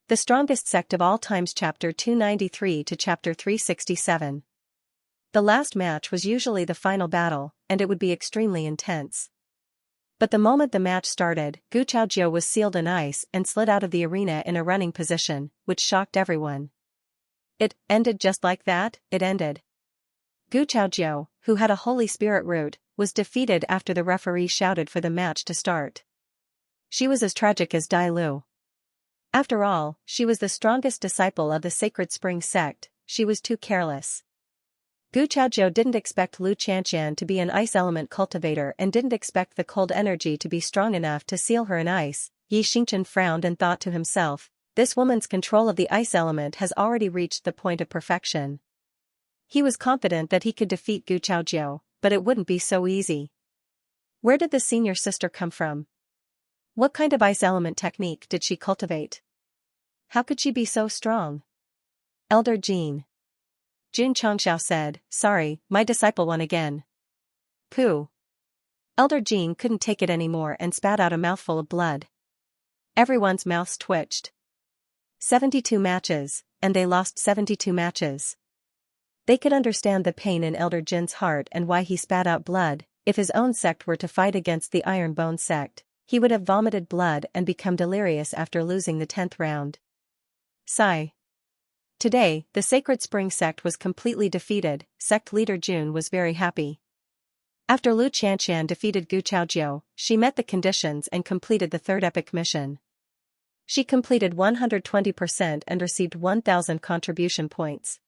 The Strongest Sect of All Times Chapter 293 to Chapter 367. The last match was usually the final battle, and it would be extremely intense. But the moment the match started, Gu Chaojiu was sealed in ice and slid out of the arena in a running position, which shocked everyone. It ended just like that. It ended. Gu Chaojiu, who had a Holy Spirit root, was defeated after the referee shouted for the match to start. She was as tragic as Dai Lu. After all, she was the strongest disciple of the Sacred Spring Sect. She was too careless. Gu Chaojiu didn't expect Lu Xianxia to be an ice element cultivator and didn't expect the cold energy to be strong enough to seal her in ice. Yi Xingchen frowned and thought to himself, this woman's control of the ice element has already reached the point of perfection. He was confident that he could defeat Gu Chaojiu, but it wouldn't be so easy. Where did the senior sister come from? What kind of ice element technique did she cultivate? How could she be so strong? Elder Jin Xianxia said, sorry, my disciple won again. Pooh. Elder Jin couldn't take it anymore and spat out a mouthful of blood. Everyone's mouths twitched. 72 matches, and they lost 72 matches. They could understand the pain in Elder Jin's heart and why he spat out blood. If his own sect were to fight against the Iron Bone sect, he would have vomited blood and become delirious after losing the 10th round. Sigh. Today, the Sacred Spring Sect was completely defeated. Sect leader Jun was very happy. After Lu Qianxian defeated Gu Chaojiu, she met the conditions and completed the third epic mission. She completed 120% and received 1,000 contribution points.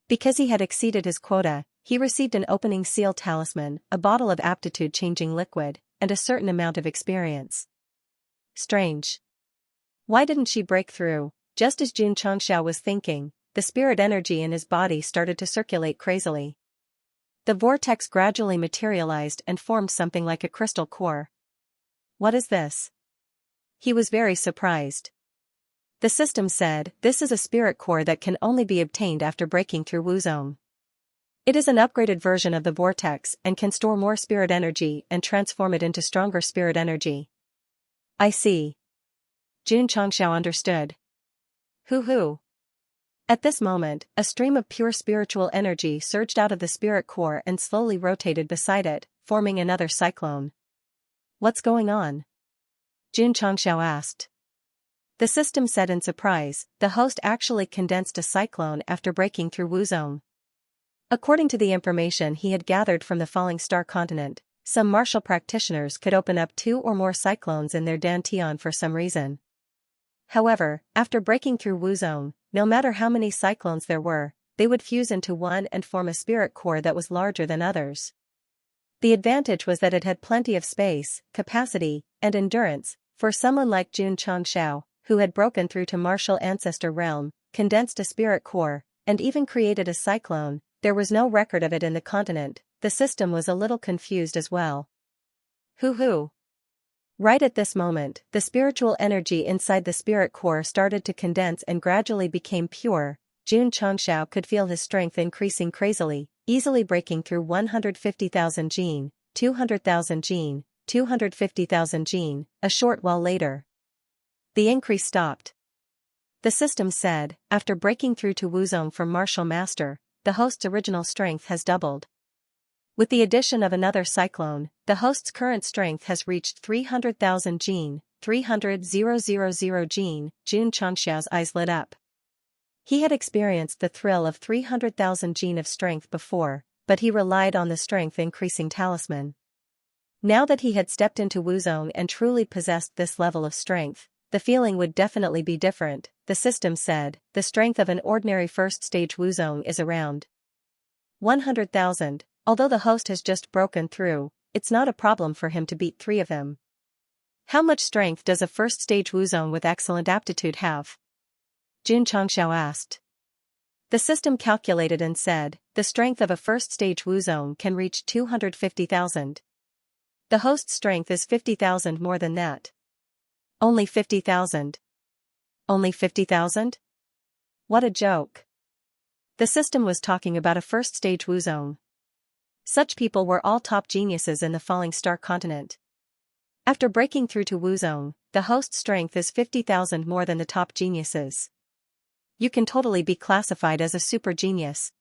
Because he had exceeded his quota, he received an opening seal talisman, a bottle of aptitude-changing liquid, and a certain amount of experience. Strange. Why didn't she break through? Just as Jun Changxiao was thinking, the spirit energy in his body started to circulate crazily. The vortex gradually materialized and formed something like a crystal core. What is this? He was very surprised. The system said, this is a spirit core that can only be obtained after breaking through Wu Zone. It is an upgraded version of the vortex and can store more spirit energy and transform it into stronger spirit energy. I see. Jun Changxiao understood. Hoo-hoo. At this moment, a stream of pure spiritual energy surged out of the spirit core and slowly rotated beside it, forming another cyclone. What's going on? Jun Changxiao asked. The system said in surprise, the host actually condensed a cyclone after breaking through Wu Zone. According to the information he had gathered from the Falling Star continent, some martial practitioners could open up 2 or more cyclones in their dantian for some reason. However, after breaking through Wu Zone, no matter how many cyclones there were, they would fuse into one and form a spirit core that was larger than others. The advantage was that it had plenty of space, capacity, and endurance. For someone like Jun Changxiao, who had broken through to martial ancestor realm, condensed a spirit core, and even created a cyclone, there was no record of it in the continent. The system was a little confused as well. Hoo-hoo. Right at this moment, the spiritual energy inside the spirit core started to condense and gradually became pure. Jun Changxiao could feel his strength increasing crazily, easily breaking through 150,000 jin, 200,000 jin, 250,000 jin. A short while later, the increase stopped. The system said, after breaking through to Wu Zone from Martial Master, the host's original strength has doubled. With the addition of another cyclone, the host's current strength has reached 300,000 jin, 300,000 jin. Jun Changxiao's eyes lit up. He had experienced the thrill of 300,000 jin of strength before, but he relied on the strength-increasing talisman. Now that he had stepped into Wu Zone and truly possessed this level of strength, the feeling would definitely be different. The system said, the strength of an ordinary first-stage Wu Zone is around 100,000. Although the host has just broken through, it's not a problem for him to beat 3 of them. How much strength does a first-stage Wu Zone with excellent aptitude have? Jun Changxiao asked. The system calculated and said, the strength of a first-stage Wu Zone can reach 250,000. The host's strength is 50,000 more than that. Only 50,000. Only 50,000? What a joke. The system was talking about a first-stage Wu Zone. Such people were all top geniuses in the Falling Star continent. After breaking through to Wuzong, the host's strength is 50,000 more than the top geniuses. You can totally be classified as a super genius.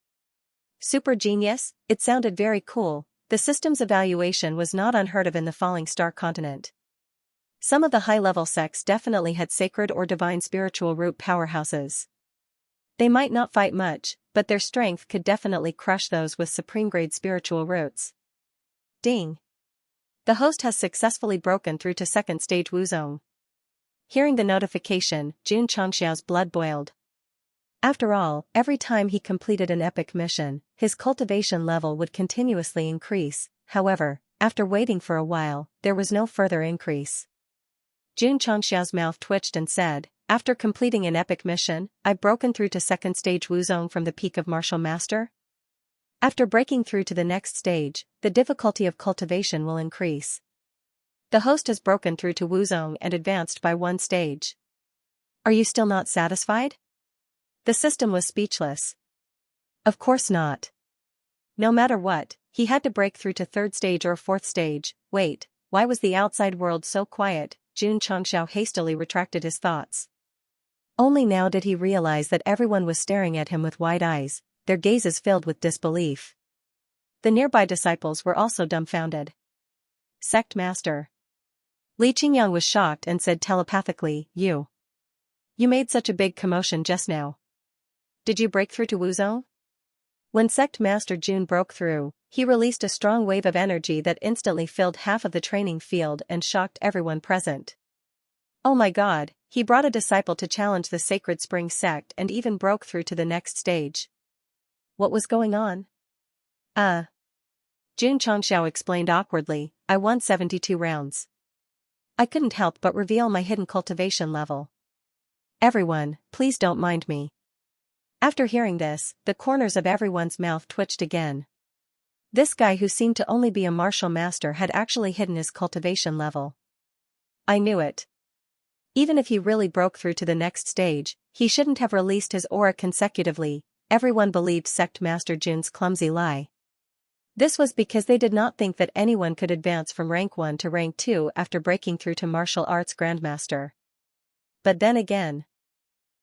Super genius? It sounded very cool. The system's evaluation was not unheard of in the Falling Star continent. Some of the high-level sects definitely had sacred or divine spiritual root powerhouses. They might not fight much, but their strength could definitely crush those with supreme-grade spiritual roots. Ding! The host has successfully broken through to second stage Wuzong. Hearing the notification, Xianxia's blood boiled. After all, every time he completed an epic mission, his cultivation level would continuously increase. However, after waiting for a while, there was no further increase. Xianxia's mouth twitched and said, "After completing an epic mission, I've broken through to second stage Wuzong from the peak of Martial Master? After breaking through to the next stage, the difficulty of cultivation will increase. The host has broken through to Wuzong and advanced by one stage. Are you still not satisfied?" The system was speechless. Of course not. No matter what, he had to break through to third stage or fourth stage. Wait, why was the outside world so quiet? Xianxia hastily retracted his thoughts. Only now did he realize that everyone was staring at him with wide eyes, their gazes filled with disbelief. The nearby disciples were also dumbfounded. Sect Master. Li Qingyang was shocked and said telepathically, You made such a big commotion just now. Did you break through to Wuzong?" When Sect Master Jun broke through, he released a strong wave of energy that instantly filled half of the training field and shocked everyone present. Oh my god, he brought a disciple to challenge the Sacred Spring Sect and even broke through to the next stage. What was going on? Xianxia explained awkwardly, I won 72 rounds. I couldn't help but reveal my hidden cultivation level. Everyone, please don't mind me. After hearing this, the corners of everyone's mouth twitched again. This guy who seemed to only be a martial master had actually hidden his cultivation level. I knew it. Even if he really broke through to the next stage, he shouldn't have released his aura consecutively. Everyone believed Sect Master Jun's clumsy lie. This was because they did not think that anyone could advance from rank 1 to rank 2 after breaking through to martial arts grandmaster. But then again,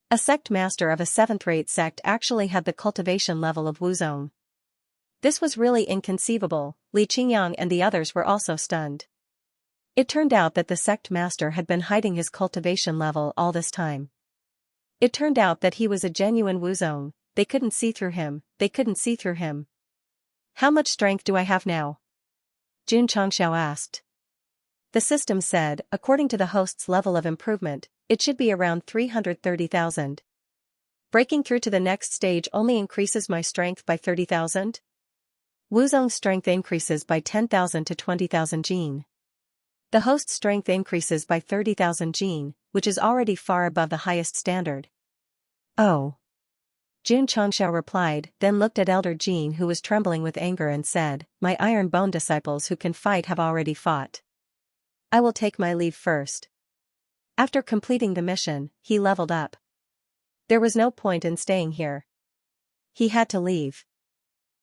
a sect master of a 7th-rate sect actually had the cultivation level of Wuzong. This was really inconceivable. Li Qingyang and the others were also stunned. It turned out that the sect master had been hiding his cultivation level all this time. It turned out that he was a genuine Wuzong. They couldn't see through him. How much strength do I have now? Xianxia asked. The system said, according to the host's level of improvement, it should be around 330,000. Breaking through to the next stage only increases my strength by 30,000? Wuzong's strength increases by 10,000 to 20,000 gene. The host's strength increases by 30,000 gene, which is already far above the highest standard. Oh. Xianxia replied, then looked at Elder Jean who was trembling with anger and said, My iron bone disciples who can fight have already fought. I will take my leave first. After completing the mission, he leveled up. There was no point in staying here. He had to leave.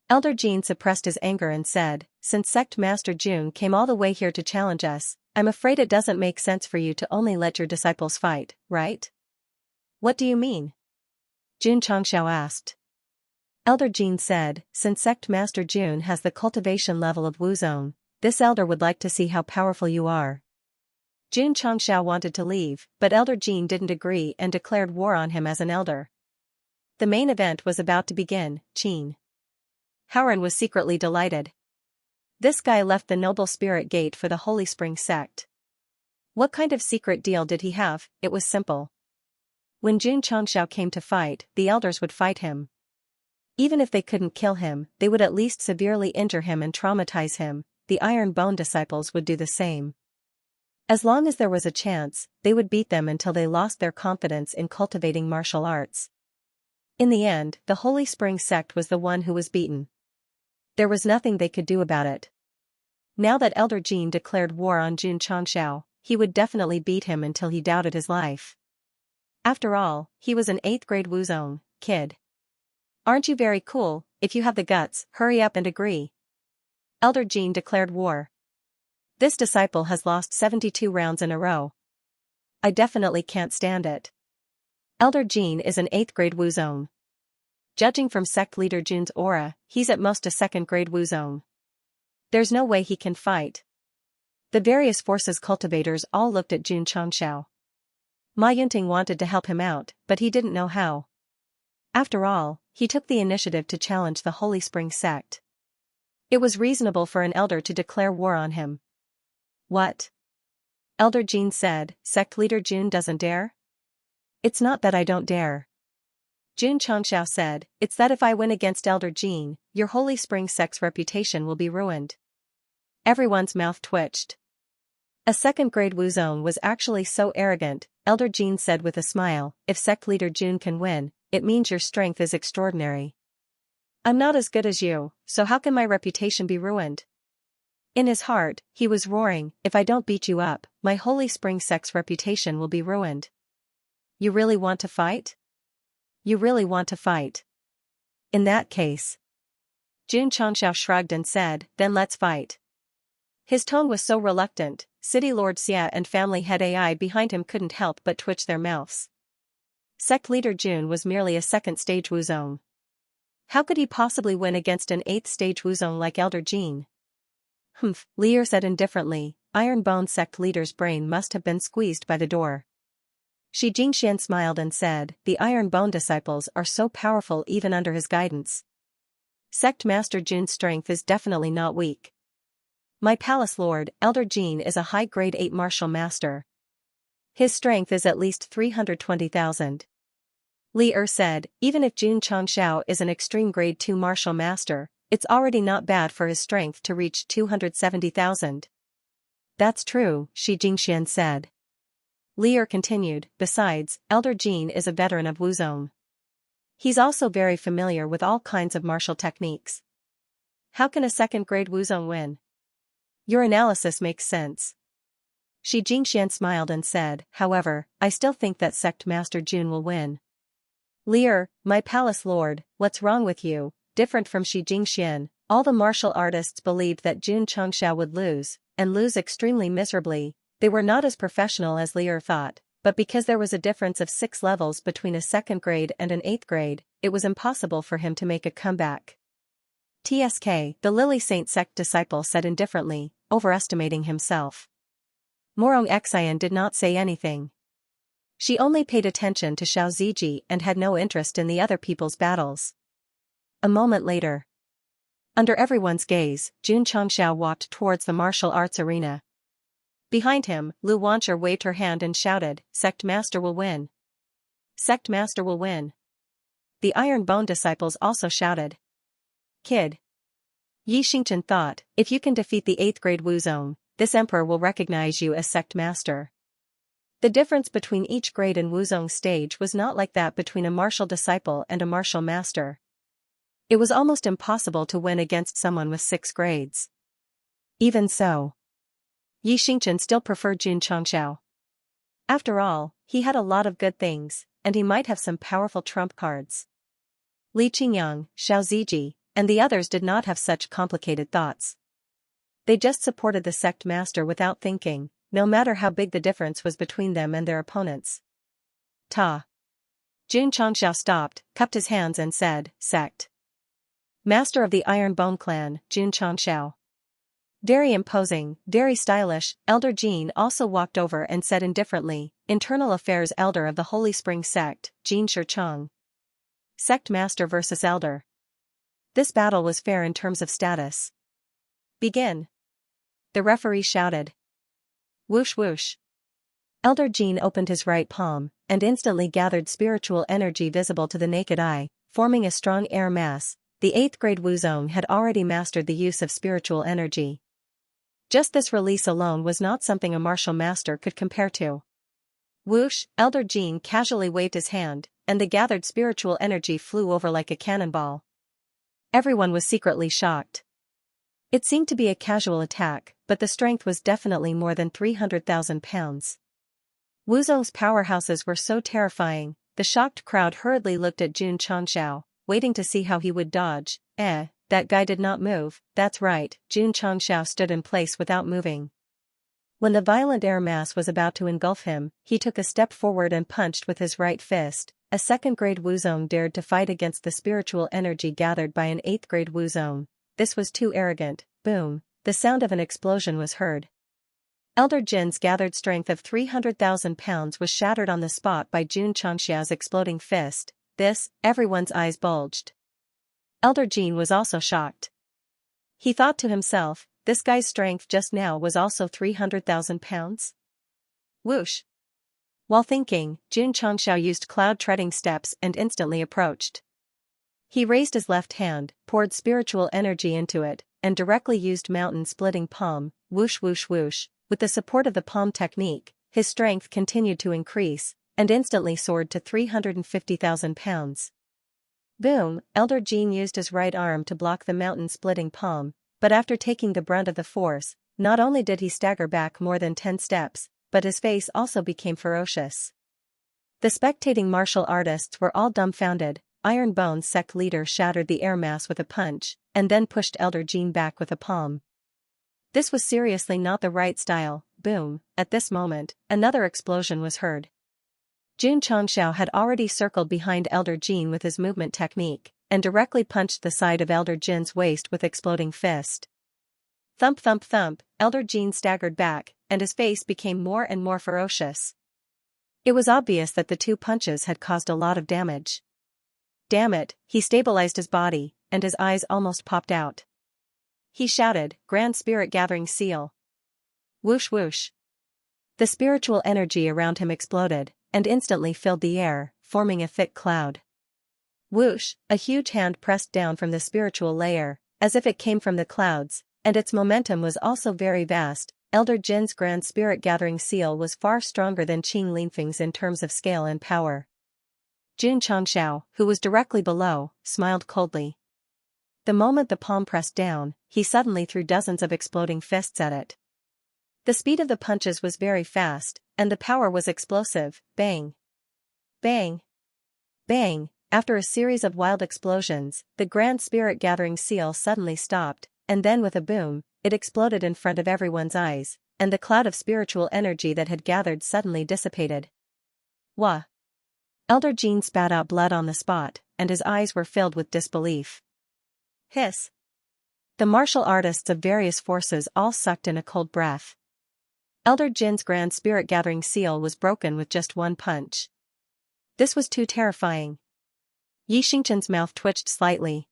Elder Jean suppressed his anger and said, Since Sect Master Jun came all the way here to challenge us, I'm afraid it doesn't make sense for you to only let your disciples fight, right? What do you mean? Xianxia asked. Elder Jean said, Since Sect Master Jun has the cultivation level of Wuzong, this elder would like to see how powerful you are. Xianxia wanted to leave, but Elder Jean didn't agree and declared war on him as an elder. The main event was about to begin. Qin Howren was secretly delighted. This guy left the Noble Spirit Gate for the Holy Spring Sect. What kind of secret deal did he have? It was simple. When Xianxia came to fight, the elders would fight him. Even if they couldn't kill him, they would at least severely injure him and traumatize him. The Iron Bone disciples would do the same. As long as there was a chance, they would beat them until they lost their confidence in cultivating martial arts. In the end, the Holy Spring Sect was the one who was beaten. There was nothing they could do about it. Now that Elder Jean declared war on Xianxia, he would definitely beat him until he doubted his life. After all, he was an 8th-grade Wuzong kid. Aren't you very cool? If you have the guts, hurry up and agree. Elder Jean declared war. This disciple has lost 72 rounds in a row. I definitely can't stand it. Elder Jean is an 8th grade Wuzong. Judging from sect leader Jun's aura, he's at most a 2nd grade Wuzong. There's no way he can fight. The various forces cultivators all looked at Jun Changxiao. Ma Yunting wanted to help him out, but he didn't know how. After all, he took the initiative to challenge the Holy Spring Sect. It was reasonable for an elder to declare war on him. What? Elder Jean said, sect leader Jun doesn't dare? It's not that I don't dare. Jun Changxiao said, it's that if I win against Elder Jean, your Holy Spring Sect's reputation will be ruined. Everyone's mouth twitched. A 2nd grade Wuzong was actually so arrogant, Elder Jean said with a smile, if sect leader Jun can win, it means your strength is extraordinary. I'm not as good as you, so how can my reputation be ruined? In his heart, he was roaring, if I don't beat you up, my Holy Spring Sect's reputation will be ruined. You really want to fight? You really want to fight? In that case. Jun Changxiao shrugged and said, then let's fight. His tone was so reluctant, City Lord Xia and family head AI behind him couldn't help but twitch their mouths. Sect leader Jun was merely a 2nd stage Wuzong. How could he possibly win against an 8th stage Wuzong like Elder Jean? Humph, Lier said indifferently, Iron Bone sect leader's brain must have been squeezed by the door. Xianxia smiled and said, the Iron Bone disciples are so powerful even under his guidance. Sect Master Jun's strength is definitely not weak. My palace lord, Elder Jean is a high-grade 8 martial master. His strength is at least 320,000. Li said, even if Jun Changxiao is an extreme grade 2 martial master, it's already not bad for his strength to reach 270,000. That's true, Xianxia said. Li continued, besides, Elder Jean is a veteran of Wuzong. He's also very familiar with all kinds of martial techniques. How can a 2nd grade Wuzong win? Your analysis makes sense. Xianxia smiled and said, however, I still think that Sect Master Jun will win. Li, my palace lord, what's wrong with you? Different from Xianxia, all the martial artists believed that Jun Changxiao would lose, and lose extremely miserably. They were not as professional as Li thought, but because there was a difference of 6 levels between a 2nd grade and an 8th grade, it was impossible for him to make a comeback. TSK, the Lily Saint Sect disciple said indifferently, overestimating himself. Morong Xian did not say anything. She only paid attention to Xiao Ziji and had no interest in the other people's battles. A moment later. Under everyone's gaze, Jun Changxiao walked towards the martial arts arena. Behind him, Lu Wancher waved her hand and shouted, Sect Master will win. Sect Master will win. The Iron Bone disciples also shouted. Kid. Yi Xingchen thought, if you can defeat the 8th grade Wuzong, this emperor will recognize you as Sect Master. The difference between each grade in Wuzong's stage was not like that between a martial disciple and a martial master. It was almost impossible to win against someone with 6 grades. Even so, Yi Xingchen still preferred Jun Changxiao. After all, he had a lot of good things, and he might have some powerful trump cards. Li Qingyang, Xiao Ziji, and the others did not have such complicated thoughts. They just supported the sect master without thinking, no matter how big the difference was between them and their opponents. Ta. Jun Changxiao stopped, cupped his hands and said, Sect. Master of the Iron Bone clan, Jun Changxiao. Very imposing, very stylish, Elder Jean also walked over and said indifferently, Internal Affairs Elder of the Holy Spring Sect, Jean Shicheng. Sect Master versus Elder. This battle was fair in terms of status. Begin. The referee shouted. Whoosh whoosh. Elder Jean opened his right palm, and instantly gathered spiritual energy visible to the naked eye, forming a strong air mass. The 8th grade Wuzong had already mastered the use of spiritual energy. Just this release alone was not something a martial master could compare to. Whoosh, Elder Jean casually waved his hand, and the gathered spiritual energy flew over like a cannonball. Everyone was secretly shocked. It seemed to be a casual attack, but the strength was definitely more than 300,000 pounds. Wuzong's powerhouses were so terrifying, the shocked crowd hurriedly looked at Jun Changxiao, waiting to see how he would dodge. That guy did not move, that's right, Jun Changxiao stood in place without moving. When the violent air mass was about to engulf him, he took a step forward and punched with his right fist. A second-grade Wuzong dared to fight against the spiritual energy gathered by an eighth-grade Wuzong. This was too arrogant. Boom! The sound of an explosion was heard. Elder Jin's gathered strength of 300,000 pounds was shattered on the spot by Xianxia's exploding fist. Everyone's eyes bulged. Elder Jin was also shocked. He thought to himself, this guy's strength just now was also 300,000 pounds? Whoosh! While thinking, Xianxia used cloud-treading steps and instantly approached. He raised his left hand, poured spiritual energy into it, and directly used mountain-splitting palm, whoosh whoosh whoosh. With the support of the palm technique, his strength continued to increase, and instantly soared to 350,000 pounds. Boom! Elder Jin used his right arm to block the mountain-splitting palm, but after taking the brunt of the force, not only did he stagger back more than 10 steps, but his face also became ferocious. The spectating martial artists were all dumbfounded. Iron Bone's Sect leader shattered the air mass with a punch, and then pushed Elder Jin back with a palm. This was seriously not the right style. Boom! At this moment, another explosion was heard. Xianxia had already circled behind Elder Jin with his movement technique, and directly punched the side of Elder Jin's waist with exploding fist. Thump thump thump, Elder Jin staggered back, and his face became more and more ferocious. It was obvious that the two punches had caused a lot of damage. Damn it, he stabilized his body, and his eyes almost popped out. He shouted, Grand Spirit Gathering Seal. Whoosh whoosh. The spiritual energy around him exploded, and instantly filled the air, forming a thick cloud. Whoosh, a huge hand pressed down from the spiritual layer, as if it came from the clouds, and its momentum was also very vast. Elder Jin's Grand Spirit Gathering Seal was far stronger than Qing Linfeng's in terms of scale and power. Xianxia, who was directly below, smiled coldly. The moment the palm pressed down, he suddenly threw dozens of exploding fists at it. The speed of the punches was very fast, and the power was explosive. Bang! Bang! Bang! After a series of wild explosions, the Grand Spirit Gathering Seal suddenly stopped, and then with a boom, it exploded in front of everyone's eyes, and the cloud of spiritual energy that had gathered suddenly dissipated. Wah! Elder Jin spat out blood on the spot, and his eyes were filled with disbelief. Hiss! The martial artists of various forces all sucked in a cold breath. Elder Jin's Grand Spirit Gathering Seal was broken with just one punch. This was too terrifying. Yi Xingchen's mouth twitched slightly.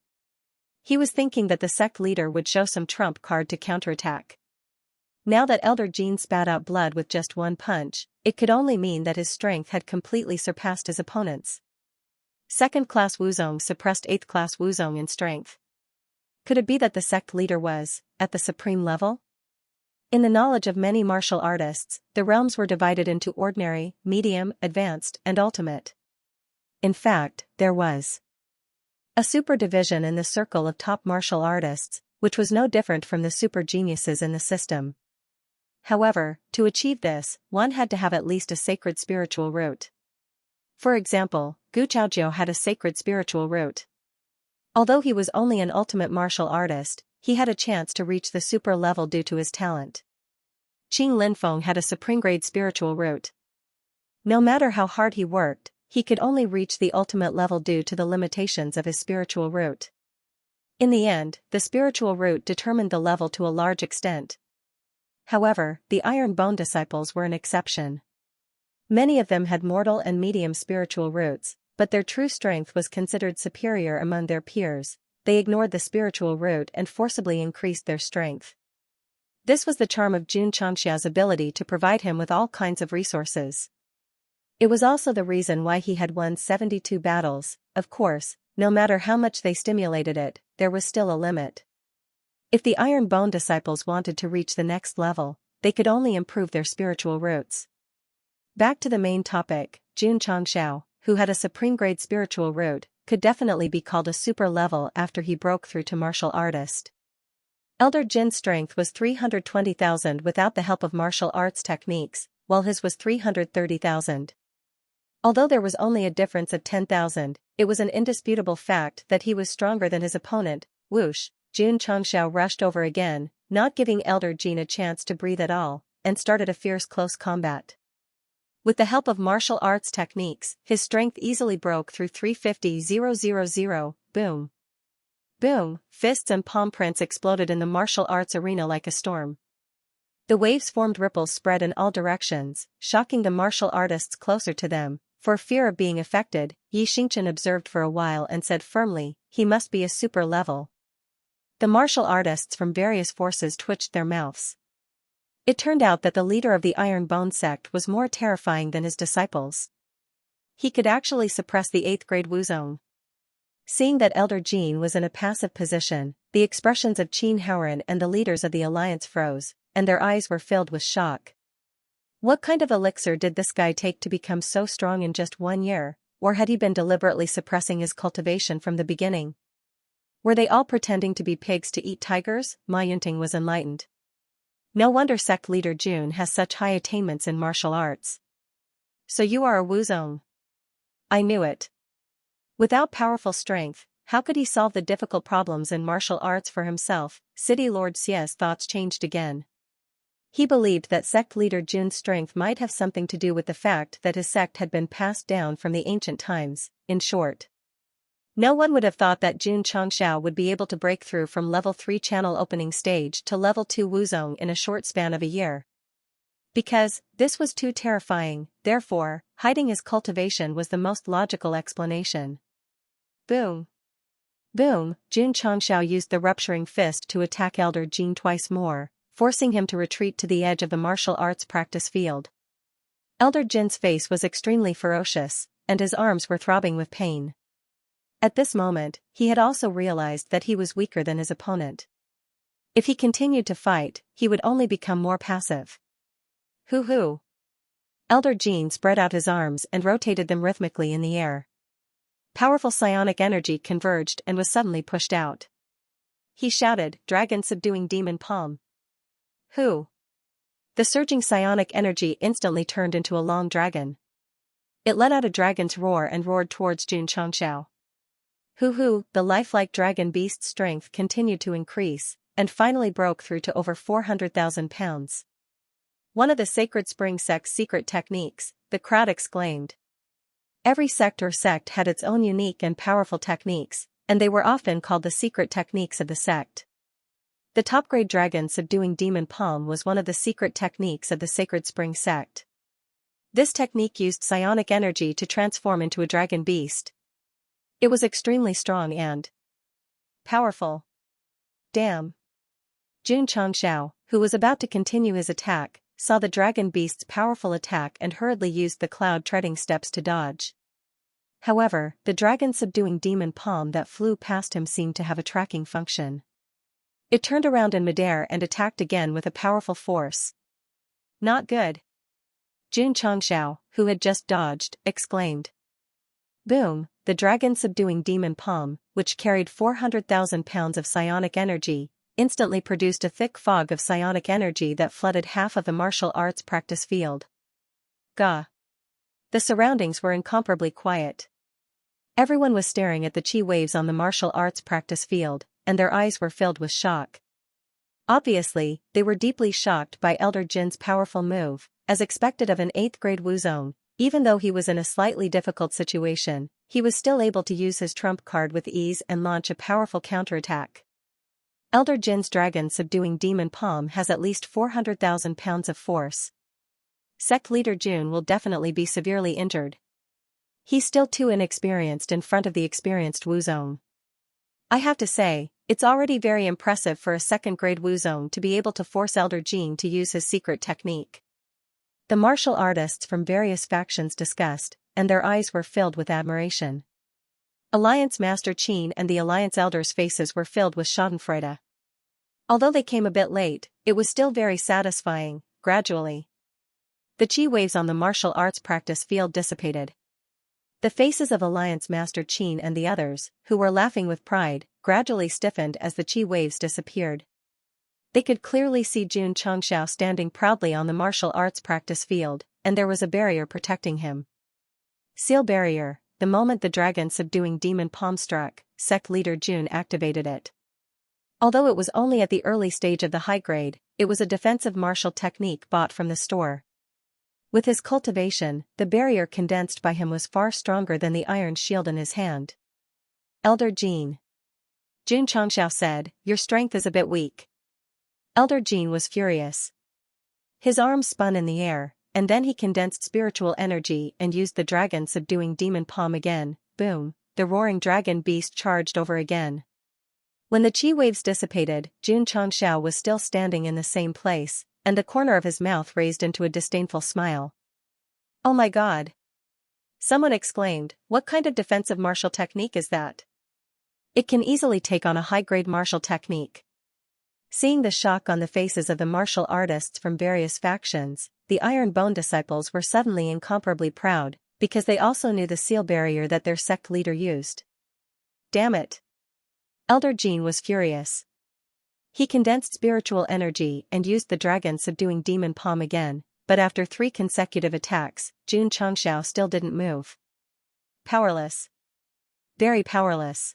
He was thinking that the sect leader would show some trump card to counterattack. Now that Elder Jin spat out blood with just one punch, it could only mean that his strength had completely surpassed his opponent's. Second-class Wuzong suppressed eighth-class Wuzong in strength. Could it be that the sect leader was, at the supreme level? In the knowledge of many martial artists, the realms were divided into ordinary, medium, advanced, and ultimate. In fact, there was a super division in the circle of top martial artists, which was no different from the super geniuses in the system. However, to achieve this, one had to have at least a sacred spiritual root. For example, Gu Chaojiu had a sacred spiritual root. Although he was only an ultimate martial artist, he had a chance to reach the super level due to his talent. Qing Linfeng had a supreme-grade spiritual root. No matter how hard he worked, he could only reach the ultimate level due to the limitations of his spiritual root. In the end, the spiritual root determined the level to a large extent. However, the Iron Bone disciples were an exception. Many of them had mortal and medium spiritual roots, but their true strength was considered superior among their peers. They ignored the spiritual root and forcibly increased their strength. This was the charm of Xianxia's ability to provide him with all kinds of resources. It was also the reason why he had won 72 battles. Of course, no matter how much they stimulated it, there was still a limit. If the Iron Bone disciples wanted to reach the next level, they could only improve their spiritual roots. Back to the main topic, Xianxia, who had a supreme-grade spiritual root, could definitely be called a super level after he broke through to martial artist. Elder Jin's strength was 320,000 without the help of martial arts techniques, while his was 330,000. Although there was only a difference of 10,000, it was an indisputable fact that he was stronger than his opponent. Whoosh! Xianxia rushed over again, not giving Elder Jin a chance to breathe at all, and started a fierce close combat. With the help of martial arts techniques, his strength easily broke through 350,000. Boom. Boom, fists and palm prints exploded in the martial arts arena like a storm. The waves formed ripples spread in all directions, shocking the martial artists closer to them. For fear of being affected, Xianxia observed for a while and said firmly, "He must be a super level." The martial artists from various forces twitched their mouths. It turned out that the leader of the Iron Bone sect was more terrifying than his disciples. He could actually suppress the 8th grade Wuzong. Seeing that Elder Jin was in a passive position, the expressions of Qin Haoran and the leaders of the alliance froze, and their eyes were filled with shock. What kind of elixir did this guy take to become so strong in just 1 year, or had he been deliberately suppressing his cultivation from the beginning? Were they all pretending to be pigs to eat tigers? Ma Yunting was enlightened. No wonder sect leader Jun has such high attainments in martial arts. So you are a Wuzong. I knew it. Without powerful strength, how could he solve the difficult problems in martial arts for himself? City Lord Xia's thoughts changed again. He believed that sect leader Jun's strength might have something to do with the fact that his sect had been passed down from the ancient times. In short, no one would have thought that Jun Chongxiao would be able to break through from level 3 channel opening stage to level 2 Wuzong in a short span of a year. Because this was too terrifying, therefore, hiding his cultivation was the most logical explanation. Boom. Boom, Jun Chongxiao used the rupturing fist to attack Elder Jin twice more, forcing him to retreat to the edge of the martial arts practice field. Elder Jin's face was extremely ferocious, and his arms were throbbing with pain. At this moment, he had also realized that he was weaker than his opponent. If he continued to fight, he would only become more passive. Hoo-hoo. Elder Jin spread out his arms and rotated them rhythmically in the air. Powerful psionic energy converged and was suddenly pushed out. He shouted, "Dragon subduing demon palm." Who? The surging psionic energy instantly turned into a long dragon. It let out a dragon's roar and roared towards Jun Chongxiao. Hoo-hoo, the lifelike dragon beast's strength continued to increase, and finally broke through to over 400,000 pounds. One of the Sacred Spring Sect's secret techniques, the crowd exclaimed. Every sect or sect had its own unique and powerful techniques, and they were often called the secret techniques of the sect. The top-grade dragon subduing demon palm was one of the secret techniques of the Sacred Spring Sect. This technique used psionic energy to transform into a dragon beast. It was extremely strong and powerful. Damn. Jun Chongxiao, who was about to continue his attack, saw the dragon beast's powerful attack and hurriedly used the cloud-treading steps to dodge. However, the dragon subduing demon palm that flew past him seemed to have a tracking function. It turned around in midair and attacked again with a powerful force. Not good. Jun Chongxiao, who had just dodged, exclaimed. Boom, the dragon subduing demon palm, which carried 400,000 pounds of psionic energy, instantly produced a thick fog of psionic energy that flooded half of the martial arts practice field. Gah. The surroundings were incomparably quiet. Everyone was staring at the chi waves on the martial arts practice field, and their eyes were filled with shock. Obviously, they were deeply shocked by Elder Jin's powerful move, as expected of an 8th grade Wuzong. Even though he was in a slightly difficult situation, he was still able to use his trump card with ease and launch a powerful counterattack. Elder Jin's dragon subduing demon palm has at least 400,000 pounds of force. Sect leader Jun will definitely be severely injured. He's still too inexperienced in front of the experienced Wuzong. I have to say, it's already very impressive for a 2nd grade Wuzong to be able to force Elder Jin to use his secret technique. The martial artists from various factions discussed, and their eyes were filled with admiration. Alliance Master Qin and the Alliance Elders' faces were filled with schadenfreude. Although they came a bit late, it was still very satisfying. Gradually, the chi waves on the martial arts practice field dissipated. The faces of Alliance Master Qin and the others, who were laughing with pride, gradually stiffened as the chi waves disappeared. They could clearly see Jun Chongxiao standing proudly on the martial arts practice field, and there was a barrier protecting him. Seal barrier. The moment the dragon subduing demon palm struck, sect leader Jun activated it. Although it was only at the early stage of the high grade, it was a defensive martial technique bought from the store. With his cultivation, the barrier condensed by him was far stronger than the iron shield in his hand. Elder Jin Xianxia said, "Your strength is a bit weak." Elder Jin was furious. His arms spun in the air, and then he condensed spiritual energy and used the dragon subduing demon palm again. Boom, the roaring dragon beast charged over again. When the chi waves dissipated, Xianxia was still standing in the same place, and the corner of his mouth raised into a disdainful smile. "Oh my god!" someone exclaimed, "What kind of defensive martial technique is that? It can easily take on a high-grade martial technique." Seeing the shock on the faces of the martial artists from various factions, the Iron Bone disciples were suddenly incomparably proud, because they also knew the seal barrier that their sect leader used. Damn it! Elder Jin was furious. He condensed spiritual energy and used the dragon subduing demon palm again, but after 3 consecutive attacks, Xianxia still didn't move. Powerless. Very powerless.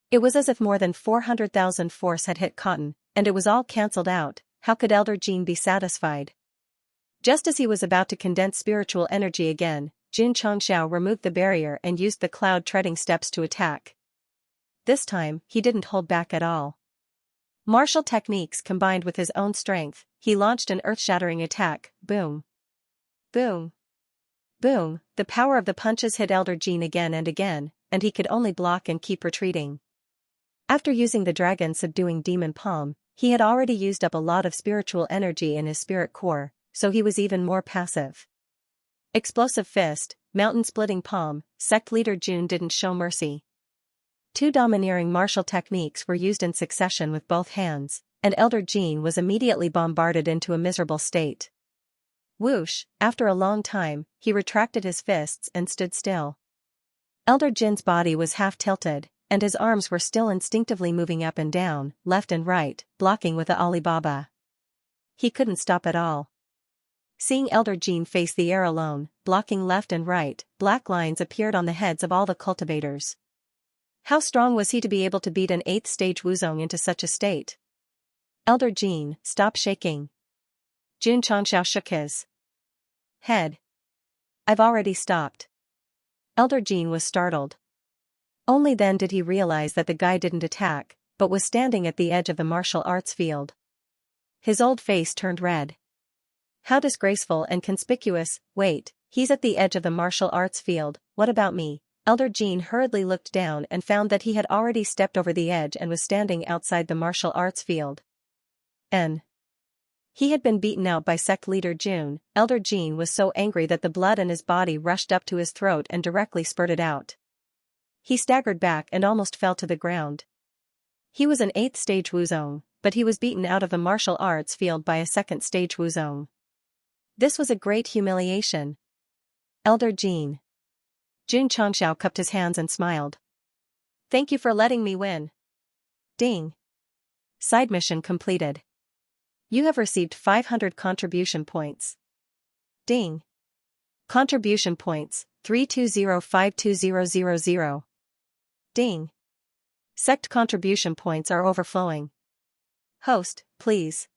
It was as if more than 400,000 force had hit cotton, and it was all cancelled out. How could Elder Jin be satisfied? Just as he was about to condense spiritual energy again, Xianxia removed the barrier and used the cloud treading steps to attack. This time, he didn't hold back at all. Martial techniques combined with his own strength, he launched an earth-shattering attack. Boom. Boom. Boom, the power of the punches hit Elder Jin again, and he could only block and keep retreating. After using the dragon subduing demon palm, he had already used up a lot of spiritual energy in his spirit core, so he was even more passive. Explosive fist, mountain-splitting palm, sect leader Jun didn't show mercy. 2 domineering martial techniques were used in succession with both hands, and Elder Jin was immediately bombarded into a miserable state. Whoosh, after a long time, he retracted his fists and stood still. Elder Jin's body was half tilted, and his arms were still instinctively moving up and down, left and right, blocking with the Alibaba. He couldn't stop at all. Seeing Elder Jin face the air alone, blocking left and right, black lines appeared on the heads of all the cultivators. How strong was he to be able to beat an 8th stage Wuzong into such a state? Elder Jin, stop shaking. Xianxia shook his head. I've already stopped. Elder Jin was startled. Only then did he realize that the guy didn't attack, but was standing at the edge of the martial arts field. His old face turned red. How disgraceful and conspicuous. Wait, he's at the edge of the martial arts field, what about me? Elder Jin hurriedly looked down and found that he had already stepped over the edge and was standing outside the martial arts field. He had been beaten out by sect leader Jun. Elder Jin was so angry that the blood in his body rushed up to his throat and directly spurted out. He staggered back and almost fell to the ground. He was an 8th stage Wuzong, but he was beaten out of the martial arts field by a 2nd stage Wuzong. This was a great humiliation. Elder Jin. Xianxia cupped his hands and smiled. Thank you for letting me win. Ding. Side mission completed. You have received 500 contribution points. Ding. Contribution points, 320520000. Ding. Sect contribution points are overflowing. Host, please.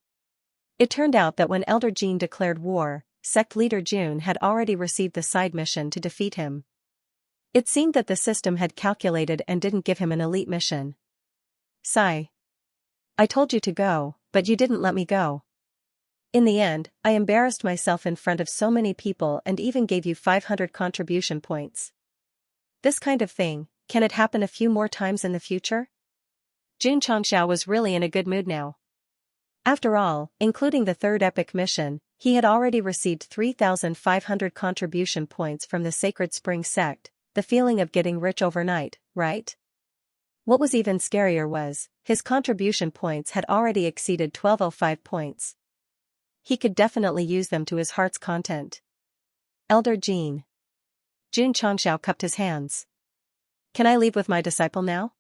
It turned out that when Elder Jin declared war, sect leader Jun had already received the side mission to defeat him. It seemed that the system had calculated and didn't give him an elite mission. Sigh. I told you to go, but you didn't let me go. In the end, I embarrassed myself in front of so many people and even gave you 500 contribution points. This kind of thing, can it happen a few more times in the future? Xianxia was really in a good mood now. After all, including the 3rd epic mission, he had already received 3,500 contribution points from the Sacred Spring Sect, the feeling of getting rich overnight, right? What was even scarier was, his contribution points had already exceeded 1205 points. He could definitely use them to his heart's content. Elder Jin. Xianxia cupped his hands. Can I leave with my disciple now?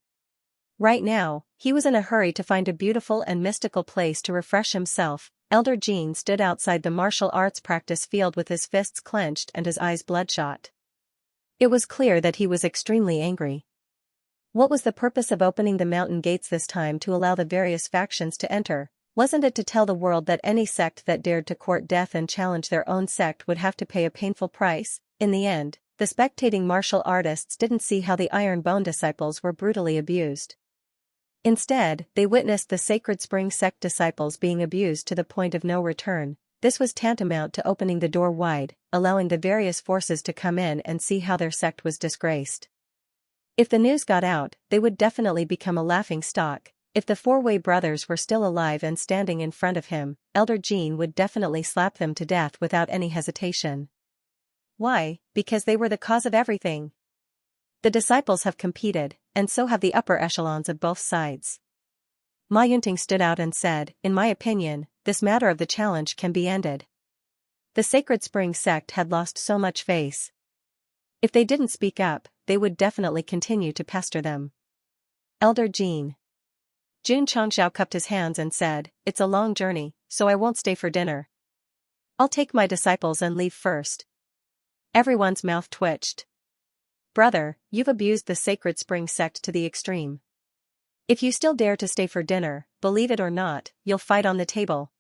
Right now, he was in a hurry to find a beautiful and mystical place to refresh himself. Elder Jin stood outside the martial arts practice field with his fists clenched and his eyes bloodshot. It was clear that he was extremely angry. What was the purpose of opening the mountain gates this time to allow the various factions to enter? Wasn't it to tell the world that any sect that dared to court death and challenge their own sect would have to pay a painful price? In the end, the spectating martial artists didn't see how the Iron Bone disciples were brutally abused. Instead, they witnessed the Sacred Spring Sect disciples being abused to the point of no return. This was tantamount to opening the door wide, allowing the various forces to come in and see how their sect was disgraced. If the news got out, they would definitely become a laughing stock. If the Four-Way brothers were still alive and standing in front of him, Elder Jean would definitely slap them to death without any hesitation. Why? Because they were the cause of everything. The disciples have competed, and so have the upper echelons of both sides. Ma Yunting stood out and said, "In my opinion, this matter of the challenge can be ended." The Sacred Spring Sect had lost so much face. If they didn't speak up, they would definitely continue to pester them. Elder Jean. Jun Changxiao cupped his hands and said, "It's a long journey, so I won't stay for dinner. I'll take my disciples and leave first." Everyone's mouth twitched. "Brother, you've abused the Sacred Spring Sect to the extreme. If you still dare to stay for dinner, believe it or not, you'll fight on the table.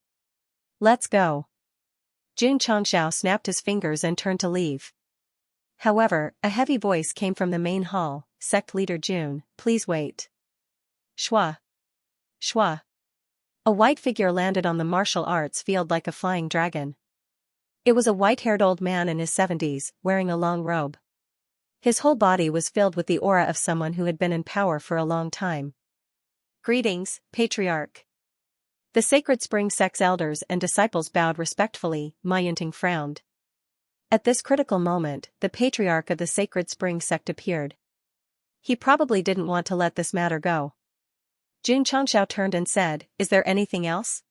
Let's go." Jun Changxiao snapped his fingers and turned to leave. However, a heavy voice came from the main hall. "Sect leader Jun, please wait." Shwa. Shwa. A white figure landed on the martial arts field like a flying dragon. It was a white-haired old man in his 70s, wearing a long robe. His whole body was filled with the aura of someone who had been in power for a long time. "Greetings, Patriarch." The Sacred Spring Sect's elders and disciples bowed respectfully. Ma Yunting frowned. At this critical moment, the Patriarch of the Sacred Spring Sect appeared. He probably didn't want to let this matter go. Jun Changxiao turned and said, "Is there anything else?"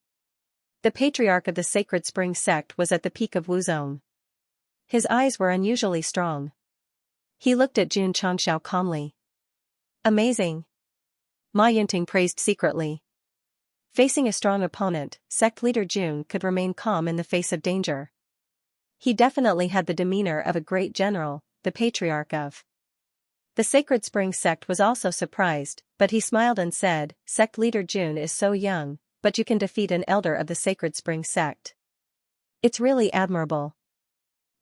The Patriarch of the Sacred Spring Sect was at the peak of Wuzong. His eyes were unusually strong. He looked at Jun Changxiao calmly. "Amazing." Ma Yunting praised secretly. Facing a strong opponent, sect leader Jun could remain calm in the face of danger. He definitely had the demeanor of a great general, the Patriarch of the Sacred Spring Sect was also surprised, but he smiled and said, "Sect leader Jun is so young, but you can defeat an elder of the Sacred Spring Sect. It's really admirable."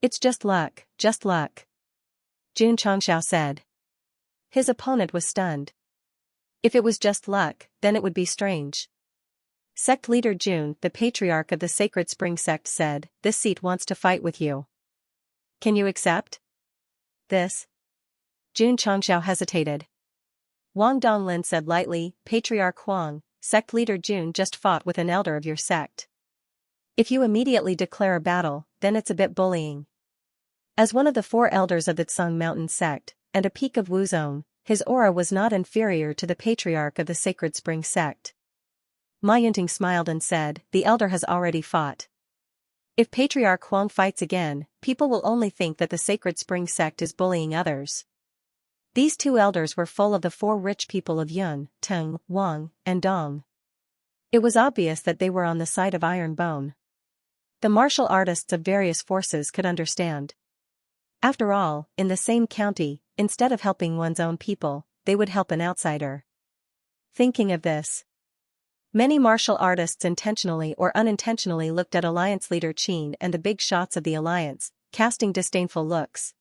"It's just luck, just luck," Jun Changxiao said. His opponent was stunned. If it was just luck, then it would be strange. Sect leader Jun, the Patriarch of the Sacred Spring Sect said, "This seat wants to fight with you. Can you accept this?" Jun Changxiao hesitated. Wang Donglin said lightly, "Patriarch Huang, sect leader Jun just fought with an elder of your sect. If you immediately declare a battle, then it's a bit bullying." As one of the 4 elders of the Tsung Mountain sect, and a peak of Wuzong, his aura was not inferior to the Patriarch of the Sacred Spring Sect. Ma Yunting smiled and said, "The elder has already fought. If Patriarch Huang fights again, people will only think that the Sacred Spring Sect is bullying others." These 2 elders were full of the 4 rich people of Yun, Teng, Wang, and Dong. It was obvious that they were on the side of Iron Bone. The martial artists of various forces could understand. After all, in the same county, instead of helping one's own people, they would help an outsider. Thinking of this, many martial artists intentionally or unintentionally looked at Alliance leader Qin and the big shots of the Alliance, casting disdainful looks.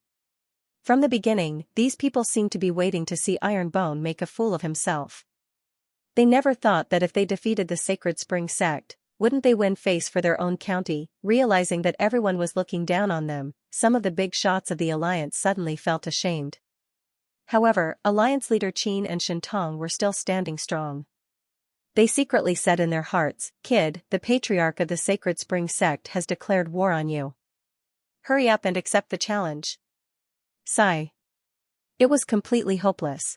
From the beginning, these people seemed to be waiting to see Iron Bone make a fool of himself. They never thought that if they defeated the Sacred Spring Sect, wouldn't they win face for their own county. Realizing that everyone was looking down on them, some of the big shots of the Alliance suddenly felt ashamed. However, Alliance leader Qin and Shintong were still standing strong. They secretly said in their hearts, "Kid, the Patriarch of the Sacred Spring Sect has declared war on you. Hurry up and accept the challenge." Sigh. It was completely hopeless.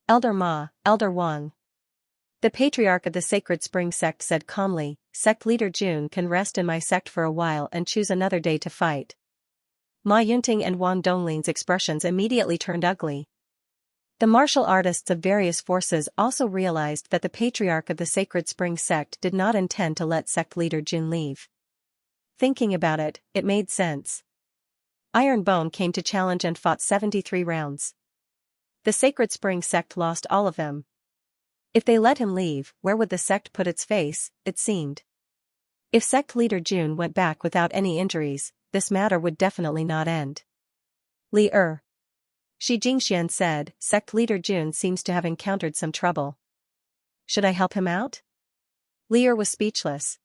"Elder Ma, Elder Wang." The Patriarch of the Sacred Spring Sect said calmly, "Sect leader Jun can rest in my sect for a while and choose another day to fight." Ma Yunting and Wang Donglin's expressions immediately turned ugly. The martial artists of various forces also realized that the Patriarch of the Sacred Spring Sect did not intend to let sect leader Jun leave. Thinking about it, it made sense. Iron Bone came to challenge and fought 73 rounds. The Sacred Spring Sect lost all of them. If they let him leave, where would the sect put its face, it seemed. If sect leader Jun went back without any injuries, this matter would definitely not end. Li Xianxia said, sect leader Jun seems to have encountered some trouble. Should I help him out? Li was speechless.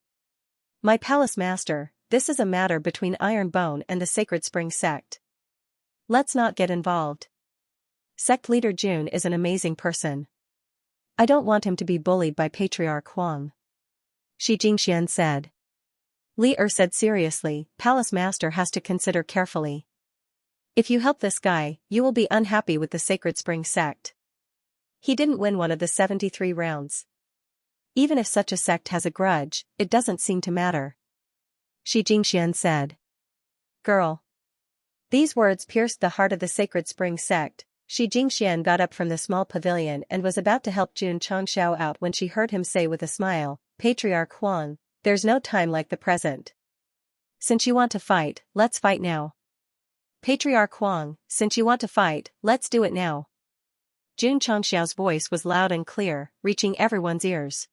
My palace master, this is a matter between Iron Bone and the Sacred Spring Sect. Let's not get involved. Sect leader Jun is an amazing person. I don't want him to be bullied by Patriarch Huang. Xianxia said. Li said seriously, palace master has to consider carefully. If you help this guy, you will be unhappy with the Sacred Spring Sect. He didn't win one of the 73 rounds. Even if such a sect has a grudge, it doesn't seem to matter. Xianxia said. Girl. These words pierced the heart of the Sacred Spring Sect. Xianxia got up from the small pavilion and was about to help Jun Changxiao out when she heard him say with a smile, Patriarch Huang, there's no time like the present. Since you want to fight, let's fight now. Patriarch Huang, since you want to fight, let's do it now. Jun Changxiao's voice was loud and clear, reaching everyone's ears.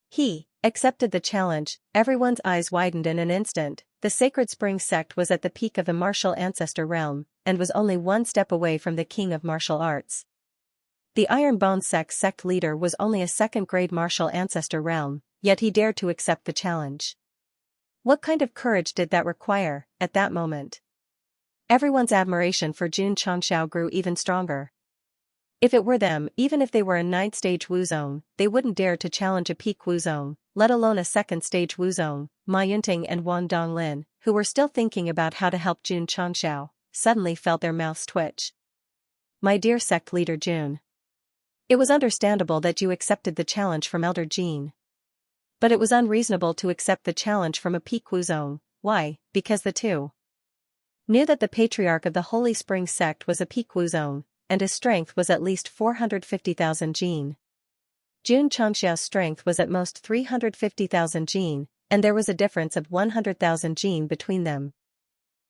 He accepted the challenge. Everyone's eyes widened in an instant. The Sacred Spring Sect was at the peak of the martial ancestor realm, and was only one step away from the king of martial arts. The Iron Bone sect leader was only a second-grade martial ancestor realm, yet he dared to accept the challenge. What kind of courage did that require, at that moment? Everyone's admiration for Jun Changxiao grew even stronger. If it were them, even if they were a 9th stage Wuzong, they wouldn't dare to challenge a peak Wuzong, let alone a 2nd stage Wuzong. Ma Yunting and Wang Donglin, who were still thinking about how to help Jun Changxiao, suddenly felt their mouths twitch. My dear sect leader Jun. It was understandable that you accepted the challenge from Elder Jean. But it was unreasonable to accept the challenge from a peak Wuzong. Why? Because the two knew that the patriarch of the Holy Spring Sect was a peak Wuzong, and his strength was at least 450,000 Jin. Jun Changxiao's strength was at most 350,000 Jin, and there was a difference of 100,000 Jin between them.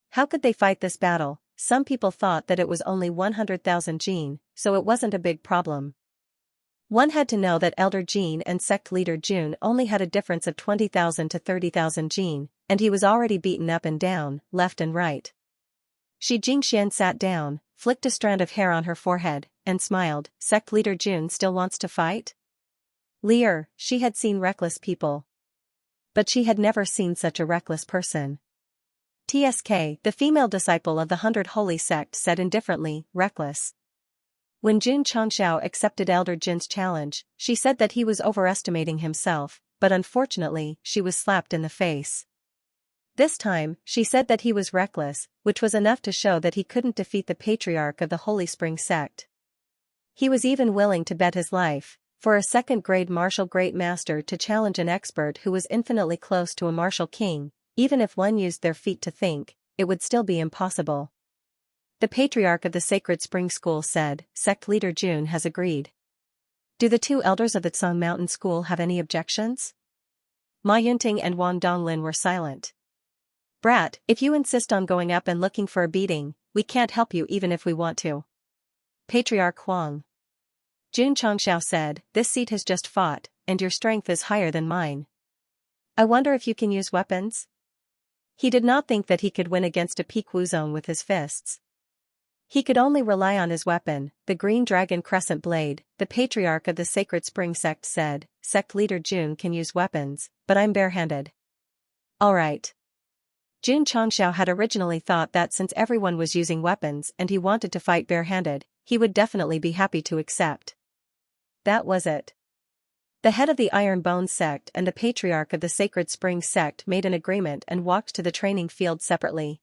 How could they fight this battle? Some people thought that it was only 100,000 Jin, so it wasn't a big problem. One had to know that Elder Jean and sect leader Jun only had a difference of 20,000 to 30,000 Jin, and he was already beaten up and down, left and right. Xianxia sat down, flicked a strand of hair on her forehead, and smiled. Sect leader Jun still wants to fight? Li she had seen reckless people. But she had never seen such a reckless person. TSK, the female disciple of the 100 Holy Sect, said indifferently, reckless. When Jun Changxiao accepted Elder Jin's challenge, she said that he was overestimating himself, but unfortunately, she was slapped in the face. This time, she said that he was reckless, which was enough to show that he couldn't defeat the patriarch of the Holy Spring Sect. He was even willing to bet his life, for a second-grade martial great master to challenge an expert who was infinitely close to a martial king, even if one used their feet to think, it would still be impossible. The patriarch of the Sacred Spring School said, sect leader Jun has agreed. Do the two elders of the Tsang Mountain School have any objections? Ma Yunting and Wang Donglin were silent. Brat, if you insist on going up and looking for a beating, we can't help you even if we want to. Patriarch Huang. Jun Changxiao said, this seat has just fought, and your strength is higher than mine. I wonder if you can use weapons? He did not think that he could win against a peak Wuzong with his fists. He could only rely on his weapon, the green dragon crescent blade. The patriarch of the Sacred Spring Sect said, sect leader Jun can use weapons, but I'm barehanded. Alright. Jun Changxiao had originally thought that since everyone was using weapons and he wanted to fight barehanded, he would definitely be happy to accept. That was it. The head of the Iron Bone sect and the patriarch of the Sacred Spring Sect made an agreement and walked to the training field separately.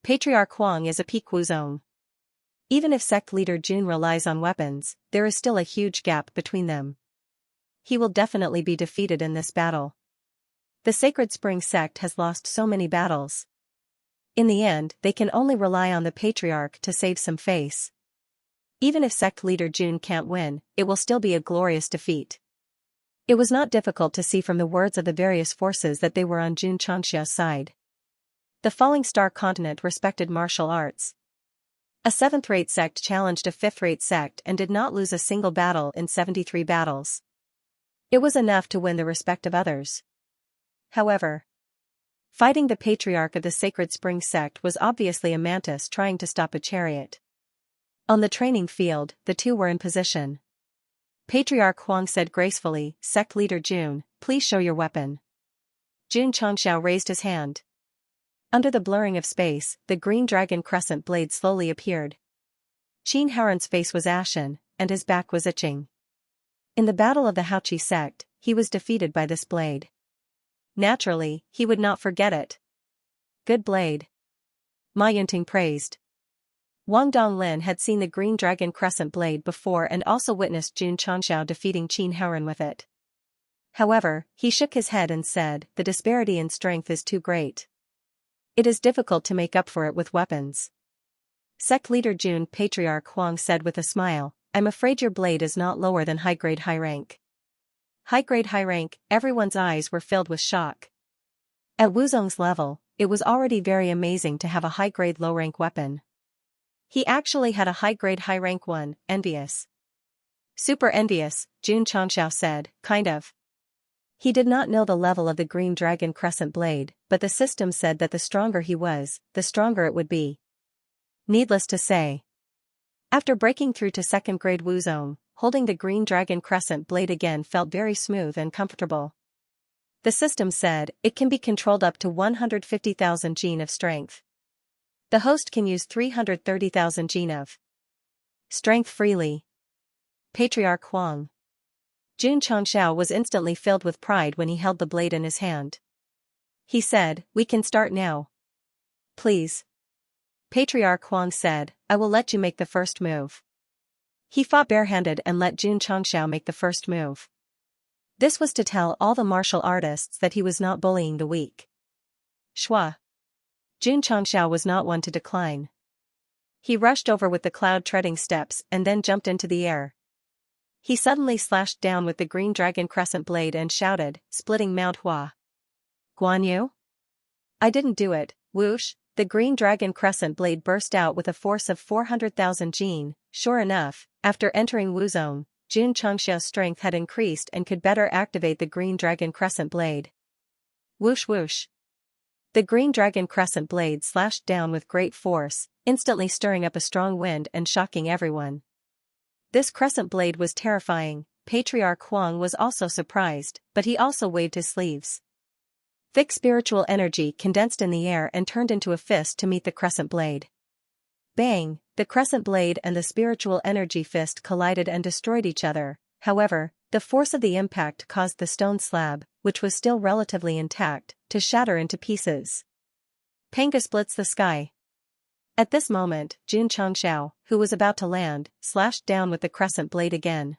Patriarch Huang is a peak Wuzong. Even if sect leader Jun relies on weapons, there is still a huge gap between them. He will definitely be defeated in this battle. The Sacred Spring Sect has lost so many battles. In the end, they can only rely on the patriarch to save some face. Even if sect leader Jun can't win, it will still be a glorious defeat. It was not difficult to see from the words of the various forces that they were on Jun Changxia's side. The Falling Star continent respected martial arts. A 7th-rate sect challenged a 5th-rate sect and did not lose a single battle in 73 battles. It was enough to win the respect of others. However, fighting the patriarch of the Sacred Spring sect was obviously a mantis trying to stop a chariot. On the training field, the two were in position. Patriarch Huang said gracefully, "Sect leader Jun, please show your weapon." Jun Xianxia raised his hand. Under the blurring of space, the green dragon crescent blade slowly appeared. Qin Haoran's face was ashen, and his back was itching. In the battle of the Haoqi sect, he was defeated by this blade. Naturally, he would not forget it. Good blade. Ma Yunting praised. Wang Donglin had seen the green dragon crescent blade before and also witnessed Jun Xianxiao defeating Qin Haoran with it. However, he shook his head and said, "The disparity in strength is too great. It is difficult to make up for it with weapons." Sect leader Jun Patriarch Huang said with a smile, "I'm afraid your blade is not lower than high-grade high rank." High-grade high rank, everyone's eyes were filled with shock. At Wuzong's level, it was already very amazing to have a high-grade low-rank weapon. He actually had a high-grade high-rank one, envious. Super envious, Jun Xianxiao said, kind of. He did not know the level of the green dragon crescent blade, but the system said that the stronger he was, the stronger it would be. Needless to say, after breaking through to 2nd grade Wuzong, holding the green dragon crescent blade again felt very smooth and comfortable. The system said, it can be controlled up to 150,000 gene of strength. The host can use 330,000 gene of strength freely. Patriarch Huang. Jun Xianxiao was instantly filled with pride when he held the blade in his hand. He said, "We can start now." "Please." Patriarch Huang said, "I will let you make the first move." He fought barehanded and let Jun Xianxiao make the first move. This was to tell all the martial artists that he was not bullying the weak. Shua. Jun Xianxiao was not one to decline. He rushed over with the cloud-treading steps and then jumped into the air. He suddenly slashed down with the green dragon crescent blade and shouted, splitting Mount Hua. "Guan Yu? I didn't do it." Whoosh, the green dragon crescent blade burst out with a force of 400,000 gene. Sure enough, after entering Wuzong, Jun Xianxiao's strength had increased and could better activate the green dragon crescent blade. Whoosh whoosh. The green dragon crescent blade slashed down with great force, instantly stirring up a strong wind and shocking everyone. This crescent blade was terrifying. Patriarch Huang was also surprised, but he also waved his sleeves. Thick spiritual energy condensed in the air and turned into a fist to meet the crescent blade. Bang! The crescent blade and the spiritual energy fist collided and destroyed each other. However, the force of the impact caused the stone slab, which was still relatively intact, to shatter into pieces. Panga splits the sky. At this moment, Jun Xianxiao, who was about to land, slashed down with the crescent blade again.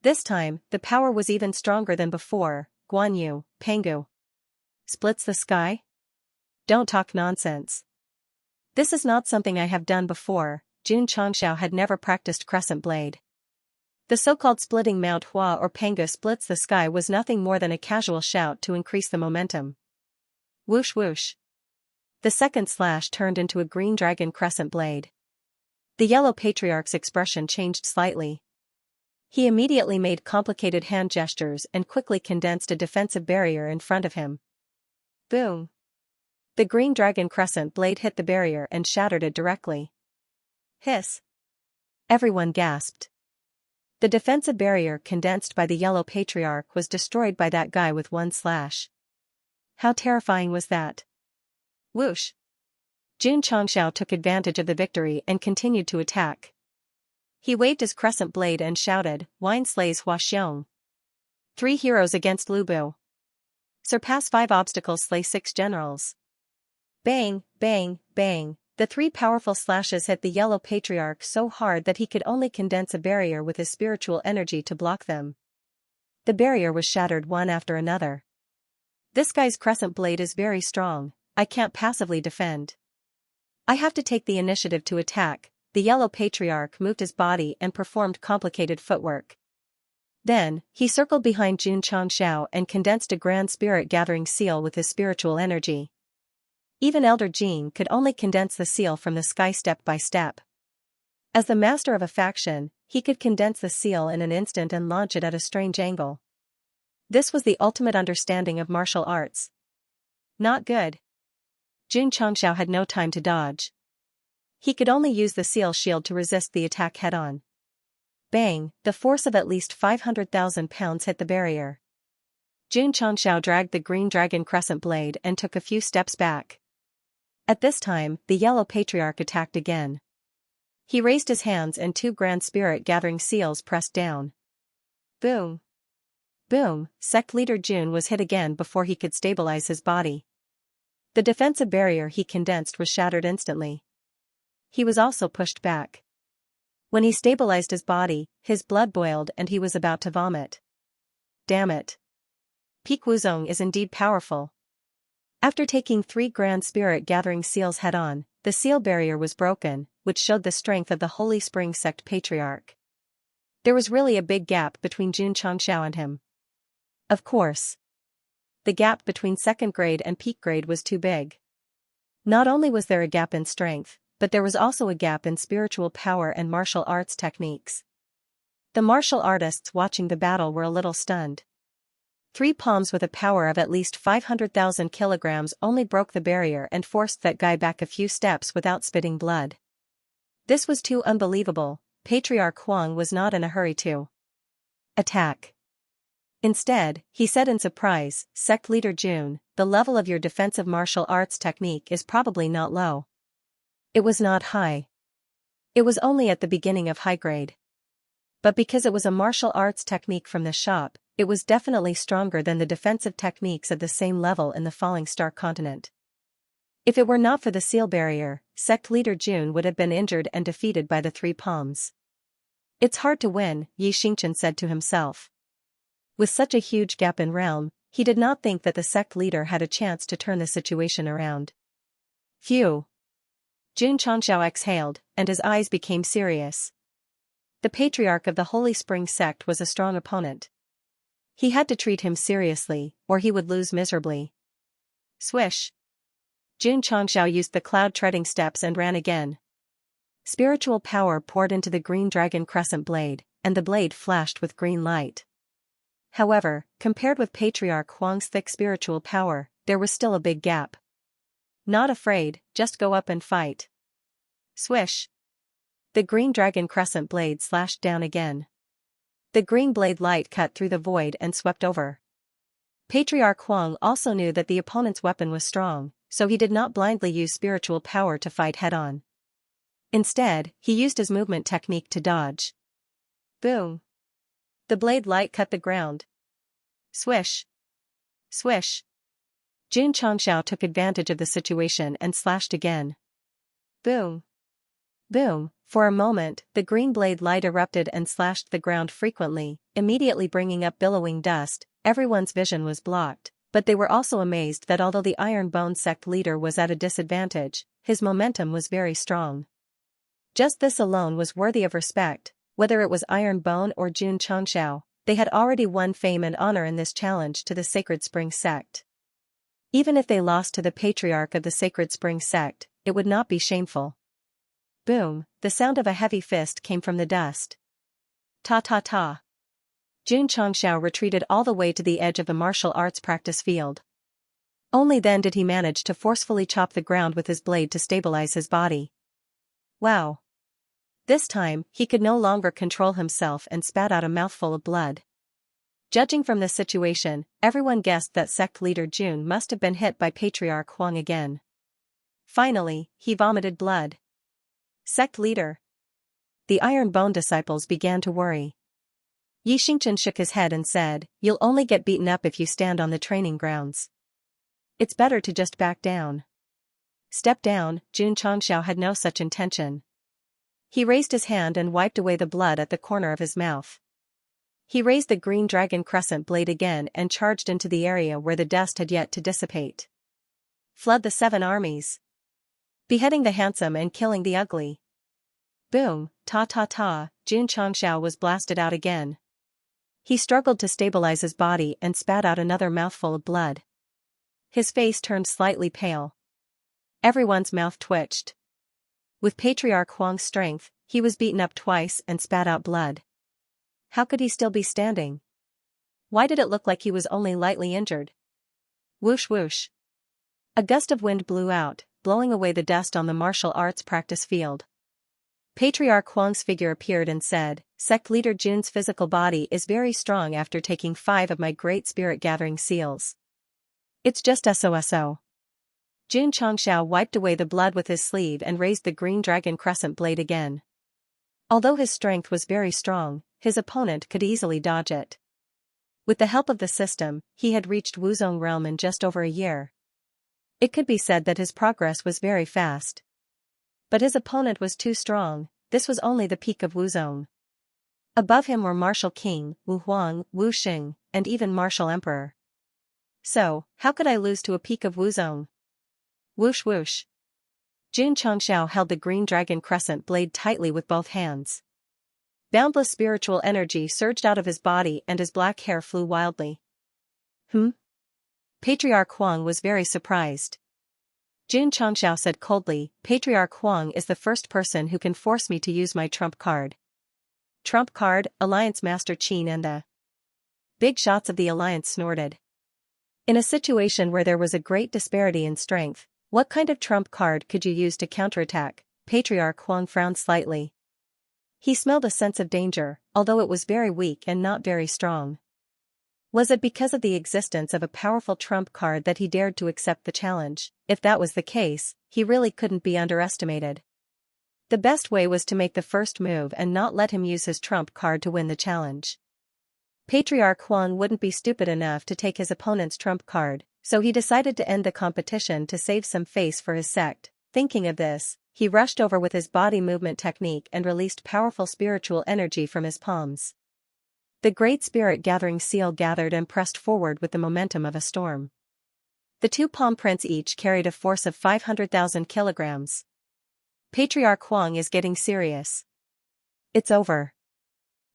This time, the power was even stronger than before. Guan Yu, Pangu. Splits the sky? Don't talk nonsense. This is not something I have done before. Jun Xianxiao had never practiced crescent blade. The so-called splitting Mount Hua or Panga splits the sky was nothing more than a casual shout to increase the momentum. Whoosh whoosh. The second slash turned into a green dragon crescent blade. The yellow patriarch's expression changed slightly. He immediately made complicated hand gestures and quickly condensed a defensive barrier in front of him. Boom! The green dragon crescent blade hit the barrier and shattered it directly. Hiss! Everyone gasped. The defensive barrier condensed by the yellow patriarch was destroyed by that guy with one slash. How terrifying was that? Whoosh! Jun Xianxiao took advantage of the victory and continued to attack. He waved his crescent blade and shouted, "Wine slays Hua Xiong. 3 heroes against Lubu. Surpass 5 obstacles, slay 6 generals." Bang, bang, bang. The 3 powerful slashes hit the yellow patriarch so hard that he could only condense a barrier with his spiritual energy to block them. The barrier was shattered one after another. This guy's crescent blade is very strong. I can't passively defend. I have to take the initiative to attack. The yellow patriarch moved his body and performed complicated footwork. Then, he circled behind Jun Xianxiao and condensed a grand spirit gathering seal with his spiritual energy. Even Elder Jin could only condense the seal from the sky step by step. As the master of a faction, he could condense the seal in an instant and launch it at a strange angle. This was the ultimate understanding of martial arts. Not good. Jun Changxiao had no time to dodge. He could only use the seal shield to resist the attack head-on. Bang, the force of at least 500,000 pounds hit the barrier. Jun Changxiao dragged the green dragon crescent blade and took a few steps back. At this time, the yellow patriarch attacked again. He raised his hands and 2 grand spirit gathering seals pressed down. Boom. Boom, sect leader Jun was hit again before he could stabilize his body. The defensive barrier he condensed was shattered instantly. He was also pushed back. When he stabilized his body, his blood boiled and he was about to vomit. Damn it. Peak Wuzong is indeed powerful. After taking 3 grand spirit gathering seals head-on, the seal barrier was broken, which showed the strength of the Holy Spring Sect Patriarch. There was really a big gap between Jun Changxiao and him. Of course. The gap between second grade and peak grade was too big. Not only was there a gap in strength, but there was also a gap in spiritual power and martial arts techniques. The martial artists watching the battle were a little stunned. 3 palms with a power of at least 500,000 kilograms only broke the barrier and forced that guy back a few steps without spitting blood. This was too unbelievable. Patriarch Huang was not in a hurry to attack. Instead, he said in surprise, Sect Leader Jun, the level of your defensive martial arts technique is probably not low. It was not high. It was only at the beginning of high grade. But because it was a martial arts technique from the shop, it was definitely stronger than the defensive techniques at the same level in the Falling Star continent. If it were not for the seal barrier, Sect Leader Jun would have been injured and defeated by the 3 palms. It's hard to win, Xianxia said to himself. With such a huge gap in realm, he did not think that the sect leader had a chance to turn the situation around. Phew. Jun Changxiao exhaled, and his eyes became serious. The patriarch of the Holy Spring Sect was a strong opponent. He had to treat him seriously, or he would lose miserably. Swish. Jun Changxiao used the cloud-treading steps and ran again. Spiritual power poured into the green dragon crescent blade, and the blade flashed with green light. However, compared with Patriarch Huang's thick spiritual power, there was still a big gap. Not afraid, just go up and fight. Swish. The green dragon crescent blade slashed down again. The green blade light cut through the void and swept over. Patriarch Huang also knew that the opponent's weapon was strong, so he did not blindly use spiritual power to fight head-on. Instead, he used his movement technique to dodge. Boom. The blade light cut the ground. Swish. Swish. Jun Changxiao took advantage of the situation and slashed again. Boom. Boom. For a moment, the green blade light erupted and slashed the ground frequently, immediately bringing up billowing dust. Everyone's vision was blocked, but they were also amazed that although the Iron Bone sect leader was at a disadvantage, his momentum was very strong. Just this alone was worthy of respect. Whether it was Iron Bone or Jun Changxiao, they had already won fame and honor in this challenge to the Sacred Spring Sect. Even if they lost to the Patriarch of the Sacred Spring Sect, it would not be shameful. Boom, the sound of a heavy fist came from the dust. Ta ta ta. Jun Changxiao retreated all the way to the edge of the martial arts practice field. Only then did he manage to forcefully chop the ground with his blade to stabilize his body. Wow. This time, he could no longer control himself and spat out a mouthful of blood. Judging from this situation, everyone guessed that sect leader Jun must have been hit by Patriarch Huang again. Finally, he vomited blood. Sect leader. The Iron Bone disciples began to worry. Xianxia shook his head and said, "You'll only get beaten up if you stand on the training grounds. It's better to just back down." Step down. Jun Changxiao had no such intention. He raised his hand and wiped away the blood at the corner of his mouth. He raised the green dragon crescent blade again and charged into the area where the dust had yet to dissipate. Flood the 7 armies. Beheading the handsome and killing the ugly. Boom, ta ta ta, Jun Changxiao was blasted out again. He struggled to stabilize his body and spat out another mouthful of blood. His face turned slightly pale. Everyone's mouth twitched. With Patriarch Huang's strength, he was beaten up twice and spat out blood. How could he still be standing? Why did it look like he was only lightly injured? Whoosh whoosh. A gust of wind blew out, blowing away the dust on the martial arts practice field. Patriarch Huang's figure appeared and said, Sect leader Jun's physical body is very strong after taking 5 of my great spirit gathering seals. It's just SOSO. Jun Changxiao wiped away the blood with his sleeve and raised the green dragon crescent blade again. Although his strength was very strong, his opponent could easily dodge it. With the help of the system, he had reached Wuzong realm in just over a year. It could be said that his progress was very fast. But his opponent was too strong. This was only the peak of Wuzong. Above him were Martial King, Wu Huang, Wu Xing, and even Martial Emperor. So, how could I lose to a peak of Wuzong? Whoosh whoosh. Jun Changxiao held the green dragon crescent blade tightly with both hands. Boundless spiritual energy surged out of his body and his black hair flew wildly. Patriarch Huang was very surprised. Jun Changxiao said coldly, Patriarch Huang is the first person who can force me to use my trump card. Trump card, Alliance Master Qin and the big shots of the Alliance snorted. In a situation where there was a great disparity in strength, what kind of trump card could you use to counterattack? Patriarch Huang frowned slightly. He smelled a sense of danger, although it was very weak and not very strong. Was it because of the existence of a powerful trump card that he dared to accept the challenge? If that was the case, he really couldn't be underestimated. The best way was to make the first move and not let him use his trump card to win the challenge. Patriarch Huang wouldn't be stupid enough to take his opponent's trump card, so he decided to end the competition to save some face for his sect. Thinking of this, he rushed over with his body movement technique and released powerful spiritual energy from his palms. The Great Spirit Gathering Seal gathered and pressed forward with the momentum of a storm. The 2 palm prints each carried a force of 500,000 kilograms. Patriarch Huang is getting serious. It's over.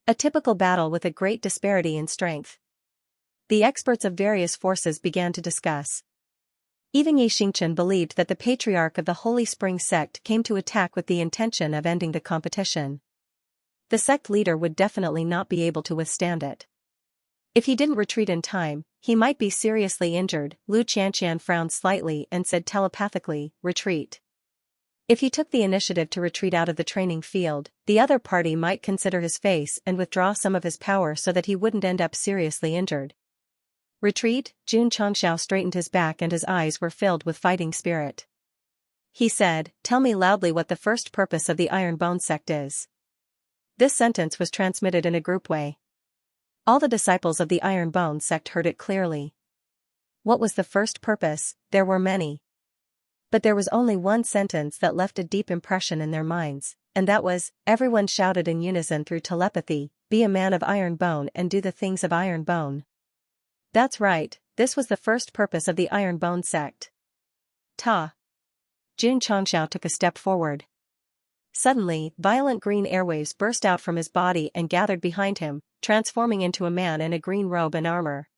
A typical battle with a great disparity in strength. The experts of various forces began to discuss. Even Yi Xingchen believed that the Patriarch of the Holy Spring Sect came to attack with the intention of ending the competition. The sect leader would definitely not be able to withstand it. If he didn't retreat in time, he might be seriously injured. Lu Qianxian frowned slightly and said telepathically, retreat. If he took the initiative to retreat out of the training field, the other party might consider his face and withdraw some of his power so that he wouldn't end up seriously injured. Retreat? Jun Changxiao straightened his back and his eyes were filled with fighting spirit. He said, tell me loudly what the first purpose of the Iron Bone sect is. This sentence was transmitted in a group way. All the disciples of the Iron Bone sect heard it clearly. What was the first purpose? There were many. But there was only one sentence that left a deep impression in their minds, and that was, everyone shouted in unison through telepathy, be a man of iron bone and do the things of iron bone. That's right, this was the first purpose of the Iron Bone sect. Ta! Jun Changxiao took a step forward. Suddenly, violent green airwaves burst out from his body and gathered behind him, transforming into a man in a green robe and armor.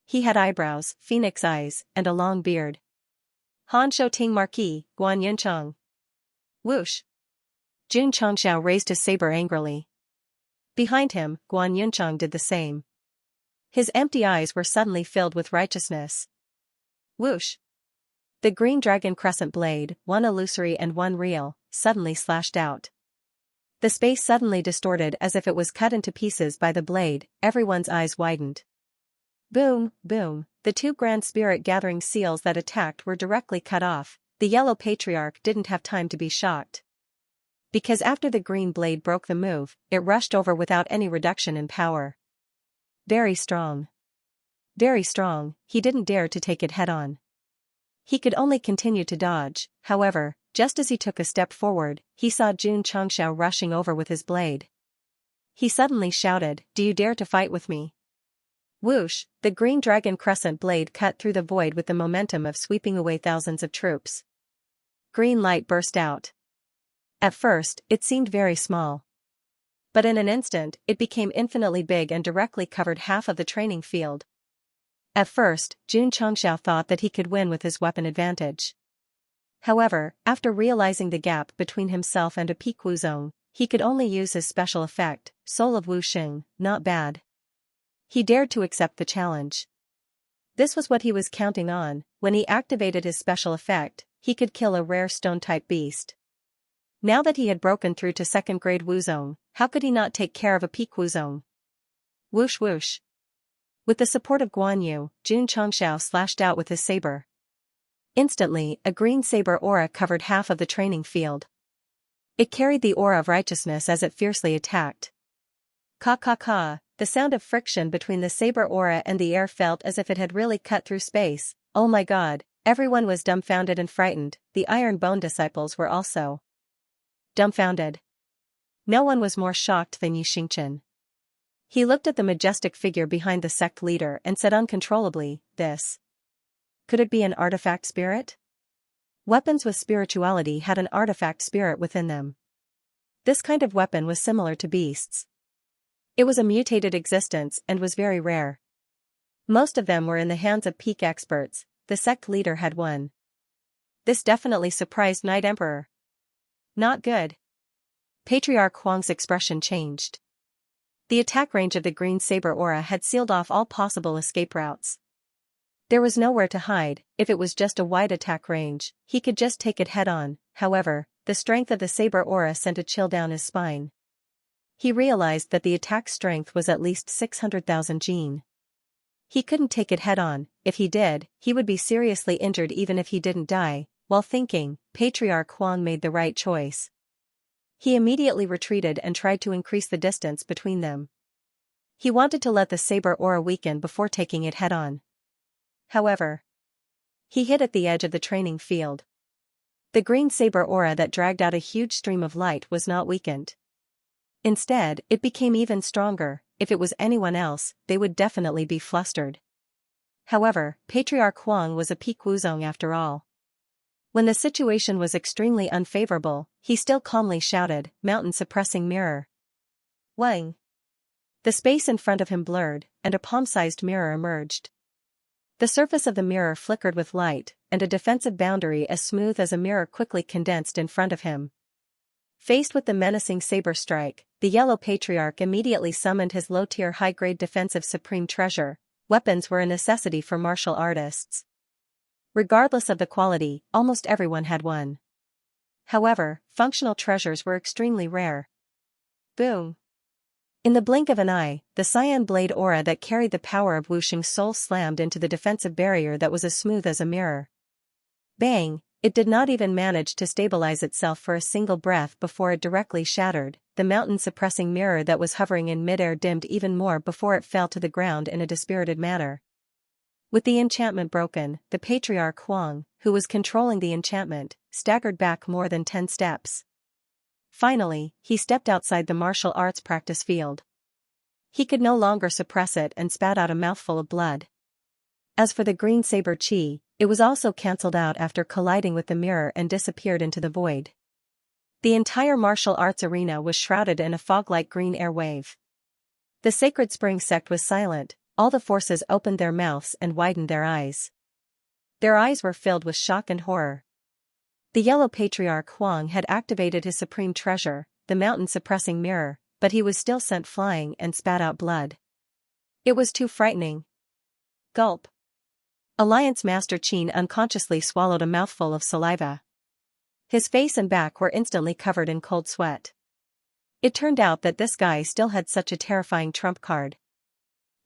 He had eyebrows, phoenix eyes, and a long beard. Han Shou Ting Marquis, Guan Yuncheng. Whoosh! Jun Changxiao raised his saber angrily. Behind him, Guan Yuncheng did the same. His empty eyes were suddenly filled with righteousness. Whoosh! The green dragon crescent blade, one illusory and one real, suddenly slashed out. The space suddenly distorted as if it was cut into pieces by the blade, everyone's eyes widened. Boom, boom, the 2 grand spirit gathering seals that attacked were directly cut off. The Yellow Patriarch didn't have time to be shocked. Because after the green blade broke the move, it rushed over without any reduction in power. Very strong. Very strong, he didn't dare to take it head-on. He could only continue to dodge. However, just as he took a step forward, he saw Jun Changxiao rushing over with his blade. He suddenly shouted, do you dare to fight with me? Whoosh, the green dragon crescent blade cut through the void with the momentum of sweeping away thousands of troops. Green light burst out. At first, it seemed very small. But in an instant, it became infinitely big and directly covered half of the training field. At first, Jun Changxiao thought that he could win with his weapon advantage. However, after realizing the gap between himself and a peak Wuzong, he could only use his special effect, Soul of Wuxing. Not bad. He dared to accept the challenge. This was what he was counting on. When he activated his special effect, he could kill a rare stone-type beast. Now that he had broken through to second-grade Wuzong, how could he not take care of a peak Wuzong? Whoosh whoosh. With the support of Guan Yu, Jun Chongxiao slashed out with his saber. Instantly, a green saber aura covered half of the training field. It carried the aura of righteousness as it fiercely attacked. Ka. The sound of friction between the saber aura and the air felt as if it had really cut through space. Oh my god, everyone was dumbfounded and frightened. The Iron Bone disciples were also dumbfounded. No one was more shocked than Xianxia. He looked at the majestic figure behind the sect leader and said uncontrollably, "This. Could it be an artifact spirit?" Weapons with spirituality had an artifact spirit within them. This kind of weapon was similar to beasts. It was a mutated existence and was very rare. Most of them were in the hands of peak experts. The sect leader had one. This definitely surprised Night Emperor. Not good. Patriarch Huang's expression changed. The attack range of the green saber aura had sealed off all possible escape routes. There was nowhere to hide. If it was just a wide attack range, he could just take it head-on. However, the strength of the saber aura sent a chill down his spine. He realized that the attack strength was at least 600,000 Jin. He couldn't take it head-on. If he did, he would be seriously injured even if he didn't die. While thinking, Patriarch Huang made the right choice. He immediately retreated and tried to increase the distance between them. He wanted to let the saber aura weaken before taking it head-on. However, he hit at the edge of the training field. The green saber aura that dragged out a huge stream of light was not weakened. Instead, it became even stronger. If it was anyone else, they would definitely be flustered. However, Patriarch Huang was a peak Wuzong after all. When the situation was extremely unfavorable, he still calmly shouted, "Mountain-suppressing mirror." Wang. The space in front of him blurred, and a palm-sized mirror emerged. The surface of the mirror flickered with light, and a defensive boundary as smooth as a mirror quickly condensed in front of him. Faced with the menacing saber strike, the Yellow Patriarch immediately summoned his low-tier high-grade defensive supreme treasure. Weapons were a necessity for martial artists. Regardless of the quality, almost everyone had one. However, functional treasures were extremely rare. Boom! In the blink of an eye, the cyan blade aura that carried the power of Wuxing's soul slammed into the defensive barrier that was as smooth as a mirror. Bang! It did not even manage to stabilize itself for a single breath before it directly shattered. The mountain-suppressing mirror that was hovering in midair dimmed even more before it fell to the ground in a dispirited manner. With the enchantment broken, the Patriarch Huang, who was controlling the enchantment, staggered back more than 10 steps. Finally, he stepped outside the martial arts practice field. He could no longer suppress it and spat out a mouthful of blood. As for the green saber chi, it was also cancelled out after colliding with the mirror and disappeared into the void. The entire martial arts arena was shrouded in a fog-like green air wave. The Sacred Spring Sect was silent. All the forces opened their mouths and widened their eyes. Their eyes were filled with shock and horror. The Yellow Patriarch Huang had activated his supreme treasure, the mountain-suppressing mirror, but he was still sent flying and spat out blood. It was too frightening. Gulp. Alliance Master Qin unconsciously swallowed a mouthful of saliva. His face and back were instantly covered in cold sweat. It turned out that this guy still had such a terrifying trump card.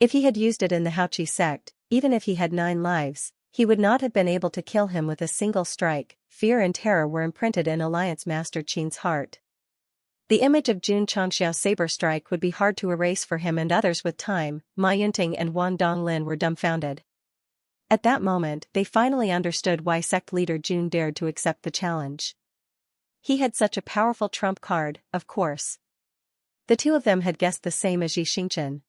If he had used it in the Haoqi sect, even if he had 9 lives, he would not have been able to kill him with a single strike. Fear and terror were imprinted in Alliance Master Qin's heart. The image of Jun Chongxiao's saber strike would be hard to erase for him and others with time. Ma Yunting and Wan Donglin were dumbfounded. At that moment, they finally understood why sect leader Jun dared to accept the challenge. He had such a powerful trump card, of course. The two of them had guessed the same as Xianxia.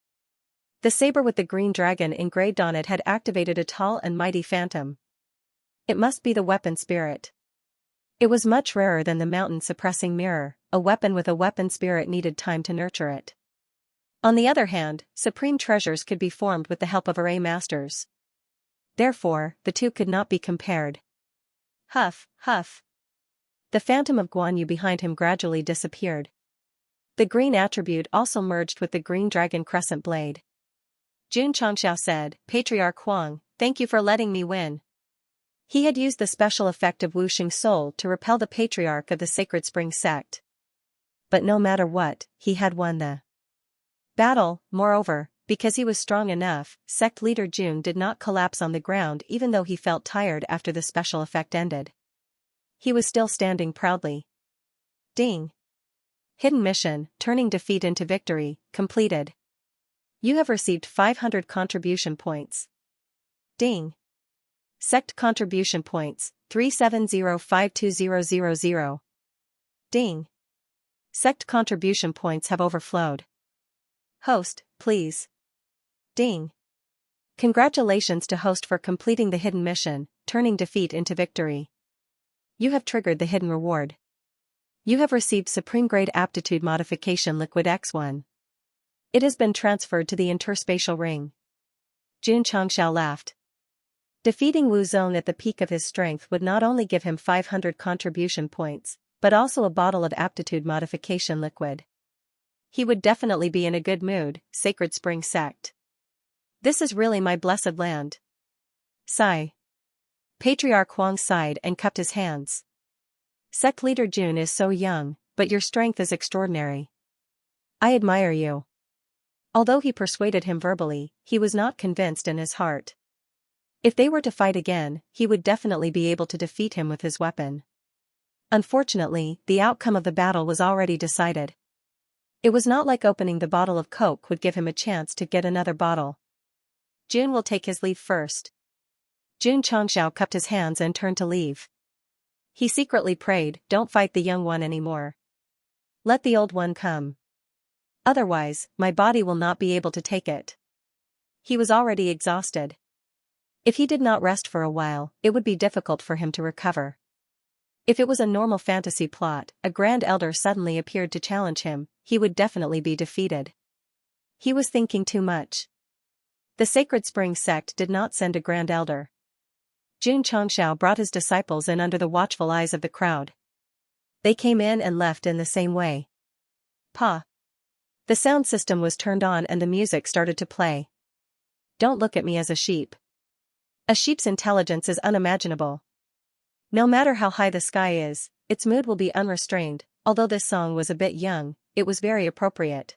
The saber with the green dragon engraved on it had activated a tall and mighty phantom. It must be the weapon spirit. It was much rarer than the mountain-suppressing mirror. A weapon with a weapon spirit needed time to nurture it. On the other hand, supreme treasures could be formed with the help of array masters. Therefore, the two could not be compared. Huff, huff. The phantom of Guan Yu behind him gradually disappeared. The green attribute also merged with the green dragon crescent blade. Xianxia said, "Patriarch Huang, thank you for letting me win." He had used the special effect of Wuxing Soul to repel the patriarch of the Sacred Spring Sect. But no matter what, he had won the battle. Moreover, because he was strong enough, sect leader Jun did not collapse on the ground even though he felt tired after the special effect ended. He was still standing proudly. Ding. Hidden mission, turning defeat into victory, completed. You have received 500 contribution points. Ding. Sect contribution points, 370520000. Ding. Sect contribution points have overflowed. Host, please. Ding. Congratulations to host for completing the hidden mission, turning defeat into victory. You have triggered the hidden reward. You have received Supreme Grade Aptitude Modification Liquid X1. It has been transferred to the interspatial ring. Xianxia laughed. Defeating Wu Zong at the peak of his strength would not only give him 500 contribution points, but also a bottle of aptitude modification liquid. He would definitely be in a good mood. Sacred Spring Sect. This is really my blessed land. Sigh. Patriarch Huang sighed and cupped his hands. Sect leader Jun is so young, but your strength is extraordinary. I admire you. Although he persuaded him verbally, he was not convinced in his heart. If they were to fight again, he would definitely be able to defeat him with his weapon. Unfortunately, the outcome of the battle was already decided. It was not like opening the bottle of Coke would give him a chance to get another bottle. Jun will take his leave first. Xianxia cupped his hands and turned to leave. He secretly prayed, "Don't fight the young one anymore. Let the old one come. Otherwise, my body will not be able to take it." He was already exhausted. If he did not rest for a while, it would be difficult for him to recover. If it was a normal fantasy plot, a Grand Elder suddenly appeared to challenge him, he would definitely be defeated. He was thinking too much. The Sacred Spring Sect did not send a Grand Elder. Xianxia brought his disciples in under the watchful eyes of the crowd. They came in and left in the same way. Pa. The sound system was turned on and the music started to play. Don't look at me as a sheep. A sheep's intelligence is unimaginable. No matter how high the sky is, its mood will be unrestrained. Although this song was a bit young, it was very appropriate.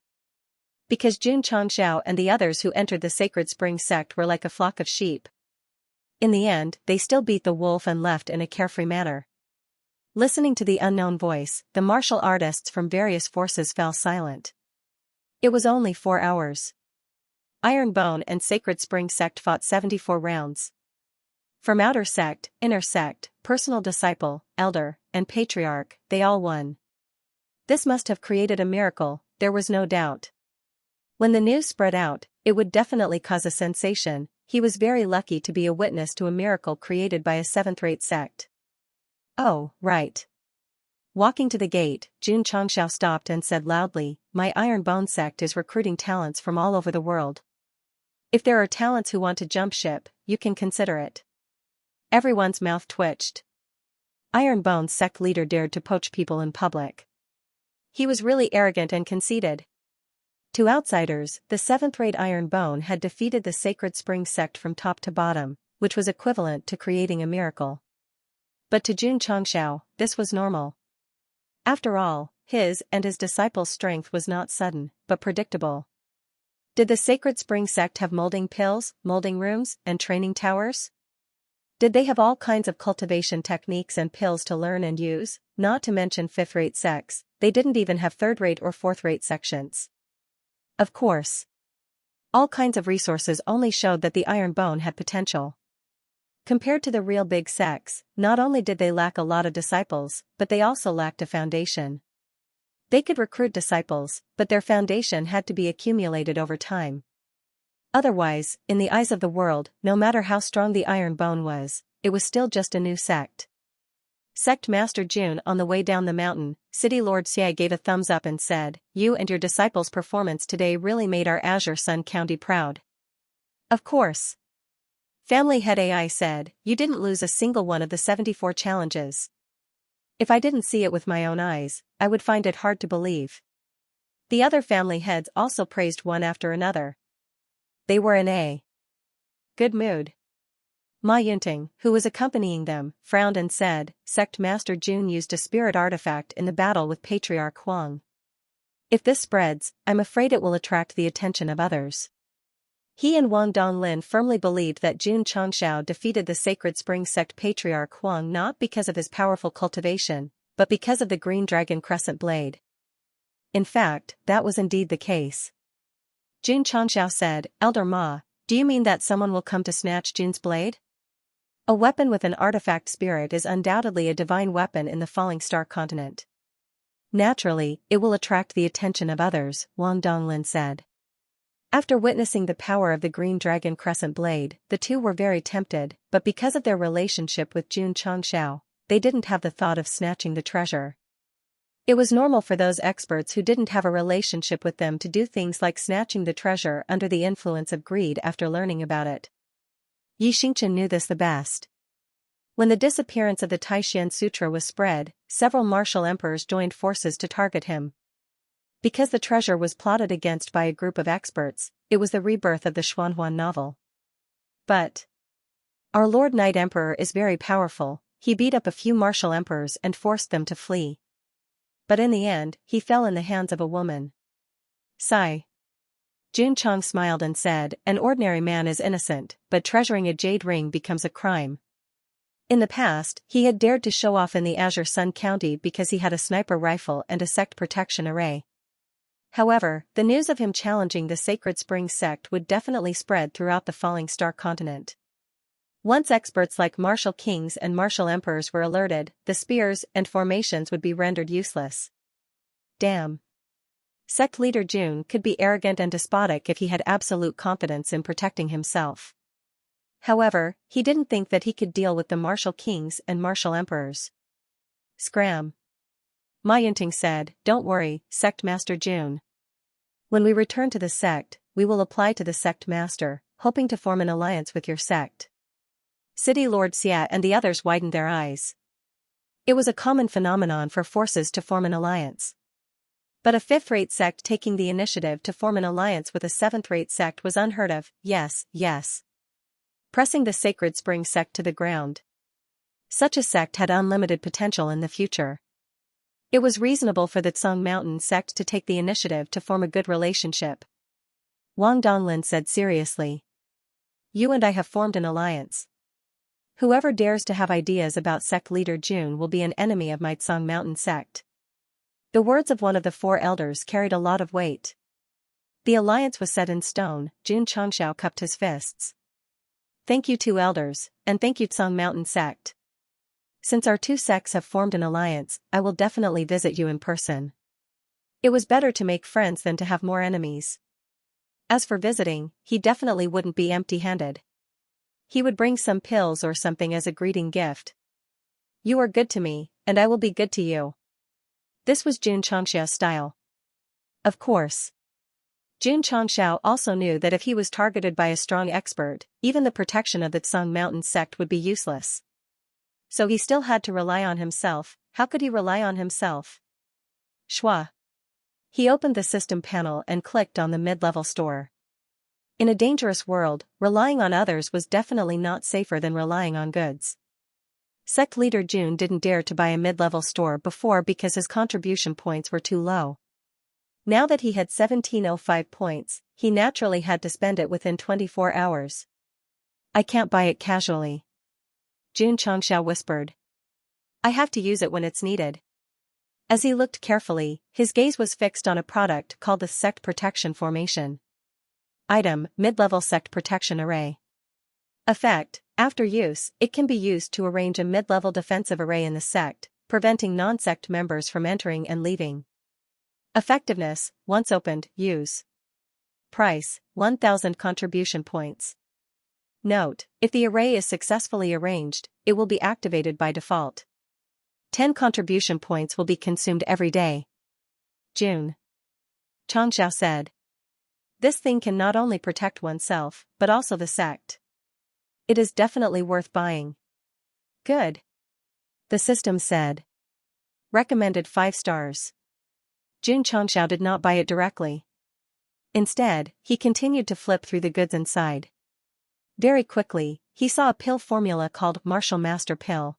Because Xianxia and the others who entered the Sacred Spring Sect were like a flock of sheep. In the end, they still beat the wolf and left in a carefree manner. Listening to the unknown voice, the martial artists from various forces fell silent. It was only 4 hours. Iron Bone and Sacred Spring Sect fought 74 rounds. From Outer Sect, Inner Sect, Personal Disciple, Elder, and Patriarch, they all won. This must have created a miracle, there was no doubt. When the news spread out, it would definitely cause a sensation. He was very lucky to be a witness to a miracle created by a seventh-rate sect. Oh, right. Walking to the gate, Xianxia stopped and said loudly, "My Iron Bone sect is recruiting talents from all over the world. If there are talents who want to jump ship, you can consider it." Everyone's mouth twitched. Iron Bone's sect leader dared to poach people in public. He was really arrogant and conceited. To outsiders, the seventh-rate Iron Bone had defeated the Sacred Spring Sect from top to bottom, which was equivalent to creating a miracle. But to Xianxia, this was normal. After all, his and his disciples' strength was not sudden, but predictable. Did the Sacred Spring Sect have molding pills, molding rooms, and training towers? Did they have all kinds of cultivation techniques and pills to learn and use? Not to mention fifth-rate sects, they didn't even have third-rate or fourth-rate sections. Of course. All kinds of resources only showed that the Iron Bone had potential. Compared to the real big sects, not only did they lack a lot of disciples, but they also lacked a foundation. They could recruit disciples, but their foundation had to be accumulated over time. Otherwise, in the eyes of the world, no matter how strong the Iron Bone was, it was still just a new sect. Sect Master Jun on the way down the mountain, City Lord Xie gave a thumbs up and said, "You and your disciples' performance today really made our Azure Sun County proud." Of course. Family Head AI said, "You didn't lose a single one of the 74 challenges. If I didn't see it with my own eyes, I would find it hard to believe." The other family heads also praised one after another. They were in a good mood. Ma Yunting, who was accompanying them, frowned and said, "Sect Master Jun used a spirit artifact in the battle with Patriarch Huang. If this spreads, I'm afraid it will attract the attention of others." He and Wang Donglin firmly believed that Jun Chongxiao defeated the Sacred Spring Sect Patriarch Huang not because of his powerful cultivation, but because of the Green Dragon Crescent Blade. In fact, that was indeed the case. Jun Chongxiao said, "Elder Ma, do you mean that someone will come to snatch Jun's blade?" A weapon with an artifact spirit is undoubtedly a divine weapon in the Falling Star continent. Naturally, it will attract the attention of others, Wang Donglin said. After witnessing the power of the Green Dragon Crescent Blade, the two were very tempted, but because of their relationship with Jun Chongxiao, they didn't have the thought of snatching the treasure. It was normal for those experts who didn't have a relationship with them to do things like snatching the treasure under the influence of greed after learning about it. Xianxia knew this the best. When the disappearance of the Taishan Sutra was spread, several martial emperors joined forces to target him. Because the treasure was plotted against by a group of experts, it was the rebirth of the Xuanhuan novel. But our Lord Knight Emperor is very powerful. He beat up a few martial emperors and forced them to flee. But in the end, he fell in the hands of a woman. Sigh. Jun Chong smiled and said, "An ordinary man is innocent, but treasuring a jade ring becomes a crime." In the past, he had dared to show off in the Azure Sun County because he had a sniper rifle and a sect protection array. However, the news of him challenging the Sacred Spring sect would definitely spread throughout the Falling Star continent. Once experts like martial kings and martial emperors were alerted, the spears and formations would be rendered useless. Damn. Sect leader Jun could be arrogant and despotic if he had absolute confidence in protecting himself. However, he didn't think that he could deal with the martial kings and martial emperors. Scram. Ma Yunting said, "Don't worry, Sect Master Jun. When we return to the sect, we will apply to the sect master, hoping to form an alliance with your sect." City Lord Xia and the others widened their eyes. It was a common phenomenon for forces to form an alliance. But a fifth-rate sect taking the initiative to form an alliance with a seventh-rate sect was unheard of. Yes, yes. Pressing the Sacred Spring sect to the ground. Such a sect had unlimited potential in the future. It was reasonable for the Tsung Mountain sect to take the initiative to form a good relationship. Wang Donglin said seriously. "You and I have formed an alliance. Whoever dares to have ideas about sect leader Jun will be an enemy of my Tsung Mountain sect." The words of one of the four elders carried a lot of weight. The alliance was set in stone. Jun Chongxiao cupped his fists. "Thank you two elders, and thank you Tsung Mountain sect. Since our two sects have formed an alliance, I will definitely visit you in person. It was better to make friends than to have more enemies." As for visiting, he definitely wouldn't be empty-handed. He would bring some pills or something as a greeting gift. "You are good to me, and I will be good to you." This was Jun Chongxiao's style. Of course. Jun Chongxiao also knew that if he was targeted by a strong expert, even the protection of the Tsung Mountain sect would be useless. So he still had to rely on himself. How could he rely on himself? Schwa. He opened the system panel and clicked on the mid-level store. In a dangerous world, relying on others was definitely not safer than relying on goods. Sect leader Jun didn't dare to buy a mid-level store before because his contribution points were too low. Now that he had 1705 points, he naturally had to spend it within 24 hours. "I can't buy it casually," Jun Chongxiao whispered. "I have to use it when it's needed." As he looked carefully, his gaze was fixed on a product called the Sect Protection Formation. Item: Mid-level Sect Protection Array. Effect: after use, it can be used to arrange a mid-level defensive array in the sect, preventing non-sect members from entering and leaving. Effectiveness: once opened, use. Price: 1,000 contribution points. Note: if the array is successfully arranged, it will be activated by default. 10 contribution points will be consumed every day. Jun Chongxiao said. This thing can not only protect oneself, but also the sect. It is definitely worth buying. Good. The system said. Recommended 5 stars. Xianxia did not buy it directly. Instead, he continued to flip through the goods inside. Very quickly, he saw a pill formula called Martial Master Pill.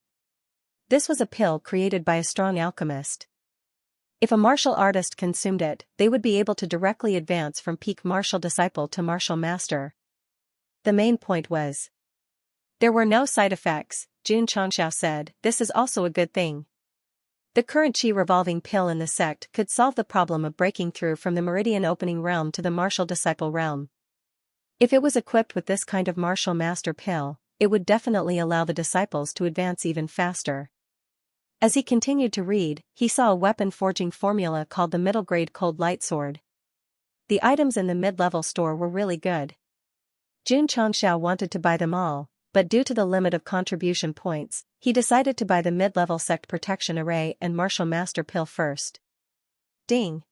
This was a pill created by a strong alchemist. If a martial artist consumed it, they would be able to directly advance from peak martial disciple to martial master. The main point was, there were no side effects. Xianxia said, this is also a good thing. The current chi revolving pill in the sect could solve the problem of breaking through from the meridian opening realm to the martial disciple realm. If it was equipped with this kind of martial master pill, it would definitely allow the disciples to advance even faster. As he continued to read, he saw a weapon forging formula called the middle grade cold light sword. The items in the mid-level store were really good. Xianxia wanted to buy them all, but due to the limit of contribution points, he decided to buy the mid-level Sect Protection Array and Martial Master Pill first. Ding!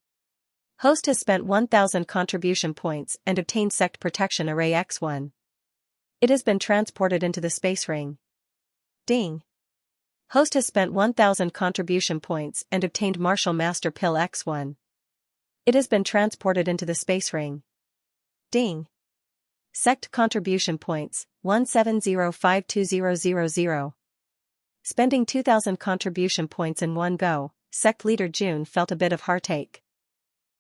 Host has spent 1000 contribution points and obtained Sect Protection Array X1. It has been transported into the space ring. Ding! Host has spent 1000 contribution points and obtained Martial Master Pill X1. It has been transported into the space ring. Ding! Sect contribution points, 170520000. Spending 2000 contribution points in one go, Sect leader June felt a bit of heartache.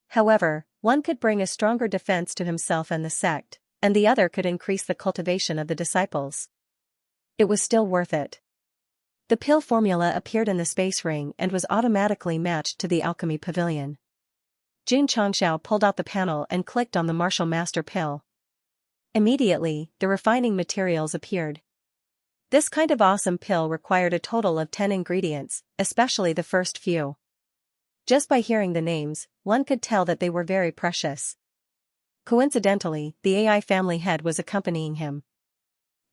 However, one could bring a stronger defense to himself and the sect, and the other could increase the cultivation of the disciples. It was still worth it. The pill formula appeared in the space ring and was automatically matched to the alchemy pavilion. Xianxia pulled out the panel and clicked on the Martial Master Pill. Immediately, the refining materials appeared. This kind of awesome pill required a total of 10 ingredients, especially the first few. Just by hearing the names, one could tell that they were very precious. Coincidentally, the AI family head was accompanying him.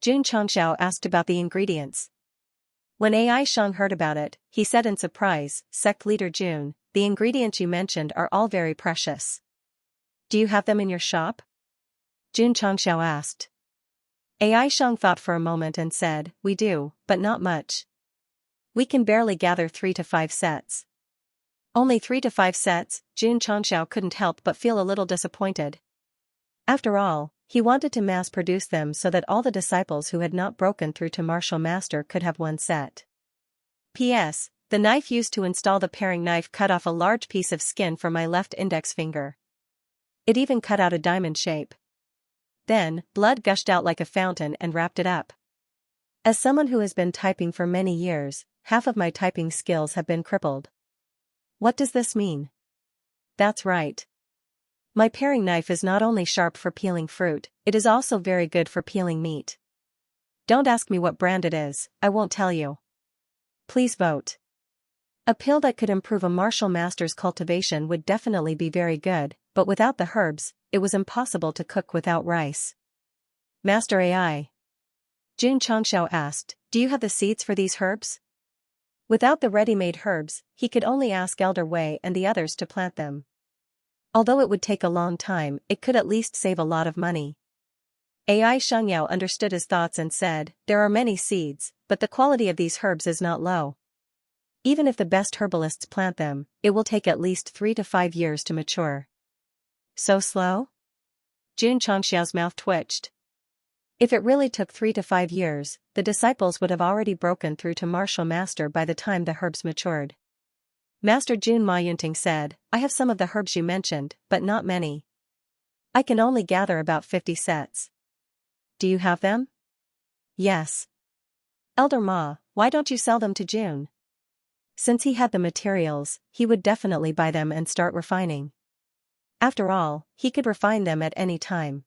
Xianxia asked about the ingredients. When AI Shang heard about it, he said in surprise, Sect leader June, the ingredients you mentioned are all very precious. Do you have them in your shop? Xianxia asked. AI Shang thought for a moment and said, we do, but not much. We can barely gather 3 to 5 sets. Only 3 to 5 sets? Xianxia couldn't help but feel a little disappointed. After all, he wanted to mass-produce them so that all the disciples who had not broken through to Martial Master could have one set. P.S. The knife used to install the paring knife cut off a large piece of skin from my left index finger. It even cut out a diamond shape. Then, blood gushed out like a fountain and wrapped it up. As someone who has been typing for many years, half of my typing skills have been crippled. What does this mean? That's right. My paring knife is not only sharp for peeling fruit, it is also very good for peeling meat. Don't ask me what brand it is, I won't tell you. Please vote. A pill that could improve a martial master's cultivation would definitely be very good, but without the herbs, it was impossible to cook without rice. Master AI. Xianxia asked, do you have the seeds for these herbs? Without the ready-made herbs, he could only ask Elder Wei and the others to plant them. Although it would take a long time, it could at least save a lot of money. AI Xiangyao understood his thoughts and said, there are many seeds, but the quality of these herbs is not low. Even if the best herbalists plant them, it will take at least 3 to 5 years to mature. So slow? Xianxia's mouth twitched. If it really took 3 to 5 years, the disciples would have already broken through to Martial Master by the time the herbs matured. Master Jun Ma Yunting said, I have some of the herbs you mentioned, but not many. I can only gather about 50 sets. Do you have them? Yes. Elder Ma, why don't you sell them to June? Since he had the materials, he would definitely buy them and start refining. After all, he could refine them at any time.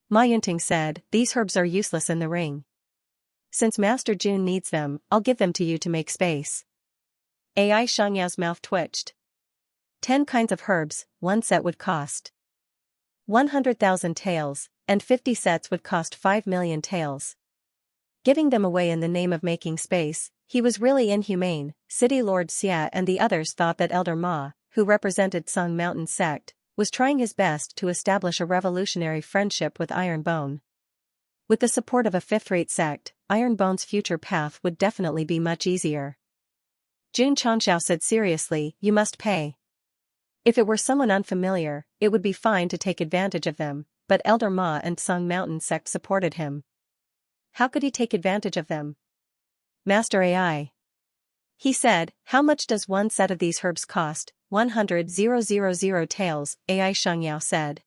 Ma Yunting said, these herbs are useless in the ring. Since Master June needs them, I'll give them to you to make space. AI Xiangyao's mouth twitched. 10 kinds of herbs, 1 set would cost 100,000 taels, and 50 sets would cost 5 million taels. Giving them away in the name of making space, he was really inhumane. City Lord Xia and the others thought that Elder Ma, who represented Sung Mountain Sect, was trying his best to establish a revolutionary friendship with Iron Bone. With the support of a fifth-rate sect, Ironbone's future path would definitely be much easier. Jun Changxiao said seriously, you must pay. If it were someone unfamiliar, it would be fine to take advantage of them, but Elder Ma and Sung Mountain Sect supported him. How could he take advantage of them? Master AI. He said, how much does one set of these herbs cost? 100,000 taels, AI Xianxia said.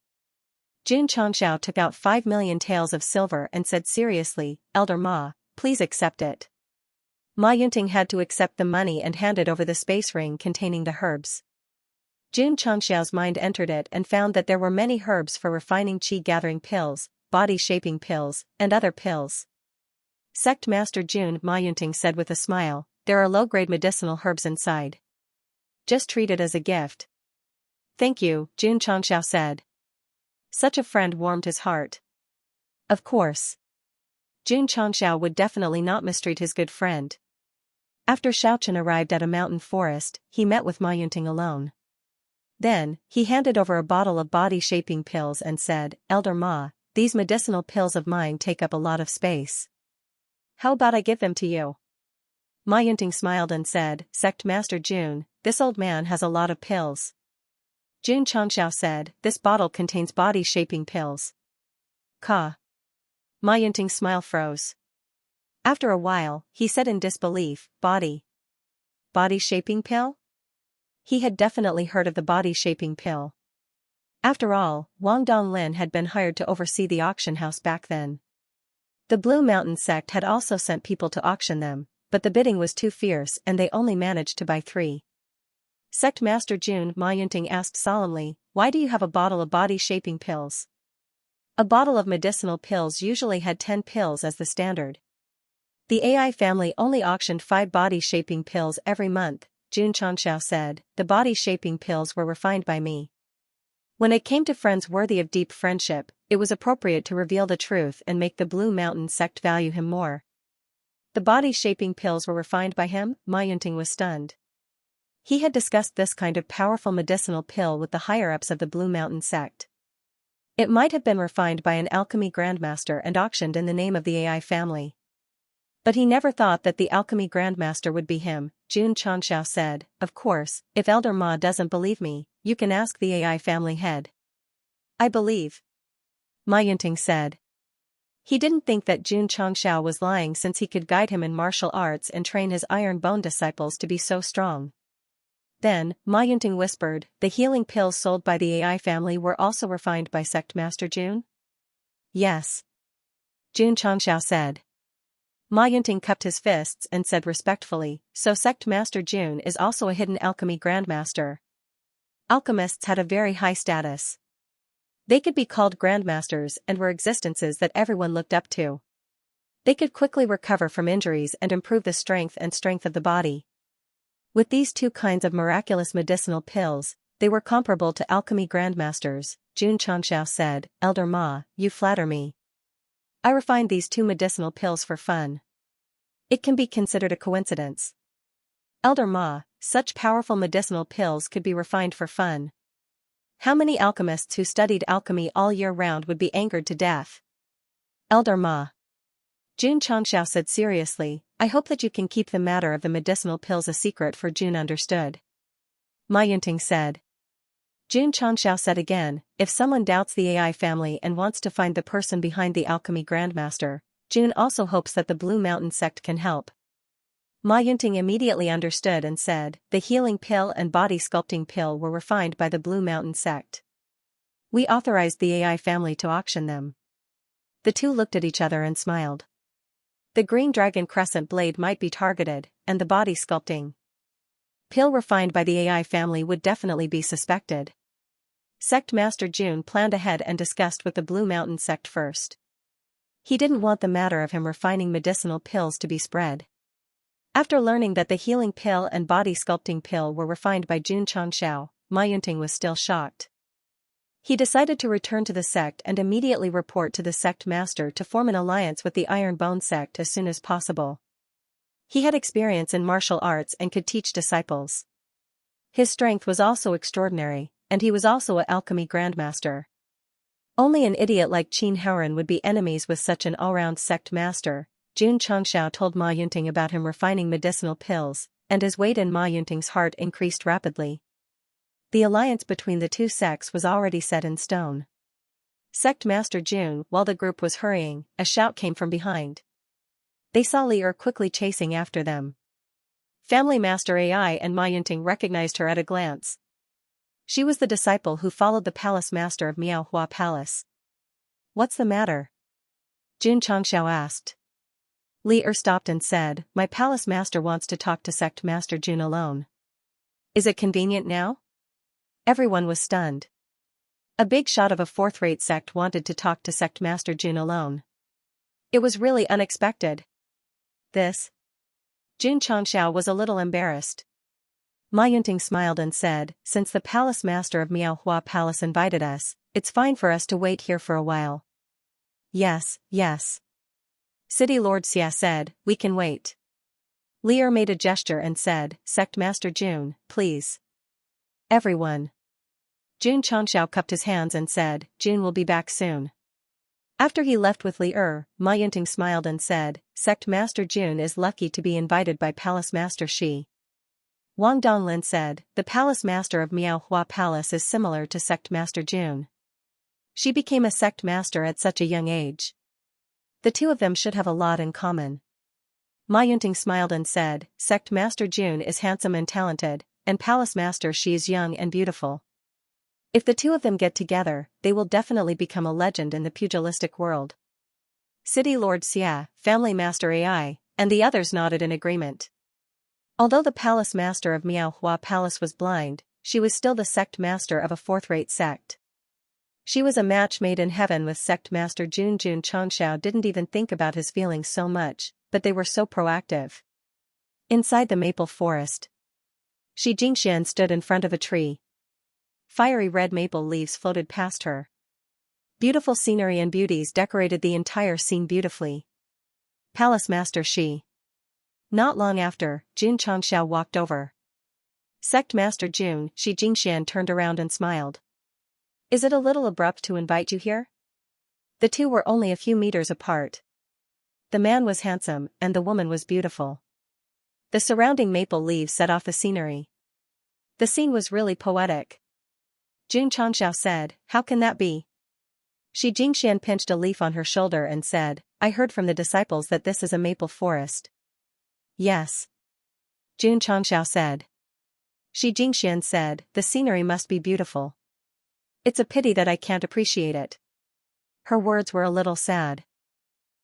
Jun Changxiao took out 5 million taels of silver and said seriously, Elder Ma, please accept it. Ma Yunting had to accept the money and handed over the space ring containing the herbs. Jun Changxiao's mind entered it and found that there were many herbs for refining qi-gathering pills, body-shaping pills, and other pills. Sect Master Jun, Ma Yunting said with a smile, there are low-grade medicinal herbs inside. Just treat it as a gift. Thank you, Jun Changxiao said. Such a friend warmed his heart. Of course. Jun Changxiao would definitely not mistreat his good friend. After Xiaochen arrived at a mountain forest, he met with Ma Yunting alone. Then, he handed over a bottle of body-shaping pills and said, Elder Ma, these medicinal pills of mine take up a lot of space. How about I give them to you? Ma Yunting smiled and said, Sect Master Jun, this old man has a lot of pills. Jun Changxiao said, this bottle contains body-shaping pills. Ka. Ma Yunting's smile froze. After a while, he said in disbelief, body-shaping pill? He had definitely heard of the body-shaping pill. After all, Wang Donglin had been hired to oversee the auction house back then. The Blue Mountain Sect had also sent people to auction them, but the bidding was too fierce and they only managed to buy 3. Sect Master Jun, Ma Yunting asked solemnly, why do you have a bottle of body-shaping pills? A bottle of medicinal pills usually had 10 pills as the standard. The AI family only auctioned 5 body-shaping pills every month, Jun Changxiao said, the body-shaping pills were refined by me. When it came to friends worthy of deep friendship, it was appropriate to reveal the truth and make the Blue Mountain Sect value him more. The body-shaping pills were refined by him? Ma Yunting was stunned. He had discussed this kind of powerful medicinal pill with the higher-ups of the Blue Mountain Sect. It might have been refined by an alchemy grandmaster and auctioned in the name of the AI family. But he never thought that the alchemy grandmaster would be him, Jun Changxiao said, of course, if Elder Ma doesn't believe me, you can ask the AI family head. I believe. Ma Yunting said. He didn't think that Jun Changxiao was lying since he could guide him in martial arts and train his iron bone disciples to be so strong. Then, Ma Yunting whispered, the healing pills sold by the AI family were also refined by Sect Master Jun? Yes. Jun Changxiao said. Ma Yunting cupped his fists and said respectfully, so Sect Master Jun is also a hidden alchemy grandmaster. Alchemists had a very high status. They could be called grandmasters and were existences that everyone looked up to. They could quickly recover from injuries and improve the strength of the body. With these 2 kinds of miraculous medicinal pills, they were comparable to alchemy grandmasters, Jun Changxiao said, Elder Ma, you flatter me. I refined these 2 medicinal pills for fun. It can be considered a coincidence. Elder Ma, such powerful medicinal pills could be refined for fun. How many alchemists who studied alchemy all year round would be angered to death? Elder Ma. Jun Changxiao said seriously, I hope that you can keep the matter of the medicinal pills a secret for Jun understood. Ma Yunting said. Jun Changxiao said again, if someone doubts the AI family and wants to find the person behind the alchemy grandmaster, Jun also hopes that the Blue Mountain Sect can help. Ma Yunting immediately understood and said, the healing pill and body sculpting pill were refined by the Blue Mountain Sect. We authorized the AI family to auction them. The 2 looked at each other and smiled. The green dragon crescent blade might be targeted, and the body sculpting pill refined by the AI family would definitely be suspected. Sect Master Jun planned ahead and discussed with the Blue Mountain Sect first. He didn't want the matter of him refining medicinal pills to be spread. After learning that the healing pill and body sculpting pill were refined by Jun Changxiao, Ma Yunting was still shocked. He decided to return to the sect and immediately report to the sect master to form an alliance with the Iron Bone sect as soon as possible. He had experience in martial arts and could teach disciples. His strength was also extraordinary, and he was also an alchemy grandmaster. Only an idiot like Qin Haoran would be enemies with such an all-round sect master. Jun Changxiao told Ma Yunting about him refining medicinal pills, and his weight in Ma Yunting's heart increased rapidly. The alliance between the two sects was already set in stone. Sect Master Jun, while the group was hurrying, a shout came from behind. They saw Li Er quickly chasing after them. Family Master Ai and Ma Yunting recognized her at a glance. She was the disciple who followed the palace master of Miaohua Palace. "What's the matter?" Jun Changxiao asked. Li Er stopped and said, "My palace master wants to talk to Sect Master Jun alone." "Is it convenient now?" Everyone was stunned. A big shot of a fourth-rate sect wanted to talk to Sect Master Jun alone. It was really unexpected. This? Jun Changxiao was a little embarrassed. Ma Yunting smiled and said, "Since the palace master of Miaohua Palace invited us, it's fine for us to wait here for a while." "Yes, yes." City Lord Xia said, "We can wait." Li Er made a gesture and said, "Sect Master Jun, please." Everyone. Jun Changxiao cupped his hands and said, "Jun will be back soon." After he left with Li Er, Ma Yunting smiled and said, "Sect Master Jun is lucky to be invited by Palace Master Shi." Wang Donglin said, "The Palace Master of Miaohua Palace is similar to Sect Master Jun. She became a Sect Master at such a young age. The two of them should have a lot in common." Ma Yunting smiled and said, "Sect Master Jun is handsome and talented, and Palace Master Shi is young and beautiful. If the two of them get together, they will definitely become a legend in the pugilistic world." City Lord Xia, Family Master Ai, and the others nodded in agreement. Although the Palace Master of Miaohua Palace was blind, she was still the Sect Master of a fourth-rate sect. She was a match made in heaven with Sect Master Jun. Jun Changxiao didn't even think about his feelings so much, but they were so proactive. Inside the maple forest, Xianxia stood in front of a tree. Fiery red maple leaves floated past her. Beautiful scenery and beauties decorated the entire scene beautifully. Palace Master Shi. Not long after, Jun Changxiao walked over. Sect Master Jun. Xianxia turned around and smiled. "Is it a little abrupt to invite you here?" The two were only a few meters apart. The man was handsome, and the woman was beautiful. The surrounding maple leaves set off the scenery. The scene was really poetic. Jun Changxiao said, "How can that be?" Xianxia pinched a leaf on her shoulder and said, "I heard from the disciples that this is a maple forest." "Yes." Jun Changxiao said. Xianxia said, "The scenery must be beautiful. It's a pity that I can't appreciate it." Her words were a little sad.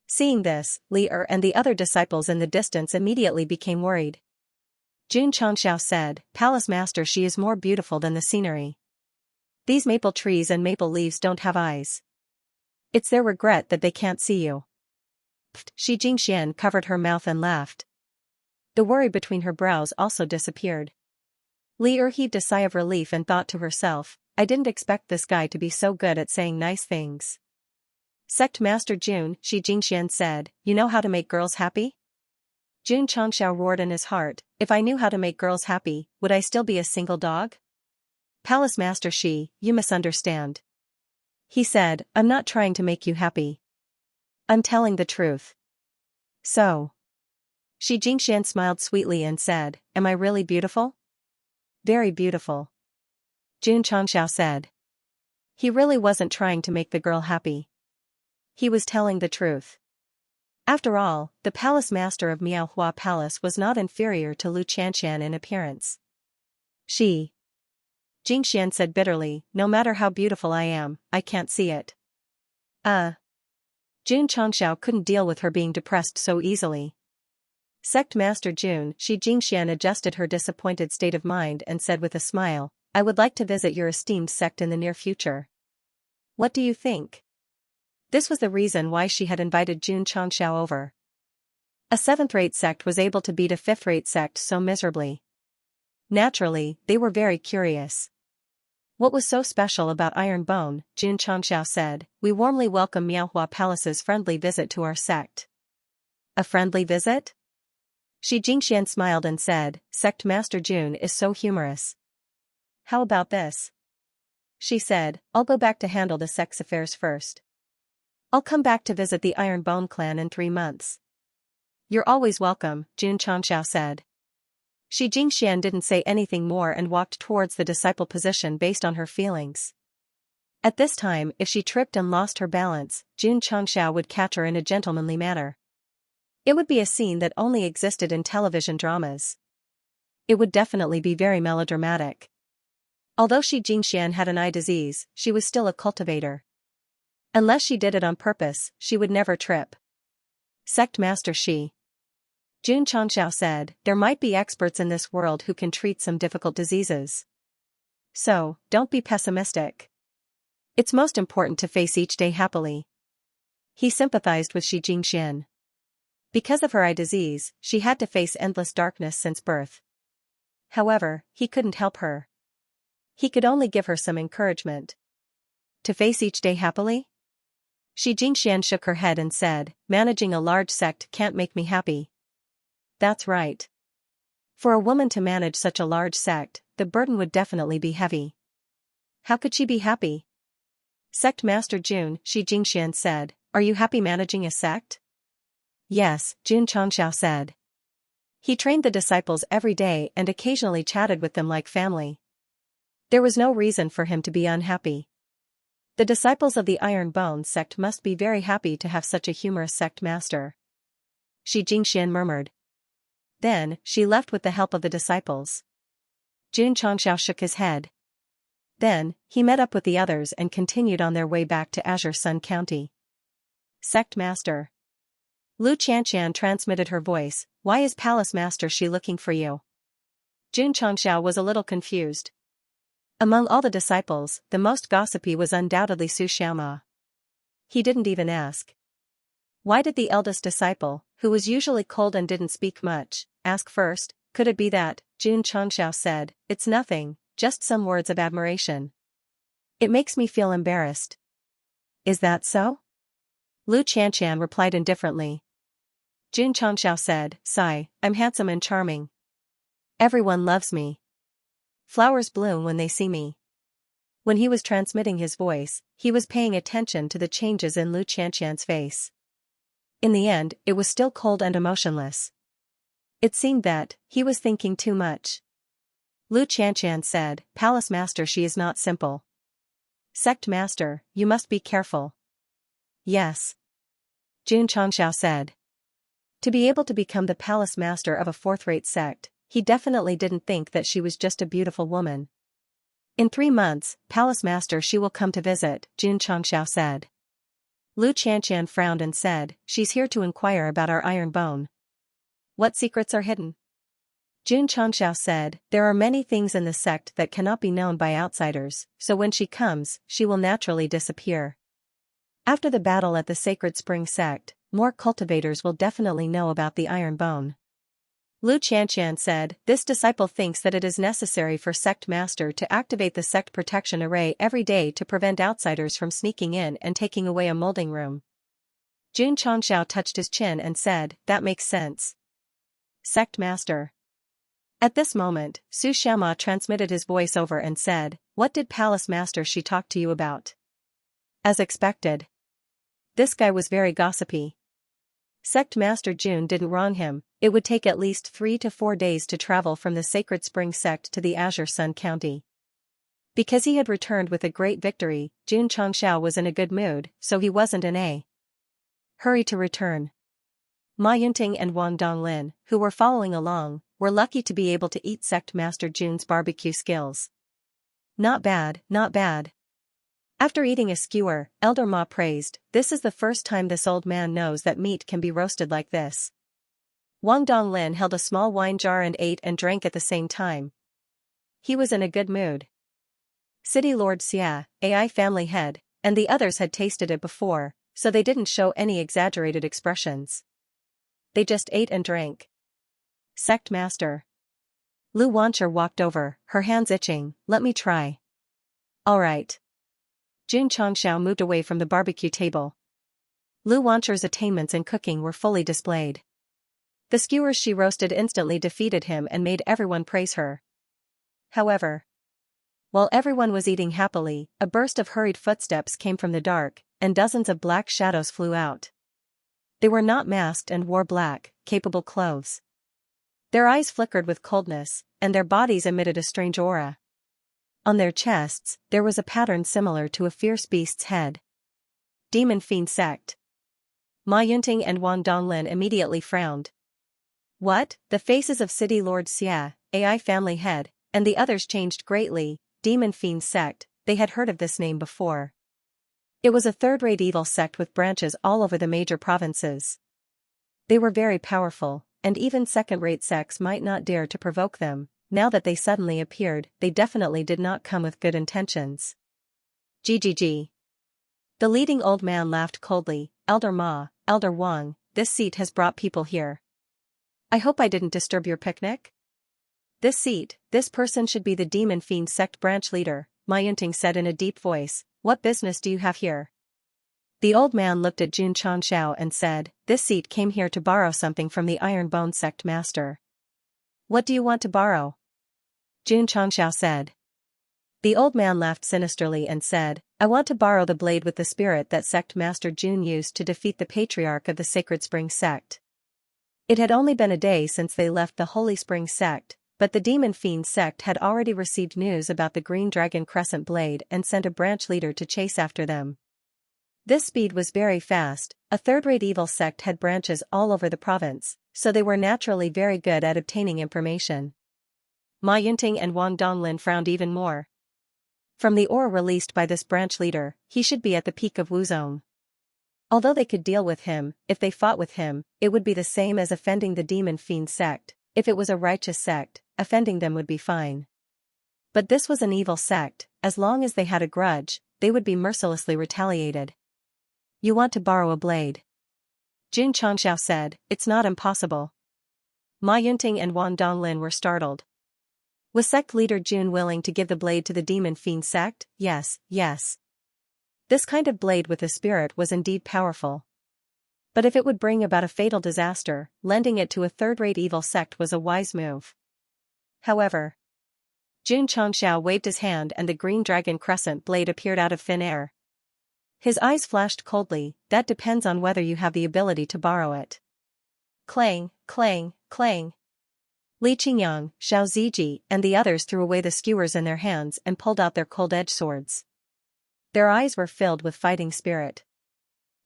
Seeing this, Li Er and the other disciples in the distance immediately became worried. Jun Changxiao said, "Palace Master Shi is more beautiful than the scenery. These maple trees and maple leaves don't have eyes. It's their regret that they can't see you." Xianxia covered her mouth and laughed. The worry between her brows also disappeared. Li Er heaved a sigh of relief and thought to herself, "I didn't expect this guy to be so good at saying nice things." "Sect Master Jun," Xianxia said, "you know how to make girls happy?" Jun Changxiao roared in his heart, "If I knew how to make girls happy, would I still be a single dog?" "Palace Master Shi, you misunderstand." He said, "I'm not trying to make you happy. I'm telling the truth." "So?" Xianxia smiled sweetly and said, "Am I really beautiful?" "Very beautiful." Jun Changxiao said. He really wasn't trying to make the girl happy. He was telling the truth. After all, the palace master of Miaohua Palace was not inferior to Lu Qianxian in appearance. Jingxian said bitterly, "No matter how beautiful I am, I can't see it." Jun Changxiao couldn't deal with her being depressed so easily. Sect Master Jun, Jingxian adjusted her disappointed state of mind and said with a smile, "I would like to visit your esteemed sect in the near future. What do you think?" This was the reason why she had invited Jun Changxiao over. A seventh-rate sect was able to beat a fifth-rate sect so miserably. Naturally, they were very curious. "What was so special about Iron Bone?" Jun Changxiao said, "We warmly welcome Miaohua Palace's friendly visit to our sect." "A friendly visit?" Jingxian smiled and said, "Sect Master Jun is so humorous. How about this? she said, I'll go back to handle the sect's affairs first. I'll come back to visit the Iron Bone clan in 3 months. You're always welcome, Xianxia said. Xianxia didn't say anything more and walked towards the disciple position based on her feelings. At this time, if she tripped and lost her balance, Xianxia would catch her in a gentlemanly manner. It would be a scene that only existed in television dramas. It would definitely be very melodramatic. Although Xianxia had an eye disease, she was still a cultivator. Unless she did it on purpose, she would never trip. Sect Master Xianxia said, there might be experts in this world who can treat some difficult diseases. So, don't be pessimistic. It's most important to face each day happily. He sympathized with Xianxia. Because of her eye disease, she had to face endless darkness since birth. However, he couldn't help her. He could only give her some encouragement. To face each day happily? Xianxia shook her head and said, managing a large sect can't make me happy. That's right. For a woman to manage such a large sect, the burden would definitely be heavy. How could she be happy? Sect Master Xianxia said, are you happy managing a sect? Yes, Xianxia said. He trained the disciples every day and occasionally chatted with them like family. There was no reason for him to be unhappy. The disciples of the Iron Bone sect must be very happy to have such a humorous sect master. Xianxia murmured. Then, she left with the help of the disciples. Xianxia shook his head. Then, he met up with the others and continued on their way back to Azure Sun County. Sect Master. Lu Qianqian transmitted her voice, why is Palace Master Xi looking for you? Xianxia was a little confused. Among all the disciples, the most gossipy was undoubtedly Su Xiaoma. He didn't even ask. Why did the eldest disciple, who was usually cold and didn't speak much, ask first? Could it be that, Xianxia said, it's nothing, just some words of admiration. It makes me feel embarrassed. Is that so? Lu Qianqian replied indifferently. Xianxia said, sigh, I'm handsome and charming. Everyone loves me. Flowers bloom when they see me. When he was transmitting his voice, he was paying attention to the changes in Lu Qianqian's face. In the end, it was still cold and emotionless. It seemed that he was thinking too much. Lu Qianqian said, Palace Master she is not simple. Sect Master, you must be careful. Yes. Xianxia said. To be able to become the Palace Master of a fourth-rate sect, he definitely didn't think that she was just a beautiful woman. In 3 months, Palace Master she will come to visit, Xianxia said. Lu Qianqian frowned and said, she's here to inquire about our iron bone. What secrets are hidden? Xianxia said, there are many things in the sect that cannot be known by outsiders, so when she comes, she will naturally disappear. After the battle at the Sacred Spring Sect, more cultivators will definitely know about the iron bone. Lu Qianqian said, this disciple thinks that it is necessary for Sect Master to activate the Sect Protection Array every day to prevent outsiders from sneaking in and taking away a molding room. Xianxia touched his chin and said, that makes sense. Sect Master. At this moment, Su Xiaoma transmitted his voice over and said, what did Palace Master she talk to you about? As expected. This guy was very gossipy. Sect Master Jun didn't wrong him, it would take at least 3 to 4 days to travel from the Sacred Spring Sect to the Azure Sun County. Because he had returned with a great victory, Xianxia was in a good mood, so he wasn't in a hurry to return. Ma Yunting and Wang Donglin, who were following along, were lucky to be able to eat Sect Master Jun's barbecue skills. Not bad, not bad. After eating a skewer, Elder Ma praised, this is the first time this old man knows that meat can be roasted like this. Wang Donglin held a small wine jar and ate and drank at the same time. He was in a good mood. City Lord Xia, AI family head, and the others had tasted it before, so they didn't show any exaggerated expressions. They just ate and drank. Sect Master. Lu Wancher walked over, her hands itching, let me try. Alright. Xianxia moved away from the barbecue table. Lu Wancher's attainments in cooking were fully displayed. The skewers she roasted instantly defeated him and made everyone praise her. However, While everyone was eating happily, a burst of hurried footsteps came from the dark, and dozens of black shadows flew out. They were not masked and wore black, capable clothes. Their eyes flickered with coldness, and their bodies emitted a strange aura. On their chests, there was a pattern similar to a fierce beast's head. Demon Fiend Sect. Ma Yunting and Wang Donglin immediately frowned. What? The faces of City Lord Xia, AI family head, and the others changed greatly. Demon Fiend Sect, they had heard of this name before. It was a third-rate evil sect with branches all over the major provinces. They were very powerful, and even second-rate sects might not dare to provoke them. Now that they suddenly appeared, they definitely did not come with good intentions. GGG. The leading old man laughed coldly. Elder Ma, Elder Wang, this seat has brought people here. I hope I didn't disturb your picnic? This person should be the Demon Fiend Sect branch leader, Ma Yunting said in a deep voice. What business do you have here? The old man looked at Jun Changxiao and said, this seat came here to borrow something from the Iron Bone Sect master. What do you want to borrow? Jun Changxiao said. The old man laughed sinisterly and said, I want to borrow the blade with the spirit that Sect Master Jun used to defeat the Patriarch of the Sacred Spring Sect. It had only been a day since they left the Holy Spring Sect, but the Demon Fiend Sect had already received news about the Green Dragon Crescent Blade and sent a branch leader to chase after them. This speed was very fast. A third-rate evil sect had branches all over the province, so they were naturally very good at obtaining information. Ma Yunting and Wang Donglin frowned even more. From the aura released by this branch leader, he should be at the peak of Wuzong. Although they could deal with him, if they fought with him, it would be the same as offending the Demon Fiend Sect. If it was a righteous sect, offending them would be fine. But this was an evil sect. As long as they had a grudge, they would be mercilessly retaliated. You want to borrow a blade? Jun Changxiao said, it's not impossible. Ma Yunting and Wang Donglin were startled. Was sect leader Jun willing to give the blade to the Demon Fiend Sect? Yes. This kind of blade with a spirit was indeed powerful. But if it would bring about a fatal disaster, lending it to a third-rate evil sect was a wise move. However, Jun Changxiao waved his hand and the Green Dragon Crescent blade appeared out of thin air. His eyes flashed coldly. That depends on whether you have the ability to borrow it. Clang, clang, clang. Li Qingyang, Xiao Ziji, and the others threw away the skewers in their hands and pulled out their cold-edged swords. Their eyes were filled with fighting spirit.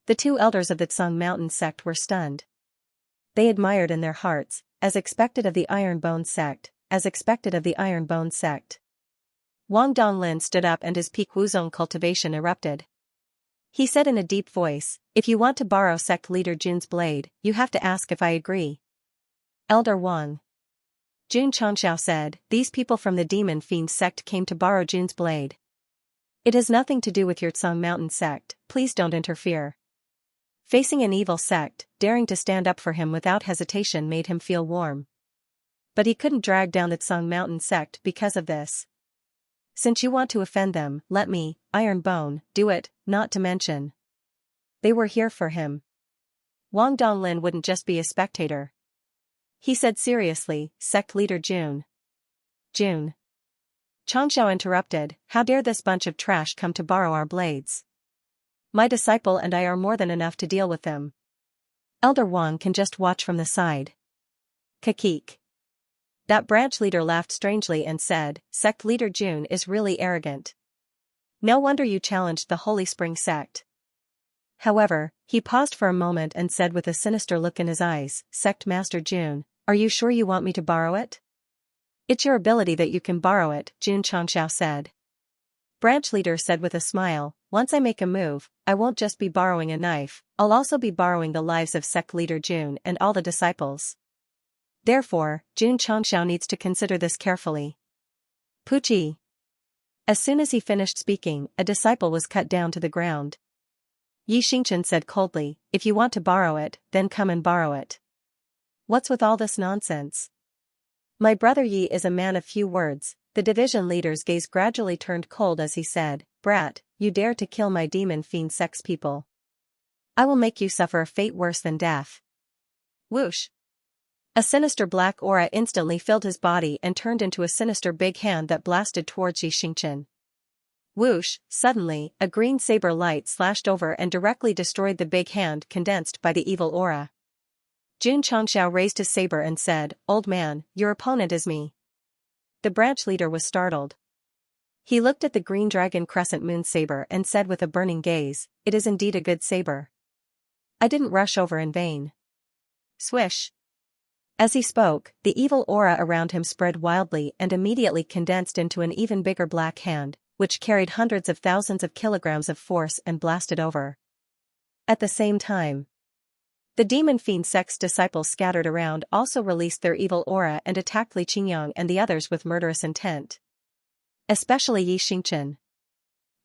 The two elders of the Tsung Mountain sect were stunned. They admired in their hearts, as expected of the Iron Bone sect, Wang Donglin stood up and his peak Wuzong cultivation erupted. He said in a deep voice, if you want to borrow sect leader Jun's blade, you have to ask if I agree. Elder Wang. Jun Changxiao said, these people from the Demon Fiend Sect came to borrow Jun's blade. It has nothing to do with your Tsung Mountain sect, please don't interfere. Facing an evil sect, daring to stand up for him without hesitation made him feel warm. But he couldn't drag down the Tsung Mountain sect because of this. Since you want to offend them, let me, Iron Bone, do it, not to mention. They were here for him. Wang Donglin wouldn't just be a spectator. He said seriously, sect leader Jun. Changxiao interrupted, how dare this bunch of trash come to borrow our blades? My disciple and I are more than enough to deal with them. Elder Wang can just watch from the side. Kakik. That branch leader laughed strangely and said, sect leader Jun is really arrogant. No wonder you challenged the Holy Spring Sect. However, he paused for a moment and said with a sinister look in his eyes, Sect Master Jun, are you sure you want me to borrow it? It's your ability that you can borrow it, Jun Changxiao said. Branch leader said with a smile, once I make a move, I won't just be borrowing a knife, I'll also be borrowing the lives of sect leader Jun and all the disciples. Therefore, Jun Changxiao needs to consider this carefully. Puchi. As soon as he finished speaking, a disciple was cut down to the ground. Yi Xingchen said coldly, if you want to borrow it, then come and borrow it. What's with all this nonsense? My brother Yi is a man of few words. The division leader's gaze gradually turned cold as he said, Brat, you dare to kill my Demon Fiend Sect's people. I will make you suffer a fate worse than death. Whoosh. A sinister black aura instantly filled his body and turned into a sinister big hand that blasted towards Xianxia. Whoosh, suddenly, a green saber light slashed over and directly destroyed the big hand condensed by the evil aura. Xianxia raised his saber and said, "Old man, your opponent is me." The branch leader was startled. He looked at the green dragon crescent moon saber and said with a burning gaze, "It is indeed a good saber. I didn't rush over in vain." Swish. As he spoke, the evil aura around him spread wildly and immediately condensed into an even bigger black hand, which carried hundreds of thousands of kilograms of force and blasted over. At the same time, the demon fiend Sect's disciples scattered around also released their evil aura and attacked Li Qingyang and the others with murderous intent. Especially Xianxia.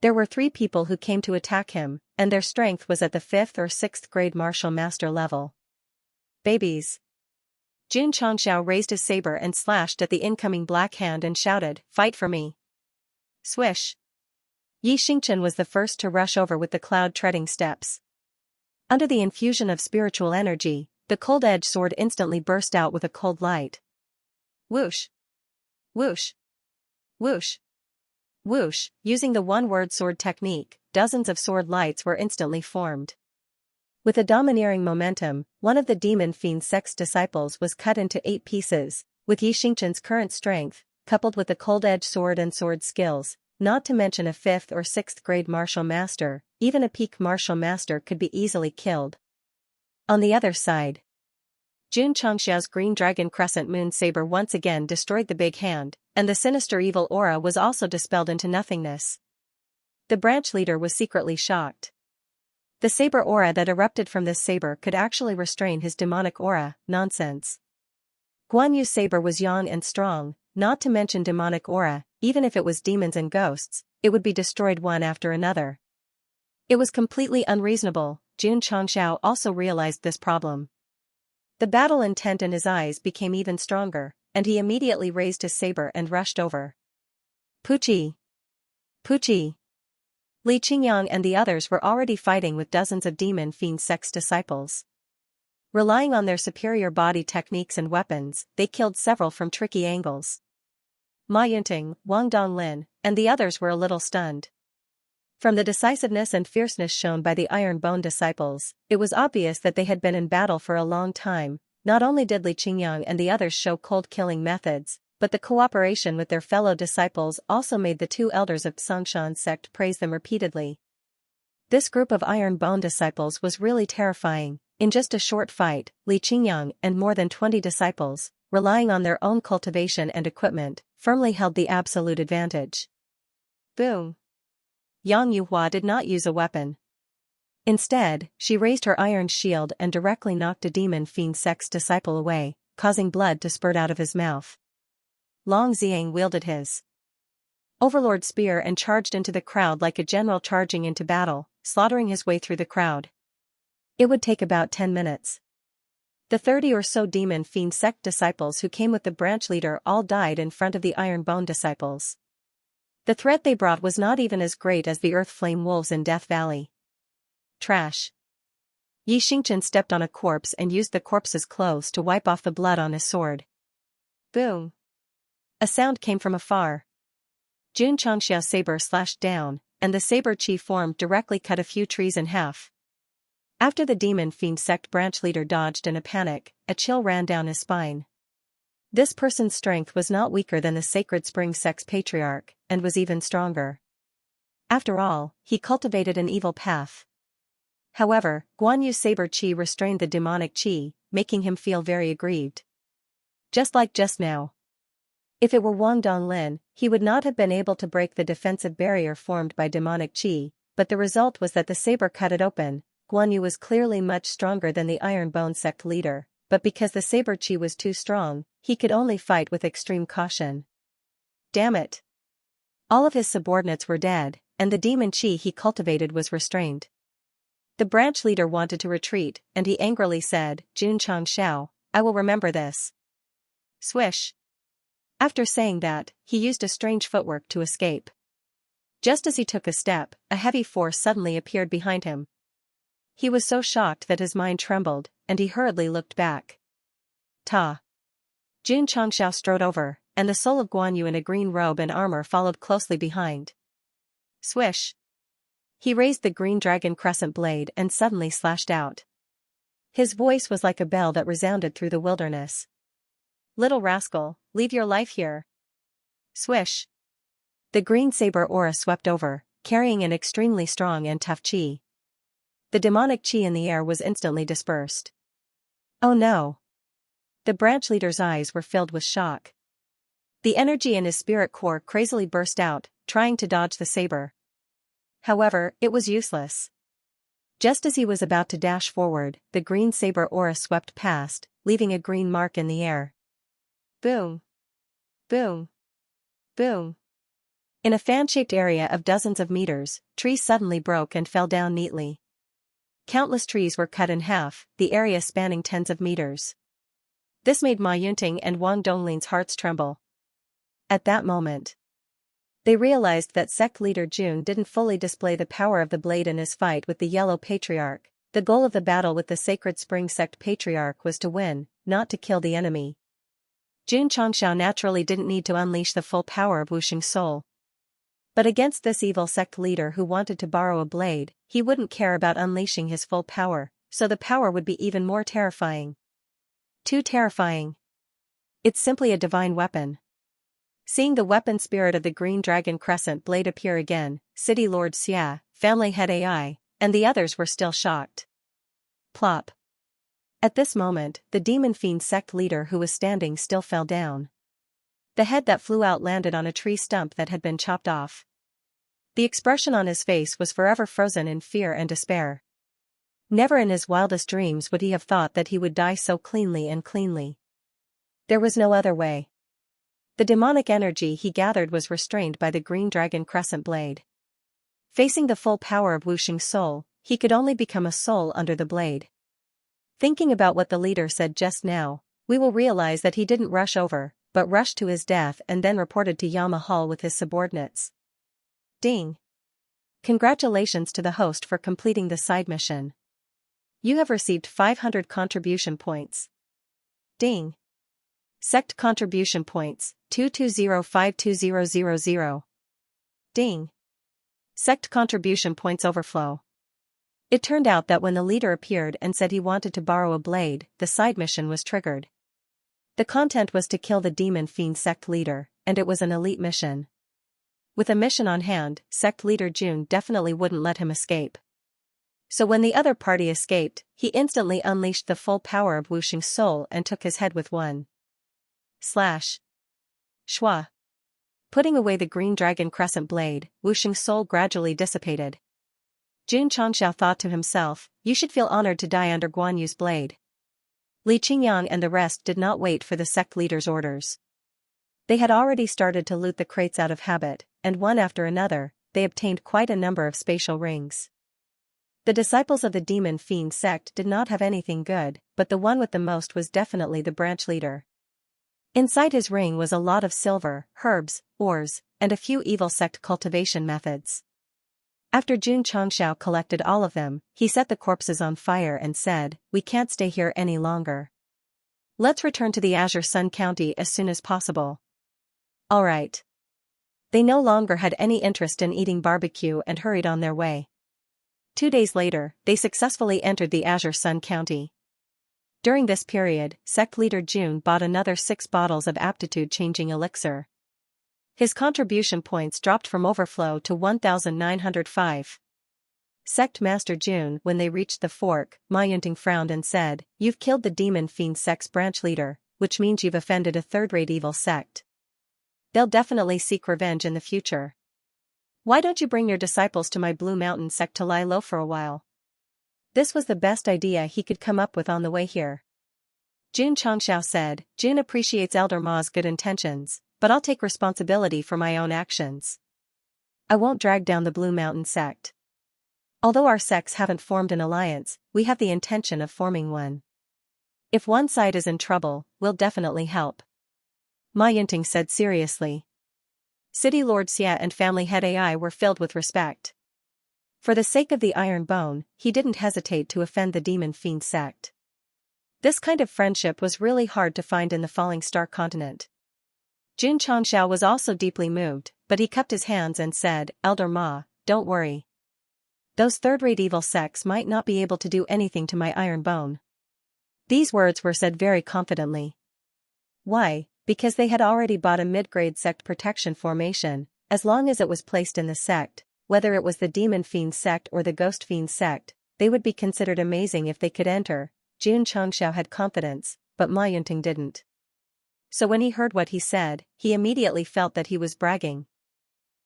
There were 3 people who came to attack him, and their strength was at the 5th or 6th grade martial master level. Babies. Xianxia raised his saber and slashed at the incoming black hand and shouted, "Fight for me." Swish. Xianxia was the first to rush over with the cloud-treading steps. Under the infusion of spiritual energy, the cold-edged sword instantly burst out with a cold light. Whoosh. Whoosh. Whoosh. Whoosh. Using the one-word sword technique, dozens of sword lights were instantly formed. With a domineering momentum, one of the demon fiend Sect's disciples was cut into 8 pieces. With Xianxia's current strength, coupled with the cold-edged sword and sword skills, not to mention a 5th or 6th grade martial master, even a peak martial master could be easily killed. On the other side, Xianxia's green dragon crescent moon saber once again destroyed the big hand, and the sinister evil aura was also dispelled into nothingness. The branch leader was secretly shocked. The saber aura that erupted from this saber could actually restrain his demonic aura. Nonsense. Guan Yu's saber was young and strong, not to mention demonic aura. Even if it was demons and ghosts, it would be destroyed one after another. It was completely unreasonable. Xianxia also realized this problem. The battle intent in his eyes became even stronger, and he immediately raised his saber and rushed over. Puchi! Puchi! Li Qingyang and the others were already fighting with dozens of demon fiend Sect's disciples. Relying on their superior body techniques and weapons, they killed several from tricky angles. Ma Yunting, Wang Donglin, and the others were a little stunned. From the decisiveness and fierceness shown by the Iron Bone disciples, it was obvious that they had been in battle for a long time. Not only did Li Qingyang and the others show cold-killing methods, but the cooperation with their fellow disciples also made the 2 elders of Xianxia's sect praise them repeatedly. This group of Iron Bone disciples was really terrifying. In just a short fight, Li Qingyang and more than 20 disciples, relying on their own cultivation and equipment, firmly held the absolute advantage. Boom! Yang Yuhua did not use a weapon. Instead, she raised her iron shield and directly knocked a demon fiend Sect's disciple away, causing blood to spurt out of his mouth. Long Xiang wielded his Overlord spear and charged into the crowd like a general charging into battle, slaughtering his way through the crowd. It would take about 10 minutes. The 30 or so demon fiend Sect disciples who came with the branch leader all died in front of the Iron Bone disciples. The threat they brought was not even as great as the Earth Flame Wolves in Death Valley. Trash. Xianxia stepped on a corpse and used the corpse's clothes to wipe off the blood on his sword. Boom! A sound came from afar. Xianxia's saber slashed down, and the saber chi formed directly cut a few trees in half. After the demon fiend Sect branch leader dodged in a panic, a chill ran down his spine. This person's strength was not weaker than the Sacred Spring Sect's patriarch, and was even stronger. After all, he cultivated an evil path. However, Guan Yu's saber chi restrained the demonic chi, making him feel very aggrieved. Just like just now. If it were Wang Donglin, he would not have been able to break the defensive barrier formed by demonic chi, but the result was that the saber cut it open. Guan Yu was clearly much stronger than the Iron Bone Sect leader, but because the saber chi was too strong, he could only fight with extreme caution. Damn it! All of his subordinates were dead, and the demon chi he cultivated was restrained. The branch leader wanted to retreat, and he angrily said, "Xianxia, I will remember this." Swish! After saying that, he used a strange footwork to escape. Just as he took a step, a heavy force suddenly appeared behind him. He was so shocked that his mind trembled, and he hurriedly looked back. Ta. Jun Changxiao strode over, and the soul of Guan Yu in a green robe and armor followed closely behind. Swish. He raised the green dragon crescent blade and suddenly slashed out. His voice was like a bell that resounded through the wilderness. Little rascal, leave your life here. Swish. The green saber aura swept over, carrying an extremely strong and tough chi. The demonic chi in the air was instantly dispersed. Oh no. The branch leader's eyes were filled with shock. The energy in his spirit core crazily burst out, trying to dodge the saber. However, it was useless. Just as he was about to dash forward, the green saber aura swept past, leaving a green mark in the air. Boom. Boom. Boom. In a fan-shaped area of dozens of meters, trees suddenly broke and fell down neatly. Countless trees were cut in half, the area spanning tens of meters. This made Ma Yunting and Wang Donglin's hearts tremble. At that moment, they realized that Sect leader Jun didn't fully display the power of the blade in his fight with the Yellow Patriarch. The goal of the battle with the Sacred Spring Sect Patriarch was to win, not to kill the enemy. Jun Changxiao naturally didn't need to unleash the full power of Wuxing's soul. But against this evil sect leader who wanted to borrow a blade, he wouldn't care about unleashing his full power, so the power would be even more terrifying. Too terrifying. It's simply a divine weapon. Seeing the weapon spirit of the green dragon crescent blade appear again, City Lord Xia, family head AI, and the others were still shocked. Plop. At this moment, the demon fiend sect leader who was standing still fell down. The head that flew out landed on a tree stump that had been chopped off. The expression on his face was forever frozen in fear and despair. Never in his wildest dreams would he have thought that he would die so cleanly and cleanly. There was no other way. The demonic energy he gathered was restrained by the green dragon crescent blade. Facing the full power of Wuxing's soul, he could only become a soul under the blade. Thinking about what the leader said just now, we will realize that he didn't rush over, but rushed to his death and then reported to Yama Hall with his subordinates. Ding. Congratulations to the host for completing the side mission. You have received 500 contribution points. Ding. Sect contribution points, 220520000. Ding. Sect contribution points overflow. It turned out that when the leader appeared and said he wanted to borrow a blade, the side mission was triggered. The content was to kill the demon fiend sect leader, and it was an elite mission. With a mission on hand, sect leader Jun definitely wouldn't let him escape. So when the other party escaped, he instantly unleashed the full power of Wuxing's soul and took his head with one slash. Shua. Putting away the green dragon crescent blade, Wuxing's soul gradually dissipated. Jun Changxiao thought to himself, you should feel honored to die under Guan Yu's blade. Li Qingyang and the rest did not wait for the sect leader's orders. They had already started to loot the crates out of habit, and one after another, they obtained quite a number of spatial rings. The disciples of the demon fiend sect did not have anything good, but the one with the most was definitely the branch leader. Inside his ring was a lot of silver, herbs, ores, and a few evil sect cultivation methods. After Jun Changxiao collected all of them, he set the corpses on fire and said, we can't stay here any longer. Let's return to the Azure Sun County as soon as possible. Alright. They no longer had any interest in eating barbecue and hurried on their way. 2 days later, they successfully entered the Azure Sun County. During this period, sect leader Jun bought another 6 bottles of aptitude-changing elixir. His contribution points dropped from overflow to 1,905. Sect Master Jun, when they reached the fork, Ma Yunting frowned and said, you've killed the demon fiend sect's branch leader, which means you've offended a third-rate evil sect. They'll definitely seek revenge in the future. Why don't you bring your disciples to my Blue Mountain sect to lie low for a while? This was the best idea he could come up with on the way here. Jun Changxiao said, Jun appreciates Elder Ma's good intentions, but I'll take responsibility for my own actions. I won't drag down the Blue Mountain sect. Although our sects haven't formed an alliance, we have the intention of forming one. If one side is in trouble, we'll definitely help. Ma Yunting said seriously. City Lord Xia and family head AI were filled with respect. For the sake of the Iron Bone, he didn't hesitate to offend the demon fiend sect. This kind of friendship was really hard to find in the falling star continent. Xianxia was also deeply moved, but he cupped his hands and said, "Elder Ma, don't worry. Those third-rate evil sects might not be able to do anything to my iron bone." These words were said very confidently. Why? Because they had already bought a mid-grade sect protection formation, as long as it was placed in the sect, whether it was the Demon Fiend sect or the Ghost Fiend sect, they would be considered amazing if they could enter. Xianxia had confidence, but Ma Yunting didn't. So when he heard what he said, he immediately felt that he was bragging.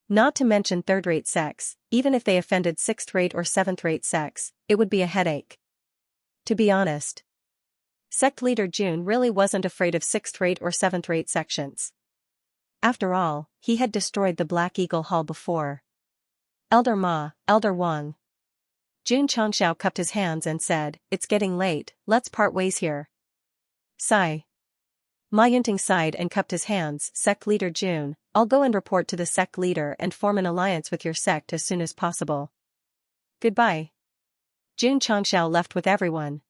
Not to mention third-rate sects, even if they offended sixth-rate or seventh-rate sects, it would be a headache. To be honest, sect leader Jun really wasn't afraid of sixth-rate or seventh-rate sections. After all, he had destroyed the Black Eagle Hall before. "Elder Ma, Elder Wang." Xianxia cupped his hands and said, "It's getting late, let's part ways here." Sigh. Ma Yunting sighed and cupped his hands. "Sect leader Jun, I'll go and report to the sect leader and form an alliance with your sect as soon as possible. Goodbye." Xianxia left with everyone.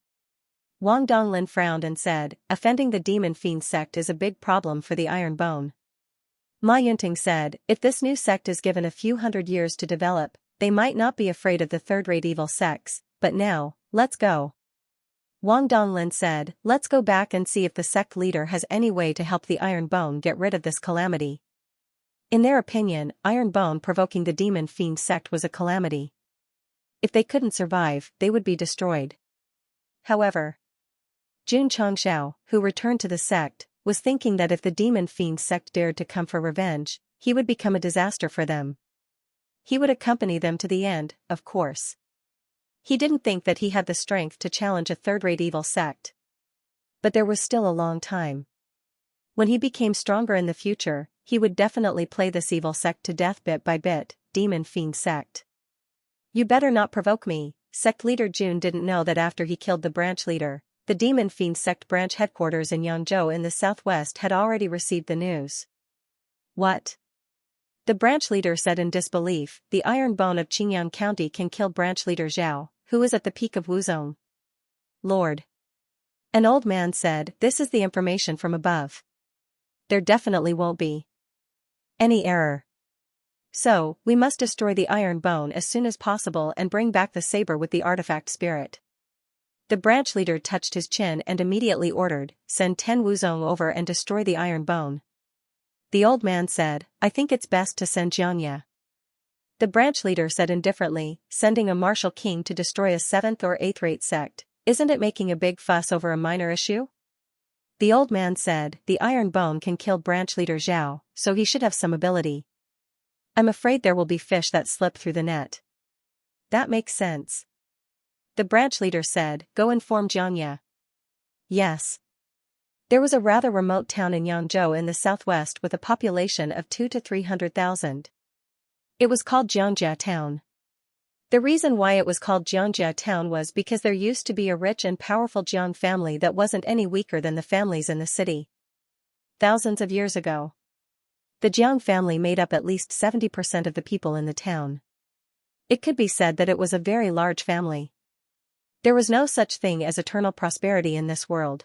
Wang Donglin frowned and said, "Offending the Demon Fiend sect is a big problem for the Iron Bone." Ma Yunting said, "If this new sect is given a few hundred years to develop, they might not be afraid of the third-rate evil sects, but now, let's go." Wang Donglin said, "Let's go back and see if the sect leader has any way to help the Iron Bone get rid of this calamity." In their opinion, Iron Bone provoking the Demon Fiend sect was a calamity. If they couldn't survive, they would be destroyed. However, Xianxia, who returned to the sect, was thinking that if the Demon Fiend sect dared to come for revenge, he would become a disaster for them. He would accompany them to the end, of course. He didn't think that he had the strength to challenge a third-rate evil sect. But there was still a long time. When he became stronger in the future, he would definitely play this evil sect to death bit by bit. Demon Fiend sect. "You better not provoke me." Sect leader Jun didn't know that after he killed the branch leader, the Demon Fiend sect branch headquarters in Yangzhou in the southwest had already received the news. "What?" The branch leader said in disbelief. "The Iron Bone of Qingyang County can kill branch leader Zhao, who is at the peak of Wuzong." "Lord." An old man said, "This is the information from above. There definitely won't be any error. So, we must destroy the Iron Bone as soon as possible and bring back the saber with the artifact spirit." The branch leader touched his chin and immediately ordered, "Send 10 Wuzong over and destroy the Iron Bone." The old man said, "I think it's best to send Xianxia." The branch leader said indifferently, "Sending a martial king to destroy a 7th or 8th-rate sect, isn't it making a big fuss over a minor issue?" The old man said, "The Iron Bone can kill branch leader Zhao, so he should have some ability. I'm afraid there will be fish that slip through the net." "That makes sense." The branch leader said, "Go inform Xianxia." Yes. There was a rather remote town in Yangzhou in the southwest with a population of 200,000 to 300,000. It was called Xianxia Town. The reason why it was called Xianxia Town was because there used to be a rich and powerful Jiang family that wasn't any weaker than the families in the city. Thousands of years ago, the Jiang family made up at least 70% of the people in the town. It could be said that it was a very large family. There was no such thing as eternal prosperity in this world.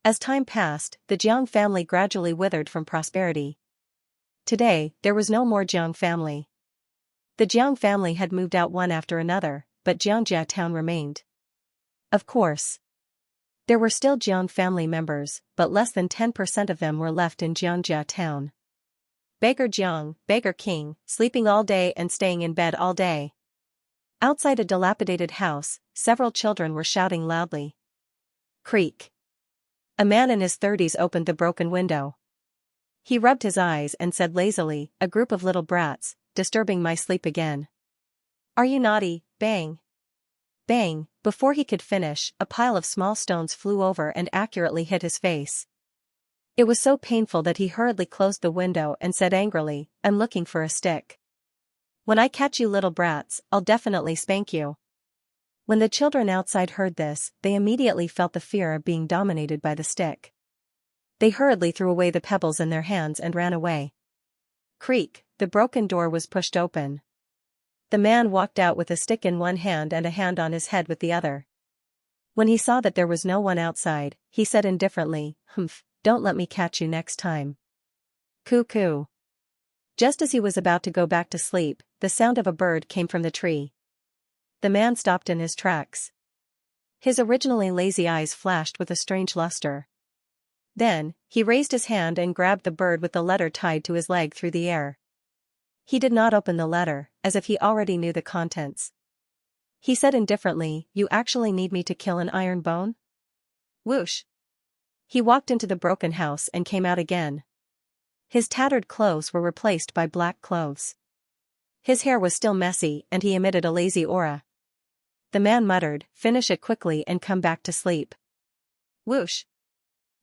As time passed, the Jiang family gradually withered from prosperity. Today, there was no more Jiang family. The Jiang family had moved out one after another, but Xianxia Town remained. Of course, there were still Jiang family members, but less than 10% of them were left in Xianxia Town. Beggar Jiang, beggar king, sleeping all day and staying in bed all day. Outside a dilapidated house, several children were shouting loudly. Creak. A man in his 30s opened the broken window. He rubbed his eyes and said lazily, "A group of little brats, disturbing my sleep again. Are you naughty?" Bang. Bang. Before he could finish, a pile of small stones flew over and accurately hit his face. It was so painful that he hurriedly closed the window and said angrily, "I'm looking for a stick. When I catch you little brats, I'll definitely spank you." When the children outside heard this, they immediately felt the fear of being dominated by the stick. They hurriedly threw away the pebbles in their hands and ran away. Creak, the broken door was pushed open. The man walked out with a stick in one hand and a hand on his head with the other. When he saw that there was no one outside, he said indifferently, "Humph, don't let me catch you next time." Coo. Just as he was about to go back to sleep, the sound of a bird came from the tree. The man stopped in his tracks. His originally lazy eyes flashed with a strange luster. Then, he raised his hand and grabbed the bird with the letter tied to his leg through the air. He did not open the letter, as if he already knew the contents. He said indifferently, "You actually need me to kill an iron bone?" Whoosh! He walked into the broken house and came out again. His tattered clothes were replaced by black clothes. His hair was still messy and he emitted a lazy aura. The man muttered, "Finish it quickly and come back to sleep." Whoosh!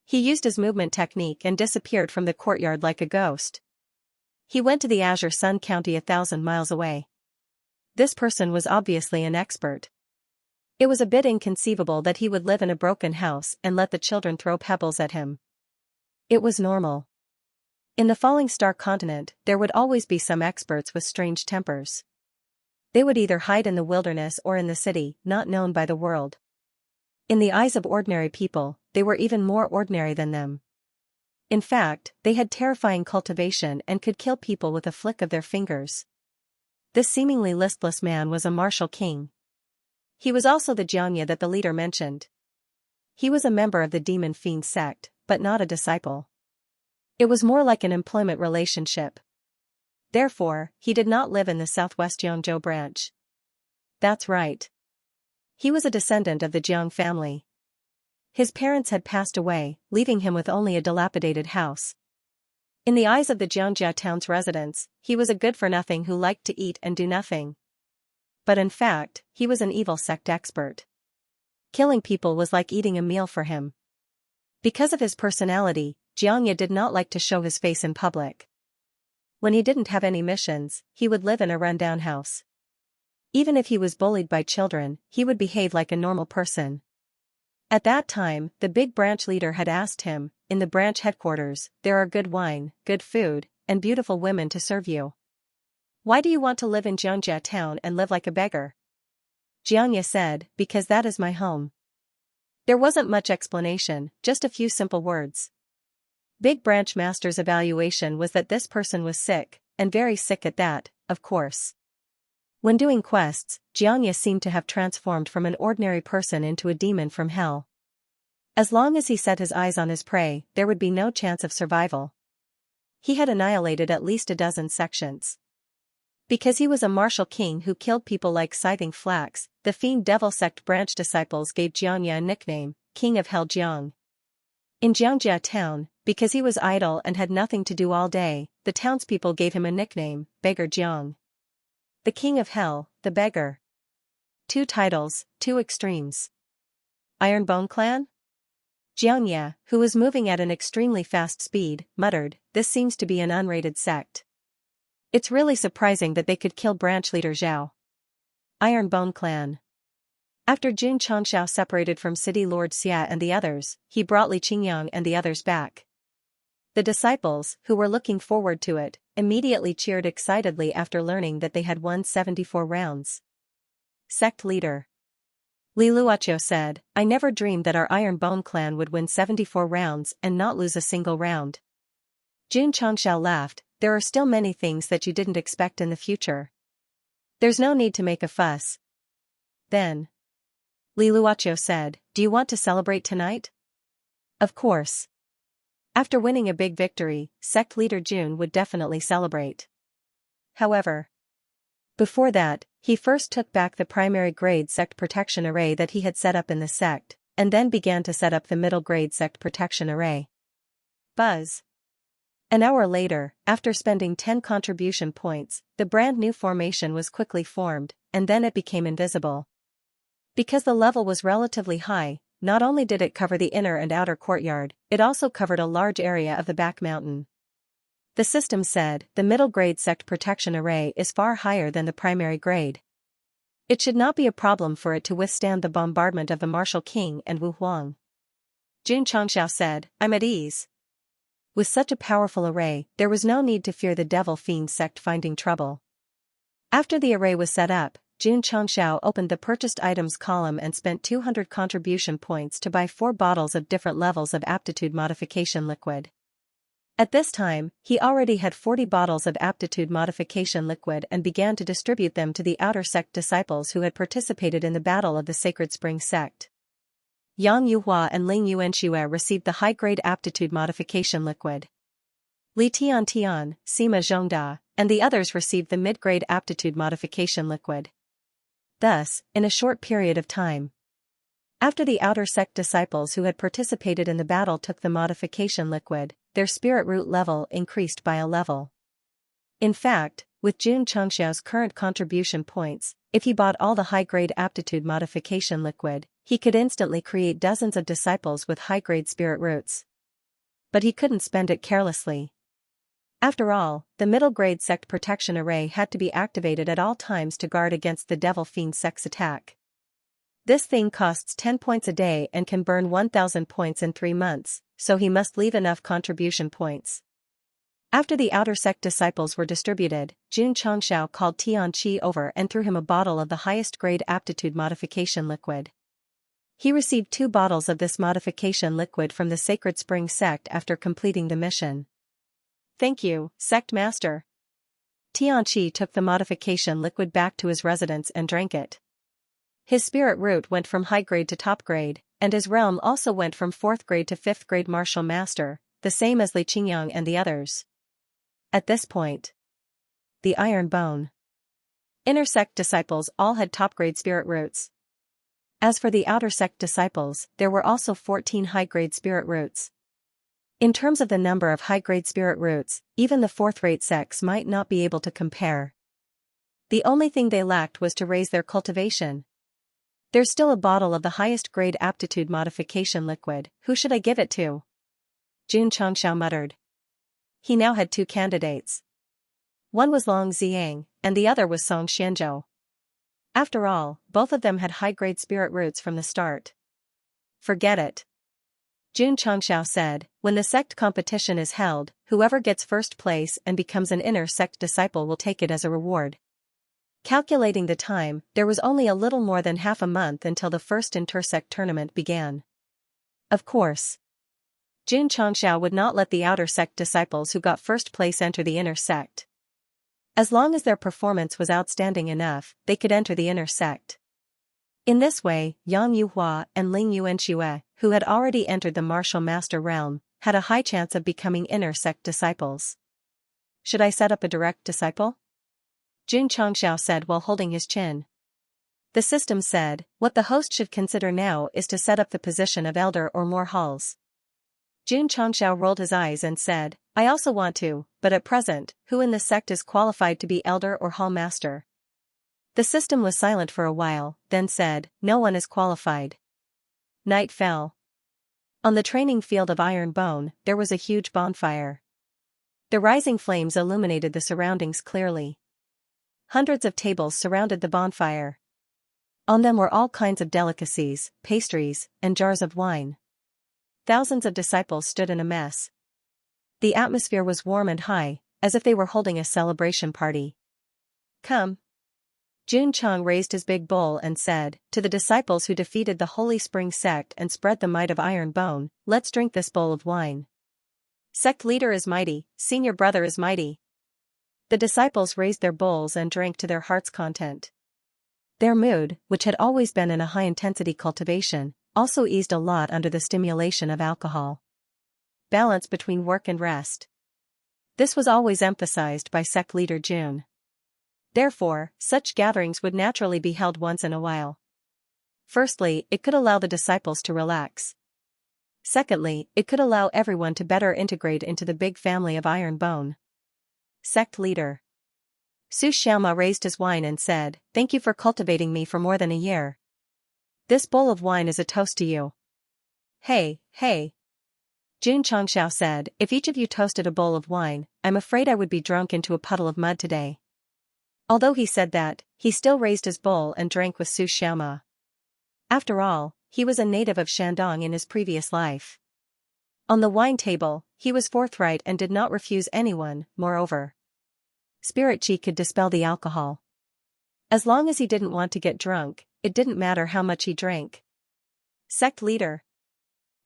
He used his movement technique and disappeared from the courtyard like a ghost. He went to the Azure Sun County 1,000 miles away. This person was obviously an expert. It was a bit inconceivable that he would live in a broken house and let the children throw pebbles at him. It was normal. In the falling star continent, there would always be some experts with strange tempers. They would either hide in the wilderness or in the city, not known by the world. In the eyes of ordinary people, they were even more ordinary than them. In fact, they had terrifying cultivation and could kill people with a flick of their fingers. This seemingly listless man was a martial king. He was also the Xianxia that the leader mentioned. He was a member of the demon fiend sect, but not a disciple. It was more like an employment relationship. Therefore, he did not live in the southwest Jiangzhou branch. That's right. He was a descendant of the Jiang family. His parents had passed away, leaving him with only a dilapidated house. In the eyes of the Xianxia town's residents, he was a good-for-nothing who liked to eat and do nothing. But in fact, he was an evil sect expert. Killing people was like eating a meal for him. Because of his personality, Xianxia did not like to show his face in public. When he didn't have any missions, he would live in a rundown house. Even if he was bullied by children, he would behave like a normal person. At that time, the big branch leader had asked him, "In the branch headquarters, there are good wine, good food, and beautiful women to serve you. Why do you want to live in Xianxia town and live like a beggar?" Xianxia said, "Because that is my home." There wasn't much explanation, just a few simple words. Big Branch Master's evaluation was that this person was sick, and very sick at that, of course. When doing quests, Xianxia seemed to have transformed from an ordinary person into a demon from hell. As long as he set his eyes on his prey, there would be no chance of survival. He had annihilated at least a dozen sections. Because he was a martial king who killed people like scything flax, the Fiend Devil Sect branch disciples gave Xianxia a nickname, King of Hell Jiang. In Xianxia town, because he was idle and had nothing to do all day, the townspeople gave him a nickname, Beggar Jiang. The King of Hell, the Beggar. 2 titles, 2 extremes. Ironbone Clan? Xianxia, who was moving at an extremely fast speed, muttered, "This seems to be an unrated sect. It's really surprising that they could kill branch leader Zhao." Ironbone Clan. After Jun Changshao separated from City Lord Xia and the others, he brought Li Qingyang and the others back. The disciples, who were looking forward to it, immediately cheered excitedly after learning that they had won 74 rounds. Sect leader Li Luoqiu said, "I never dreamed that our Iron Bone clan would win 74 rounds and not lose a single round." Jun Changshao laughed, "There are still many things that you didn't expect in the future. There's no need to make a fuss." Then Li Luoqiu said, "Do you want to celebrate tonight?" Of course. After winning a big victory, sect leader Jun would definitely celebrate. However, before that, he first took back the primary grade sect protection array that he had set up in the sect, and then began to set up the middle grade sect protection array. Buzz. An hour later, after spending 10 contribution points, the brand new formation was quickly formed, and then it became invisible. Because the level was relatively high, not only did it cover the inner and outer courtyard, it also covered a large area of the back mountain. The system said, "The middle grade sect protection array is far higher than the primary grade. It should not be a problem for it to withstand the bombardment of the Martial King and Wu Huang." Jun Changshao said, "I'm at ease." With such a powerful array, there was no need to fear the Devil Fiend sect finding trouble. After the array was set up, Jun Changxiao opened the purchased items column and spent 200 contribution points to buy 4 bottles of different levels of aptitude modification liquid. At this time, he already had 40 bottles of aptitude modification liquid and began to distribute them to the outer sect disciples who had participated in the battle of the Sacred Spring Sect. Yang Yuhua and Ling Yuanxue received the high-grade aptitude modification liquid. Li Tiantian, Sima Zhongda, and the others received the mid-grade aptitude modification liquid. Thus, in a short period of time, after the outer sect disciples who had participated in the battle took the modification liquid, their spirit root level increased by a level. In fact, with Jun Changxiao's current contribution points, if he bought all the high-grade aptitude modification liquid, he could instantly create dozens of disciples with high-grade spirit roots. But he couldn't spend it carelessly. After all, the middle-grade sect protection array had to be activated at all times to guard against the Devil Fiend sect's attack. This thing costs 10 points a day and can burn 1,000 points in 3 months, so he must leave enough contribution points. After the outer sect disciples were distributed, Jun Changxiao called Tian Qi over and threw him a bottle of the highest grade aptitude modification liquid. He received 2 bottles of this modification liquid from the Sacred Spring Sect after completing the mission. Thank you, Sect Master. Tian Qi took the modification liquid back to his residence and drank it. His spirit root went from high grade to top grade, and his realm also went from 4th grade to 5th grade martial master, the same as Li Qingyang and the others. At this point, the Iron Bone inner sect disciples all had top grade spirit roots. As for the outer sect disciples, there were also 14 high grade spirit roots. In terms of the number of high grade spirit roots, even the 4th-rate sects might not be able to compare. The only thing they lacked was to raise their cultivation. There's still a bottle of the highest grade aptitude modification liquid, who should I give it to? Jun Changxiao muttered. He now had 2 candidates. One was Long Xiang, and the other was Song Xianzhou. After all, both of them had high-grade spirit roots from the start. Forget it. Jun Changxiao said, when the sect competition is held, whoever gets first place and becomes an inner sect disciple will take it as a reward. Calculating the time, there was only a little more than half a month until the first intersect tournament began. Of course, Jun Changxiao would not let the outer sect disciples who got first place enter the inner sect. As long as their performance was outstanding enough, they could enter the inner sect. In this way, Yang Yuhua and Ling Yuanxue, who had already entered the martial master realm, had a high chance of becoming inner sect disciples. Should I set up a direct disciple? Jun Changxiao said while holding his chin. The system said, what the host should consider now is to set up the position of elder or more halls. Jun Changxiao rolled his eyes and said, I also want to, but at present, who in the sect is qualified to be elder or hall master? The system was silent for a while, then said, no one is qualified. Night fell. On the training field of Iron Bone, there was a huge bonfire. The rising flames illuminated the surroundings clearly. Hundreds of tables surrounded the bonfire. On them were all kinds of delicacies, pastries, and jars of wine. Thousands of disciples stood in a mess. The atmosphere was warm and high, as if they were holding a celebration party. Come. Jun Chang raised his big bowl and said, to the disciples who defeated the Holy Spring Sect and spread the might of Iron Bone, let's drink this bowl of wine. Sect leader is mighty, senior brother is mighty. The disciples raised their bowls and drank to their heart's content. Their mood, which had always been in a high-intensity cultivation, also eased a lot under the stimulation of alcohol. Balance between work and rest. This was always emphasized by sect leader Jun. Therefore, such gatherings would naturally be held once in a while. Firstly, it could allow the disciples to relax. Secondly, it could allow everyone to better integrate into the big family of Iron Bone. Sect leader Su Xiaoma raised his wine and said, thank you for cultivating me for more than a year. This bowl of wine is a toast to you. Hey, hey. Jun Changxiao said, if each of you toasted a bowl of wine, I'm afraid I would be drunk into a puddle of mud today. Although he said that, he still raised his bowl and drank with Su Xiaoma. After all, he was a native of Shandong in his previous life. On the wine table, he was forthright and did not refuse anyone, moreover. Spirit Qi could dispel the alcohol. As long as he didn't want to get drunk, it didn't matter how much he drank. Sect leader.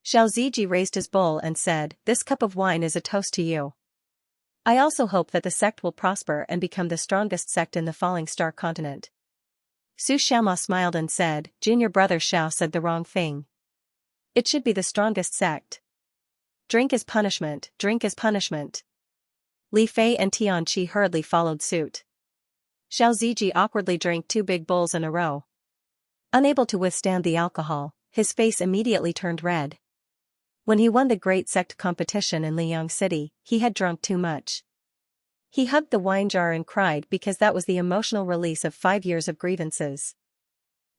Xiaoxia raised his bowl and said, "This cup of wine is a toast to you. I also hope that the sect will prosper and become the strongest sect in the Falling Star continent." Su Xiaoma smiled and said, "Junior brother Xiao said the wrong thing. It should be the strongest sect. Drink is punishment, drink is punishment." Li Fei and Tianqi hurriedly followed suit. Xiaoxia awkwardly drank 2 big bowls in a row. Unable to withstand the alcohol, his face immediately turned red. When he won the Great Sect competition in Liang City, he had drunk too much. He hugged the wine jar and cried because that was the emotional release of 5 years of grievances.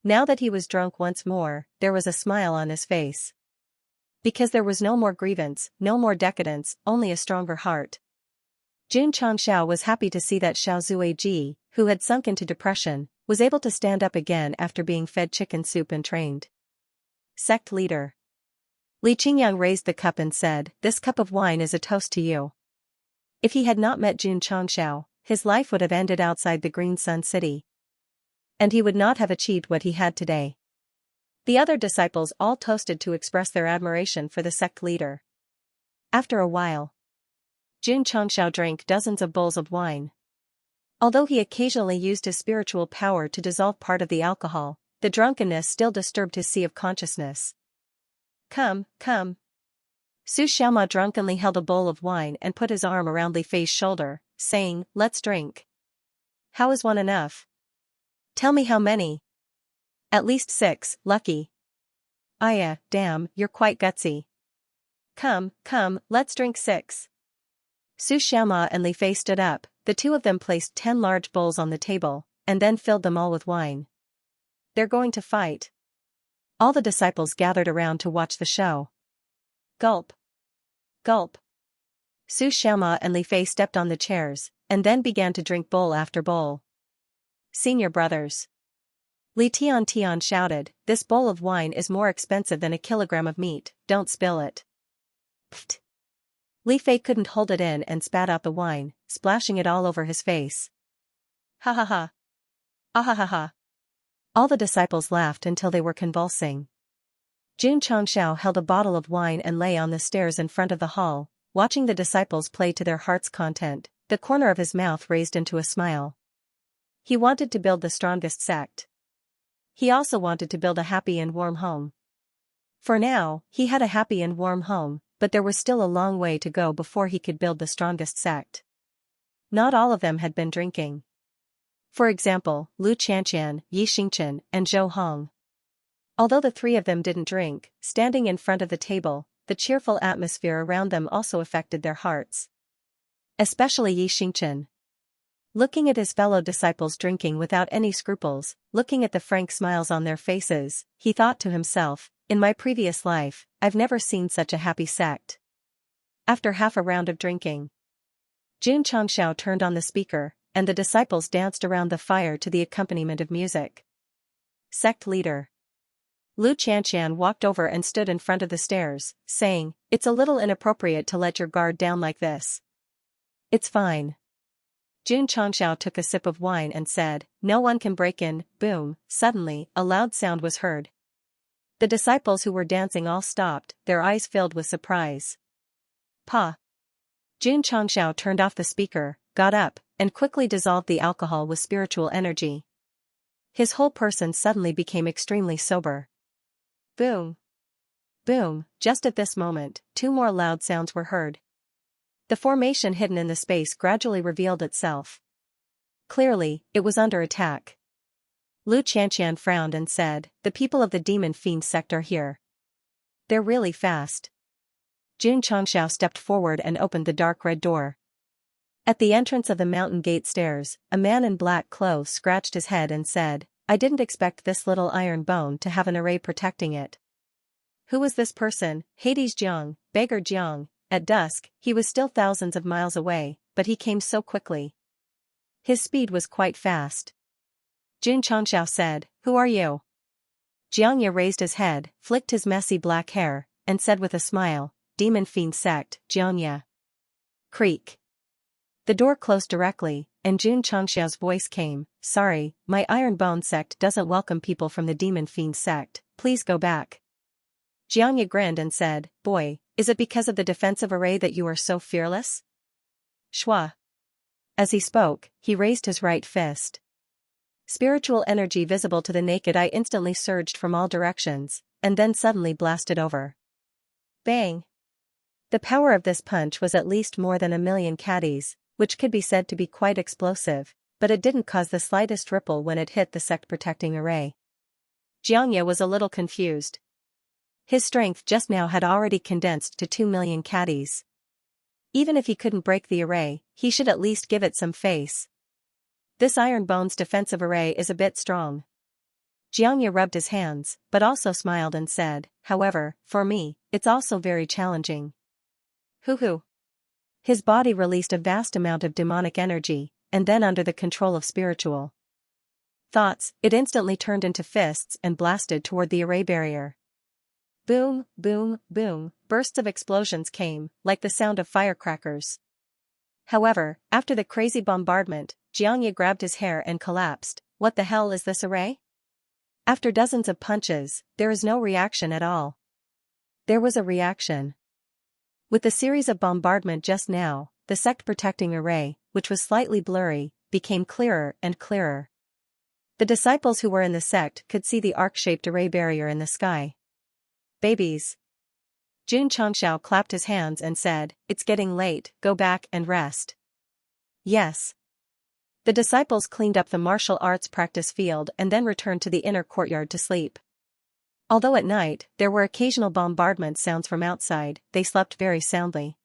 Now that he was drunk once more, there was a smile on his face. Because there was no more grievance, no more decadence, only a stronger heart. Jun Changxiao was happy to see that Xiao Zuiji, who had sunk into depression, was able to stand up again after being fed chicken soup and trained. Sect leader. Li Qingyang raised the cup and said, "This cup of wine is a toast to you." If he had not met Jun Changxiao, his life would have ended outside the Green Sun City. And he would not have achieved what he had today. The other disciples all toasted to express their admiration for the sect leader. After a while, Jun Changxiao drank dozens of bowls of wine. Although he occasionally used his spiritual power to dissolve part of the alcohol, the drunkenness still disturbed his sea of consciousness. "Come, come." Su Xiaoma drunkenly held a bowl of wine and put his arm around Li Fei's shoulder, saying, "Let's drink." "How is one enough? Tell me how many." "At least 6, lucky." "Aya, damn, you're quite gutsy." Come, let's drink 6." Su Xiaoma and Li Fei stood up, the two of them placed 10 large bowls on the table, and then filled them all with wine. "They're going to fight." All the disciples gathered around to watch the show. Gulp. Gulp. Su Xiaoma and Li Fei stepped on the chairs, and then began to drink bowl after bowl. "Senior brothers." Li Tian shouted, "This bowl of wine is more expensive than a kilogram of meat, don't spill it." Pfft. Li Fei couldn't hold it in and spat out the wine, splashing it all over his face. "Ha ha ha. Ah ha ha ha." All the disciples laughed until they were convulsing. Jun Changxiao held a bottle of wine and lay on the stairs in front of the hall, watching the disciples play to their heart's content, the corner of his mouth raised into a smile. He wanted to build the strongest sect. He also wanted to build a happy and warm home. For now, he had a happy and warm home, but there was still a long way to go before he could build the strongest sect. Not all of them had been drinking. For example, Lu Qianqian, Yi Xingchen, and Zhou Hong. Although the 3 of them didn't drink, standing in front of the table, the cheerful atmosphere around them also affected their hearts. Especially Yi Xingchen. Looking at his fellow disciples drinking without any scruples, looking at the frank smiles on their faces, he thought to himself, "In my previous life, I've never seen such a happy sect." After half a round of drinking, Jun Changxiao turned on the speaker, and the disciples danced around the fire to the accompaniment of music. Sect leader. Lu Qianqian walked over and stood in front of the stairs, saying, "It's a little inappropriate to let your guard down like this." "It's fine." Jun Changxiao took a sip of wine and said, "No one can break in." Boom, suddenly, a loud sound was heard. The disciples who were dancing all stopped, their eyes filled with surprise. "Pa." Jun Changxiao turned off the speaker, got up, and quickly dissolved the alcohol with spiritual energy. His whole person suddenly became extremely sober. Boom. Boom, just at this moment, 2 more loud sounds were heard. The formation hidden in the space gradually revealed itself. Clearly, it was under attack. Lu Qianqian frowned and said, "The people of the Demon Fiend sect are here. They're really fast." Jun Changxiao stepped forward and opened the dark red door. At the entrance of the mountain gate stairs, a man in black clothes scratched his head and said, "I didn't expect this little iron bone to have an array protecting it." Who was this person? Hades Jiang, beggar Jiang. At dusk, he was still thousands of miles away, but he came so quickly. His speed was quite fast. Jun Changxiao said, "Who are you?" Xianxia raised his head, flicked his messy black hair, and said with a smile, "Demon Fiend Sect, Xianxia." Creak. The door closed directly, and Jun Changxiao's voice came, "Sorry, my Iron Bone sect doesn't welcome people from the Demon Fiend sect, please go back." Xianxia grinned and said, "Boy, is it because of the defensive array that you are so fearless?" Shua. As he spoke, he raised his right fist. Spiritual energy visible to the naked eye instantly surged from all directions, and then suddenly blasted over. Bang! The power of this punch was at least more than 1,000,000 caddies, which could be said to be quite explosive, but it didn't cause the slightest ripple when it hit the sect protecting array. Xianxia was a little confused. His strength just now had already condensed to 2,000,000 caddies. Even if he couldn't break the array, he should at least give it some face. This Iron Bone's defensive array is a bit strong. Xianxia rubbed his hands, but also smiled and said, "However, for me, it's also very challenging." Hoo-hoo. His body released a vast amount of demonic energy, and then under the control of spiritual thoughts, it instantly turned into fists and blasted toward the array barrier. Boom, boom, boom, bursts of explosions came, like the sound of firecrackers. However, after the crazy bombardment, Xianxia grabbed his hair and collapsed. What the hell is this array? After dozens of punches, there is no reaction at all. There was a reaction. With the series of bombardment just now, the sect protecting array, which was slightly blurry, became clearer and clearer. The disciples who were in the sect could see the arc-shaped array barrier in the sky. Babies. Jun Changxiao clapped his hands and said, "It's getting late, go back and rest." Yes. The disciples cleaned up the martial arts practice field and then returned to the inner courtyard to sleep. Although at night, there were occasional bombardment sounds from outside, they slept very soundly.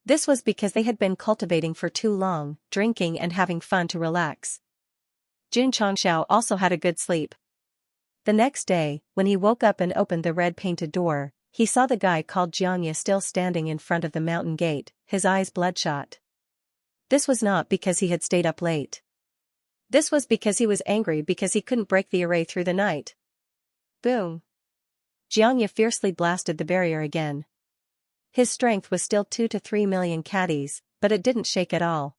This was because they had been cultivating for too long, drinking and having fun to relax. Jun Changxiao also had a good sleep. The next day, when he woke up and opened the red-painted door, he saw the guy called Xianxia still standing in front of the mountain gate, his eyes bloodshot. This was not because he had stayed up late. This was because he was angry because he couldn't break the array through the night. Boom! Xianxia fiercely blasted the barrier again. His strength was still 2 to 3 million caddies, but it didn't shake at all.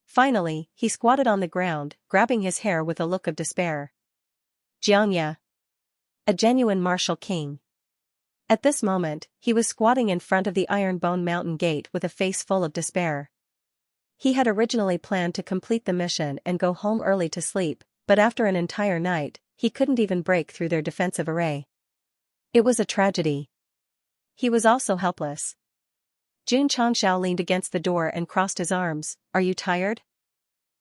Finally, he squatted on the ground, grabbing his hair with a look of despair. Xianxia. A genuine martial king. At this moment, he was squatting in front of the Iron Bone Mountain Gate with a face full of despair. He had originally planned to complete the mission and go home early to sleep, but after an entire night, he couldn't even break through their defensive array. It was a tragedy. He was also helpless. Jun Changxiao leaned against the door and crossed his arms. "Are you tired?"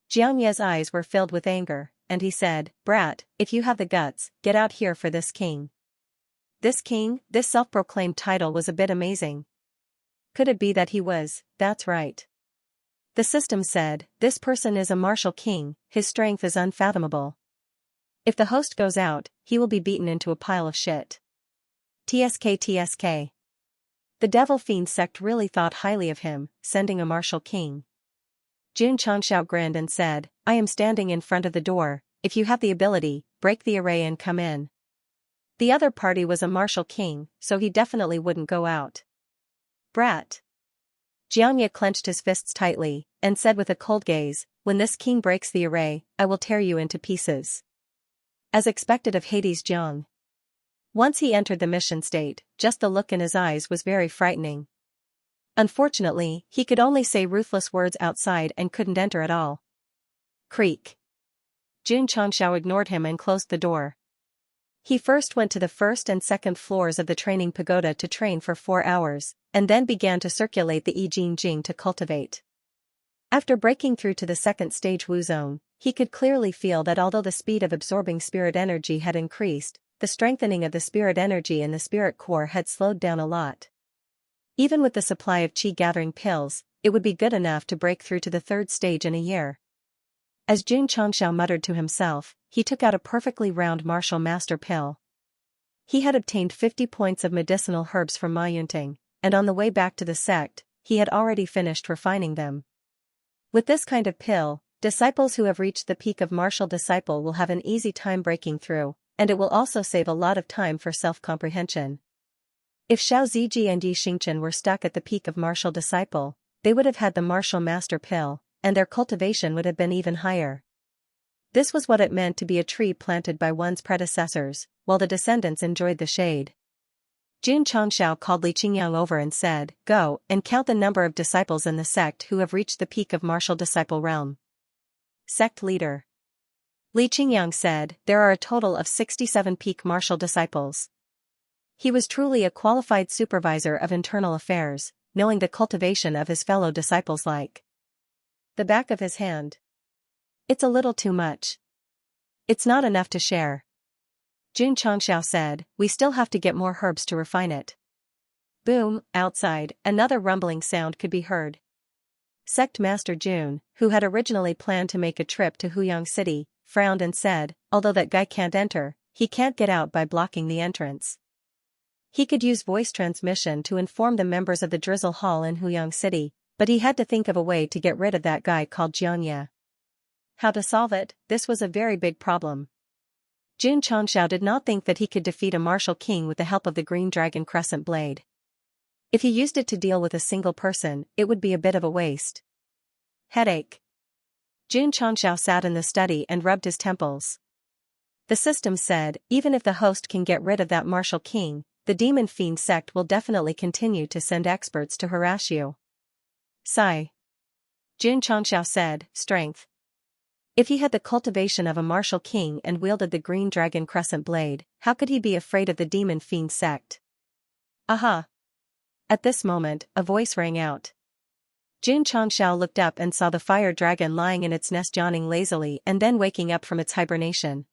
Xianxia's eyes were filled with anger, and he said, "Brat, if you have the guts, get out here for this king." This king, this self-proclaimed title was a bit amazing. Could it be that he was? That's right. The system said, this person is a martial king, his strength is unfathomable. If the host goes out, he will be beaten into a pile of shit. TSK TSK. The Devil Fiend sect really thought highly of him, sending a martial king. Jun Changxiao grinned and said, "I am standing in front of the door, if you have the ability, break the array and come in." The other party was a martial king, so he definitely wouldn't go out. Brat. Xianxia clenched his fists tightly, and said with a cold gaze, "When this king breaks the array, I will tear you into pieces." As expected of Hades Jiang. Once he entered the mission state, just the look in his eyes was very frightening. Unfortunately, he could only say ruthless words outside and couldn't enter at all. Creak. Jun Changxiao ignored him and closed the door. He first went to the first and second floors of the training pagoda to train for 4 hours, and then began to circulate the I Jing Jing to cultivate. After breaking through to the second stage Wu Zone, he could clearly feel that although the speed of absorbing spirit energy had increased, the strengthening of the spirit energy in the spirit core had slowed down a lot. Even with the supply of qi gathering pills, it would be good enough to break through to the third stage in a year. As Jun Changxiao muttered to himself, he took out a perfectly round martial master pill. He had obtained 50 points of medicinal herbs from Ma Yunting, and on the way back to the sect, he had already finished refining them. With this kind of pill, disciples who have reached the peak of martial disciple will have an easy time breaking through, and it will also save a lot of time for self-comprehension. If Xiao Ziji and Yi Xingchen were stuck at the peak of martial disciple, they would have had the martial master pill, and their cultivation would have been even higher. This was what it meant to be a tree planted by one's predecessors, while the descendants enjoyed the shade. Jun Changxiao called Li Qingyang over and said, "Go and count the number of disciples in the sect who have reached the peak of martial disciple realm." Sect leader Li Qingyang said, "There are a total of 67 peak martial disciples." He was truly a qualified supervisor of internal affairs, knowing the cultivation of his fellow disciples like the back of his hand. "It's a little too much. It's not enough to share." Jun Changxiao said, "We still have to get more herbs to refine it." Boom, outside, another rumbling sound could be heard. Sect Master Jun, who had originally planned to make a trip to Huyang City, frowned and said, "Although that guy can't enter, he can't get out by blocking the entrance. He could use voice transmission to inform the members of the Drizzle Hall in Huyang City, but he had to think of a way to get rid of that guy called Xianxia. How to solve it? This was a very big problem. Jun Changxiao did not think that he could defeat a martial king with the help of the green dragon crescent blade. If he used it to deal with a single person, it would be a bit of a waste. Headache. Jun Changxiao sat in the study and rubbed his temples. The system said, even if the host can get rid of that martial king, the demon fiend sect will definitely continue to send experts to harass you. Sigh. Jun Changxiao said, strength. If he had the cultivation of a martial king and wielded the green dragon crescent blade, how could he be afraid of the demon fiend sect? Aha! At this moment, a voice rang out. Jun Changxiao looked up and saw the fire dragon lying in its nest yawning lazily and then waking up from its hibernation.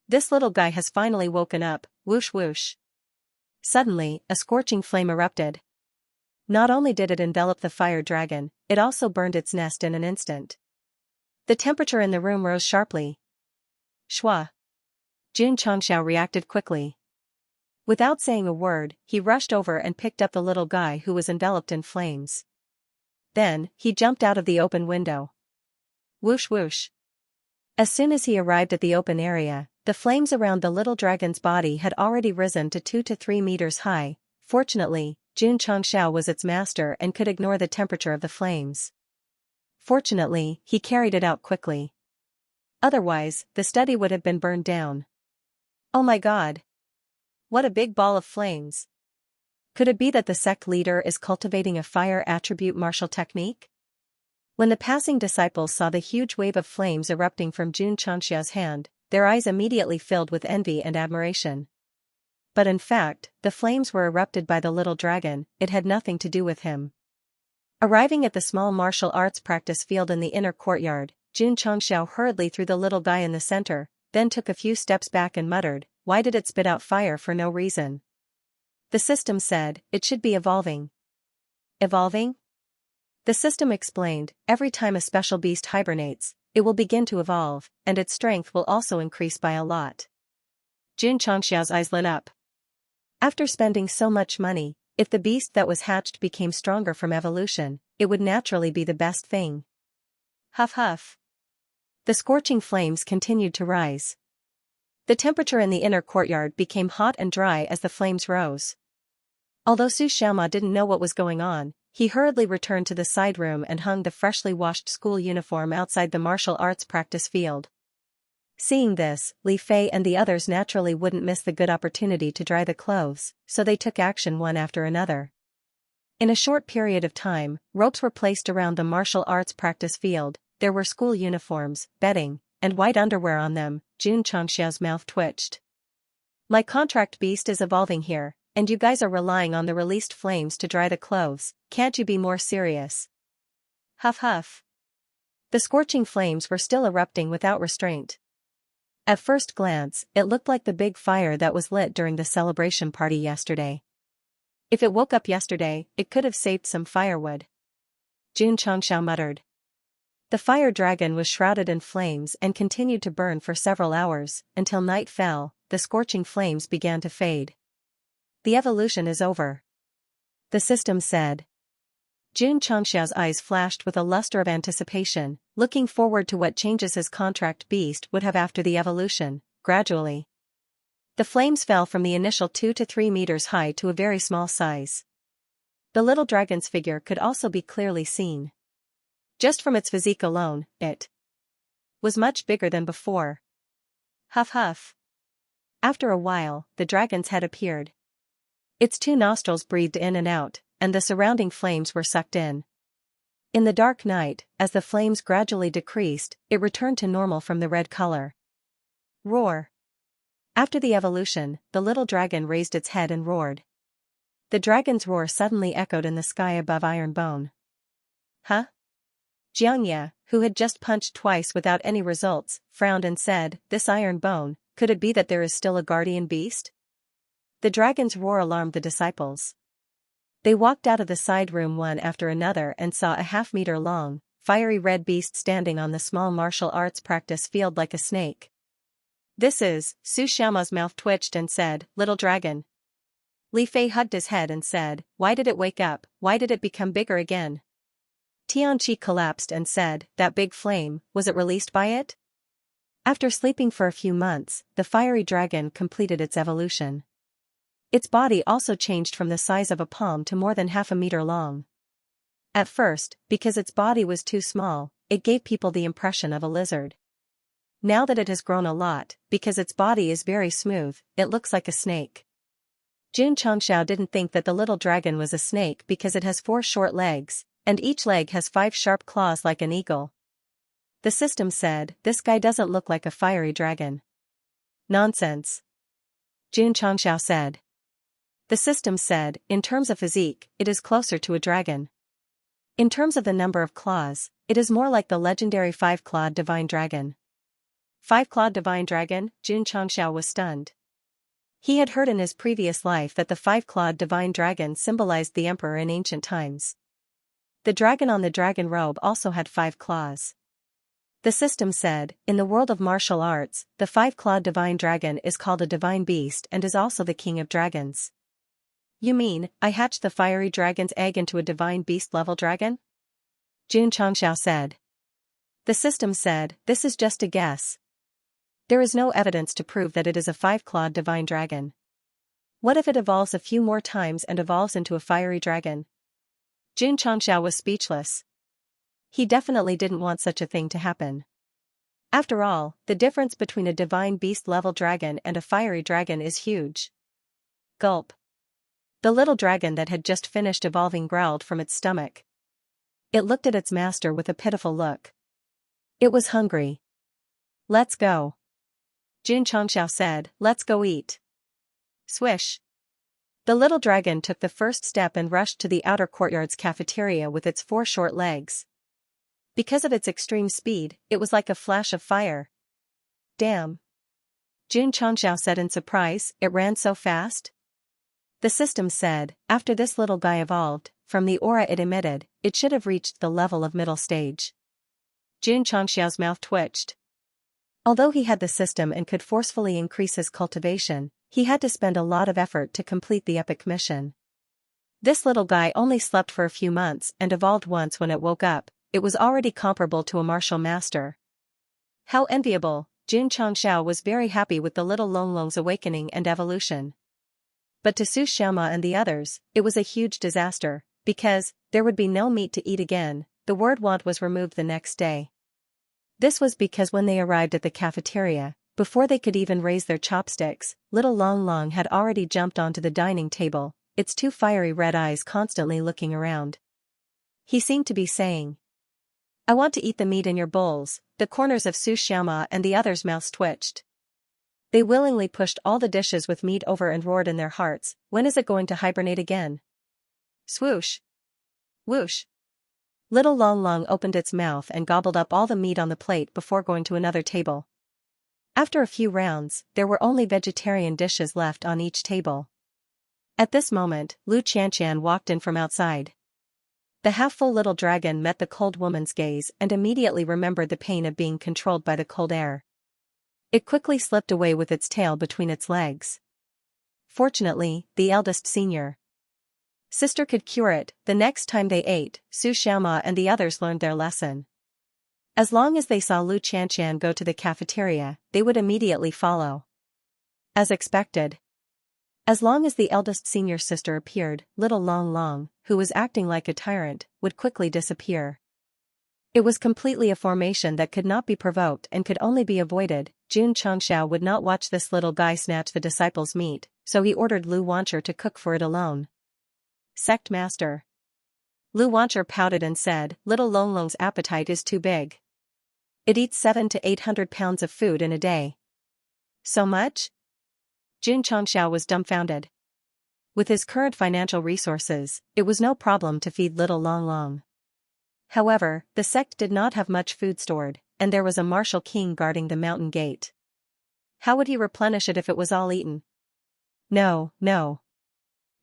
This little guy has finally woken up, whoosh whoosh. Suddenly, a scorching flame erupted. Not only did it envelop the fire dragon, it also burned its nest in an instant. The temperature in the room rose sharply. Shwa. Jun Changxiao reacted quickly. Without saying a word, he rushed over and picked up the little guy who was enveloped in flames. Then, he jumped out of the open window. Whoosh whoosh. As soon as he arrived at the open area, the flames around the little dragon's body had already risen to 2 to 3 meters high. Fortunately, Jun Changxiao was its master and could ignore the temperature of the flames. Fortunately, he carried it out quickly. Otherwise, the study would have been burned down. Oh my god! What a big ball of flames! Could it be that the sect leader is cultivating a fire attribute martial technique? When the passing disciples saw the huge wave of flames erupting from Jun Changxiao's hand, their eyes immediately filled with envy and admiration. But in fact, the flames were erupted by the little dragon, it had nothing to do with him. Arriving at the small martial arts practice field in the inner courtyard, Jun Changxiao hurriedly threw the little guy in the center, then took a few steps back and muttered, "Why did it spit out fire for no reason?" The system said, "It should be evolving." Evolving? The system explained, every time a special beast hibernates, it will begin to evolve, and its strength will also increase by a lot. Jun Changxiao's eyes lit up. After spending so much money, if the beast that was hatched became stronger from evolution, it would naturally be the best thing. Huff huff. The scorching flames continued to rise. The temperature in the inner courtyard became hot and dry as the flames rose. Although Su Xiaoma didn't know what was going on, he hurriedly returned to the side room and hung the freshly washed school uniform outside the martial arts practice field. Seeing this, Li Fei and the others naturally wouldn't miss the good opportunity to dry the clothes, so they took action one after another. In a short period of time, ropes were placed around the martial arts practice field, there were school uniforms, bedding, and white underwear on them. Jun Changxiao's mouth twitched. My contract beast is evolving here, and you guys are relying on the released flames to dry the clothes, can't you be more serious? Huff huff. The scorching flames were still erupting without restraint. At first glance, it looked like the big fire that was lit during the celebration party yesterday. If it woke up yesterday, it could have saved some firewood. Jun Changxiao muttered. The fire dragon was shrouded in flames and continued to burn for several hours, until night fell, the scorching flames began to fade. The evolution is over. The system said. Jun Changxiao's eyes flashed with a luster of anticipation, looking forward to what changes his contract beast would have after the evolution. Gradually, the flames fell from the initial 2 to 3 meters high to a very small size. The little dragon's figure could also be clearly seen. Just from its physique alone, it was much bigger than before. Huff huff. After a while, the dragon's head appeared. Its two nostrils breathed in and out, and the surrounding flames were sucked in. In the dark night, as the flames gradually decreased, it returned to normal from the red color. Roar. After the evolution, the little dragon raised its head and roared. The dragon's roar suddenly echoed in the sky above Ironbone. Huh? Xianxia, who had just punched twice without any results, frowned and said, "This Ironbone, could it be that there is still a guardian beast?" The dragon's roar alarmed the disciples. They walked out of the side room one after another and saw a half-meter-long, fiery red beast standing on the small martial arts practice field like a snake. "This is," Xianxia's mouth twitched and said, "Little dragon." Li Fei hugged his head and said, "Why did it wake up? Why did it become bigger again?" Tianqi collapsed and said, "That big flame, was it released by it?" After sleeping for a few months, the fiery dragon completed its evolution. Its body also changed from the size of a palm to more than half a meter long. At first, because its body was too small, it gave people the impression of a lizard. Now that it has grown a lot, because its body is very smooth, it looks like a snake. Jun Changxiao didn't think that the little dragon was a snake because it has 4 short legs, and each leg has 5 sharp claws like an eagle. The system said, "This guy doesn't look like a fiery dragon." "Nonsense," Jun Changxiao said. The system said, "In terms of physique, it is closer to a dragon. In terms of the number of claws, it is more like the legendary 5-clawed divine dragon." 5-clawed divine dragon? Jun Changxiao was stunned. He had heard in his previous life that the 5-clawed divine dragon symbolized the emperor in ancient times. The dragon on the dragon robe also had 5 claws. The system said, "In the world of martial arts, the 5-clawed divine dragon is called a divine beast and is also the king of dragons." "You mean, I hatched the fiery dragon's egg into a divine beast-level dragon?" Jun Changxiao said. The system said, "This is just a guess. There is no evidence to prove that it is a 5-clawed divine dragon. What if it evolves a few more times and evolves into a fiery dragon?" Jun Changxiao was speechless. He definitely didn't want such a thing to happen. After all, the difference between a divine beast-level dragon and a fiery dragon is huge. Gulp. The little dragon that had just finished evolving growled from its stomach. It looked at its master with a pitiful look. It was hungry. "Let's go," Jun Changxiao said, "let's go eat." Swish. The little dragon took the first step and rushed to the outer courtyard's cafeteria with its 4 short legs. Because of its extreme speed, it was like a flash of fire. "Damn," Jun Changxiao said in surprise, "it ran so fast?" The system said, "After this little guy evolved, from the aura it emitted, it should have reached the level of middle stage." Jun Changxiao's mouth twitched. Although he had the system and could forcefully increase his cultivation, he had to spend a lot of effort to complete the epic mission. This little guy only slept for a few months and evolved once. When it woke up, it was already comparable to a martial master. How enviable! Jun Changxiao was very happy with the little Longlong's awakening and evolution. But to Xianxia and the others, it was a huge disaster, because there would be no meat to eat again. The word "want" was removed the next day. This was because when they arrived at the cafeteria, before they could even raise their chopsticks, little Longlong had already jumped onto the dining table, its 2 fiery red eyes constantly looking around. He seemed to be saying, "I want to eat the meat in your bowls." The corners of Xianxia and the others' mouths twitched. They willingly pushed all the dishes with meat over and roared in their hearts, "When is it going to hibernate again?" Swoosh. Whoosh. Little Longlong opened its mouth and gobbled up all the meat on the plate before going to another table. After a few rounds, there were only vegetarian dishes left on each table. At this moment, Lu Qianqian walked in from outside. The half-full little dragon met the cold woman's gaze and immediately remembered the pain of being controlled by the cold air. It quickly slipped away with its tail between its legs. Fortunately, the eldest senior sister could cure it. The next time they ate, Xianxia and the others learned their lesson. As long as they saw Lu Qianqian go to the cafeteria, they would immediately follow. As expected. As long as the eldest senior sister appeared, little Longlong, who was acting like a tyrant, would quickly disappear. It was completely a formation that could not be provoked and could only be avoided. Xianxia would not watch this little guy snatch the disciples' meat, so he ordered Lu Wancher to cook for it alone. Sect Master. Lu Wancher pouted and said, "Little Longlong's appetite is too big. It eats 700 to 800 pounds of food in a day." So much? Xianxia was dumbfounded. With his current financial resources, it was no problem to feed little Longlong. However, the sect did not have much food stored, and there was a martial king guarding the mountain gate. How would he replenish it if it was all eaten? No.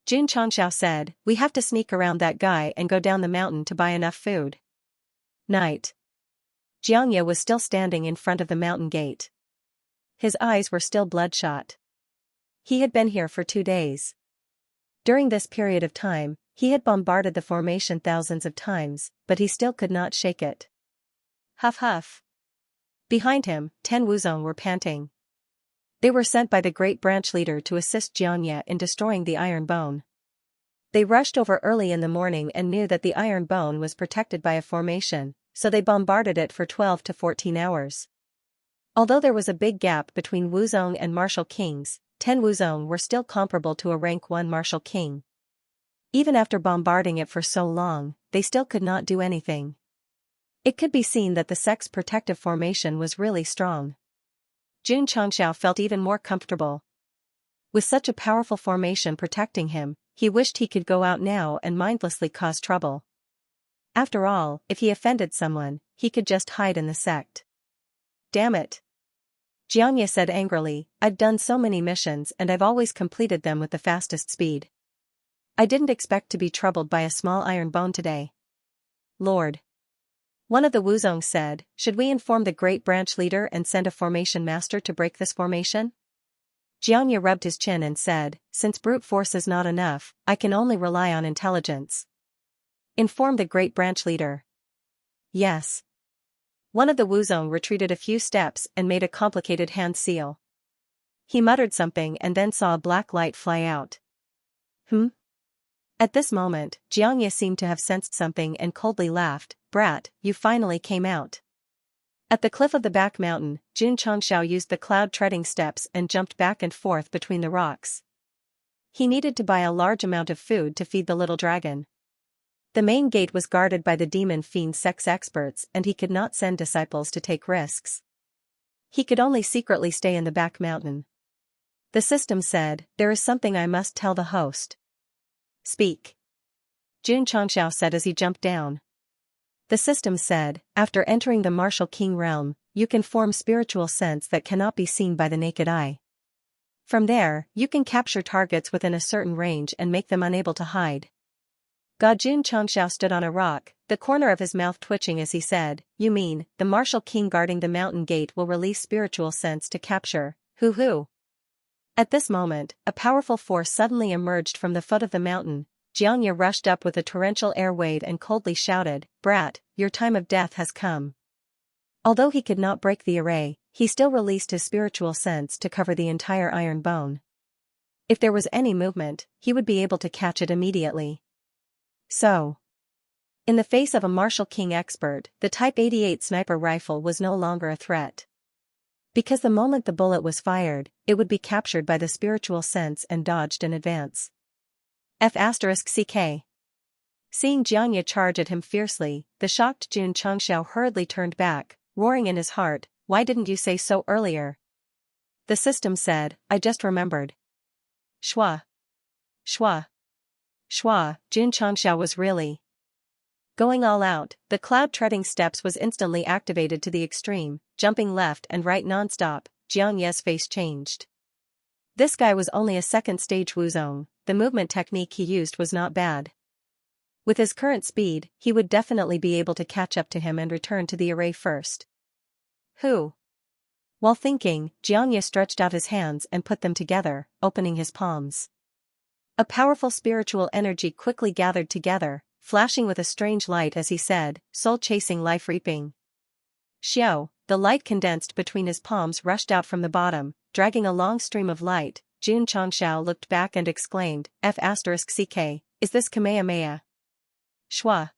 Xianxia said, "We have to sneak around that guy and go down the mountain to buy enough food." Night. Xianxia was still standing in front of the mountain gate. His eyes were still bloodshot. He had been here for 2 days. During this period of time, he had bombarded the formation thousands of times, but he still could not shake it. Huff huff. Behind him, 10 Wuzong were panting. They were sent by the great branch leader to assist Xianxia in destroying the iron bone. They rushed over early in the morning and knew that the iron bone was protected by a formation, so they bombarded it for 12 to 14 hours. Although there was a big gap between Wuzong and martial kings, 10 Wuzong were still comparable to a rank 1 martial king. Even after bombarding it for so long, they still could not do anything. It could be seen that the sect's protective formation was really strong. Xianxia felt even more comfortable. With such a powerful formation protecting him, he wished he could go out now and mindlessly cause trouble. After all, if he offended someone, he could just hide in the sect. Damn it. Xianxia said angrily, "I've done so many missions and I've always completed them with the fastest speed. I didn't expect to be troubled by a small iron bone today." "Lord." One of the Wuzong said, "Should we inform the great branch leader and send a formation master to break this formation?" Xianxia rubbed his chin and said, "Since brute force is not enough, I can only rely on intelligence." "Inform the great branch leader." "Yes." One of the Wuzong retreated a few steps and made a complicated hand seal. He muttered something and then saw a black light fly out. At this moment, Xianxia seemed to have sensed something and coldly laughed, "Brat, you finally came out." At the cliff of the back mountain, Xianxia used the cloud-treading steps and jumped back and forth between the rocks. He needed to buy a large amount of food to feed the little dragon. The main gate was guarded by the demon fiend Sect's experts and he could not send disciples to take risks. He could only secretly stay in the back mountain. The system said, "There is something I must tell the host." "Speak." Xianxia said as he jumped down. The system said, "After entering the martial king realm, you can form spiritual sense that cannot be seen by the naked eye. From there, you can capture targets within a certain range and make them unable to hide." Xianxia stood on a rock, the corner of his mouth twitching as he said, "You mean, the martial king guarding the mountain gate will release spiritual sense to capture, who?" At this moment, a powerful force suddenly emerged from the foot of the mountain. Xianxia rushed up with a torrential air wave and coldly shouted, "Brat, your time of death has come." Although he could not break the array, he still released his spiritual sense to cover the entire iron bone. If there was any movement, he would be able to catch it immediately. So, in the face of a martial king expert, the Type 88 sniper rifle was no longer a threat. Because the moment the bullet was fired, it would be captured by the spiritual sense and dodged in advance. F***ck. Seeing Xianxia charge at him fiercely, the shocked Xianxia hurriedly turned back, roaring in his heart, "Why didn't you say so earlier?" The system said, "I just remembered." Shwa. Shwa. Shwa, Xianxia was really going all out. The cloud-treading steps was instantly activated to the extreme, jumping left and right non-stop. Xianxia's face changed. This guy was only a second-stage Wuzong, the movement technique he used was not bad. With his current speed, he would definitely be able to catch up to him and return to the array first. Who? While thinking, Xianxia stretched out his hands and put them together, opening his palms. A powerful spiritual energy quickly gathered together, flashing with a strange light as he said, "Soul-chasing life reaping." Xiao, the light condensed between his palms rushed out from the bottom, dragging a long stream of light. Xianxia looked back and exclaimed, "F***ck, is this Kamehameha?" Shwa.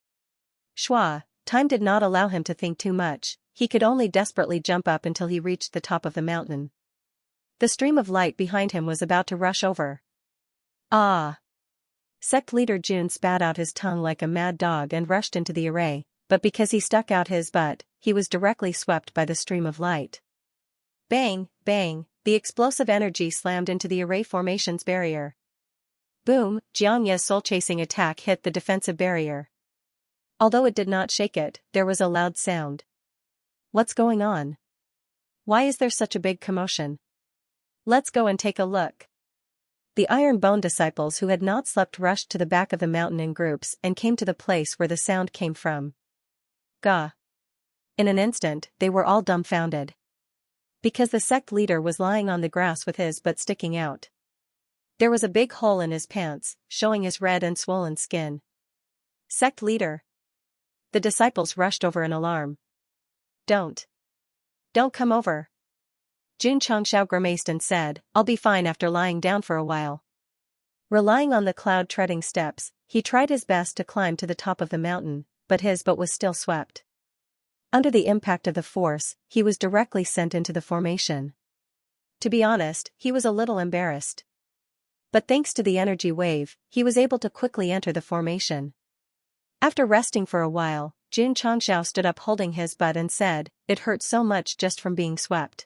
Shwa. Time did not allow him to think too much, he could only desperately jump up until he reached the top of the mountain. The stream of light behind him was about to rush over. Ah! Sect leader Jun spat out his tongue like a mad dog and rushed into the array, but because he stuck out his butt, he was directly swept by the stream of light. Bang, bang, the explosive energy slammed into the array formation's barrier. Boom, Xianxia's soul-chasing attack hit the defensive barrier. Although it did not shake it, there was a loud sound. What's going on? Why is there such a big commotion? Let's go and take a look. The Iron Bone disciples who had not slept rushed to the back of the mountain in groups and came to the place where the sound came from. Gah! In an instant, they were all dumbfounded. Because the sect leader was lying on the grass with his butt sticking out. There was a big hole in his pants, showing his red and swollen skin. Sect leader! The disciples rushed over in alarm. Don't come over. Jun Xianxia grimaced and said, I'll be fine after lying down for a while. Relying on the cloud-treading steps, he tried his best to climb to the top of the mountain, but his butt was still swept. Under the impact of the force, he was directly sent into the formation. To be honest, he was a little embarrassed. But thanks to the energy wave, he was able to quickly enter the formation. After resting for a while, Jun Xianxia stood up holding his butt and said, it hurt so much just from being swept.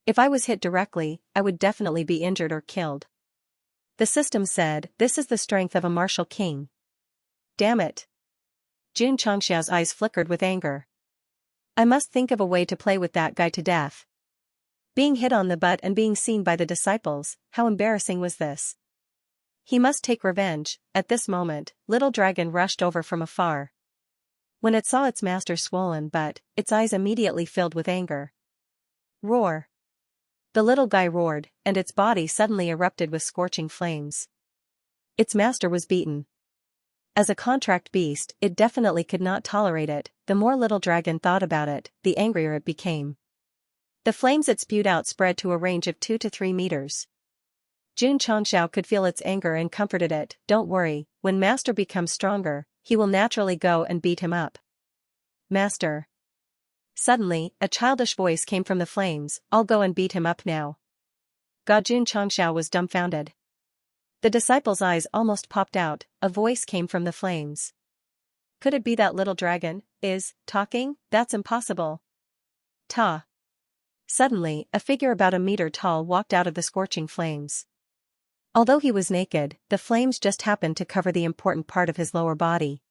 If I was hit directly, I would definitely be injured or killed. The system said, this is the strength of a martial king. Damn it. Jun Xianxia's eyes flickered with anger. I must think of a way to play with that guy to death. Being hit on the butt and being seen by the disciples, how embarrassing was this? He must take revenge. At this moment, Little Dragon rushed over from afar. When it saw its master's swollen butt, its eyes immediately filled with anger. Roar! The little guy roared, and its body suddenly erupted with scorching flames. Its master was beaten. As a contract beast, it definitely could not tolerate it. The more Little Dragon thought about it, the angrier it became. The flames it spewed out spread to a range of 2 to 3 meters. Jun Xianxia could feel its anger and comforted it. Don't worry, when Master becomes stronger, he will naturally go and beat him up. Master. Suddenly, a childish voice came from the flames, I'll go and beat him up now. Jun Xianxia was dumbfounded. The disciples' eyes almost popped out. A voice came from the flames. Could it be that Little Dragon is talking? That's impossible. Ta. Suddenly, a figure about a meter tall walked out of the scorching flames. Although he was naked, the flames just happened to cover the important part of his lower body.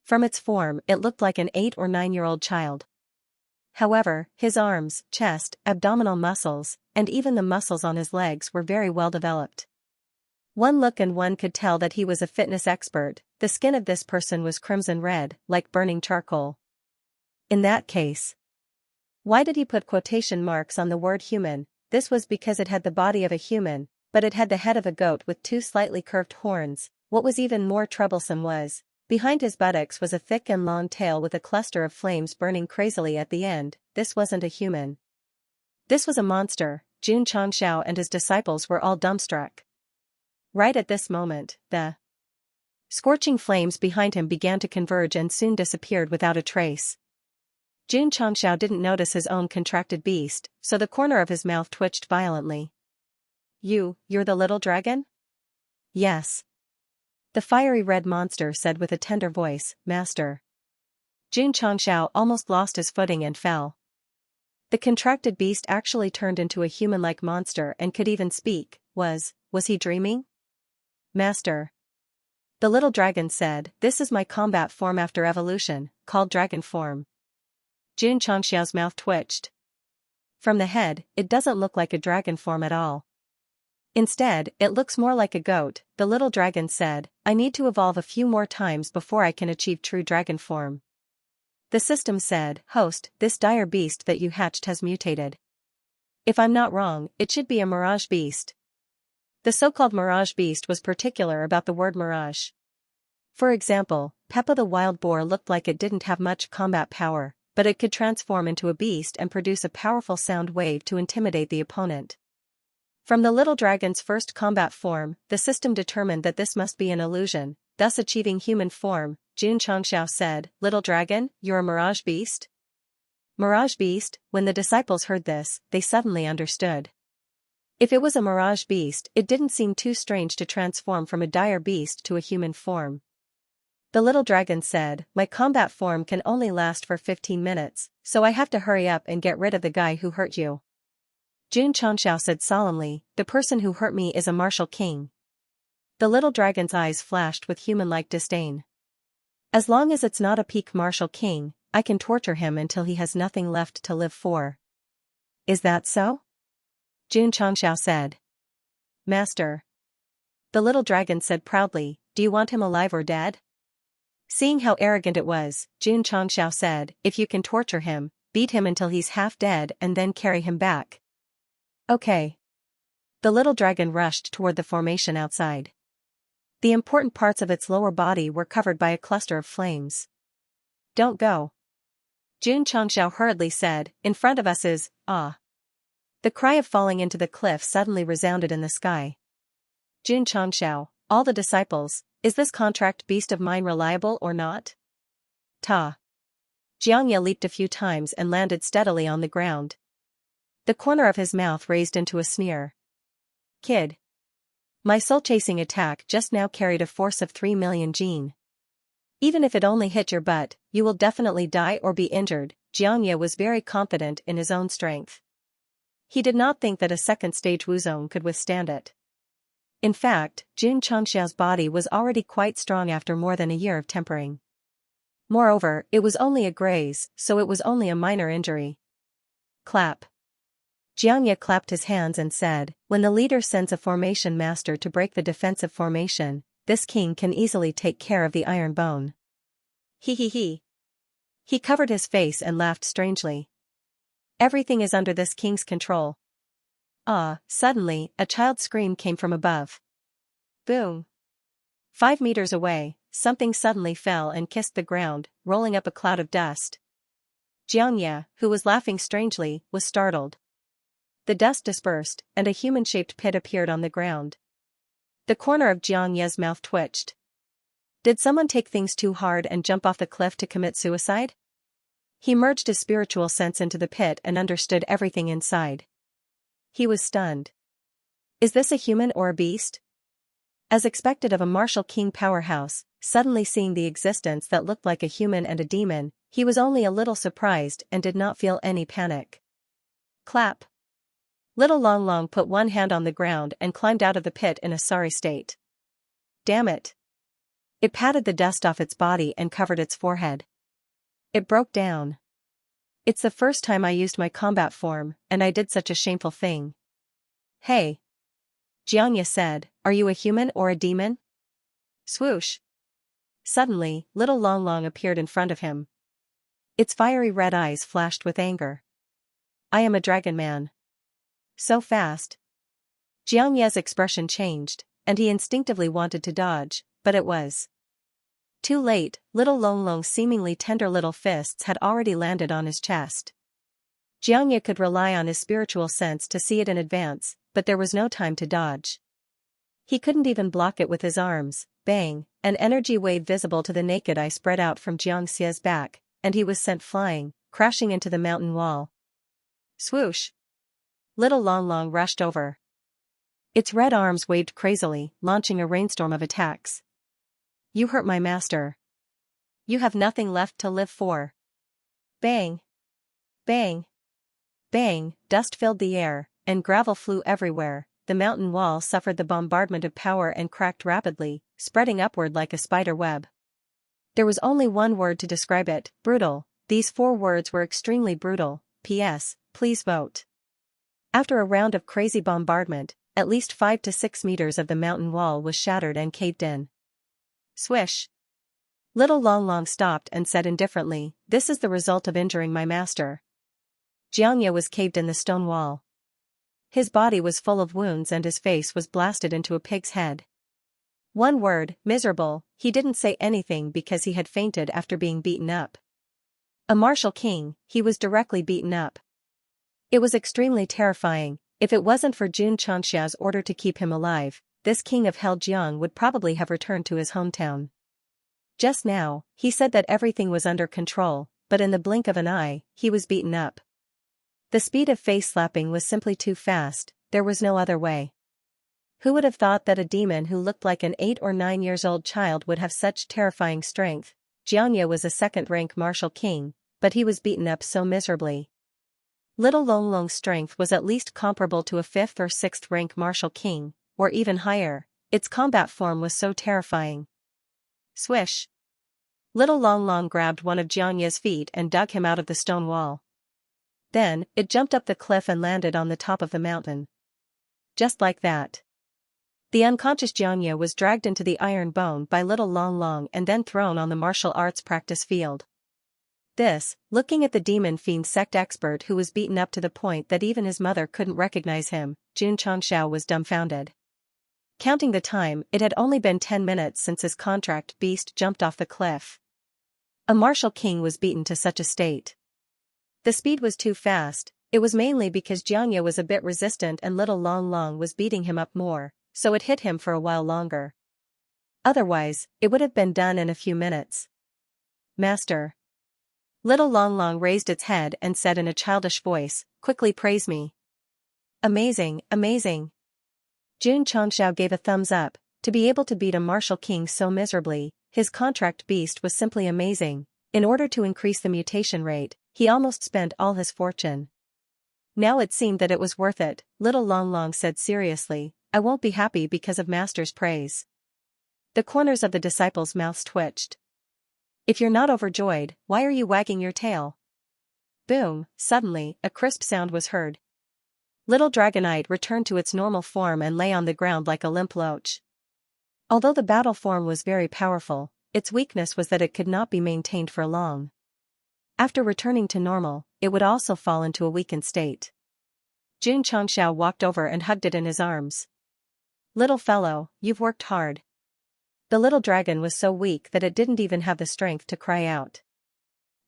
From its form, it looked like an 8 or 9-year-old child. However, his arms, chest, abdominal muscles, and even the muscles on his legs were very well developed. One look and one could tell that he was a fitness expert. The skin of this person was crimson red, like burning charcoal. In that case, why did he put quotation marks on the word human? This was because it had the body of a human, but it had the head of a goat with 2 slightly curved horns. What was even more troublesome was, behind his buttocks was a thick and long tail with a cluster of flames burning crazily at the end. This wasn't a human. This was a monster. Jun Xianxia and his disciples were all dumbstruck. Right at this moment, the scorching flames behind him began to converge and soon disappeared without a trace. Jun Xianxia didn't notice his own contracted beast, so the corner of his mouth twitched violently. You're the little dragon? Yes. The fiery red monster said with a tender voice, Master. Jun Xianxia almost lost his footing and fell. The contracted beast actually turned into a human-like monster and could even speak. Was he dreaming? Master. The little dragon said, this is my combat form after evolution, called dragon form. Jun Xianxia's mouth twitched. From the head, it doesn't look like a dragon form at all. Instead, it looks more like a goat. The little dragon said, I need to evolve a few more times before I can achieve true dragon form. The system said, Host, this dire beast that you hatched has mutated. If I'm not wrong, it should be a mirage beast. The so-called mirage beast was particular about the word mirage. For example, Peppa the wild boar looked like it didn't have much combat power, but it could transform into a beast and produce a powerful sound wave to intimidate the opponent. From the little dragon's first combat form, the system determined that this must be an illusion. thus achieving human form, Xianxia said, "Little dragon, you're a mirage beast?" Mirage beast. When the disciples heard this, they suddenly understood. If it was a mirage beast, it didn't seem too strange to transform from a dire beast to a human form. The little dragon said, "My combat form can only last for 15 minutes, so I have to hurry up and get rid of the guy who hurt you." Xianxia said solemnly, "The person who hurt me is a martial king." The little dragon's eyes flashed with human-like disdain. "As long as it's not a peak martial king, I can torture him until he has nothing left to live for." "Is that so?" Xianxia said. "Master." The little dragon said proudly, "Do you want him alive or dead?" Seeing how arrogant it was, Xianxia said, "If you can torture him, beat him until he's half dead and then carry him back." "Okay." The little dragon rushed toward the formation outside. The important parts of its lower body were covered by a cluster of flames. "Don't go." Xianxia hurriedly said, "In front of us is, ah." The cry of falling into the cliff suddenly resounded in the sky. "Xianxia, all the disciples, is this contract beast of mine reliable or not?" "Ta." Xianxia leaped a few times and landed steadily on the ground. The corner of his mouth raised into a sneer. "Kid. My soul-chasing attack just now carried a force of 3 million gene. Even if it only hit your butt, you will definitely die or be injured." Xianxia was very confident in his own strength. He did not think that a second-stage Wuzong could withstand it. In fact, Xianxia's body was already quite strong after more than a year of tempering. Moreover, it was only a graze, so it was only a minor injury. "Clap." Xianxia clapped his hands and said, "When the leader sends a formation master to break the defensive formation, this king can easily take care of the iron bone." He. He covered his face and laughed strangely. "Everything is under this king's control." Suddenly, a child's scream came from above. Boom. 5 meters away, something suddenly fell and kissed the ground, rolling up a cloud of dust. Xianxia, who was laughing strangely, was startled. The dust dispersed, and a human-shaped pit appeared on the ground. The corner of Xianxia's mouth twitched. Did someone take things too hard and jump off the cliff to commit suicide? He merged his spiritual sense into the pit and understood everything inside. He was stunned. Is this a human or a beast? As expected of a martial king powerhouse, suddenly seeing the existence that looked like a human and a demon, he was only a little surprised and did not feel any panic. Clap. Little Long Long put one hand on the ground and climbed out of the pit in a sorry state. Damn it. It patted the dust off its body and covered its forehead. It broke down. It's the first time I used my combat form, and I did such a shameful thing. Hey. Xianxia said, "Are you a human or a demon?" Swoosh. Suddenly, Little Long Long appeared in front of him. Its fiery red eyes flashed with anger. "I am a dragon man." So fast. Xianxia's expression changed, and he instinctively wanted to dodge, but it was too late. Little Long Long's seemingly tender little fists had already landed on his chest. Xianxia could rely on his spiritual sense to see it in advance, but there was no time to dodge. He couldn't even block it with his arms. Bang, an energy wave visible to the naked eye spread out from Xianxia's back, and he was sent flying, crashing into the mountain wall. Swoosh. Little Long Long rushed over. Its red arms waved crazily, launching a rainstorm of attacks. You hurt my master. You have nothing left to live for. Bang. Bang. Bang, dust filled the air, and gravel flew everywhere. The mountain wall suffered the bombardment of power and cracked rapidly, spreading upward like a spider web. There was only one word to describe it: brutal. These 4 words were extremely brutal. P.S. Please vote. After a round of crazy bombardment, at least 5 to 6 meters of the mountain wall was shattered and caved in. Swish. Little Long Long stopped and said indifferently, "This is the result of injuring my master." Xianxia was caved in the stone wall. His body was full of wounds and his face was blasted into a pig's head. One word: miserable. He didn't say anything because he had fainted after being beaten up. A martial king, he was directly beaten up. It was extremely terrifying. If it wasn't for Xianxia's order to keep him alive, this king of Heljiang would probably have returned to his hometown. Just now, he said that everything was under control, but in the blink of an eye, he was beaten up. The speed of face-slapping was simply too fast, there was no other way. Who would have thought that a demon who looked like an 8 or 9 years old child would have such terrifying strength? Xianxia was a second-rank martial king, but he was beaten up so miserably. Little Longlong's strength was at least comparable to a 5th or 6th rank martial king, or even higher. Its combat form was so terrifying. Swish! Little Longlong grabbed one of Xianxia's feet and dug him out of the stone wall. Then, it jumped up the cliff and landed on the top of the mountain. Just like that. The unconscious Xianxia was dragged into the iron bone by Little Longlong and then thrown on the martial arts practice field. This, looking at the demon fiend sect expert who was beaten up to the point that even his mother couldn't recognize him, Xianxia was dumbfounded. Counting the time, it had only been 10 minutes since his contract beast jumped off the cliff. A martial king was beaten to such a state. The speed was too fast. It was mainly because Xianxia was a bit resistant and Little Longlong was beating him up more, so it hit him for a while longer. Otherwise, it would have been done in a few minutes. Master. Little Longlong raised its head and said in a childish voice, "Quickly praise me." Amazing, amazing. Xianxia gave a thumbs up. To be able to beat a martial king so miserably, his contract beast was simply amazing. In order to increase the mutation rate, he almost spent all his fortune. Now it seemed that it was worth it. Little Longlong said seriously, "I won't be happy because of Master's praise." The corners of the disciples' mouths twitched. "If you're not overjoyed, why are you wagging your tail?" Boom! Suddenly, a crisp sound was heard. Little Dragonite returned to its normal form and lay on the ground like a limp loach. Although the battle form was very powerful, its weakness was that it could not be maintained for long. After returning to normal, it would also fall into a weakened state. Xianxia walked over and hugged it in his arms. "Little fellow, you've worked hard." The little dragon was so weak that it didn't even have the strength to cry out.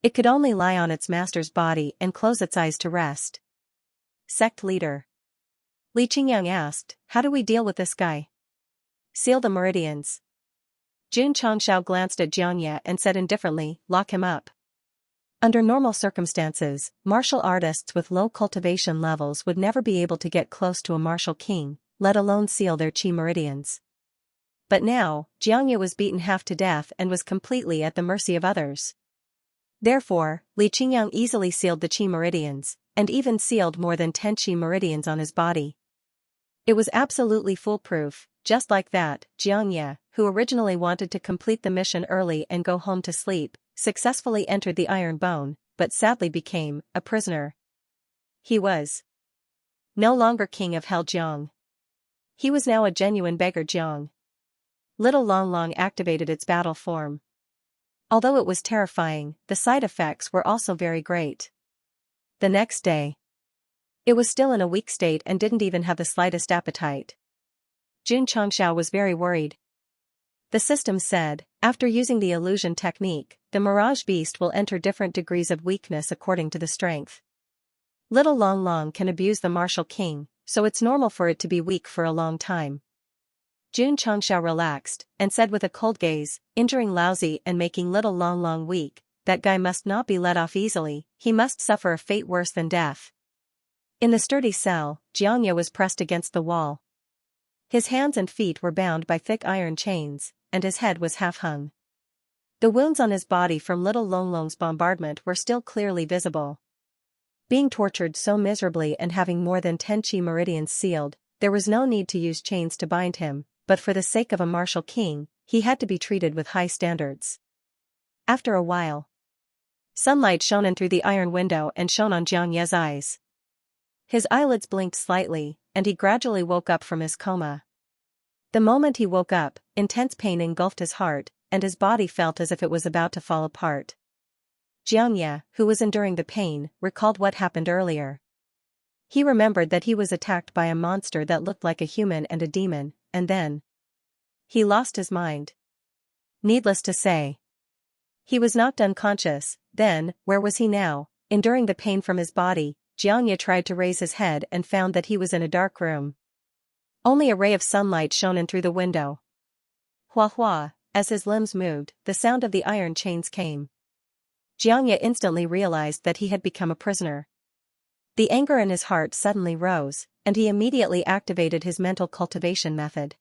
It could only lie on its master's body and close its eyes to rest. Sect leader Li Qingyang asked, "How do we deal with this guy?" "Seal the meridians." Xianxia glanced at Xianxia and said indifferently, "Lock him up." Under normal circumstances, martial artists with low cultivation levels would never be able to get close to a martial king, let alone seal their chi meridians. But now, Xianxia was beaten half to death and was completely at the mercy of others. Therefore, Li Qingyang easily sealed the chi meridians, and even sealed more than 10 chi meridians on his body. It was absolutely foolproof. Just like that, Xianxia, who originally wanted to complete the mission early and go home to sleep, successfully entered the iron bone, but sadly became a prisoner. He was no longer king of Heljiang. He was now a genuine beggar Jiang. Little Longlong activated its battle form. Although it was terrifying, the side effects were also very great. The next day, it was still in a weak state and didn't even have the slightest appetite. Xianxia was very worried. The system said, after using the illusion technique, the mirage beast will enter different degrees of weakness according to the strength. Little Longlong can abuse the martial king, so it's normal for it to be weak for a long time. Xianxia relaxed, and said with a cold gaze, "Injuring Lousy and making Little Longlong weak, that guy must not be let off easily, he must suffer a fate worse than death." In the sturdy cell, Xianxia was pressed against the wall. His hands and feet were bound by thick iron chains, and his head was half hung. The wounds on his body from Little Longlong's bombardment were still clearly visible. Being tortured so miserably and having more than 10 chi meridians sealed, there was no need to use chains to bind him, but for the sake of a martial king, he had to be treated with high standards. After a while, sunlight shone in through the iron window and shone on Xianxia's eyes. His eyelids blinked slightly, and he gradually woke up from his coma. The moment he woke up, intense pain engulfed his heart, and his body felt as if it was about to fall apart. Xianxia, who was enduring the pain, recalled what happened earlier. He remembered that he was attacked by a monster that looked like a human and a demon, and then he lost his mind. Needless to say, he was knocked unconscious. Then, where was he now? Enduring the pain from his body, Xianxia tried to raise his head and found that he was in a dark room. Only a ray of sunlight shone in through the window. Hua hua, as his limbs moved, the sound of the iron chains came. Xianxia instantly realized that he had become a prisoner. The anger in his heart suddenly rose, and he immediately activated his mental cultivation method.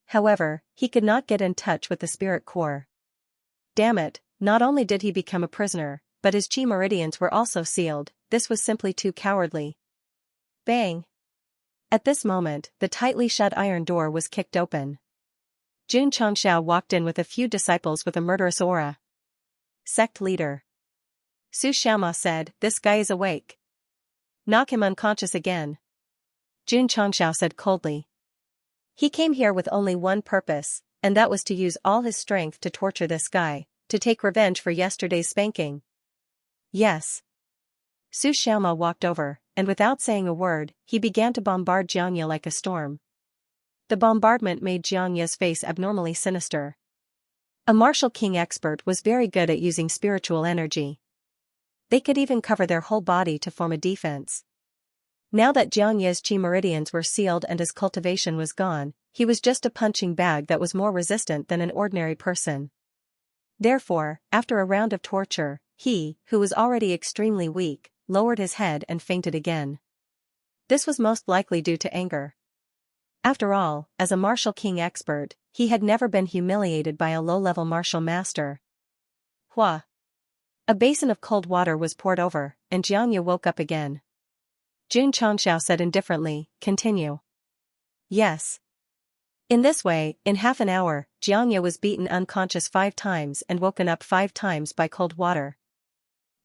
However, he could not get in touch with the spirit core. Damn it, not only did he become a prisoner, but his chi meridians were also sealed. This was simply too cowardly. Bang! At this moment, the tightly shut iron door was kicked open. Xianxia walked in with a few disciples with a murderous aura. Sect leader Xianxia said, "This guy is awake. Knock him unconscious again." Xianxia said coldly. He came here with only one purpose, and that was to use all his strength to torture this guy, to take revenge for yesterday's spanking. Yes. Xianxia walked over, and without saying a word, he began to bombard Xianxia like a storm. The bombardment made Xianxia's face abnormally sinister. A martial king expert was very good at using spiritual energy. They could even cover their whole body to form a defense. Now that Xianxia's chi meridians were sealed and his cultivation was gone, he was just a punching bag that was more resistant than an ordinary person. Therefore, after a round of torture, he, who was already extremely weak, lowered his head and fainted again. This was most likely due to anger. After all, as a martial king expert, he had never been humiliated by a low-level martial master. Hua! A basin of cold water was poured over, and Xianxia woke up again. Xianxia said indifferently, "Continue." Yes. In this way, in half an hour, Xianxia was beaten unconscious 5 times and woken up 5 times by cold water.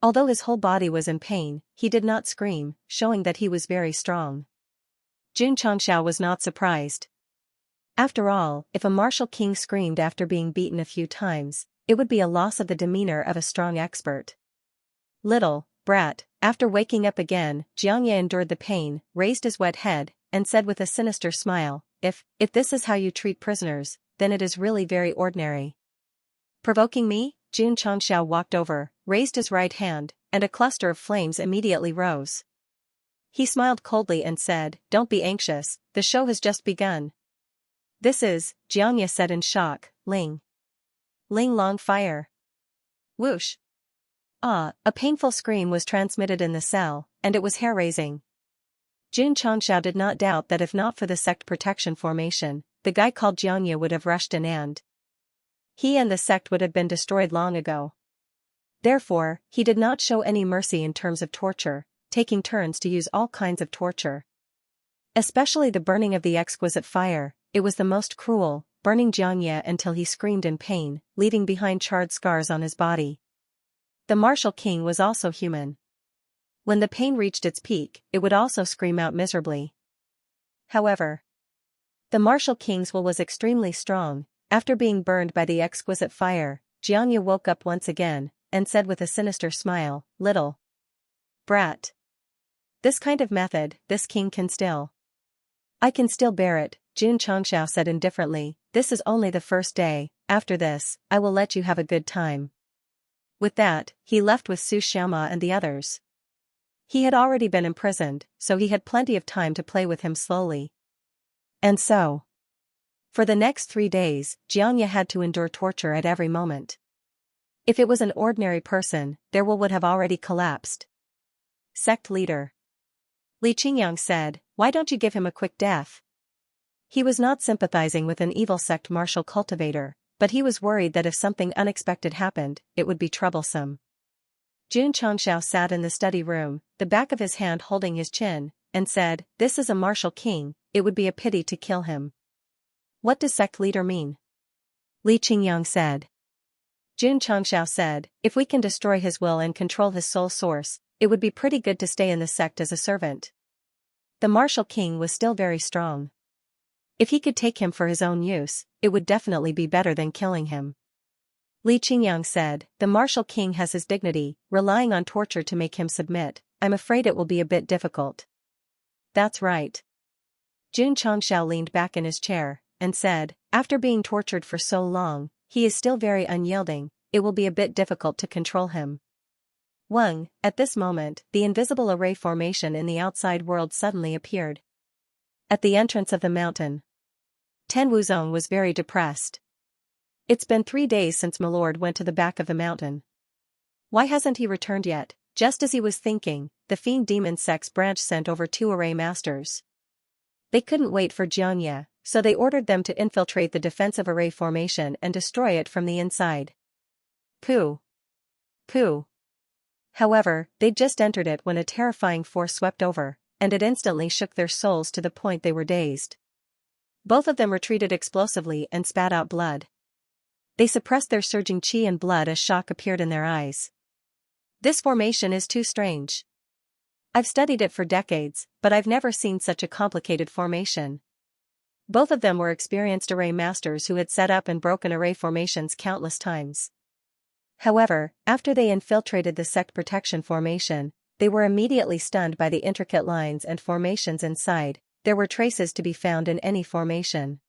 Although his whole body was in pain, he did not scream, showing that he was very strong. Xianxia was not surprised. After all, if a martial king screamed after being beaten a few times, it would be a loss of the demeanor of a strong expert. Little brat, after waking up again, Xianxia endured the pain, raised his wet head, and said with a sinister smile, If this is how you treat prisoners, then it is really very ordinary." Provoking me? Xianxia walked over, raised his right hand, and a cluster of flames immediately rose. He smiled coldly and said, "Don't be anxious, the show has just begun." "This is," Xianxia said in shock, Ling Long fire." Whoosh! Ah, a painful scream was transmitted in the cell, and it was hair-raising. Xianxia did not doubt that if not for the sect protection formation, the guy called Xianxia would have rushed in and he and the sect would have been destroyed long ago. Therefore, he did not show any mercy in terms of torture, taking turns to use all kinds of torture. Especially the burning of the exquisite fire, it was the most cruel, burning Xianxia until he screamed in pain, leaving behind charred scars on his body. The martial king was also human. When the pain reached its peak, it would also scream out miserably. However, the martial king's will was extremely strong. After being burned by the exquisite fire, Xianxia woke up once again, and said with a sinister smile, "Little brat. This kind of method, this king can still." "I can still bear it," Xianxia said indifferently. "This is only the first day, after this, I will let you have a good time." With that, he left with Xianxia and the others. He had already been imprisoned, so he had plenty of time to play with him slowly. And so, for the next 3 days, Xianxia had to endure torture at every moment. If it was an ordinary person, their will would have already collapsed. Sect leader Li Qingyang said, "Why don't you give him a quick death?" He was not sympathizing with an evil sect martial cultivator, but he was worried that if something unexpected happened, it would be troublesome. Xianxia sat in the study room, the back of his hand holding his chin, and said, "This is a martial king, it would be a pity to kill him." "What does sect leader mean?" Li Qingyang said. Xianxia said, "If we can destroy his will and control his soul source, it would be pretty good to stay in the sect as a servant." The martial king was still very strong. If he could take him for his own use, it would definitely be better than killing him. Li Qingyang said, "The martial king has his dignity, relying on torture to make him submit. I'm afraid it will be a bit difficult." "That's right." Xianxia leaned back in his chair, and said, "After being tortured for so long, he is still very unyielding, it will be a bit difficult to control him." At this moment, the invisible array formation in the outside world suddenly appeared. At the entrance of the mountain, Ten Wuzong was very depressed. It's been 3 days since Milord went to the back of the mountain. Why hasn't he returned yet? Just as he was thinking, the Fiend Demon Sect's branch sent over 2 array masters. They couldn't wait for Xianxia, so they ordered them to infiltrate the defensive array formation and destroy it from the inside. Pooh. Pooh. However, they'd just entered it when a terrifying force swept over, and it instantly shook their souls to the point they were dazed. Both of them retreated explosively and spat out blood. They suppressed their surging chi and blood as shock appeared in their eyes. This formation is too strange. I've studied it for decades, but I've never seen such a complicated formation. Both of them were experienced array masters who had set up and broken array formations countless times. However, after they infiltrated the Sect protection formation, they were immediately stunned by the intricate lines and formations inside. There were traces to be found in any formation.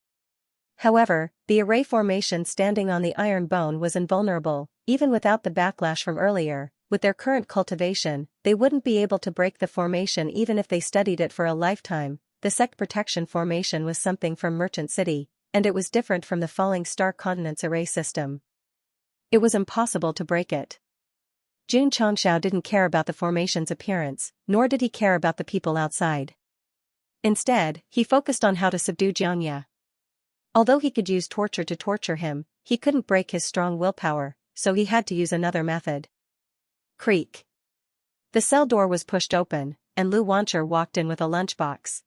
However, the array formation standing on the iron bone was invulnerable, even without the backlash from earlier. With their current cultivation, they wouldn't be able to break the formation even if they studied it for a lifetime. The Sect protection formation was something from Merchant City, and it was different from the Falling Star Continent's array system. It was impossible to break it. Jun Chongxiao didn't care about the formation's appearance, nor did he care about the people outside. Instead, he focused on how to subdue Xianxia. Although he could use torture to torture him, he couldn't break his strong willpower, so he had to use another method. Creak. The cell door was pushed open, and Lu Wancher walked in with a lunchbox.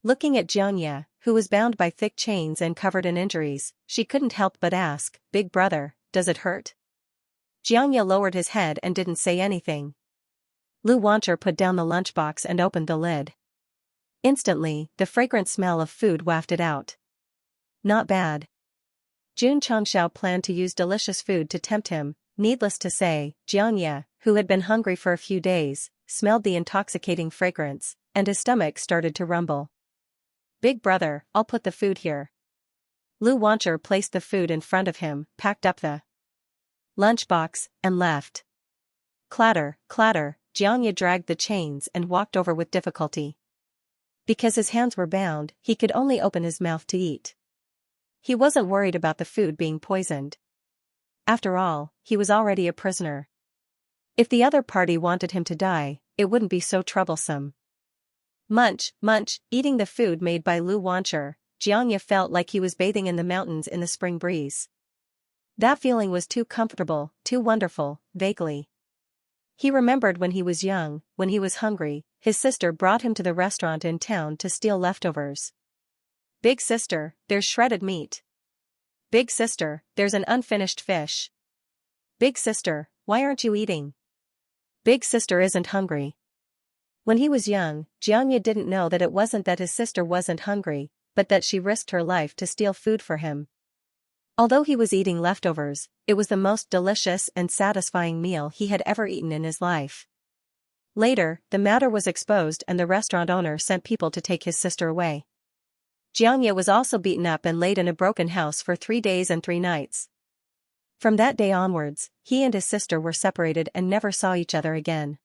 Looking at Xianxia, who was bound by thick chains and covered in injuries, she couldn't help but ask, "Big brother, does it hurt?" Xianxia lowered his head and didn't say anything. Lu Wancher put down the lunchbox and opened the lid. Instantly, the fragrant smell of food wafted out. Not bad. Jun Chongxiao planned to use delicious food to tempt him. Needless to say, Xianxia, who had been hungry for a few days, smelled the intoxicating fragrance, and his stomach started to rumble. "Big brother, I'll put the food here." Lu Wancher placed the food in front of him, packed up the lunchbox, and left. Clatter, clatter, Xianxia dragged the chains and walked over with difficulty. Because his hands were bound, he could only open his mouth to eat. He wasn't worried about the food being poisoned. After all, he was already a prisoner. If the other party wanted him to die, it wouldn't be so troublesome. Munch, munch, eating the food made by Lu Wancher, Xianxia felt like he was bathing in the mountains in the spring breeze. That feeling was too comfortable, too wonderful, vaguely. He remembered when he was young, when he was hungry, his sister brought him to the restaurant in town to steal leftovers. "Big sister, there's shredded meat." "Big sister, there's an unfinished fish." "Big sister, why aren't you eating?" Big sister isn't hungry. When he was young, Xianxia didn't know that it wasn't that his sister wasn't hungry, but that she risked her life to steal food for him. Although he was eating leftovers, it was the most delicious and satisfying meal he had ever eaten in his life. Later, the matter was exposed and the restaurant owner sent people to take his sister away. Xianxia was also beaten up and laid in a broken house for 3 days and 3 nights. From that day onwards, he and his sister were separated and never saw each other again.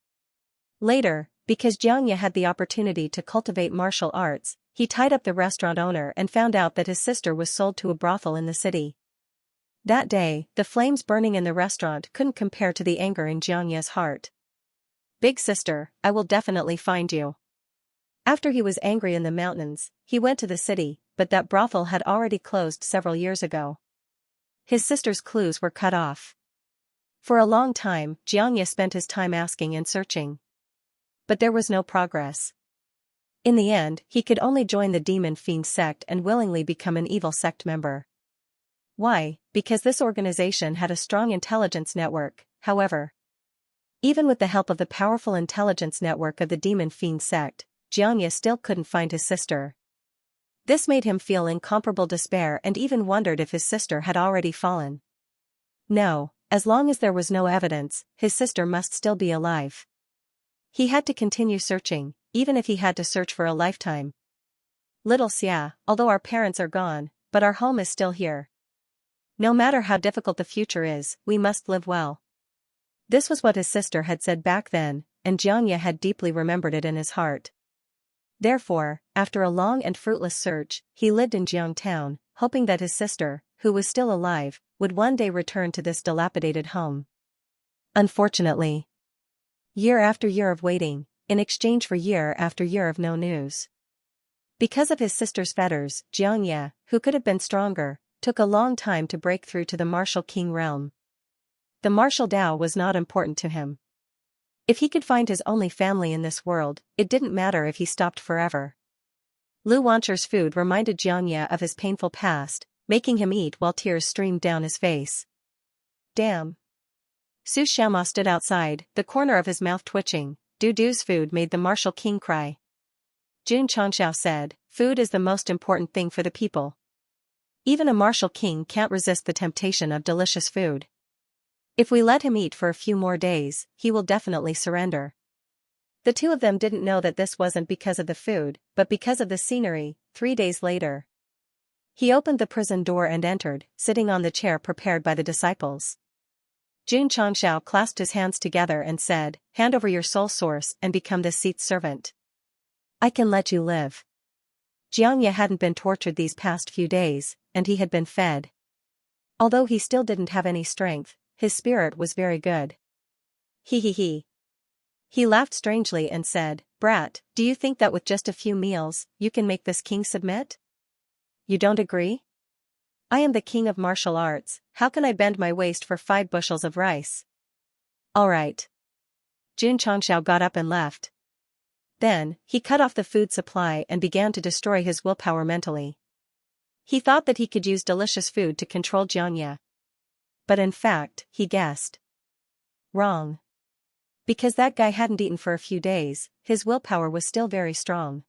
Later, because Xianxia had the opportunity to cultivate martial arts, he tied up the restaurant owner and found out that his sister was sold to a brothel in the city. That day, the flames burning in the restaurant couldn't compare to the anger in Xianxia's heart. "Big sister, I will definitely find you." After he was angry in the mountains, he went to the city, but that brothel had already closed several years ago. His sister's clues were cut off. For a long time, Xianxia spent his time asking and searching. But there was no progress. In the end, he could only join the Demon Fiend Sect and willingly become an evil sect member. Why? Because this organization had a strong intelligence network, however. Even with the help of the powerful intelligence network of the Demon Fiend Sect, Xianxia still couldn't find his sister. This made him feel incomparable despair and even wondered if his sister had already fallen. No, as long as there was no evidence, his sister must still be alive. He had to continue searching, even if he had to search for a lifetime. "Little Xia, although our parents are gone, but our home is still here. No matter how difficult the future is, we must live well." This was what his sister had said back then, and Xianxia had deeply remembered it in his heart. Therefore, after a long and fruitless search, he lived in Jiang town, hoping that his sister, who was still alive, would one day return to this dilapidated home. Unfortunately, year after year of waiting, in exchange for year after year of no news. Because of his sister's fetters, Xianxia, who could have been stronger, took a long time to break through to the martial king realm. The martial Dao was not important to him. If he could find his only family in this world, it didn't matter if he stopped forever. Lu Wancher's food reminded Xianxia of his painful past, making him eat while tears streamed down his face. Damn. Su Xiaoma stood outside, the corner of his mouth twitching. Dudu's food made the martial king cry. Jun Changxiao said, food is the most important thing for the people. Even a martial king can't resist the temptation of delicious food. If we let him eat for a few more days, he will definitely surrender. The two of them didn't know that this wasn't because of the food, but because of the scenery. 3 days later, he opened the prison door and entered, sitting on the chair prepared by the disciples. Jun Changxiao clasped his hands together and said, hand over your soul source and become this seat's servant. I can let you live. Xianxia hadn't been tortured these past few days, and he had been fed. Although he still didn't have any strength, his spirit was very good. He. He laughed strangely and said, brat, do you think that with just a few meals, you can make this king submit? You don't agree? I am the king of martial arts, how can I bend my waist for 5 bushels of rice? All right. Jun Changxiao got up and left. Then, he cut off the food supply and began to destroy his willpower mentally. He thought that he could use delicious food to control Xianxia. But in fact, he guessed wrong. Because that guy hadn't eaten for a few days, his willpower was still very strong.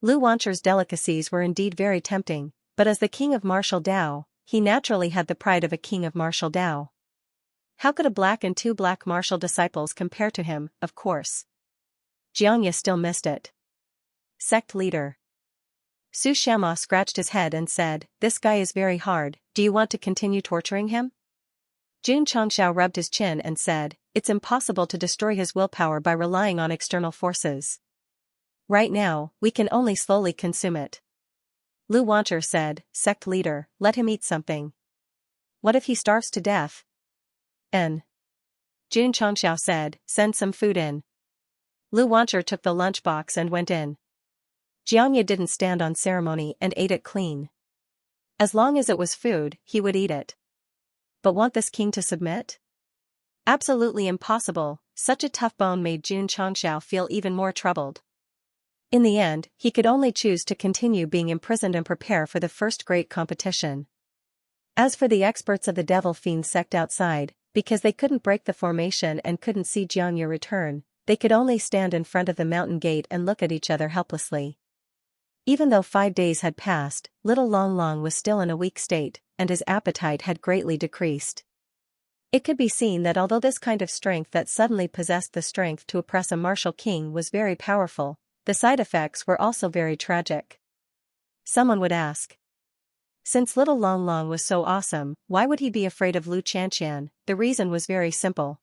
Lu Wancher's delicacies were indeed very tempting, but as the king of martial Dao, he naturally had the pride of a king of martial Dao. How could a black and 2 black martial disciples compare to him, of course? Xianxia still missed it. Sect leader. Su Xiaoma scratched his head and said, this guy is very hard, do you want to continue torturing him? Jun Changxiao rubbed his chin and said, it's impossible to destroy his willpower by relying on external forces. Right now, we can only slowly consume it. Lu Wancher said, sect leader, let him eat something. What if he starves to death? Jun Changxiao said, send some food in. Lu Wancher took the lunchbox and went in. Xianxia didn't stand on ceremony and ate it clean. As long as it was food, he would eat it. But want this king to submit? Absolutely impossible. Such a tough bone made Jun Changxiao feel even more troubled. In the end, he could only choose to continue being imprisoned and prepare for the first great competition. As for the experts of the Devil Fiend sect outside, because they couldn't break the formation and couldn't see Xianxia return, they could only stand in front of the mountain gate and look at each other helplessly. Even though 5 days had passed, little Long Long was still in a weak state, and his appetite had greatly decreased. It could be seen that although this kind of strength that suddenly possessed the strength to oppress a martial king was very powerful, the side effects were also very tragic. Someone would ask. Since little Long Long was so awesome, why would he be afraid of Lu Qianqian? The reason was very simple.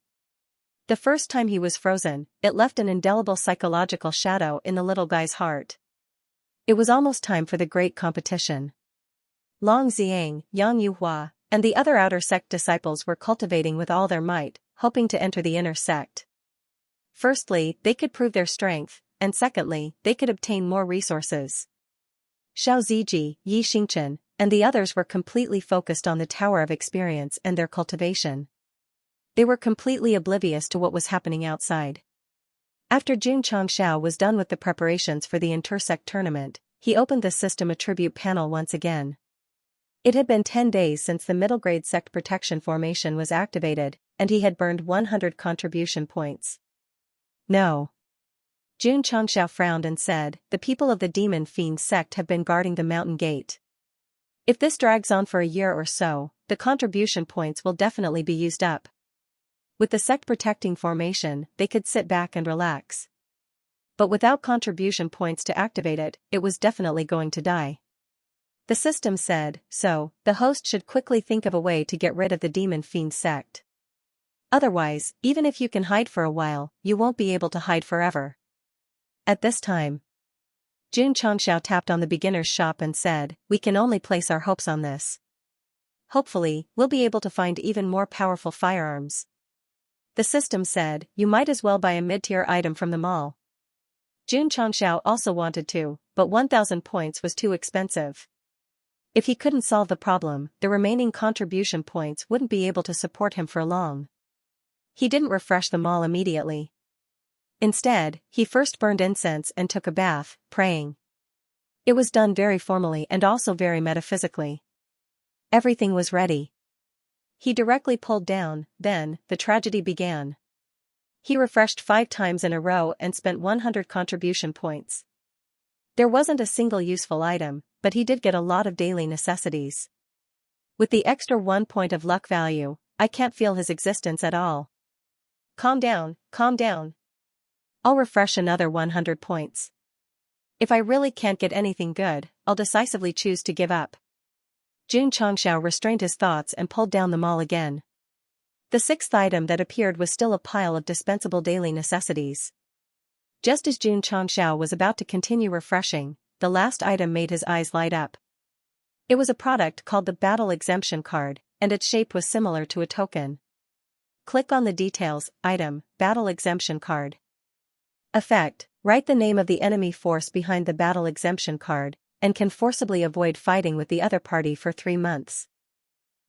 The first time he was frozen, it left an indelible psychological shadow in the little guy's heart. It was almost time for the great competition. Long Xiang, Yang Yuhua, and the other outer sect disciples were cultivating with all their might, hoping to enter the inner sect. Firstly, they could prove their strength, and secondly, they could obtain more resources. Xiao Ziji, Yi Xingchen, and the others were completely focused on the Tower of Experience and their cultivation. They were completely oblivious to what was happening outside. After Jun Changxiao was done with the preparations for the intersect tournament, he opened the system attribute panel once again. It had been 10 days since the middle grade sect protection formation was activated, and he had burned 100 contribution points. No. Jun Changxiao frowned and said, the people of the Demon Fiend sect have been guarding the mountain gate. If this drags on for a year or so, the contribution points will definitely be used up. With the sect protecting formation, they could sit back and relax. But without contribution points to activate it, it was definitely going to die. The system said, so, the host should quickly think of a way to get rid of the Demon Fiend sect. Otherwise, even if you can hide for a while, you won't be able to hide forever. At this time, Jun Changxiao tapped on the beginner's shop and said, "We can only place our hopes on this. Hopefully, we'll be able to find even more powerful firearms." The system said, "You might as well buy a mid-tier item from the mall." Jun Changxiao also wanted to, but 1,000 points was too expensive. If he couldn't solve the problem, the remaining contribution points wouldn't be able to support him for long. He didn't refresh the mall immediately. Instead, he first burned incense and took a bath, praying. It was done very formally and also very metaphysically. Everything was ready. He directly pulled down, then, the tragedy began. He refreshed 5 times in a row and spent 100 contribution points. There wasn't a single useful item, but he did get a lot of daily necessities. With the extra 1 point of luck value, I can't feel his existence at all. Calm down, calm down. I'll refresh another 100 points. If I really can't get anything good, I'll decisively choose to give up. Jun Changxiao restrained his thoughts and pulled down the mall again. The 6th item that appeared was still a pile of dispensable daily necessities. Just as Jun Changxiao was about to continue refreshing, the last item made his eyes light up. It was a product called the Battle Exemption Card, and its shape was similar to a token. Click on the details, item, Battle Exemption Card. Effect, write the name of the enemy force behind the Battle Exemption Card, and can forcibly avoid fighting with the other party for 3 months.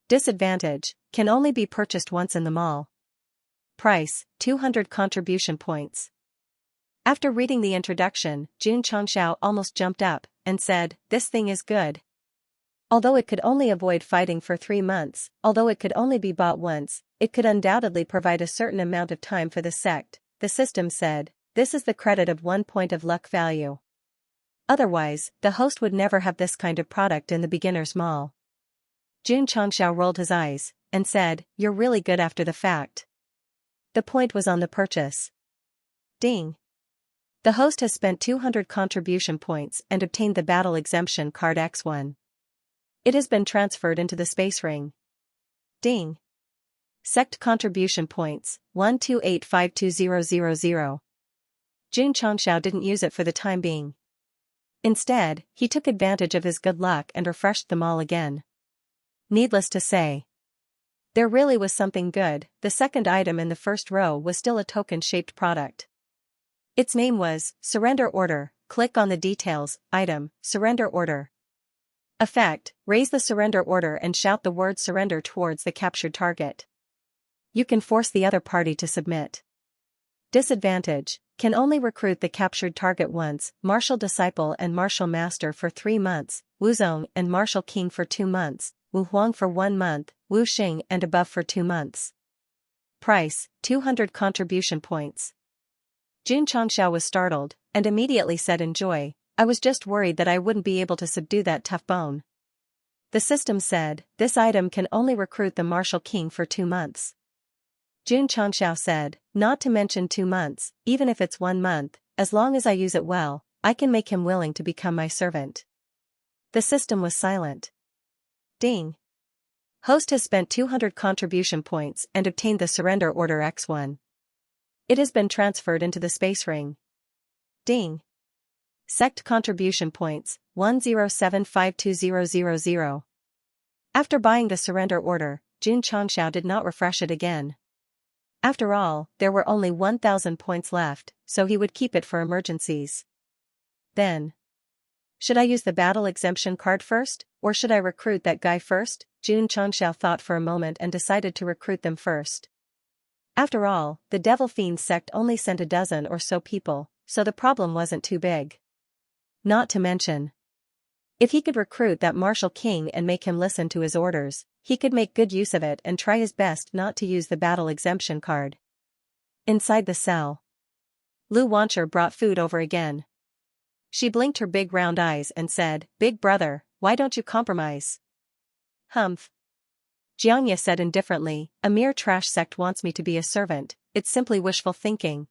Disadvantage, can only be purchased once in the mall. Price, 200 contribution points. After reading the introduction, Jun Changxiao almost jumped up, and said, "This thing is good." Although it could only avoid fighting for 3 months, although it could only be bought once, it could undoubtedly provide a certain amount of time for the sect, the system said. This is the credit of 1 point of luck value. Otherwise, the host would never have this kind of product in the beginner's mall. Jun Changxiao rolled his eyes, and said, "You're really good after the fact." The point was on the purchase. Ding. The host has spent 200 contribution points and obtained the Battle Exemption Card X1. It has been transferred into the space ring. Ding. Sect contribution points, 128520000. Jun Changxiao didn't use it for the time being. Instead, he took advantage of his good luck and refreshed them all again. Needless to say, there really was something good. The second item in the first row was still a token-shaped product. Its name was Surrender Order. Click on the details, item, Surrender Order. Effect, raise the surrender order and shout the word surrender towards the captured target. You can force the other party to submit. Disadvantage, can only recruit the captured target once, Martial Disciple and Martial Master for 3 months, Wuzong and Martial King for 2 months, Wu Huang for 1 month, Wu Xing and above for 2 months. Price, 200 contribution points. Jun Changxiao was startled, and immediately said in joy, "I was just worried that I wouldn't be able to subdue that tough bone." The system said, "This item can only recruit the Martial King for 2 months. Jun Changxiao said, "Not to mention 2 months, even if it's 1 month, as long as I use it well, I can make him willing to become my servant." The system was silent. Ding. Host has spent 200 contribution points and obtained the Surrender Order X1. It has been transferred into the space ring. Ding. Sect contribution points, 107520000. After buying the surrender order, Jun Changxiao did not refresh it again. After all, there were only 1,000 points left, so he would keep it for emergencies. Then, should I use the Battle Exemption Card first, or should I recruit that guy first? Jun Changxiao thought for a moment and decided to recruit them first. After all, the Devil Fiend sect only sent a dozen or so people, so the problem wasn't too big. Not to mention, if he could recruit that Martial King and make him listen to his orders, he could make good use of it and try his best not to use the Battle Exemption Card. Inside the cell, Lu Wancher brought food over again. She blinked her big round eyes and said, "Big brother, why don't you compromise?" "Humph." Xianxia said indifferently, "A mere trash sect wants me to be a servant, it's simply wishful thinking."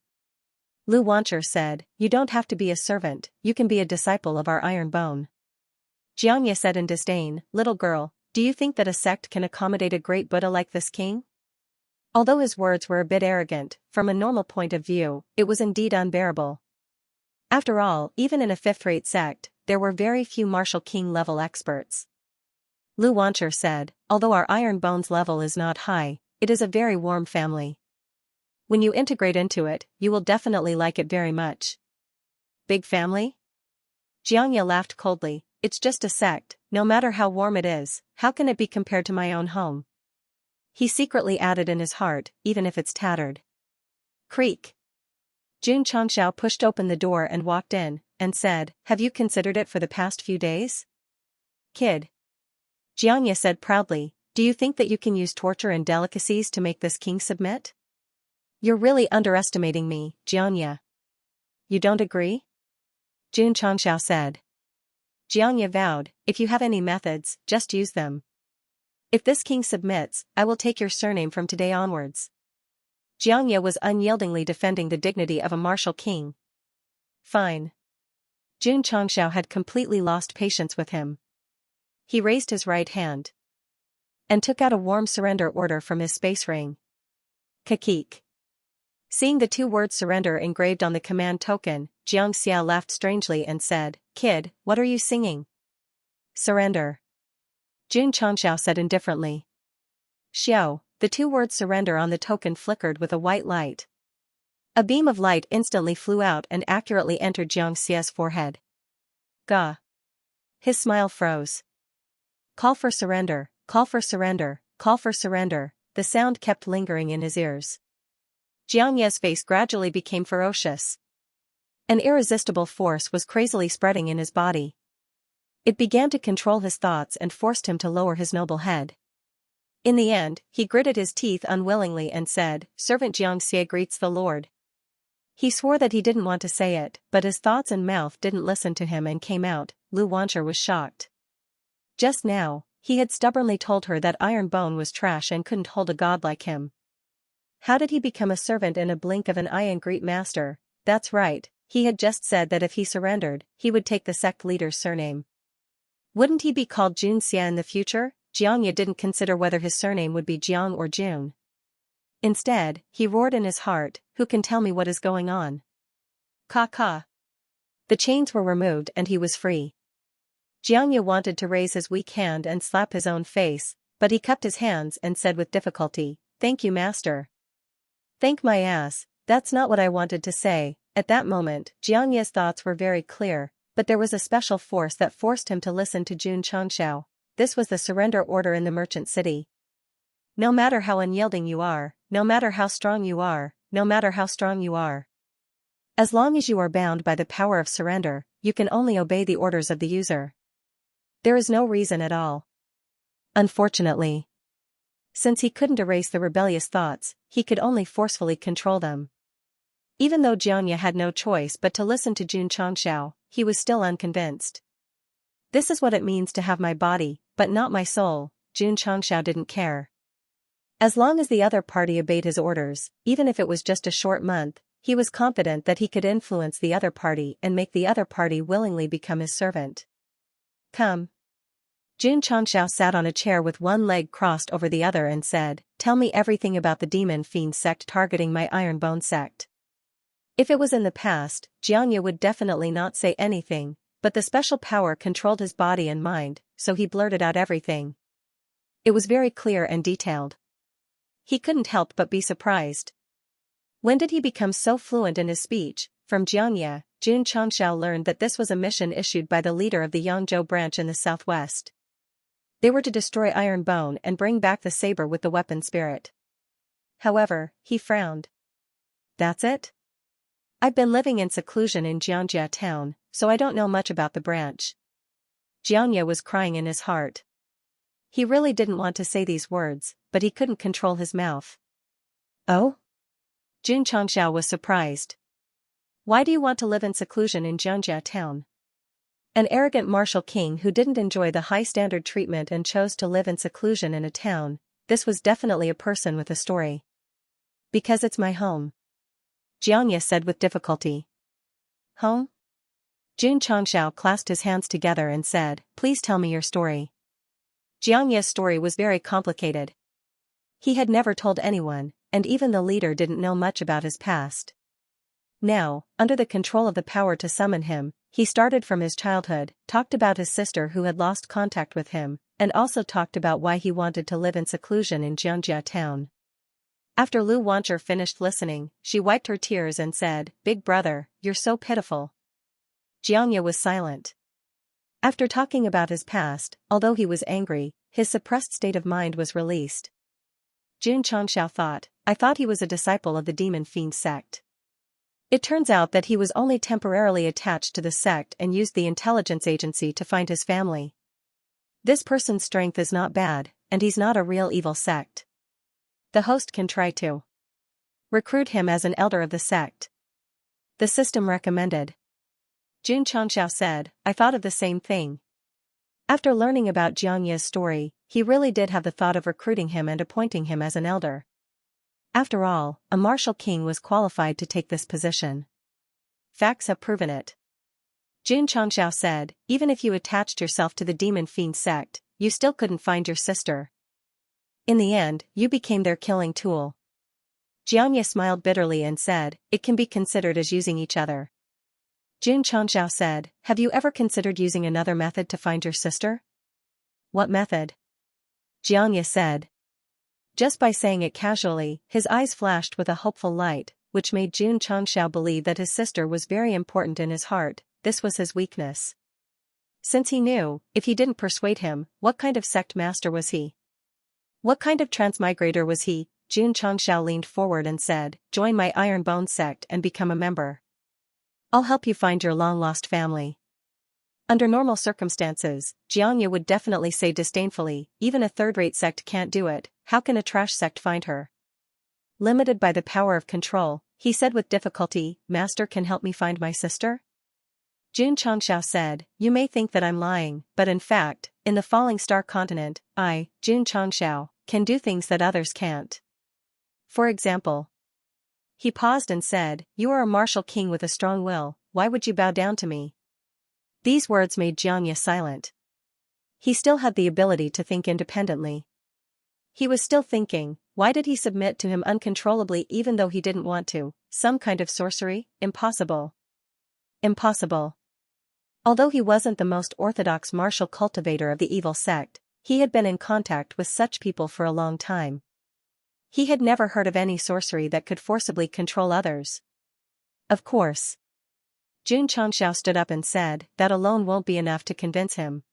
Lu Wancher said, "You don't have to be a servant, you can be a disciple of our iron bone." Xianxia said in disdain, "Little girl, do you think that a sect can accommodate a great Buddha like this king?" Although his words were a bit arrogant, from a normal point of view, it was indeed unbearable. After all, even in a fifth-rate sect, there were very few martial king-level experts. Lu Wancher said, although our Iron Bones level is not high, it is a very warm family. When you integrate into it, you will definitely like it very much. Big family? Xianxia laughed coldly. It's just a sect, no matter how warm it is, how can it be compared to my own home? He secretly added in his heart, even if it's tattered. Creak. Jun Changxiao pushed open the door and walked in, and said, have you considered it for the past few days? Kid. Xianxia said proudly, do you think that you can use torture and delicacies to make this king submit? You're really underestimating me, Xianxia. You don't agree? Jun Changxiao said. Xianxia vowed, if you have any methods, just use them. If this king submits, I will take your surname from today onwards. Xianxia was unyieldingly defending the dignity of a martial king. Fine. Jun Changxiao had completely lost patience with him. He raised his right hand and took out a warm surrender order from his space ring. Kakik. Seeing the two words surrender engraved on the command token, Xianxia laughed strangely and said, Kid, what are you singing? Surrender. Jun Changxiao said indifferently. Xiao, the two words surrender on the token flickered with a white light. A beam of light instantly flew out and accurately entered Xianxia's forehead. Gah. His smile froze. Call for surrender, call for surrender, call for surrender, the sound kept lingering in his ears. Xianxia's face gradually became ferocious. An irresistible force was crazily spreading in his body. It began to control his thoughts and forced him to lower his noble head. In the end, he gritted his teeth unwillingly and said, Servant Xianxia greets the Lord. He swore that he didn't want to say it, but his thoughts and mouth didn't listen to him and came out. Lu Wancher was shocked. Just now, he had stubbornly told her that Iron Bone was trash and couldn't hold a god like him. How did he become a servant in a blink of an eye and greet master? That's right, he had just said that if he surrendered, he would take the sect leader's surname. Wouldn't he be called Xianxia in the future? Xianxia didn't consider whether his surname would be Jiang or Jun. Instead, he roared in his heart, who can tell me what is going on? Ka. The chains were removed and he was free. Xianxia wanted to raise his weak hand and slap his own face, but he cupped his hands and said with difficulty, Thank you, master. Thank my ass, that's not what I wanted to say. At that moment, Xianxia's thoughts were very clear, but there was a special force that forced him to listen to Jun Changxiao. This was the surrender order in the merchant city. No matter how unyielding you are, no matter how strong you are, no matter how strong you are. As long as you are bound by the power of surrender, you can only obey the orders of the user. There is no reason at all. Unfortunately. Since he couldn't erase the rebellious thoughts, he could only forcefully control them. Even though Xianxia had no choice but to listen to Jun Changxiao, he was still unconvinced. This is what it means to have my body, but not my soul. Jun Changxiao didn't care. As long as the other party obeyed his orders, even if it was just a short month, he was confident that he could influence the other party and make the other party willingly become his servant. Come. Jun Changxiao sat on a chair with one leg crossed over the other and said, Tell me everything about the demon fiend sect targeting my Iron Bone sect. If it was in the past, Xianxia would definitely not say anything, but the special power controlled his body and mind, so he blurted out everything. It was very clear and detailed. He couldn't help but be surprised. When did he become so fluent in his speech? From Xianxia, Jun Changxiao learned that this was a mission issued by the leader of the Yangzhou branch in the southwest. They were to destroy Iron Bone and bring back the saber with the weapon spirit. However, he frowned. That's it? I've been living in seclusion in Xianxia town, so I don't know much about the branch. Xianxia was crying in his heart. He really didn't want to say these words, but he couldn't control his mouth. Oh? Jun Changxiao was surprised. Why do you want to live in seclusion in Xianxia town? An arrogant martial king who didn't enjoy the high-standard treatment and chose to live in seclusion in a town, this was definitely a person with a story. Because it's my home. Xianxia said with difficulty. Home? Jun Changxiao clasped his hands together and said, Please tell me your story. Xianxia's story was very complicated. He had never told anyone, and even the leader didn't know much about his past. Now, under the control of the power to summon him, he started from his childhood, talked about his sister who had lost contact with him, and also talked about why he wanted to live in seclusion in Xianxia town. After Lu Wancher finished listening, she wiped her tears and said, "Big brother, you're so pitiful." Xianxia was silent. After talking about his past, although he was angry, his suppressed state of mind was released. Jun Changxiao thought, "I thought he was a disciple of the demon fiend sect. It turns out that he was only temporarily attached to the sect and used the intelligence agency to find his family. This person's strength is not bad, and he's not a real evil sect. The host can try to recruit him as an elder of the sect. The system recommended." Jun Changxiao said, "I thought of the same thing." After learning about Jiangya's story, he really did have the thought of recruiting him and appointing him as an elder. After all, a martial king was qualified to take this position. Facts have proven it. Jun Changxiao said, "Even if you attached yourself to the demon fiend sect, you still couldn't find your sister. In the end, you became their killing tool." Jiangya smiled bitterly and said, "It can be considered as using each other." Jun Changxiao said, "Have you ever considered using another method to find your sister?" "What method?" Jiangya said. Just by saying it casually, his eyes flashed with a hopeful light, which made Jun Changxiao believe that his sister was very important in his heart. This was his weakness. Since he knew, if he didn't persuade him, what kind of sect master was he? What kind of transmigrator was he? Jun Changxiao leaned forward and said, "Join my Iron Bone sect and become a member. I'll help you find your long-lost family." Under normal circumstances, Jiangya would definitely say disdainfully, "Even a third-rate sect can't do it, how can a trash sect find her?" Limited by the power of control, he said with difficulty, "Master can help me find my sister?" Jun Changxiao said, "You may think that I'm lying, but in fact, in the Falling Star continent, I, Jun Changxiao, can do things that others can't. For example." He paused and said, "You are a martial king with a strong will, why would you bow down to me?" These words made Jiangya silent. He still had the ability to think independently. He was still thinking, why did he submit to him uncontrollably even though he didn't want to? Some kind of sorcery? Impossible. Impossible. Although he wasn't the most orthodox martial cultivator of the evil sect, he had been in contact with such people for a long time. He had never heard of any sorcery that could forcibly control others. Of course. Jun Changxiao stood up and said, "That alone won't be enough to convince him.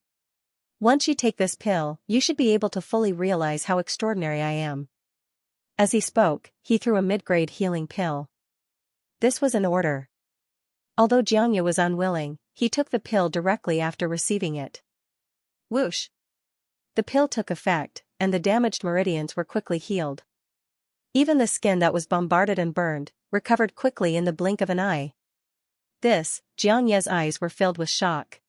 Once you take this pill, you should be able to fully realize how extraordinary I am." As he spoke, he threw a mid-grade healing pill. This was an order. Although Jiangya was unwilling, he took the pill directly after receiving it. Whoosh! The pill took effect, and the damaged meridians were quickly healed. Even the skin that was bombarded and burned, recovered quickly in the blink of an eye. Jiangya's eyes were filled with shock.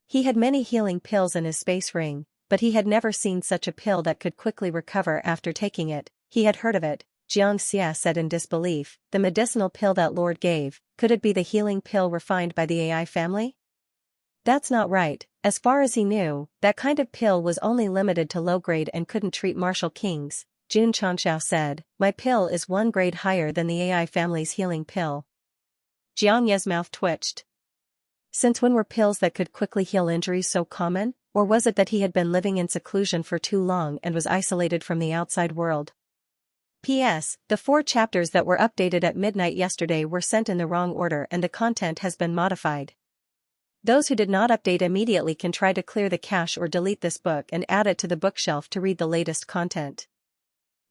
He had many healing pills in his space ring, but he had never seen such a pill that could quickly recover after taking it. He had heard of it, Xianxia said in disbelief, the medicinal pill that Lord gave, could it be the healing pill refined by the AI family? That's not right. As far as he knew, that kind of pill was only limited to low grade and couldn't treat martial kings. Jun Changxiao said, "My pill is 1 grade higher than the AI family's healing pill." Jiangya's mouth twitched. Since when were pills that could quickly heal injuries so common, or was it that he had been living in seclusion for too long and was isolated from the outside world? P.S. The 4 chapters that were updated at midnight yesterday were sent in the wrong order and the content has been modified. Those who did not update immediately can try to clear the cache or delete this book and add it to the bookshelf to read the latest content.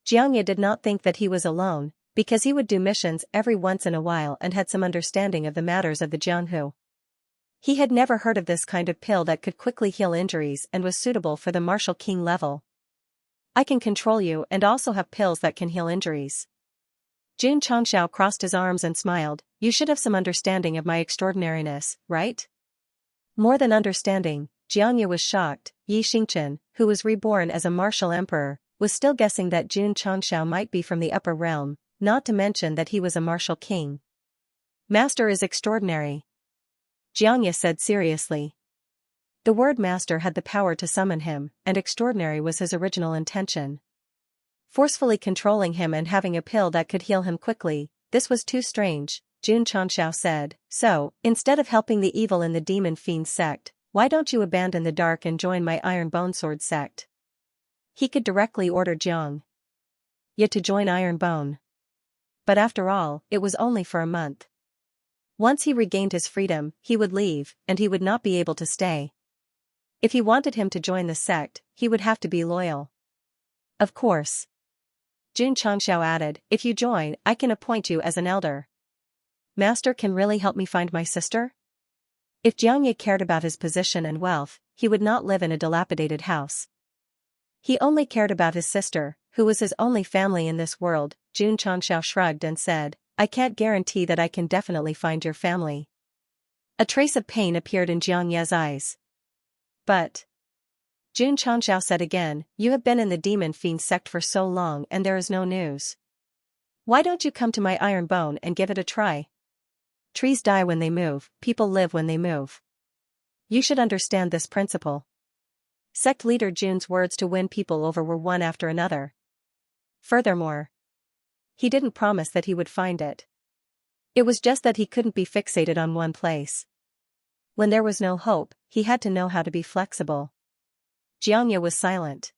Jiangya did not think that he was alone, because he would do missions every once in a while and had some understanding of the matters of the Jianghu. He had never heard of this kind of pill that could quickly heal injuries and was suitable for the martial king level. "I can control you and also have pills that can heal injuries." Jun Changxiao crossed his arms and smiled, "You should have some understanding of my extraordinariness, right?" More than understanding, Jiangya was shocked. Yi Xingchen, who was reborn as a martial emperor, was still guessing that Jun Changxiao might be from the upper realm, not to mention that he was a martial king. "Master is extraordinary," Xianxia said seriously. The word master had the power to summon him, and extraordinary was his original intention. Forcefully controlling him and having a pill that could heal him quickly, this was too strange. Jun Changxiao said, so, instead of helping the evil in the demon fiend sect, why don't you abandon the dark and join my Iron Bone Sword sect? He could directly order Xianxia to join Iron Bone. But after all, it was only for a month. Once he regained his freedom, he would leave, and he would not be able to stay. If he wanted him to join the sect, he would have to be loyal. Of course. Jun Changxiao added, if you join, I can appoint you as an elder. Master can really help me find my sister? If Xianxia cared about his position and wealth, he would not live in a dilapidated house. He only cared about his sister, who was his only family in this world. Jun Changxiao shrugged and said, I can't guarantee that I can definitely find your family. A trace of pain appeared in Xianxia's eyes. But Jun Changxiao said again, you have been in the demon fiend sect for so long and there is no news. Why don't you come to my Iron Bone and give it a try? Trees die when they move, people live when they move. You should understand this principle. Sect leader Jun's words to win people over were one after another. Furthermore, he didn't promise that he would find it. It was just that he couldn't be fixated on one place. When there was no hope, he had to know how to be flexible. Xianxia was silent.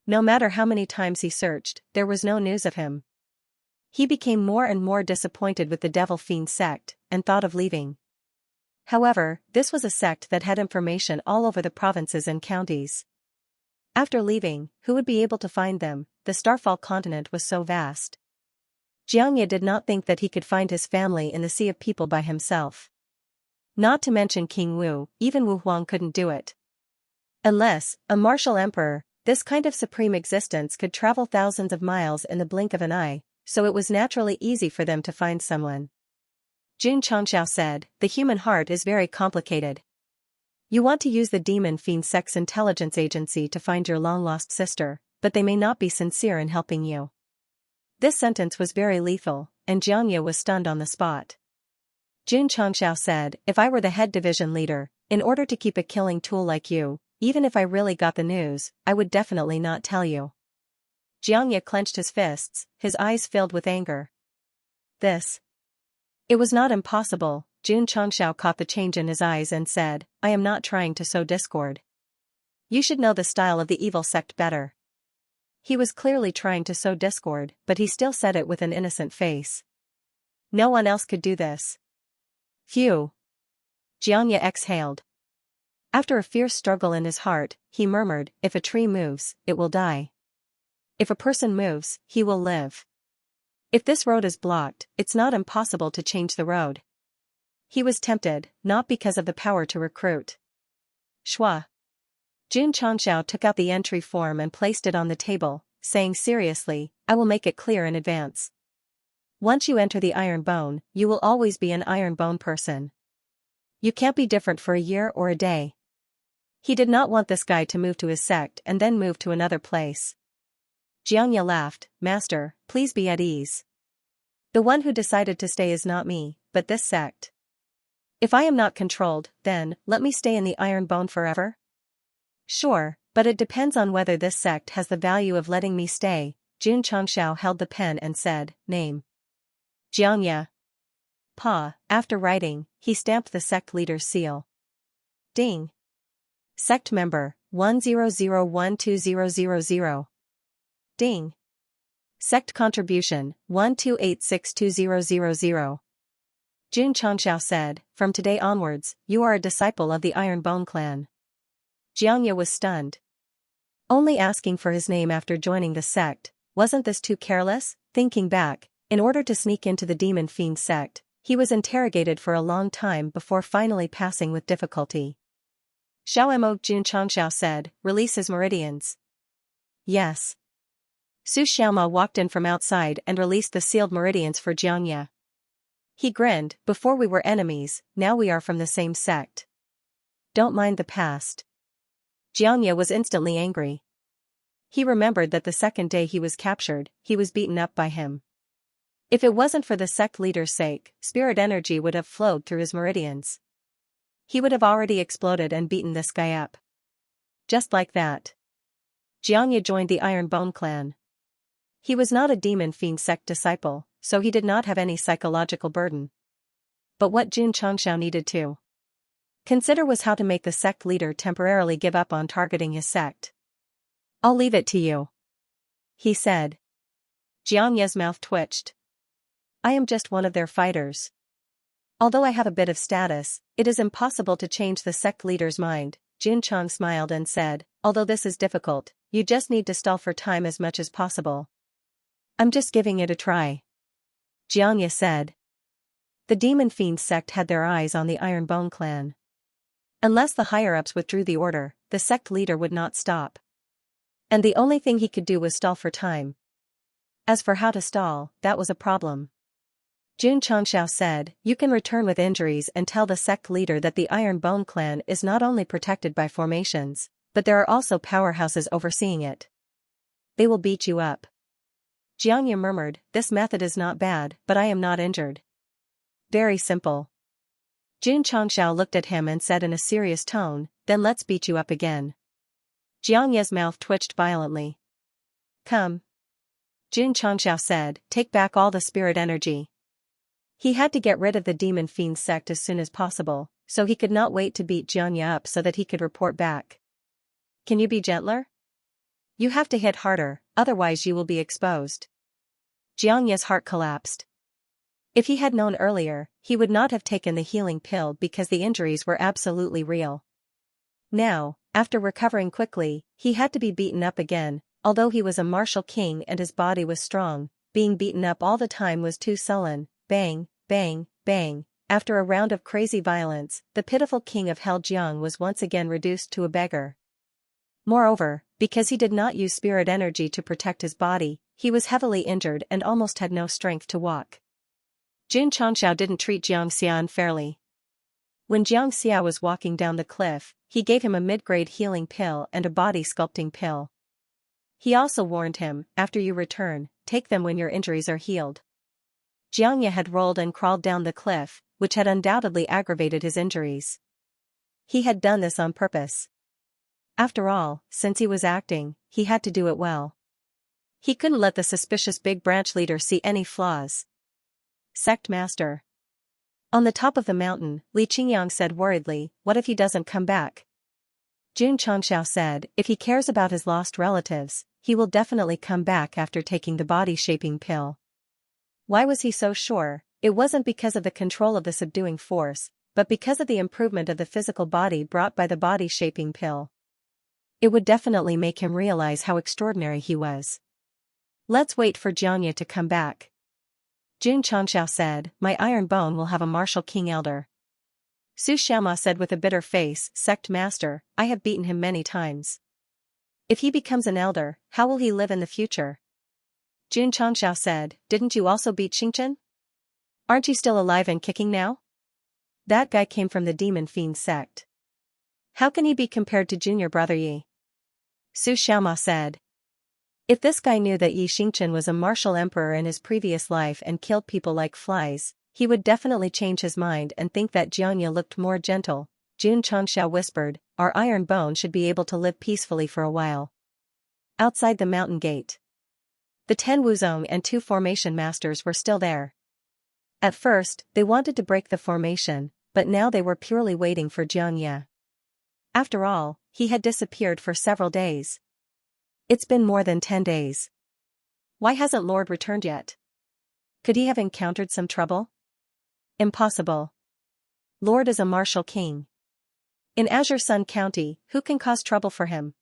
No matter how many times he searched, there was no news of him. He became more and more disappointed with the Devil Fiend sect, and thought of leaving. However, this was a sect that had information all over the provinces and counties. After leaving, who would be able to find them? The Starfall continent was so vast. Xianxia did not think that he could find his family in the sea of people by himself. Not to mention King Wu, even Wu Huang couldn't do it. Unless, a martial emperor, this kind of supreme existence could travel thousands of miles in the blink of an eye, so it was naturally easy for them to find someone. Jun Changxiao said, the human heart is very complicated. You want to use the demon fiend sect's intelligence agency to find your long-lost sister, but they may not be sincere in helping you. This sentence was very lethal, and Xianxia was stunned on the spot. Jun Changxiao said, if I were the head division leader, in order to keep a killing tool like you, even if I really got the news, I would definitely not tell you. Xianxia clenched his fists, his eyes filled with anger. It was not impossible. Jun Changxiao caught the change in his eyes and said, I am not trying to sow discord. You should know the style of the evil sect better. He was clearly trying to sow discord, but he still said it with an innocent face. No one else could do this. Phew. Xianxia exhaled. After a fierce struggle in his heart, he murmured, if a tree moves, it will die. If a person moves, he will live. If this road is blocked, it's not impossible to change the road. He was tempted, not because of the power to recruit. Shua. Jun Changxiao took out the entry form and placed it on the table, saying seriously, I will make it clear in advance. Once you enter the Iron Bone, you will always be an Iron Bone person. You can't be different for a year or a day. He did not want this guy to move to his sect and then move to another place. Xianxia laughed, Master, please be at ease. The one who decided to stay is not me, but this sect. If I am not controlled, then, let me stay in the Iron Bone forever? Sure, but it depends on whether this sect has the value of letting me stay. Jun Changxiao held the pen and said, Name. Xianxia. After writing, he stamped the sect leader's seal. Ding. Sect member, 100120000. Ding. Sect contribution, 128620000. Jun Changxiao said, from today onwards, you are a disciple of the Iron Bone clan. Xianxia was stunned. Only asking for his name after joining the sect, wasn't this too careless? Thinking back, in order to sneak into the demon fiend sect, he was interrogated for a long time before finally passing with difficulty. Xiao Mo, Jun Changxiao said, release his meridians. Yes. Su Xiaoma walked in from outside and released the sealed meridians for Xianxia. He grinned, before we were enemies, now we are from the same sect. Don't mind the past. Xianxia was instantly angry. He remembered that the second day he was captured, he was beaten up by him. If it wasn't for the sect leader's sake, spirit energy would have flowed through his meridians. He would have already exploded and beaten this guy up. Just like that. Xianxia joined the Iron Bone clan. He was not a demon fiend sect disciple, so he did not have any psychological burden. But what Xianxia needed to consider was how to make the sect leader temporarily give up on targeting his sect. "I'll leave it to you," he said. Xianxia's mouth twitched. "I am just one of their fighters. Although I have a bit of status, it is impossible to change the sect leader's mind." Xianxia smiled and said, "Although this is difficult, you just need to stall for time as much as possible." "I'm just giving it a try," Xianxia said. The Demon Fiend sect had their eyes on the Iron Bone clan. Unless the higher-ups withdrew the order, the sect leader would not stop. And the only thing he could do was stall for time. As for how to stall, that was a problem. Xianxia said, "You can return with injuries and tell the sect leader that the Iron Bone clan is not only protected by formations, but there are also powerhouses overseeing it. They will beat you up." Xianxia murmured, "This method is not bad, but I am not injured." "Very simple." Xianxia looked at him and said in a serious tone, "Then let's beat you up again." Xianxia's mouth twitched violently. "Come," Xianxia said, "take back all the spirit energy." He had to get rid of the Demon Fiend sect as soon as possible, so he could not wait to beat Xianxia up so that he could report back. "Can you be gentler? You have to hit harder, otherwise you will be exposed." Xianxia's heart collapsed. If he had known earlier, he would not have taken the healing pill because the injuries were absolutely real. Now, after recovering quickly, he had to be beaten up again. Although he was a martial king and his body was strong, being beaten up all the time was too sullen. Bang, bang, bang. After a round of crazy violence, the pitiful king of Hell Jiang was once again reduced to a beggar. Moreover, because he did not use spirit energy to protect his body, he was heavily injured and almost had no strength to walk. Xianxia didn't treat Xianxia unfairly. When Xianxia was walking down the cliff, he gave him a mid-grade healing pill and a body sculpting pill. He also warned him, "After you return, take them when your injuries are healed." Xianxia had rolled and crawled down the cliff, which had undoubtedly aggravated his injuries. He had done this on purpose. After all, since he was acting, he had to do it well. He couldn't let the suspicious big branch leader see any flaws. "Sect Master." On the top of the mountain, Li Qingyang said worriedly, "What if he doesn't come back?" Xianxia said, "If he cares about his lost relatives, he will definitely come back after taking the body-shaping pill." Why was he so sure? It wasn't because of the control of the subduing force, but because of the improvement of the physical body brought by the body-shaping pill. It would definitely make him realize how extraordinary he was. "Let's wait for Xianxia to come back." Xianxia said, "My Iron Bone will have a martial king elder." Su Xiama said with a bitter face, "Sect Master, I have beaten him many times. If he becomes an elder, how will he live in the future?" Xianxia said, "Didn't you also beat Xingchen? Aren't you still alive and kicking now?" "That guy came from the Demon Fiend sect. How can he be compared to junior brother Yi?" Su Xiama said. If this guy knew that Yi Xingchen was a martial emperor in his previous life and killed people like flies, he would definitely change his mind and think that Xianxia looked more gentle. Xianxia whispered, "Our Iron Bone should be able to live peacefully for a while." Outside the mountain gate, the 10 Wuzong and 2 formation masters were still there. At first, they wanted to break the formation, but now they were purely waiting for Xianxia. After all, he had disappeared for several days. It's been more than 10 days. Why hasn't Lord returned yet? Could he have encountered some trouble? Impossible. Lord is a martial king. In Azure Sun County, who can cause trouble for him?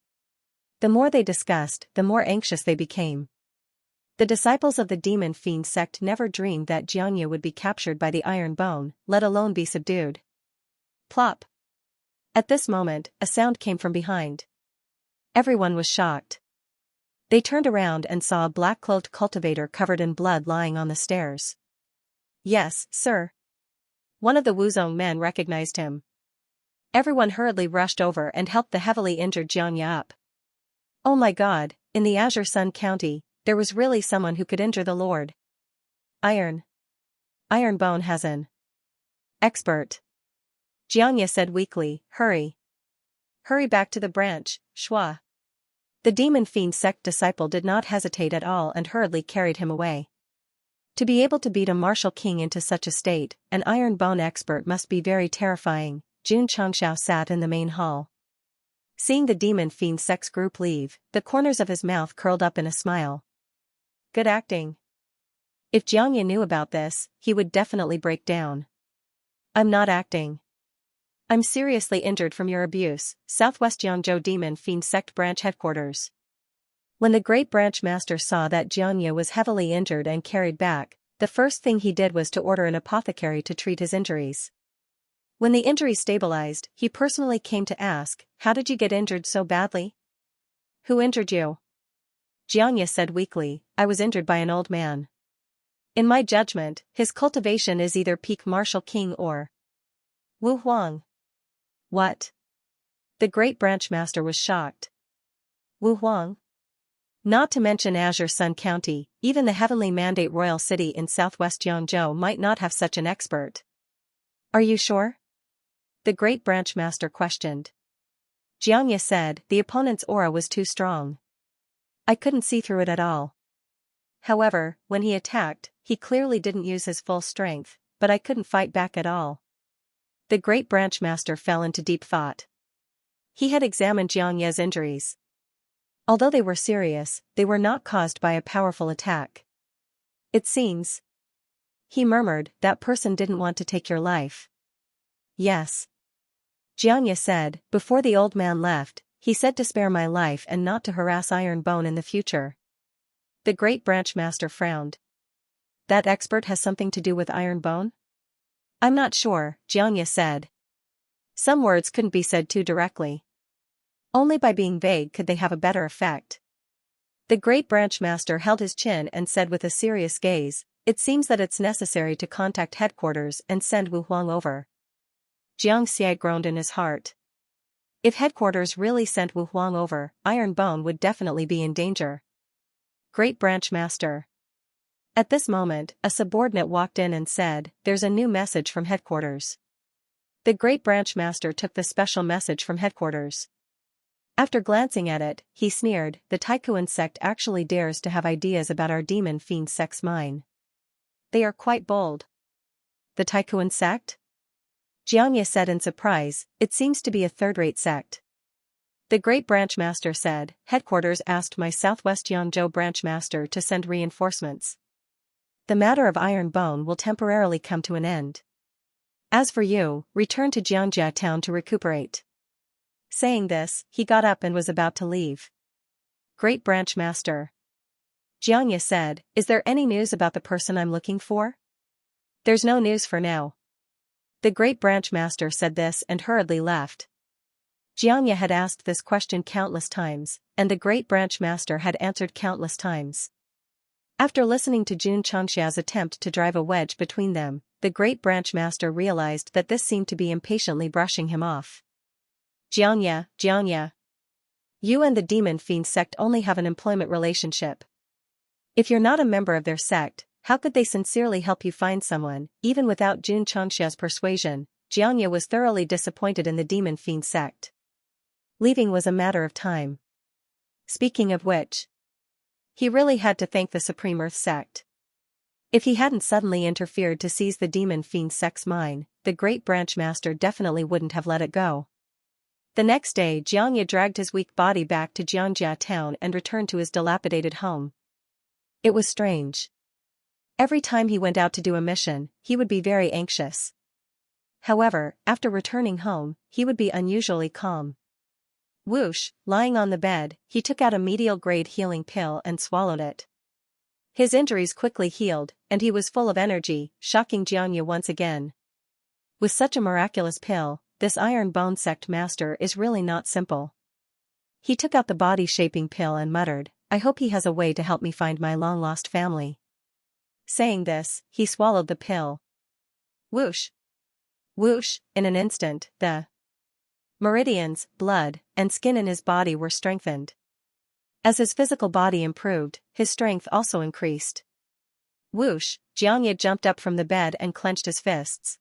The more they discussed, the more anxious they became. The disciples of the Demon Fiend sect never dreamed that Xianxia would be captured by the Iron Bone, let alone be subdued. Plop. At this moment, a sound came from behind. Everyone was shocked. They turned around and saw a black-cloaked cultivator covered in blood lying on the stairs. "Yes, sir." One of the Wuzong men recognized him. Everyone hurriedly rushed over and helped the heavily injured Xianxia up. Oh my God, in the Azure Sun County, there was really someone who could injure the Lord. Iron Bone has an expert. Xianxia said weakly, "Hurry. Hurry back to the branch, Shua." The Demon Fiend sect disciple did not hesitate at all and hurriedly carried him away. To be able to beat a martial king into such a state, an iron bone expert must be very terrifying. Xianxia sat in the main hall. Seeing the demon fiend Sect's group leave, the corners of his mouth curled up in a smile. Good acting. If Xianxia knew about this, he would definitely break down. I'm not acting. I'm seriously injured from your abuse. Southwest Yangzhou Demon Fiend Sect Branch Headquarters. When the Great Branch Master saw that Xianxia was heavily injured and carried back, the first thing he did was to order an apothecary to treat his injuries. When the injury stabilized, he personally came to ask, "How did you get injured so badly?" "Who injured you?" Xianxia said weakly, "I was injured by an old man. In my judgment, his cultivation is either peak martial king or Wu Huang." What? The Great Branch Master was shocked. Wu Huang? Not to mention Azure Sun County, even the Heavenly Mandate Royal City in southwest Yangzhou might not have such an expert. Are you sure? The Great Branch Master questioned. Xianxia said, the opponent's aura was too strong. I couldn't see through it at all. However, when he attacked, he clearly didn't use his full strength, but I couldn't fight back at all. The Great Branch Master fell into deep thought. He had examined Xianxia's injuries. Although they were serious, they were not caused by a powerful attack. It seems. He murmured, that person didn't want to take your life. Yes. Xianxia said, before the old man left, he said to spare my life and not to harass Iron Bone in the future. The Great Branch Master frowned. That expert has something to do with Iron Bone? I'm not sure, Xianxia said. Some words couldn't be said too directly. Only by being vague could they have a better effect. The Great Branch Master held his chin and said with a serious gaze, it seems that it's necessary to contact headquarters and send Wu Huang over. Xianxia groaned in his heart. If headquarters really sent Wu Huang over, Iron Bone would definitely be in danger. Great Branch Master. At this moment, a subordinate walked in and said, there's a new message from headquarters. The Great Branch Master took the special message from headquarters. After glancing at it, he sneered, the Taikuan sect actually dares to have ideas about our demon fiend sect's mine. They are quite bold. The Taikuan sect? Xianxia said in surprise, it seems to be a third-rate sect. The Great Branch Master said, headquarters asked my Southwest Yangzhou Branch Master to send reinforcements. The matter of Iron Bone will temporarily come to an end. As for you, return to Xianxia town to recuperate. Saying this, he got up and was about to leave. Great Branch Master. Xianxia said, is there any news about the person I'm looking for? There's no news for now. The Great Branch Master said this and hurriedly left. Xianxia had asked this question countless times, and the Great Branch Master had answered countless times. After listening to Xianxia's attempt to drive a wedge between them, the Great Branch Master realized that this seemed to be impatiently brushing him off. Xianxia. You and the Demon Fiend sect only have an employment relationship. If you're not a member of their sect, how could they sincerely help you find someone, even without Xianxia's persuasion? Xianxia was thoroughly disappointed in the Demon Fiend sect. Leaving was a matter of time. Speaking of which, he really had to thank the Supreme Earth sect. If he hadn't suddenly interfered to seize the Demon Fiend sect's mine, the Great Branch Master definitely wouldn't have let it go. The next day Xianxia dragged his weak body back to Xianxia town and returned to his dilapidated home. It was strange. Every time he went out to do a mission, he would be very anxious. However, after returning home, he would be unusually calm. Whoosh, lying on the bed, he took out a medial-grade healing pill and swallowed it. His injuries quickly healed, and he was full of energy, shocking Xianxia once again. With such a miraculous pill, this Iron Bone sect master is really not simple. He took out the body-shaping pill and muttered, I hope he has a way to help me find my long-lost family. Saying this, he swallowed the pill. Whoosh. Whoosh, in an instant, the meridians, blood, and skin in his body were strengthened. As his physical body improved, his strength also increased. Whoosh, Xianxia jumped up from the bed and clenched his fists.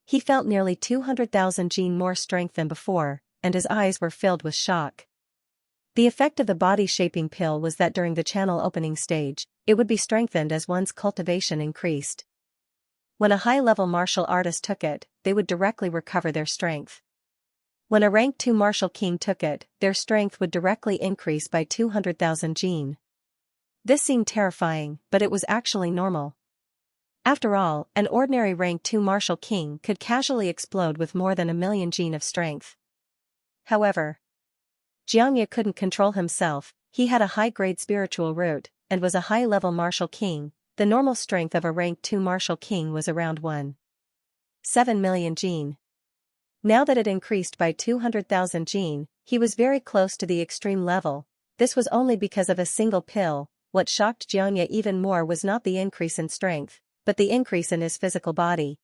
He felt nearly 200,000 Jin more strength than before, and his eyes were filled with shock. The effect of the body-shaping pill was that during the channel opening stage, it would be strengthened as one's cultivation increased. When a high-level martial artist took it, they would directly recover their strength. When a rank 2 martial king took it, their strength would directly increase by 200,000 jin. This seemed terrifying, but it was actually normal. After all, an ordinary rank 2 martial king could casually explode with more than 1,000,000 jin of strength. However, Xianxia couldn't control himself. He had a high-grade spiritual root, and was a high-level martial king. The normal strength of a rank 2 martial king was around 1.7 million jin. Now that it increased by 200,000 jin, he was very close to the extreme level. This was only because of a single pill. What shocked Xianxia even more was not the increase in strength, but the increase in his physical body.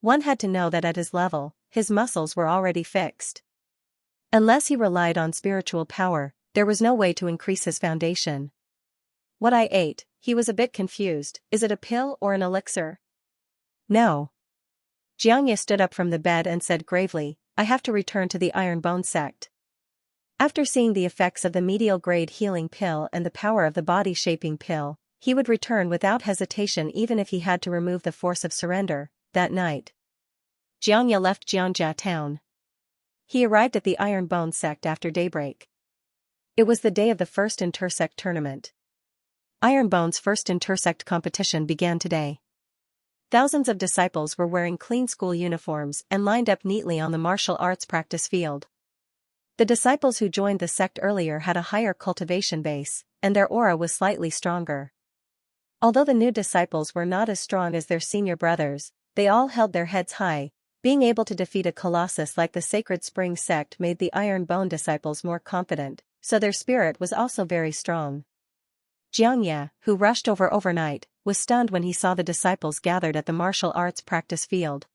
One had to know that at his level, his muscles were already fixed. Unless he relied on spiritual power, there was no way to increase his foundation. What I ate, he was a bit confused. Is it a pill or an elixir? No. Xianxia stood up from the bed and said gravely, I have to return to the Iron Bone sect. After seeing the effects of the medial-grade healing pill and the power of the body-shaping pill, he would return without hesitation even if he had to remove the force of surrender. That night, Xianxia left Xianxia town. He arrived at the Iron Bone sect after daybreak. It was the day of the first intersect tournament. Iron Bone's first intersect competition began today. Thousands of disciples were wearing clean school uniforms and lined up neatly on the martial arts practice field. The disciples who joined the sect earlier had a higher cultivation base, and their aura was slightly stronger. Although the new disciples were not as strong as their senior brothers, they all held their heads high. Being able to defeat a colossus like the Sacred Spring sect made the Iron Bone disciples more confident, so their spirit was also very strong. Xianxia, who rushed over overnight, was stunned when he saw the disciples gathered at the martial arts practice field.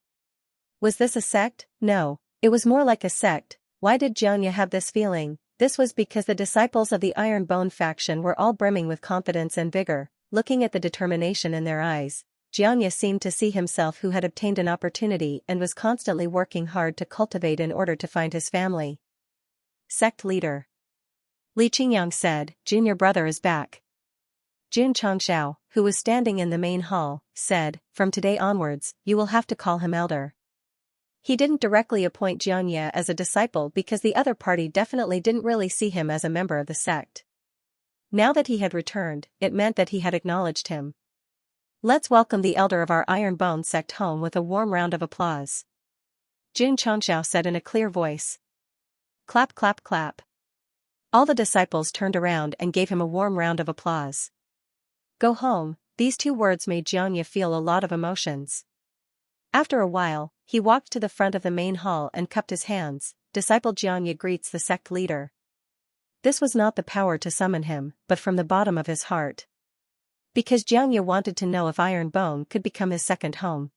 Was this a sect? No, it was more like a sect. Why did Xianxia have this feeling? This was because the disciples of the Iron Bone faction were all brimming with confidence and vigor. Looking at the determination in their eyes, Xianxia seemed to see himself who had obtained an opportunity and was constantly working hard to cultivate in order to find his family. Sect leader Li Qingyang said, Junior brother is back. Jun Changxiao, who was standing in the main hall, said, from today onwards, you will have to call him elder. He didn't directly appoint Xianxia as a disciple because the other party definitely didn't really see him as a member of the sect. Now that he had returned, it meant that he had acknowledged him. Let's welcome the elder of our Iron Bone sect home with a warm round of applause. Jun Changxiao said in a clear voice. Clap clap clap. All the disciples turned around and gave him a warm round of applause. Go home, these two words made Xianxia feel a lot of emotions. After a while, he walked to the front of the main hall and cupped his hands. Disciple Xianxia greets the sect leader. This was not the power to summon him, but from the bottom of his heart. Because Xianxia wanted to know if Iron Bone could become his second home.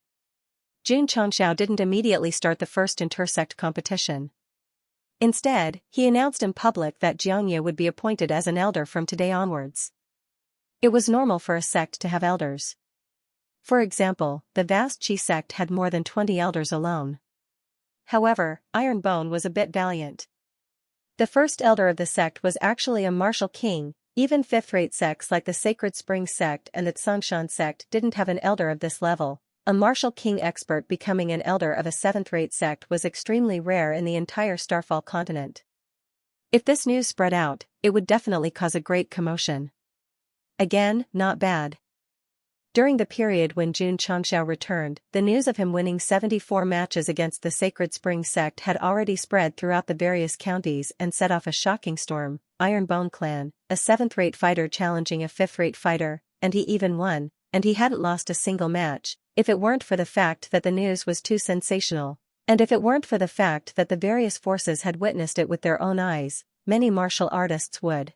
Jun Changxiao didn't immediately start the first intersect competition. Instead, he announced in public that Xianxia would be appointed as an elder from today onwards. It was normal for a sect to have elders. For example, the vast Qi sect had more than 20 elders alone. However, Iron Bone was a bit valiant. The first elder of the sect was actually a martial king. Even fifth-rate sects like the Sacred Spring sect and the Xianxia sect didn't have an elder of this level. A martial king expert becoming an elder of a seventh-rate sect was extremely rare in the entire Starfall continent. If this news spread out, it would definitely cause a great commotion. Again, not bad. During the period when Jun Changxiao returned, the news of him winning 74 matches against the Sacred Spring sect had already spread throughout the various counties and set off a shocking storm. Iron Bone clan, a 7th-rate fighter challenging a 5th-rate fighter, and he even won, and he hadn't lost a single match, if it weren't for the fact that the news was too sensational, and if it weren't for the fact that the various forces had witnessed it with their own eyes, many martial artists would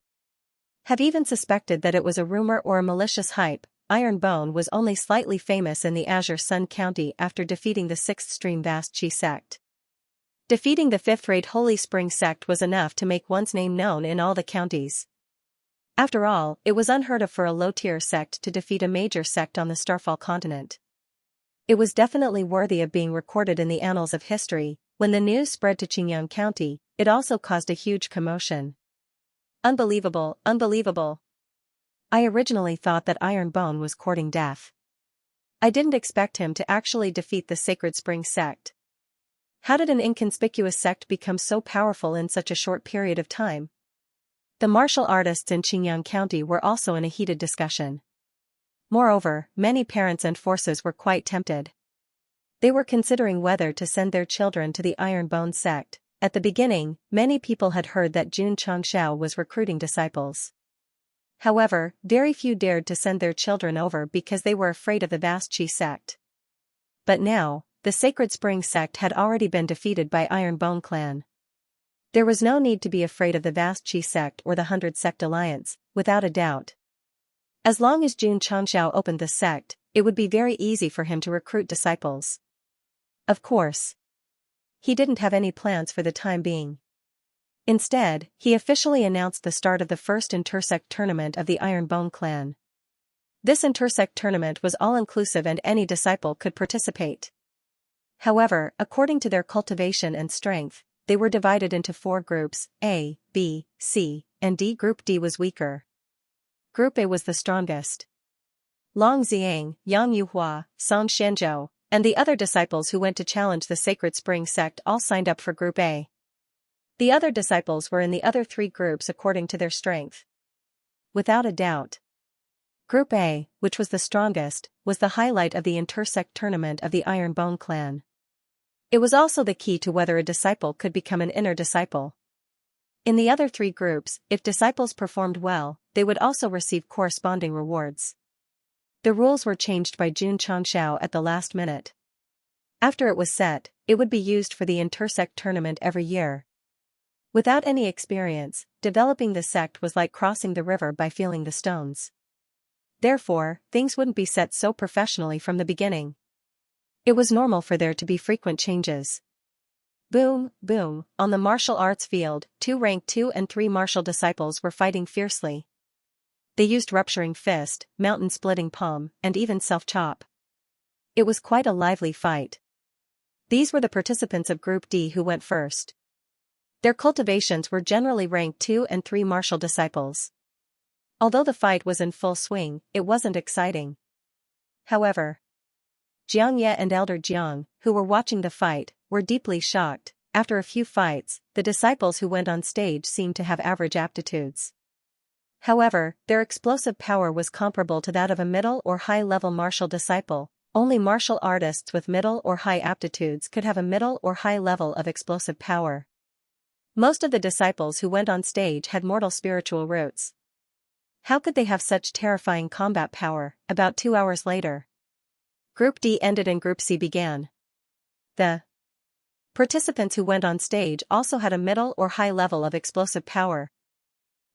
have even suspected that it was a rumor or a malicious hype. Iron Bone was only slightly famous in the Azure Sun County after defeating the 6th-stream Vast Qi sect. Defeating the 5th-rate Holy Spring sect was enough to make one's name known in all the counties. After all, it was unheard of for a low-tier sect to defeat a major sect on the Starfall continent. It was definitely worthy of being recorded in the annals of history. When the news spread to Qingyang County, it also caused a huge commotion. Unbelievable, unbelievable. I originally thought that Iron Bone was courting death. I didn't expect him to actually defeat the Sacred Spring Sect. How did an inconspicuous sect become so powerful in such a short period of time? The martial artists in Qingyang County were also in a heated discussion. Moreover, many parents and forces were quite tempted. They were considering whether to send their children to the Iron Bone sect. At the beginning, many people had heard that Xianxia was recruiting disciples. However, very few dared to send their children over because they were afraid of the vast Qi sect. But now, the Sacred Spring sect had already been defeated by Iron Bone clan. There was no need to be afraid of the vast Qi sect or the 100 Sect alliance, without a doubt. As long as Jun Changxiao opened the sect, it would be very easy for him to recruit disciples. Of course. He didn't have any plans for the time being. Instead, he officially announced the start of the first intersect tournament of the Iron Bone clan. This intersect tournament was all-inclusive and any disciple could participate. However, according to their cultivation and strength, they were divided into 4 groups, A, B, C, and D. Group D was weaker. Group A was the strongest. Long Xiang, Yang Yuhua, Song Shenzhou, and the other disciples who went to challenge the Sacred Spring sect all signed up for Group A. The other disciples were in the other 3 groups according to their strength. Without a doubt. Group A, which was the strongest, was the highlight of the intersect tournament of the Iron Bone clan. It was also the key to whether a disciple could become an inner disciple. In the other 3 groups, if disciples performed well, they would also receive corresponding rewards. The rules were changed by Jun Changxiao at the last minute. After it was set, it would be used for the intersect tournament every year. Without any experience, developing the sect was like crossing the river by feeling the stones. Therefore, things wouldn't be set so professionally from the beginning. It was normal for there to be frequent changes. Boom, boom, on the martial arts field, 2 rank 2 and 3 martial disciples were fighting fiercely. They used rupturing fist, mountain-splitting palm, and even self-chop. It was quite a lively fight. These were the participants of Group D who went first. Their cultivations were generally rank 2 and 3 martial disciples. Although the fight was in full swing, it wasn't exciting. However, Xianxia and Elder Jiang, who were watching the fight, were deeply shocked. After a few fights, the disciples who went on stage seemed to have average aptitudes. However, their explosive power was comparable to that of a middle or high-level martial disciple. Only martial artists with middle or high aptitudes could have a middle or high level of explosive power. Most of the disciples who went on stage had mortal spiritual roots. How could they have such terrifying combat power? About 2 hours later, Group D ended and Group C began. The participants who went on stage also had a middle or high level of explosive power.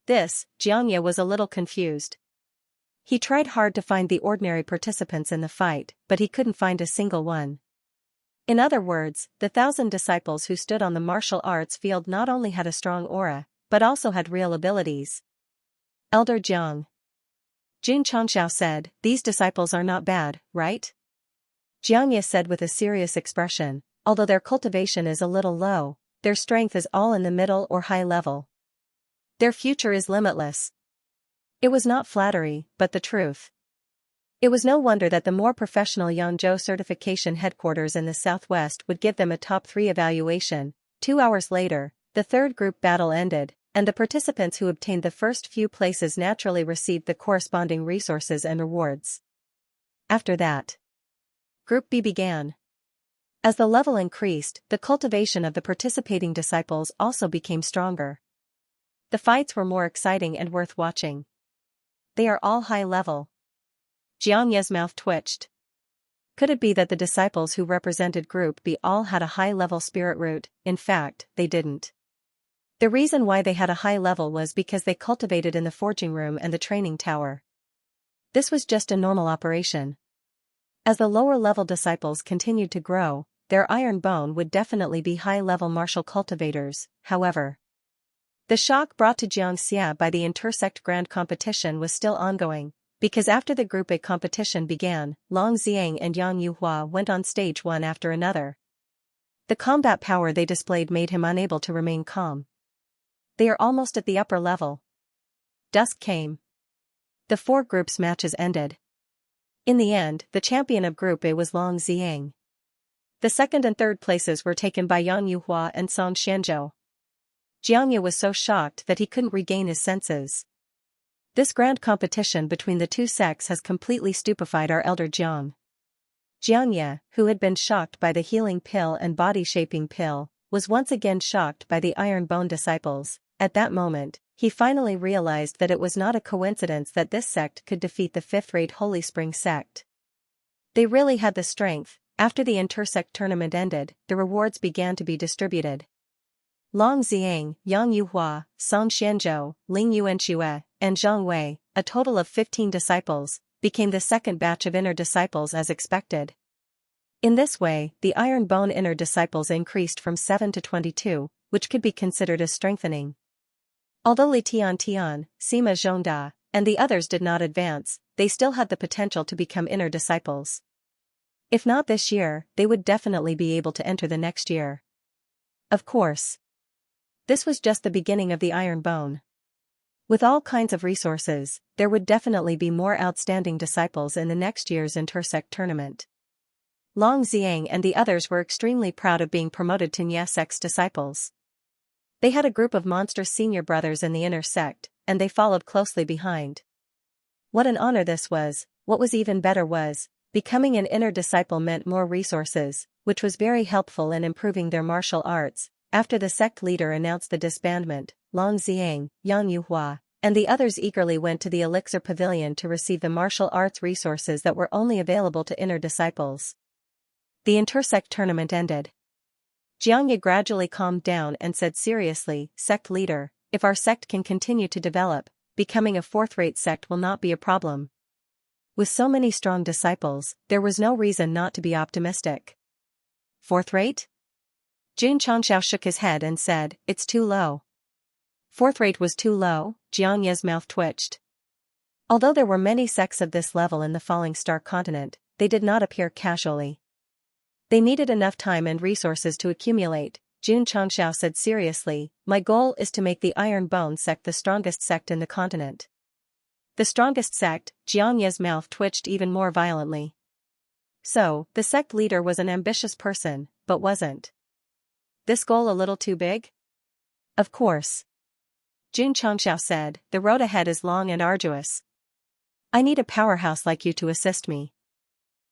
Xianxia was a little confused. He tried hard to find the ordinary participants in the fight, but he couldn't find a single one. In other words, the 1,000 disciples who stood on the martial arts field not only had a strong aura, but also had real abilities. Elder Jiang. Jun Changxiao said, "These disciples are not bad, right?" Xianxia said with a serious expression, "Although their cultivation is a little low, their strength is all in the middle or high level. Their future is limitless." It was not flattery, but the truth. It was no wonder that the more professional Yangzhou certification headquarters in the southwest would give them a top 3 evaluation. 2 hours later, the 3rd group battle ended, and the participants who obtained the first few places naturally received the corresponding resources and rewards. After that, Group B began. As the level increased, the cultivation of the participating disciples also became stronger. The fights were more exciting and worth watching. They are all high level. Jiangya's mouth twitched. Could it be that the disciples who represented Group B all had a high-level spirit root? In fact, they didn't. The reason why they had a high level was because they cultivated in the forging room and the training tower. This was just a normal operation. As the lower-level disciples continued to grow, their iron bone would definitely be high-level martial cultivators. However, the shock brought to Xianxia by the intersect grand competition was still ongoing, because after the Group A competition began, Long Xiang and Yang Yuhua went on stage one after another. The combat power they displayed made him unable to remain calm. They are almost at the upper level. Dusk came. The four groups matches ended. In the end, the champion of Group A was Long Xiang. The second and third places were taken by Yang Yuhua and Song Xianzhou. Xianxia was so shocked that he couldn't regain his senses. This grand competition between the two sects has completely stupefied our elder Jiang. Xianxia, who had been shocked by the healing pill and body-shaping pill, was once again shocked by the Iron Bone disciples. At that moment, he finally realized that it was not a coincidence that this sect could defeat the fifth-rate Holy Spring sect. They really had the strength. After the inter-sect tournament ended, the rewards began to be distributed. Long Xiang, Yang Yuhua, Song Xianzhou, Ling Yuanxue, and Zhang Wei, a total of 15 disciples, became the second batch of inner disciples as expected. In this way, the Iron Bone inner disciples increased from 7 to 22, which could be considered as strengthening. Although Li Tian, Sima Zhongda, and the others did not advance, they still had the potential to become inner disciples. If not this year, they would definitely be able to enter the next year. Of course. This was just the beginning of the Iron Bone. With all kinds of resources, there would definitely be more outstanding disciples in the next year's inter-sect tournament. Long Xiang and the others were extremely proud of being promoted to Nya sect's disciples. They had a group of monstrous senior brothers in the inner sect, and they followed closely behind. What an honor this was. What was even better was, becoming an inner disciple meant more resources, which was very helpful in improving their martial arts. After the sect leader announced the disbandment, Long Xiang, Yang Yuhua, and the others eagerly went to the Elixir Pavilion to receive the martial arts resources that were only available to inner disciples. The inter-sect tournament ended. Xianxia gradually calmed down and said seriously, "Sect leader, if our sect can continue to develop, becoming a fourth-rate sect will not be a problem. With so many strong disciples, there was no reason not to be optimistic." Fourth-rate? Jun Changshao shook his head and said, "It's too low." Fourth-rate was too low. Xianxia's mouth twitched. Although there were many sects of this level in the Falling Star continent, they did not appear casually. They needed enough time and resources to accumulate. Jun Changshao said seriously, "My goal is to make the Iron Bone sect the strongest sect in the continent." The strongest sect? Xianxia's mouth twitched even more violently. So, the sect leader was an ambitious person, but wasn't this goal a little too big? Of course. Jun Changshao said, "The road ahead is long and arduous. I need a powerhouse like you to assist me."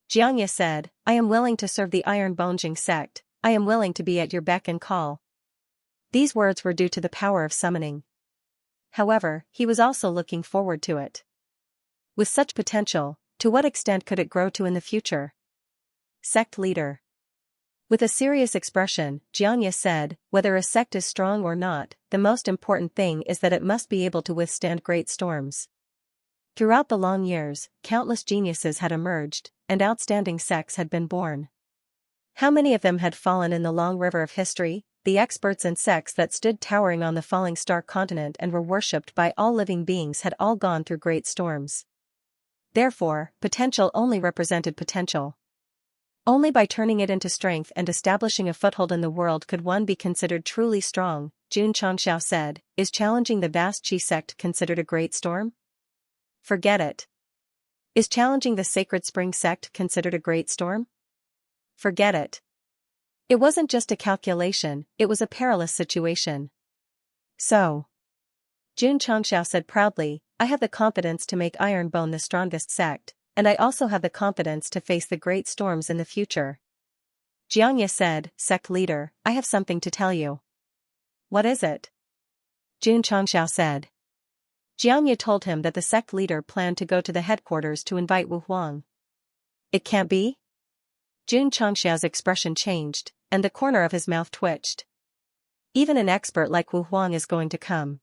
Xianxia said, "I am willing to serve the Iron Bonjing sect. I am willing to be at your beck and call." These words were due to the power of summoning. However, he was also looking forward to it. With such potential, to what extent could it grow to in the future? Sect leader. With a serious expression, Xianxia said, "Whether a sect is strong or not, the most important thing is that it must be able to withstand great storms." Throughout the long years, countless geniuses had emerged, and outstanding sects had been born. How many of them had fallen in the long river of history? The experts and sects that stood towering on the falling star continent and were worshipped by all living beings had all gone through great storms. Therefore, potential only represented potential. Only by turning it into strength and establishing a foothold in the world could one be considered truly strong. Jun Changshao said, "Is challenging the vast Qi sect considered a great storm? Forget it. Is challenging the Sacred Spring sect considered a great storm? Forget it. It wasn't just a calculation, it was a perilous situation." So, Jun Changshao said proudly, "I have the confidence to make Iron Bone the strongest sect, and I also have the confidence to face the great storms in the future." Xianxia said, "Sect leader, I have something to tell you." "What is it?" Jun Changshao said. Xianxia told him that the sect leader planned to go to the headquarters to invite Wu Huang. "It can't be?" Jun Changshao's expression changed, and the corner of his mouth twitched. Even an expert like Wu Huang is going to come.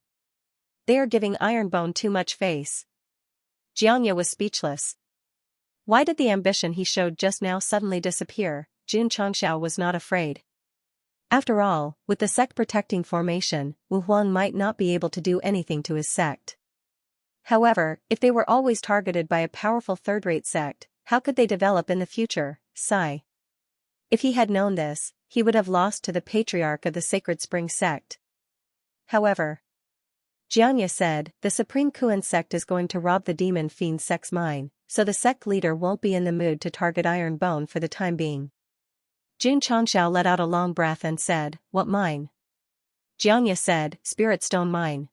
They are giving Iron Bone too much face. Xianxia was speechless. Why did the ambition he showed just now suddenly disappear? Jun Changshao was not afraid. After all, with the sect protecting formation, Wu Huang might not be able to do anything to his sect. However, if they were always targeted by a powerful third-rate sect, how could they develop in the future? Sigh. If he had known this, he would have lost to the patriarch of the Sacred Spring sect. However, Xianxia said, the Supreme Kuan Sect is going to rob the demon fiend Sect's mine, so the sect leader won't be in the mood to target Iron Bone for the time being. Xianxia let out a long breath and said, what mine? Xianxia said, Spirit Stone Mine.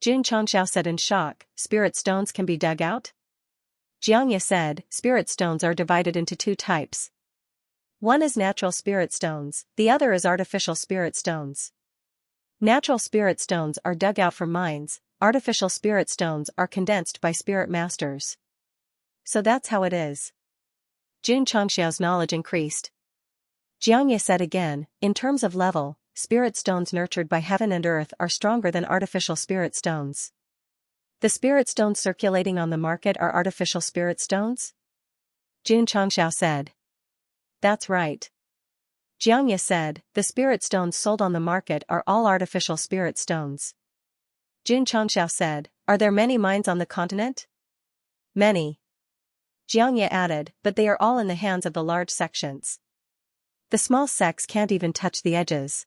Xianxia said in shock, Spirit stones can be dug out? Xianxia said, Spirit stones are divided into two types. One is natural spirit stones, the other is artificial spirit stones. Natural spirit stones are dug out from mines, artificial spirit stones are condensed by spirit masters. So that's how it is. Xianxia's knowledge increased. Xianxia said again, in terms of level, spirit stones nurtured by heaven and earth are stronger than artificial spirit stones. The spirit stones circulating on the market are artificial spirit stones? Xianxia said. That's right. Xianxia said, the spirit stones sold on the market are all artificial spirit stones. Xianxia said, are there many mines on the continent? Many. Xianxia added, but they are all in the hands of the large sections. The small sects can't even touch the edges.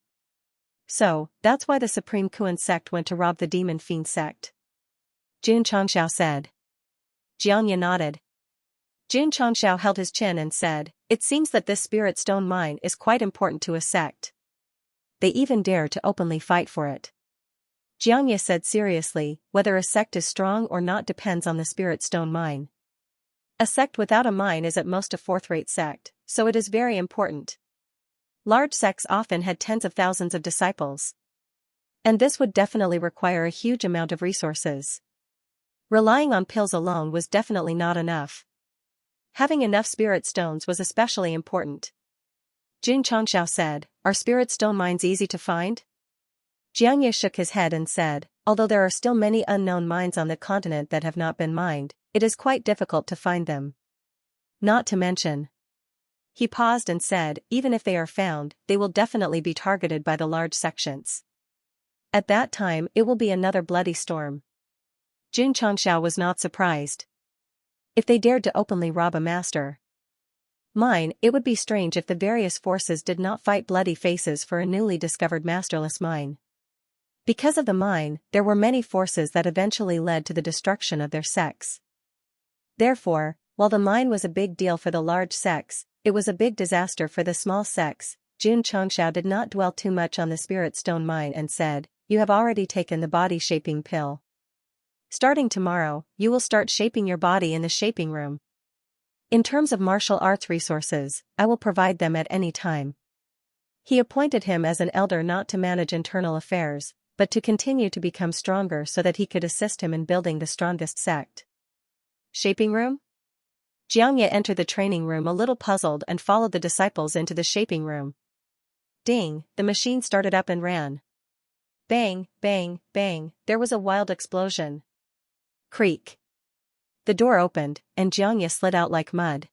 So, that's why the Supreme Kuan Sect went to rob the Demon Fiend Sect. Xianxia said. Xianxia nodded. Xianxia held his chin and said, it seems that this spirit stone mine is quite important to a sect. They even dare to openly fight for it. Xianxia said seriously, whether a sect is strong or not depends on the spirit stone mine. A sect without a mine is at most a fourth-rate sect, so it is very important. Large sects often had tens of thousands of disciples. And this would definitely require a huge amount of resources. Relying on pills alone was definitely not enough. Having enough spirit stones was especially important. Xianxia said, are spirit stone mines easy to find? Xianxia shook his head and said, although there are still many unknown mines on the continent that have not been mined, it is quite difficult to find them. Not to mention. He paused and said, even if they are found, they will definitely be targeted by the large sections. At that time it will be another bloody storm. Xianxia was not surprised. If they dared to openly rob a master mine, it would be strange if the various forces did not fight bloody faces for a newly discovered masterless mine. Because of the mine, there were many forces that eventually led to the destruction of their sects. Therefore, while the mine was a big deal for the large sects, it was a big disaster for the small sects. Xianxia did not dwell too much on the spirit stone mine and said, you have already taken the body-shaping pill. Starting tomorrow, you will start shaping your body in the shaping room. In terms of martial arts resources, I will provide them at any time. He appointed him as an elder not to manage internal affairs, but to continue to become stronger so that he could assist him in building the strongest sect. Shaping room? Xianxia entered the training room a little puzzled and followed the disciples into the shaping room. Ding, the machine started up and ran. Bang, bang, bang, there was a wild explosion. Creak. The door opened, and Xianxia slid out like mud.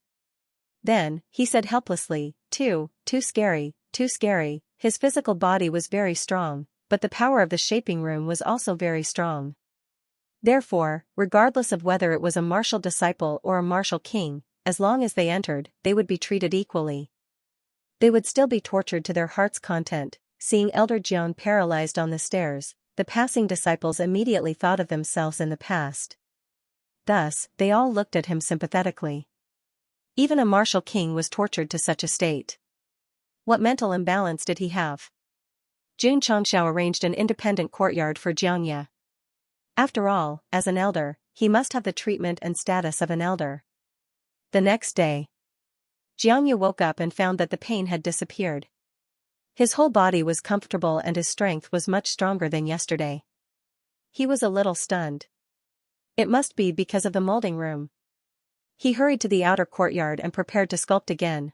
Then, he said helplessly, too scary, too scary. His physical body was very strong, but the power of the shaping room was also very strong. Therefore, regardless of whether it was a martial disciple or a martial king, as long as they entered, they would be treated equally. They would still be tortured to their heart's content. Seeing Elder Jian paralyzed on the stairs, the passing disciples immediately thought of themselves in the past. Thus, they all looked at him sympathetically. Even a martial king was tortured to such a state. What mental imbalance did he have? Xianxia arranged an independent courtyard for Xianxia. After all, as an elder, he must have the treatment and status of an elder. The next day, Xianxia woke up and found that the pain had disappeared. His whole body was comfortable and his strength was much stronger than yesterday. He was a little stunned. It must be because of the molding room. He hurried to the outer courtyard and prepared to sculpt again.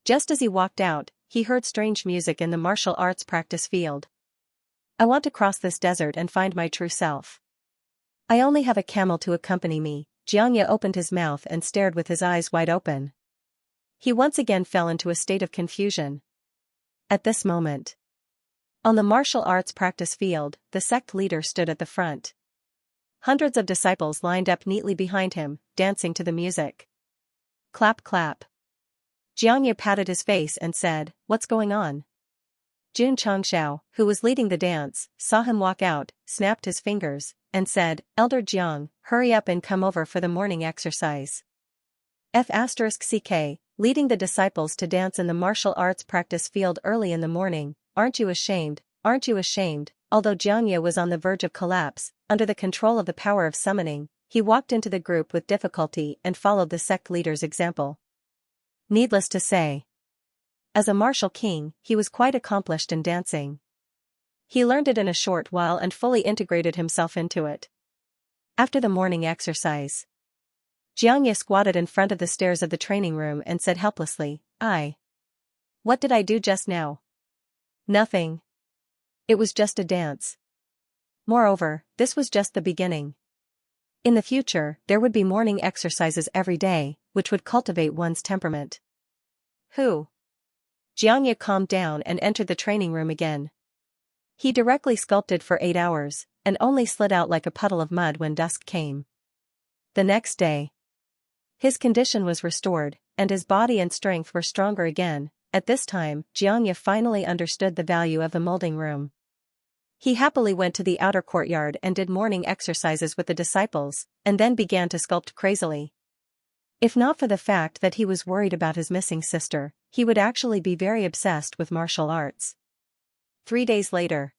Just as he walked out, he heard strange music in the martial arts practice field. I want to cross this desert and find my true self. I only have a camel to accompany me. Xianxia opened his mouth and stared with his eyes wide open. He once again fell into a state of confusion. At this moment, on the martial arts practice field, the sect leader stood at the front. Hundreds of disciples lined up neatly behind him, dancing to the music. Clap clap. Xianxia patted his face and said, what's going on? Jun Changxiao, who was leading the dance, saw him walk out, snapped his fingers, and said, "Elder Jiang, hurry up and come over for the morning exercise." F***ck, leading the disciples to dance in the martial arts practice field early in the morning, aren't you ashamed, aren't you ashamed? Although Xianxia was on the verge of collapse, under the control of the power of summoning, he walked into the group with difficulty and followed the sect leader's example. Needless to say, as a martial king, he was quite accomplished in dancing. He learned it in a short while and fully integrated himself into it. After the morning exercise, Xianxia squatted in front of the stairs of the training room and said helplessly, What did I do just now? Nothing. It was just a dance. Moreover, this was just the beginning. In the future, there would be morning exercises every day, which would cultivate one's temperament. Who? Xianxia calmed down and entered the training room again. He directly sculpted for 8 hours, and only slid out like a puddle of mud when dusk came. The next day, his condition was restored, and his body and strength were stronger again. At this time, Xianxia finally understood the value of the molding room. He happily went to the outer courtyard and did morning exercises with the disciples, and then began to sculpt crazily. If not for the fact that he was worried about his missing sister, he would actually be very obsessed with martial arts. 3 days later,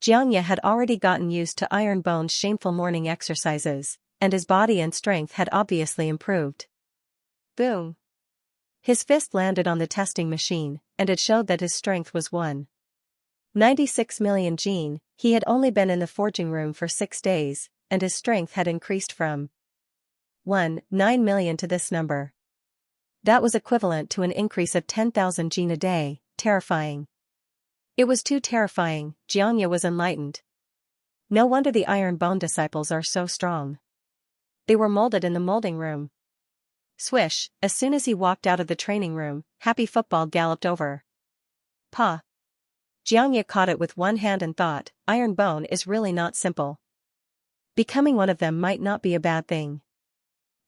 Xianxia had already gotten used to Iron Bone's shameful morning exercises, and his body and strength had obviously improved. Boom! His fist landed on the testing machine, and it showed that his strength was 1.96 million gene. He had only been in the forging room for 6 days, and his strength had increased from 1.9 million to this number. That was equivalent to an increase of 10,000 gene a day. Terrifying. It was too terrifying. Xianxia was enlightened. No wonder the Iron Bone disciples are so strong. They were molded in the molding room. Swish, as soon as he walked out of the training room, Happy Football galloped over. Pa! Xianxia caught it with one hand and thought, Iron Bone is really not simple. Becoming one of them might not be a bad thing.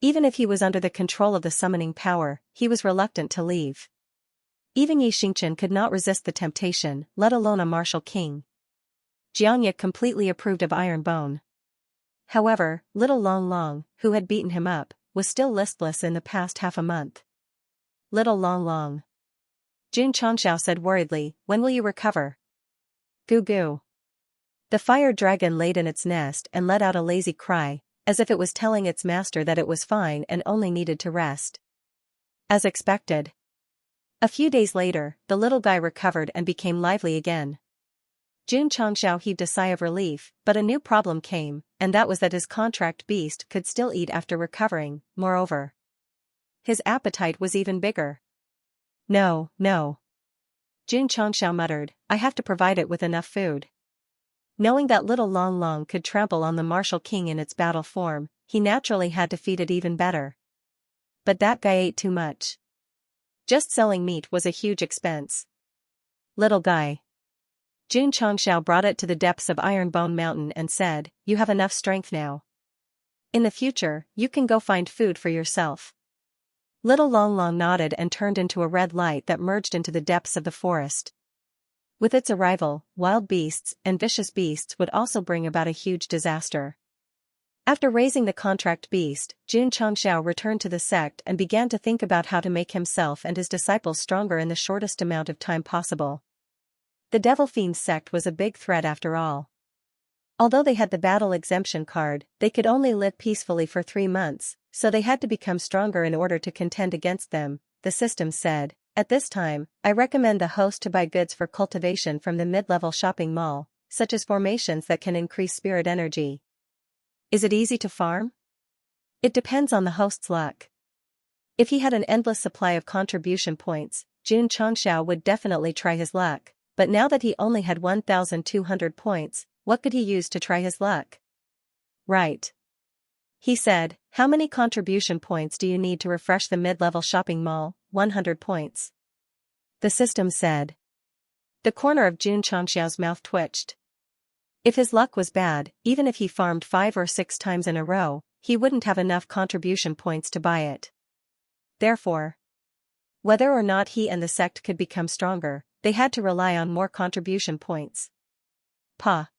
Even if he was under the control of the summoning power, he was reluctant to leave. Even Xianxia could not resist the temptation, let alone a martial king. Xianxia completely approved of Iron Bone. However, little Long Long, who had beaten him up, was still listless in the past half a month. Little Long Long. Jun Changxiao said worriedly, when will you recover? Goo goo. The fire dragon laid in its nest and let out a lazy cry, as if it was telling its master that it was fine and only needed to rest. As expected. A few days later, the little guy recovered and became lively again. Jun Changxiao heaved a sigh of relief, but a new problem came, and that was that his contract beast could still eat after recovering. Moreover, his appetite was even bigger. No. Jun Changxiao muttered, I have to provide it with enough food. Knowing that little Long Long could trample on the martial king in its battle form, he naturally had to feed it even better. But that guy ate too much. Just selling meat was a huge expense. Little guy. Jun Changxiao brought it to the depths of Iron Bone Mountain and said, you have enough strength now. In the future, you can go find food for yourself. Little Long Long nodded and turned into a red light that merged into the depths of the forest. With its arrival, wild beasts and vicious beasts would also bring about a huge disaster. After raising the contract beast, Jun Changxiao returned to the sect and began to think about how to make himself and his disciples stronger in the shortest amount of time possible. The Devil Fiend sect was a big threat after all. Although they had the battle exemption card, they could only live peacefully for 3 months, so they had to become stronger in order to contend against them, the system said. At this time, I recommend the host to buy goods for cultivation from the mid-level shopping mall, such as formations that can increase spirit energy. Is it easy to farm? It depends on the host's luck. If he had an endless supply of contribution points, Jun Changxiao would definitely try his luck, but now that he only had 1,200 points, what could he use to try his luck? Right. He said, how many contribution points do you need to refresh the mid-level shopping mall? 100 points. The system said. The corner of Jun Changxiao's mouth twitched. If his luck was bad, even if he farmed 5 or 6 times in a row, he wouldn't have enough contribution points to buy it. Therefore, whether or not he and the sect could become stronger, they had to rely on more contribution points. Pa.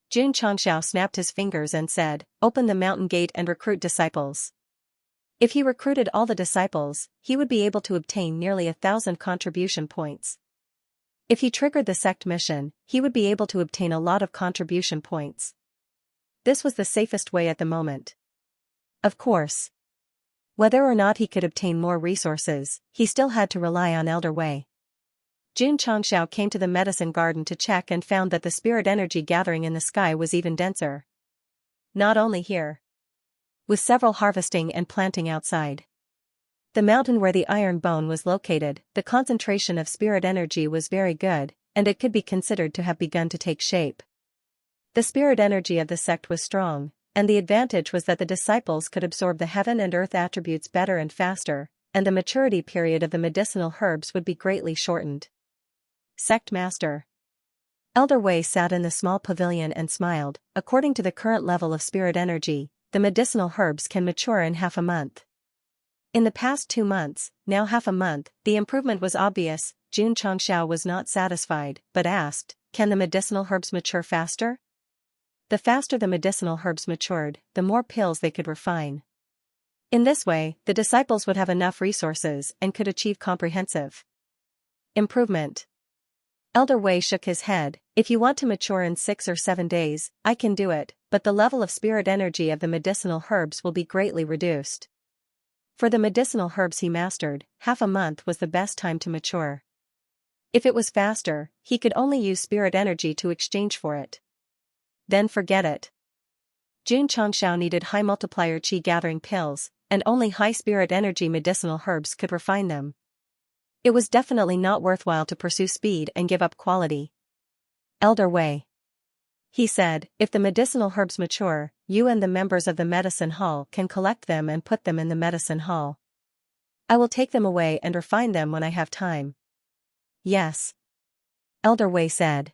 Jun Changxiao snapped his fingers and said, "Open the mountain gate and recruit disciples." If he recruited all the disciples, he would be able to obtain nearly 1,000 contribution points. If he triggered the sect mission, he would be able to obtain a lot of contribution points. This was the safest way at the moment. Of course, whether or not he could obtain more resources, he still had to rely on Elder Wei. Jun Changxiao came to the medicine garden to check and found that the spirit energy gathering in the sky was even denser. Not only here, with several harvesting and planting outside the mountain where the iron bone was located, the concentration of spirit energy was very good, and it could be considered to have begun to take shape. The spirit energy of the sect was strong, and the advantage was that the disciples could absorb the heaven and earth attributes better and faster, and the maturity period of the medicinal herbs would be greatly shortened. Sect Master Elder Wei sat in the small pavilion and smiled. According to the current level of spirit energy, the medicinal herbs can mature in half a month. In the past 2 months, now half a month, the improvement was obvious. Jun Changxiao was not satisfied, but asked, "Can the medicinal herbs mature faster?" The faster the medicinal herbs matured, the more pills they could refine. In this way, the disciples would have enough resources and could achieve comprehensive improvement. Elder Wei shook his head. "If you want to mature in 6 or 7 days, I can do it, but the level of spirit energy of the medicinal herbs will be greatly reduced." For the medicinal herbs he mastered, half a month was the best time to mature. If it was faster, he could only use spirit energy to exchange for it. Then forget it. Jun Changxiao needed high multiplier qi gathering pills, and only high spirit energy medicinal herbs could refine them. It was definitely not worthwhile to pursue speed and give up quality. "Elder Wei," he said, "if the medicinal herbs mature, you and the members of the medicine hall can collect them and put them in the medicine hall. I will take them away and refine them when I have time." "Yes," Elder Wei said.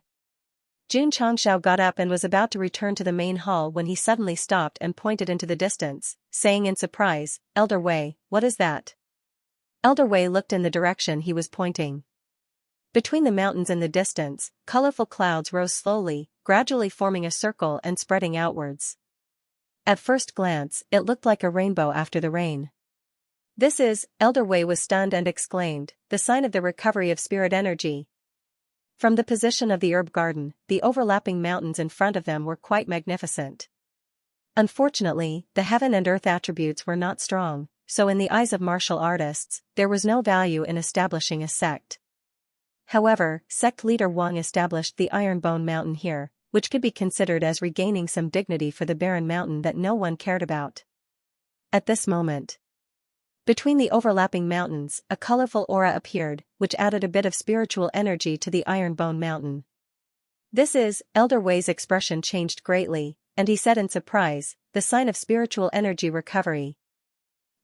Jun Changxiao got up and was about to return to the main hall when he suddenly stopped and pointed into the distance, saying in surprise, "Elder Wei, what is that?" Elder Wei looked in the direction he was pointing. Between the mountains in the distance, colorful clouds rose slowly, gradually forming a circle and spreading outwards. At first glance, it looked like a rainbow after the rain. "This is," Elder Wei was stunned and exclaimed, "the sign of the recovery of spirit energy." From the position of the herb garden, the overlapping mountains in front of them were quite magnificent. Unfortunately, the heaven and earth attributes were not strong, so in the eyes of martial artists, there was no value in establishing a sect. However, sect leader Wang established the Iron Bone Mountain here, which could be considered as regaining some dignity for the barren mountain that no one cared about. At this moment, between the overlapping mountains, a colorful aura appeared, which added a bit of spiritual energy to the Iron Bone Mountain. "This is," Elder Wei's expression changed greatly, and he said in surprise, "the sign of spiritual energy recovery."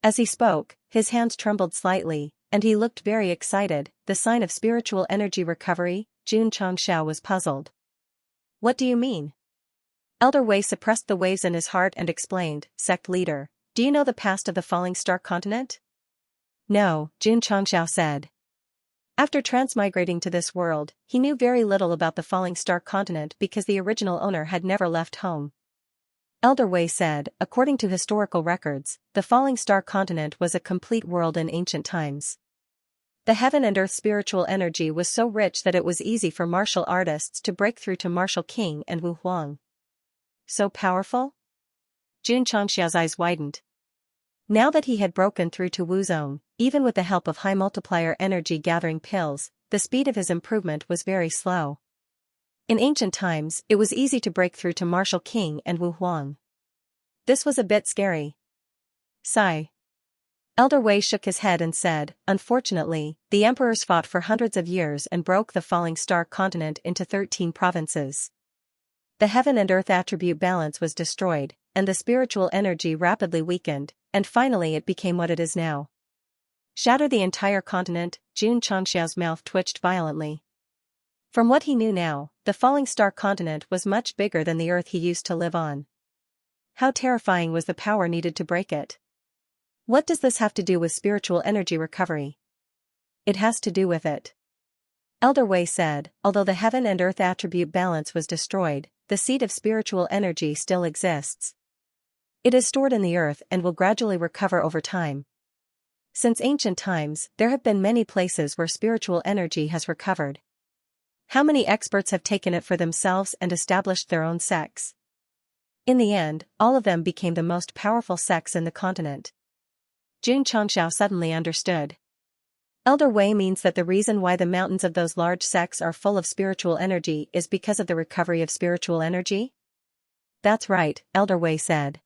As he spoke, his hands trembled slightly, and he looked very excited. "The sign of spiritual energy recovery?" Jun Changxiao was puzzled. "What do you mean?" Elder Wei suppressed the waves in his heart and explained, "Sect leader, do you know the past of the falling star continent?" "No," Jun Changxiao said. After transmigrating to this world, he knew very little about the falling star continent because the original owner had never left home. Elder Wei said, according to historical records, the falling star continent was a complete world in ancient times. The heaven and earth spiritual energy was so rich that it was easy for martial artists to break through to Martial King and Wu Huang. So powerful? Jun Changxiao's eyes widened. Now that he had broken through to Wu Zone, even with the help of high multiplier energy gathering pills, the speed of his improvement was very slow. In ancient times, it was easy to break through to Martial King and Wu Huang. This was a bit scary. Sigh. Elder Wei shook his head and said, "Unfortunately, the emperors fought for hundreds of years and broke the falling star continent into 13 provinces. The heaven and earth attribute balance was destroyed, and the spiritual energy rapidly weakened, and finally it became what it is now." Shatter the entire continent? Jun Changxiao's mouth twitched violently. From what he knew now, the falling star continent was much bigger than the earth he used to live on. How terrifying was the power needed to break it? What does this have to do with spiritual energy recovery? It has to do with it. Elder Wei said, although the heaven and earth attribute balance was destroyed, the seed of spiritual energy still exists. It is stored in the earth and will gradually recover over time. Since ancient times, there have been many places where spiritual energy has recovered. How many experts have taken it for themselves and established their own sects? In the end, all of them became the most powerful sects in the continent. Xianxia suddenly understood. Elder Wei means that the reason why the mountains of those large sects are full of spiritual energy is because of the recovery of spiritual energy? That's right, Elder Wei said.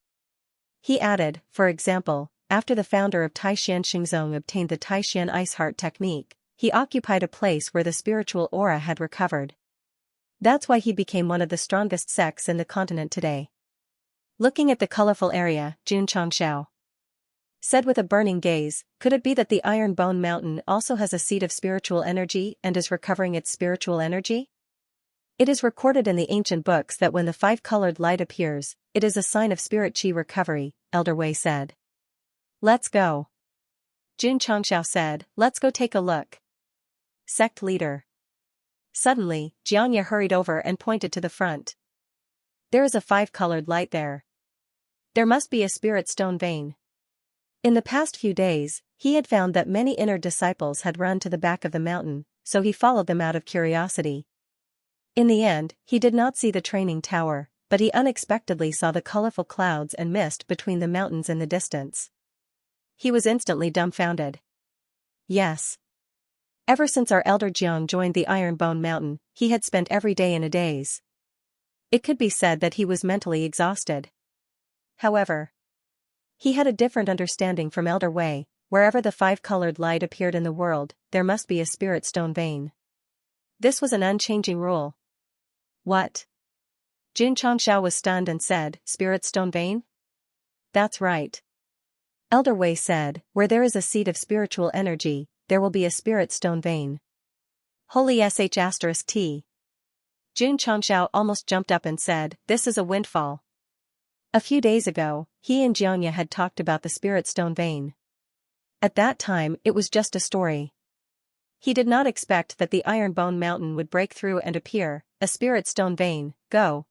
He added, for example, after the founder of Taishan Xingzong obtained the Taishan Ice Heart technique, he occupied a place where the spiritual aura had recovered. That's why he became one of the strongest sects in the continent today. Looking at the colorful area, Xianxia said with a burning gaze, could it be that the Iron Bone Mountain also has a seed of spiritual energy and is recovering its spiritual energy? It is recorded in the ancient books that when the five-colored light appears, it is a sign of spirit chi recovery, Elder Wei said. Let's go. Xianxia said, let's go take a look. Sect leader. Suddenly, Xianxia hurried over and pointed to the front. There is a five-colored light there. There must be a spirit stone vein. In the past few days, he had found that many inner disciples had run to the back of the mountain, so he followed them out of curiosity. In the end, he did not see the training tower, but he unexpectedly saw the colorful clouds and mist between the mountains in the distance. He was instantly dumbfounded. Yes. Ever since our elder Jiang joined the Iron Bone Mountain, he had spent every day in a daze. It could be said that he was mentally exhausted. However, he had a different understanding from Elder Wei. Wherever the five-colored light appeared in the world, there must be a spirit stone vein. This was an unchanging rule. What? Xianxia was stunned and said, spirit stone vein? That's right. Elder Wei said, where there is a seed of spiritual energy, there will be a spirit stone vein. Holy sh*t. Xianxia almost jumped up and said, this is a windfall. A few days ago, he and Xianxia had talked about the spirit stone vein. At that time, it was just a story. He did not expect that the Iron Bone Mountain would break through and appear, a spirit stone vein. Go,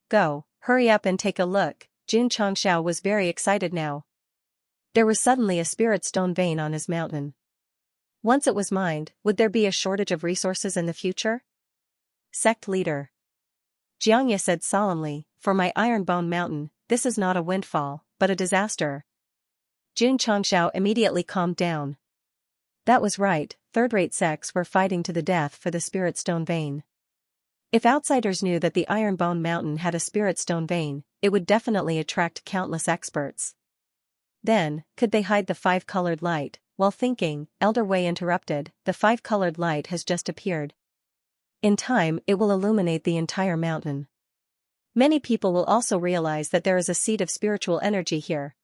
hurry up and take a look. Xianxia was very excited now. There was suddenly a spirit stone vein on his mountain. Once it was mined, would there be a shortage of resources in the future? Sect leader. Xianxia said solemnly, for my Iron Bone Mountain, this is not a windfall, but a disaster. Xianxia immediately calmed down. That was right, third-rate sects were fighting to the death for the spirit stone vein. If outsiders knew that the Iron Bone Mountain had a spirit stone vein, it would definitely attract countless experts. Then, could they hide the five-colored light? While thinking, Elder Wei interrupted, the five-colored light has just appeared. In time, it will illuminate the entire mountain. Many people will also realize that there is a seed of spiritual energy here.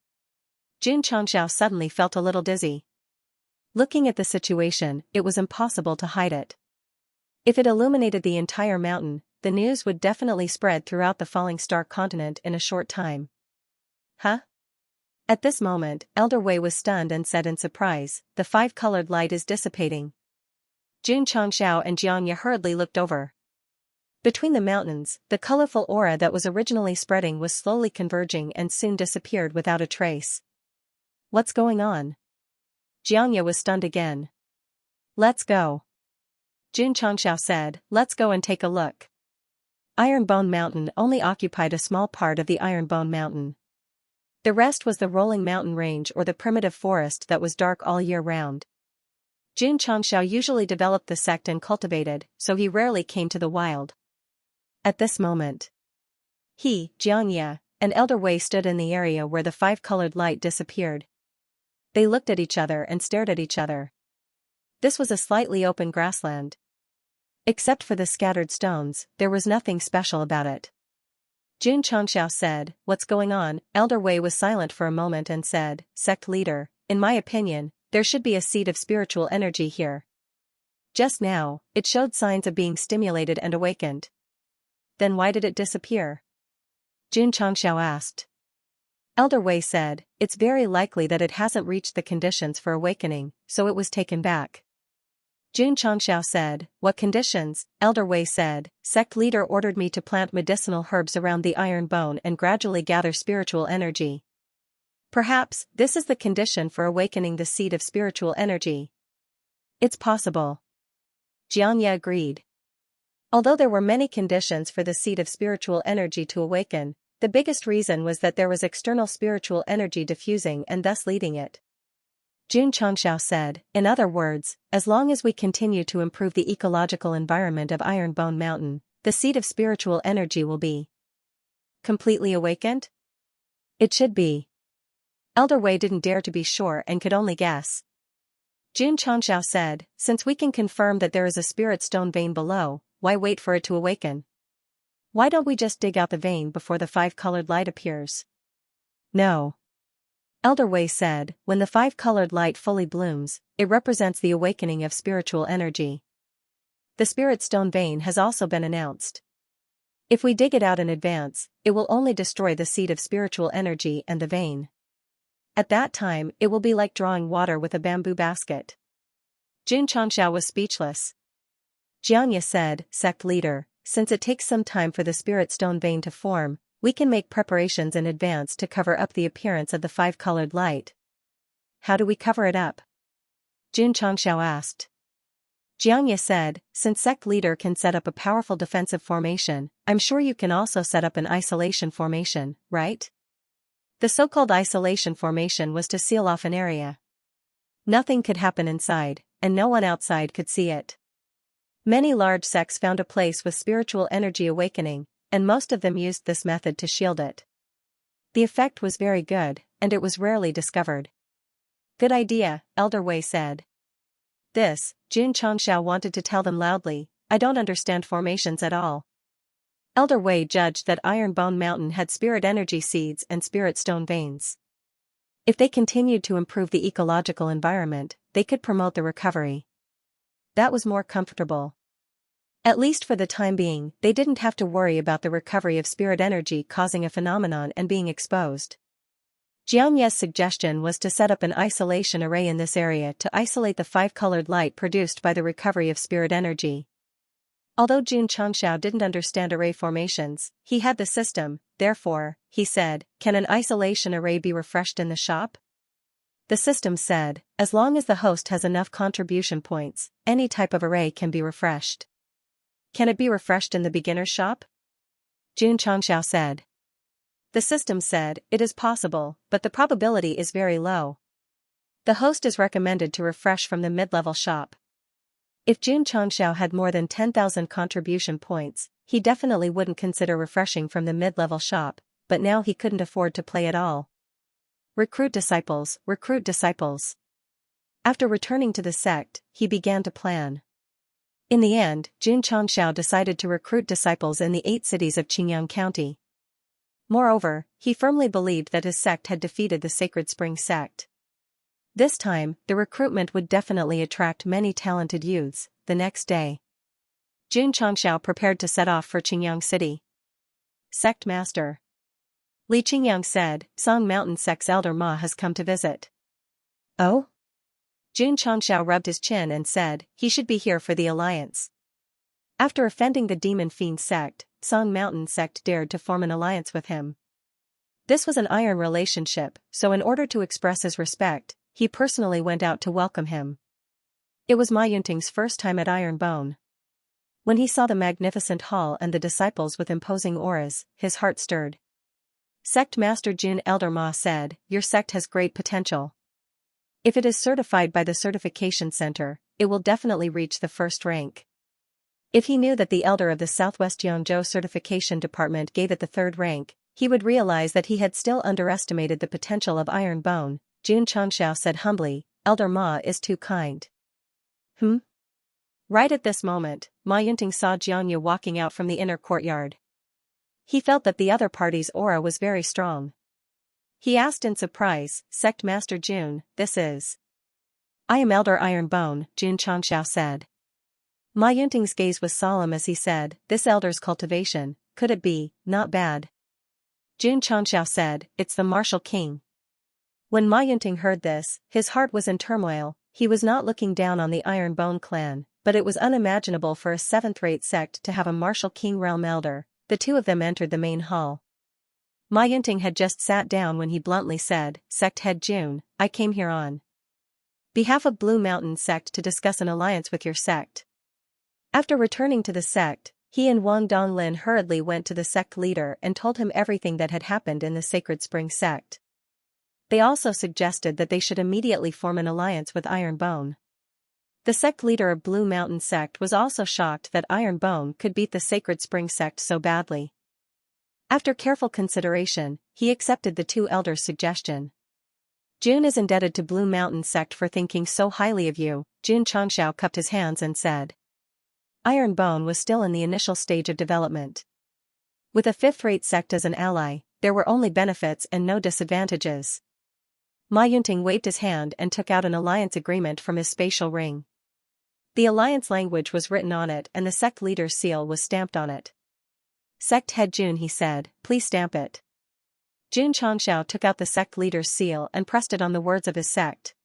Xianxia suddenly felt a little dizzy. Looking at the situation, it was impossible to hide it. If it illuminated the entire mountain, the news would definitely spread throughout the Falling Star continent in a short time. Huh? At this moment, Elder Wei was stunned and said in surprise, the five-colored light is dissipating. Xianxia and Xianxia hurriedly looked over. Between the mountains, the colorful aura that was originally spreading was slowly converging and soon disappeared without a trace. What's going on? Xianxia was stunned again. Let's go. Xianxia said, let's go and take a look. Iron Bone Mountain only occupied a small part of the Iron Bone Mountain. The rest was the rolling mountain range or the primitive forest that was dark all year round. Xianxia usually developed the sect and cultivated, so he rarely came to the wild. At this moment, he, Xianxia, and Elder Wei stood in the area where the five-colored light disappeared. They looked at each other and stared at each other. This was a slightly open grassland. Except for the scattered stones, there was nothing special about it. Xianxia said, what's going on? Elder Wei was silent for a moment and said, sect leader, in my opinion, there should be a seed of spiritual energy here. Just now, it showed signs of being stimulated and awakened. Then why did it disappear? Xianxia asked. Elder Wei said, it's very likely that it hasn't reached the conditions for awakening, so it was taken back. Jun Changxiao said, "What conditions?" Elder Wei said, "Sect leader ordered me to plant medicinal herbs around the iron bone and gradually gather spiritual energy. Perhaps, this is the condition for awakening the seed of spiritual energy." "It's possible." Xianxia agreed. Although there were many conditions for the seed of spiritual energy to awaken, the biggest reason was that there was external spiritual energy diffusing and thus leading it. Jun Changxiao said, "In other words, as long as we continue to improve the ecological environment of Iron Bone Mountain, the seed of spiritual energy will be completely awakened?" "It should be." Elder Wei didn't dare to be sure and could only guess. Jun Changxiao said, "Since we can confirm that there is a spirit stone vein below, why wait for it to awaken? Why don't we just dig out the vein before the five-colored light appears?" "No." Elder Wei said, "When the five-colored light fully blooms, it represents the awakening of spiritual energy. The spirit stone vein has also been announced. If we dig it out in advance, it will only destroy the seed of spiritual energy and the vein. At that time, it will be like drawing water with a bamboo basket." Jun Changxiao was speechless. Xianxia said, "Sect leader, since it takes some time for the spirit stone vein to form, we can make preparations in advance to cover up the appearance of the five-colored light." "How do we cover it up?" Jun Changxiao asked. Xianxia said, "Since sect leader can set up a powerful defensive formation, I'm sure you can also set up an isolation formation, right?" The so-called isolation formation was to seal off an area. Nothing could happen inside, and no one outside could see it. Many large sects found a place with spiritual energy awakening, and most of them used this method to shield it. The effect was very good, and it was rarely discovered. "Good idea," Elder Wei said. This, Jun Changxiao wanted to tell them loudly, "I don't understand formations at all." Elder Wei judged that Iron Bone Mountain had spirit energy seeds and spirit stone veins. If they continued to improve the ecological environment, they could promote the recovery. That was more comfortable. At least for the time being, they didn't have to worry about the recovery of spirit energy causing a phenomenon and being exposed. Xianxia's suggestion was to set up an isolation array in this area to isolate the five-colored light produced by the recovery of spirit energy. Although Jun Changxiao didn't understand array formations, he had the system, therefore, he said, "Can an isolation array be refreshed in the shop?" The system said, "As long as the host has enough contribution points, any type of array can be refreshed." "Can it be refreshed in the beginner's shop?" Jun Changxiao said. The system said, "It is possible, but the probability is very low. The host is recommended to refresh from the mid-level shop." If Jun Changxiao had more than 10,000 contribution points, he definitely wouldn't consider refreshing from the mid-level shop, but now he couldn't afford to play at all. Recruit disciples, recruit disciples. After returning to the sect, he began to plan. In the end, Jun Changxiao decided to recruit disciples in the 8 cities of Qingyang County. Moreover, he firmly believed that his sect had defeated the Sacred Spring sect. This time, the recruitment would definitely attract many talented youths. The next day, Jun Changxiao prepared to set off for Qingyang City. "Sect Master," Li Qingyang said, "Song Mountain Sect's Elder Ma has come to visit." "Oh?" Jun Changxiao rubbed his chin and said, "He should be here for the alliance." After offending the Demon Fiend sect, Song Mountain sect dared to form an alliance with him. This was an iron relationship, so in order to express his respect, he personally went out to welcome him. It was Ma Yunting's first time at Iron Bone. When he saw the magnificent hall and the disciples with imposing auras, his heart stirred. Sect Master Jun Elder Ma said, "Your sect has great potential. If it is certified by the certification center, it will definitely reach the first rank." If he knew that the elder of the Southwest Yangzhou certification department gave it the 3rd rank, he would realize that he had still underestimated the potential of Iron Bone. Jun Changxiao said humbly, "Elder Ma is too kind." Right at this moment, Ma Yunting saw Xianxia walking out from the inner courtyard. He felt that the other party's aura was very strong. He asked in surprise, "Sect Master Jun, this is?" "I am Elder Iron Bone," Jun Changxiao said. Ma Yunting's gaze was solemn as he said, "This elder's cultivation, could it be, not bad?" Jun Changxiao said, "It's the martial king." When Ma Yunting heard this, his heart was in turmoil, he was not looking down on the Iron Bone clan, but it was unimaginable for a seventh-rate sect to have a martial king realm elder. The two of them entered the main hall. Ma Yunting had just sat down when he bluntly said, "Sect head June, I came here on behalf of Blue Mountain Sect to discuss an alliance with your sect." After returning to the sect, he and Wang Donglin hurriedly went to the sect leader and told him everything that had happened in the Sacred Spring sect. They also suggested that they should immediately form an alliance with Iron Bone. The sect leader of Blue Mountain Sect was also shocked that Iron Bone could beat the Sacred Spring sect so badly. After careful consideration, he accepted the two elders' suggestion. "June is indebted to Blue Mountain Sect for thinking so highly of you." Jun Changshao cupped his hands and said. Iron Bone was still in the initial stage of development. With a fifth-rate sect as an ally, there were only benefits and no disadvantages. Ma Yunting waved his hand and took out an alliance agreement from his spatial ring. The alliance language was written on it and the sect leader's seal was stamped on it. "Sect head June," he said, "please stamp it." Jun Changshao took out the sect leader's seal and pressed it on the words of his sect.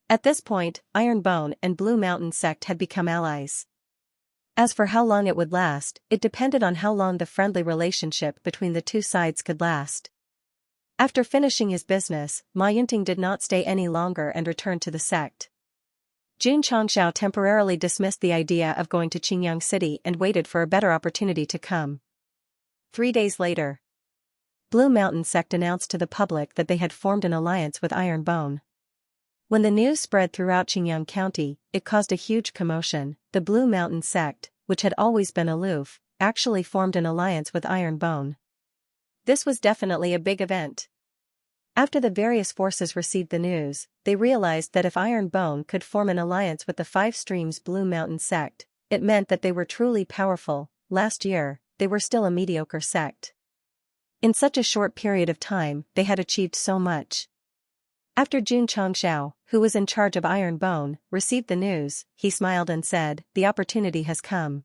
At this point, Iron Bone and Blue Mountain Sect had become allies. As for how long it would last, it depended on how long the friendly relationship between the two sides could last. After finishing his business, Ma Yunting did not stay any longer and returned to the sect. Jun Changshao temporarily dismissed the idea of going to Qingyang City and waited for a better opportunity to come. 3 days later, Blue Mountain Sect announced to the public that they had formed an alliance with Iron Bone. When the news spread throughout Qingyang County, it caused a huge commotion. The Blue Mountain Sect, which had always been aloof, actually formed an alliance with Iron Bone. This was definitely a big event. After the various forces received the news, they realized that if Iron Bone could form an alliance with the Five Streams Blue Mountain Sect, it meant that they were truly powerful. Last year, they were still a mediocre sect. In such a short period of time, they had achieved so much. After Jun Changshao, who was in charge of Iron Bone, received the news, he smiled and said, "The opportunity has come."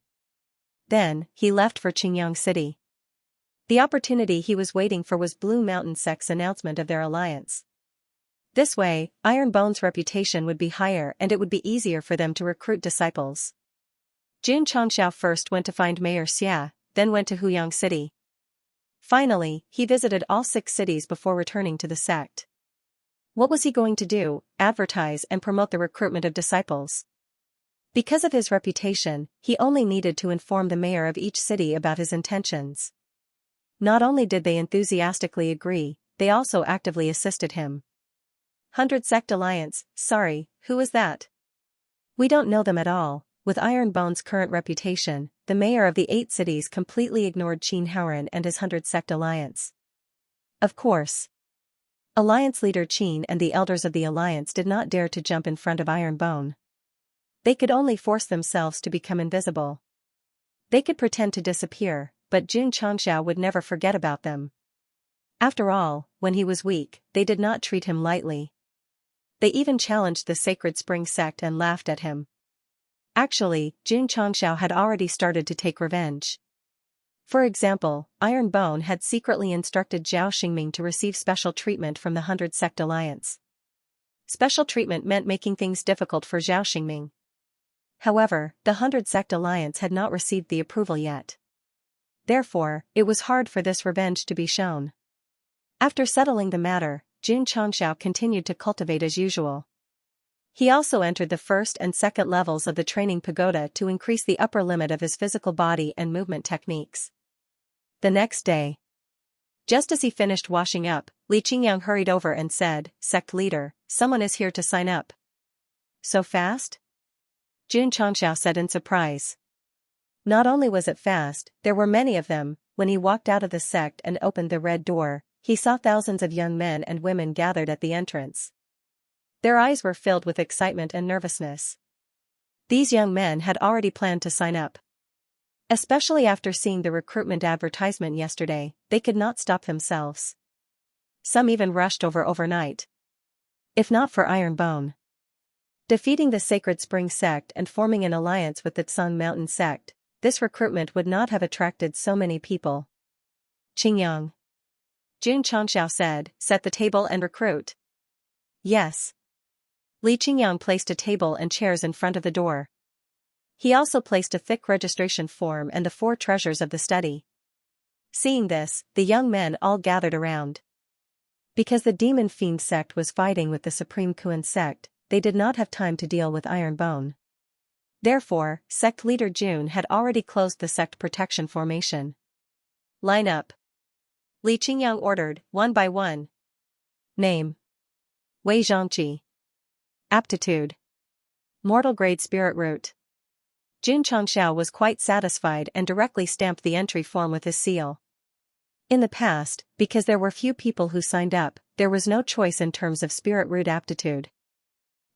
Then, he left for Qingyang City. The opportunity he was waiting for was Blue Mountain Sect's announcement of their alliance. This way, Iron Bone's reputation would be higher and it would be easier for them to recruit disciples. Jun Changshao first went to find Mayor Xia, then went to Huyang City. Finally, he visited all 6 cities before returning to the sect. What was he going to do? Advertise and promote the recruitment of disciples? Because of his reputation, he only needed to inform the mayor of each city about his intentions. Not only did they enthusiastically agree, they also actively assisted him. 100 Sect Alliance, sorry, who is that? We don't know them at all. With Iron Bone's current reputation, the mayor of the 8 cities completely ignored Qin Haoren and his 100 Sect Alliance. Of course, Alliance leader Qin and the elders of the alliance did not dare to jump in front of Iron Bone. They could only force themselves to become invisible. They could pretend to disappear, but Jun Changshao would never forget about them. After all, when he was weak, they did not treat him lightly. They even challenged the Sacred Spring Sect and laughed at him. Actually, Jun Changshao had already started to take revenge. For example, Iron Bone had secretly instructed Zhao Xingming to receive special treatment from the 100 Sect Alliance. Special treatment meant making things difficult for Zhao Xingming. However, the 100 Sect Alliance had not received the approval yet. Therefore, it was hard for this revenge to be shown. After settling the matter, Jun Changshao continued to cultivate as usual. He also entered the first and second levels of the training pagoda to increase the upper limit of his physical body and movement techniques. The next day, just as he finished washing up, Li Qingyang hurried over and said, "Sect leader, someone is here to sign up." "So fast?" Jun Changshao said in surprise. Not only was it fast, there were many of them. When he walked out of the sect and opened the red door, he saw thousands of young men and women gathered at the entrance. Their eyes were filled with excitement and nervousness. These young men had already planned to sign up. Especially after seeing the recruitment advertisement yesterday, they could not stop themselves. Some even rushed over overnight. If not for Iron Bone defeating the Sacred Spring Sect and forming an alliance with the Tsung Mountain Sect, this recruitment would not have attracted so many people. "Qingyang," Jun Changshao said, "set the table and recruit." "Yes." Li Qingyang placed a table and chairs in front of the door. He also placed a thick registration form and the 4 treasures of the study. Seeing this, the young men all gathered around. Because the Demon Fiend sect was fighting with the Supreme Kuan sect, they did not have time to deal with Iron Bone. Therefore, sect leader Jun had already closed the sect protection formation. Line up. Li Qingyang ordered, one by one. Name. Wei Zhangqi. Aptitude. Mortal grade spirit root. Jun Changxiao was quite satisfied and directly stamped the entry form with his seal. In the past, because there were few people who signed up, there was no choice in terms of spirit root aptitude.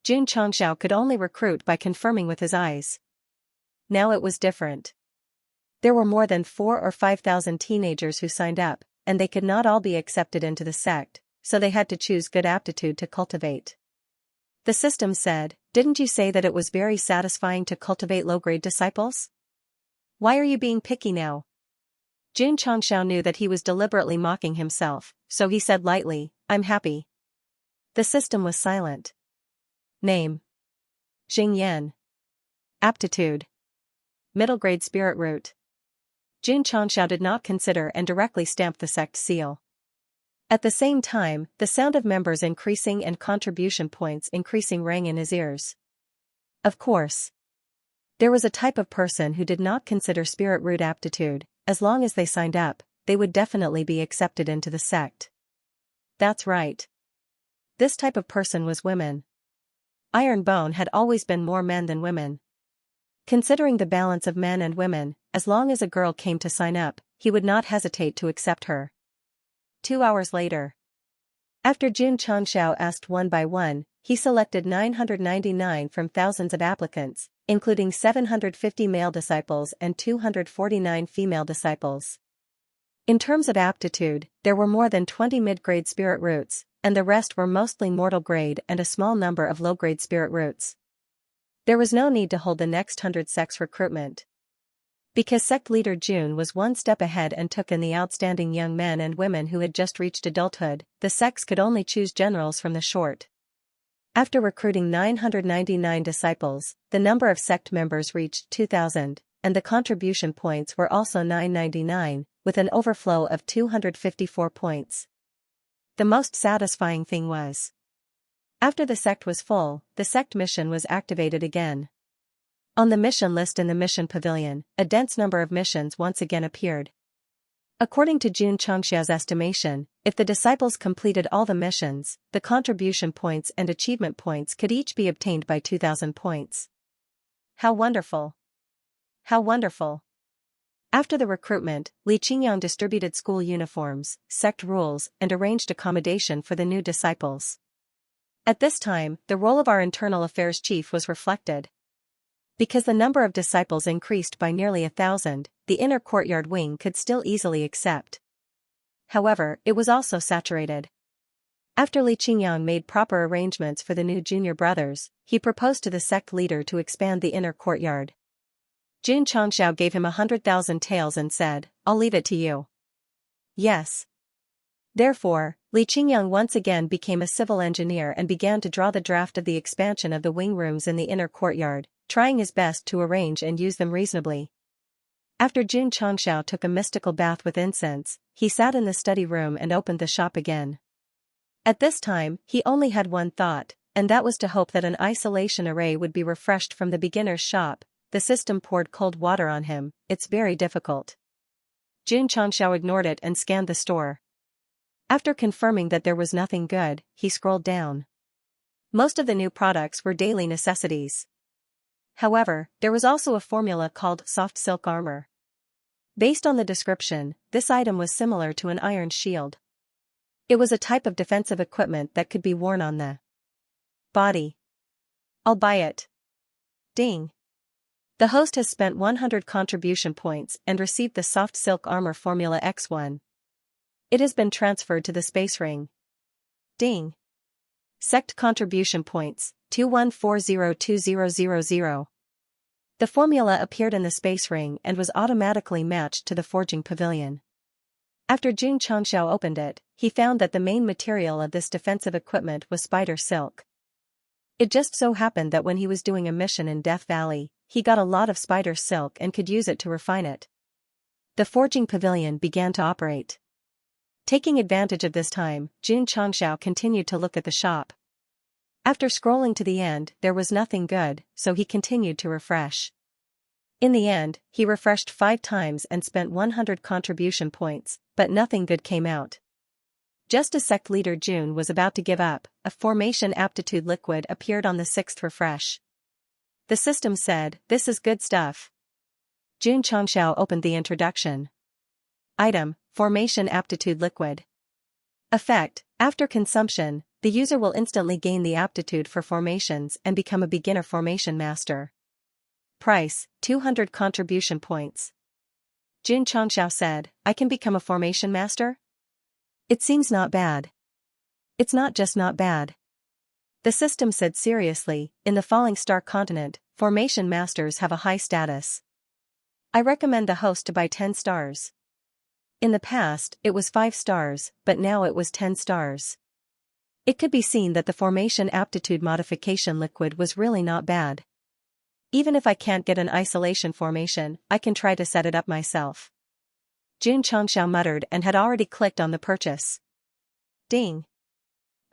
Jun Changxiao could only recruit by confirming with his eyes. Now it was different. There were more than 4,000 or 5,000 teenagers who signed up, and they could not all be accepted into the sect, so they had to choose good aptitude to cultivate. The system said, "Didn't you say that it was very satisfying to cultivate low-grade disciples? Why are you being picky now?" Jun Changxiao knew that he was deliberately mocking himself, so he said lightly, "I'm happy." The system was silent. Name. Xing Yan. Aptitude. Middle grade spirit root. Jun Changxiao did not consider and directly stamped the sect seal. At the same time, the sound of members increasing and contribution points increasing rang in his ears. Of course. There was a type of person who did not consider spirit root aptitude. As long as they signed up, they would definitely be accepted into the sect. That's right. This type of person was women. Iron Bone had always been more men than women. Considering the balance of men and women, as long as a girl came to sign up, he would not hesitate to accept her. 2 hours later. After Jun Changxiao asked one by one, he selected 999 from thousands of applicants, including 750 male disciples and 249 female disciples. In terms of aptitude, there were more than 20 mid-grade spirit roots, and the rest were mostly mortal grade and a small number of low-grade spirit roots. There was no need to hold the next 100 sects recruitment. Because sect leader Jun was one step ahead and took in the outstanding young men and women who had just reached adulthood, the sects could only choose generals from the short. After recruiting 999 disciples, the number of sect members reached 2,000, and the contribution points were also 999, with an overflow of 254 points. The most satisfying thing was, after the sect was full, the sect mission was activated again. On the mission list in the mission pavilion, a dense number of missions once again appeared. According to Jun Changxiao's estimation, if the disciples completed all the missions, the contribution points and achievement points could each be obtained by 2,000 points. How wonderful! How wonderful! After the recruitment, Li Qingyang distributed school uniforms, sect rules, and arranged accommodation for the new disciples. At this time, the role of our internal affairs chief was reflected. Because the number of disciples increased by nearly 1,000, the inner courtyard wing could still easily accept. However, it was also saturated. After Li Qingyang made proper arrangements for the new junior brothers, he proposed to the sect leader to expand the inner courtyard. Jun Changxiao gave him 100,000 taels and said, "I'll leave it to you." Yes. Therefore, Li Qingyang once again became a civil engineer and began to draw the draft of the expansion of the wing rooms in the inner courtyard, trying his best to arrange and use them reasonably. After Jun Changxiao took a mystical bath with incense, he sat in the study room and opened the shop again. At this time, he only had one thought, and that was to hope that an isolation array would be refreshed from the beginner's shop. The system poured cold water on him. It's very difficult. Jun Changxiao ignored it and scanned the store. After confirming that there was nothing good, he scrolled down. Most of the new products were daily necessities. However, there was also a formula called soft silk armor. Based on the description, this item was similar to an iron shield. It was a type of defensive equipment that could be worn on the body. I'll buy it. Ding. The host has spent 100 contribution points and received the soft silk armor formula X1. It has been transferred to the space ring. Ding. Sect contribution points, 21402000. The formula appeared in the space ring and was automatically matched to the forging pavilion. After Jun Changxiao opened it, he found that the main material of this defensive equipment was spider silk. It just so happened that when he was doing a mission in Death Valley, he got a lot of spider silk and could use it to refine it. The forging pavilion began to operate. Taking advantage of this time, Xianxia continued to look at the shop. After scrolling to the end, there was nothing good, so he continued to refresh. In the end, he refreshed 5 times and spent 100 contribution points, but nothing good came out. Just as Sect leader June was about to give up, a formation aptitude liquid appeared on the 6th refresh. The system said, "This is good stuff." Xianxia opened the introduction. Item, Formation Aptitude Liquid. Effect, after consumption, the user will instantly gain the aptitude for formations and become a beginner formation master. Price, 200 contribution points. Xianxia said, "I can become a formation master? It seems not bad." It's not just not bad. The system said seriously, in the Falling Star continent, formation masters have a high status. I recommend the host to buy 10 stars. In the past, it was 5 stars, but now it was 10 stars. It could be seen that the formation aptitude modification liquid was really not bad. Even if I can't get an isolation formation, I can try to set it up myself. Xianxia muttered and had already clicked on the purchase. Ding!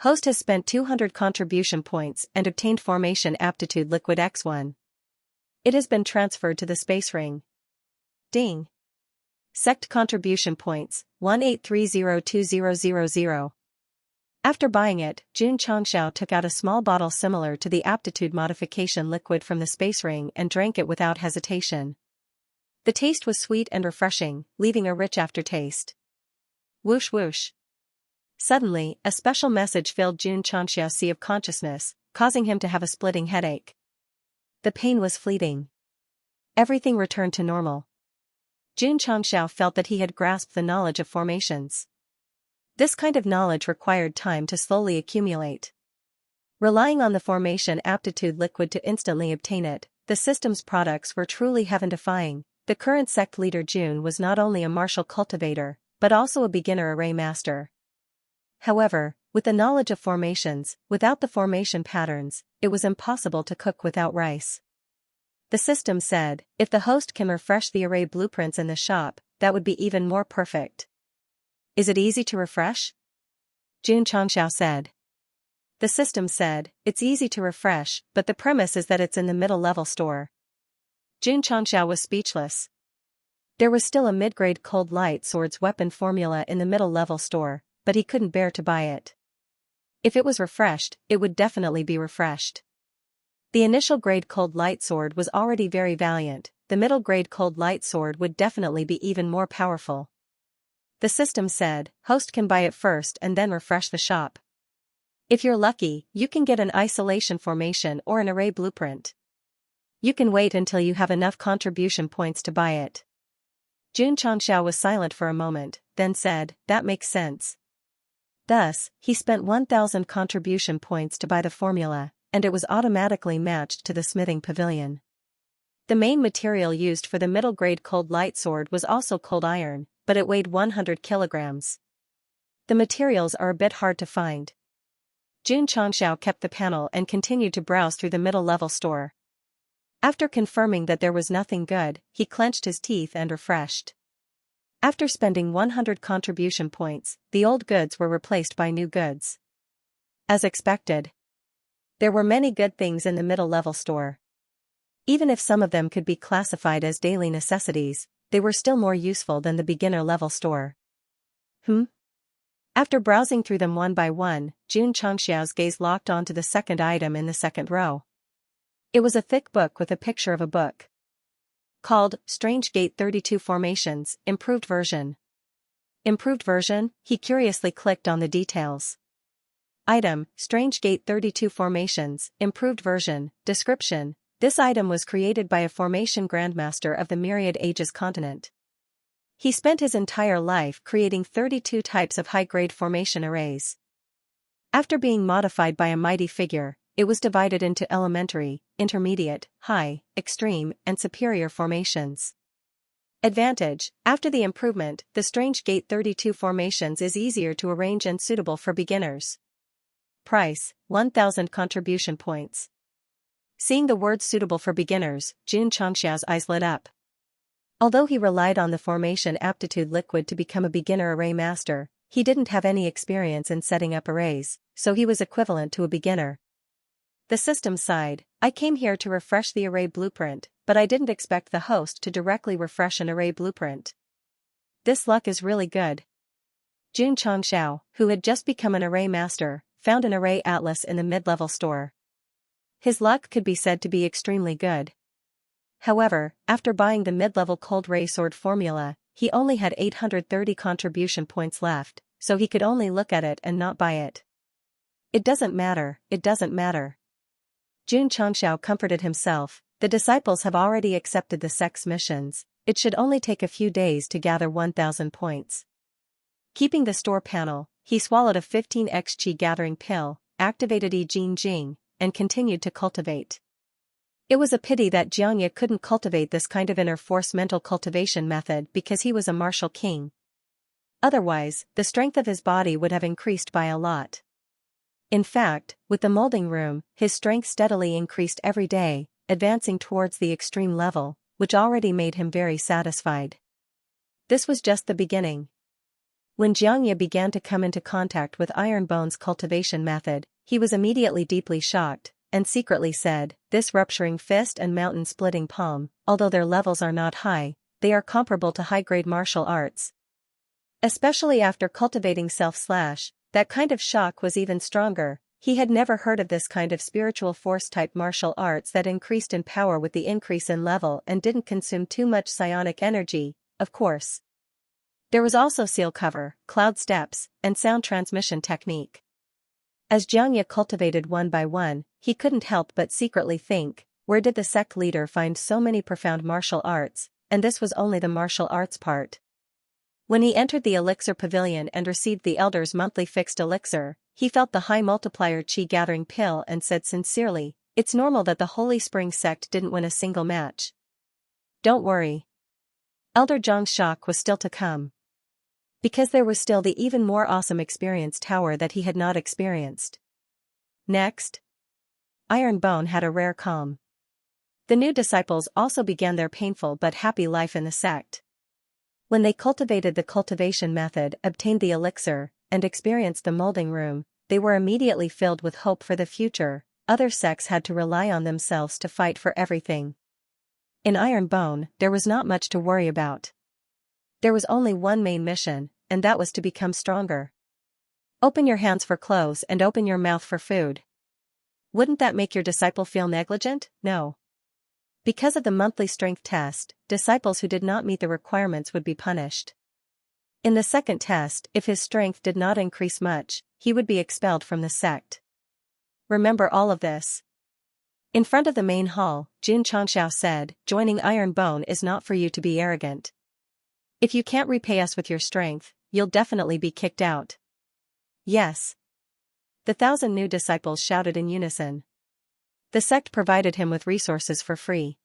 Host has spent 200 contribution points and obtained formation aptitude liquid X1. It has been transferred to the space ring. Ding! Sect contribution points, 1830200. After buying it, Xianxia took out a small bottle similar to the aptitude modification liquid from the space ring and drank it without hesitation. The taste was sweet and refreshing, leaving a rich aftertaste. Whoosh whoosh. Suddenly, a special message filled Xianxia's sea of consciousness, causing him to have a splitting headache. The pain was fleeting. Everything returned to normal. Xianxia felt that he had grasped the knowledge of formations. This kind of knowledge required time to slowly accumulate. Relying on the formation aptitude liquid to instantly obtain it, the system's products were truly heaven-defying. The current Sect leader June was not only a martial cultivator, but also a beginner array master. However, with the knowledge of formations, without the formation patterns, it was impossible to cook without rice. The system said, if the host can refresh the array blueprints in the shop, that would be even more perfect. Is it easy to refresh? Xianxia said. The system said, it's easy to refresh, but the premise is that it's in the middle-level store. Xianxia was speechless. There was still a mid-grade cold light swords weapon formula in the middle-level store, but he couldn't bear to buy it. If it was refreshed, it would definitely be refreshed. The initial grade cold light sword was already very valiant, the middle grade cold light sword would definitely be even more powerful. The system said, host can buy it first and then refresh the shop. If you're lucky, you can get an isolation formation or an array blueprint. You can wait until you have enough contribution points to buy it. Xianxia was silent for a moment, then said, that makes sense. Thus, he spent 1,000 contribution points to buy the formula, and it was automatically matched to the smithing pavilion. The main material used for the middle-grade cold light sword was also cold iron, but it weighed 100 kilograms. The materials are a bit hard to find. Xianxia kept the panel and continued to browse through the middle-level store. After confirming that there was nothing good, he clenched his teeth and refreshed. After spending 100 contribution points, the old goods were replaced by new goods. As expected, there were many good things in the middle-level store. Even if some of them could be classified as daily necessities, they were still more useful than the beginner-level store. After browsing through them one by one, Xianxia's gaze locked onto the second item in the second row. It was a thick book with a picture of a book. Called, Strange Gate 32 Formations, Improved Version. Improved version? He curiously clicked on the details. Item, Strange Gate 32 Formations, Improved Version. Description. This item was created by a formation grandmaster of the Myriad Ages continent. He spent his entire life creating 32 types of high-grade formation arrays. After being modified by a mighty figure, it was divided into elementary, intermediate, high, extreme, and superior formations. Advantage: after the improvement, the Strange Gate 32 formations is easier to arrange and suitable for beginners. Price, 1,000 contribution points. Seeing the words suitable for beginners, Xianxia's eyes lit up. Although he relied on the formation aptitude liquid to become a beginner array master, he didn't have any experience in setting up arrays, so he was equivalent to a beginner. The system sighed, I came here to refresh the array blueprint, but I didn't expect the host to directly refresh an array blueprint. This luck is really good. Xianxia, who had just become an array master, found an array atlas in the mid-level store. His luck could be said to be extremely good. However, after buying the mid-level cold ray sword formula, he only had 830 contribution points left, so he could only look at it and not buy it. It doesn't matter, it doesn't matter. Xianxia comforted himself, the disciples have already accepted the Sect's missions, it should only take a few days to gather 1,000 points. Keeping the store panel, he swallowed a 15x chi gathering pill, activated Yi Jing, and continued to cultivate. It was a pity that Xianxia couldn't cultivate this kind of inner force mental cultivation method because he was a martial king. Otherwise, the strength of his body would have increased by a lot. In fact, with the molding room, his strength steadily increased every day, advancing towards the extreme level, which already made him very satisfied. This was just the beginning. When Xianxia began to come into contact with Iron Bone's cultivation method, he was immediately deeply shocked, and secretly said, this rupturing fist and mountain-splitting palm, although their levels are not high, they are comparable to high-grade martial arts. Especially after cultivating self-slash, that kind of shock was even stronger. He had never heard of this kind of spiritual force-type martial arts that increased in power with the increase in level and didn't consume too much psionic energy, of course. There was also seal cover, cloud steps, and sound transmission technique. As Xianxia cultivated one by one, he couldn't help but secretly think, where did the sect leader find so many profound martial arts, and this was only the martial arts part. When he entered the elixir pavilion and received the elder's monthly fixed elixir, he felt the high multiplier chi gathering pill and said sincerely, it's normal that the Holy Spring sect didn't win a single match. Don't worry. Elder Zhang's shock was still to come. Because there was still the even more awesome experience tower that he had not experienced. Next, Iron Bone had a rare calm. The new disciples also began their painful but happy life in the sect. When they cultivated the cultivation method, obtained the elixir, and experienced the molding room, they were immediately filled with hope for the future. Other sects had to rely on themselves to fight for everything. In Iron Bone, there was not much to worry about. There was only one main mission, and that was to become stronger. Open your hands for clothes and open your mouth for food. Wouldn't that make your disciple feel negligent? No. Because of the monthly strength test, disciples who did not meet the requirements would be punished. In the second test, if his strength did not increase much, he would be expelled from the sect. Remember all of this. In front of the main hall, Xianxia said, joining Iron Bone is not for you to be arrogant. If you can't repay us with your strength, you'll definitely be kicked out. Yes. The 1,000 new disciples shouted in unison. The sect provided him with resources for free.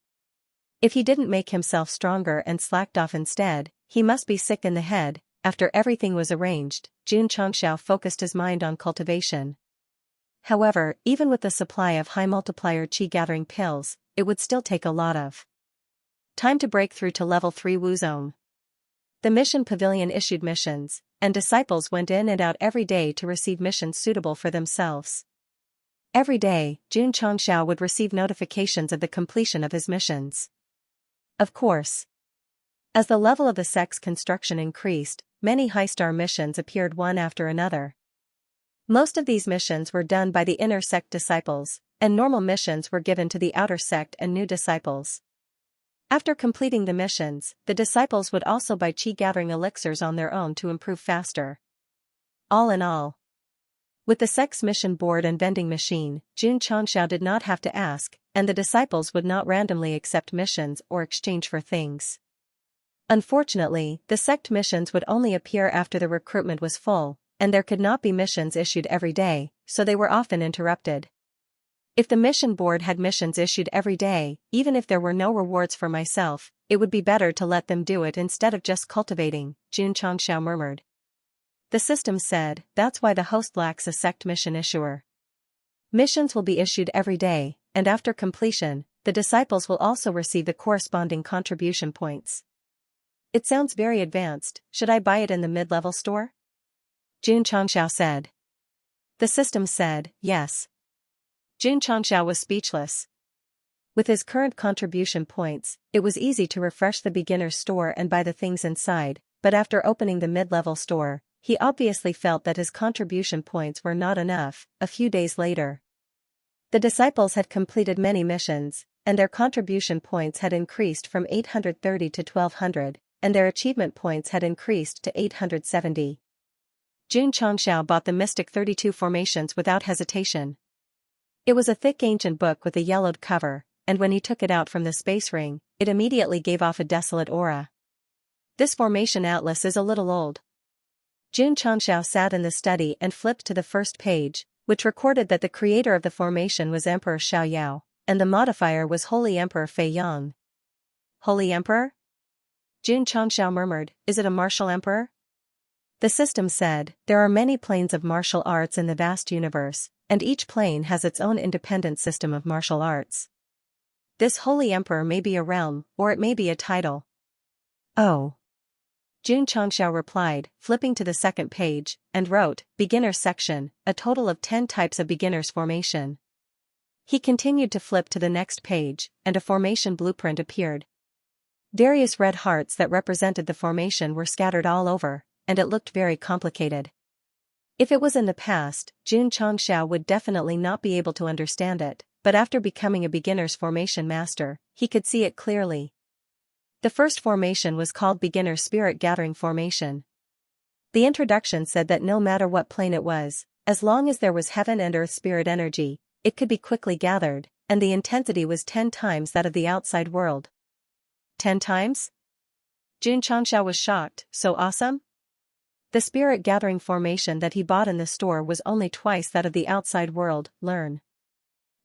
If he didn't make himself stronger and slacked off instead, he must be sick in the head. After everything was arranged, Xianxia focused his mind on cultivation. However, even with the supply of high multiplier chi gathering pills, it would still take a lot of time to break through to level 3 Wu Zone. The mission pavilion issued missions, and disciples went in and out every day to receive missions suitable for themselves. Every day, Xianxia would receive notifications of the completion of his missions. Of course, as the level of the sect's construction increased, many high-star missions appeared one after another. Most of these missions were done by the inner sect disciples, and normal missions were given to the outer sect and new disciples. After completing the missions, the disciples would also buy chi-gathering elixirs on their own to improve faster. All in all, with the sect's mission board and vending machine, Xianxia did not have to ask, and the disciples would not randomly accept missions or exchange for things. Unfortunately, the sect missions would only appear after the recruitment was full, and there could not be missions issued every day, so they were often interrupted. If the mission board had missions issued every day, even if there were no rewards for myself, it would be better to let them do it instead of just cultivating, Xianxia murmured. The system said, that's why the host lacks a sect mission issuer. Missions will be issued every day, and after completion, the disciples will also receive the corresponding contribution points. It sounds very advanced. Should I buy it in the mid-level store? Jun Changxiao said. The system said, yes. Jun Changxiao was speechless. With his current contribution points, it was easy to refresh the beginner's store and buy the things inside, but after opening the mid-level store, he obviously felt that his contribution points were not enough. A few days later, the disciples had completed many missions, and their contribution points had increased from 830 to 1200, and their achievement points had increased to 870. Jun Changxiao bought the Mystic 32 Formations without hesitation. It was a thick ancient book with a yellowed cover, and when he took it out from the space ring, it immediately gave off a desolate aura. This formation atlas is a little old. Jun Changxiao sat in the study and flipped to the first page, which recorded that the creator of the formation was Emperor Xiaoyao, and the modifier was Holy Emperor Fei Yang. Holy Emperor? Jun Changxiao murmured, is it a martial emperor? The system said, there are many planes of martial arts in the vast universe, and each plane has its own independent system of martial arts. This Holy Emperor may be a realm, or it may be a title. Oh. Jun Changxiao replied, flipping to the second page, and wrote, Beginner's section, a total of 10 types of beginner's formation. He continued to flip to the next page, and a formation blueprint appeared. Various red hearts that represented the formation were scattered all over, and it looked very complicated. If it was in the past, Jun Changxiao would definitely not be able to understand it, but after becoming a beginner's formation master, he could see it clearly. The first formation was called Beginner's Spirit Gathering Formation. The introduction said that no matter what plane it was, as long as there was heaven and earth spirit energy, it could be quickly gathered, and the intensity was 10 times that of the outside world. 10 times? Jun Changxiao was shocked, so awesome? The spirit gathering formation that he bought in the store was only twice that of the outside world. Learn.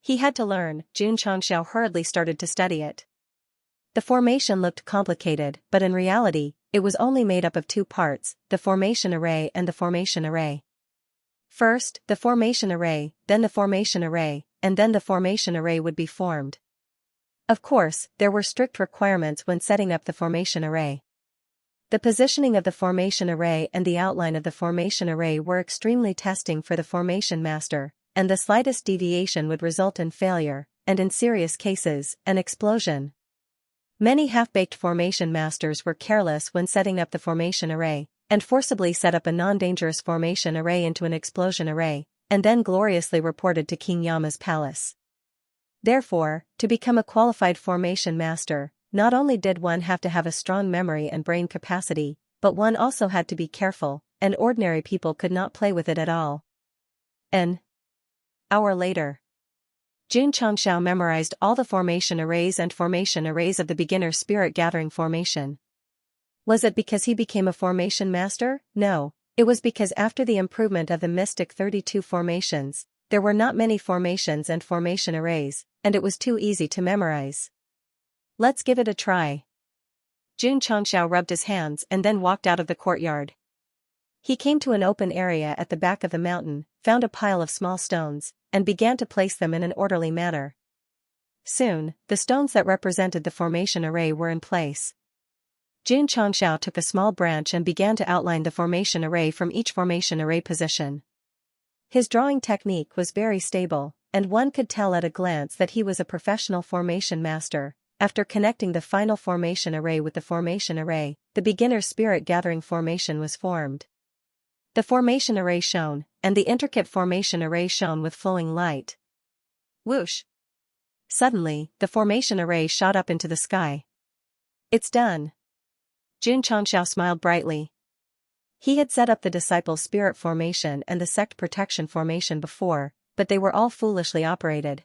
He had to learn. Jun Changxiao hurriedly started to study it. The formation looked complicated, but in reality, it was only made up of 2 parts, the formation array and the formation array. First, the formation array, then the formation array, and then the formation array would be formed. Of course, there were strict requirements when setting up the formation array. The positioning of the formation array and the outline of the formation array were extremely testing for the formation master, and the slightest deviation would result in failure, and in serious cases, an explosion. Many half-baked formation masters were careless when setting up the formation array, and forcibly set up a non-dangerous formation array into an explosion array, and then gloriously reported to King Yama's palace. Therefore, to become a qualified formation master, not only did one have to have a strong memory and brain capacity, but one also had to be careful, and ordinary people could not play with it at all. An hour later, Jun Changxiao memorized all the formation arrays and formation arrays of the beginner's spirit gathering formation. Was it because he became a formation master? No, it was because after the improvement of the Mystic 32 formations, there were not many formations and formation arrays, and it was too easy to memorize. Let's give it a try. Jun Changxiao rubbed his hands and then walked out of the courtyard. He came to an open area at the back of the mountain, found a pile of small stones, and began to place them in an orderly manner. Soon, the stones that represented the formation array were in place. Jun Changxiao took a small branch and began to outline the formation array from each formation array position. His drawing technique was very stable, and one could tell at a glance that he was a professional formation master. After connecting the final formation array with the formation array, the beginner's spirit gathering formation was formed. The formation array shone, and the intricate formation array shone with flowing light. Whoosh! Suddenly, the formation array shot up into the sky. It's done. Jun Changxiao smiled brightly. He had set up the disciples' spirit formation and the sect protection formation before, but they were all foolishly operated.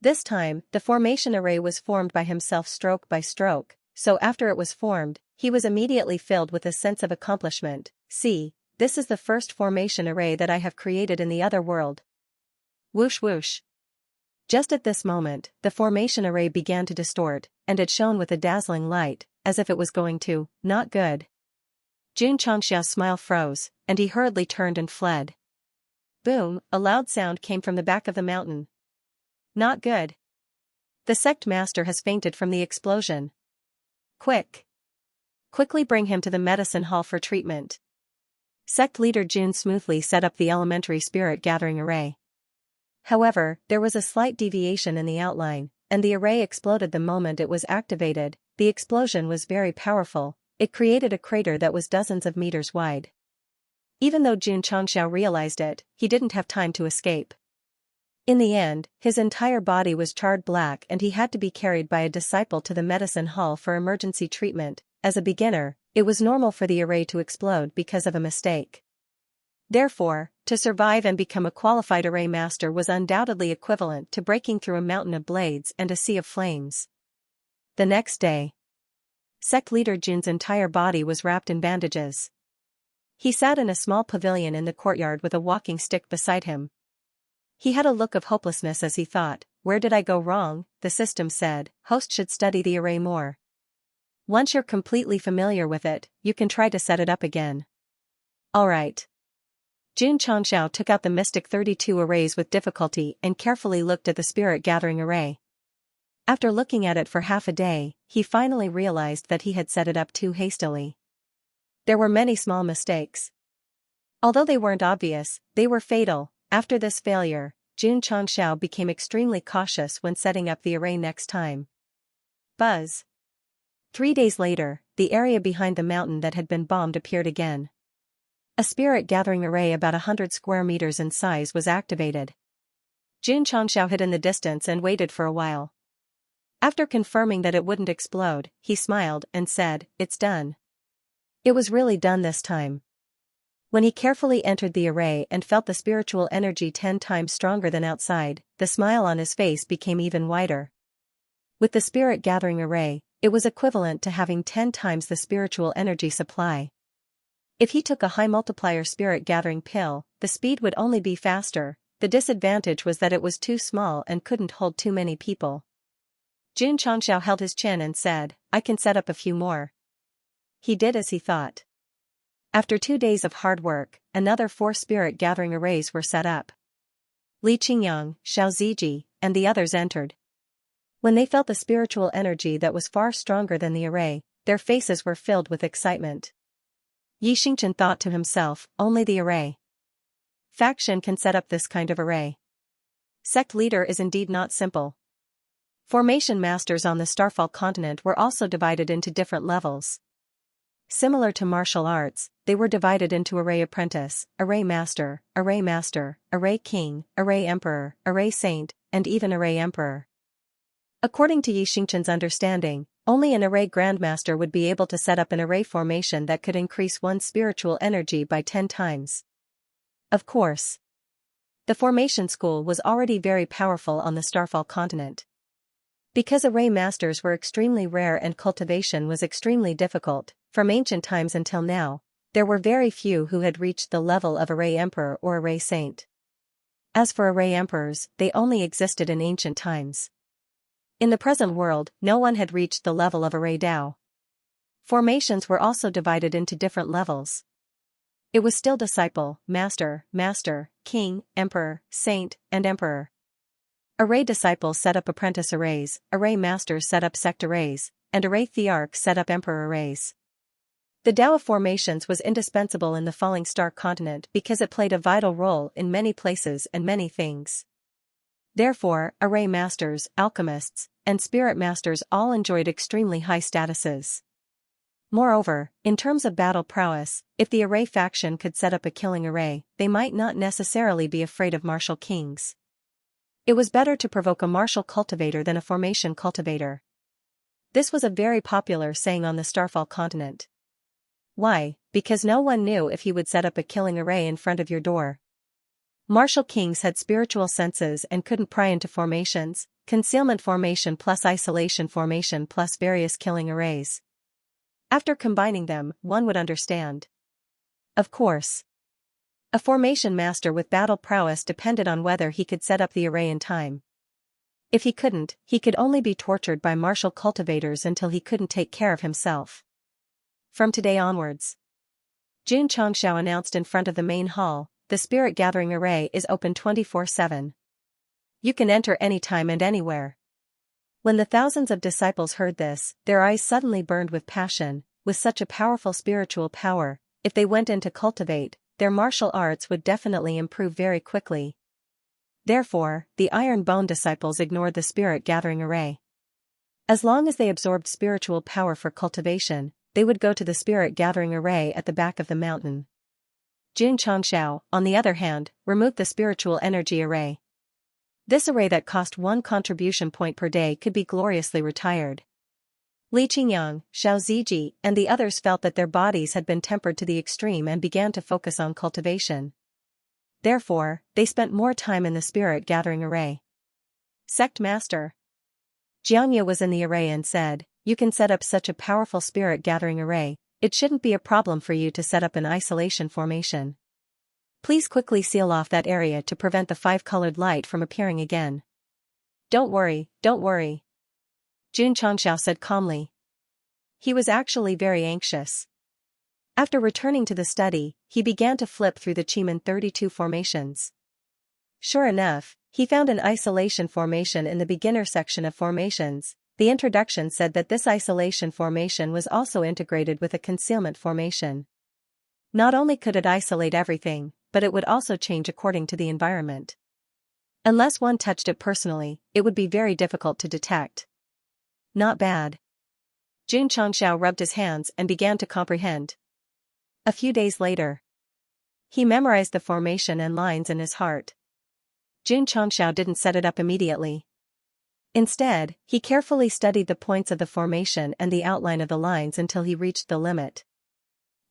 This time, the formation array was formed by himself stroke by stroke, so after it was formed, he was immediately filled with a sense of accomplishment. See, this is the first formation array that I have created in the other world. Whoosh whoosh. Just at this moment, the formation array began to distort, and it shone with a dazzling light, as if it was going to, not good. Jun Changxiao's smile froze, and he hurriedly turned and fled. Boom, a loud sound came from the back of the mountain. Not good. The sect master has fainted from the explosion. Quick. Quickly bring him to the medicine hall for treatment. Sect leader Jun smoothly set up the elementary spirit gathering array. However, there was a slight deviation in the outline, and the array exploded the moment it was activated. The explosion was very powerful. It created a crater that was dozens of meters wide. Even though Xianxia realized it, he didn't have time to escape. In the end, his entire body was charred black and he had to be carried by a disciple to the medicine hall for emergency treatment. As a beginner, it was normal for the array to explode because of a mistake. Therefore, to survive and become a qualified array master was undoubtedly equivalent to breaking through a mountain of blades and a sea of flames. The next day, sect leader Jun's entire body was wrapped in bandages. He sat in a small pavilion in the courtyard with a walking stick beside him. He had a look of hopelessness as he thought, "Where did I go wrong?" The system said, "Host should study the array more. Once you're completely familiar with it, you can try to set it up again." Alright. Jun Changxiao took out the Mystic 32 arrays with difficulty and carefully looked at the Spirit Gathering array. After looking at it for half a day, he finally realized that he had set it up too hastily. There were many small mistakes. Although they weren't obvious, they were fatal. After this failure, Jun Changxiao became extremely cautious when setting up the array next time. Buzz. 3 days later, the area behind the mountain that had been bombed appeared again. A spirit gathering array about 100 square meters in size was activated. Jun Changxiao hid in the distance and waited for a while. After confirming that it wouldn't explode, he smiled and said, "It's done." It was really done this time. When he carefully entered the array and felt the spiritual energy 10 times stronger than outside, the smile on his face became even wider. With the spirit gathering array, it was equivalent to having 10 times the spiritual energy supply. If he took a high multiplier spirit gathering pill, the speed would only be faster. The disadvantage was that it was too small and couldn't hold too many people. Jun Changxiao held his chin and said, "I can set up a few more." He did as he thought. After 2 days of hard work, another 4 spirit gathering arrays were set up. Li Qingyang, Xiao Ziji, and the others entered. When they felt the spiritual energy that was far stronger than the array, their faces were filled with excitement. Yi Xingchen thought to himself, only the array faction can set up this kind of array. Sect leader is indeed not simple. Formation masters on the Starfall continent were also divided into different levels. Similar to martial arts, they were divided into array apprentice, array master, array king, array emperor, array saint, and even array emperor. According to Yi Xingchen's understanding, only an array grandmaster would be able to set up an array formation that could increase one's spiritual energy by 10 times. Of course, the formation school was already very powerful on the Starfall continent. Because array masters were extremely rare and cultivation was extremely difficult, from ancient times until now, there were very few who had reached the level of array emperor or array saint. As for array emperors, they only existed in ancient times. In the present world, no one had reached the level of array Dao. Formations were also divided into different levels. It was still disciple, master, king, emperor, saint, and emperor. Array disciples set up apprentice arrays, array masters set up sect arrays, and array thearchs set up emperor arrays. The Dao of formations was indispensable in the falling star continent because it played a vital role in many places and many things. Therefore, array masters, alchemists, and spirit masters all enjoyed extremely high statuses. Moreover, in terms of battle prowess, if the array faction could set up a killing array, they might not necessarily be afraid of martial kings. It was better to provoke a martial cultivator than a formation cultivator. This was a very popular saying on the Starfall continent. Why? Because no one knew if he would set up a killing array in front of your door. Martial kings had spiritual senses and couldn't pry into formations, concealment formation plus isolation formation plus various killing arrays. After combining them, one would understand. Of course, a formation master with battle prowess depended on whether he could set up the array in time. If he couldn't, he could only be tortured by martial cultivators until he couldn't take care of himself. From today onwards, Jun Changxiao announced in front of the main hall, the spirit gathering array is open 24/7. You can enter anytime and anywhere. When the thousands of disciples heard this, their eyes suddenly burned with passion. With such a powerful spiritual power, if they went in to cultivate, their martial arts would definitely improve very quickly. Therefore, the Iron Bone disciples ignored the spirit gathering array. As long as they absorbed spiritual power for cultivation, they would go to the spirit gathering array at the back of the mountain. Xianxia, on the other hand, removed the spiritual energy array. This array that cost 1 contribution point per day could be gloriously retired. Li Qingyang, Xiao Ziji, and the others felt that their bodies had been tempered to the extreme and began to focus on cultivation. Therefore, they spent more time in the spirit gathering array. Sect Master Xianxia was in the array and said, "You can set up such a powerful spirit gathering array, it shouldn't be a problem for you to set up an isolation formation. Please quickly seal off that area to prevent the 5-colored light from appearing again." Don't worry. Xianxia said calmly. He was actually very anxious. After returning to the study, he began to flip through the Chiman 32 formations. Sure enough, he found an isolation formation in the beginner section of formations. The introduction said that this isolation formation was also integrated with a concealment formation. Not only could it isolate everything, but it would also change according to the environment. Unless one touched it personally, it would be very difficult to detect. Not bad. Xianxia rubbed his hands and began to comprehend. A few days later, he memorized the formation and lines in his heart. Xianxia didn't set it up immediately. Instead, he carefully studied the points of the formation and the outline of the lines until he reached the limit.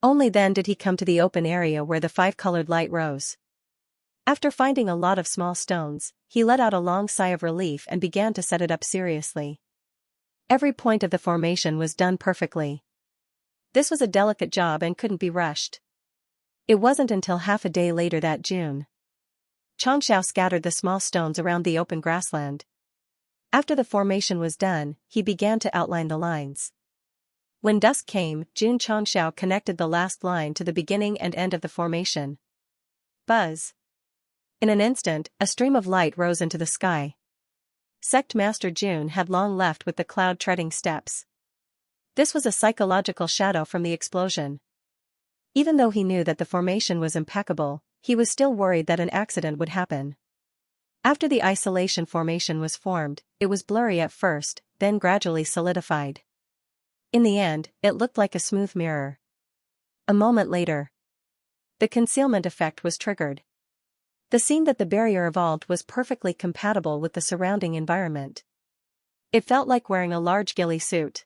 Only then did he come to the open area where the 5-colored light rose. After finding a lot of small stones, he let out a long sigh of relief and began to set it up seriously. Every point of the formation was done perfectly. This was a delicate job and couldn't be rushed. It wasn't until half a day later that June Xianxia scattered the small stones around the open grassland. After the formation was done, he began to outline the lines. When dusk came, Xianxia connected the last line to the beginning and end of the formation. Buzz! In an instant, a stream of light rose into the sky. Sect Master Jun had long left with the cloud-treading steps. This was a psychological shadow from the explosion. Even though he knew that the formation was impeccable, he was still worried that an accident would happen. After the isolation formation was formed, it was blurry at first, then gradually solidified. In the end, it looked like a smooth mirror. A moment later, the concealment effect was triggered. The scene that the barrier evolved was perfectly compatible with the surrounding environment. It felt like wearing a large ghillie suit.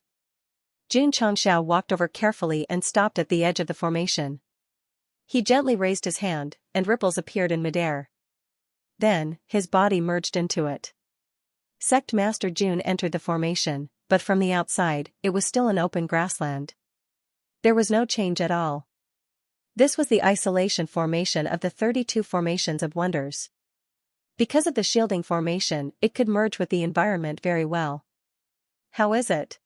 Xianxia walked over carefully and stopped at the edge of the formation. He gently raised his hand, and ripples appeared in midair. Then, his body merged into it. Sect Master Jun entered the formation, but from the outside, it was still an open grassland. There was no change at all. This was the isolation formation of the 32 formations of wonders. Because of the shielding formation, it could merge with the environment very well. How is it?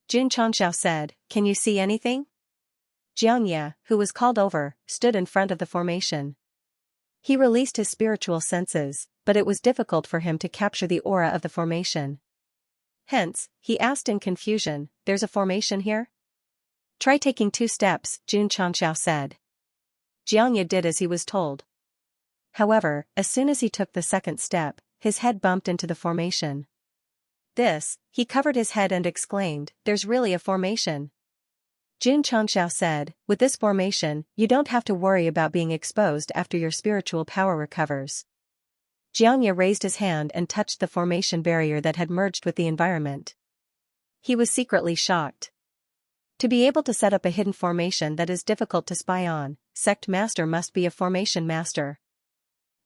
Xianxia said, "Can you see anything?" Xianxia, who was called over, stood in front of the formation. He released his spiritual senses, but it was difficult for him to capture the aura of the formation. Hence, he asked in confusion, "There's a formation here?" "Try taking 2 steps, Xianxia said. Xianxia did as he was told. However, as soon as he took the second step, his head bumped into the formation. He covered his head and exclaimed, "There's really a formation." Xianxia said, "With this formation, you don't have to worry about being exposed after your spiritual power recovers." Xianxia raised his hand and touched the formation barrier that had merged with the environment. He was secretly shocked. To be able to set up a hidden formation that is difficult to spy on, Sect Master must be a formation master.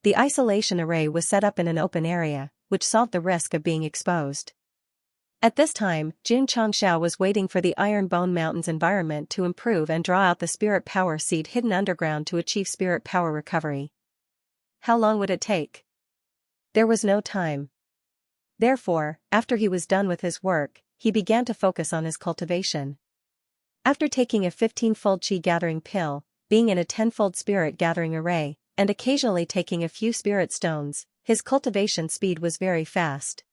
The isolation array was set up in an open area, which solved the risk of being exposed. At this time, Xianxia was waiting for the Iron Bone Mountains environment to improve and draw out the spirit power seed hidden underground to achieve spirit power recovery. How long would it take? There was no time. Therefore, after he was done with his work, he began to focus on his cultivation. After taking a 15-fold chi gathering pill, being in a 10-fold spirit gathering array, and occasionally taking a few spirit stones, his cultivation speed was very fast.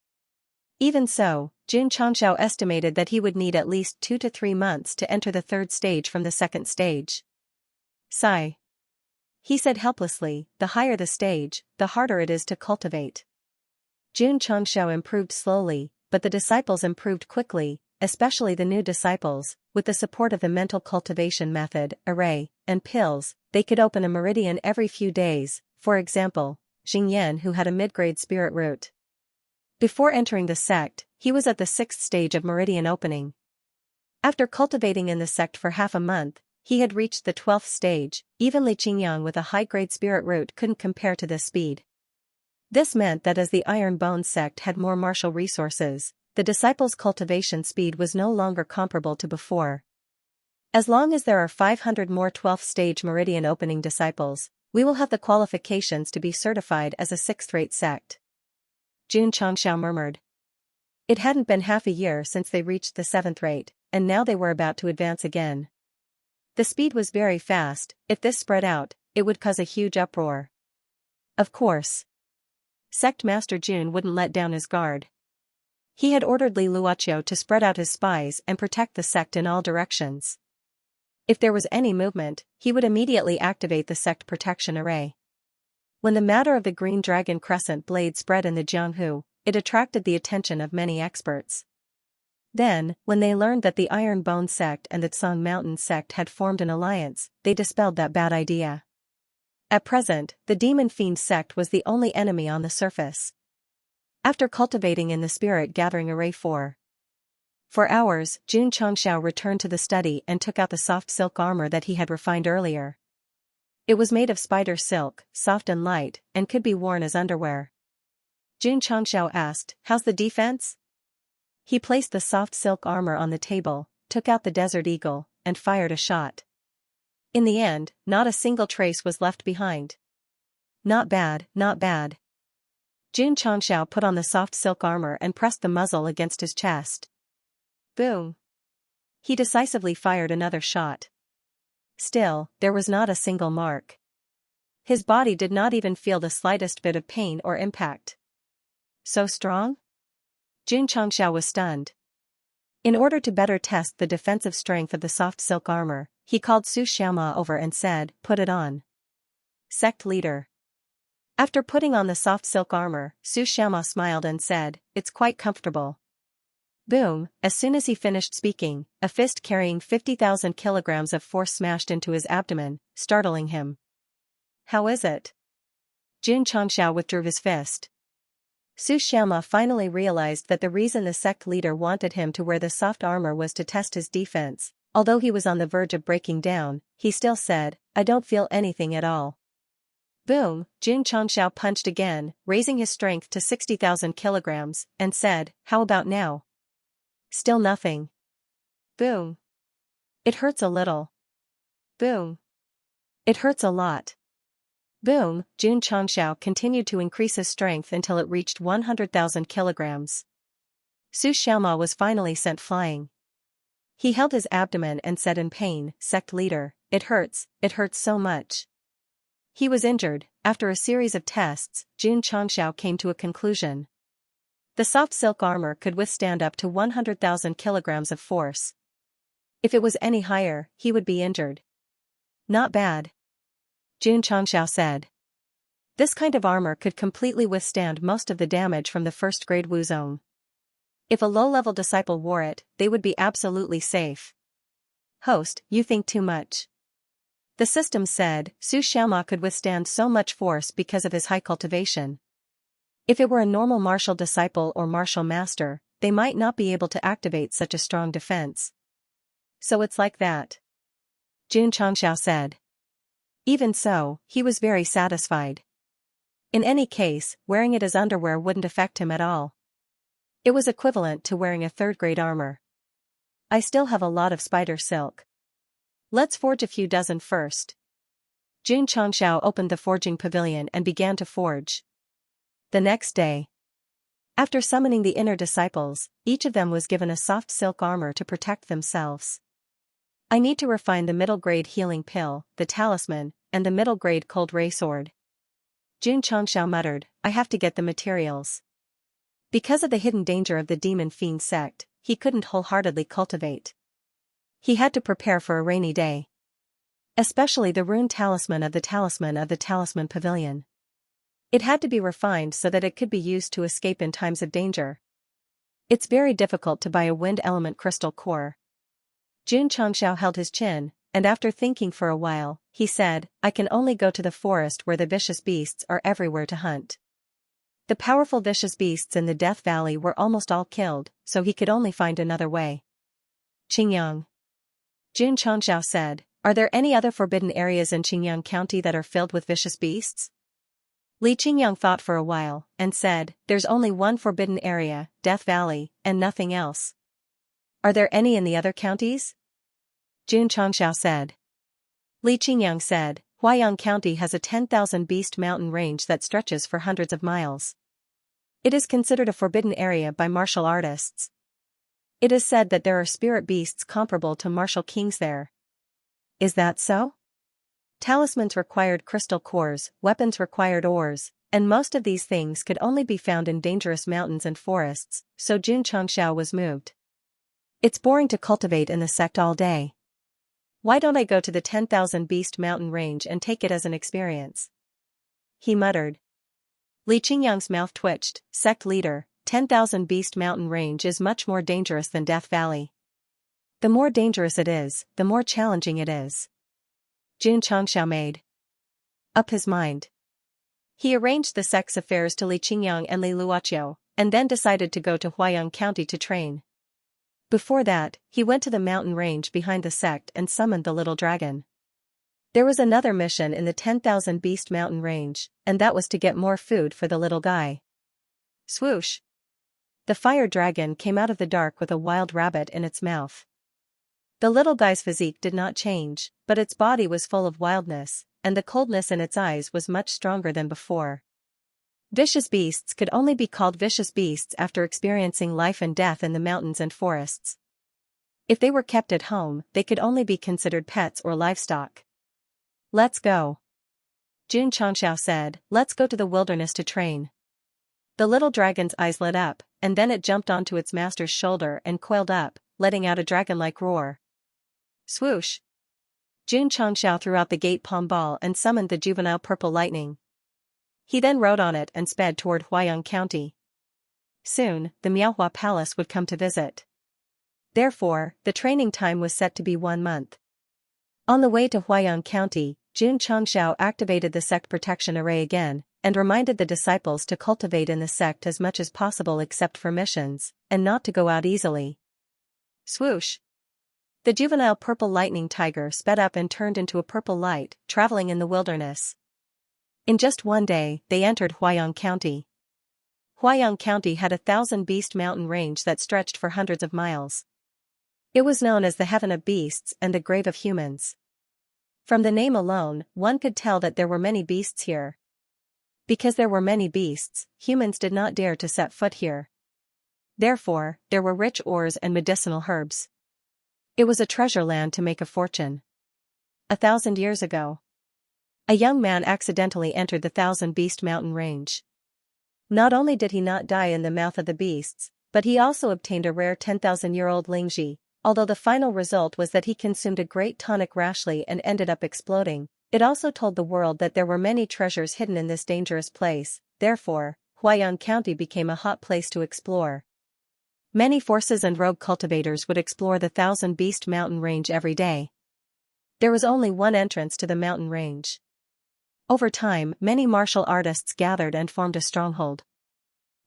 Even so, Jun Changshao estimated that he would need at least 2 to 3 months to enter the third stage from the second stage. Sigh. He said helplessly, the higher the stage, the harder it is to cultivate. Jun Changshao improved slowly, but the disciples improved quickly, especially the new disciples. With the support of the mental cultivation method, array, and pills, they could open a meridian every few days, for example, Xingyan, who had a mid-grade spirit root. Before entering the sect, he was at the 6th stage of meridian opening. After cultivating in the sect for half a month, he had reached the 12th stage. Even Li Qingyang with a high-grade spirit root couldn't compare to this speed. This meant that as the Iron Bone sect had more martial resources, the disciples' cultivation speed was no longer comparable to before. As long as there are 500 more 12th stage meridian opening disciples, we will have the qualifications to be certified as a 6th-rate sect. Jun Changshao murmured. It hadn't been half a year since they reached the 7th rate, and now they were about to advance again. The speed was very fast. If this spread out, it would cause a huge uproar. Of course. Sect Master Jun wouldn't let down his guard. He had ordered Li Luoqiu to spread out his spies and protect the sect in all directions. If there was any movement, he would immediately activate the sect protection array. When the matter of the Green Dragon Crescent blade spread in the Jianghu, it attracted the attention of many experts. Then, when they learned that the Iron Bone sect and the Tsang Mountain sect had formed an alliance, they dispelled that bad idea. At present, the Demon Fiend sect was the only enemy on the surface. After cultivating in the Spirit Gathering Array for hours, Jun Changshao returned to the study and took out the soft silk armor that he had refined earlier. It was made of spider silk, soft and light, and could be worn as underwear. Jun Changshao asked, "How's the defense?" He placed the soft silk armor on the table, took out the Desert Eagle, and fired a shot. In the end, not a single trace was left behind. Not bad, not bad. Jun Changshao put on the soft silk armor and pressed the muzzle against his chest. Boom! He decisively fired another shot. Still, there was not a single mark. His body did not even feel the slightest bit of pain or impact. So strong? Jun Changshao was stunned. In order to better test the defensive strength of the soft silk armor, he called Su Xiaoma over and said, "Put it on." Sect leader. After putting on the soft silk armor, Su Xiaoma smiled and said, "It's quite comfortable." Boom! As soon as he finished speaking, a fist carrying 50,000 kilograms of force smashed into his abdomen, startling him. "How is it?" Jun Changshao withdrew his fist. Su Xiaoma finally realized that the reason the sect leader wanted him to wear the soft armor was to test his defense. Although he was on the verge of breaking down, he still said, "I don't feel anything at all." Boom! Jun Changshao punched again, raising his strength to 60,000 kilograms, and said, "How about now?" Still nothing. Boom! It hurts a little. Boom! It hurts a lot. Boom! Jun Changshao continued to increase his strength until it reached 100,000 kilograms. Su Xiaoma was finally sent flying. He held his abdomen and said in pain, "Sect leader, it hurts so much." He was injured. After a series of tests, Jun Changshao came to a conclusion. The soft silk armor could withstand up to 100,000 kilograms of force. If it was any higher, he would be injured. Not bad. Jun Changshao said. This kind of armor could completely withstand most of the damage from the first-grade Wuzong. If a low-level disciple wore it, they would be absolutely safe. Host, you think too much. The system said, Su Xiaoma could withstand so much force because of his high cultivation. If it were a normal martial disciple or martial master, they might not be able to activate such a strong defense. So it's like that. Jun Changshao said. Even so, he was very satisfied. In any case, wearing it as underwear wouldn't affect him at all. It was equivalent to wearing a third-grade armor. I still have a lot of spider silk. Let's forge a few dozen first. Jun Changshao opened the forging pavilion and began to forge. The next day, after summoning the inner disciples, each of them was given a soft silk armor to protect themselves. I need to refine the middle-grade healing pill, the talisman, and the middle-grade cold ray sword. Xianxia muttered, I have to get the materials. Because of the hidden danger of the demon fiend sect, he couldn't wholeheartedly cultivate. He had to prepare for a rainy day. Especially the rune talisman of the talisman pavilion. It had to be refined so that it could be used to escape in times of danger. It's very difficult to buy a wind element crystal core. Xianxia held his chin, and after thinking for a while, he said, I can only go to the forest where the vicious beasts are everywhere to hunt. The powerful vicious beasts in the Death Valley were almost all killed, so he could only find another way. Xinjiang. Xianxia said, are there any other forbidden areas in Xinjiang County that are filled with vicious beasts? Li Qingyang thought for a while, and said, there's only one forbidden area, Death Valley, and nothing else. Are there any in the other counties? Xianxia said. Li Qingyang said, Huayang County has a 10,000 beast mountain range that stretches for hundreds of miles. It is considered a forbidden area by martial artists. It is said that there are spirit beasts comparable to martial kings there. Is that so? Talismans required crystal cores, weapons required ores, and most of these things could only be found in dangerous mountains and forests, so Xianxia was moved. It's boring to cultivate in the sect all day. Why don't I go to the 10,000 beast mountain range and take it as an experience? He muttered. Li Qingyang's mouth twitched, sect leader, 10,000 beast mountain range is much more dangerous than Death Valley. The more dangerous it is, the more challenging it is. Xianxia made up his mind. He arranged the sect's affairs to Li Qingyang and Li Luoqiu, and then decided to go to Huayang County to train. Before that, he went to the mountain range behind the sect and summoned the little dragon. There was another mission in the 10,000 beast mountain range, and that was to get more food for the little guy. Swoosh! The fire dragon came out of the dark with a wild rabbit in its mouth. The little guy's physique did not change, but its body was full of wildness, and the coldness in its eyes was much stronger than before. Vicious beasts could only be called vicious beasts after experiencing life and death in the mountains and forests. If they were kept at home, they could only be considered pets or livestock. Let's go. Xianxia said, let's go to the wilderness to train. The little dragon's eyes lit up, and then it jumped onto its master's shoulder and coiled up, letting out a dragon-like roar. Swoosh! Xianxia threw out the gate palm ball and summoned the juvenile purple lightning. He then rode on it and sped toward Huayang County. Soon, the Miaohua Palace would come to visit. Therefore, the training time was set to be 1 month. On the way to Huayang County, Xianxia activated the sect protection array again, and reminded the disciples to cultivate in the sect as much as possible except for missions, and not to go out easily. Swoosh! The juvenile purple lightning tiger sped up and turned into a purple light, traveling in the wilderness. In just 1 day, they entered Huayang County. Huayang County had a 1,000-beast mountain range that stretched for hundreds of miles. It was known as the Heaven of Beasts and the Grave of Humans. From the name alone, one could tell that there were many beasts here. Because there were many beasts, humans did not dare to set foot here. Therefore, there were rich ores and medicinal herbs. It was a treasure land to make a fortune. 1,000 years ago, a young man accidentally entered the 1,000-beast mountain range. Not only did he not die in the mouth of the beasts, but he also obtained a rare 10,000-year-old Lingji, although the final result was that he consumed a great tonic rashly and ended up exploding. It also told the world that there were many treasures hidden in this dangerous place. Therefore, Huayang County became a hot place to explore. Many forces and rogue cultivators would explore the 1,000-beast mountain range every day. There was only one entrance to the mountain range. Over time, many martial artists gathered and formed a stronghold.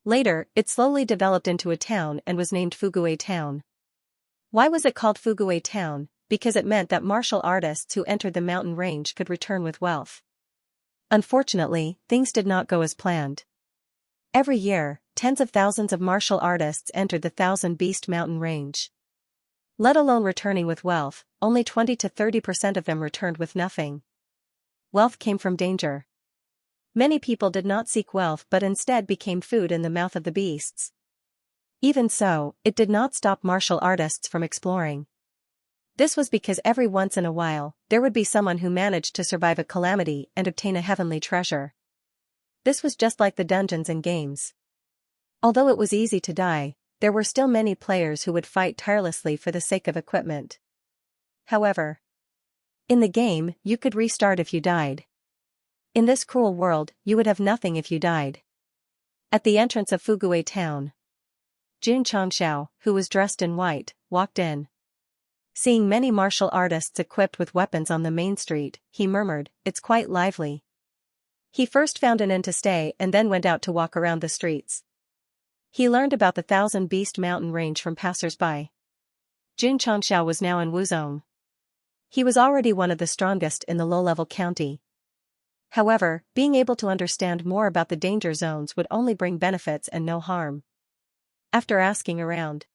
Later, it slowly developed into a town and was named Fugui Town. Why was it called Fugui Town? Because it meant that martial artists who entered the mountain range could return with wealth. Unfortunately, things did not go as planned. Every year, tens of thousands of martial artists entered the 1,000-beast mountain range. Let alone returning with wealth, only 20 to 30% of them returned with nothing. Wealth came from danger. Many people did not seek wealth but instead became food in the mouth of the beasts. Even so, it did not stop martial artists from exploring. This was because every once in a while, there would be someone who managed to survive a calamity and obtain a heavenly treasure. This was just like the dungeons in games. Although it was easy to die, there were still many players who would fight tirelessly for the sake of equipment. However, in the game, you could restart if you died. In this cruel world, you would have nothing if you died. At the entrance of Fuguei town, Xianxia, who was dressed in white, walked in. Seeing many martial artists equipped with weapons on the main street, he murmured, "It's quite lively." He first found an inn to stay and then went out to walk around the streets. He learned about the Thousand Beast mountain range from passers-by. Xianxia was now in Wuzong. He was already one of the strongest in the low-level county. However, being able to understand more about the danger zones would only bring benefits and no harm. After asking around,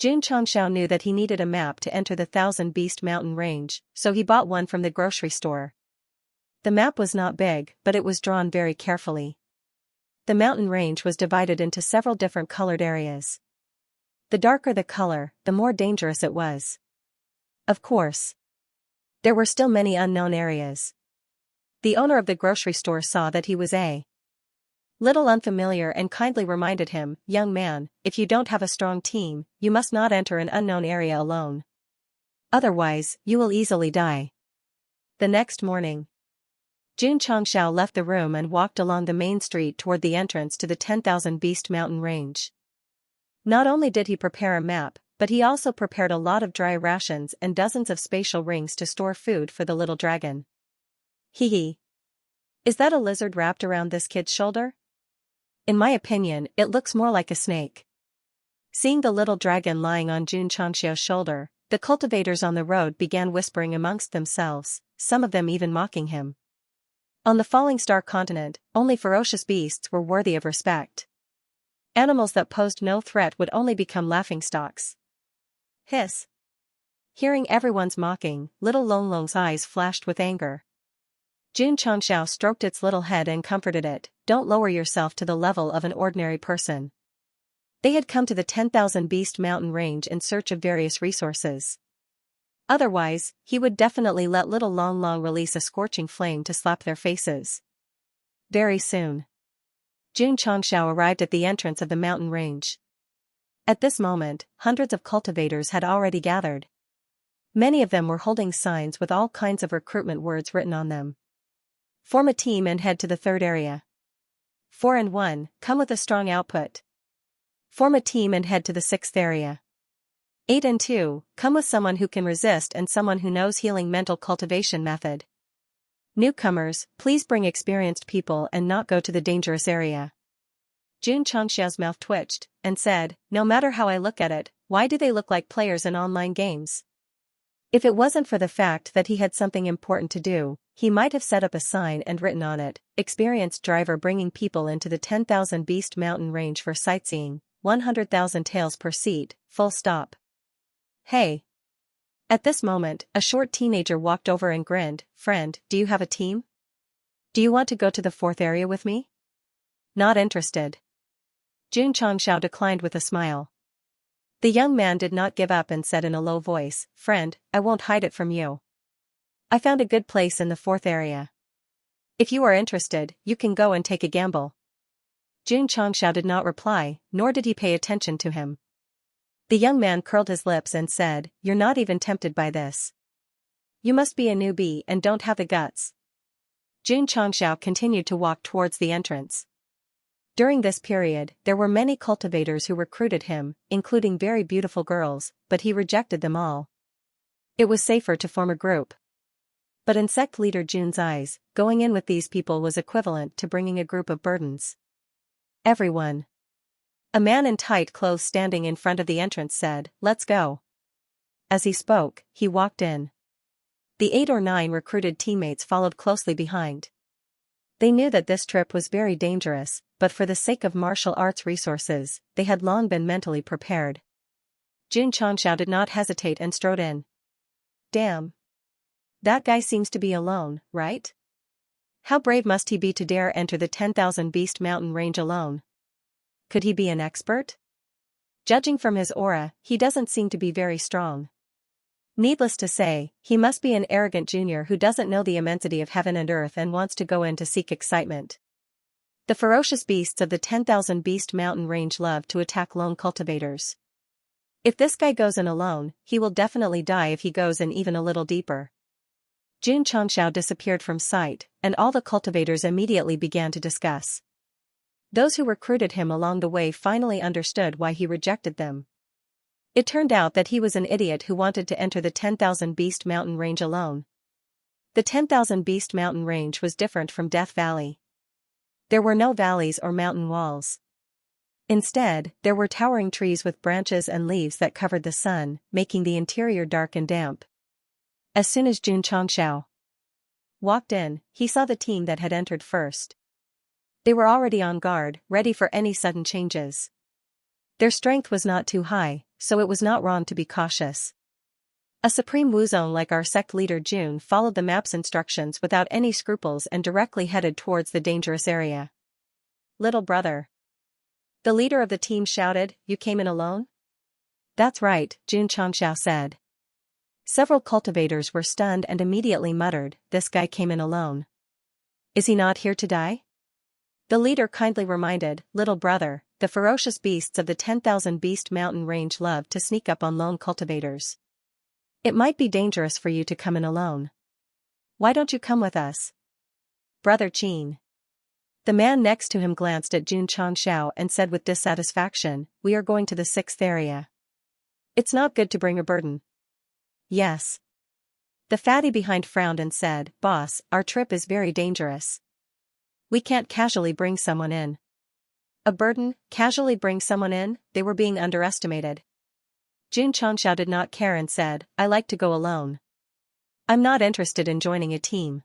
Xianxia knew that he needed a map to enter the Thousand Beast mountain range, so he bought one from the grocery store. The map was not big, but it was drawn very carefully. The mountain range was divided into several different colored areas. The darker the color, the more dangerous it was. Of course, there were still many unknown areas. The owner of the grocery store saw that he was a little unfamiliar and kindly reminded him, "Young man, if you don't have a strong team, you must not enter an unknown area alone. Otherwise, you will easily die." The next morning, Xianxia left the room and walked along the main street toward the entrance to the 10,000 Beast mountain range. Not only did he prepare a map, but he also prepared a lot of dry rations and dozens of spatial rings to store food for the little dragon. Hee. Is that a lizard wrapped around this kid's shoulder? In my opinion, it looks more like a snake. Seeing the little dragon lying on Xianxia's shoulder, the cultivators on the road began whispering amongst themselves, some of them even mocking him. On the Falling Star continent, only ferocious beasts were worthy of respect. Animals that posed no threat would only become laughingstocks. Hiss. Hearing everyone's mocking, little Longlong's eyes flashed with anger. Xianxia stroked its little head and comforted it, "Don't lower yourself to the level of an ordinary person." They had come to the 10,000 Beast mountain range in search of various resources. Otherwise, he would definitely let little Longlong release a scorching flame to slap their faces. Very soon, Xianxia arrived at the entrance of the mountain range. At this moment, hundreds of cultivators had already gathered. Many of them were holding signs with all kinds of recruitment words written on them. Form a team and head to the third area. 4 and 1, come with a strong output. Form a team and head to the sixth area. 8 and 2, come with someone who can resist and someone who knows healing mental cultivation method. Newcomers, please bring experienced people and not go to the dangerous area. Xianxia's mouth twitched, and said, "No matter how I look at it, why do they look like players in online games?" If it wasn't for the fact that he had something important to do, he might have set up a sign and written on it, "Experienced driver bringing people into the 10,000 Beast mountain range for sightseeing, 100,000 taels per seat, full stop." Hey. At this moment, a short teenager walked over and grinned, "Friend, do you have a team? Do you want to go to the fourth area with me?" Not interested. Xianxia declined with a smile. The young man did not give up and said in a low voice, "Friend, I won't hide it from you. I found a good place in the fourth area. If you are interested, you can go and take a gamble." Xianxia did not reply, nor did he pay attention to him. The young man curled his lips and said, "You're not even tempted by this. You must be a newbie and don't have the guts." Xianxia continued to walk towards the entrance. During this period, there were many cultivators who recruited him, including very beautiful girls, but he rejected them all. It was safer to form a group. But in sect leader Jun's eyes, going in with these people was equivalent to bringing a group of burdens. Everyone. A man in tight clothes standing in front of the entrance said, "Let's go." As he spoke, he walked in. The 8 or 9 recruited teammates followed closely behind. They knew that this trip was very dangerous, but for the sake of martial arts resources, they had long been mentally prepared. Xianxia did not hesitate and strode in. "Damn. That guy seems to be alone, right? How brave must he be to dare enter the 10,000 Beast mountain range alone? Could he be an expert? Judging from his aura, he doesn't seem to be very strong. Needless to say, he must be an arrogant junior who doesn't know the immensity of heaven and earth and wants to go in to seek excitement. The ferocious beasts of the 10,000 Beast Mountain range love to attack lone cultivators. If this guy goes in alone, he will definitely die if he goes in even a little deeper. Jun Changxiao disappeared from sight, and all the cultivators immediately began to discuss. Those who recruited him along the way finally understood why he rejected them. It turned out that he was an idiot who wanted to enter the 10,000 Beast Mountain range alone. The 10,000 Beast Mountain range was different from Death Valley. There were no valleys or mountain walls. Instead, there were towering trees with branches and leaves that covered the sun, making the interior dark and damp. As soon as Jun Changxiao walked in, he saw the team that had entered first. They were already on guard, ready for any sudden changes. Their strength was not too high, so it was not wrong to be cautious. A supreme wuzong like our sect leader Jun followed the map's instructions without any scruples and directly headed towards the dangerous area. Little brother. The leader of the team shouted, "You came in alone?" "That's right," Jun Changxiao said. Several cultivators were stunned and immediately muttered, "This guy came in alone. Is he not here to die?" The leader kindly reminded, "Little brother, the ferocious beasts of the 10,000 Beast Mountain range love to sneak up on lone cultivators. It might be dangerous for you to come in alone. Why don't you come with us? Brother Qin." The man next to him glanced at Jun Changxiao and said with dissatisfaction, "We are going to the 6th area. It's not good to bring a burden." "Yes." The fatty behind frowned and said, "Boss, our trip is very dangerous. We can't casually bring someone in." A burden, casually bring someone in? They were being underestimated. Jun Changxiao did not care and said, "I like to go alone. I'm not interested in joining a team."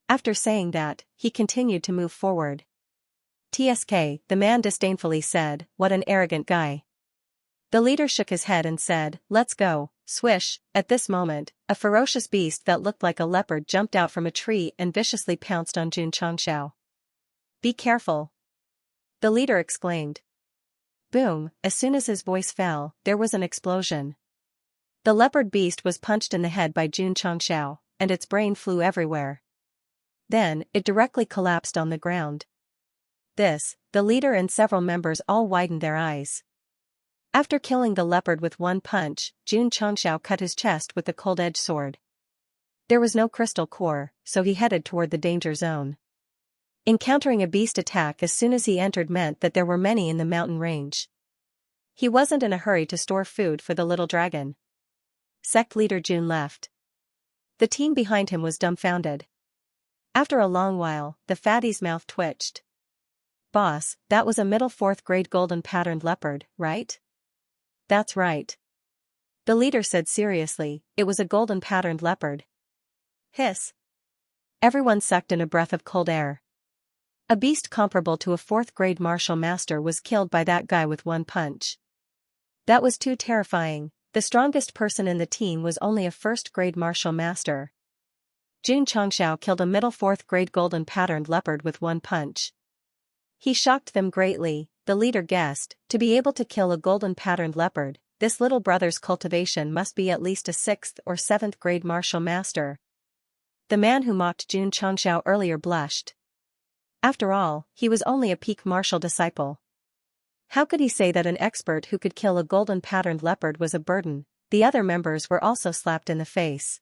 After saying that, he continued to move forward. "TSK," the man disdainfully said, "What an arrogant guy." The leader shook his head and said, "Let's go." Swish, at this moment, a ferocious beast that looked like a leopard jumped out from a tree and viciously pounced on Jun Changxiao. "Be careful!" the leader exclaimed. Boom, as soon as his voice fell, there was an explosion. The leopard beast was punched in the head by Jun Changxiao, and its brain flew everywhere. Then, it directly collapsed on the ground. The leader and several members all widened their eyes. After killing the leopard with one punch, Jun Changxiao cut his chest with the cold-edged sword. There was no crystal core, so he headed toward the danger zone. Encountering a beast attack as soon as he entered meant that there were many in the mountain range. He wasn't in a hurry to store food for the little dragon. Sect leader Jun left. The team behind him was dumbfounded. After a long while, the fatty's mouth twitched. "Boss, that was a middle 4th grade golden patterned leopard, right?" "That's right." The leader said seriously, "It was a golden patterned leopard." Hiss. Everyone sucked in a breath of cold air. A beast comparable to a 4th grade martial master was killed by that guy with one punch. That was too terrifying. The strongest person in the team was only a 1st grade martial master. Jun Changxiao killed a middle 4th grade golden patterned leopard with one punch. He shocked them greatly. The leader guessed, to be able to kill a golden patterned leopard, this little brother's cultivation must be at least a 6th or 7th grade martial master. The man who mocked Jun Changxiao earlier blushed. After all, he was only a peak martial disciple. How could he say that an expert who could kill a golden patterned leopard was a burden? The other members were also slapped in the face.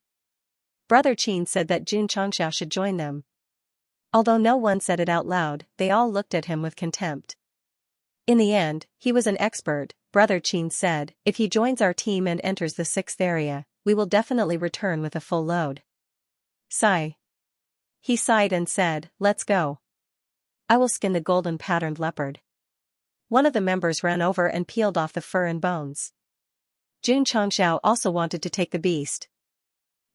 Brother Qin said that Jun Changxiao should join them. Although no one said it out loud, they all looked at him with contempt. In the end, he was an expert, Brother Qin said. "If he joins our team and enters the 6th area, we will definitely return with a full load." Sigh. He sighed and said, "Let's go. I will skin the golden patterned leopard." One of the members ran over and peeled off the fur and bones. Jun Changxiao also wanted to take the beast.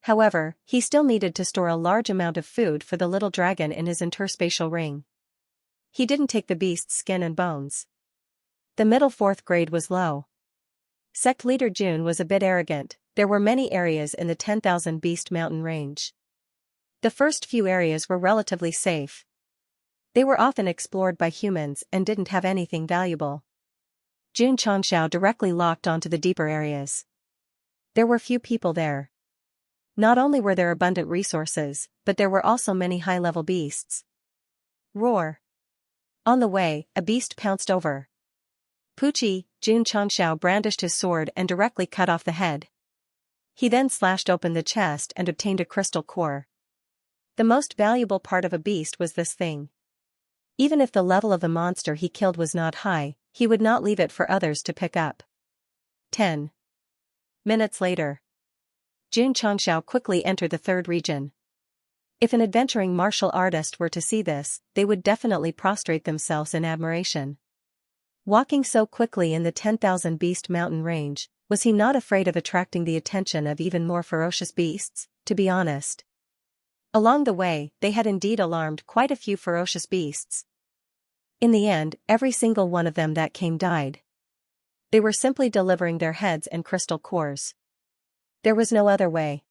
However, he still needed to store a large amount of food for the little dragon in his interspatial ring. He didn't take the beast's skin and bones. The middle 4th grade was low. Sect leader Jun was a bit arrogant. There were many areas in the 10,000 Beast Mountain range. The first few areas were relatively safe. They were often explored by humans and didn't have anything valuable. Jun Changxiao directly locked onto the deeper areas. There were few people there. Not only were there abundant resources, but there were also many high-level beasts. Roar. On the way, a beast pounced over Pucci. Xianxia brandished his sword and directly cut off the head. He then slashed open the chest and obtained a crystal core. The most valuable part of a beast was this thing. Even if the level of the monster he killed was not high, he would not leave it for others to pick up. 10 minutes later. Xianxia quickly entered the third region. If an adventuring martial artist were to see this, they would definitely prostrate themselves in admiration. Walking so quickly in the 10,000 Beast Mountain range, was he not afraid of attracting the attention of even more ferocious beasts, to be honest? Along the way, they had indeed alarmed quite a few ferocious beasts. In the end, every single one of them that came died. They were simply delivering their heads and crystal cores. There was no other way.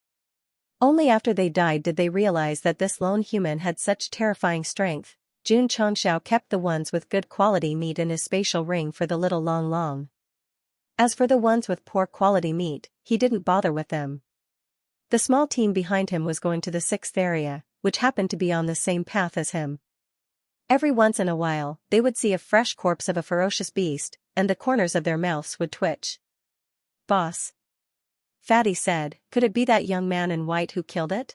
Only after they died did they realize that this lone human had such terrifying strength. Xianxia kept the ones with good quality meat in his spatial ring for the little long. As for the ones with poor quality meat, he didn't bother with them. The small team behind him was going to the 6th area, which happened to be on the same path as him. Every once in a while, they would see a fresh corpse of a ferocious beast, and the corners of their mouths would twitch. "Boss," Fatty said, "could it be that young man in white who killed it?"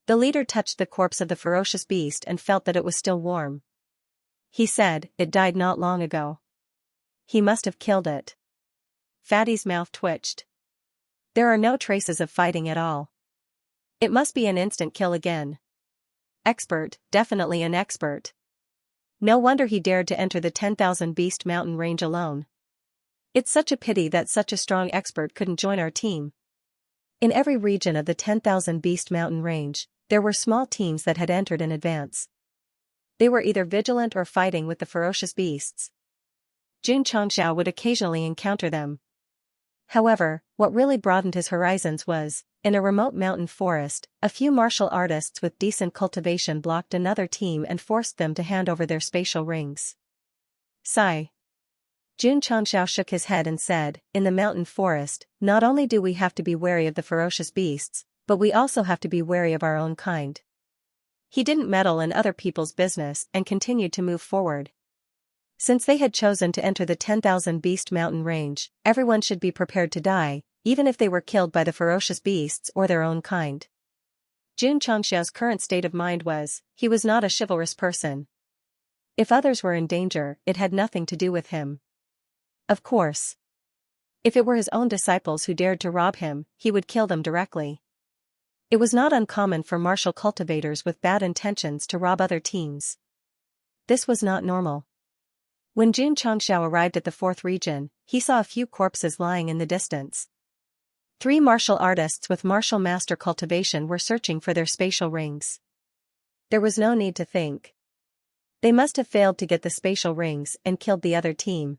The leader touched the corpse of the ferocious beast and felt that it was still warm. He said, "It died not long ago. He must have killed it." Fatty's mouth twitched. There are no traces of fighting at all. It must be an instant kill again. Expert, definitely an expert. No wonder he dared to enter the 10,000 Beast Mountain range alone. It's such a pity that such a strong expert couldn't join our team. In every region of the 10,000 Beast Mountain range, there were small teams that had entered in advance. They were either vigilant or fighting with the ferocious beasts. Xianxia would occasionally encounter them. However, what really broadened his horizons was, in a remote mountain forest, a few martial artists with decent cultivation blocked another team and forced them to hand over their spatial rings. Sigh. Xianxia shook his head and said, "In the mountain forest, not only do we have to be wary of the ferocious beasts, but we also have to be wary of our own kind." He didn't meddle in other people's business and continued to move forward. Since they had chosen to enter the 10,000 Beast Mountain range, everyone should be prepared to die, even if they were killed by the ferocious beasts or their own kind. Xianxia's current state of mind was, he was not a chivalrous person. If others were in danger, it had nothing to do with him. Of course. If it were his own disciples who dared to rob him, he would kill them directly. It was not uncommon for martial cultivators with bad intentions to rob other teams. This was not normal. When Xianxia arrived at the 4th region, he saw a few corpses lying in the distance. 3 martial artists with martial master cultivation were searching for their spatial rings. There was no need to think. They must have failed to get the spatial rings and killed the other team.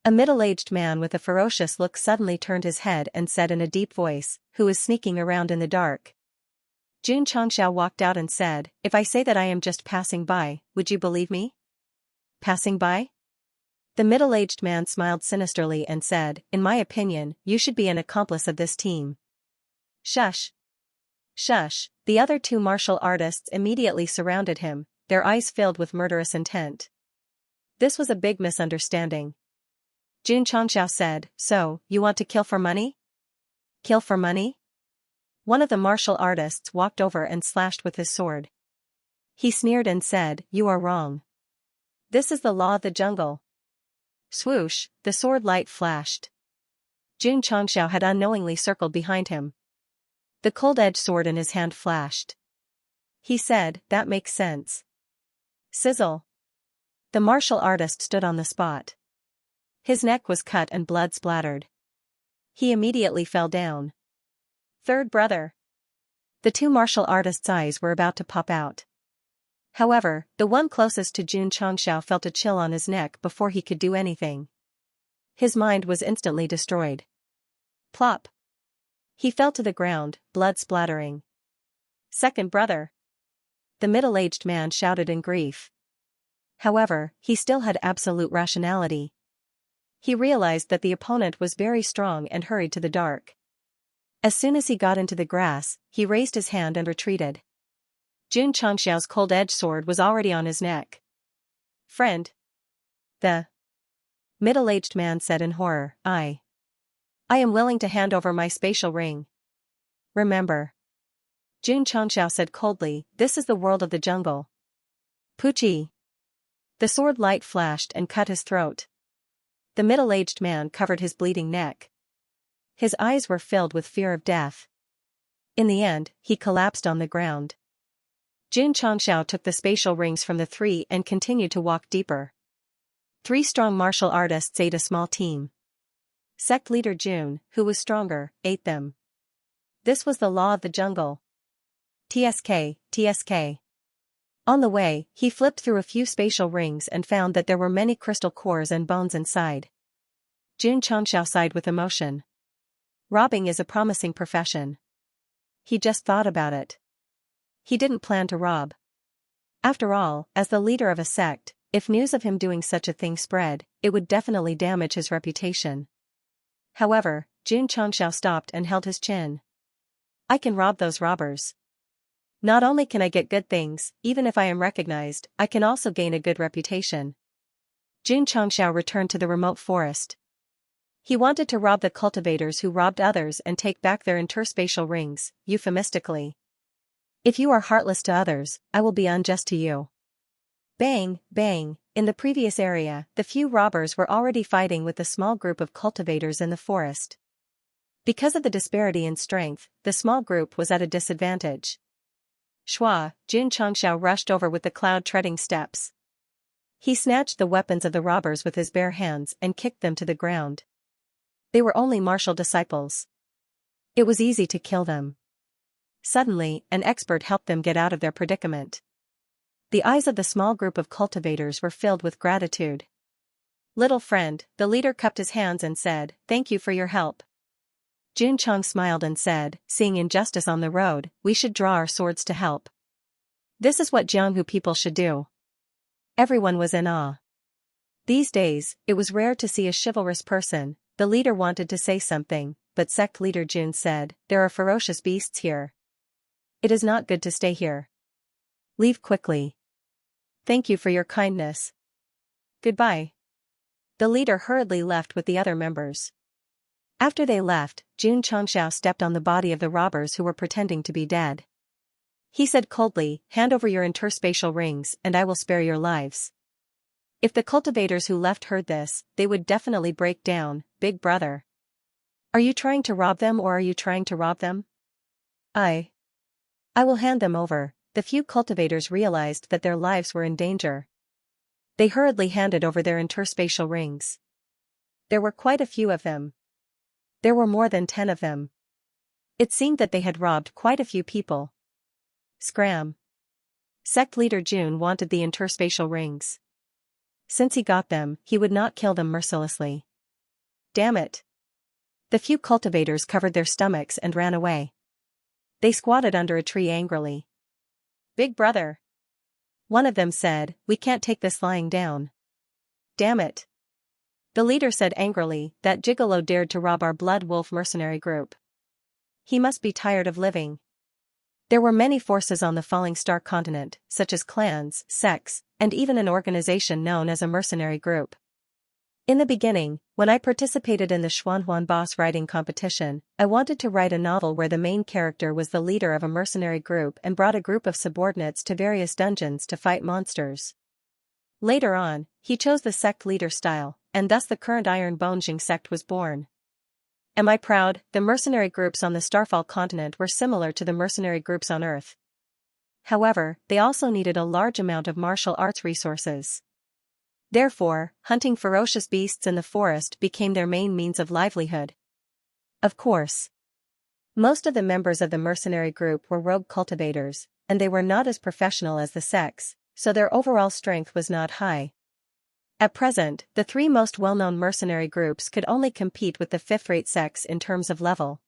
A middle-aged man with a ferocious look suddenly turned his head and said in a deep voice, "Who is sneaking around in the dark?" Xianxia walked out and said, "If I say that I am just passing by, would you believe me?" "Passing by?" The middle-aged man smiled sinisterly and said, "In my opinion, you should be an accomplice of this team." "Shush. Shush." The other 2 martial artists immediately surrounded him, their eyes filled with murderous intent. This was a big misunderstanding. Xianxia said, "So, you want to kill for money?" "Kill for money?" One of the martial artists walked over and slashed with his sword. He sneered and said, "You are wrong. This is the law of the jungle." Swoosh, the sword light flashed. Xianxia had unknowingly circled behind him. The cold-edged sword in his hand flashed. He said, "That makes sense." Sizzle. The martial artist stood on the spot. His neck was cut and blood splattered. He immediately fell down. "Third brother." The 2 martial artists' eyes were about to pop out. However, the one closest to Xianxia felt a chill on his neck before he could do anything. His mind was instantly destroyed. Plop. He fell to the ground, blood splattering. "Second brother." The middle-aged man shouted in grief. However, he still had absolute rationality. He realized that the opponent was very strong and hurried to the dark. As soon as he got into the grass, he raised his hand and retreated. Xianxia's cold-edged sword was already on his neck. "Friend," the middle-aged man said in horror, I am willing to hand over my spatial ring. Remember. Xianxia said coldly, this is the world of the jungle. Pucci. The sword light flashed and cut his throat. The middle-aged man covered his bleeding neck. His eyes were filled with fear of death. In the end, he collapsed on the ground. Xianxia took the spatial rings from the three and continued to walk deeper. 3 strong martial artists ate a small team. Sect leader Jun, who was stronger, ate them. This was the law of the jungle. TSK, TSK. On the way, he flipped through a few spatial rings and found that there were many crystal cores and bones inside. Xianxia sighed with emotion. Robbing is a promising profession. He just thought about it. He didn't plan to rob. After all, as the leader of a sect, if news of him doing such a thing spread, it would definitely damage his reputation. However, Xianxia stopped and held his chin. I can rob those robbers. Not only can I get good things, even if I am recognized, I can also gain a good reputation. Xianxia returned to the remote forest. He wanted to rob the cultivators who robbed others and take back their interspatial rings, euphemistically. If you are heartless to others, I will be unjust to you. Bang, bang, in the previous area, the few robbers were already fighting with a small group of cultivators in the forest. Because of the disparity in strength, the small group was at a disadvantage. Shua, Xianxia rushed over with the cloud-treading steps. He snatched the weapons of the robbers with his bare hands and kicked them to the ground. They were only martial disciples. It was easy to kill them. Suddenly, an expert helped them get out of their predicament. The eyes of the small group of cultivators were filled with gratitude. Little friend, the leader cupped his hands and said, thank you for your help. Juncheng smiled and said, seeing injustice on the road, we should draw our swords to help. This is what Jianghu people should do. Everyone was in awe. These days, it was rare to see a chivalrous person. The leader wanted to say something, but sect leader Jun said, there are ferocious beasts here. It is not good to stay here. Leave quickly. Thank you for your kindness. Goodbye. The leader hurriedly left with the other members. After they left, Jun Chongxiao stepped on the body of the robbers who were pretending to be dead. He said coldly, hand over your interspatial rings and I will spare your lives. If the cultivators who left heard this, they would definitely break down, big brother. Are you trying to rob them or are you trying to rob them? I will hand them over. The few cultivators realized that their lives were in danger. They hurriedly handed over their interspatial rings. There were quite a few of them. There were more than 10 of them. It seemed that they had robbed quite a few people. Scram. Sect leader Jun wanted the interspatial rings. Since he got them, he would not kill them mercilessly. Damn it. The few cultivators covered their stomachs and ran away. They squatted under a tree angrily. Big brother. One of them said, we can't take this lying down. Damn it. The leader said angrily, that gigolo dared to rob our blood wolf mercenary group. He must be tired of living. There were many forces on the Falling Star continent, such as clans, sects, and even an organization known as a mercenary group. In the beginning, when I participated in the Xuanhuan boss writing competition, I wanted to write a novel where the main character was the leader of a mercenary group and brought a group of subordinates to various dungeons to fight monsters. Later on, he chose the sect leader style, and thus the current Iron Bonjing sect was born. Am I proud? The mercenary groups on the Starfall continent were similar to the mercenary groups on Earth. However, they also needed a large amount of martial arts resources. Therefore, hunting ferocious beasts in the forest became their main means of livelihood. Of course, most of the members of the mercenary group were rogue cultivators, and they were not as professional as the sects, so their overall strength was not high. At present, the 3 most well-known mercenary groups could only compete with the 5th-rate sects in terms of level.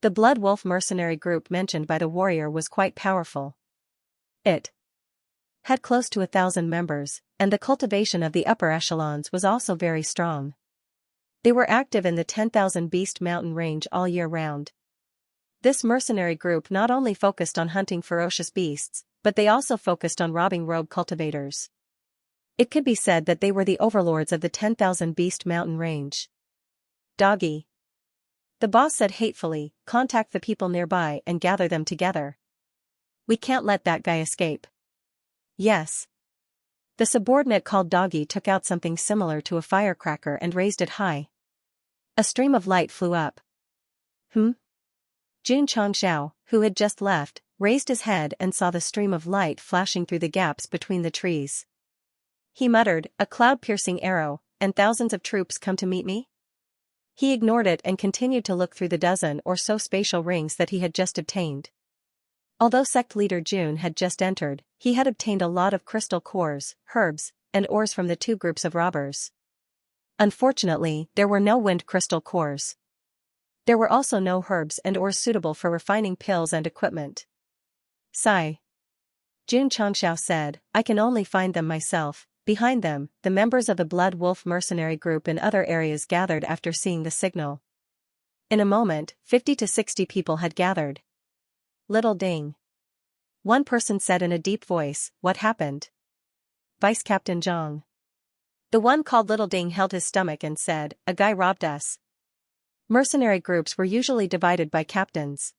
The Blood Wolf mercenary group mentioned by the warrior was quite powerful. It had close to 1,000 members, and the cultivation of the upper echelons was also very strong. They were active in the 10,000 Beast Mountain range all year round. This mercenary group not only focused on hunting ferocious beasts, but they also focused on robbing rogue cultivators. It could be said that they were the overlords of the 10,000 Beast Mountain range. Doggy. The boss said hatefully, contact the people nearby and gather them together. We can't let that guy escape. Yes. The subordinate called Doggy took out something similar to a firecracker and raised it high. A stream of light flew up. Xianxia, who had just left, raised his head and saw the stream of light flashing through the gaps between the trees. He muttered, a cloud-piercing arrow, and thousands of troops come to meet me? He ignored it and continued to look through the dozen or so spatial rings that he had just obtained. Although sect leader June had just entered, he had obtained a lot of crystal cores, herbs, and ores from the two groups of robbers. Unfortunately, there were no wind crystal cores. There were also no herbs and ores suitable for refining pills and equipment. Sigh. Xianxia said, I can only find them myself. Behind them, the members of the Blood Wolf mercenary group in other areas gathered after seeing the signal. In a moment, 50 to 60 people had gathered. Little ding. One person said in a deep voice, what happened? Vice Captain Zhang. The one called Little Ding held his stomach and said, a guy robbed us. Mercenary groups were usually divided by captains.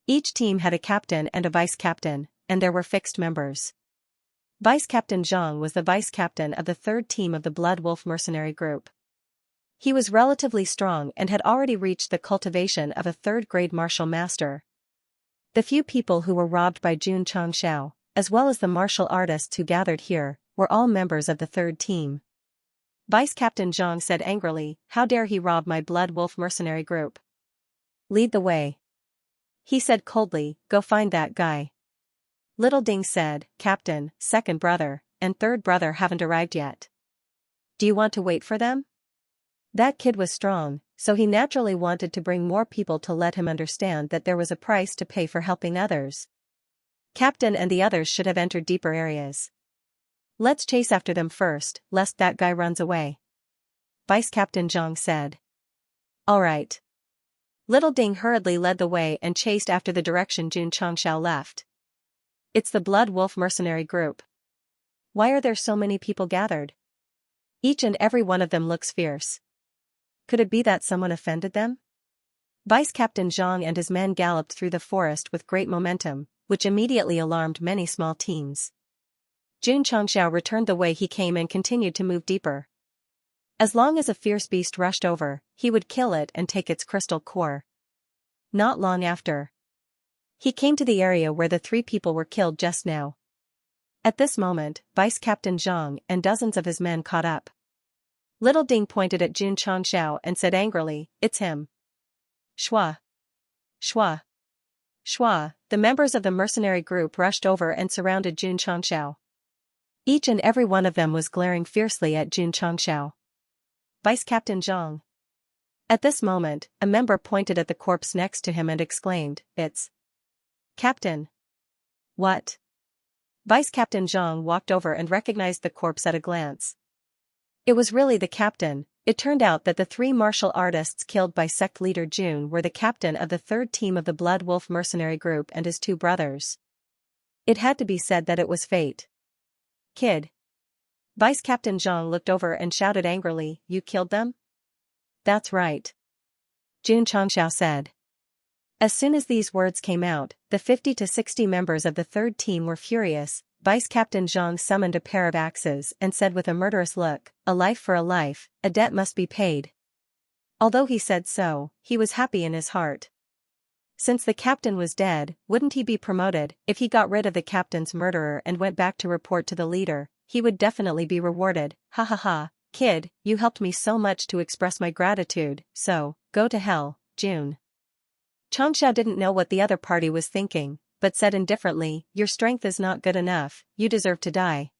Each team had a captain and a vice captain, and there were fixed members. Vice Captain Zhang was the vice captain of the third team of the Blood Wolf mercenary group. He was relatively strong and had already reached the cultivation of a third-grade martial master. The few people who were robbed by Xianxia, as well as the martial artists who gathered here, were all members of the third team. Vice Captain Zhang said angrily, how dare he rob my Blood Wolf mercenary group? Lead the way. He said coldly, go find that guy. Little Ding said, Captain, second brother, and third brother haven't arrived yet. Do you want to wait for them? That kid was strong, so he naturally wanted to bring more people to let him understand that there was a price to pay for helping others. Captain and the others should have entered deeper areas. Let's chase after them first, lest that guy runs away. Vice Captain Zhang said. All right. Little Ding hurriedly led the way and chased after the direction Xianxia left. It's the Blood Wolf mercenary group. Why are there so many people gathered? Each and every one of them looks fierce. Could it be that someone offended them? Vice Captain Zhang and his men galloped through the forest with great momentum, which immediately alarmed many small teams. Xianxia returned the way he came and continued to move deeper. As long as a fierce beast rushed over, he would kill it and take its crystal core. Not long after, he came to the area where the three people were killed just now. At this moment, Vice Captain Zhang and dozens of his men caught up. Little Ding pointed at Xianxia and said angrily, it's him. Shua. Shua. Shua. The members of the mercenary group rushed over and surrounded Xianxia. Each and every one of them was glaring fiercely at Xianxia. Vice Captain Zhang. At this moment, a member pointed at the corpse next to him and exclaimed, it's Captain. What? Vice Captain Zhang walked over and recognized the corpse at a glance. It was really the captain. It turned out that the three martial artists killed by sect leader June were the captain of the third team of the Blood Wolf mercenary group and his two brothers. It had to be said that it was fate. Kid. Vice Captain Zhang looked over and shouted angrily, you killed them? That's right. Xianxia said. As soon as these words came out, the 50 to 60 members of the third team were furious. Vice Captain Zhang summoned a pair of axes and said with a murderous look, a life for a life, a debt must be paid. Although he said so, he was happy in his heart. Since the captain was dead, wouldn't he be promoted? If he got rid of the captain's murderer and went back to report to the leader, he would definitely be rewarded. Ha ha ha, kid, you helped me so much to express my gratitude, so, go to hell, June. Xianxia didn't know what the other party was thinking, but said indifferently, your strength is not good enough, you deserve to die.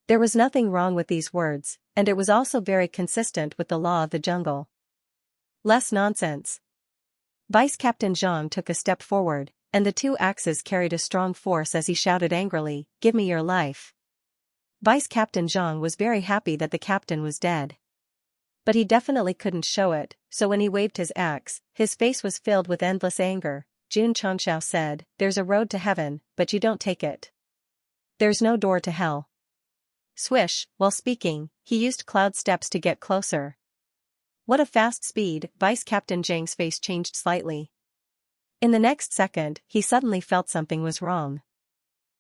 There was nothing wrong with these words, and it was also very consistent with the law of the jungle. Less nonsense. Vice Captain Zhang took a step forward, and the two axes carried a strong force as he shouted angrily, give me your life. Vice Captain Zhang was very happy that the captain was dead. But he definitely couldn't show it, so when he waved his axe, his face was filled with endless anger. Xianxia said, "There's a road to heaven, but you don't take it. There's no door to hell." Swish, while speaking, he used cloud steps to get closer. What a fast speed! Vice Captain Zhang's face changed slightly. In the next second, he suddenly felt something was wrong.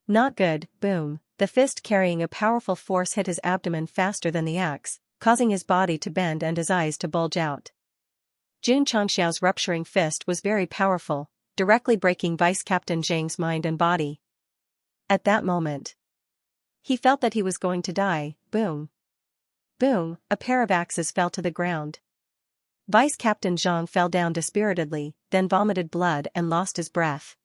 Not good. Boom. The fist carrying a powerful force hit his abdomen faster than the axe, causing his body to bend and his eyes to bulge out. Xianxia's rupturing fist was very powerful, directly breaking Vice Captain Zhang's mind and body. At that moment, he felt that he was going to die. Boom. Boom, a pair of axes fell to the ground. Vice Captain Zhang fell down dispiritedly, then vomited blood and lost his breath.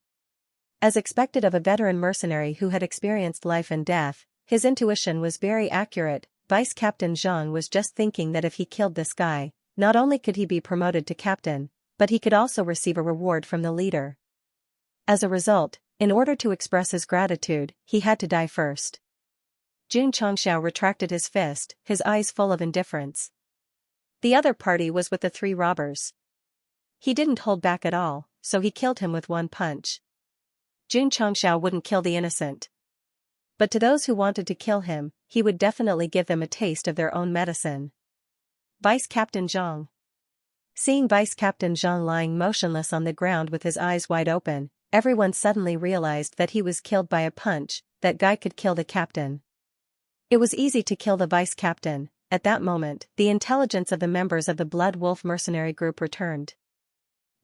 As expected of a veteran mercenary who had experienced life and death, his intuition was very accurate. Vice Captain Zhang was just thinking that if he killed this guy, not only could he be promoted to captain, but he could also receive a reward from the leader. As a result, in order to express his gratitude, he had to die first. Xianxia retracted his fist, his eyes full of indifference. The other party was with the three robbers. He didn't hold back at all, so he killed him with one punch. Xianxia wouldn't kill the innocent. But to those who wanted to kill him, he would definitely give them a taste of their own medicine. Vice Captain Zhang. Seeing Vice Captain Zhang lying motionless on the ground with his eyes wide open, everyone suddenly realized that he was killed by a punch. That guy could kill the captain. It was easy to kill the vice captain. At that moment, the intelligence of the members of the Blood Wolf mercenary group returned.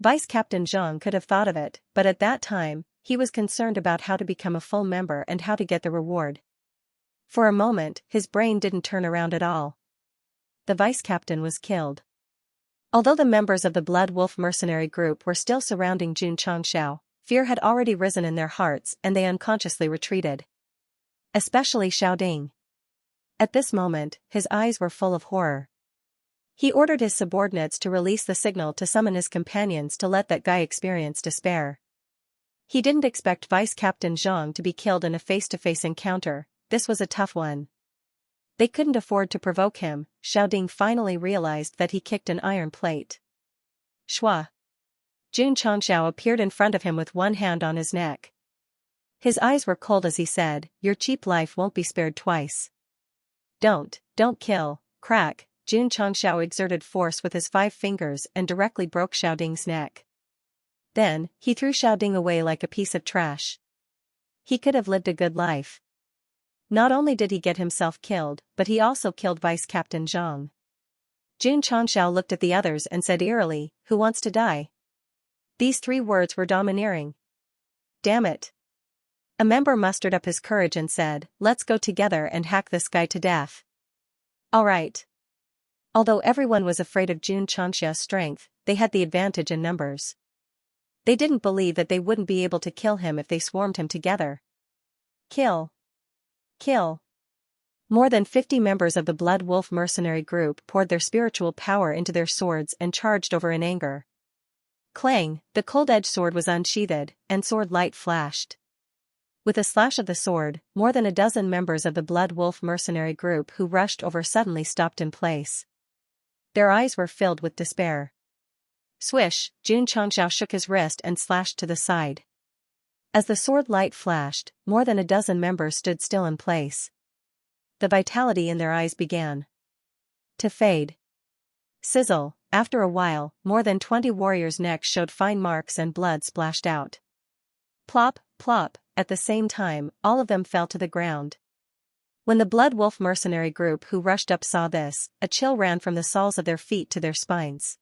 Vice Captain Zhang could have thought of it, but at that time, he was concerned about how to become a full member and how to get the reward. For a moment, his brain didn't turn around at all. The vice captain was killed. Although the members of the Blood Wolf mercenary group were still surrounding Xianxia, fear had already risen in their hearts and they unconsciously retreated. Especially Xiaoding. At this moment, his eyes were full of horror. He ordered his subordinates to release the signal to summon his companions to let that guy experience despair. He didn't expect Vice Captain Zhang to be killed in a face-to-face encounter. This was a tough one. They couldn't afford to provoke him. Xiaoding finally realized that he kicked an iron plate. Shua. Xianxia appeared in front of him with one hand on his neck. His eyes were cold as he said, "Your cheap life won't be spared twice. Don't kill." Crack. Xianxia exerted force with his 5 fingers and directly broke Xiaoding's neck. Then, he threw Xiaoding away like a piece of trash. He could have lived a good life. Not only did he get himself killed, but he also killed Vice Captain Zhang. Xianxia looked at the others and said eerily, "Who wants to die?" These 3 words were domineering. Damn it. A member mustered up his courage and said, "Let's go together and hack this guy to death." All right. Although everyone was afraid of Xianxia's strength, they had the advantage in numbers. They didn't believe that they wouldn't be able to kill him if they swarmed him together. Kill. Kill. More than 50 members of the Blood Wolf mercenary group poured their spiritual power into their swords and charged over in anger. Clang, the cold-edged sword was unsheathed, and sword light flashed. With a slash of the sword, more than a dozen members of the Blood Wolf mercenary group who rushed over suddenly stopped in place. Their eyes were filled with despair. Swish, Xianxia shook his wrist and slashed to the side. As the sword light flashed, more than a dozen members stood still in place. The vitality in their eyes began to fade. Sizzle, after a while, more than 20 warriors' necks showed fine marks and blood splashed out. Plop, plop, at the same time, all of them fell to the ground. When the Blood Wolf mercenary group who rushed up saw this, a chill ran from the soles of their feet to their spines.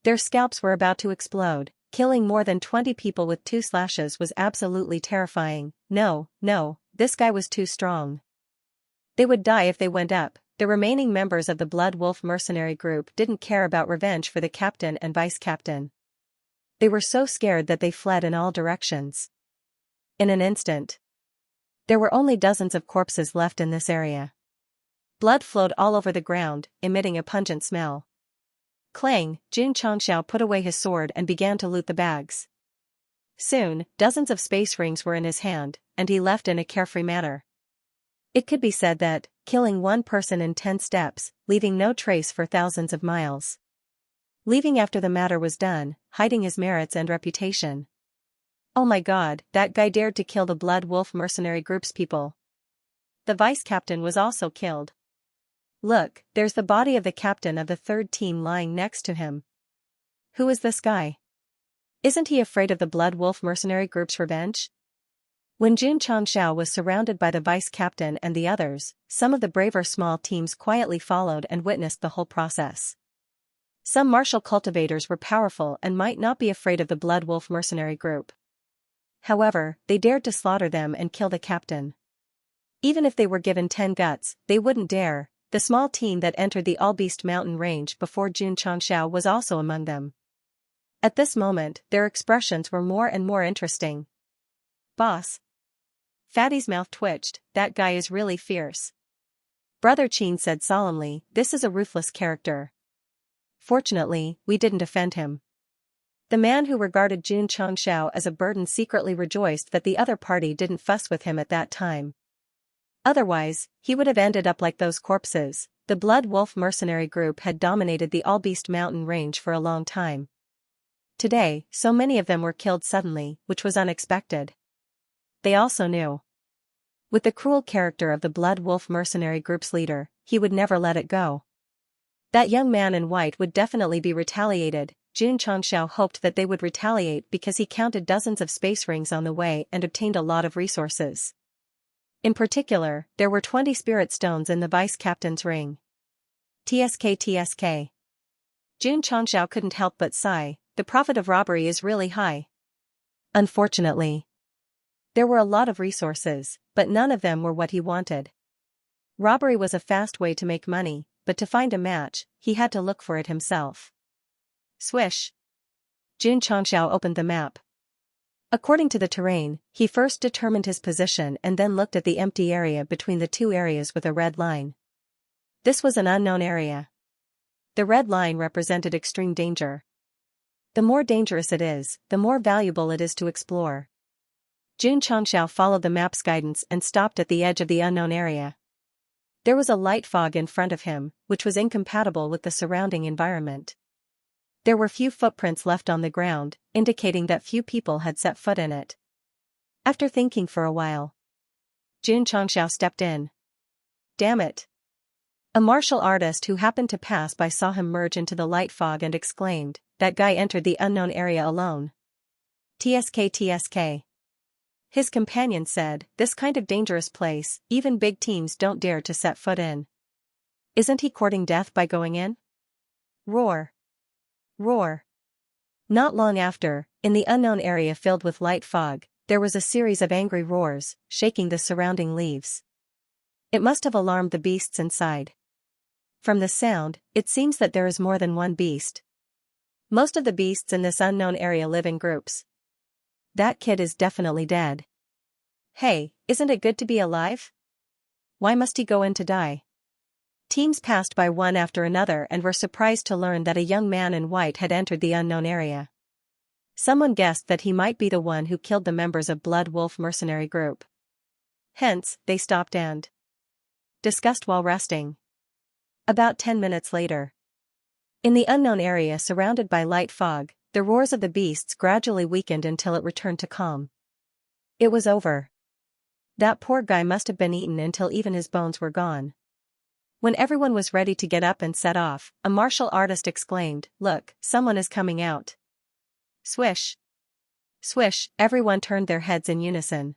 Their scalps were about to explode. Killing more than 20 people with 2 slashes was absolutely terrifying. No, this guy was too strong. They would die if they went up. The remaining members of the Blood Wolf mercenary group didn't care about revenge for the captain and vice captain. They were so scared that they fled in all directions. In an instant, there were only dozens of corpses left in this area. Blood flowed all over the ground, emitting a pungent smell. Clang, Xianxia put away his sword and began to loot the bags. Soon, dozens of space rings were in his hand, and he left in a carefree manner. It could be said that, killing one person in 10 steps, leaving no trace for thousands of miles. Leaving after the matter was done, hiding his merits and reputation. Oh my God, that guy dared to kill the Blood Wolf mercenary group's people. The vice captain was also killed. Look, there's the body of the captain of the third team lying next to him. Who is this guy? Isn't he afraid of the Blood Wolf mercenary group's revenge? When Xianxia was surrounded by the vice captain and the others, some of the braver small teams quietly followed and witnessed the whole process. Some martial cultivators were powerful and might not be afraid of the Blood Wolf mercenary group. However, they dared to slaughter them and kill the captain. Even if they were given 10 guts, they wouldn't dare. The small team that entered the All-Beast mountain range before Xianxia was also among them. At this moment, their expressions were more and more interesting. Boss. Fatty's mouth twitched, that guy is really fierce. Brother Qin said solemnly, this is a ruthless character. Fortunately, we didn't offend him. The man who regarded Xianxia as a burden secretly rejoiced that the other party didn't fuss with him at that time. Otherwise, he would have ended up like those corpses. The Blood Wolf mercenary group had dominated the All-Beast mountain range for a long time. Today, so many of them were killed suddenly, which was unexpected. They also knew. With the cruel character of the Blood Wolf mercenary group's leader, he would never let it go. That young man in white would definitely be retaliated. Xianxia hoped that they would retaliate because he counted dozens of space rings on the way and obtained a lot of resources. In particular, there were 20 spirit stones in the vice captain's ring. TSK. Xianxia couldn't help but sigh, the profit of robbery is really high. Unfortunately. There were a lot of resources, but none of them were what he wanted. Robbery was a fast way to make money, but to find a match, he had to look for it himself. Swish. Xianxia opened the map. According to the terrain, he first determined his position and then looked at the empty area between the two areas with a red line. This was an unknown area. The red line represented extreme danger. The more dangerous it is, the more valuable it is to explore. Xianxia followed the map's guidance and stopped at the edge of the unknown area. There was a light fog in front of him, which was incompatible with the surrounding environment. There were few footprints left on the ground, indicating that few people had set foot in it. After thinking for a while, Xianxia stepped in. Damn it! A martial artist who happened to pass by saw him merge into the light fog and exclaimed, that guy entered the unknown area alone. TSK. His companion said, this kind of dangerous place, even big teams don't dare to set foot in. Isn't he courting death by going in? Roar. Roar. Not long after, in the unknown area filled with light fog, there was a series of angry roars, shaking the surrounding leaves. It must have alarmed the beasts inside. From the sound, it seems that there is more than one beast. Most of the beasts in this unknown area live in groups. That kid is definitely dead. Hey, isn't it good to be alive? Why must he go in to die? Teams passed by one after another and were surprised to learn that a young man in white had entered the unknown area. Someone guessed that he might be the one who killed the members of Blood Wolf mercenary group. Hence, they stopped and discussed while resting. About 10 minutes later. In the unknown area surrounded by light fog, the roars of the beasts gradually weakened until it returned to calm. It was over. That poor guy must have been eaten until even his bones were gone. When everyone was ready to get up and set off, a martial artist exclaimed, look, someone is coming out. Swish. Swish, everyone turned their heads in unison.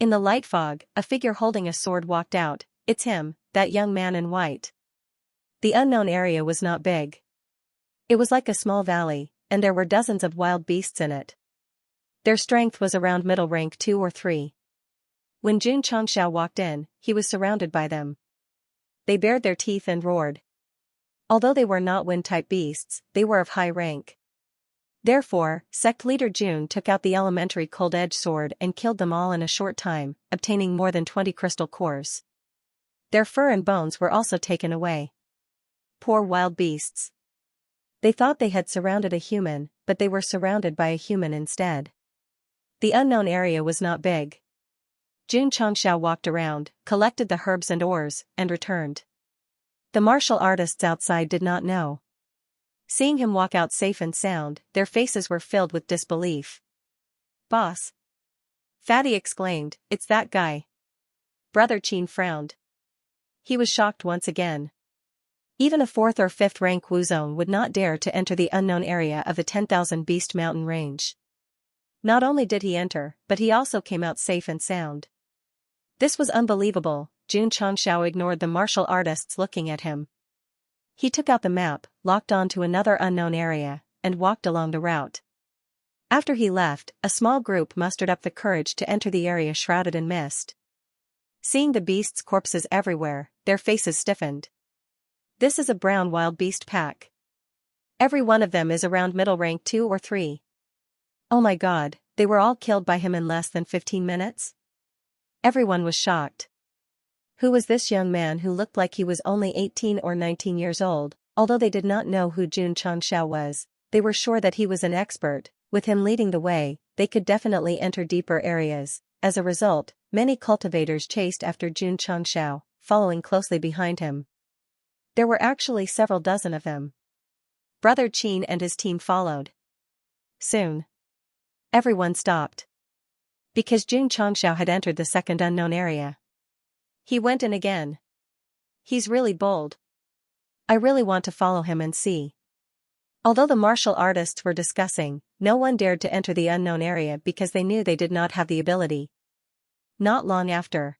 In the light fog, a figure holding a sword walked out. It's him, that young man in white. The unknown area was not big. It was like a small valley, and there were dozens of wild beasts in it. Their strength was around middle rank 2 or 3. When Xianxia walked in, he was surrounded by them. They bared their teeth and roared. Although they were not wind-type beasts, they were of high rank. Therefore, Sect leader Jun took out the elementary cold-edge sword and killed them all in a short time, obtaining more than 20 crystal cores. Their fur and bones were also taken away. Poor wild beasts. They thought they had surrounded a human, but they were surrounded by a human instead. The unknown area was not big. Jun Changxiao walked around, collected the herbs and ores, and returned. The martial artists outside did not know. Seeing him walk out safe and sound, their faces were filled with disbelief. "Boss!" Fatty exclaimed, "It's that guy." Brother Qin frowned. He was shocked once again. Even a 4th or 5th rank Wuzong would not dare to enter the unknown area of the 10,000 Beast Mountain range. Not only did he enter, but he also came out safe and sound. This was unbelievable. Jun Changxiao ignored the martial artists looking at him. He took out the map, locked on to another unknown area, and walked along the route. After he left, a small group mustered up the courage to enter the area shrouded in mist. Seeing the beasts' corpses everywhere, their faces stiffened. This is a brown wild beast pack. Every one of them is around middle rank 2 or 3. Oh my god, they were all killed by him in less than 15 minutes? Everyone was shocked. Who was this young man who looked like he was only 18 or 19 years old? Although they did not know who Jun Changxiao was, they were sure that he was an expert. With him leading the way, they could definitely enter deeper areas. As a result, many cultivators chased after Jun Changxiao, following closely behind him. There were actually several dozen of them. Brother Qin and his team followed. Soon, everyone stopped. Because Jun Changxiao had entered the second unknown area. He went in again. He's really bold. I really want to follow him and see. Although the martial artists were discussing, no one dared to enter the unknown area because they knew they did not have the ability. Not long after,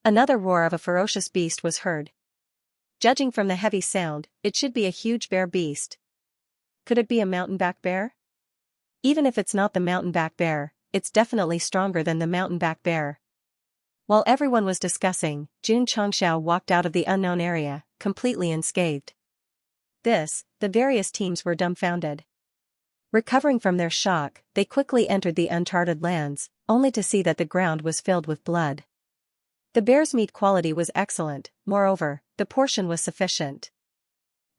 another roar of a ferocious beast was heard. Judging from the heavy sound, it should be a huge bear beast. Could it be a mountain-back bear? Even if it's not the mountain-back bear, it's definitely stronger than the mountain-back bear. While everyone was discussing, Jun Changxiao walked out of the unknown area, completely unscathed. The various teams were dumbfounded. Recovering from their shock, they quickly entered the uncharted lands, only to see that the ground was filled with blood. The bear's meat quality was excellent, moreover, the portion was sufficient.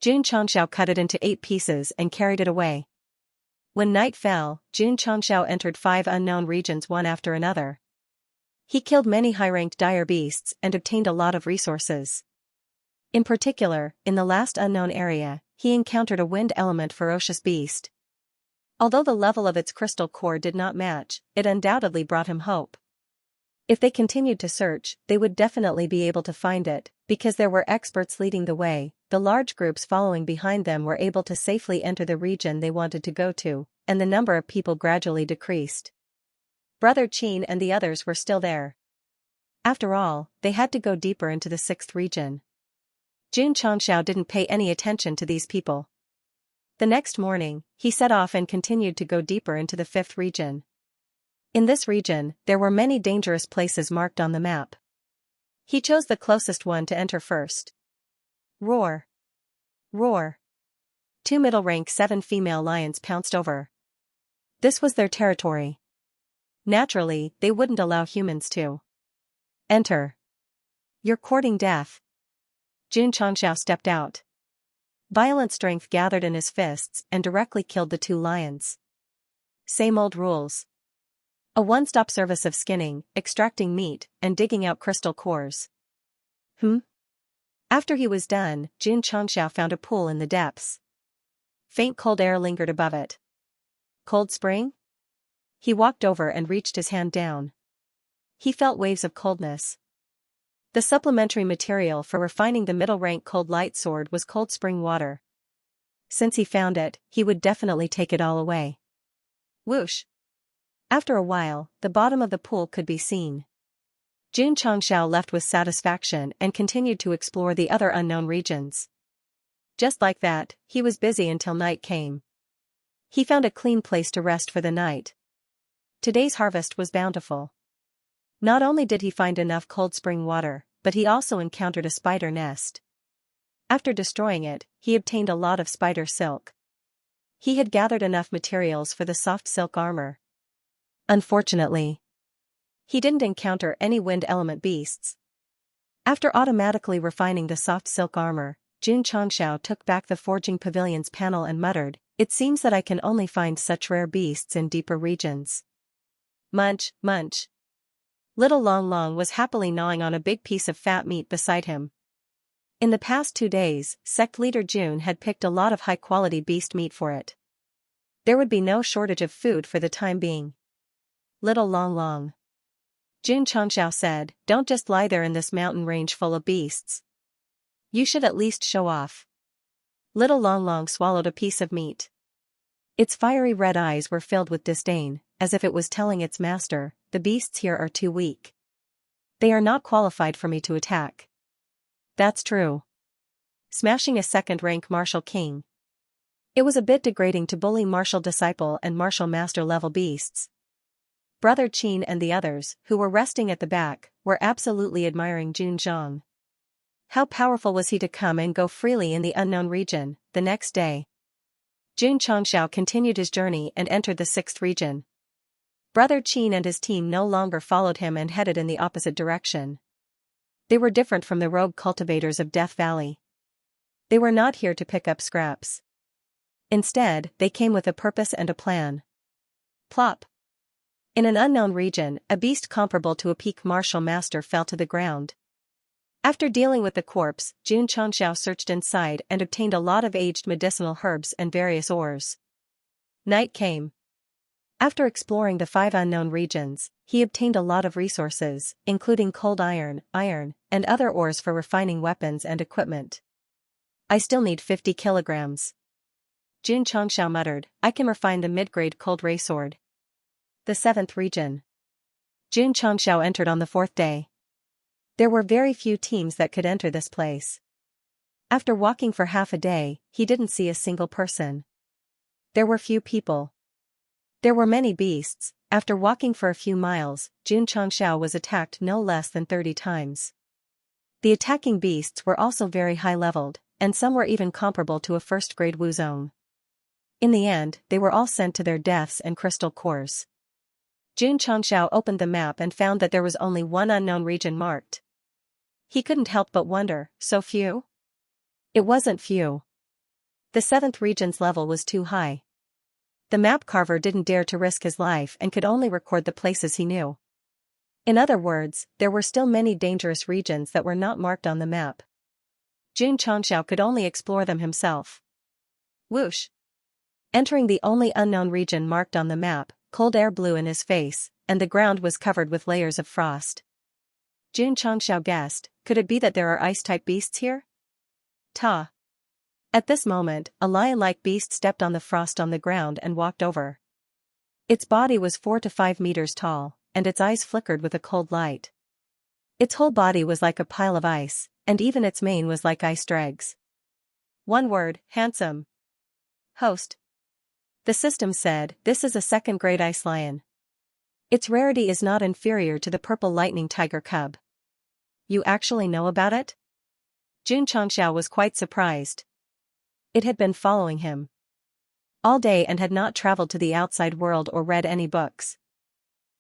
Jun Changxiao cut it into 8 pieces and carried it away. When night fell, Jun Changxiao entered 5 unknown regions one after another. He killed many high-ranked dire beasts and obtained a lot of resources. In particular, in the last unknown area, he encountered a wind element ferocious beast. Although the level of its crystal core did not match, it undoubtedly brought him hope. If they continued to search, they would definitely be able to find it, because there were experts leading the way. The large groups following behind them were able to safely enter the region they wanted to go to, and the number of people gradually decreased. Brother Qin and the others were still there. After all, they had to go deeper into the 6th region. Jun Changxiao didn't pay any attention to these people. The next morning, he set off and continued to go deeper into the 5th region. In this region, there were many dangerous places marked on the map. He chose the closest one to enter first. Roar! Roar! 2 middle-rank 7 female lions pounced over. This was their territory. Naturally, they wouldn't allow humans to enter. You're courting death. Jun Changxiao stepped out. Violent strength gathered in his fists and directly killed the 2 lions. Same old rules. A one-stop service of skinning, extracting meat, and digging out crystal cores. After he was done, Jun Changxiao found a pool in the depths. Faint cold air lingered above it. Cold spring? He walked over and reached his hand down. He felt waves of coldness. The supplementary material for refining the middle-rank cold light sword was cold spring water. Since he found it, he would definitely take it all away. Whoosh! After a while, the bottom of the pool could be seen. Jun Changxiao left with satisfaction and continued to explore the other unknown regions. Just like that, he was busy until night came. He found a clean place to rest for the night. Today's harvest was bountiful. Not only did he find enough cold spring water, but he also encountered a spider nest. After destroying it, he obtained a lot of spider silk. He had gathered enough materials for the soft silk armor. Unfortunately, he didn't encounter any wind element beasts. After automatically refining the soft silk armor, Jun Changxiao took back the forging pavilion's panel and muttered, "It seems that I can only find such rare beasts in deeper regions." Munch, munch. Little Long Long was happily gnawing on a big piece of fat meat beside him. In the past 2 days, sect leader June had picked a lot of high-quality beast meat for it. There would be no shortage of food for the time being. Little Long Long. June Xianxia said, don't just lie there in this mountain range full of beasts. You should at least show off. Little Long Long swallowed a piece of meat. Its fiery red eyes were filled with disdain, as if it was telling its master, the beasts here are too weak. They are not qualified for me to attack. That's true. Smashing a second-rank martial king. It was a bit degrading to bully martial disciple and martial master level beasts. Brother Qin and the others, who were resting at the back, were absolutely admiring Jun Zhang. How powerful was he to come and go freely in the unknown region? The next day, Jun Changxiao continued his journey and entered the 6th region. Brother Qin and his team no longer followed him and headed in the opposite direction. They were different from the rogue cultivators of Death Valley. They were not here to pick up scraps. Instead, they came with a purpose and a plan. Plop. In an unknown region, a beast comparable to a peak martial master fell to the ground. After dealing with the corpse, Jun Changxiao searched inside and obtained a lot of aged medicinal herbs and various ores. Night came. After exploring the 5 unknown regions, he obtained a lot of resources, including cold iron, and other ores for refining weapons and equipment. I still need 50 kilograms. Jun Changxiao muttered, I can refine the mid-grade cold ray sword. The 7th region. Jun Changxiao entered on the 4th day. There were very few teams that could enter this place. After walking for half a day, he didn't see a single person. There were few people. There were many beasts. After walking for a few miles, Jun Changxiao was attacked no less than 30 times. The attacking beasts were also very high-leveled, and some were even comparable to a first-grade Wuzong. In the end, they were all sent to their deaths and crystal cores. Jun Changxiao opened the map and found that there was only one unknown region marked. He couldn't help but wonder, so few? It wasn't few. The 7th region's level was too high. The map carver didn't dare to risk his life and could only record the places he knew. In other words, there were still many dangerous regions that were not marked on the map. Jun Changxiao could only explore them himself. Whoosh! Entering the only unknown region marked on the map, cold air blew in his face, and the ground was covered with layers of frost. Jun Changxiao guessed, could it be that there are ice-type beasts here? Ta! At this moment, a lion-like beast stepped on the frost on the ground and walked over. Its body was 4 to 5 meters tall, and its eyes flickered with a cold light. Its whole body was like a pile of ice, and even its mane was like ice dregs. One word, handsome. Host. The system said, this is a 2nd-grade ice lion. Its rarity is not inferior to the purple lightning tiger cub. You actually know about it? Jun Changxiao was quite surprised. It had been following him all day and had not traveled to the outside world or read any books.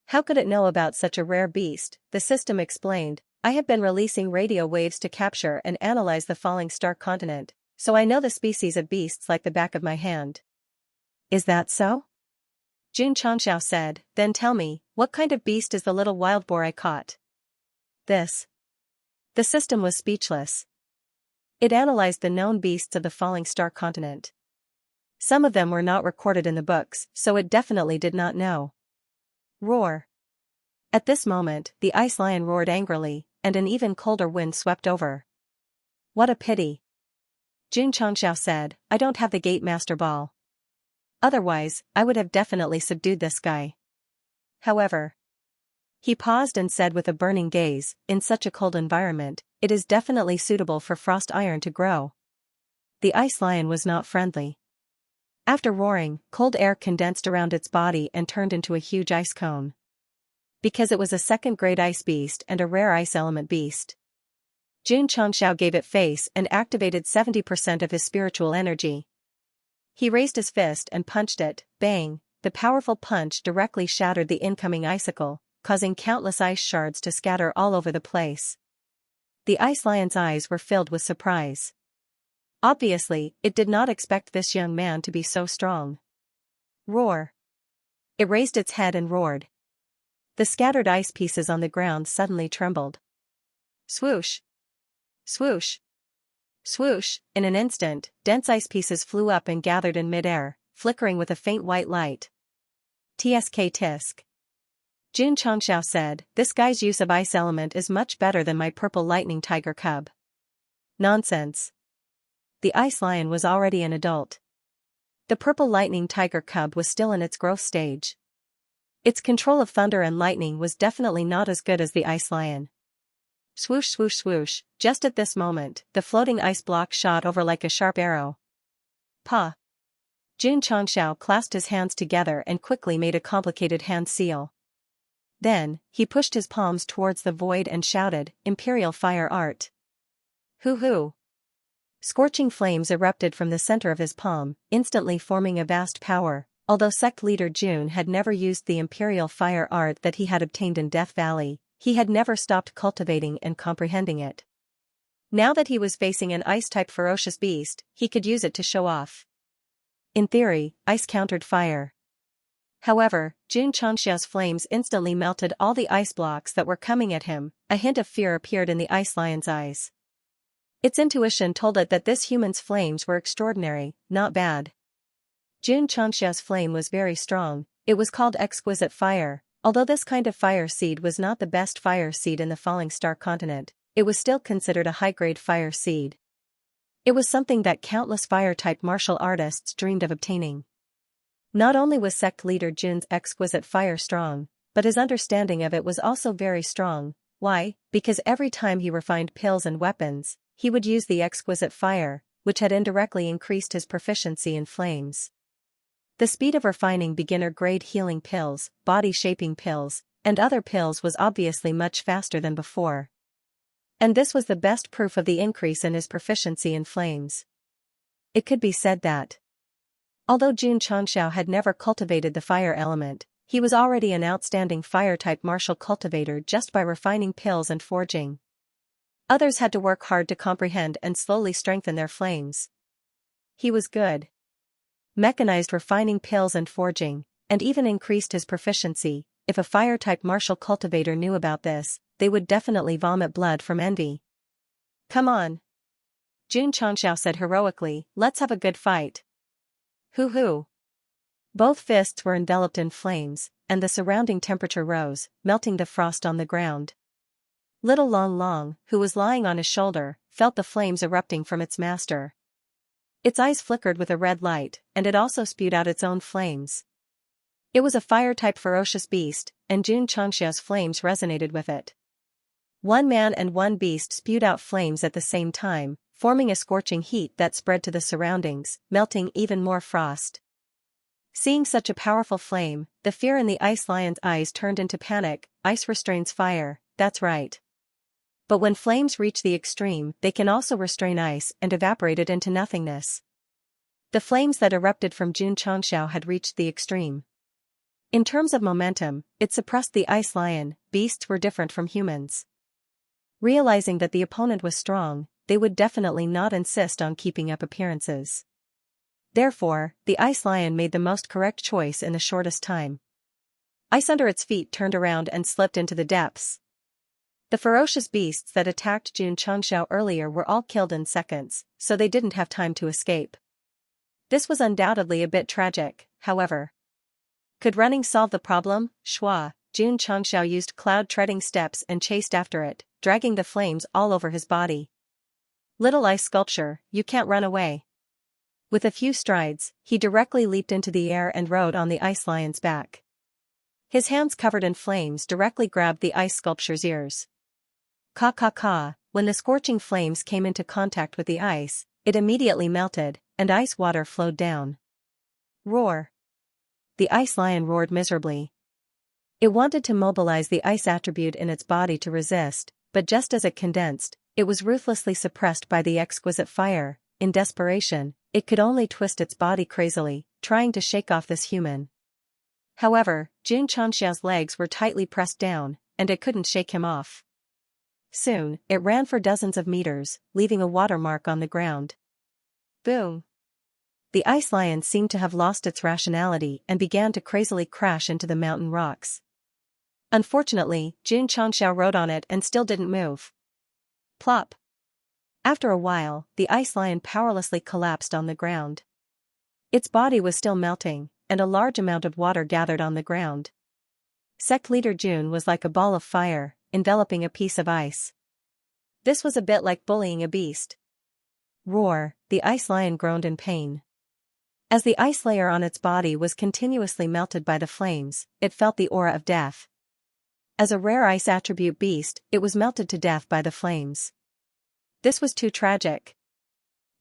How could it know about such a rare beast? The system explained, I have been releasing radio waves to capture and analyze the falling star continent, so I know the species of beasts like the back of my hand. Is that so? Jun Changxiao said, then tell me, what kind of beast is the little wild boar I caught? This. The system was speechless. It analyzed the known beasts of the falling star continent. Some of them were not recorded in the books, so it definitely did not know. Roar. At this moment, the ice lion roared angrily, and an even colder wind swept over. What a pity. Jun Changxiao said, I don't have the Gate Master Ball. Otherwise, I would have definitely subdued this guy. However, he paused and said with a burning gaze, in such a cold environment, it is definitely suitable for frost iron to grow. The ice lion was not friendly. After roaring, cold air condensed around its body and turned into a huge ice cone. Because it was a 2nd-grade ice beast and a rare ice element beast, Jun Changxiao gave it face and activated 70% of his spiritual energy. He raised his fist and punched it, bang, the powerful punch directly shattered the incoming icicle, causing countless ice shards to scatter all over the place. The ice lion's eyes were filled with surprise. Obviously, it did not expect this young man to be so strong. Roar. It raised its head and roared. The scattered ice pieces on the ground suddenly trembled. Swoosh! Swoosh! Swoosh! In an instant, dense ice pieces flew up and gathered in midair, flickering with a faint white light. Tsk tisk. Jun Changxiao said, "This guy's use of ice element is much better than my purple lightning tiger cub." Nonsense. The ice lion was already an adult. The purple lightning tiger cub was still in its growth stage. Its control of thunder and lightning was definitely not as good as the ice lion. Swoosh swoosh swoosh, just at this moment, the floating ice block shot over like a sharp arrow. Pa! Jun Changxiao clasped his hands together and quickly made a complicated hand seal. Then, he pushed his palms towards the void and shouted, "Imperial fire art!" Hoo-hoo! Scorching flames erupted from the center of his palm, instantly forming a vast power. Although sect leader Jun had never used the imperial fire art that he had obtained in Death Valley, he had never stopped cultivating and comprehending it. Now that he was facing an ice-type ferocious beast, he could use it to show off. In theory, ice countered fire. However, Jun Changxiao's flames instantly melted all the ice blocks that were coming at him. A hint of fear appeared in the ice lion's eyes. Its intuition told it that this human's flames were extraordinary, not bad. Jun Changxiao's flame was very strong. It was called exquisite fire. Although this kind of fire seed was not the best fire seed in the Falling Star continent, it was still considered a high-grade fire seed. It was something that countless fire-type martial artists dreamed of obtaining. Not only was sect leader Jun's exquisite fire strong, but his understanding of it was also very strong. Why? Because every time he refined pills and weapons, he would use the exquisite fire, which had indirectly increased his proficiency in flames. The speed of refining beginner-grade healing pills, body-shaping pills, and other pills was obviously much faster than before. And this was the best proof of the increase in his proficiency in flames. It could be said that, although Jun Changxiao had never cultivated the fire element, he was already an outstanding fire-type martial cultivator just by refining pills and forging. Others had to work hard to comprehend and slowly strengthen their flames. He was good. Mechanized refining pills and forging, and even increased his proficiency. If a fire-type martial cultivator knew about this, they would definitely vomit blood from envy. "Come on," Jun Changxiao said heroically, "let's have a good fight." Hoo-hoo! Both fists were enveloped in flames, and the surrounding temperature rose, melting the frost on the ground. Little Long Long, who was lying on his shoulder, felt the flames erupting from its master. Its eyes flickered with a red light, and it also spewed out its own flames. It was a fire-type ferocious beast, and Jun Changxiao's flames resonated with it. One man and one beast spewed out flames at the same time, forming a scorching heat that spread to the surroundings, melting even more frost. Seeing such a powerful flame, the fear in the ice lion's eyes turned into panic. Ice restrains fire, that's right. But when flames reach the extreme, they can also restrain ice and evaporate it into nothingness. The flames that erupted from Jun Changxiao had reached the extreme. In terms of momentum, it suppressed the ice lion. Beasts were different from humans. Realizing that the opponent was strong, they would definitely not insist on keeping up appearances. Therefore, the ice lion made the most correct choice in the shortest time. Ice under its feet turned around and slipped into the depths. The ferocious beasts that attacked Jun Changxiao earlier were all killed in seconds, so they didn't have time to escape. This was undoubtedly a bit tragic, however. Could running solve the problem? Shua, Jun Changxiao used cloud-treading steps and chased after it, dragging the flames all over his body. Little ice sculpture, you can't run away. With a few strides, he directly leaped into the air and rode on the ice lion's back. His hands covered in flames directly grabbed the ice sculpture's ears. Ka-ka-ka, when the scorching flames came into contact with the ice, it immediately melted, and ice water flowed down. Roar! The ice lion roared miserably. It wanted to mobilize the ice attribute in its body to resist, but just as it condensed, it was ruthlessly suppressed by the exquisite fire. In desperation, it could only twist its body crazily, trying to shake off this human. However, Jun Changxiao's legs were tightly pressed down, and it couldn't shake him off. Soon, it ran for dozens of meters, leaving a watermark on the ground. Boom! The ice lion seemed to have lost its rationality and began to crazily crash into the mountain rocks. Unfortunately, Xianxia rode on it and still didn't move. Plop. After a while, the ice lion powerlessly collapsed on the ground. Its body was still melting, and a large amount of water gathered on the ground. Sect leader June was like a ball of fire, enveloping a piece of ice. This was a bit like bullying a beast. Roar, the ice lion groaned in pain. As the ice layer on its body was continuously melted by the flames, it felt the aura of death. As a rare ice attribute beast, it was melted to death by the flames. This was too tragic.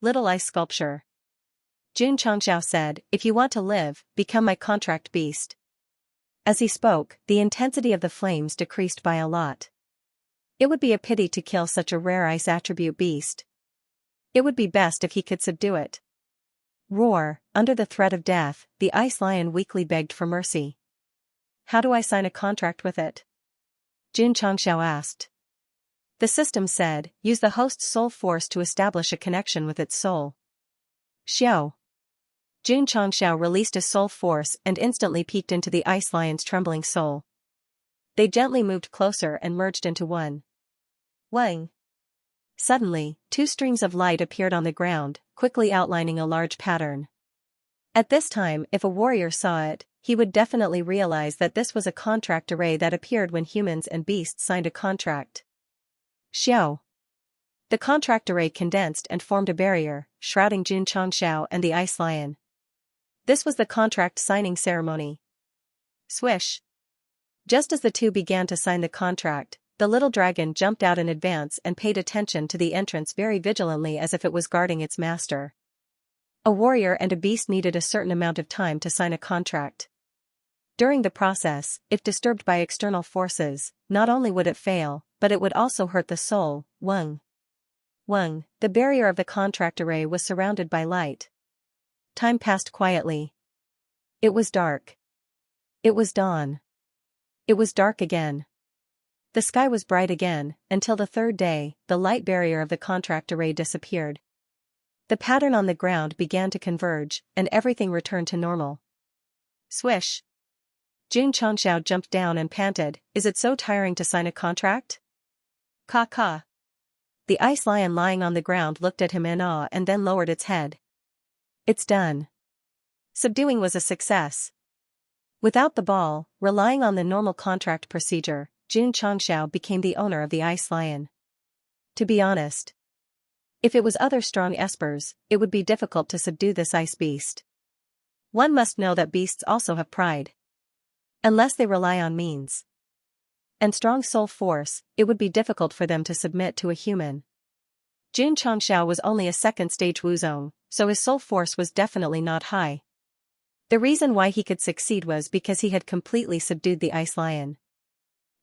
Little ice sculpture. Xianxia said, "If you want to live, become my contract beast." As he spoke, the intensity of the flames decreased by a lot. It would be a pity to kill such a rare ice attribute beast. It would be best if he could subdue it. Roar, under the threat of death, the ice lion weakly begged for mercy. "How do I sign a contract with it?" Xianxia asked. The system said, "Use the host's soul force to establish a connection with its soul." Xiao. Xianxia released a soul force and instantly peeked into the ice lion's trembling soul. They gently moved closer and merged into one. Wang. Suddenly, two streams of light appeared on the ground, quickly outlining a large pattern. At this time, if a warrior saw it, he would definitely realize that this was a contract array that appeared when humans and beasts signed a contract. Xiao. The contract array condensed and formed a barrier, shrouding Xianxia and the ice lion. This was the contract signing ceremony. Swish. Just as the two began to sign the contract, the little dragon jumped out in advance and paid attention to the entrance very vigilantly as if it was guarding its master. A warrior and a beast needed a certain amount of time to sign a contract. During the process, if disturbed by external forces, not only would it fail, but it would also hurt the soul. Wang. The barrier of the contract array was surrounded by light. Time passed quietly. It was dark. It was dawn. It was dark again. The sky was bright again, until the third day, the light barrier of the contract array disappeared. The pattern on the ground began to converge, and everything returned to normal. Swish. Xianxia jumped down and panted, "Is it so tiring to sign a contract?" Ka. The ice lion lying on the ground looked at him in awe and then lowered its head. It's done. Subduing was a success. Without the ball, relying on the normal contract procedure, Xianxia became the owner of the ice lion. To be honest, if it was other strong espers, it would be difficult to subdue this ice beast. One must know that beasts also have pride. Unless they rely on means and strong soul force, it would be difficult for them to submit to a human. Xianxia was only a second-stage wuzong, so his soul force was definitely not high. The reason why he could succeed was because he had completely subdued the ice lion.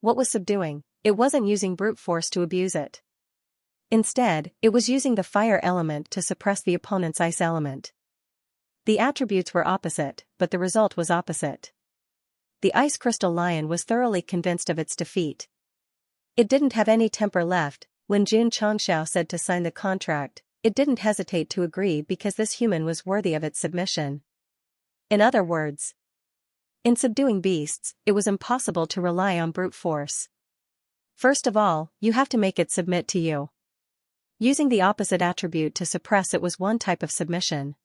What was subduing? It wasn't using brute force to abuse it. Instead, it was using the fire element to suppress the opponent's ice element. The attributes were opposite, but the result was opposite. The ice crystal lion was thoroughly convinced of its defeat. It didn't have any temper left. When Xianxia said to sign the contract, it didn't hesitate to agree because this human was worthy of its submission. In other words, in subduing beasts, it was impossible to rely on brute force. First of all, you have to make it submit to you. Using the opposite attribute to suppress it was one type of submission.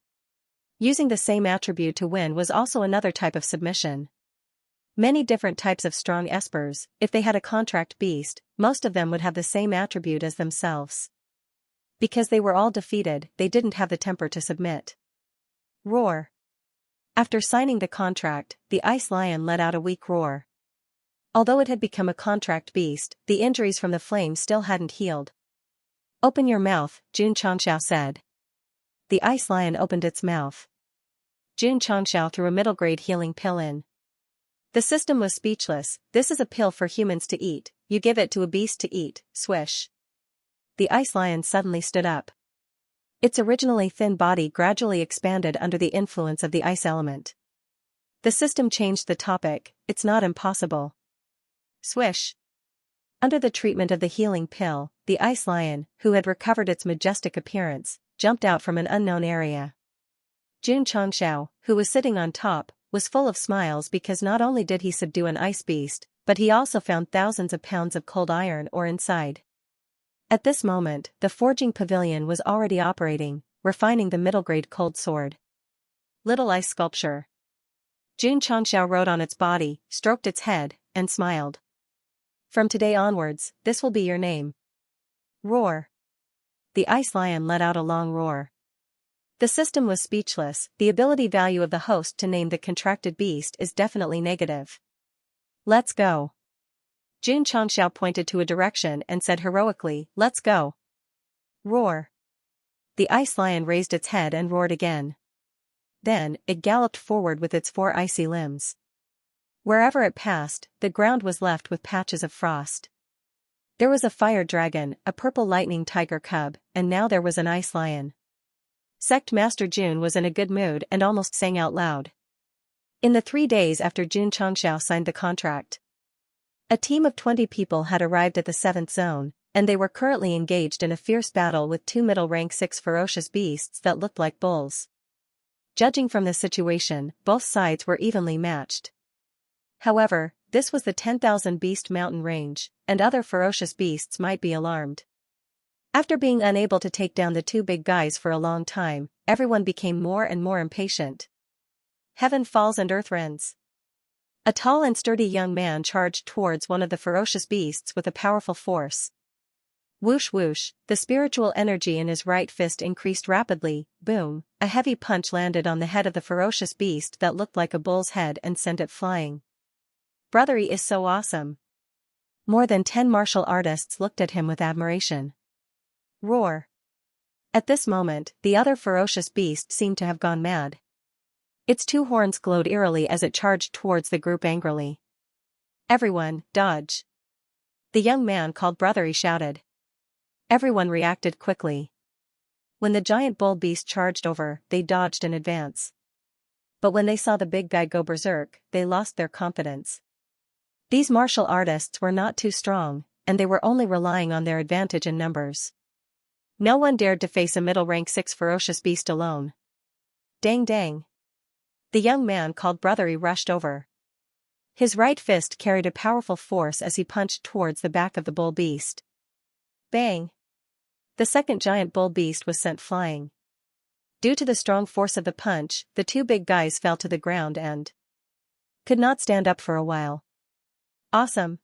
Using the same attribute to win was also another type of submission. Many different types of strong espers, if they had a contract beast, most of them would have the same attribute as themselves. Because they were all defeated, they didn't have the temper to submit. Roar. After signing the contract, the ice lion let out a weak roar. Although it had become a contract beast, the injuries from the flames still hadn't healed. "Open your mouth," Xianxia said. The ice lion opened its mouth. Xianxia threw a middle-grade healing pill in. The system was speechless. "This is a pill for humans to eat, you give it to a beast to eat." Swish. The ice lion suddenly stood up. Its originally thin body gradually expanded under the influence of the ice element. The system changed the topic. "It's not impossible." Swish. Under the treatment of the healing pill, the ice lion, who had recovered its majestic appearance, jumped out from an unknown area. Xianxia, who was sitting on top, was full of smiles because not only did he subdue an ice beast, but he also found thousands of pounds of cold iron ore inside. At this moment, the forging pavilion was already operating, refining the middle-grade cold sword. Little ice sculpture. Xianxia wrote on its body, stroked its head, and smiled. From today onwards, this will be your name. Roar. The ice lion let out a long roar. The system was speechless. The ability value of the host to name the contracted beast is definitely negative. Let's go. Xianxia pointed to a direction and said heroically, let's go. Roar. The ice lion raised its head and roared again. Then, it galloped forward with its 4 icy limbs. Wherever it passed, the ground was left with patches of frost. There was a fire dragon, a purple lightning tiger cub, and now there was an ice lion. Sect Master Jun was in a good mood and almost sang out loud. In the 3 days after Xianxia signed the contract, a team of 20 people had arrived at the 7th zone, and they were currently engaged in a fierce battle with 2 middle-rank 6 ferocious beasts that looked like bulls. Judging from the situation, both sides were evenly matched. However, this was the 10,000 beast mountain range, and other ferocious beasts might be alarmed. After being unable to take down the 2 big guys for a long time, everyone became more and more impatient. Heaven falls and earth rends. A tall and sturdy young man charged towards one of the ferocious beasts with a powerful force. Whoosh whoosh, the spiritual energy in his right fist increased rapidly. Boom, a heavy punch landed on the head of the ferocious beast that looked like a bull's head and sent it flying. Brothery is so awesome. More than 10 martial artists looked at him with admiration. Roar. At this moment, the other ferocious beast seemed to have gone mad. Its 2 horns glowed eerily as it charged towards the group angrily. Everyone, dodge. The young man called Brothery shouted. Everyone reacted quickly. When the giant bull beast charged over, they dodged in advance. But when they saw the big guy go berserk, they lost their confidence. These martial artists were not too strong, and they were only relying on their advantage in numbers. No one dared to face a middle-rank 6 ferocious beast alone. Dang dang. The young man called Brothery rushed over. His right fist carried a powerful force as he punched towards the back of the bull beast. Bang! The second giant bull beast was sent flying. Due to the strong force of the punch, the 2 big guys fell to the ground and could not stand up for a while. Awesome!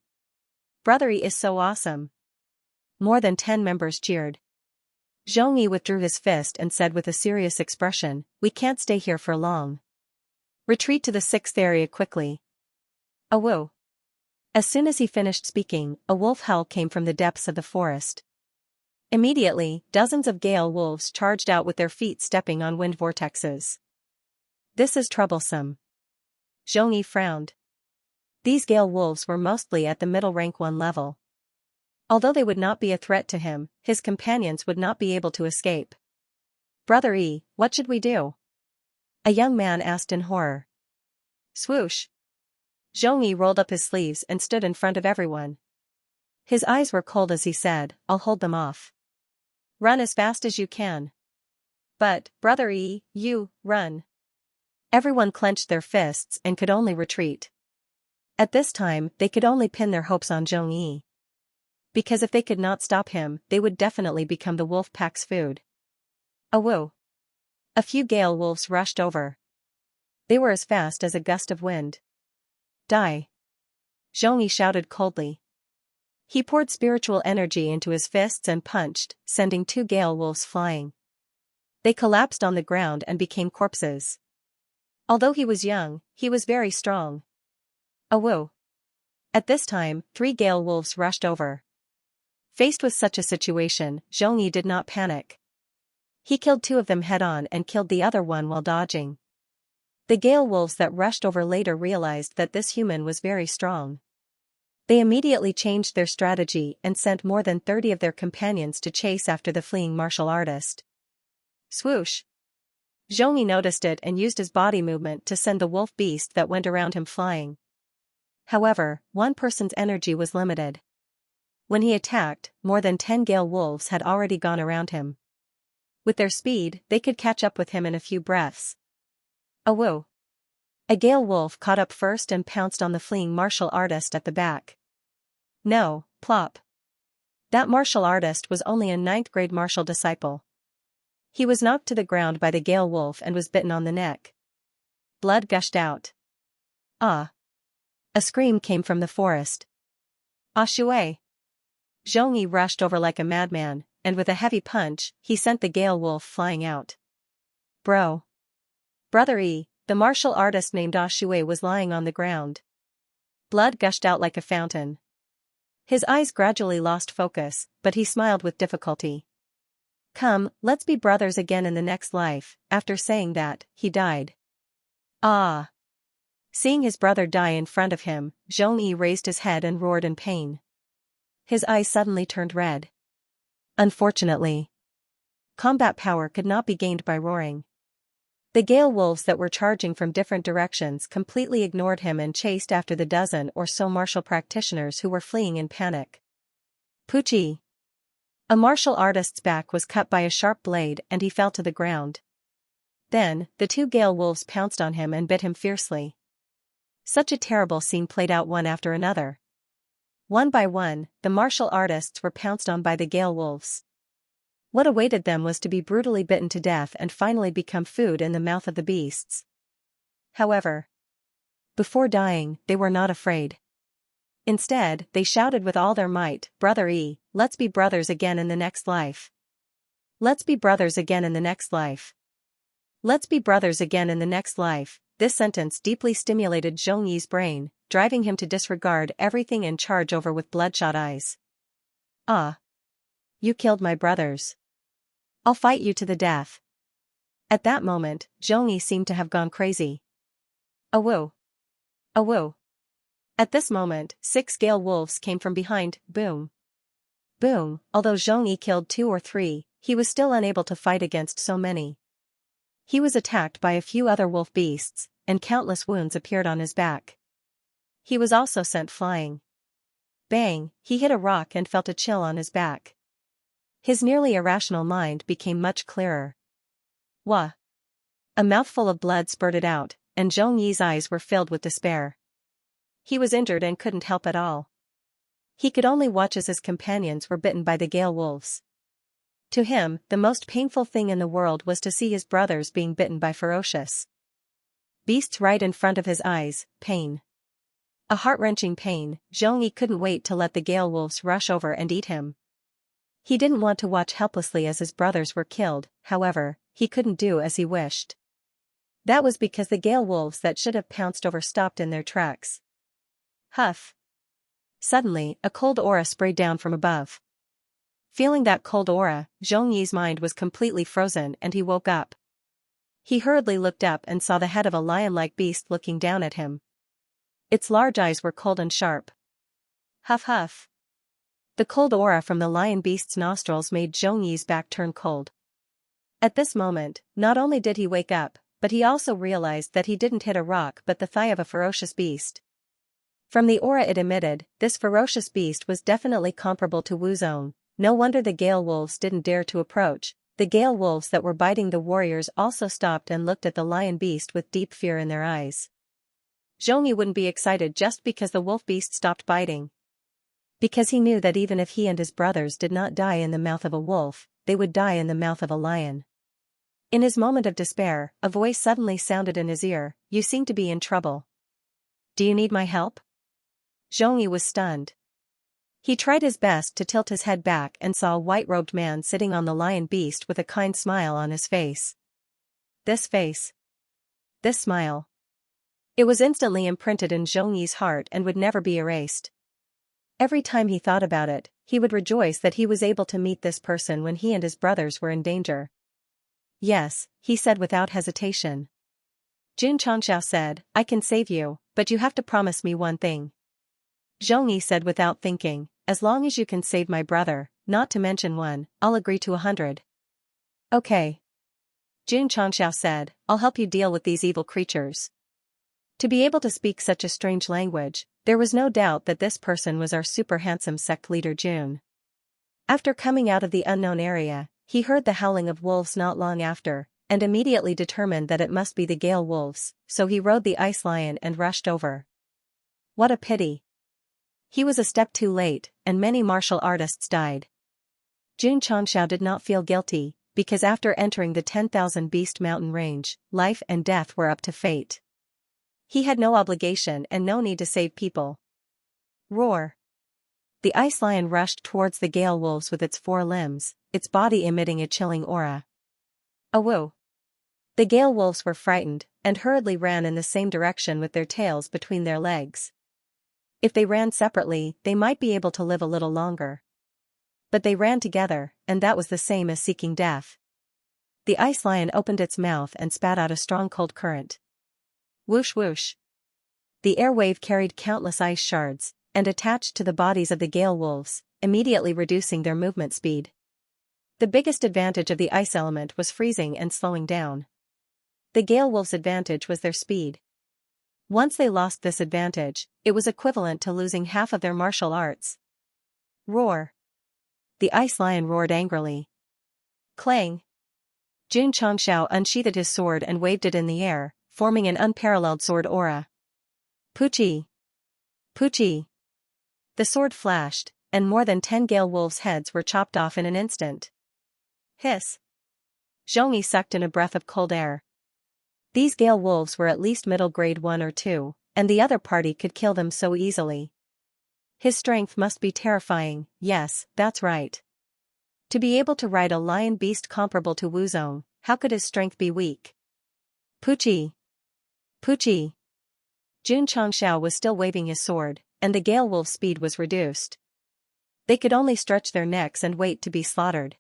Brothery is so awesome! More than 10 members cheered. Xianxia withdrew his fist and said with a serious expression, we can't stay here for long. Retreat to the 6th area quickly. Awoo! As soon as he finished speaking, a wolf howl came from the depths of the forest. Immediately, dozens of gale wolves charged out with their feet stepping on wind vortexes. This is troublesome. Xianxia frowned. These gale wolves were mostly at the middle rank 1 level. Although they would not be a threat to him, his companions would not be able to escape. Brothery, what should we do? A young man asked in horror. Swoosh! Xianxia rolled up his sleeves and stood in front of everyone. His eyes were cold as he said, I'll hold them off. Run as fast as you can. But, Brothery, you, run. Everyone clenched their fists and could only retreat. At this time, they could only pin their hopes on Xianxia. Because if they could not stop him, they would definitely become the wolf pack's food. Awoo! A few gale wolves rushed over. They were as fast as a gust of wind. Die! Xianxia shouted coldly. He poured spiritual energy into his fists and punched, sending 2 gale wolves flying. They collapsed on the ground and became corpses. Although he was young, he was very strong. Awoo! At this time, 3 gale wolves rushed over. Faced with such a situation, Xianxia did not panic. He killed 2 of them head-on and killed the other one while dodging. The gale wolves that rushed over later realized that this human was very strong. They immediately changed their strategy and sent more than 30 of their companions to chase after the fleeing martial artist. Swoosh! Xianxia noticed it and used his body movement to send the wolf beast that went around him flying. However, one person's energy was limited. When he attacked, more than 10 gale wolves had already gone around him. With their speed, they could catch up with him in a few breaths. Awoo! A Gale wolf caught up first and pounced on the fleeing martial artist at the back. No, plop. That martial artist was only a 9th-grade martial disciple. He was knocked to the ground by the Gale wolf and was bitten on the neck. Blood gushed out. Ah! A scream came from the forest. Ah shui! Xianxia rushed over like a madman, and with a heavy punch, he sent the Gale wolf flying out. Bro! Brother E, the martial artist named Ah Shui was lying on the ground. Blood gushed out like a fountain. His eyes gradually lost focus, but he smiled with difficulty. Come, let's be brothers again in the next life. After saying that, he died. Ah! Seeing his brother die in front of him, Xianxia raised his head and roared in pain. His eyes suddenly turned red. Unfortunately, combat power could not be gained by roaring. The Gale wolves that were charging from different directions completely ignored him and chased after the dozen or so martial practitioners who were fleeing in panic. Poochie! A martial artist's back was cut by a sharp blade and he fell to the ground. Then, the 2 Gale wolves pounced on him and bit him fiercely. Such a terrible scene played out one after another. One by one, the martial artists were pounced on by the Gale wolves. What awaited them was to be brutally bitten to death and finally become food in the mouth of the beasts. However, before dying, they were not afraid. Instead, they shouted with all their might, Brother E, let's be brothers again in the next life. Let's be brothers again in the next life. Let's be brothers again in the next life. This sentence deeply stimulated Xianxia's brain, driving him to disregard everything and charge over with bloodshot eyes. Ah! You killed my brothers. I'll fight you to the death. At that moment, Xianxia seemed to have gone crazy. Awoo! Awoo! At this moment, 6 Gale wolves came from behind, boom. Boom, although Xianxia killed 2 or 3, he was still unable to fight against so many. He was attacked by a few other wolf beasts, and countless wounds appeared on his back. He was also sent flying. Bang, he hit a rock and felt a chill on his back. His nearly irrational mind became much clearer. Wah! A mouthful of blood spurted out, and Xianxia's eyes were filled with despair. He was injured and couldn't help at all. He could only watch as his companions were bitten by the Gale wolves. To him, the most painful thing in the world was to see his brothers being bitten by ferocious beasts right in front of his eyes. Pain. A heart-wrenching pain. Xianxia couldn't wait to let the Gale wolves rush over and eat him. He didn't want to watch helplessly as his brothers were killed, however, he couldn't do as he wished. That was because the Gale wolves that should have pounced over stopped in their tracks. Huff! Suddenly, a cold aura sprayed down from above. Feeling that cold aura, Xianxia's mind was completely frozen and he woke up. He hurriedly looked up and saw the head of a lion-like beast looking down at him. Its large eyes were cold and sharp. Huff huff! The cold aura from the lion beast's nostrils made Xianxia's back turn cold. At this moment, not only did he wake up, but he also realized that he didn't hit a rock but the thigh of a ferocious beast. From the aura it emitted, this ferocious beast was definitely comparable to Wuzong. No wonder the Gale wolves didn't dare to approach. The Gale wolves that were biting the warriors also stopped and looked at the lion beast with deep fear in their eyes. Xianxia wouldn't be excited just because the wolf beast stopped biting. Because he knew that even if he and his brothers did not die in the mouth of a wolf, they would die in the mouth of a lion. In his moment of despair, a voice suddenly sounded in his ear, "You seem to be in trouble. Do you need my help?" Xianxia was stunned. He tried his best to tilt his head back and saw a white-robed man sitting on the lion beast with a kind smile on his face. This face. This smile. It was instantly imprinted in Xianxia's heart and would never be erased. Every time he thought about it, he would rejoice that he was able to meet this person when he and his brothers were in danger. "Yes," he said without hesitation. Xianxia said, "I can save you, but you have to promise me one thing." Xianxia said without thinking, "As long as you can save my brother, not to mention one, I'll agree to 100. Okay. Xianxia said, "I'll help you deal with these evil creatures." To be able to speak such a strange language, there was no doubt that this person was our super handsome sect leader Jun. After coming out of the unknown area, he heard the howling of wolves not long after. and immediately determined that it must be the Gale Wolves, so he rode the Ice Lion and rushed over. What a pity! He was a step too late, and many martial artists died. Xianxia did not feel guilty, because after entering the 10,000 Beast Mountain range, life and death were up to fate. He had no obligation and no need to save people. Roar! The Ice Lion rushed towards the Gale Wolves with its 4 limbs, its body emitting a chilling aura. Awoo! The Gale Wolves were frightened, and hurriedly ran in the same direction with their tails between their legs. If they ran separately, they might be able to live a little longer. But they ran together, and that was the same as seeking death. The Ice Lion opened its mouth and spat out a strong cold current. Whoosh whoosh! The air wave carried countless ice shards, and attached to the bodies of the Gale Wolves, immediately reducing their movement speed. The biggest advantage of the ice element was freezing and slowing down. The Gale Wolves' advantage was their speed. Once they lost this advantage, it was equivalent to losing half of their martial arts. Roar! The Ice Lion roared angrily. Clang! Xianxia unsheathed his sword and waved it in the air, forming an unparalleled sword aura. Poochie! Poochie! The sword flashed, and more than 10 Gale Wolves' heads were chopped off in an instant. Hiss! Xianxia sucked in a breath of cold air. These Gale Wolves were at least middle grade 1 or 2, and the other party could kill them so easily. His strength must be terrifying, yes, that's right. To be able to ride a lion beast comparable to Wuzong, how could his strength be weak? Poochie! Poochie! Xianxia was still waving his sword, and the Gale Wolf's speed was reduced. They could only stretch their necks and wait to be slaughtered.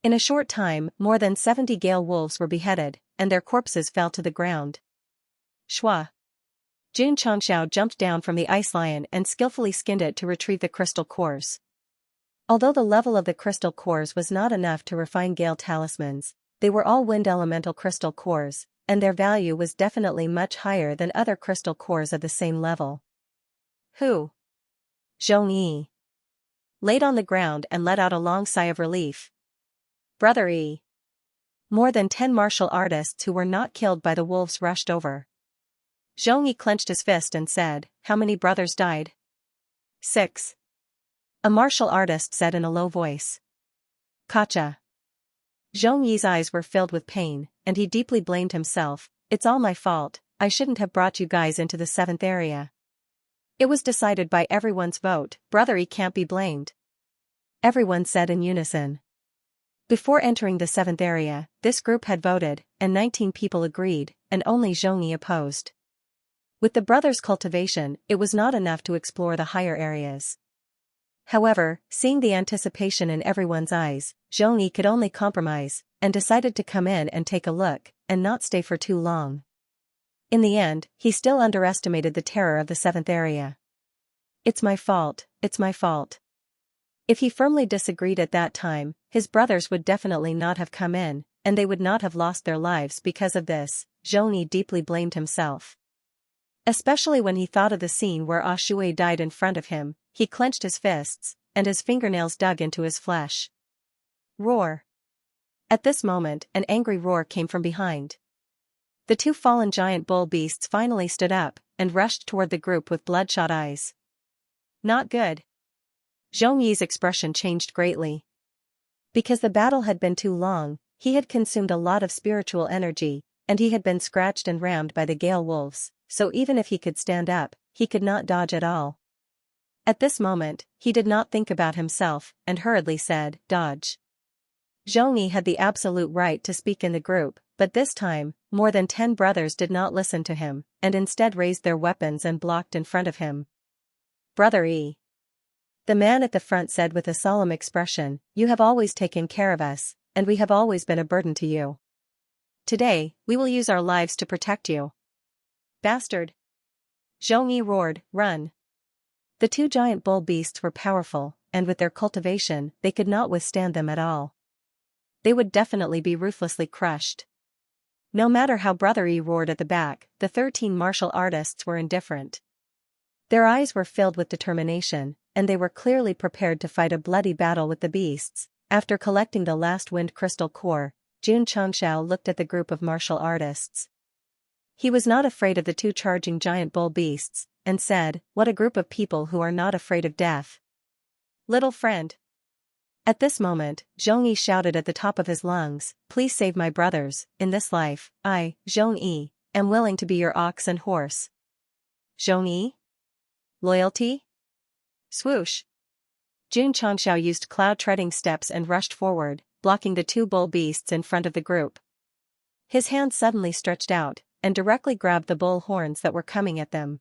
In a short time, more than 70 Gale Wolves were beheaded, and their corpses fell to the ground. Shwa! Xianxia jumped down from the Ice Lion and skillfully skinned it to retrieve the crystal cores. Although the level of the crystal cores was not enough to refine Gale talismans, they were all wind elemental crystal cores, and their value was definitely much higher than other crystal cores of the same level. Who? Zhongyi laid on the ground and let out a long sigh of relief. Brother E. More than 10 martial artists who were not killed by the wolves rushed over. Zhongyi clenched his fist and said, "How many brothers died?" 6. A martial artist said in a low voice. Kacha. Zhongyi's eyes were filled with pain, and he deeply blamed himself. It's all my fault, I shouldn't have brought you guys into the 7th area. It was decided by everyone's vote, Brother E can't be blamed. Everyone said in unison. Before entering the 7th area, this group had voted, and 19 people agreed, and only Zhongyi opposed. With the brothers' cultivation, it was not enough to explore the higher areas. However, seeing the anticipation in everyone's eyes, Zhongyi could only compromise, and decided to come in and take a look, and not stay for too long. In the end, he still underestimated the terror of the 7th area. It's my fault, it's my fault. If he firmly disagreed at that time, his brothers would definitely not have come in, and they would not have lost their lives because of this. Zhongyi deeply blamed himself. Especially when he thought of the scene where Ah Shui died in front of him, he clenched his fists, and his fingernails dug into his flesh. Roar! At this moment, an angry roar came from behind. The 2 fallen giant bull beasts finally stood up, and rushed toward the group with bloodshot eyes. Not good. Zhongyi's expression changed greatly. Because the battle had been too long, he had consumed a lot of spiritual energy, and he had been scratched and rammed by the Gale Wolves, so even if he could stand up, he could not dodge at all. At this moment, he did not think about himself, and hurriedly said, "Dodge." Zhongyi had the absolute right to speak in the group, but this time, more than 10 brothers did not listen to him, and instead raised their weapons and blocked in front of him. Brother E. The man at the front said with a solemn expression, "You have always taken care of us, and we have always been a burden to you. Today, we will use our lives to protect you." Bastard! Zhongyi roared, "Run!" The 2 giant bull beasts were powerful, and with their cultivation, they could not withstand them at all. They would definitely be ruthlessly crushed. No matter how Brother E roared at the back, the 13 martial artists were indifferent. Their eyes were filled with determination, and they were clearly prepared to fight a bloody battle with the beasts. After collecting the last wind crystal core, Jun Changshao looked at the group of martial artists. He was not afraid of the two charging giant bull beasts, and said, "What a group of people who are not afraid of death. Little friend." At this moment, Zhongyi shouted at the top of his lungs, "Please save my brothers, in this life, I, Zhongyi, am willing to be your ox and horse." Zhongyi? Loyalty? Swoosh! Jun Changshao used cloud-treading steps and rushed forward, blocking the two bull beasts in front of the group. His hand suddenly stretched out, and directly grabbed the bull horns that were coming at them.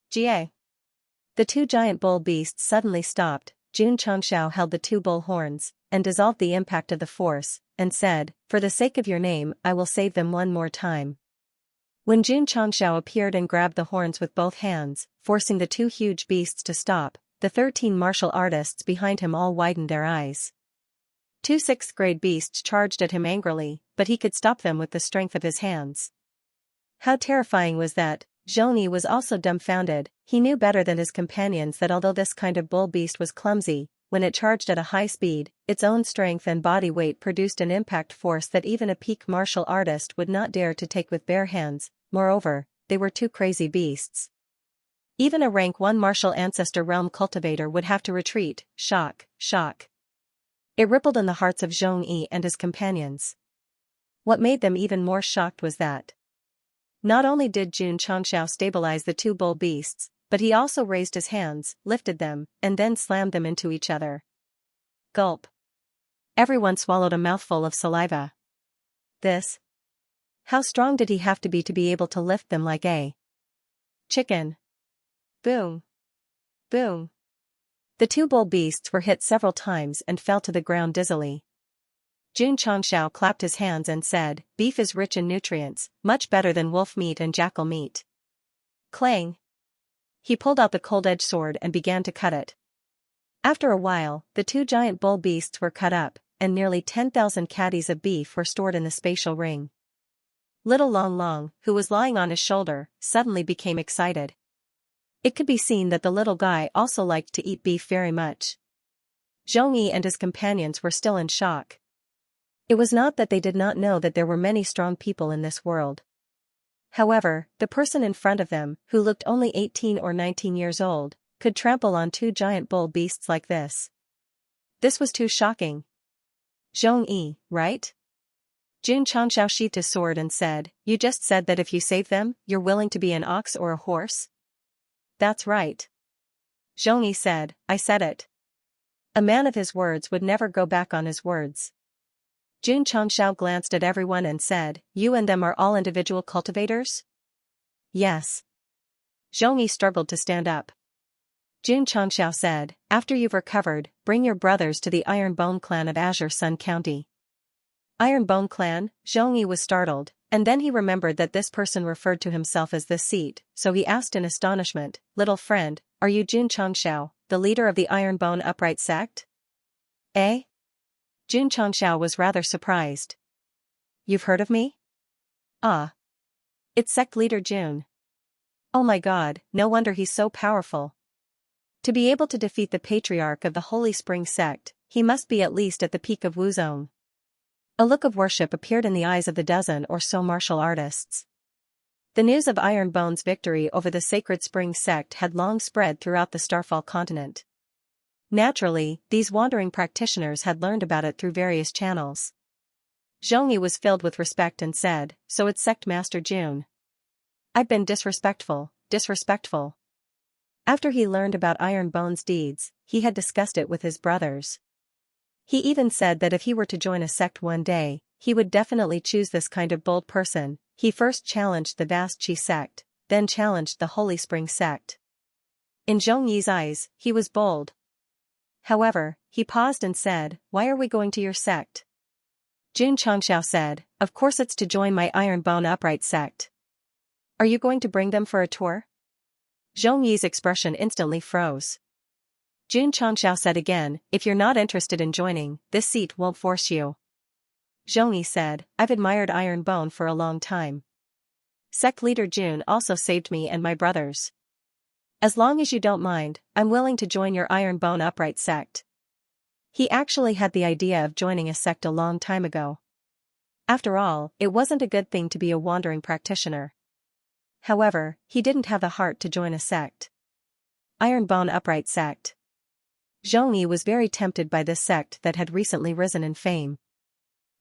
Jie! The two giant bull beasts suddenly stopped. Jun Changshao held the two bull horns, and dissolved the impact of the force, and said, "For the sake of your name, I will save them one more time." When Jun Changshao appeared and grabbed the horns with both hands, forcing the two huge beasts to stop, the 13 martial artists behind him all widened their eyes. Two sixth-grade beasts charged at him angrily, but he could stop them with the strength of his hands. How terrifying was that? Zhongyi was also dumbfounded. He knew better than his companions that although this kind of bull beast was clumsy, when it charged at a high speed, its own strength and body weight produced an impact force that even a peak martial artist would not dare to take with bare hands. Moreover, they were two crazy beasts. Even a rank 1 martial ancestor realm cultivator would have to retreat. Shock, shock. It rippled in the hearts of Zhongyi and his companions. What made them even more shocked was that not only did Jun Changshao stabilize the two bull beasts, but he also raised his hands, lifted them, and then slammed them into each other. Gulp. Everyone swallowed a mouthful of saliva. This? How strong did he have to be able to lift them like a chicken? Boom. Boom. The two bull beasts were hit several times and fell to the ground dizzily. Jun Changshao clapped his hands and said, "Beef is rich in nutrients, much better than wolf meat and jackal meat." Clang. He pulled out the cold-edged sword and began to cut it. After a while, the two giant bull beasts were cut up, and nearly 10,000 caddies of beef were stored in the spatial ring. Little Long Long, who was lying on his shoulder, suddenly became excited. It could be seen that the little guy also liked to eat beef very much. Zhongyi and his companions were still in shock. It was not that they did not know that there were many strong people in this world. However, the person in front of them, who looked only 18 or 19 years old, could trample on two giant bull beasts like this. This was too shocking. Zhongyi, right? Jun Changshao sheathed his sword and said, "You just said that if you save them, you're willing to be an ox or a horse?" "That's right." Zhongyi said, "I said it." A man of his words would never go back on his words. Jun Changshao glanced at everyone and said, "You and them are all individual cultivators?" "Yes." Zhongyi struggled to stand up. Jun Changshao said, "After you've recovered, bring your brothers to the Iron Bone clan of Azure Sun County." Iron Bone clan? Zhongyi was startled, and then he remembered that this person referred to himself as the seat, so he asked in astonishment, "Little friend, are you Jun Changshao, the leader of the Iron Bone Upright Sect?" "Eh?" Jun Changshao was rather surprised. "You've heard of me?" "Ah. It's sect leader Jun. Oh my god, no wonder he's so powerful. To be able to defeat the patriarch of the Holy Spring sect, he must be at least at the peak of Wuzong." A look of worship appeared in the eyes of the dozen or so martial artists. The news of Iron Bone's victory over the Sacred Spring sect had long spread throughout the Starfall continent. Naturally, these wandering practitioners had learned about it through various channels. Zhongyi was filled with respect and said, "So it's Sect Master Jun. I've been disrespectful. After he learned about Iron Bone's deeds, he had discussed it with his brothers. He even said that if he were to join a sect one day, he would definitely choose this kind of bold person. He first challenged the Vast Chi sect, then challenged the Holy Spring sect. In Zhongyi's eyes, he was bold. However, he paused and said, "Why are we going to your sect?" Jun Changshao said, "Of course it's to join my Iron Bone Upright sect." "Are you going to bring them for a tour?" Zhongyi's expression instantly froze. Jun Changshao said again, "If you're not interested in joining, this seat won't force you." Zhongyi said, "I've admired Iron Bone for a long time. Sect leader Jun also saved me and my brothers. As long as you don't mind, I'm willing to join your Iron Bone Upright sect." He actually had the idea of joining a sect a long time ago. After all, it wasn't a good thing to be a wandering practitioner. However, he didn't have the heart to join a sect. Ironbone Upright Sect. Xianxia was very tempted by this sect that had recently risen in fame.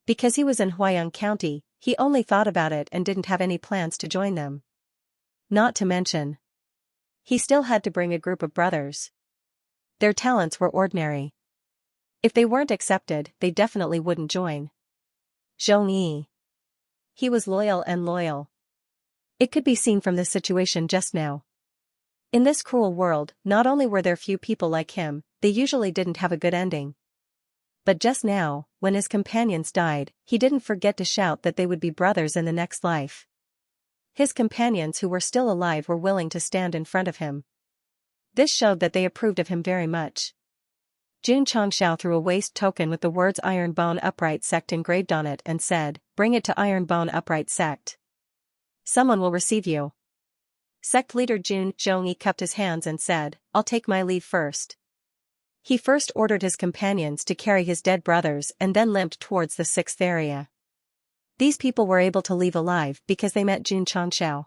Because he was in Huayang County, he only thought about it and didn't have any plans to join them. Not to mention, he still had to bring a group of brothers. Their talents were ordinary. If they weren't accepted, they definitely wouldn't join. Xianxia. He was loyal and loyal. It could be seen from this situation just now. In this cruel world, not only were there few people like him, they usually didn't have a good ending. But just now, when his companions died, he didn't forget to shout that they would be brothers in the next life. His companions who were still alive were willing to stand in front of him. This showed that they approved of him very much. Xianxia threw a waste token with the words Ironbone Upright Sect engraved on it and said, "Bring it to Ironbone Upright Sect. Someone will receive you." Sect leader Xianxia cupped his hands and said, "I'll take my leave first." He first ordered his companions to carry his dead brothers and then limped towards the 6th area. These people were able to leave alive because they met Xianxia.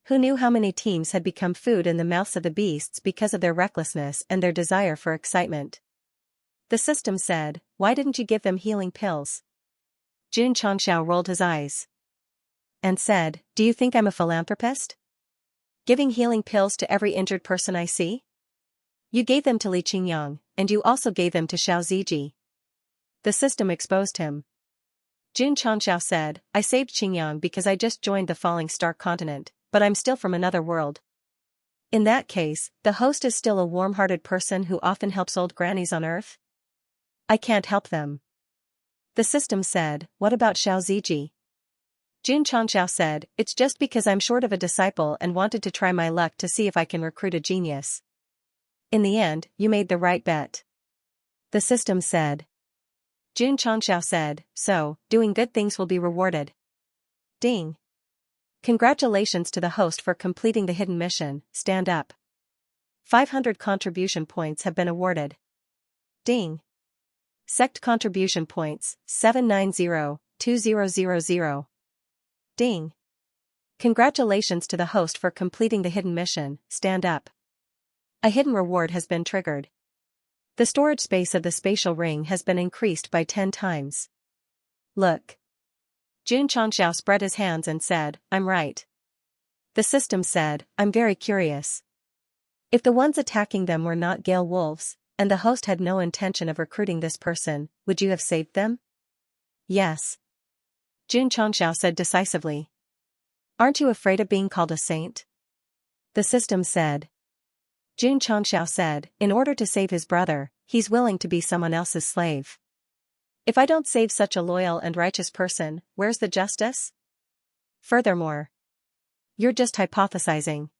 Who knew how many teams had become food in the mouths of the beasts because of their recklessness and their desire for excitement. The system said, "Why didn't you give them healing pills?" Xianxia rolled his eyes and said, "Do you think I'm a philanthropist? Giving healing pills to every injured person I see? You gave them to Li Qingyang, and you also gave them to Xiao Ziji." The system exposed him. Xianxia said, "I saved Qingyang because I just joined the Falling Star continent, but I'm still from another world." In that case, the host is still a warm-hearted person who often helps old grannies on Earth? I can't help them. The system said, "What about Xiao Ziji?" Xianxia said, "It's just because I'm short of a disciple and wanted to try my luck to see if I can recruit a genius." In the end, you made the right bet. The system said. Xianxia said, "So, doing good things will be rewarded." Ding. Congratulations to the host for completing the hidden mission, stand up. 500 contribution points have been awarded. Ding. Sect contribution points, 790-2000. Ding. Congratulations to the host for completing the hidden mission, stand up. A hidden reward has been triggered. The storage space of the spatial ring has been increased by 10 times. Look. Xianxia spread his hands and said, "I'm right." The system said, "I'm very curious. If the ones attacking them were not Gale wolves, and the host had no intention of recruiting this person, would you have saved them?" "Yes." Xianxia said decisively. "Aren't you afraid of being called a saint?" The system said. Xianxia said, "In order to save his brother, he's willing to be someone else's slave. If I don't save such a loyal and righteous person, where's the justice? Furthermore, you're just hypothesizing.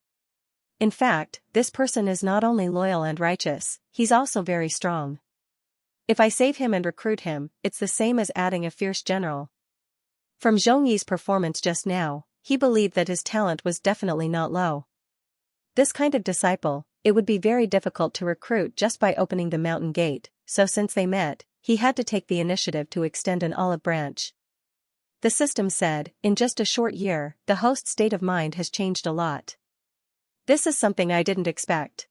In fact, this person is not only loyal and righteous, he's also very strong. If I save him and recruit him, it's the same as adding a fierce general." From Zhongyi's performance just now, he believed that his talent was definitely not low. This kind of disciple, it would be very difficult to recruit just by opening the mountain gate, so since they met, he had to take the initiative to extend an olive branch. The system said, "In just a short year, the host's state of mind has changed a lot. This is something I didn't expect."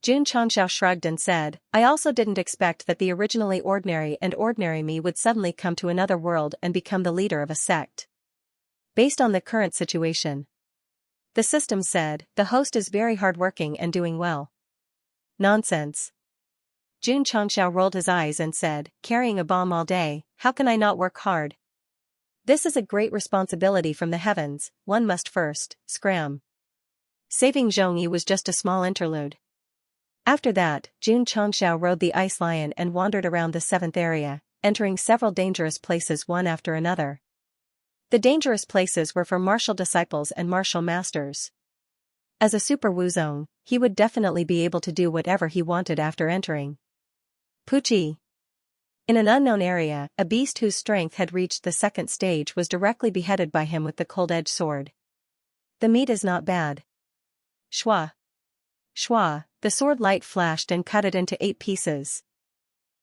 Xianxia shrugged and said, "I also didn't expect that the originally ordinary and ordinary me would suddenly come to another world and become the leader of a sect. Based on the current situation." The system said, "The host is very hardworking and doing well." Nonsense. Xianxia rolled his eyes and said, "Carrying a bomb all day, how can I not work hard? This is a great responsibility from the heavens, one must first, scram." Saving Zhongyi was just a small interlude. After that, Xianxia rode the ice lion and wandered around the 7th area, entering several dangerous places one after another. The dangerous places were for martial disciples and martial masters. As a super wuzong, he would definitely be able to do whatever he wanted after entering. Puchi. In an unknown area, a beast whose strength had reached the 2nd stage was directly beheaded by him with the cold-edged sword. The meat is not bad. Shwa. Shwa, the sword light flashed and cut it into 8 pieces.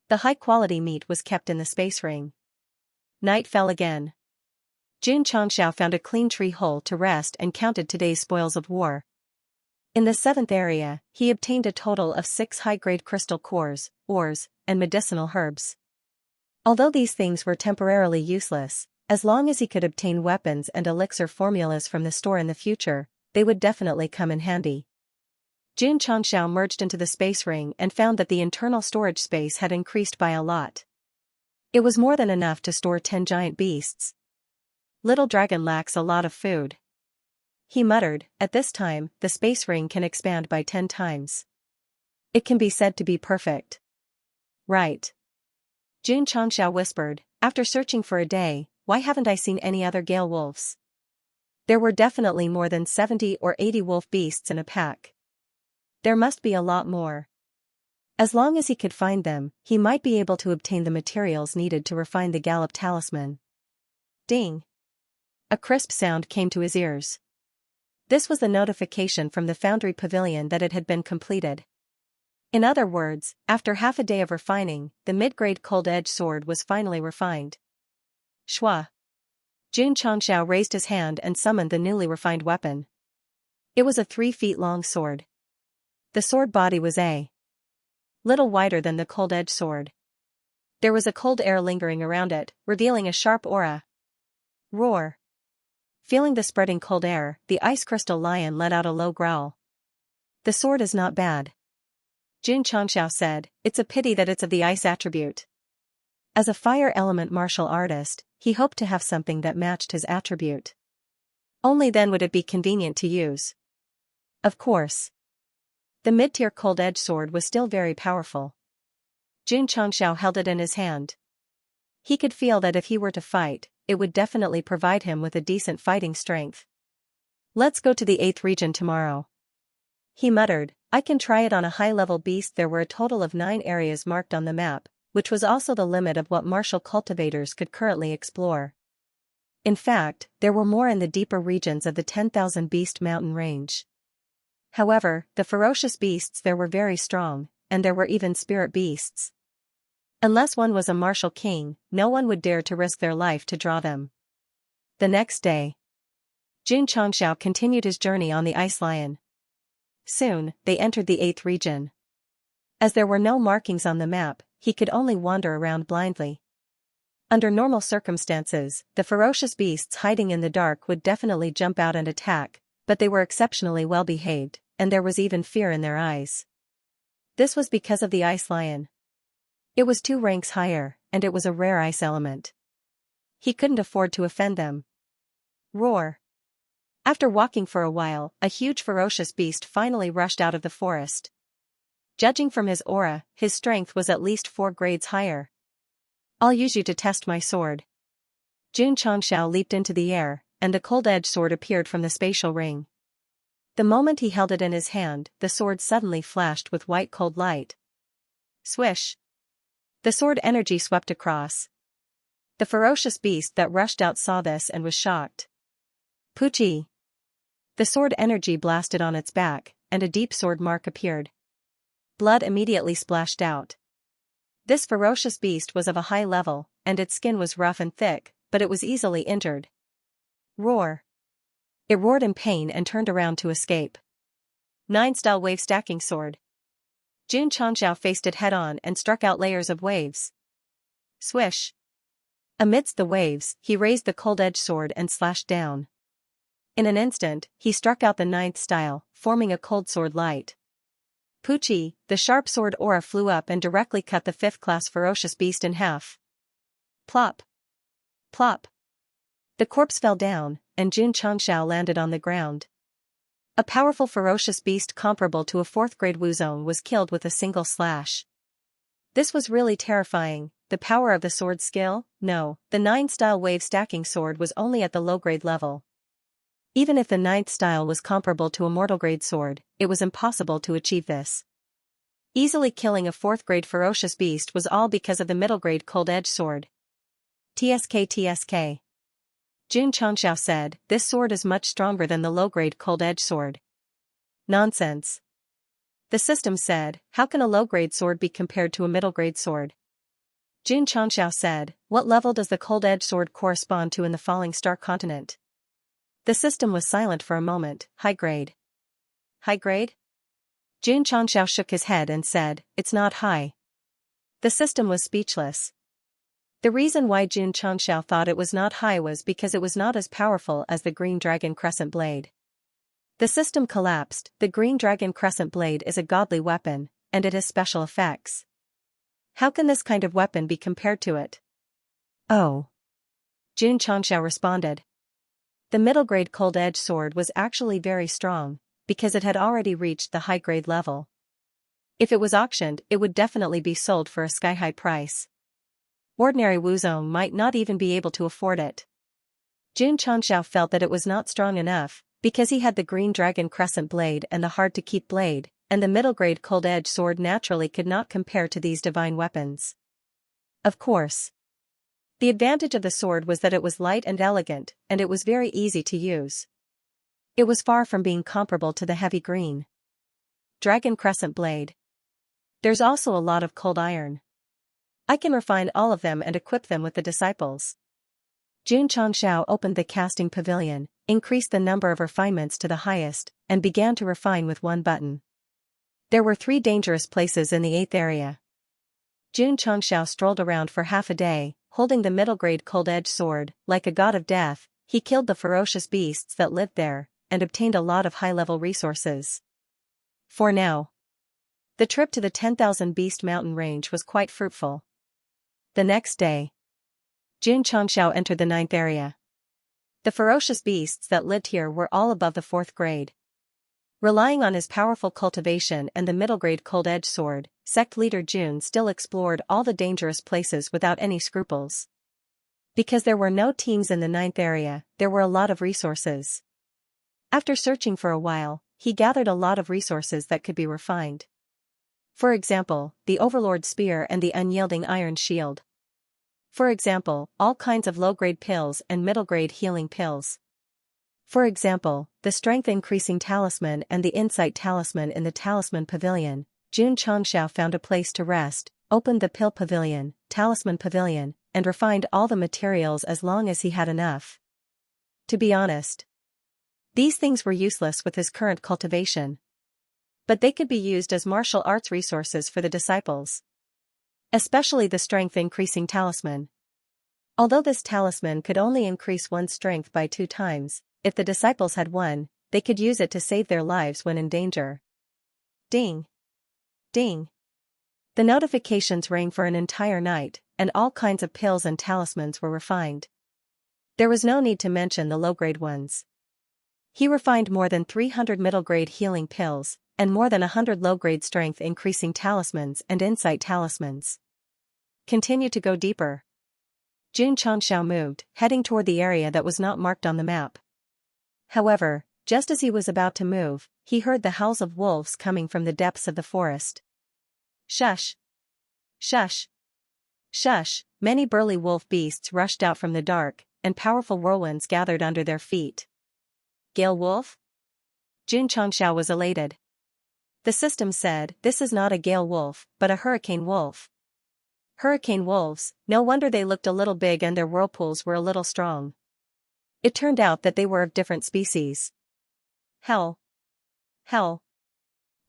The high-quality meat was kept in the space ring. Night fell again. Xianxia found a clean tree hole to rest and counted today's spoils of war. In the 7th area, he obtained a total of 6 high-grade crystal cores, ores, and medicinal herbs. Although these things were temporarily useless, as long as he could obtain weapons and elixir formulas from the store in the future, they would definitely come in handy. Xianxia merged into the space ring and found that the internal storage space had increased by a lot. It was more than enough to store 10 giant beasts. Little dragon lacks a lot of food. He muttered, at this time, the space ring can expand by 10 times. It can be said to be perfect. Right. Xianxia whispered, after searching for a day, why haven't I seen any other gale wolves? There were definitely more than 70 or 80 wolf beasts in a pack. There must be a lot more. As long as he could find them, he might be able to obtain the materials needed to refine the Gallop Talisman. Ding! A crisp sound came to his ears. This was the notification from the Foundry Pavilion that it had been completed. In other words, after half a day of refining, the mid-grade cold-edge sword was finally refined. Shua! Xianxia raised his hand and summoned the newly refined weapon. It was a 3 feet long sword. The sword body was a little wider than the cold-edge sword. There was a cold air lingering around it, revealing a sharp aura. Roar! Feeling the spreading cold air, the ice crystal lion let out a low growl. The sword is not bad. Xianxia said, it's a pity that it's of the ice attribute. As a fire element martial artist, he hoped to have something that matched his attribute. Only then would it be convenient to use. Of course. The mid-tier cold-edge sword was still very powerful. Xianxia held it in his hand. He could feel that if he were to fight, it would definitely provide him with a decent fighting strength. Let's go to the 8th region tomorrow. He muttered, I can try it on a high-level beast. There were a total of 9 areas marked on the map, which was also the limit of what martial cultivators could currently explore. In fact, there were more in the deeper regions of the 10,000 Beast Mountain range. However, the ferocious beasts there were very strong, and there were even spirit beasts. Unless one was a martial king, no one would dare to risk their life to draw them. The next day, Xianxia continued his journey on the ice lion. Soon, they entered the 8th region. As there were no markings on the map, he could only wander around blindly. Under normal circumstances, the ferocious beasts hiding in the dark would definitely jump out and attack, but they were exceptionally well behaved, and there was even fear in their eyes. This was because of the ice lion. It was 2 ranks higher, and it was a rare ice element. He couldn't afford to offend them. Roar! After walking for a while, a huge ferocious beast finally rushed out of the forest. Judging from his aura, his strength was at least 4 grades higher. I'll use you to test my sword. Xianxia leaped into the air, and the cold-edged sword appeared from the spatial ring. The moment he held it in his hand, the sword suddenly flashed with white cold light. Swish! The sword energy swept across. The ferocious beast that rushed out saw this and was shocked. Poochie! The sword energy blasted on its back, and a deep sword mark appeared. Blood immediately splashed out. This ferocious beast was of a high level, and its skin was rough and thick, but it was easily injured. Roar! It roared in pain and turned around to escape. 9-style wave stacking sword. Xianxia faced it head-on and struck out layers of waves. Swish! Amidst the waves, he raised the cold-edged sword and slashed down. In an instant, he struck out the 9th style, forming a cold sword light. Poochie! The sharp sword aura flew up and directly cut the 5th-class ferocious beast in half. Plop! Plop! The corpse fell down, and Xianxia landed on the ground. A powerful ferocious beast comparable to a 4th-grade Wuzong was killed with a single slash. This was really terrifying. The power of the sword skill? No, the 9-style wave stacking sword was only at the low-grade level. Even if the 9th style was comparable to a mortal-grade sword, it was impossible to achieve this. Easily killing a 4th-grade ferocious beast was all because of the middle-grade cold-edged sword. TSK. Xianxia said, this sword is much stronger than the low-grade cold-edged sword. Nonsense. The system said, how can a low-grade sword be compared to a middle-grade sword? Jun Changxiao said, "What level does the cold edge sword correspond to in the falling star continent?" The system was silent for a moment. High grade. High grade? Jun Changxiao shook his head and said, "It's not high." The system was speechless. The reason why Jun Changxiao thought it was not high was because it was not as powerful as the Green Dragon Crescent Blade. The system collapsed. The Green Dragon Crescent Blade is a godly weapon, and it has special effects. How can this kind of weapon be compared to it? Oh. Jun Changxiao responded. The middle-grade Cold Edge sword was actually very strong, because it had already reached the high-grade level. If it was auctioned, it would definitely be sold for a sky-high price. Ordinary Wuzong might not even be able to afford it. Jun Changxiao felt that it was not strong enough, because he had the Green Dragon Crescent Blade and the hard-to-keep blade, and the middle-grade Cold Edge sword naturally could not compare to these divine weapons. Of course. The advantage of the sword was that it was light and elegant, and it was very easy to use. It was far from being comparable to the heavy Green Dragon Crescent Blade. There's also a lot of cold iron. I can refine all of them and equip them with the disciples. Jun Changxiao opened the casting pavilion, increased the number of refinements to the highest, and began to refine with one button. There were 3 dangerous places in the 8th area. Jun Changxiao strolled around for half a day, holding the middle-grade Cold Edge sword. Like a god of death, he killed the ferocious beasts that lived there, and obtained a lot of high-level resources. For now, the trip to the 10,000 Beast Mountain range was quite fruitful. The next day, Jun Changxiao entered the 9th area. The ferocious beasts that lived here were all above the 4th grade. Relying on his powerful cultivation and the middle-grade Cold Edge sword, Sect leader Jun still explored all the dangerous places without any scruples. Because there were no teams in the 9th area, there were a lot of resources. After searching for a while, he gathered a lot of resources that could be refined. For example, the Overlord Spear and the Unyielding Iron Shield. For example, all kinds of low-grade pills and middle-grade healing pills. For example, the strength-increasing talisman and the insight talisman in the talisman pavilion. Jun Changxiao found a place to rest, opened the pill pavilion, talisman pavilion, and refined all the materials as long as he had enough. To be honest, these things were useless with his current cultivation. But they could be used as martial arts resources for the disciples. Especially the strength-increasing talisman. Although this talisman could only increase one's strength by 2 times, if the disciples had one, they could use it to save their lives when in danger. Ding! Ding! The notifications rang for an entire night, and all kinds of pills and talismans were refined. There was no need to mention the low-grade ones. He refined more than 300 middle-grade healing pills, and more than 100 low-grade strength-increasing talismans and insight talismans. Continue to go deeper. Jun Changxiao moved, heading toward the area that was not marked on the map. However, just as he was about to move, he heard the howls of wolves coming from the depths of the forest. Shush! Shush! Shush! Many burly wolf beasts rushed out from the dark, and powerful whirlwinds gathered under their feet. Gale wolf? Jun Changxiao was elated. The system said, "This is not a gale wolf, but a hurricane wolf." Hurricane wolves, no wonder they looked a little big and their whirlpools were a little strong. It turned out that they were of different species. Hell! Hell!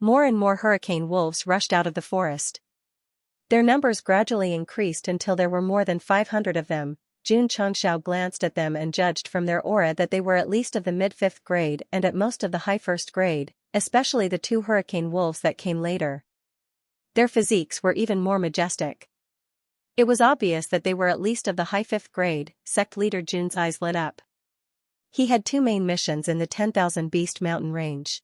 More and more hurricane wolves rushed out of the forest. Their numbers gradually increased until there were more than 500 of them. Jun Changxiao glanced at them and judged from their aura that they were at least of the mid-5th grade and at most of the high 1st grade, especially the 2 hurricane wolves that came later. Their physiques were even more majestic. It was obvious that they were at least of the high 5th grade. Sect leader Jun's eyes lit up. He had 2 main missions in the 10,000 Beast Mountain range.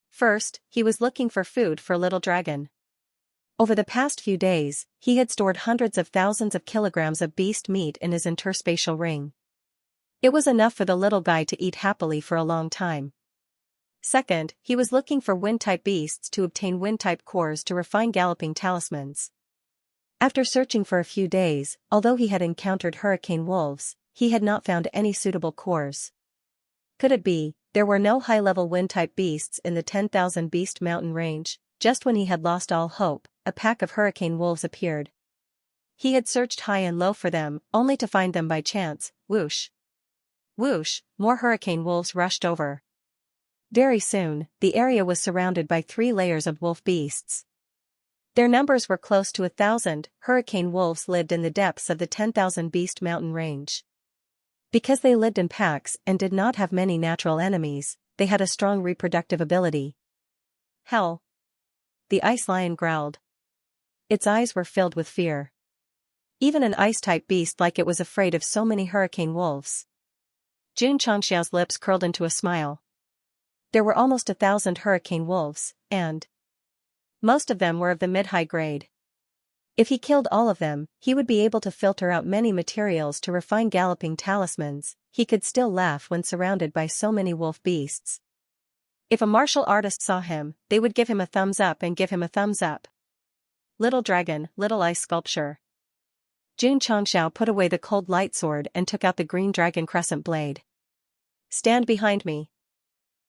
First, he was looking for food for Little Dragon. Over the past few days, he had stored hundreds of thousands of kilograms of beast meat in his interspatial ring. It was enough for the little guy to eat happily for a long time. Second, he was looking for wind-type beasts to obtain wind-type cores to refine galloping talismans. After searching for a few days, although he had encountered hurricane wolves, he had not found any suitable cores. Could it be, there were no high-level wind-type beasts in the 10,000 Beast Mountain range? Just when he had lost all hope, a pack of hurricane wolves appeared. He had searched high and low for them, only to find them by chance. Whoosh! Whoosh! More hurricane wolves rushed over. Very soon, the area was surrounded by 3 layers of wolf beasts. Their numbers were close to 1,000. Hurricane wolves lived in the depths of the 10,000 Beast Mountain range. Because they lived in packs and did not have many natural enemies, they had a strong reproductive ability. Hell! The ice lion growled. Its eyes were filled with fear. Even an ice-type beast like it was afraid of so many hurricane wolves. Xianxia's lips curled into a smile. There were almost 1,000 hurricane wolves, and most of them were of the mid-high grade. If he killed all of them, he would be able to filter out many materials to refine galloping talismans. He could still laugh when surrounded by so many wolf beasts. If a martial artist saw him, they would give him a thumbs up and give him a thumbs up. Little dragon, little ice sculpture. Xianxia put away the cold light sword and took out the green dragon crescent blade. Stand behind me.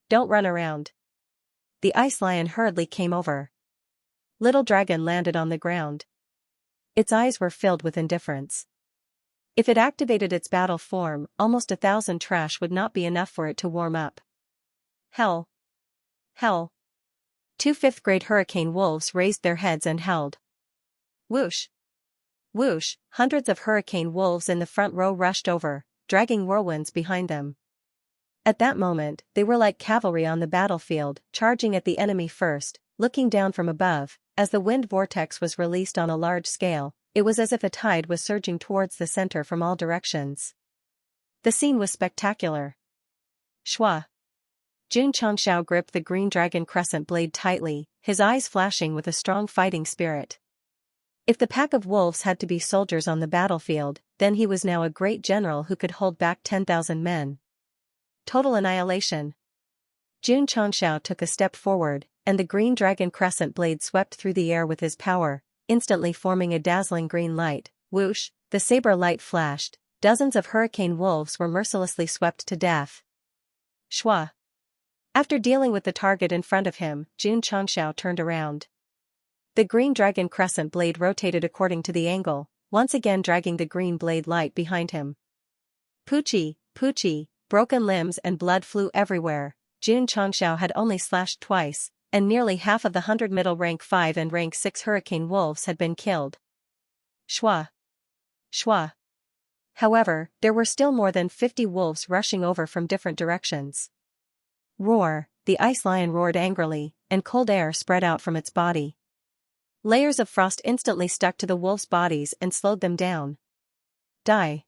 Don't run around. The ice lion hurriedly came over. Little dragon landed on the ground. Its eyes were filled with indifference. If it activated its battle form, almost 1,000 trash would not be enough for it to warm up. Hell! Hell! 2 5th-grade hurricane wolves raised their heads and held. Whoosh! Whoosh! Hundreds of hurricane wolves in the front row rushed over, dragging whirlwinds behind them. At that moment, they were like cavalry on the battlefield, charging at the enemy first, looking down from above. As the wind vortex was released on a large scale, it was as if a tide was surging towards the center from all directions. The scene was spectacular. Shwa! Xianxia gripped the green dragon crescent blade tightly, his eyes flashing with a strong fighting spirit. If the pack of wolves had to be soldiers on the battlefield, then he was now a great general who could hold back 10,000 men. Total annihilation. Xianxia took a step forward, and the green dragon crescent blade swept through the air with his power, instantly forming a dazzling green light. Whoosh! The saber light flashed. Dozens of hurricane wolves were mercilessly swept to death. Shwa! After dealing with the target in front of him, Xianxia turned around. The green dragon crescent blade rotated according to the angle, once again dragging the green blade light behind him. Poochie! Poochie! Broken limbs and blood flew everywhere. Xianxia had only slashed twice, and nearly half of the 100 middle rank 5 and rank 6 hurricane wolves had been killed. Shwa! Shwa! However, there were still more than 50 wolves rushing over from different directions. Roar! The ice lion roared angrily, and cold air spread out from its body. Layers of frost instantly stuck to the wolves' bodies and slowed them down. Die!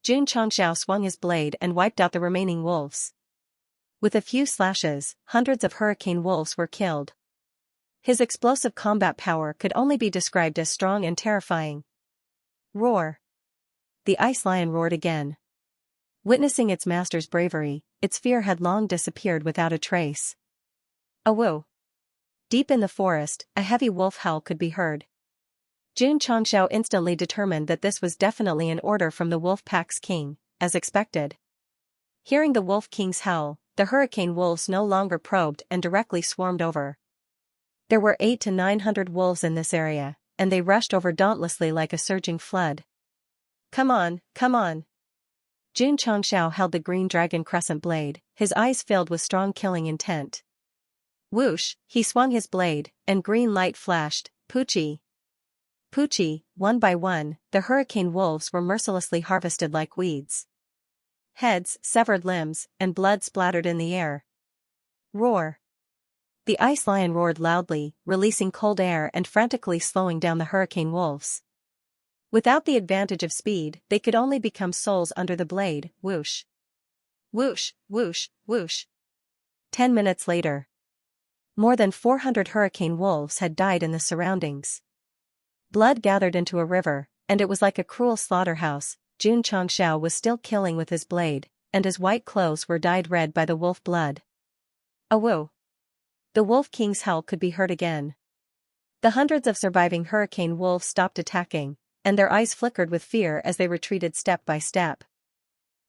Xianxia swung his blade and wiped out the remaining wolves. With a few slashes, hundreds of hurricane wolves were killed. His explosive combat power could only be described as strong and terrifying. Roar! The ice lion roared again. Witnessing its master's bravery, its fear had long disappeared without a trace. Awoo! Deep in the forest, a heavy wolf howl could be heard. Xianxia instantly determined that this was definitely an order from the wolf pack's king, as expected. Hearing the wolf king's howl, the hurricane wolves no longer probed and directly swarmed over. There were 800 to 900 wolves in this area, and they rushed over dauntlessly like a surging flood. Come on, come on! Xianxia held the green dragon crescent blade, his eyes filled with strong killing intent. Whoosh! He swung his blade, and green light flashed. Poochie! Poochie! One by one, the hurricane wolves were mercilessly harvested like weeds. Heads, severed limbs, and blood splattered in the air. Roar! The ice lion roared loudly, releasing cold air and frantically slowing down the hurricane wolves. Without the advantage of speed, they could only become souls under the blade. Whoosh! Whoosh! Whoosh! Whoosh! 10 minutes later. More than 400 hurricane wolves had died in the surroundings. Blood gathered into a river, and it was like a cruel slaughterhouse. Xianxia was still killing with his blade, and his white clothes were dyed red by the wolf blood. Awoo! The wolf king's howl could be heard again. The hundreds of surviving hurricane wolves stopped attacking, and their eyes flickered with fear as they retreated step by step.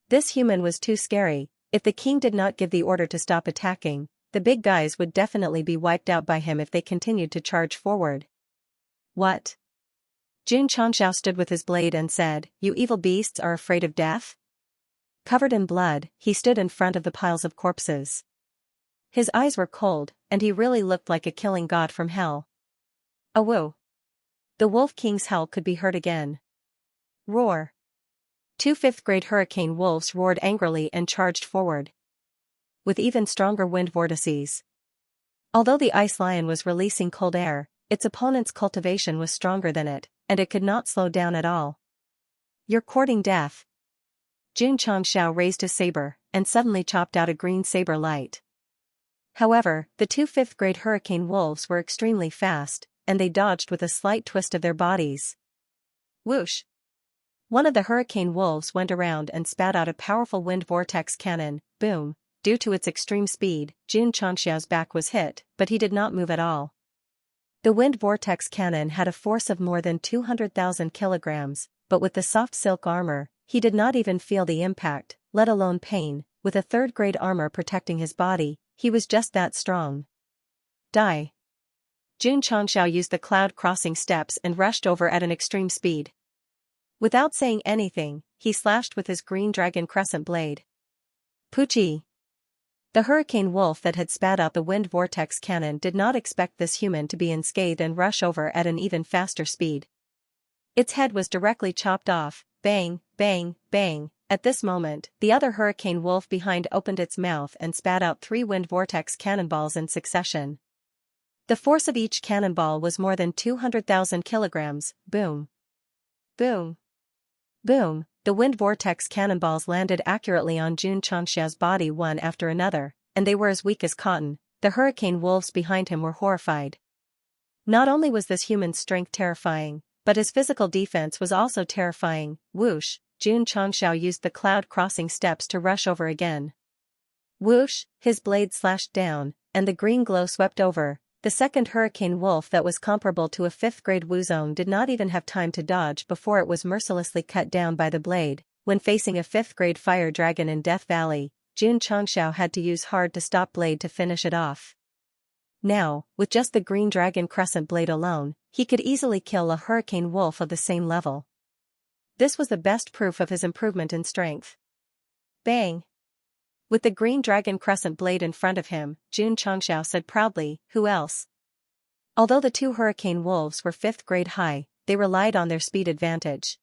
This human was too scary. If the king did not give the order to stop attacking, the big guys would definitely be wiped out by him if they continued to charge forward. What? Jun Changxiao stood with his blade and said, "You evil beasts are afraid of death?" Covered in blood, he stood in front of the piles of corpses. His eyes were cold, and he really looked like a killing god from hell. Awoo! The Wolf King's howl could be heard again. Roar! Two fifth-grade hurricane wolves roared angrily and charged forward, with even stronger wind vortices. Although the ice lion was releasing cold air, its opponent's cultivation was stronger than it, and it could not slow down at all. "You're courting death." Jun Changxiao raised his saber, and suddenly chopped out a green saber light. However, the two fifth-grade hurricane wolves were extremely fast, and they dodged with a slight twist of their bodies. Whoosh! One of the hurricane wolves went around and spat out a powerful wind vortex cannon. Boom! Due to its extreme speed, Jun Changxiao's back was hit, but he did not move at all. The wind vortex cannon had a force of more than 200,000 kilograms, but with the soft silk armor, he did not even feel the impact, let alone pain. With a third-grade armor protecting his body, he was just that strong. Die! Jun Changxiao used the cloud crossing steps and rushed over at an extreme speed. Without saying anything, he slashed with his green dragon crescent blade. Poochie! The hurricane wolf that had spat out the wind vortex cannon did not expect this human to be unscathed and rush over at an even faster speed. Its head was directly chopped off. Bang, bang, bang. At this moment, the other hurricane wolf behind opened its mouth and spat out 3 wind vortex cannonballs in succession. The force of each cannonball was more than 200,000 kilograms. Boom! Boom! Boom! The wind vortex cannonballs landed accurately on Jun Changxiao's body one after another, and they were as weak as cotton. The hurricane wolves behind him were horrified. Not only was this human's strength terrifying, but his physical defense was also terrifying. Whoosh! Jun Changxiao used the cloud crossing steps to rush over again. Whoosh! His blade slashed down, and the green glow swept over. The second hurricane wolf that was comparable to a fifth-grade wuzong did not even have time to dodge before it was mercilessly cut down by the blade. When facing a fifth-grade fire dragon in Death Valley, Jun Changxiao had to use hard-to-stop blade to finish it off. Now, with just the green dragon crescent blade alone, he could easily kill a hurricane wolf of the same level. This was the best proof of his improvement in strength. Bang! With the green dragon crescent blade in front of him, Jun Changxiao said proudly, "Who else?" Although the two hurricane wolves were fifth-grade high, they relied on their speed advantage.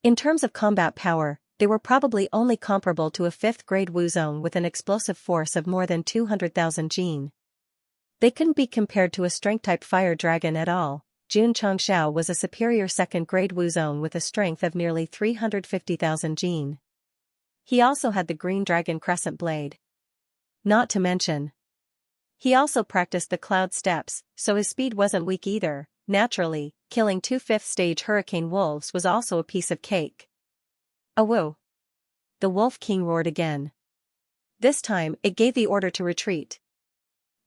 In terms of combat power, they were probably only comparable to a fifth-grade wuzong with an explosive force of more than 200,000 jin. They couldn't be compared to a strength-type fire dragon at all. Jun Changxiao was a superior second-grade wuzong with a strength of nearly 350,000 jin. He also had the green dragon crescent blade. Not to mention, he also practiced the cloud steps, so his speed wasn't weak either. Naturally, killing 2 fifth-stage hurricane wolves was also a piece of cake. Awoo! The Wolf King roared again. This time, it gave the order to retreat.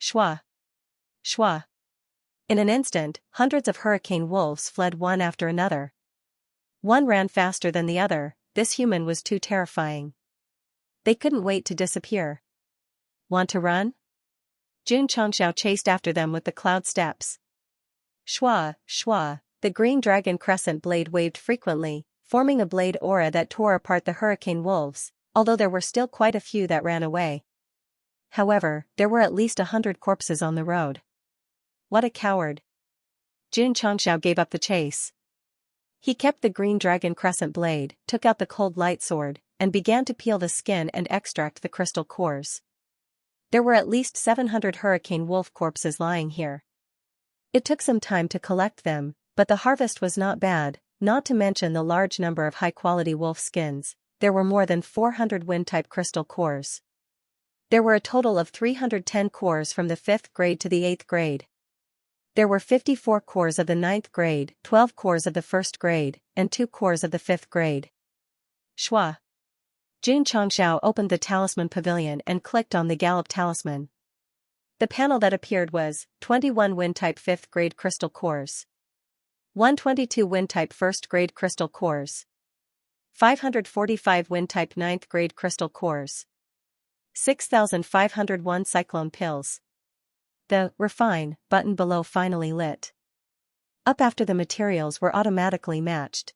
Shwa! Shwa! In an instant, hundreds of hurricane wolves fled one after another. One ran faster than the other. This human was too terrifying. They couldn't wait to disappear. Want to run? Jun Changxiao chased after them with the cloud steps. Shwa, shwa, the green dragon crescent blade waved frequently, forming a blade aura that tore apart the hurricane wolves, although there were still quite a few that ran away. However, there were at least 100 corpses on the road. What a coward! Jun Changxiao gave up the chase. He kept the green dragon crescent blade, took out the cold light sword, and began to peel the skin and extract the crystal cores. There were at least 700 hurricane wolf corpses lying here. It took some time to collect them, but the harvest was not bad, not to mention the large number of high-quality wolf skins. There were more than 400 wind-type crystal cores. There were a total of 310 cores from the 5th grade to the 8th grade. There were 54 cores of the 9th grade, 12 cores of the 1st grade, and 2 cores of the 5th grade. Shwa! Jun Changxiao opened the talisman pavilion and clicked on the Gallop talisman. The panel that appeared was 21 wind-type 5th grade crystal cores, 122 wind-type 1st grade crystal cores, 545 wind-type 9th grade crystal cores, 6,501 cyclone pills. The "Refine" button below finally lit. up after the materials were automatically matched.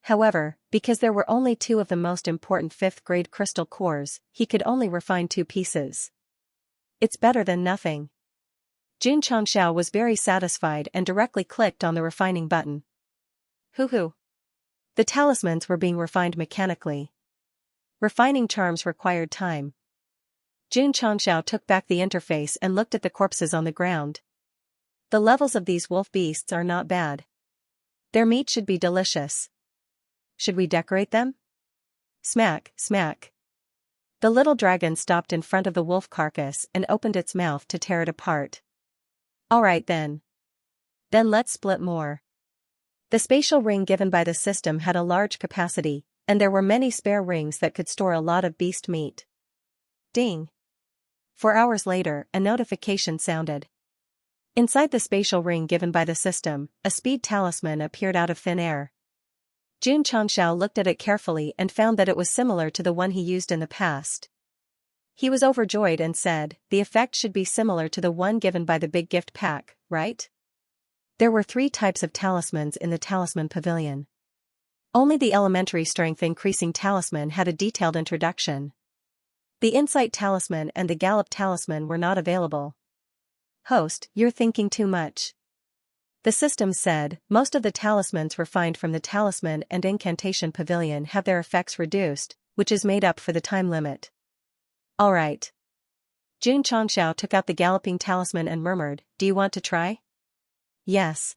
However, because there were only 2 of the most important 5th-grade crystal cores, he could only refine 2 pieces. It's better than nothing. Xianxia was very satisfied and directly clicked on the refining button. Hoo-hoo. The talismans were being refined mechanically. Refining charms required time. Xianxia took back the interface and looked at the corpses on the ground. The levels of these wolf beasts are not bad. Their meat should be delicious. Should we decorate them? Smack, smack. The little dragon stopped in front of the wolf carcass and opened its mouth to tear it apart. Alright then. Then let's split more. The spatial ring given by the system had a large capacity, and there were many spare rings that could store a lot of beast meat. Ding. 4 hours later, a notification sounded. Inside the spatial ring given by the system, a speed talisman appeared out of thin air. Xianxia looked at it carefully and found that it was similar to the one he used in the past. He was overjoyed and said, the effect should be similar to the one given by the big gift pack, right? There were 3 types of talismans in the talisman pavilion. Only the elementary strength increasing talisman had a detailed introduction. The insight talisman and the gallop talisman were not available. Host, you're thinking too much. The system said, most of the talismans refined from the talisman and incantation pavilion have their effects reduced, which is made up for the time limit. Alright. Xianxia took out the galloping talisman and murmured, do you want to try? Yes.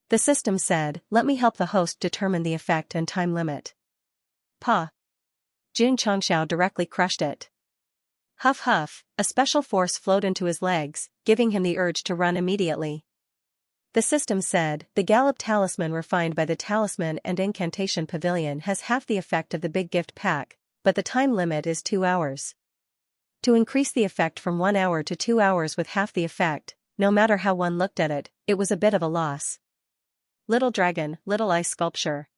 The system said, let me help the host determine the effect and time limit. Pa. Xianxia directly crushed it. Huff huff, a special force flowed into his legs, giving him the urge to run immediately. The system said, the gallop talisman refined by the talisman and incantation pavilion has half the effect of the big gift pack, but the time limit is 2 hours. To increase the effect from 1 hour to 2 hours with half the effect, no matter how one looked at it, it was a bit of a loss. Little dragon, little ice sculpture.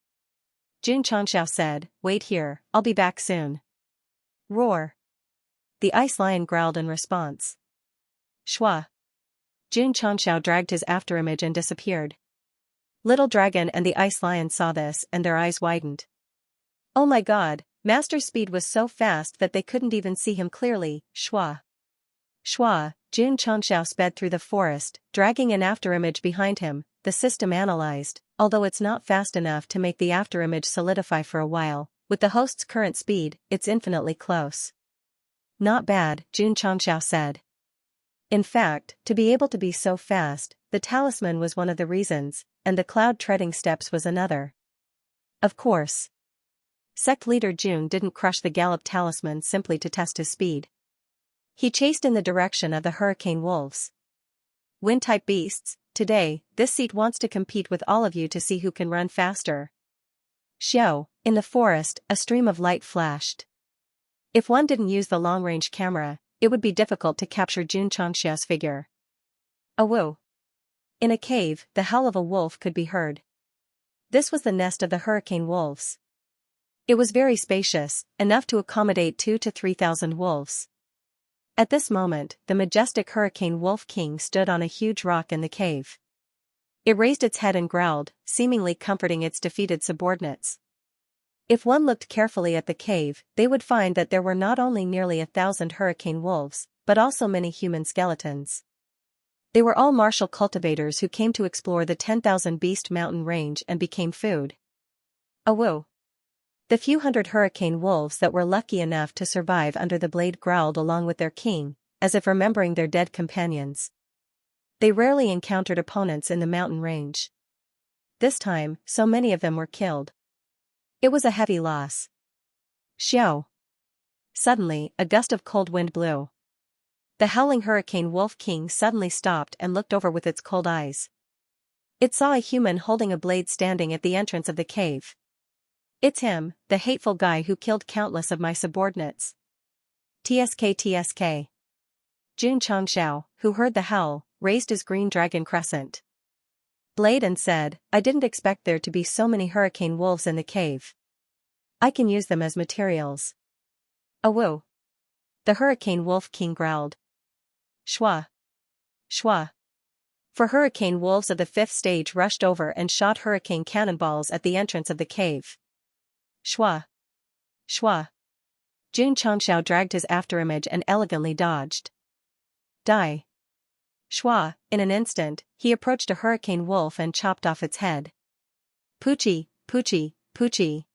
Xianxia said, wait here, I'll be back soon. Roar. The ice lion growled in response. Shwa. Xianxia dragged his afterimage and disappeared. Little dragon and the ice lion saw this and their eyes widened. Oh my god, Master's speed was so fast that they couldn't even see him clearly. Shwa. Shwa. Xianxia sped through the forest, dragging an afterimage behind him. The system analyzed, although it's not fast enough to make the afterimage solidify for a while, with the host's current speed, it's infinitely close. Not bad, Xianxia said. In fact, to be able to be so fast, the talisman was one of the reasons, and the cloud treading steps was another. Of course. Sect leader June didn't crush the gallop talisman simply to test his speed. He chased in the direction of the hurricane wolves. Wind-type beasts, today, this seat wants to compete with all of you to see who can run faster. Xiao, in the forest, a stream of light flashed. If one didn't use the long-range camera, it would be difficult to capture Xianxia's figure. Awoo. In a cave, the howl of a wolf could be heard. This was the nest of the hurricane wolves. It was very spacious, enough to accommodate 2,000 to 3,000 wolves. At this moment, the majestic hurricane wolf king stood on a huge rock in the cave. It raised its head and growled, seemingly comforting its defeated subordinates. If one looked carefully at the cave, they would find that there were not only nearly 1,000 hurricane wolves, but also many human skeletons. They were all martial cultivators who came to explore the 10,000 beast mountain range and became food. Awoo. The few hundred hurricane wolves that were lucky enough to survive under the blade growled along with their king, as if remembering their dead companions. They rarely encountered opponents in the mountain range. This time, so many of them were killed. It was a heavy loss. Xiao. Suddenly, a gust of cold wind blew. The howling hurricane wolf king suddenly stopped and looked over with its cold eyes. It saw a human holding a blade standing at the entrance of the cave. It's him, the hateful guy who killed countless of my subordinates. TSK. Xianxia, who heard the howl, raised his green dragon crescent blade and said, I didn't expect there to be so many hurricane wolves in the cave. I can use them as materials. Awoo. The hurricane wolf king growled. Shwa. Shwa. For hurricane wolves of the 5th stage rushed over and shot hurricane cannonballs at the entrance of the cave. Shua! Shua! Xianxia dragged his afterimage and elegantly dodged. Die! Shua! In an instant, he approached a hurricane wolf and chopped off its head. Poochie, Poochie, Poochie.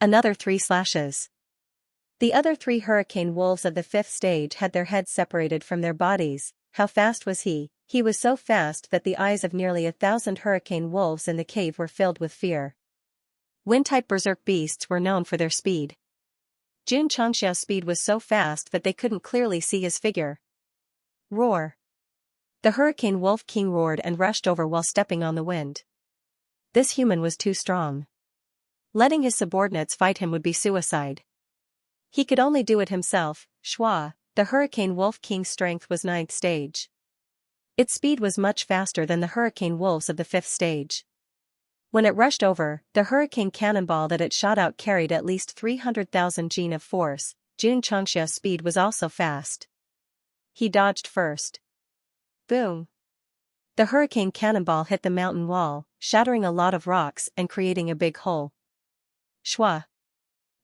Another 3 slashes. The other 3 hurricane wolves of the 5th stage had their heads separated from their bodies. How fast was he? He was so fast that the eyes of nearly 1,000 hurricane wolves in the cave were filled with fear. Wind-type berserk beasts were known for their speed. Xianxia's speed was so fast that they couldn't clearly see his figure. Roar! The hurricane wolf king roared and rushed over while stepping on the wind. This human was too strong. Letting his subordinates fight him would be suicide. He could only do it himself. Shua! The hurricane wolf king's strength was 9th stage. Its speed was much faster than the hurricane wolves of the 5th stage. When it rushed over, the hurricane cannonball that it shot out carried at least 300,000 Jin of force. Xianxia's speed was also fast. He dodged first. Boom! The hurricane cannonball hit the mountain wall, shattering a lot of rocks and creating a big hole. Shua!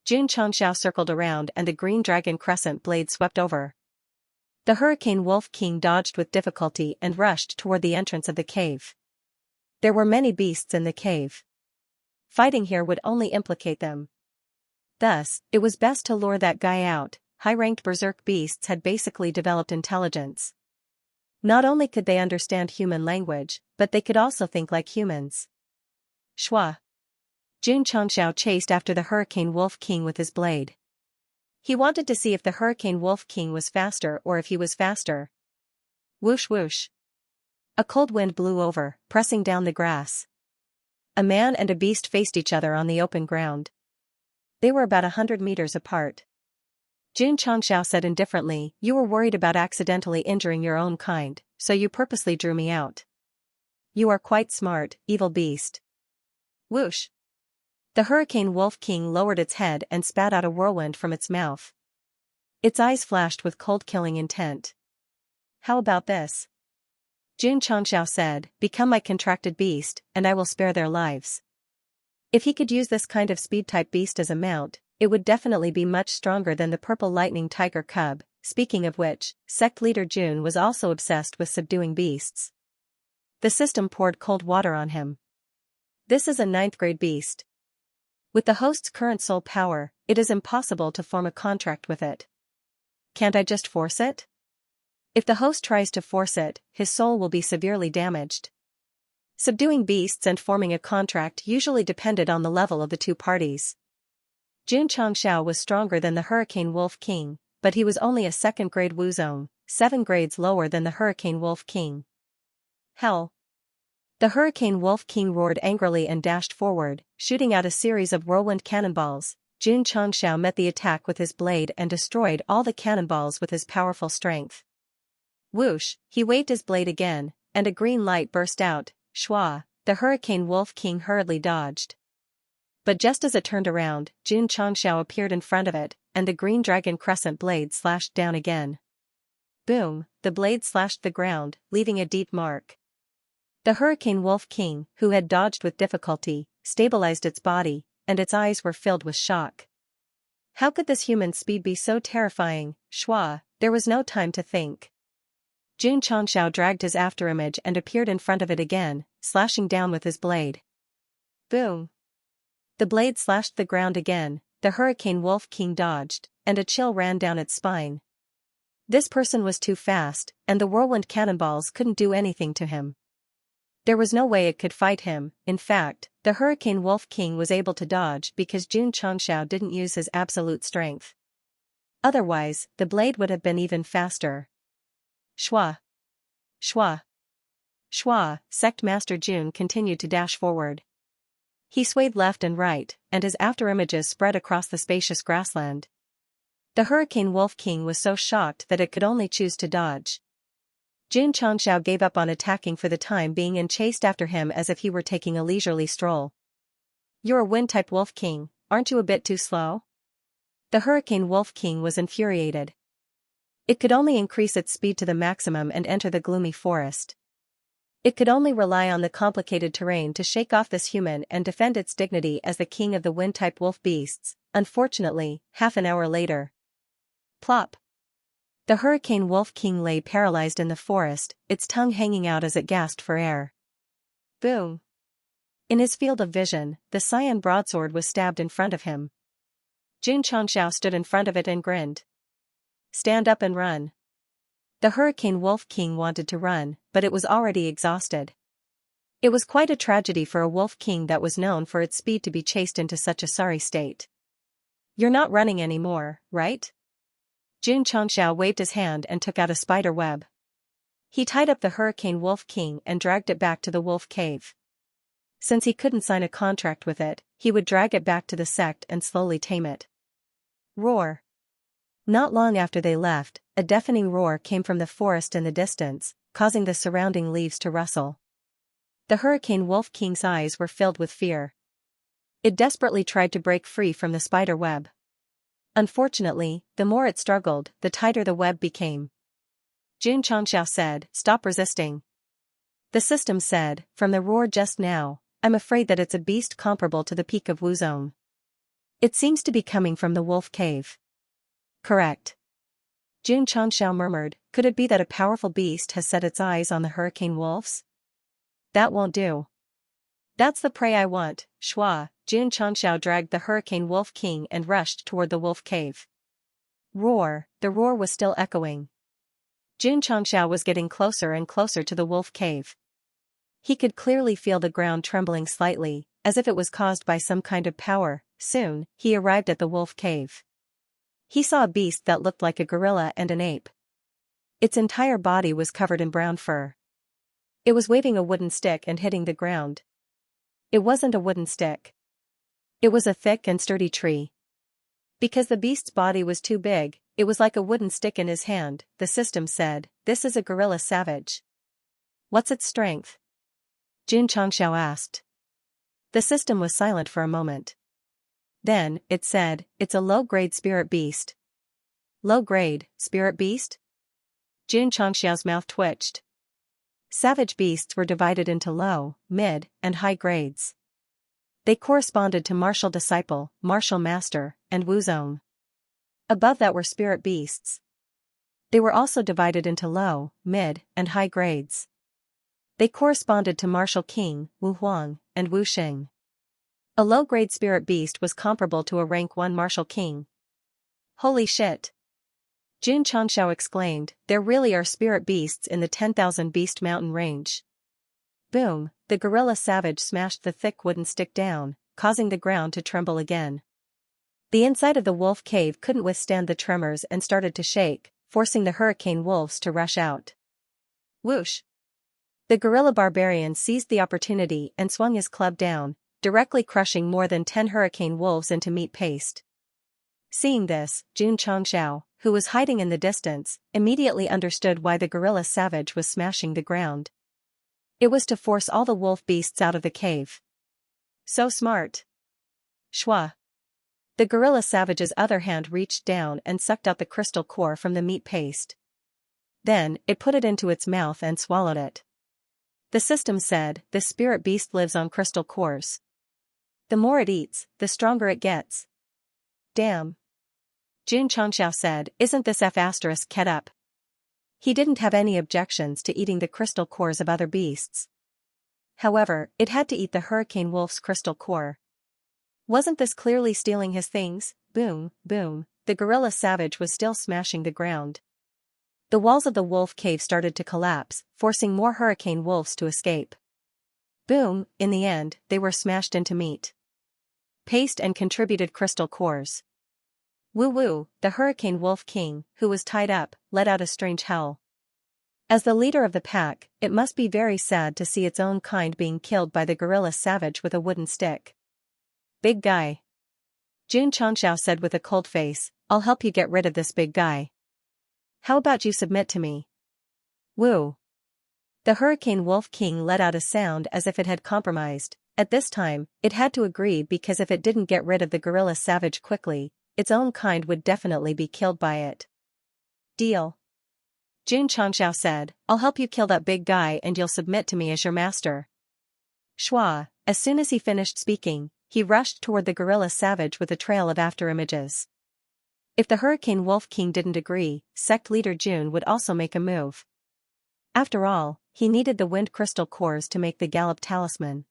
Xianxia circled around and the green dragon crescent blade swept over. The hurricane wolf king dodged with difficulty and rushed toward the entrance of the cave. There were many beasts in the cave. Fighting here would only implicate them. Thus, it was best to lure that guy out. High-ranked berserk beasts had basically developed intelligence. Not only could they understand human language, but they could also think like humans. Shua! Xianxia chased after the hurricane wolf king with his blade. He wanted to see if the hurricane wolf king was faster or if he was faster. Whoosh whoosh! A cold wind blew over, pressing down the grass. A man and a beast faced each other on the open ground. They were about 100 meters apart. Xianxia said indifferently, "You were worried about accidentally injuring your own kind, so you purposely drew me out. You are quite smart, evil beast." Whoosh! The hurricane wolf king lowered its head and spat out a whirlwind from its mouth. Its eyes flashed with cold killing intent. "How about this?" Xianxia said, "Become my contracted beast, and I will spare their lives." If he could use this kind of speed-type beast as a mount, it would definitely be much stronger than the purple lightning tiger cub. Speaking of which, sect leader Jun was also obsessed with subduing beasts. The system poured cold water on him. This is a 9th-grade beast. With the host's current soul power, it is impossible to form a contract with it. Can't I just force it? If the host tries to force it, his soul will be severely damaged. Subduing beasts and forming a contract usually depended on the level of the two parties. Xianxia was stronger than the hurricane wolf king, but he was only a 2nd-grade wuzong, 7 grades lower than the hurricane wolf king. Hell! The hurricane wolf king roared angrily and dashed forward, shooting out a series of whirlwind cannonballs. Xianxia met the attack with his blade and destroyed all the cannonballs with his powerful strength. Whoosh! He waved his blade again, and a green light burst out. Shua! The hurricane wolf king hurriedly dodged. But just as it turned around, Xianxia appeared in front of it, and the green dragon crescent blade slashed down again. Boom! The blade slashed the ground, leaving a deep mark. The hurricane wolf king, who had dodged with difficulty, stabilized its body, and its eyes were filled with shock. How could this human speed be so terrifying? Shua! There was no time to think. Xianxia dragged his afterimage and appeared in front of it again, slashing down with his blade. Boom! The blade slashed the ground again. The hurricane wolf king dodged, and a chill ran down its spine. This person was too fast, and the whirlwind cannonballs couldn't do anything to him. There was no way it could fight him. In fact, the hurricane wolf king was able to dodge because Xianxia didn't use his absolute strength. Otherwise, the blade would have been even faster. Shua! Shua! Shua! Sect Master Jun continued to dash forward. He swayed left and right, and his afterimages spread across the spacious grassland. The hurricane wolf king was so shocked that it could only choose to dodge. Xianxia gave up on attacking for the time being and chased after him as if he were taking a leisurely stroll. "You're a wind-type wolf king, aren't you a bit too slow?" The hurricane wolf king was infuriated. It could only increase its speed to the maximum and enter the gloomy forest. It could only rely on the complicated terrain to shake off this human and defend its dignity as the king of the wind-type wolf beasts. Unfortunately, half an hour later. Plop. The hurricane wolf king lay paralyzed in the forest, its tongue hanging out as it gasped for air. Boom. In his field of vision, the cyan broadsword was stabbed in front of him. Xianxia stood in front of it and grinned. Stand up and run. The hurricane wolf king wanted to run, but it was already exhausted. It was quite a tragedy for a wolf king that was known for its speed to be chased into such a sorry state. You're not running anymore, right? Xianxia waved his hand and took out a spider web. He tied up the hurricane wolf king and dragged it back to the wolf cave. Since he couldn't sign a contract with it, he would drag it back to the sect and slowly tame it. Roar. Not long after they left, a deafening roar came from the forest in the distance, causing the surrounding leaves to rustle. The hurricane wolf king's eyes were filled with fear. It desperately tried to break free from the spider web. Unfortunately, the more it struggled, the tighter the web became. Xianxia said, "Stop resisting." The system said, "From the roar just now, I'm afraid that it's a beast comparable to the peak of Wuzong. It seems to be coming from the wolf cave." Correct. Xianxia murmured, "Could it be that a powerful beast has set its eyes on the hurricane wolves? That won't do. That's the prey I want, Shua." Xianxia dragged the hurricane wolf king and rushed toward the wolf cave. Roar, the roar was still echoing. Xianxia was getting closer and closer to the wolf cave. He could clearly feel the ground trembling slightly, as if it was caused by some kind of power. Soon, he arrived at the wolf cave. He saw a beast that looked like a gorilla and an ape. Its entire body was covered in brown fur. It was waving a wooden stick and hitting the ground. It wasn't a wooden stick. It was a thick and sturdy tree. Because the beast's body was too big, it was like a wooden stick in his hand. The system said, "This is a gorilla savage." "What's its strength?" Xianxia asked. The system was silent for a moment. Then, it said, "It's a low-grade spirit beast." Low-grade, spirit beast? Xianxia's mouth twitched. Savage beasts were divided into low, mid, and high grades. They corresponded to martial disciple, martial master, and wuzong. Above that were spirit beasts. They were also divided into low, mid, and high grades. They corresponded to martial king, wu huang, and wu xing. A low-grade spirit beast was comparable to a rank 1 martial king. Holy shit! Xianxia exclaimed, "There really are spirit beasts in the 10,000 Beast Mountain range." Boom, the gorilla savage smashed the thick wooden stick down, causing the ground to tremble again. The inside of the wolf cave couldn't withstand the tremors and started to shake, forcing the hurricane wolves to rush out. Whoosh! The gorilla barbarian seized the opportunity and swung his club down, directly crushing more than 10 hurricane wolves into meat paste. Seeing this, Xianxia, who was hiding in the distance, immediately understood why the gorilla savage was smashing the ground. It was to force all the wolf beasts out of the cave. So smart. Shwa. The gorilla savage's other hand reached down and sucked out the crystal core from the meat paste. Then, it put it into its mouth and swallowed it. The system said, "The spirit beast lives on crystal cores. The more it eats, the stronger it gets." Damn. Xianxia said, "Isn't this F** ket up?" He didn't have any objections to eating the crystal cores of other beasts. However, it had to eat the hurricane wolf's crystal core. Wasn't this clearly stealing his things? Boom, boom, the gorilla savage was still smashing the ground. The walls of the wolf cave started to collapse, forcing more hurricane wolves to escape. Boom, in the end, they were smashed into meat paste and contributed crystal cores. Woo-woo, the hurricane wolf king, who was tied up, let out a strange howl. As the leader of the pack, it must be very sad to see its own kind being killed by the gorilla savage with a wooden stick. Big guy. Xianxia said with a cold face, "I'll help you get rid of this big guy. How about you submit to me?" Woo. The hurricane wolf king let out a sound as if it had compromised. At this time, it had to agree because if it didn't get rid of the gorilla savage quickly, its own kind would definitely be killed by it. Deal. Jun Changxiao said, I'll help you kill that big guy and you'll submit to me as your master. Shua, as soon as he finished speaking, he rushed toward the gorilla savage with a trail of afterimages. If the Hurricane Wolf King didn't agree, sect leader Jun would also make a move. After all, he needed the wind crystal cores to make the Gallop Talisman.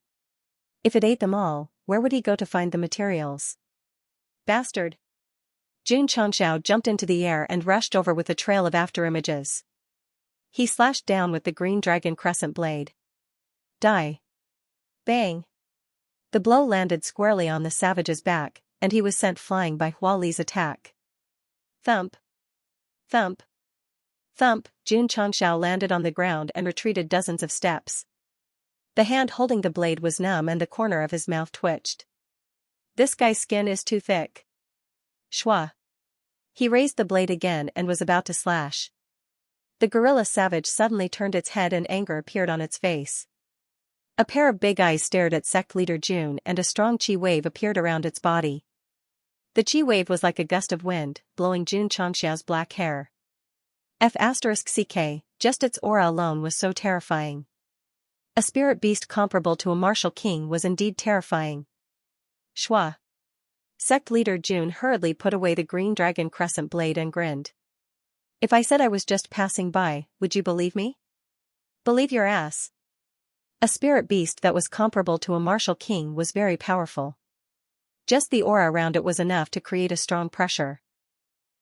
If it ate them all, where would he go to find the materials? Bastard! Jun Changxiao jumped into the air and rushed over with a trail of afterimages. He slashed down with the green dragon crescent blade. Die! Bang! The blow landed squarely on the savage's back, and he was sent flying by Hua Li's attack. Thump! Thump! Thump! Jun Changxiao landed on the ground and retreated dozens of steps. The hand holding the blade was numb and the corner of his mouth twitched. This guy's skin is too thick. Shua! He raised the blade again and was about to slash. The gorilla savage suddenly turned its head and anger appeared on its face. A pair of big eyes stared at sect leader Jun and a strong chi wave appeared around its body. The chi wave was like a gust of wind, blowing Jun Changxiao's black hair. F***ck, just its aura alone was so terrifying. A spirit beast comparable to a martial king was indeed terrifying. Shua! Sect leader Jun hurriedly put away the green dragon crescent blade and grinned. If I said I was just passing by, would you believe me? Believe your ass. A spirit beast that was comparable to a martial king was very powerful. Just the aura around it was enough to create a strong pressure.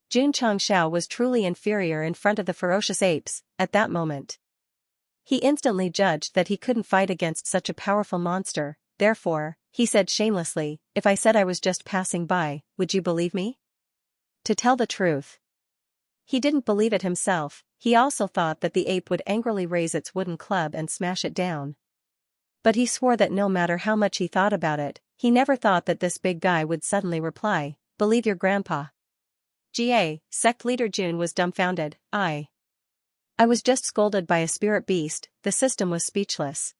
Jun Changxiao was truly inferior in front of the ferocious apes, at that moment. He instantly judged that he couldn't fight against such a powerful monster, therefore, he said shamelessly, if I said I was just passing by, would you believe me? To tell the truth. He didn't believe it himself, he also thought that the ape would angrily raise its wooden club and smash it down. But he swore that no matter how much he thought about it, he never thought that this big guy would suddenly reply, believe your grandpa. Ga, sect leader Jun was dumbfounded. I was just scolded by a spirit beast, the system was speechless.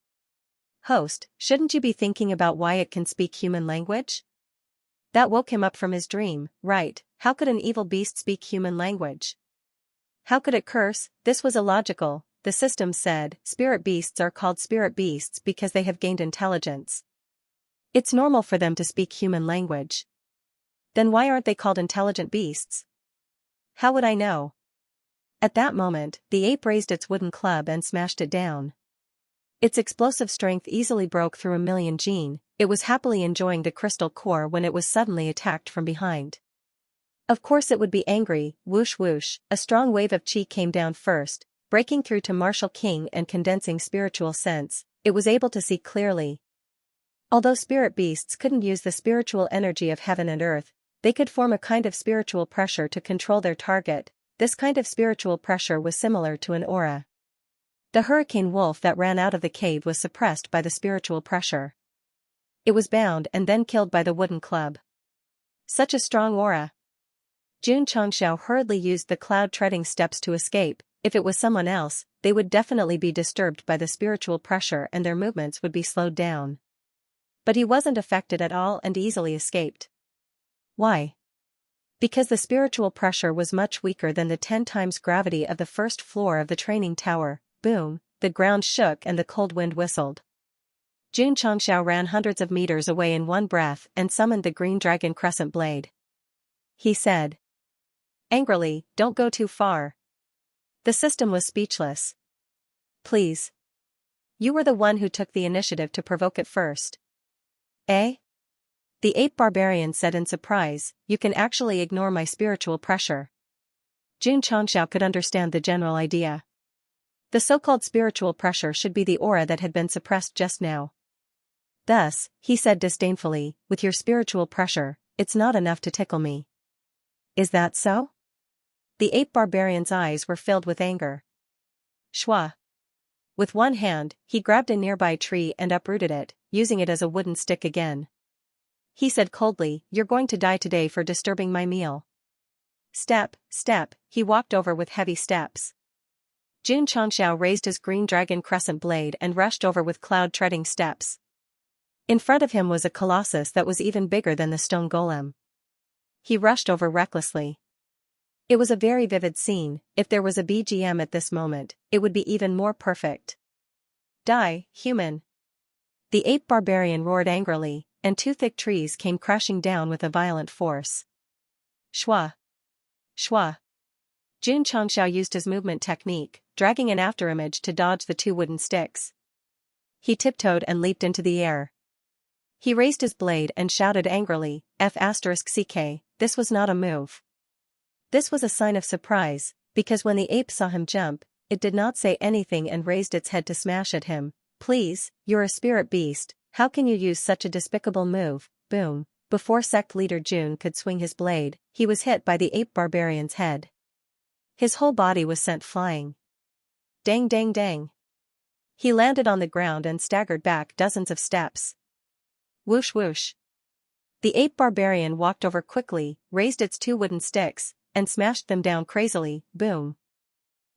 Host, shouldn't you be thinking about why it can speak human language? That woke him up from his dream, right? How could an evil beast speak human language? How could it curse? This was illogical, the system said. Spirit beasts are called spirit beasts because they have gained intelligence. It's normal for them to speak human language. Then why aren't they called intelligent beasts? How would I know? At that moment, the ape raised its wooden club and smashed it down. Its explosive strength easily broke through a million gene. It was happily enjoying the crystal core when it was suddenly attacked from behind. Of course it would be angry, whoosh whoosh, a strong wave of chi came down first, breaking through to martial king and condensing spiritual sense. It was able to see clearly. Although spirit beasts couldn't use the spiritual energy of heaven and earth, they could form a kind of spiritual pressure to control their target. This kind of spiritual pressure was similar to an aura. The hurricane wolf that ran out of the cave was suppressed by the spiritual pressure. It was bound and then killed by the wooden club. Such a strong aura. Jun Changxiao hurriedly used the cloud treading steps to escape. If it was someone else, they would definitely be disturbed by the spiritual pressure and their movements would be slowed down. But he wasn't affected at all and easily escaped. Why? Because the spiritual pressure was much weaker than the 10 times gravity of the first floor of the training tower. Boom, the ground shook and the cold wind whistled. Jun Changxiao ran hundreds of meters away in one breath and summoned the green dragon crescent blade. He said angrily, don't go too far. The system was speechless. Please. You were the one who took the initiative to provoke it first. Eh? The ape barbarian said in surprise, you can actually ignore my spiritual pressure. Jun Changxiao could understand the general idea. The so-called spiritual pressure should be the aura that had been suppressed just now. Thus, he said disdainfully, with your spiritual pressure, it's not enough to tickle me. Is that so? The ape barbarian's eyes were filled with anger. Shua. With one hand, he grabbed a nearby tree and uprooted it, using it as a wooden stick again. He said coldly, you're going to die today for disturbing my meal. Step, step, he walked over with heavy steps. Jun Changxiao raised his green dragon crescent blade and rushed over with cloud-treading steps. In front of him was a colossus that was even bigger than the stone golem. He rushed over recklessly. It was a very vivid scene. If there was a BGM at this moment, it would be even more perfect. Die, human! The ape barbarian roared angrily, and two thick trees came crashing down with a violent force. Shwa! Shwa! Xianxia used his movement technique, dragging an afterimage to dodge the two wooden sticks. He tiptoed and leaped into the air. He raised his blade and shouted angrily, F***ck, this was not a move. This was a sign of surprise, because when the ape saw him jump, it did not say anything and raised its head to smash at him. Please, you're a spirit beast, how can you use such a despicable move? Boom. Before Sect leader Jun could swing his blade, he was hit by the ape barbarian's head. His whole body was sent flying. Dang dang dang. He landed on the ground and staggered back dozens of steps. Whoosh whoosh. The ape barbarian walked over quickly, raised its two wooden sticks, and smashed them down crazily. Boom.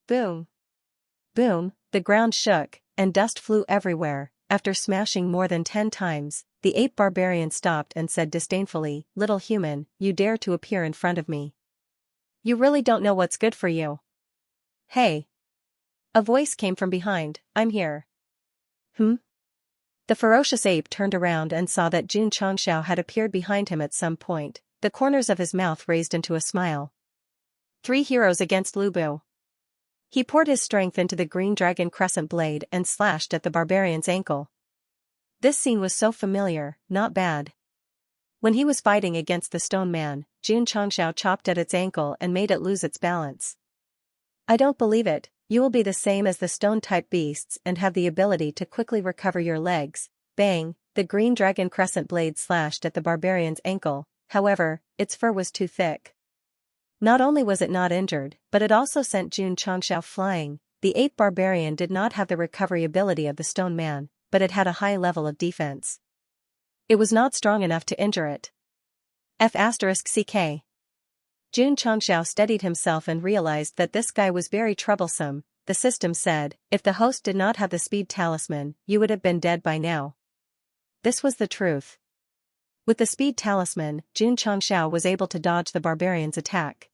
Boom. Boom, the ground shook, and dust flew everywhere. After smashing more than 10 times, the ape barbarian stopped and said disdainfully, Little human, you dare to appear in front of me. You really don't know what's good for you. Hey. A voice came from behind, I'm here. The ferocious ape turned around and saw that Xianxia had appeared behind him at some point. The corners of his mouth raised into a smile. 3 heroes against Lubu. He poured his strength into the green dragon crescent blade and slashed at the barbarian's ankle. This scene was so familiar, not bad. When he was fighting against the stone man, Xianxia chopped at its ankle and made it lose its balance. I don't believe it, you will be the same as the stone-type beasts and have the ability to quickly recover your legs. Bang, the green dragon crescent blade slashed at the barbarian's ankle, however, its fur was too thick. Not only was it not injured, but it also sent Xianxia flying. The ape barbarian did not have the recovery ability of the stone man, but it had a high level of defense. It was not strong enough to injure it. F***ck. Xianxia steadied himself and realized that this guy was very troublesome. The system said, if the host did not have the speed talisman, you would have been dead by now. This was the truth. With the speed talisman, Xianxia was able to dodge the barbarian's attack.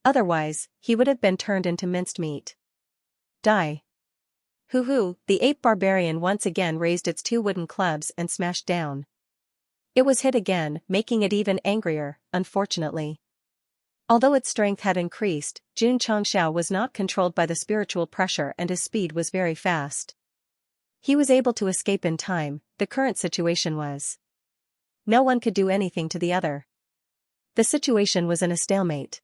Otherwise, he would have been turned into minced meat. Die. Hoo-hoo, the ape barbarian once again raised its 2 wooden clubs and smashed down. It was hit again, making it even angrier, unfortunately. Although its strength had increased, Xianxia was not controlled by the spiritual pressure and his speed was very fast. He was able to escape in time. The current situation was no one could do anything to the other. The situation was in a stalemate.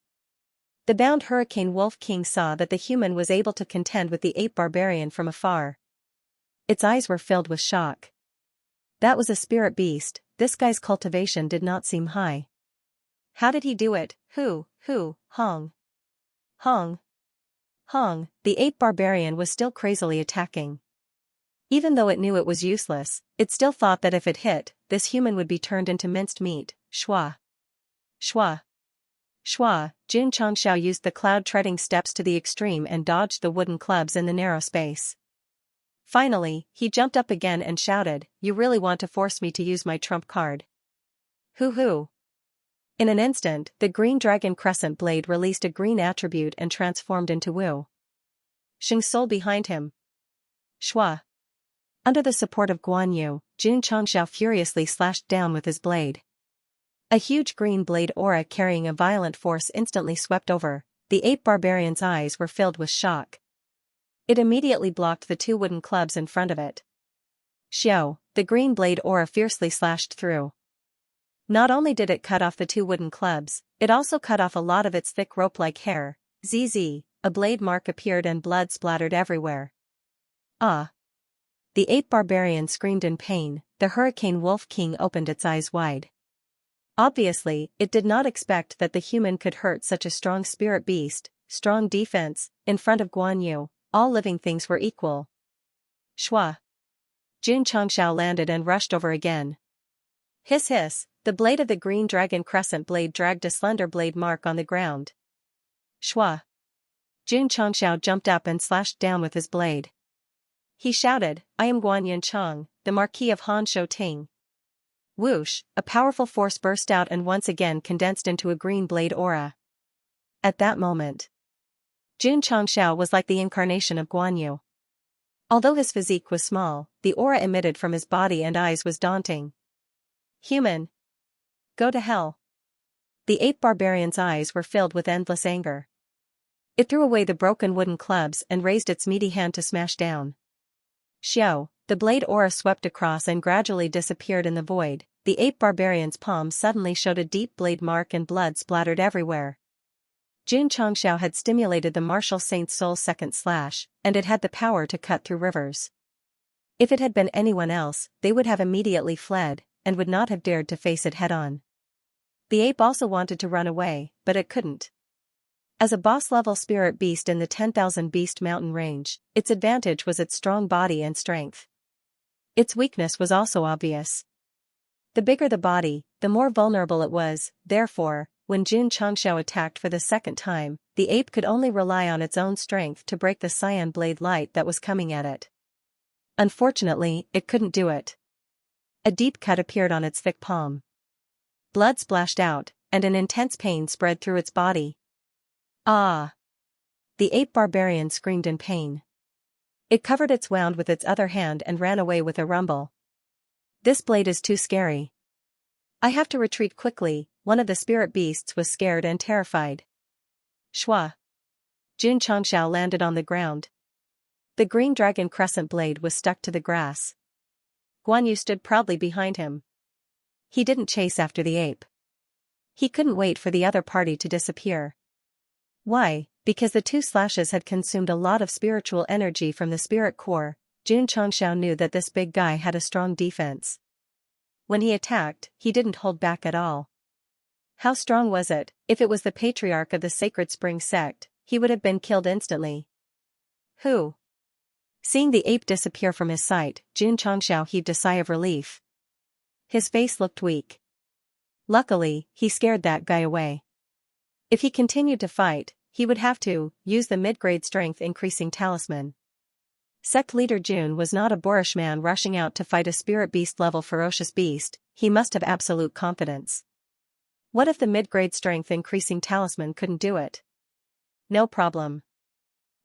The bound Hurricane Wolf King saw that the human was able to contend with the ape barbarian from afar. Its eyes were filled with shock. That was a spirit beast. This guy's cultivation did not seem high. How did he do it? Hong. Hong. Hong, the ape barbarian was still crazily attacking. Even though it knew it was useless, it still thought that if it hit, this human would be turned into minced meat. Shwa. Shwa. Shwa, Xianxia used the cloud-treading steps to the extreme and dodged the wooden clubs in the narrow space. Finally, he jumped up again and shouted, You really want to force me to use my trump card? Hoo-hoo. In an instant, the green dragon crescent blade released a green attribute and transformed into Wu. Xing's soul behind him. Shwa. Under the support of Guan Yu, Xianxia furiously slashed down with his blade. A huge green blade aura carrying a violent force instantly swept over. The ape barbarian's eyes were filled with shock. It immediately blocked the 2 wooden clubs in front of it. Xiao, the green blade aura fiercely slashed through. Not only did it cut off the 2 wooden clubs, it also cut off a lot of its thick rope-like hair. ZZ, a blade mark appeared and blood splattered everywhere. Ah! The ape barbarian screamed in pain. The Hurricane Wolf King opened its eyes wide. Obviously, it did not expect that the human could hurt such a strong spirit beast. Strong defense. In front of Guan Yu, all living things were equal. Shwa. Xianxia landed and rushed over again. Hiss hiss, the blade of the green dragon crescent blade dragged a slender blade mark on the ground. Shwa. Xianxia jumped up and slashed down with his blade. He shouted, I am Guan Yunchang, the Marquis of Han Shou Ting. Whoosh, a powerful force burst out and once again condensed into a green blade aura. At that moment, Jun Changxiao was like the incarnation of Guan Yu. Although his physique was small, the aura emitted from his body and eyes was daunting. Human. Go to hell. The ape barbarian's eyes were filled with endless anger. It threw away the broken wooden clubs and raised its meaty hand to smash down. Xiao, the blade aura swept across and gradually disappeared in the void. The ape barbarian's palm suddenly showed a deep blade mark and blood splattered everywhere. Jun Changxiao had stimulated the martial saint's soul's second slash, and it had the power to cut through rivers. If it had been anyone else, they would have immediately fled, and would not have dared to face it head-on. The ape also wanted to run away, but it couldn't. As a boss-level spirit beast in the 10,000 Beast Mountain range, its advantage was its strong body and strength. Its weakness was also obvious. The bigger the body, the more vulnerable it was. Therefore, when Jun Changxiao attacked for the second time, the ape could only rely on its own strength to break the cyan blade light that was coming at it. Unfortunately, it couldn't do it. A deep cut appeared on its thick palm. Blood splashed out, and an intense pain spread through its body. Ah! The ape barbarian screamed in pain. It covered its wound with its other hand and ran away with a rumble. This blade is too scary. I have to retreat quickly. One of the spirit beasts was scared and terrified. Shua! Jun Changxiao landed on the ground. The green dragon crescent blade was stuck to the grass. Guan Yu stood proudly behind him. He didn't chase after the ape. He couldn't wait for the other party to disappear. Why? Because the two slashes had consumed a lot of spiritual energy from the spirit core. Jun Changxiao knew that this big guy had a strong defense. When he attacked, he didn't hold back at all. How strong was it? If it was the patriarch of the Sacred Spring Sect, he would have been killed instantly. Who? Seeing the ape disappear from his sight, Jun Changxiao heaved a sigh of relief. His face looked weak. Luckily, he scared that guy away. If he continued to fight, he would have to use the mid-grade strength increasing talisman. Sect leader Jun was not a boorish man rushing out to fight a spirit beast level ferocious beast. He must have absolute confidence. What if the mid-grade strength increasing talisman couldn't do it? No problem.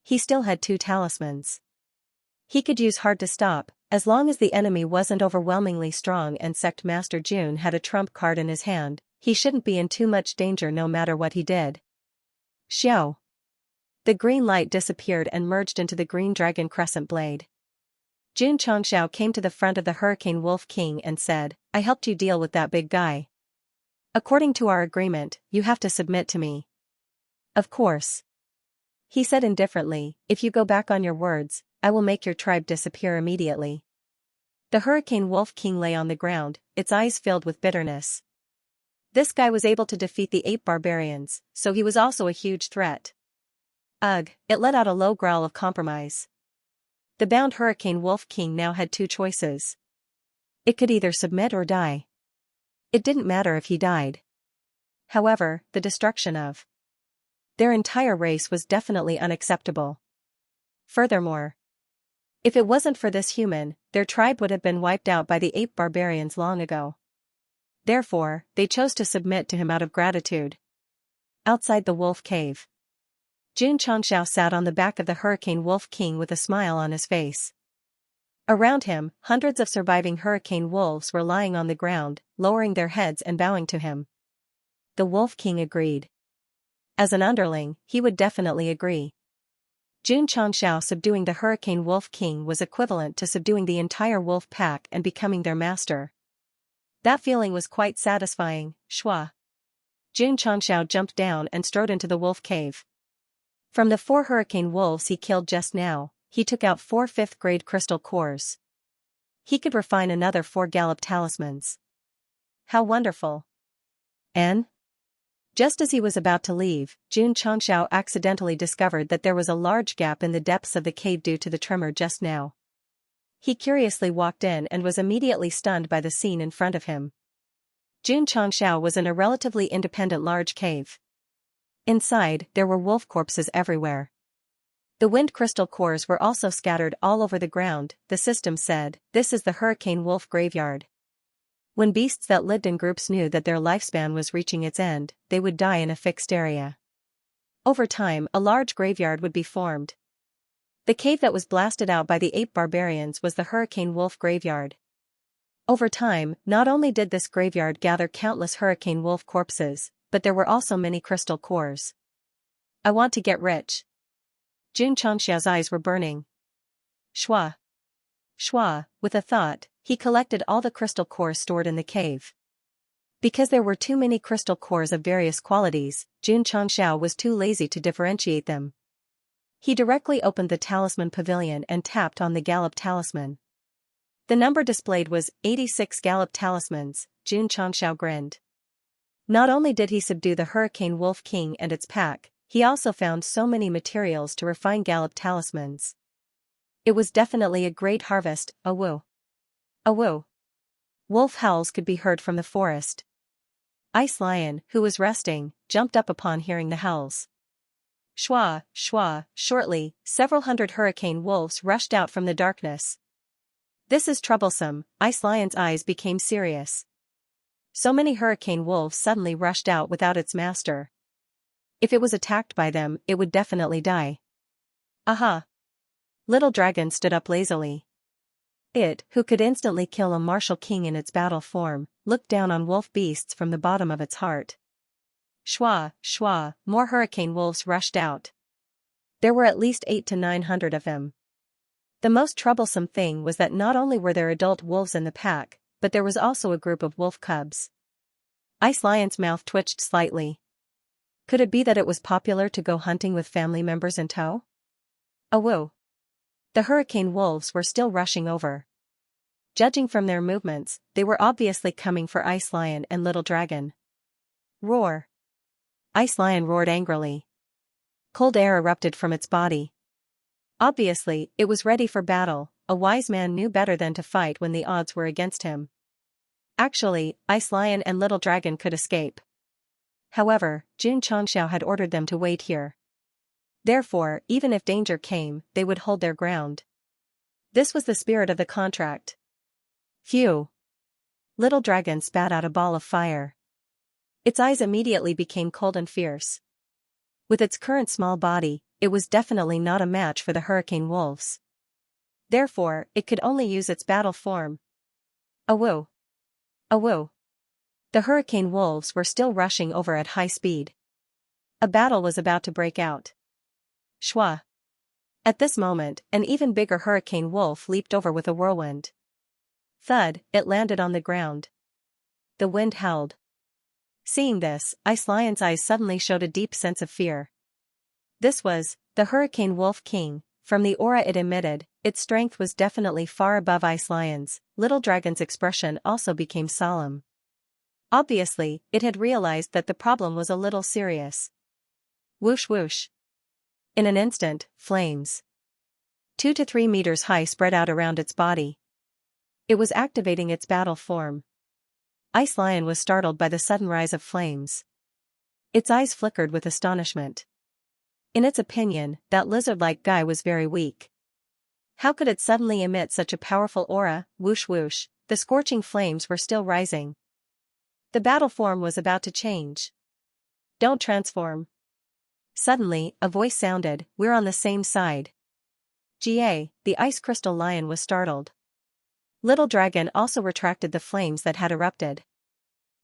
He still had 2 talismans. He could use hard to stop, as long as the enemy wasn't overwhelmingly strong, and Sect Master Jun had a trump card in his hand. He shouldn't be in too much danger no matter what he did. Xiao! The green light disappeared and merged into the green dragon crescent blade. Jun Changxiao came to the front of the Hurricane Wolf King and said, I helped you deal with that big guy. According to our agreement, you have to submit to me. Of course. He said indifferently, if you go back on your words, I will make your tribe disappear immediately. The Hurricane Wolf King lay on the ground, its eyes filled with bitterness. This guy was able to defeat the ape barbarians, so he was also a huge threat. Ugh, it let out a low growl of compromise. The bound Hurricane Wolf King now had 2 choices. It could either submit or die. It didn't matter if he died. However, the destruction of their entire race was definitely unacceptable. Furthermore, if it wasn't for this human, their tribe would have been wiped out by the ape barbarians long ago. Therefore, they chose to submit to him out of gratitude. Outside the wolf cave, Jun Changxiao sat on the back of the Hurricane Wolf King with a smile on his face. Around him, hundreds of surviving hurricane wolves were lying on the ground, lowering their heads and bowing to him. The Wolf King agreed. As an underling, he would definitely agree. Jun Changxiao subduing the Hurricane Wolf King was equivalent to subduing the entire wolf pack and becoming their master. That feeling was quite satisfying. Shua! Jun Changxiao jumped down and strode into the wolf cave. From the 4 hurricane wolves he killed just now, he took out 4 5th-grade crystal cores. He could refine another 4 gallop talismans. How wonderful! And? Just as he was about to leave, Jun Changxiao accidentally discovered that there was a large gap in the depths of the cave due to the tremor just now. He curiously walked in and was immediately stunned by the scene in front of him. Jun Changxiao was in a relatively independent large cave. Inside, there were wolf corpses everywhere. The wind crystal cores were also scattered all over the ground. The system said, this is the Hurricane Wolf Graveyard. When beasts that lived in groups knew that their lifespan was reaching its end, they would die in a fixed area. Over time, a large graveyard would be formed. The cave that was blasted out by the ape barbarians was the Hurricane Wolf graveyard. Over time, not only did this graveyard gather countless Hurricane Wolf corpses, but there were also many crystal cores. I want to get rich. Xianxia's eyes were burning. Shua. Shua, with a thought, he collected all the crystal cores stored in the cave. Because there were too many crystal cores of various qualities, Xianxia was too lazy to differentiate them. He directly opened the talisman pavilion and tapped on the Gallop talisman. The number displayed was 86 Gallop talismans. Xianxia grinned. Not only did he subdue the Hurricane Wolf King and its pack, he also found so many materials to refine Gallop talismans. It was definitely a great harvest. Awoo. Awoo. Wolf howls could be heard from the forest. Ice Lion, who was resting, jumped up upon hearing the howls. Shwa, shwa, shortly, several hundred hurricane wolves rushed out from the darkness. This is troublesome. Ice Lion's eyes became serious. So many hurricane wolves suddenly rushed out without its master. If it was attacked by them, it would definitely die. Aha! Little Dragon stood up lazily. It, who could instantly kill a martial king in its battle form, looked down on wolf beasts from the bottom of its heart. Shwa, shwa, more hurricane wolves rushed out. There were at least 800 to 900 of them. The most troublesome thing was that not only were there adult wolves in the pack, but there was also a group of wolf cubs. Ice Lion's mouth twitched slightly. Could it be that it was popular to go hunting with family members in tow? Awoo. The hurricane wolves were still rushing over. Judging from their movements, they were obviously coming for Ice Lion and Little Dragon. Roar. Ice Lion roared angrily. Cold air erupted from its body. Obviously, it was ready for battle. A wise man knew better than to fight when the odds were against him. Actually, Ice Lion and Little Dragon could escape. However, Xianxia had ordered them to wait here. Therefore, even if danger came, they would hold their ground. This was the spirit of the contract. Phew! Little Dragon spat out a ball of fire. Its eyes immediately became cold and fierce. With its current small body, it was definitely not a match for the hurricane wolves. Therefore, it could only use its battle form. Awoo! Awoo! The hurricane wolves were still rushing over at high speed. A battle was about to break out. Shwa! At this moment, an even bigger hurricane wolf leaped over with a whirlwind. Thud, it landed on the ground. The wind howled. Seeing this, Ice Lion's eyes suddenly showed a deep sense of fear. This was the Hurricane Wolf King. From the aura it emitted, its strength was definitely far above Ice Lion's. Little Dragon's expression also became solemn. Obviously, it had realized that the problem was a little serious. Whoosh whoosh. In an instant, flames 2 to 3 meters high spread out around its body. It was activating its battle form. Ice Lion was startled by the sudden rise of flames. Its eyes flickered with astonishment. In its opinion, that lizard-like guy was very weak. How could it suddenly emit such a powerful aura? Whoosh whoosh, the scorching flames were still rising. The battle form was about to change. Don't transform. Suddenly, a voice sounded, "We're on the same side." Ga, the ice crystal lion was startled. Little Dragon also retracted the flames that had erupted.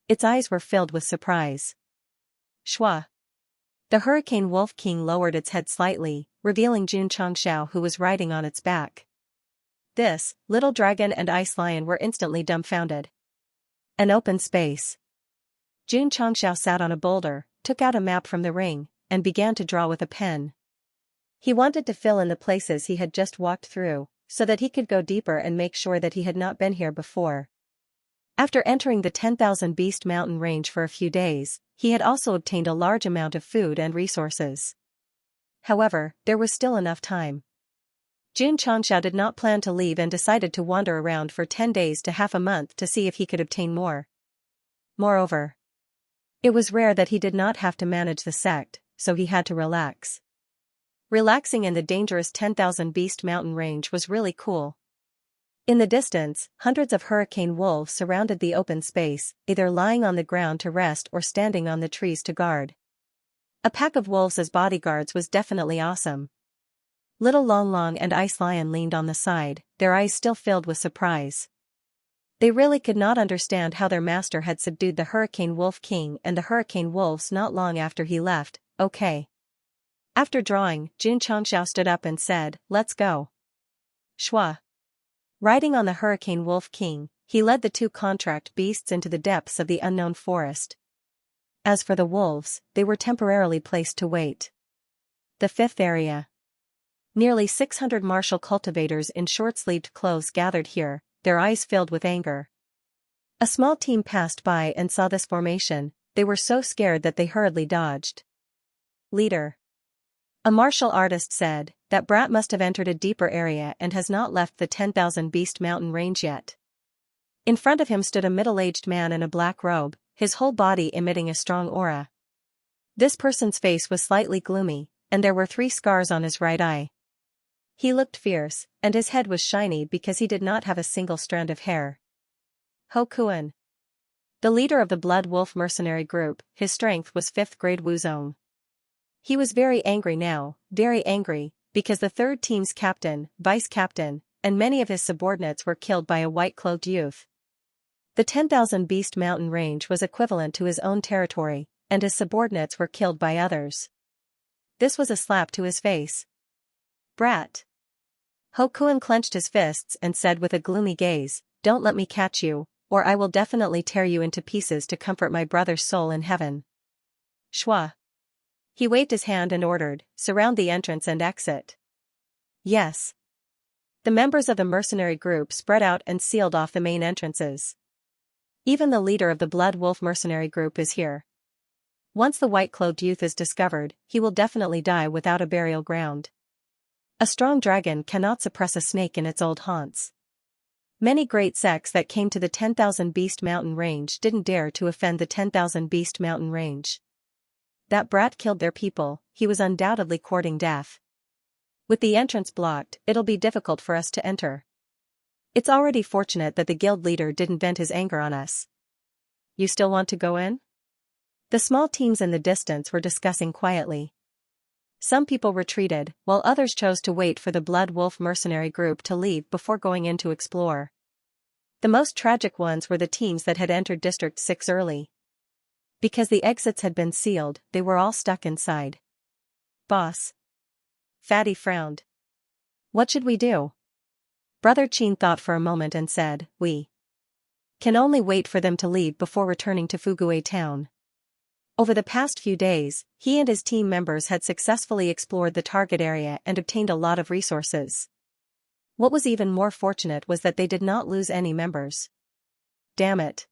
Its eyes were filled with surprise. Shwa. The Hurricane Wolf King lowered its head slightly, revealing Xianxia who was riding on its back. This, Little Dragon and Ice Lion were instantly dumbfounded. An open space. Xianxia sat on a boulder, took out a map from the ring, and began to draw with a pen. He wanted to fill in the places he had just walked through, so that he could go deeper and make sure that he had not been here before. After entering the 10,000 Beast Mountain range for a few days, he had also obtained a large amount of food and resources. However, there was still enough time. Xianxia did not plan to leave and decided to wander around for 10 days to half a month to see if he could obtain more. Moreover, it was rare that he did not have to manage the sect, so he had to relax. Relaxing in the dangerous 10,000 Beast Mountain range was really cool. In the distance, hundreds of hurricane wolves surrounded the open space, either lying on the ground to rest or standing on the trees to guard. A pack of wolves as bodyguards was definitely awesome. Little Long Long and Ice Lion leaned on the side, their eyes still filled with surprise. They really could not understand how their master had subdued the Hurricane Wolf King and the Hurricane Wolves not long after he left. Okay. After drawing, Xianxia stood up and said, "Let's go." Shua. Riding on the Hurricane Wolf King, he led the two contract beasts into the depths of the unknown forest. As for the wolves, they were temporarily placed to wait. The fifth area. Nearly 600 martial cultivators in short-sleeved clothes gathered here, their eyes filled with anger. A small team passed by and saw this formation. They were so scared that they hurriedly dodged. Leader. A martial artist said, "That brat must have entered a deeper area and has not left the 10,000 Beast Mountain range yet." In front of him stood a middle-aged man in a black robe, his whole body emitting a strong aura. This person's face was slightly gloomy, and there were 3 scars on his right eye. He looked fierce, and his head was shiny because he did not have a single strand of hair. Ho Kuan. The leader of the Blood Wolf mercenary group, his strength was 5th grade Wuzong. He was very angry now, very angry, because the third team's captain, vice-captain, and many of his subordinates were killed by a white-clothed youth. The 10,000 Beast Mountain range was equivalent to his own territory, and his subordinates were killed by others. This was a slap to his face. Brat. Ho Kuan clenched his fists and said with a gloomy gaze, "Don't let me catch you, or I will definitely tear you into pieces to comfort my brother's soul in heaven." Shua. He waved his hand and ordered, "Surround the entrance and exit." Yes. The members of the mercenary group spread out and sealed off the main entrances. Even the leader of the Blood Wolf mercenary group is here. Once the white-clothed youth is discovered, he will definitely die without a burial ground. A strong dragon cannot suppress a snake in its old haunts. Many great sects that came to the 10,000 Beast Mountain range didn't dare to offend the 10,000 Beast Mountain range. That brat killed their people, he was undoubtedly courting death. With the entrance blocked, it'll be difficult for us to enter. It's already fortunate that the guild leader didn't vent his anger on us. You still want to go in? The small teams in the distance were discussing quietly. Some people retreated, while others chose to wait for the Blood Wolf mercenary group to leave before going in to explore. The most tragic ones were the teams that had entered District 6 early. Because the exits had been sealed, they were all stuck inside. Boss. Fatty frowned. What should we do? Brother Qin thought for a moment and said, "We can only wait for them to leave before returning to Fugue town." Over the past few days, he and his team members had successfully explored the target area and obtained a lot of resources. What was even more fortunate was that they did not lose any members. Damn it.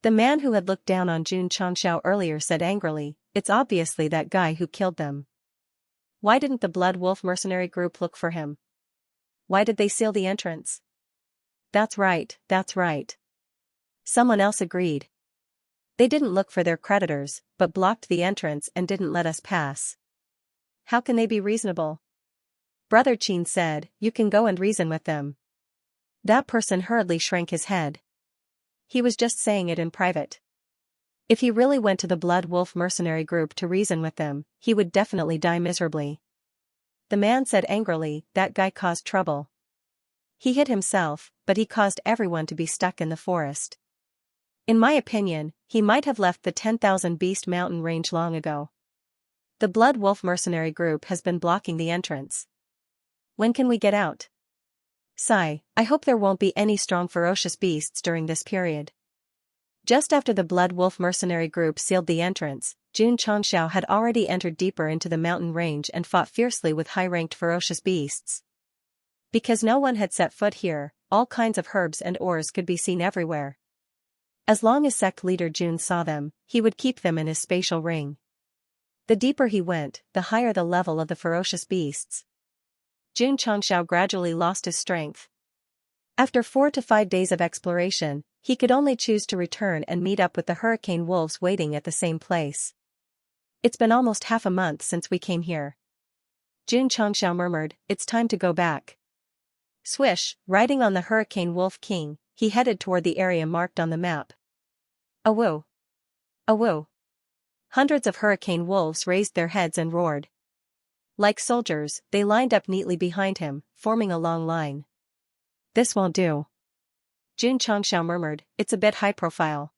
The man who had looked down on Jun Changxiao earlier said angrily, "It's obviously that guy who killed them. Why didn't the Blood Wolf mercenary group look for him? Why did they seal the entrance?" That's right, that's right. Someone else agreed. They didn't look for their creditors, but blocked the entrance and didn't let us pass. How can they be reasonable? Brother Qin said, "You can go and reason with them." That person hurriedly shrank his head. He was just saying it in private. If he really went to the Blood Wolf mercenary group to reason with them, he would definitely die miserably. The man said angrily, "That guy caused trouble. He hit himself, but he caused everyone to be stuck in the forest. In my opinion, he might have left the 10,000 Beast Mountain range long ago. The Blood Wolf mercenary group has been blocking the entrance. When can we get out? Sigh, I hope there won't be any strong ferocious beasts during this period." Just after the Blood Wolf mercenary group sealed the entrance, Jun Changxiao had already entered deeper into the mountain range and fought fiercely with high-ranked ferocious beasts. Because no one had set foot here, all kinds of herbs and ores could be seen everywhere. As long as sect leader Jun saw them, he would keep them in his spatial ring. The deeper he went, the higher the level of the ferocious beasts. Jun Changxiao gradually lost his strength. After 4 to 5 days of exploration, he could only choose to return and meet up with the hurricane wolves waiting at the same place. "It's been almost half a month since we came here." Jun Changxiao murmured, "It's time to go back." Swish, riding on the Hurricane Wolf King, he headed toward the area marked on the map. Awoo! Awoo! Hundreds of hurricane wolves raised their heads and roared. Like soldiers, they lined up neatly behind him, forming a long line. This won't do. Xianxia murmured, it's a bit high profile.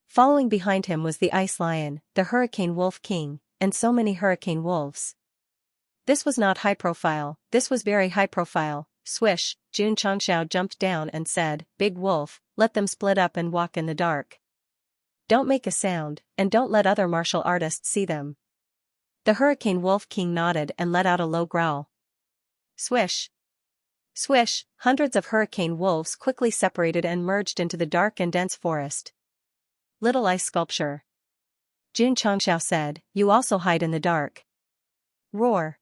Following behind him was the ice lion, the hurricane wolf king, and so many hurricane wolves. This was not high profile, this was very high profile. Swish, Xianxia jumped down and said, Big wolf, let them split up and walk in the dark. Don't make a sound, and don't let other martial artists see them. The hurricane wolf king nodded and let out a low growl. Swish. Swish, hundreds of hurricane wolves quickly separated and merged into the dark and dense forest. Little ice sculpture. Xianxia said, you also hide in the dark. Roar.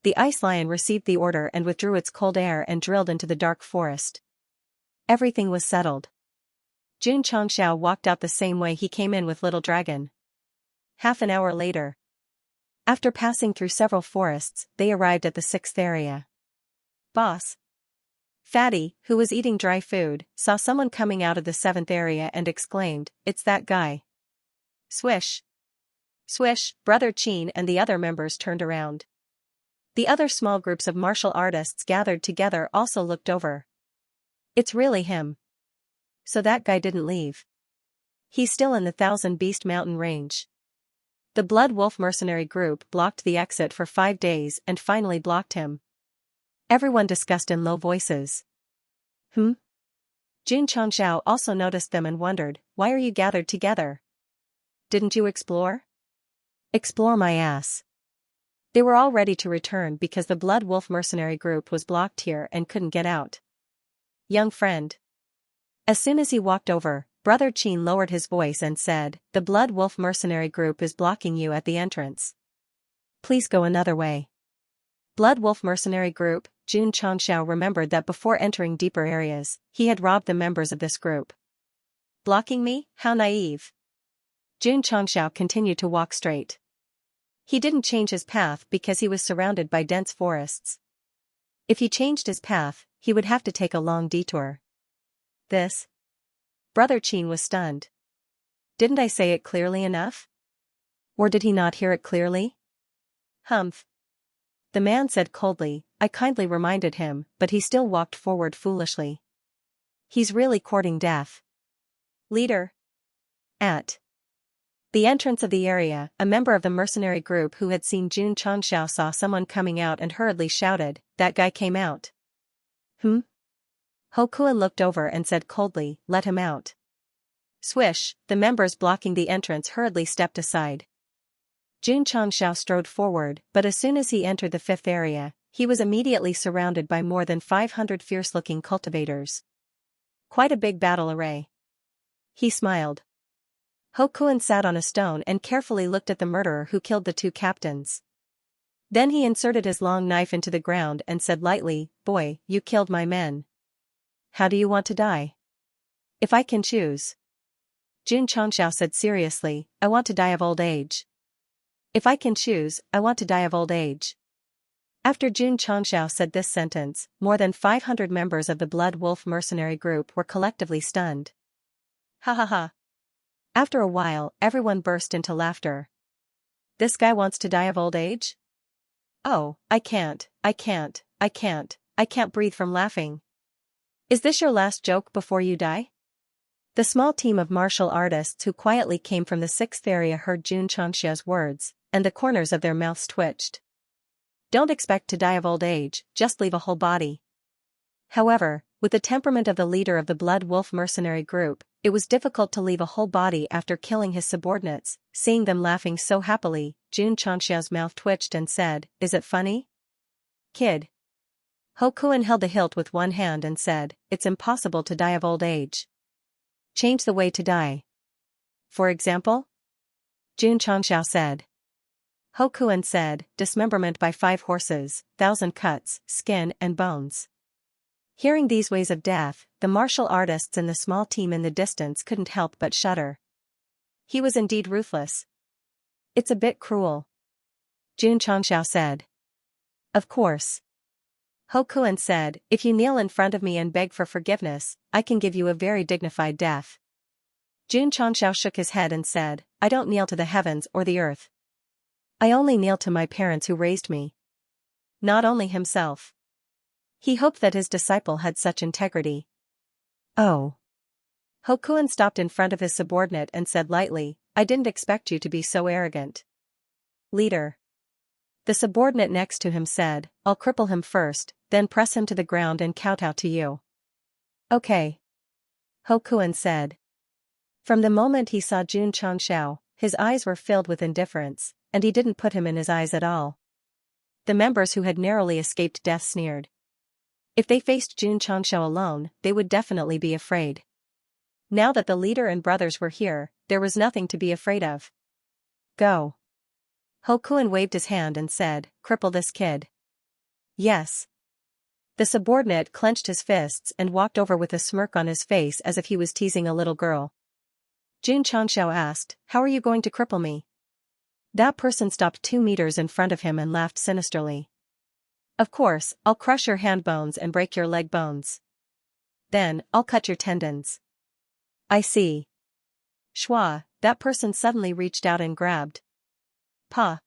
The ice lion received the order and withdrew its cold air and drilled into the dark forest. Everything was settled. Xianxia walked out the same way he came in with Little Dragon. Half an hour later. After passing through several forests, they arrived at the 6th area. Boss. Fatty, who was eating dry food, saw someone coming out of the 7th area and exclaimed, it's that guy. Swish. Swish, Brother Qin and the other members turned around. The other small groups of martial artists gathered together also looked over. It's really him. So that guy didn't leave. He's still in the Thousand Beast Mountain range. The Blood Wolf mercenary group blocked the exit for 5 days and finally blocked him. Everyone discussed in low voices. Xianxia also noticed them and wondered, why are you gathered together? Didn't you explore? Explore my ass. They were all ready to return because the Blood Wolf mercenary group was blocked here and couldn't get out. Young friend. As soon as he walked over, Brother Qin lowered his voice and said, the Blood Wolf mercenary group is blocking you at the entrance. Please go another way. Blood Wolf mercenary group, Xianxia remembered that before entering deeper areas, he had robbed the members of this group. Blocking me? How naive. Xianxia continued to walk straight. He didn't change his path because he was surrounded by dense forests. If he changed his path, he would have to take a long detour. This? Brother Qin was stunned. Didn't I say it clearly enough? Or did he not hear it clearly? Humph. The man said coldly, I kindly reminded him, but he still walked forward foolishly. He's really courting death. Leader. At the entrance of the area, a member of the mercenary group who had seen Xianxia saw someone coming out and hurriedly shouted, that guy came out. Hokuan looked over and said coldly, let him out. Swish, the members blocking the entrance hurriedly stepped aside. Xianxia strode forward, but as soon as he entered the 5th area, he was immediately surrounded by more than 500 fierce-looking cultivators. Quite a big battle array. He smiled. Hokuan sat on a stone and carefully looked at the murderer who killed the 2 captains. Then he inserted his long knife into the ground and said lightly, boy, you killed my men. How do you want to die? If I can choose. Xianxia said seriously, I want to die of old age. If I can choose, I want to die of old age. After Xianxia said this sentence, more than 500 members of the Blood Wolf mercenary group were collectively stunned. Ha ha ha. After a while, everyone burst into laughter. This guy wants to die of old age? Oh, I can't breathe from laughing. Is this your last joke before you die? The small team of martial artists who quietly came from the 6th area heard Xianxia's words, and the corners of their mouths twitched. Don't expect to die of old age, just leave a whole body. However, with the temperament of the leader of the Blood Wolf mercenary group, it was difficult to leave a whole body after killing his subordinates. Seeing them laughing so happily, Xianxia's mouth twitched and said, is it funny? Kid. Hokuan held the hilt with one hand and said, it's impossible to die of old age. Change the way to die. For example? Xianxia said. Hokuan said, dismemberment by 5 horses, 1,000 cuts, skin and bones. Hearing these ways of death, the martial artists and the small team in the distance couldn't help but shudder. He was indeed ruthless. It's a bit cruel. Xianxia said. Of course. Hokuan said, if you kneel in front of me and beg for forgiveness, I can give you a very dignified death. Jun Changshao shook his head and said, I don't kneel to the heavens or the earth. I only kneel to my parents who raised me. Not only himself. He hoped that his disciple had such integrity. Oh. Hokuan stopped in front of his subordinate and said lightly, I didn't expect you to be so arrogant. Leader. The subordinate next to him said, I'll cripple him first, then press him to the ground and kowtow to you. Okay. Hokuan said. From the moment he saw Jun Changshao, his eyes were filled with indifference, and he didn't put him in his eyes at all. The members who had narrowly escaped death sneered. If they faced Jun Changshao alone, they would definitely be afraid. Now that the leader and brothers were here, there was nothing to be afraid of. Go. Hokuan waved his hand and said, cripple this kid. Yes. The subordinate clenched his fists and walked over with a smirk on his face as if he was teasing a little girl. Jun Changshao asked, how are you going to cripple me? That person stopped 2 meters in front of him and laughed sinisterly. Of course, I'll crush your hand bones and break your leg bones. Then, I'll cut your tendons. I see. Shwa, that person suddenly reached out and grabbed. Pa.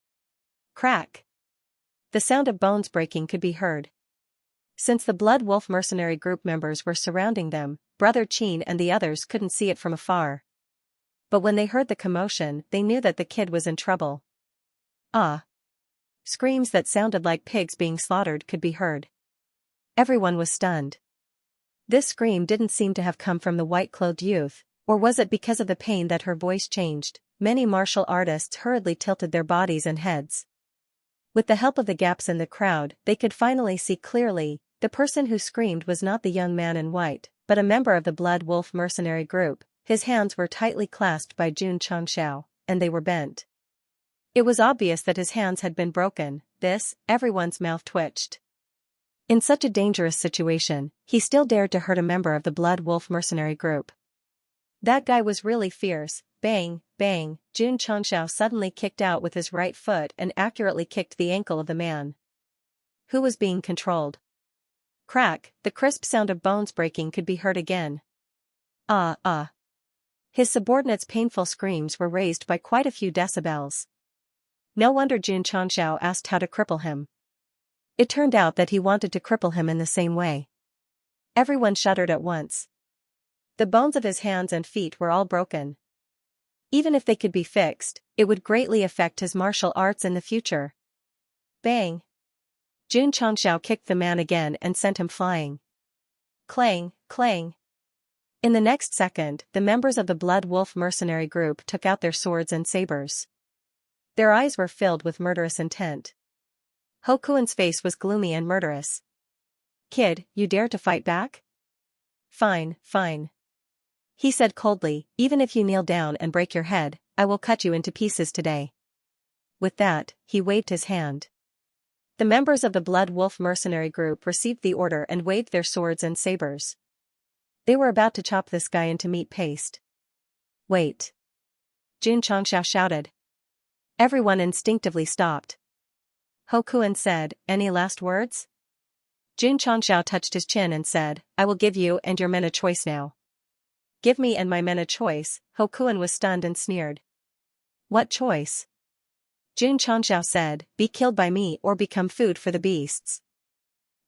Crack. The sound of bones breaking could be heard. Since the Blood Wolf mercenary group members were surrounding them, Brother Qin and the others couldn't see it from afar. But when they heard the commotion, they knew that the kid was in trouble. Ah. Screams that sounded like pigs being slaughtered could be heard. Everyone was stunned. This scream didn't seem to have come from the white-clothed youth, or was it because of the pain that her voice changed? Many martial artists hurriedly tilted their bodies and heads. With the help of the gaps in the crowd, they could finally see clearly. The person who screamed was not the young man in white, but a member of the Blood Wolf mercenary group. His hands were tightly clasped by Jun Changshao, and they were bent. It was obvious that his hands had been broken. Everyone's mouth twitched. In such a dangerous situation, he still dared to hurt a member of the Blood Wolf mercenary group. That guy was really fierce. Bang, bang, Jun Changshao suddenly kicked out with his right foot and accurately kicked the ankle of the man who was being controlled. Crack, the crisp sound of bones breaking could be heard again. Ah. His subordinates' painful screams were raised by quite a few decibels. No wonder Jun Changshao asked how to cripple him. It turned out that he wanted to cripple him in the same way. Everyone shuddered at once. The bones of his hands and feet were all broken. Even if they could be fixed, it would greatly affect his martial arts in the future. Bang! Jun Changshao kicked the man again and sent him flying. Clang, clang. In the next second, the members of the Blood Wolf mercenary group took out their swords and sabers. Their eyes were filled with murderous intent. Hokuan's face was gloomy and murderous. Kid, you dare to fight back? Fine. He said coldly, even if you kneel down and break your head, I will cut you into pieces today. With that, he waved his hand. The members of the Blood Wolf mercenary group received the order and waved their swords and sabers. They were about to chop this guy into meat paste. Wait. Jun Changshao shouted. Everyone instinctively stopped. Hokuan said, any last words? Jun Changshao touched his chin and said, I will give you and your men a choice now. Give me and my men a choice. Hokuan was stunned and sneered. What choice? Jun Changshao said, be killed by me or become food for the beasts.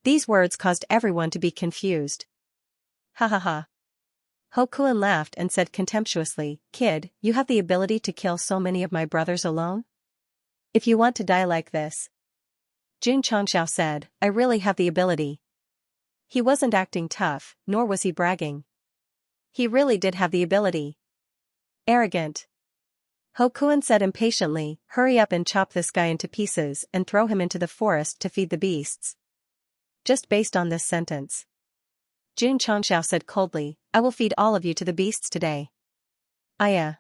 These words caused everyone to be confused. Ha ha ha. Hokuan laughed and said contemptuously, kid, you have the ability to kill so many of my brothers alone? If you want to die like this. Jun Changshao said, I really have the ability. He wasn't acting tough, nor was he bragging. He really did have the ability. Arrogant. Hokuan said impatiently, hurry up and chop this guy into pieces and throw him into the forest to feed the beasts. Just based on this sentence. Jun Changshao said coldly, I will feed all of you to the beasts today. Aya.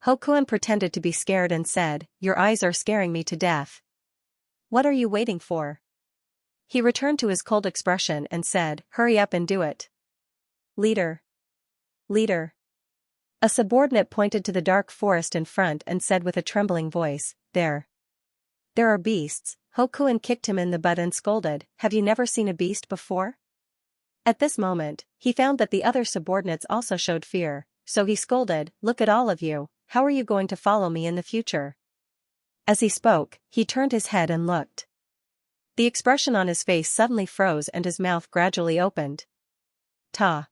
Hokuan pretended to be scared and said, your eyes are scaring me to death. What are you waiting for? He returned to his cold expression and said, hurry up and do it. Leader. A subordinate pointed to the dark forest in front and said with a trembling voice, There are beasts. Hokuan kicked him in the butt and scolded, have you never seen a beast before? At this moment, he found that the other subordinates also showed fear, so he scolded, "Look at all of you, how are you going to follow me in the future?" As he spoke, he turned his head and looked. The expression on his face suddenly froze and his mouth gradually opened. Ta!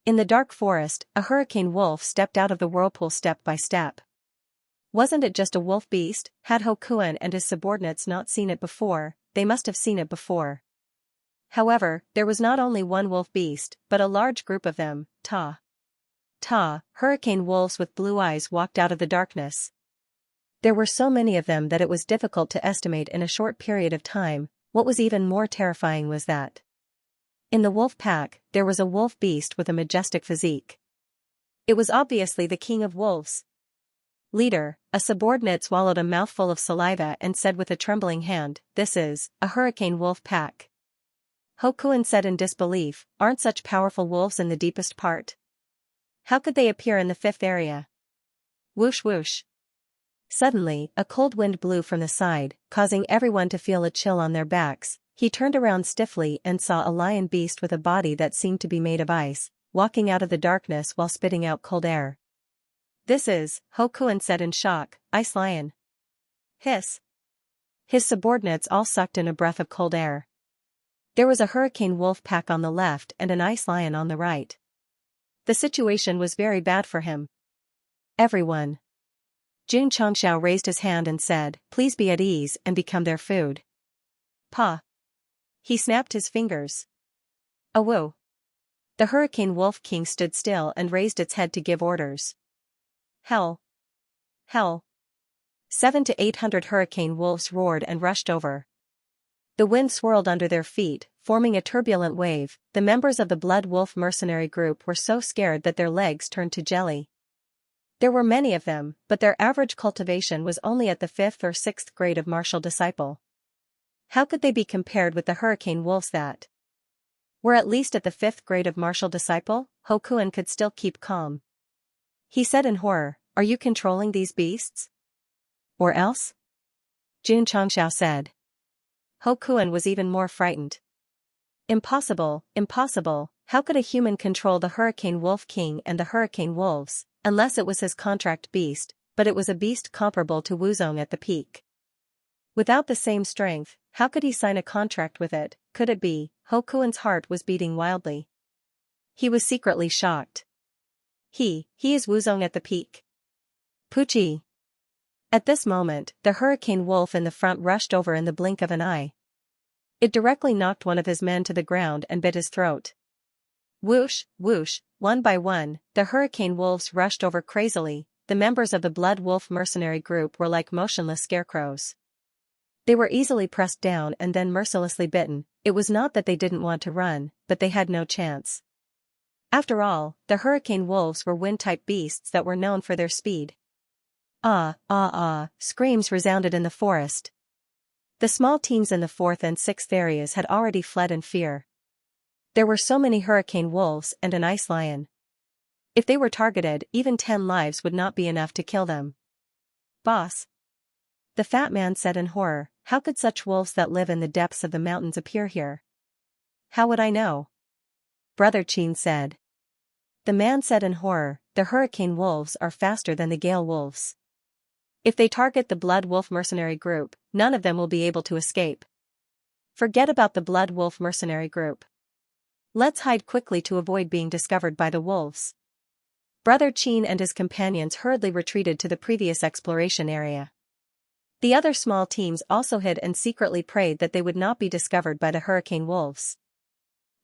In the dark forest, a hurricane wolf stepped out of the whirlpool step by step. Wasn't it just a wolf beast? Had Hokuan and his subordinates not seen it before? They must have seen it before. However, there was not only one wolf beast, but a large group of them. Ta! Ta! Hurricane wolves with blue eyes walked out of the darkness. There were so many of them that it was difficult to estimate in a short period of time. What was even more terrifying was that in the wolf pack, there was a wolf beast with a majestic physique. It was obviously the king of wolves. "Leader," a subordinate swallowed a mouthful of saliva and said with a trembling hand, "This is a hurricane wolf pack." Hokuan said in disbelief, "Aren't such powerful wolves in the deepest part? How could they appear in the fifth area?" Whoosh whoosh. Suddenly, a cold wind blew from the side, causing everyone to feel a chill on their backs. He turned around stiffly and saw a lion beast with a body that seemed to be made of ice, walking out of the darkness while spitting out cold air. "This is," Hokuan said in shock, "Ice Lion." Hiss. His subordinates all sucked in a breath of cold air. There was a hurricane wolf pack on the left and an ice lion on the right. The situation was very bad for him. "Everyone." Xianxia raised his hand and said, "Please be at ease and become their food." Pa. He snapped his fingers. Awoo. The hurricane wolf king stood still and raised its head to give orders. Hell. Hell. 700 to 800 hurricane wolves roared and rushed over. The wind swirled under their feet, forming a turbulent wave. The members of the Blood Wolf mercenary group were so scared that their legs turned to jelly. There were many of them, but their average cultivation was only at the 5th or 6th grade of martial disciple. How could they be compared with the hurricane wolves that were at least at the 5th grade of martial disciple? Hokuan could still keep calm. He said in horror, "Are you controlling these beasts? Or else?" Xianxia said. Hokuan was even more frightened. Impossible, impossible, how could a human control the hurricane wolf king and the hurricane wolves, unless it was his contract beast, but it was a beast comparable to Wuzong at the peak. Without the same strength, how could he sign a contract with it? Could it be? Hokuan's heart was beating wildly. He was secretly shocked. He is Wuzong at the peak. Puchi. At this moment, the hurricane wolf in the front rushed over in the blink of an eye. It directly knocked one of his men to the ground and bit his throat. Whoosh, whoosh, one by one, the hurricane wolves rushed over crazily. The members of the Blood Wolf mercenary group were like motionless scarecrows. They were easily pressed down and then mercilessly bitten. It was not that they didn't want to run, but they had no chance. After all, the hurricane wolves were wind-type beasts that were known for their speed. Ah, ah, ah, screams resounded in the forest. The small teams in the 4th and 6th areas had already fled in fear. There were so many hurricane wolves and an ice lion. If they were targeted, even 10 lives would not be enough to kill them. Boss. The fat man said in horror, "How could such wolves that live in the depths of the mountains appear here?" "How would I know?" Brother Qin said. The man said in horror, "The hurricane wolves are faster than the gale wolves. If they target the Blood Wolf mercenary group, none of them will be able to escape. Forget about the Blood Wolf mercenary group. Let's hide quickly to avoid being discovered by the wolves." Brother Qin and his companions hurriedly retreated to the previous exploration area. The other small teams also hid and secretly prayed that they would not be discovered by the hurricane wolves.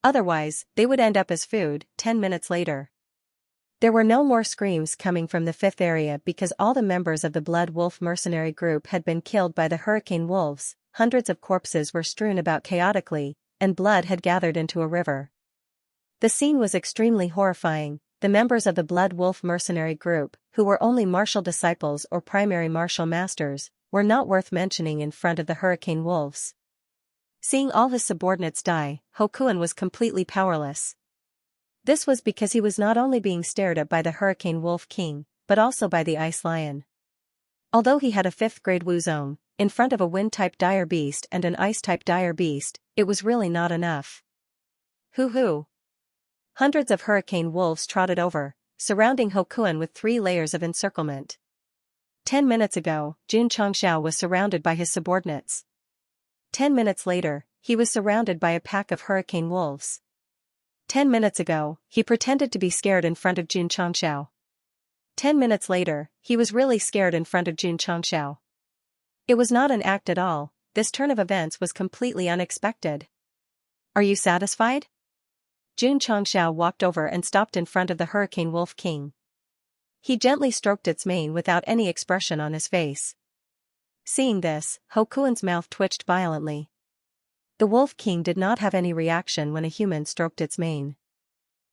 Otherwise, they would end up as food. 10 minutes later. There were no more screams coming from the 5th area because all the members of the Blood Wolf mercenary group had been killed by the hurricane wolves. Hundreds of corpses were strewn about chaotically, and blood had gathered into a river. The scene was extremely horrifying. The members of the Blood Wolf mercenary group, who were only martial disciples or primary martial masters, were not worth mentioning in front of the hurricane wolves. Seeing all his subordinates die, Hokuan was completely powerless. This was because he was not only being stared at by the hurricane wolf king, but also by the ice lion. Although he had a 5th grade Wuzong, in front of a wind-type dire beast and an ice-type dire beast, it was really not enough. Hoo-hoo. Hundreds of hurricane wolves trotted over. surrounding Hokuan with 3 layers of encirclement. 10 minutes ago, Xianxia was surrounded by his subordinates. 10 minutes later, he was surrounded by a pack of hurricane wolves. 10 minutes ago, he pretended to be scared in front of Xianxia. 10 minutes later, he was really scared in front of Xianxia. It was not an act at all, this turn of events was completely unexpected. Are you satisfied? Xianxia walked over and stopped in front of the Hurricane Wolf King. He gently stroked its mane without any expression on his face. Seeing this, Hokuan's mouth twitched violently. The Wolf King did not have any reaction when a human stroked its mane.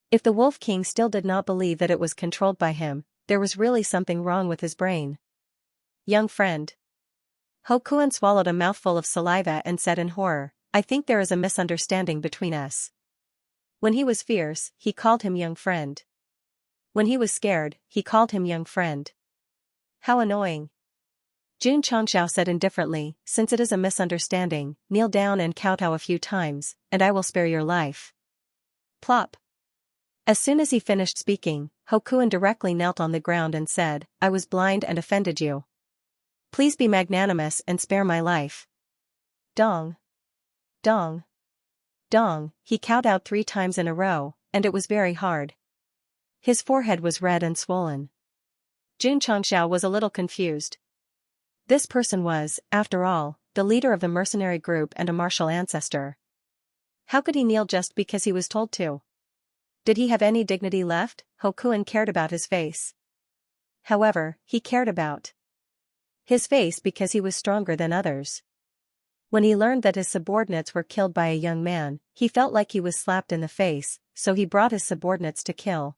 If the Wolf King still did not believe that it was controlled by him, there was really something wrong with his brain. Young friend. Hokuan swallowed a mouthful of saliva and said in horror, I think there is a misunderstanding between us. When he was fierce, he called him young friend. When he was scared, he called him young friend. How annoying. Xianxia said indifferently, since it is a misunderstanding, kneel down and kowtow a few times, and I will spare your life. Plop. As soon as he finished speaking, Hokuan directly knelt on the ground and said, I was blind and offended you. Please be magnanimous and spare my life. Dong. Dong. Dong, he kowtowed 3 times in a row, and it was very hard. His forehead was red and swollen. Xianxia was a little confused. This person was, after all, the leader of the mercenary group and a martial ancestor. How could he kneel just because he was told to? Did he have any dignity left? Hokuan cared about his face. However, he cared about his face because he was stronger than others. When he learned that his subordinates were killed by a young man, he felt like he was slapped in the face, so he brought his subordinates to kill.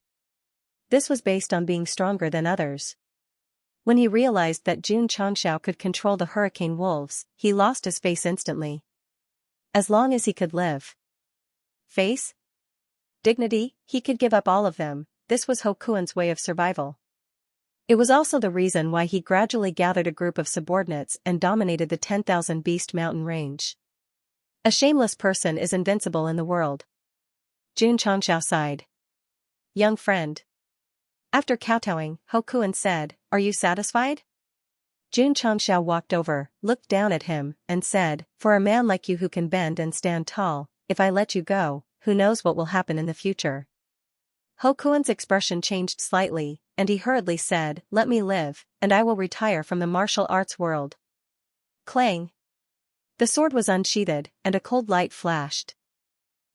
This was based on being stronger than others. When he realized that Xianxia could control the hurricane wolves, he lost his face instantly. As long as he could live. Face? Dignity, he could give up all of them, this was Hokuan's way of survival. It was also the reason why he gradually gathered a group of subordinates and dominated the 10,000 Beast Mountain range. A shameless person is invincible in the world. Xianxia sighed. Young friend. After kowtowing, Hokuan said, Are you satisfied? Xianxia walked over, looked down at him, and said, For a man like you who can bend and stand tall, if I let you go, who knows what will happen in the future. Hokuan's expression changed slightly, and he hurriedly said, Let me live, and I will retire from the martial arts world. Clang. The sword was unsheathed, and a cold light flashed.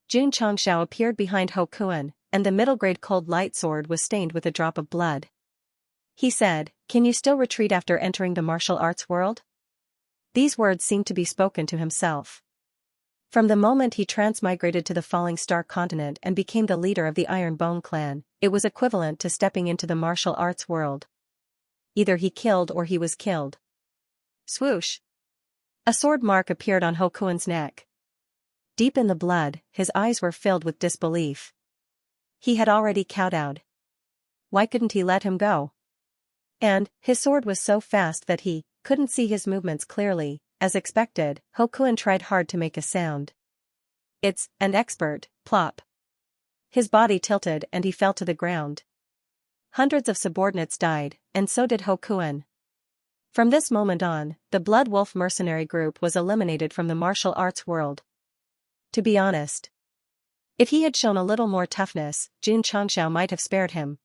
Xianxia appeared behind Hokuan, and the middle-grade cold light sword was stained with a drop of blood. He said, Can you still retreat after entering the martial arts world? These words seemed to be spoken to himself. From the moment he transmigrated to the Falling Star continent and became the leader of the Iron Bone clan, it was equivalent to stepping into the martial arts world. Either he killed or he was killed. Swoosh! A sword mark appeared on Hokuan's neck. Deep in the blood, his eyes were filled with disbelief. He had already kowtowed. Why couldn't he let him go? And, his sword was so fast that he couldn't see his movements clearly. As expected, Hokuan tried hard to make a sound. It's an expert, plop. His body tilted and he fell to the ground. Hundreds of subordinates died, and so did Hokuan. From this moment on, the Blood Wolf mercenary group was eliminated from the martial arts world. To be honest, if he had shown a little more toughness, Xianxia might have spared him.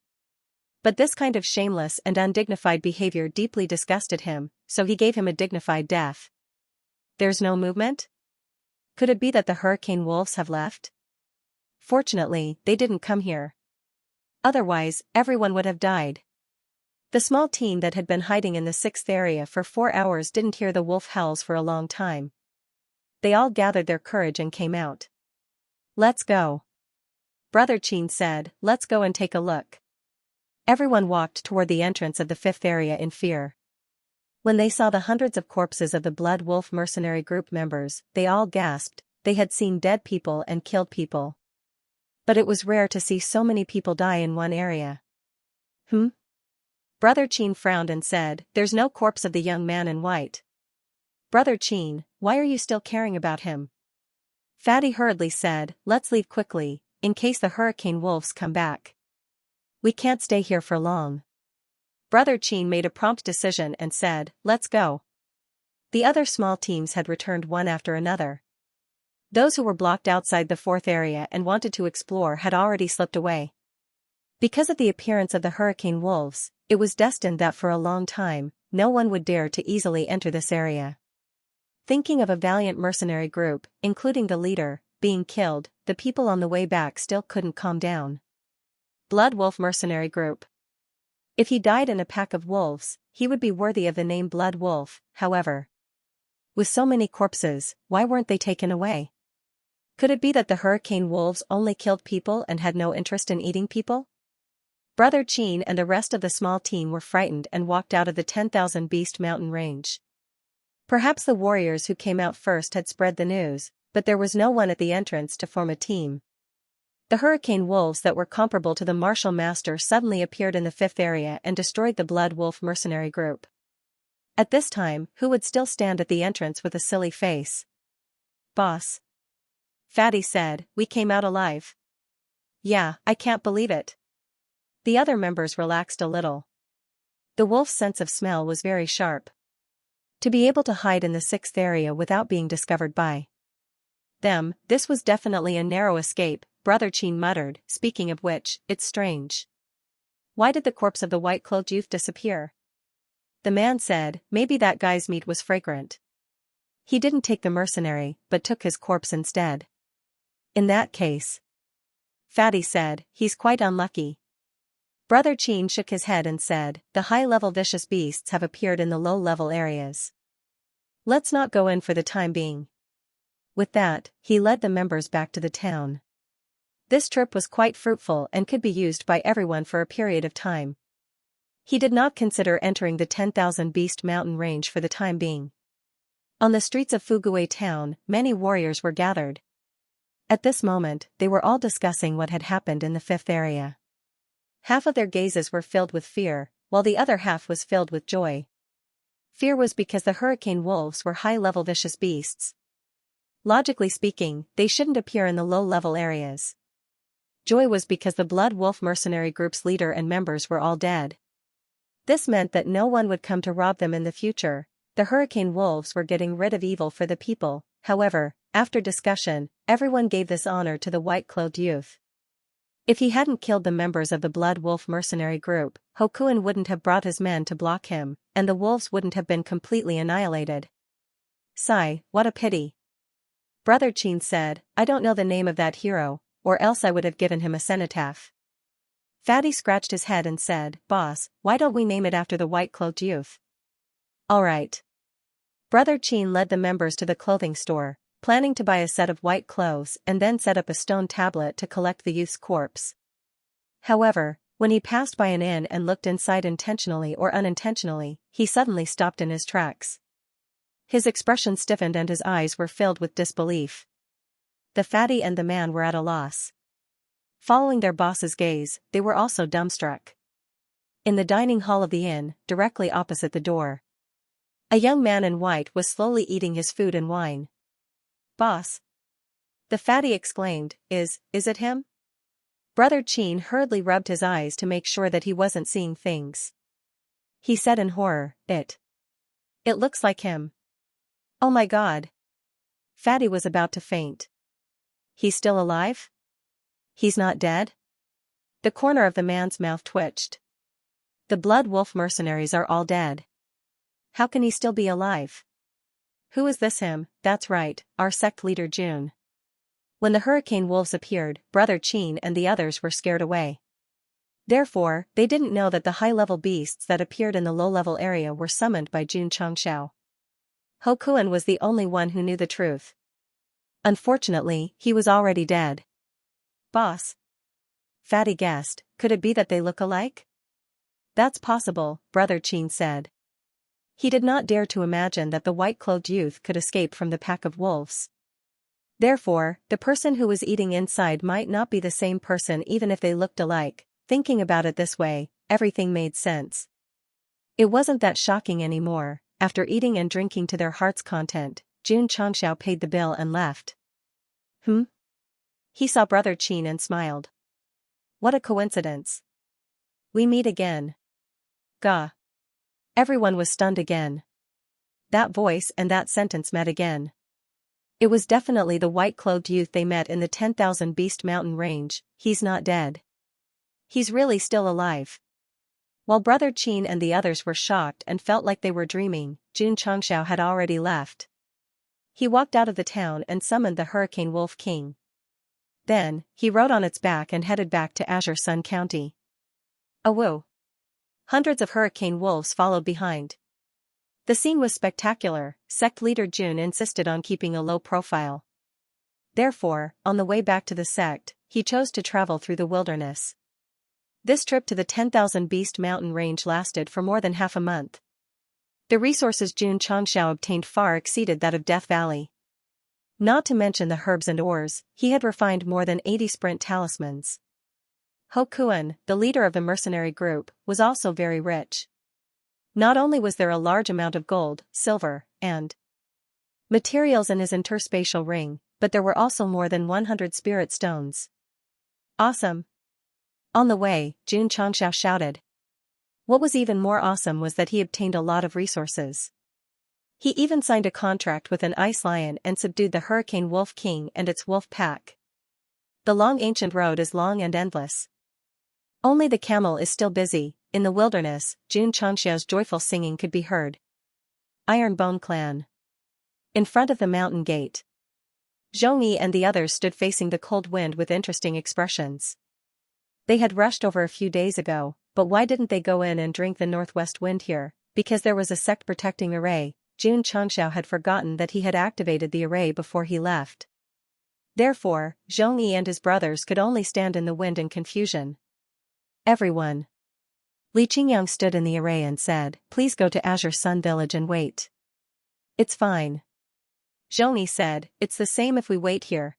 But this kind of shameless and undignified behavior deeply disgusted him, so he gave him a dignified death. There's no movement? Could it be that the hurricane wolves have left? Fortunately, they didn't come here. Otherwise, everyone would have died. The small team that had been hiding in the 6th area for 4 hours didn't hear the wolf howls for a long time. They all gathered their courage and came out. Let's go. Brother Qin said, Let's go and take a look. Everyone walked toward the entrance of the 5th area in fear. When they saw the hundreds of corpses of the Blood Wolf mercenary group members, they all gasped. They had seen dead people and killed people. But it was rare to see so many people die in one area. Brother Qin frowned and said, There's no corpse of the young man in white. Brother Qin, why are you still caring about him? Fatty hurriedly said, Let's leave quickly, in case the hurricane wolves come back. We can't stay here for long. Brother Qin made a prompt decision and said, let's go. The other small teams had returned one after another. Those who were blocked outside the fourth area and wanted to explore had already slipped away. Because of the appearance of the hurricane wolves, it was destined that for a long time, no one would dare to easily enter this area. Thinking of a valiant mercenary group, including the leader, being killed, the people on the way back still couldn't calm down. Blood Wolf Mercenary Group. If he died in a pack of wolves, he would be worthy of the name Blood Wolf, however. With so many corpses, why weren't they taken away? Could it be that the hurricane wolves only killed people and had no interest in eating people? Brother Qin and the rest of the small team were frightened and walked out of the 10,000 Beast Mountain range. Perhaps the warriors who came out first had spread the news, but there was no one at the entrance to form a team. The hurricane wolves that were comparable to the martial master suddenly appeared in the fifth area and destroyed the Blood Wolf mercenary group. At this time, who would still stand at the entrance with a silly face? Boss. Fatty said, we came out alive. Yeah, I can't believe it. The other members relaxed a little. The wolf's sense of smell was very sharp. To be able to hide in the sixth area without being discovered by them, this was definitely a narrow escape, Brother Qin muttered, speaking of which, it's strange. Why did the corpse of the white-clothed youth disappear? The man said, maybe that guy's meat was fragrant. He didn't take the mercenary, but took his corpse instead. In that case, Fatty said, he's quite unlucky. Brother Qin shook his head and said, the high-level vicious beasts have appeared in the low-level areas. Let's not go in for the time being. With that, he led the members back to the town. This trip was quite fruitful and could be used by everyone for a period of time. He did not consider entering the 10,000 Beast Mountain range for the time being. On the streets of Fuguei town, many warriors were gathered. At this moment, they were all discussing what had happened in the fifth area. Half of their gazes were filled with fear, while the other half was filled with joy. Fear was because the hurricane wolves were high-level vicious beasts. Logically speaking, they shouldn't appear in the low-level areas. Joy was because the Blood Wolf mercenary group's leader and members were all dead. This meant that no one would come to rob them in the future. The hurricane wolves were getting rid of evil for the people. However, after discussion, everyone gave this honor to the white-clothed youth. If he hadn't killed the members of the Blood Wolf mercenary group, Hokuin wouldn't have brought his men to block him, and the wolves wouldn't have been completely annihilated. Sigh, what a pity. Brother Qin said, I don't know the name of that hero, or else I would have given him a cenotaph. Fatty scratched his head and said, Boss, why don't we name it after the white-clothed youth? All right. Brother Qin led the members to the clothing store, planning to buy a set of white clothes and then set up a stone tablet to collect the youth's corpse. However, when he passed by an inn and looked inside intentionally or unintentionally, he suddenly stopped in his tracks. His expression stiffened and his eyes were filled with disbelief. The fatty and the man were at a loss. Following their boss's gaze, they were also dumbstruck. In the dining hall of the inn, directly opposite the door, a young man in white was slowly eating his food and wine. Boss! The fatty exclaimed, Is it him? Brother Qin hurriedly rubbed his eyes to make sure that he wasn't seeing things. He said in horror, It looks like him. Oh my God! Fatty was about to faint. He's still alive? He's not dead? The corner of the man's mouth twitched. The Blood Wolf mercenaries are all dead. How can he still be alive? Who is this him? That's right, our sect leader June. When the hurricane wolves appeared, Brother Qin and the others were scared away. Therefore, they didn't know that the high-level beasts that appeared in the low-level area were summoned by June Changxiao. Hokuin was the only one who knew the truth. Unfortunately, he was already dead. Boss! Fatty guessed, could it be that they look alike? That's possible, Brother Qin said. He did not dare to imagine that the white-clothed youth could escape from the pack of wolves. Therefore, the person who was eating inside might not be the same person even if they looked alike. Thinking about it this way, everything made sense. It wasn't that shocking anymore. After eating and drinking to their heart's content, June Changxiao paid the bill and left. He saw Brother Qin and smiled. What a coincidence. We meet again. Gah. Everyone was stunned again. That voice and that sentence met again. It was definitely the white-clothed youth they met in the 10,000 Beast Mountain range. He's not dead. He's really still alive. While Brother Qin and the others were shocked and felt like they were dreaming, Xianxia had already left. He walked out of the town and summoned the Hurricane Wolf King. Then, he rode on its back and headed back to Azure Sun County. Awoo! Hundreds of hurricane wolves followed behind. The scene was spectacular. Sect leader Jun insisted on keeping a low profile. Therefore, on the way back to the sect, he chose to travel through the wilderness. This trip to the 10,000 Beast Mountain range lasted for more than half a month. The resources Xianxia obtained far exceeded that of Death Valley. Not to mention the herbs and ores, he had refined more than 80 sprint talismans. Ho Kuan, the leader of the mercenary group, was also very rich. Not only was there a large amount of gold, silver, and materials in his interspatial ring, but there were also more than 100 spirit stones. Awesome! On the way, Xianxia shouted. What was even more awesome was that he obtained a lot of resources. He even signed a contract with an ice lion and subdued the Hurricane Wolf King and its wolf pack. The long ancient road is long and endless. Only the camel is still busy. In the wilderness, Xianxia's joyful singing could be heard. Iron Bone Clan. In front of the mountain gate. Zhongyi and the others stood facing the cold wind with interesting expressions. They had rushed over a few days ago, but why didn't they go in and drink the northwest wind here? Because there was a sect protecting array. Xianxia had forgotten that he had activated the array before he left. Therefore, Zhongyi and his brothers could only stand in the wind in confusion. Everyone. Li Qingyang stood in the array and said, "Please go to Azure Sun Village and wait." "It's fine." Zhongyi said, "It's the same if we wait here."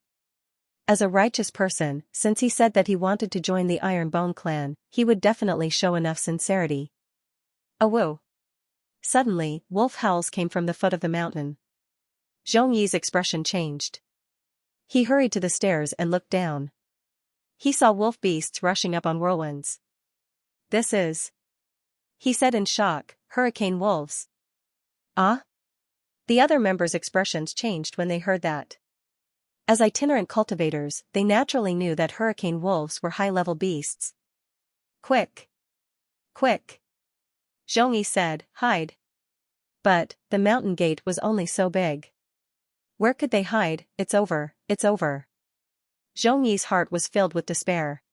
As a righteous person, since he said that he wanted to join the Iron Bone clan, he would definitely show enough sincerity. Awoo! Suddenly, wolf howls came from the foot of the mountain. Zhongyi's expression changed. He hurried to the stairs and looked down. He saw wolf beasts rushing up on whirlwinds. "This is," he said in shock, "hurricane wolves." "Ah?" The other members' expressions changed when they heard that. As itinerant cultivators, they naturally knew that hurricane wolves were high-level beasts. "Quick! Quick!" Zhongyi said, "Hide." But, the mountain gate was only so big. Where could they hide? It's over, it's over. Zhongyi's heart was filled with despair.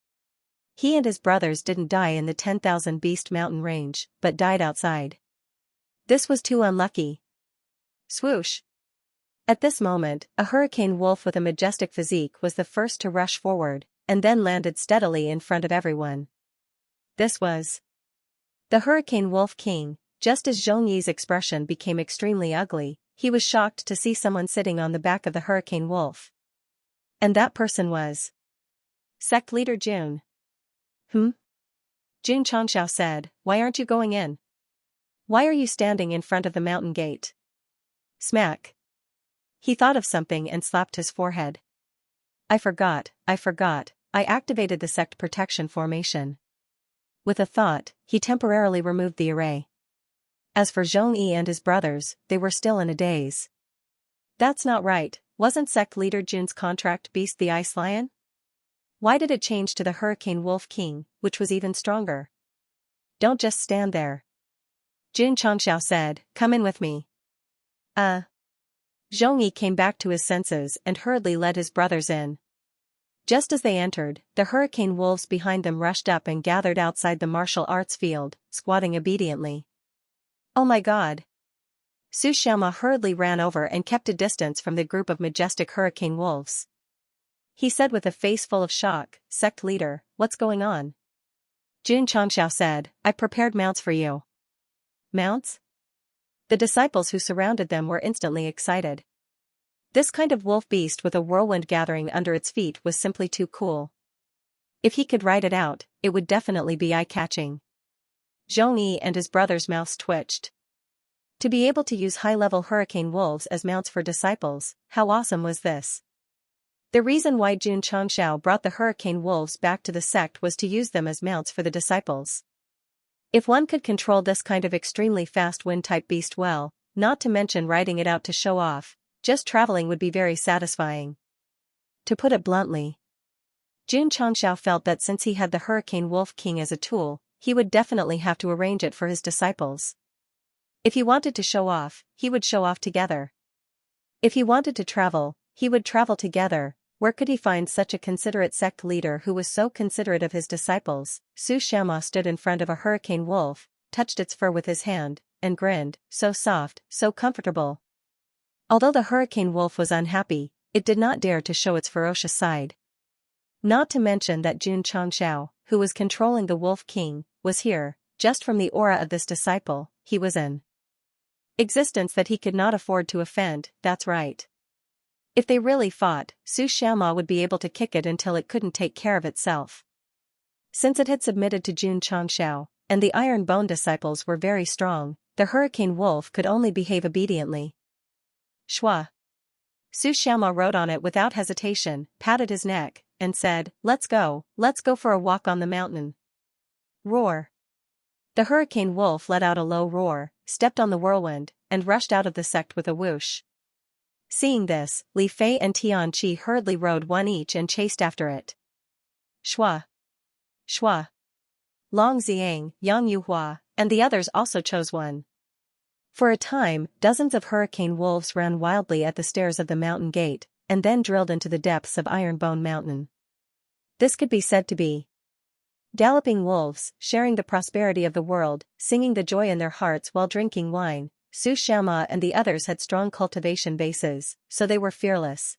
He and his brothers didn't die in the 10,000 Beast Mountain range, but died outside. This was too unlucky. Swoosh! At this moment, a hurricane wolf with a majestic physique was the first to rush forward, and then landed steadily in front of everyone. This was the Hurricane Wolf King. Just as Zhongyi's expression became extremely ugly, he was shocked to see someone sitting on the back of the Hurricane Wolf. And that person was Sect leader Jun. Xianxia said, "Why aren't you going in? Why are you standing in front of the mountain gate?" Smack. He thought of something and slapped his forehead. I forgot, I activated the sect protection formation." With a thought, he temporarily removed the array. As for Zhongyi and his brothers, they were still in a daze. That's not right, wasn't sect leader Jun's contract Beast the Ice Lion? Why did it change to the Hurricane Wolf King, which was even stronger? Don't just stand there. Xianxia said, "Come in with me." Zhongyi came back to his senses and hurriedly led his brothers in. Just as they entered, the hurricane wolves behind them rushed up and gathered outside the martial arts field, squatting obediently. "Oh my god!" Su Xiaoma hurriedly ran over and kept a distance from the group of majestic hurricane wolves. He said with a face full of shock, "Sect leader, what's going on?" Xianxia said, "I prepared mounts for you." Mounts? The disciples who surrounded them were instantly excited. This kind of wolf beast with a whirlwind gathering under its feet was simply too cool. If he could ride it out, it would definitely be eye-catching. Zhongyi and his brothers' mouths twitched. To be able to use high-level hurricane wolves as mounts for disciples, how awesome was this? The reason why Xianxia brought the hurricane wolves back to the sect was to use them as mounts for the disciples. If one could control this kind of extremely fast wind-type beast well, not to mention riding it out to show off, just traveling would be very satisfying. To put it bluntly, Jun Changxiao felt that since he had the Hurricane Wolf King as a tool, he would definitely have to arrange it for his disciples. If he wanted to show off, he would show off together. If he wanted to travel, he would travel together. Where could he find such a considerate sect leader who was so considerate of his disciples? Su Xianxia stood in front of a hurricane wolf, touched its fur with his hand, and grinned, so soft, so comfortable. Although the hurricane wolf was unhappy, it did not dare to show its ferocious side. Not to mention that Jun Changxiao, who was controlling the Wolf King, was here. Just from the aura of this disciple, he was in existence that he could not afford to offend. That's right. If they really fought, Su Xianxia would be able to kick it until it couldn't take care of itself. Since it had submitted to Jun Changxiao, and the Iron Bone disciples were very strong, the hurricane wolf could only behave obediently. Shua. Su Xianxia rode on it without hesitation, patted his neck, and said, let's go for a walk on the mountain. Roar. The hurricane wolf let out a low roar, stepped on the whirlwind, and rushed out of the sect with a whoosh. Seeing this, Li Fei and Tian Qi hurriedly rode one each and chased after it. Shua. Shua. Long Xiang, Yang Yuhua, and the others also chose one. For a time, dozens of hurricane wolves ran wildly at the stairs of the mountain gate, and then drilled into the depths of Ironbone Mountain. This could be said to be galloping wolves, sharing the prosperity of the world, singing the joy in their hearts while drinking wine. Su Xianxia and the others had strong cultivation bases, so they were fearless.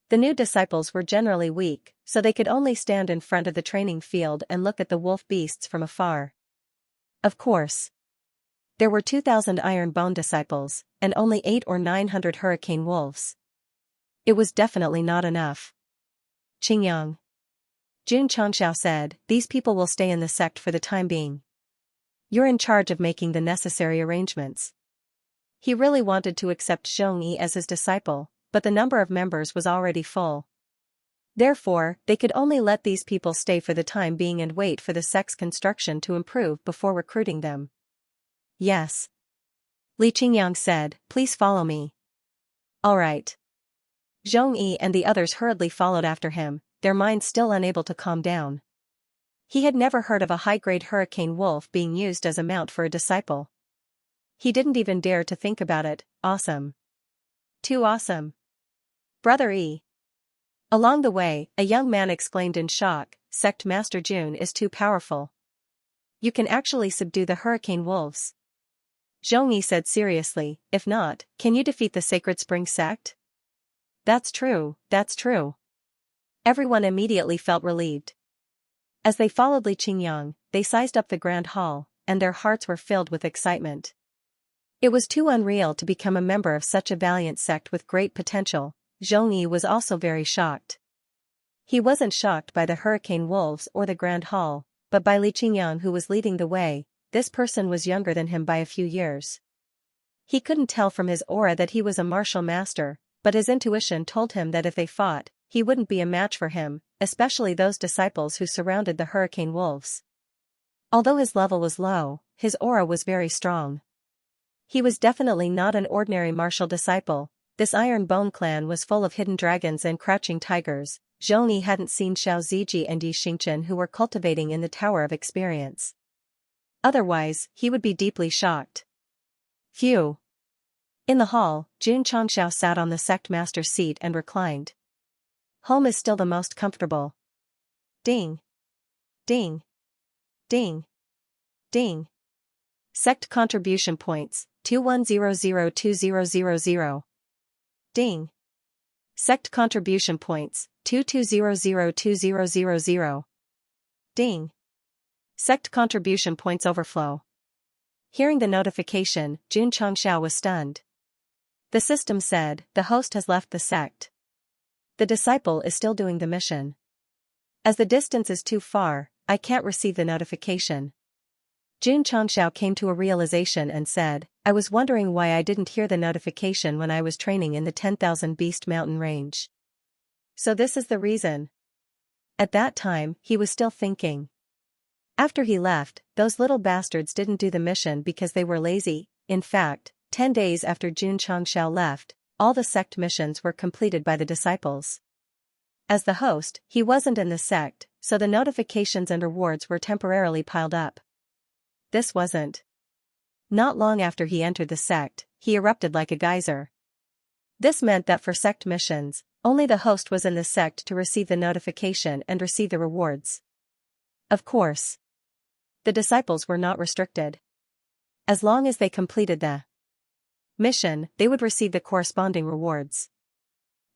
The new disciples were generally weak, so they could only stand in front of the training field and look at the wolf beasts from afar. Of course, there were 2,000 Iron Bone disciples, and only 800 or 900 hurricane wolves. It was definitely not enough. Qingyang. Jun Changxiao said, these people will stay in the sect for the time being. You're in charge of making the necessary arrangements. He really wanted to accept Zhongyi as his disciple, but the number of members was already full. Therefore, they could only let these people stay for the time being and wait for the sect's construction to improve before recruiting them. Yes. Li Qingyang said, please follow me. All right. Zhongyi and the others hurriedly followed after him, their minds still unable to calm down. He had never heard of a high-grade hurricane wolf being used as a mount for a disciple. He didn't even dare to think about it. Awesome. Too awesome. Brother E. Along the way, a young man exclaimed in shock, Sect Master Jun is too powerful. You can actually subdue the hurricane wolves. Zhongyi said seriously, if not, can you defeat the Sacred Spring Sect? That's true, that's true. Everyone immediately felt relieved. As they followed Li Qingyang, they sized up the grand hall, and their hearts were filled with excitement. It was too unreal to become a member of such a valiant sect with great potential. Zhongyi was also very shocked. He wasn't shocked by the hurricane wolves or the grand hall, but by Li Qingyang, who was leading the way. This person was younger than him by a few years. He couldn't tell from his aura that he was a martial master, but his intuition told him that if they fought, he wouldn't be a match for him, especially those disciples who surrounded the hurricane wolves. Although his level was low, his aura was very strong. He was definitely not an ordinary martial disciple. This Iron Bone clan was full of hidden dragons and crouching tigers. Zhongyi hadn't seen Xiao Ziji and Yi Xingchen, who were cultivating in the Tower of Experience. Otherwise, he would be deeply shocked. Phew. In the hall, Jun Changxiao sat on the sect master's seat and reclined. Home is still the most comfortable. Ding. Ding. Ding. Ding. Sect contribution points, 21002000. Ding. Sect contribution points, 22002000. Ding. Sect contribution points overflow. Hearing the notification, Jun Changxiao was stunned. The system said, the host has left the sect. The disciple is still doing the mission. As the distance is too far, I can't receive the notification. Jun Changxiao came to a realization and said, I was wondering why I didn't hear the notification when I was training in the 10,000 Beast Mountain range. So this is the reason. At that time, he was still thinking. After he left, those little bastards didn't do the mission because they were lazy. In fact, 10 days after Xianxia left, all the sect missions were completed by the disciples. As the host, he wasn't in the sect, so the notifications and rewards were temporarily piled up. This wasn't. Not long after he entered the sect, he erupted like a geyser. This meant that for sect missions, only the host was in the sect to receive the notification and receive the rewards. Of course, the disciples were not restricted. As long as they completed the mission, they would receive the corresponding rewards.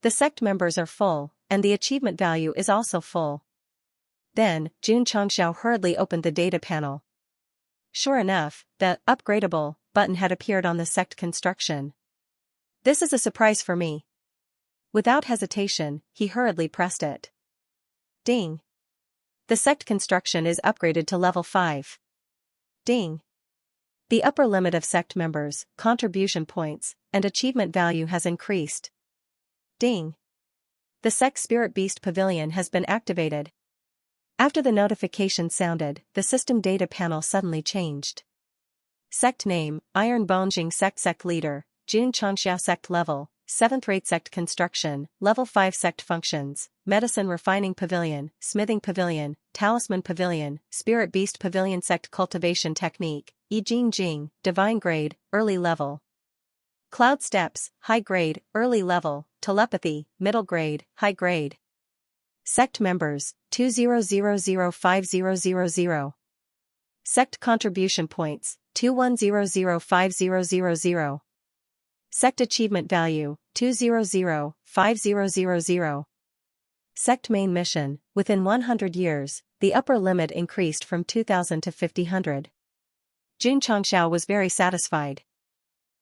The sect members are full, and the achievement value is also full. Then, Xianxia hurriedly opened the data panel. Sure enough, the upgradable button had appeared on the sect construction. This is a surprise for me. Without hesitation, he hurriedly pressed it. Ding. The sect construction is upgraded to level 5. Ding. The upper limit of sect members, contribution points, and achievement value has increased. Ding. The Sect Spirit Beast Pavilion has been activated. After the notification sounded, the system data panel suddenly changed. Sect name, Iron Bone Jing Sect Leader, Xianxia Sect Level, 7th Rate Sect Construction, Level 5 Sect Functions, Medicine Refining Pavilion, Smithing Pavilion, Talisman Pavilion, Spirit Beast Pavilion Sect Cultivation Technique, Jing, Divine Grade, Early Level. Cloud Steps, High Grade, Early Level, Telepathy, Middle Grade, High Grade. Sect Members, 2000500. Sect Contribution Points, 2100500. Sect Achievement Value, 2005000. Sect Main Mission, within 100 years, the upper limit increased from 2,000 to 5,000. Xianxia was very satisfied.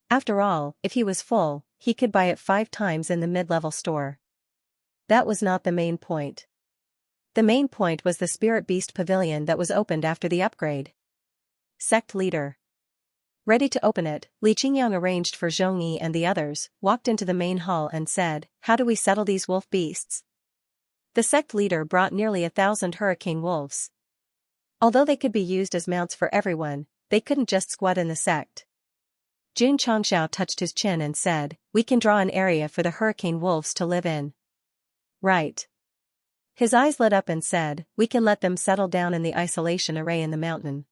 After all, if he was full, he could buy it 5 times in the mid-level store. That was not the main point. The main point was the Spirit Beast Pavilion that was opened after the upgrade. Sect Leader. Ready to open it, Li Qingyang arranged for Zhongyi and the others, walked into the main hall and said, "How do we settle these wolf beasts?" The sect leader brought nearly 1,000 hurricane wolves. Although they could be used as mounts for everyone, they couldn't just squat in the sect. Xianxia touched his chin and said, "We can draw an area for the hurricane wolves to live in." Right. His eyes lit up and said, "We can let them settle down in the isolation array in the mountain.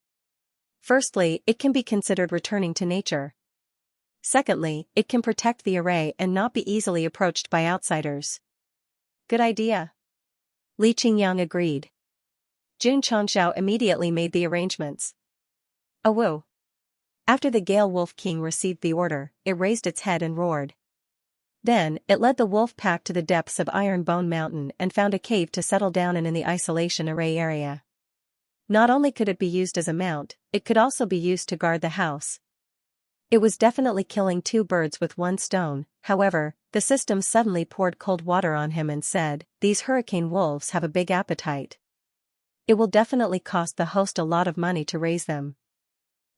Firstly, it can be considered returning to nature. Secondly, it can protect the array and not be easily approached by outsiders." Good idea. Li Qingyang agreed. Xianxia immediately made the arrangements. Awoo. After the Gale Wolf King received the order, it raised its head and roared. Then, it led the wolf pack to the depths of Iron Bone Mountain and found a cave to settle down in the isolation array area. Not only could it be used as a mount, it could also be used to guard the house. It was definitely killing 2 birds with 1 stone. However, the system suddenly poured cold water on him and said, "These hurricane wolves have a big appetite. It will definitely cost the host a lot of money to raise them."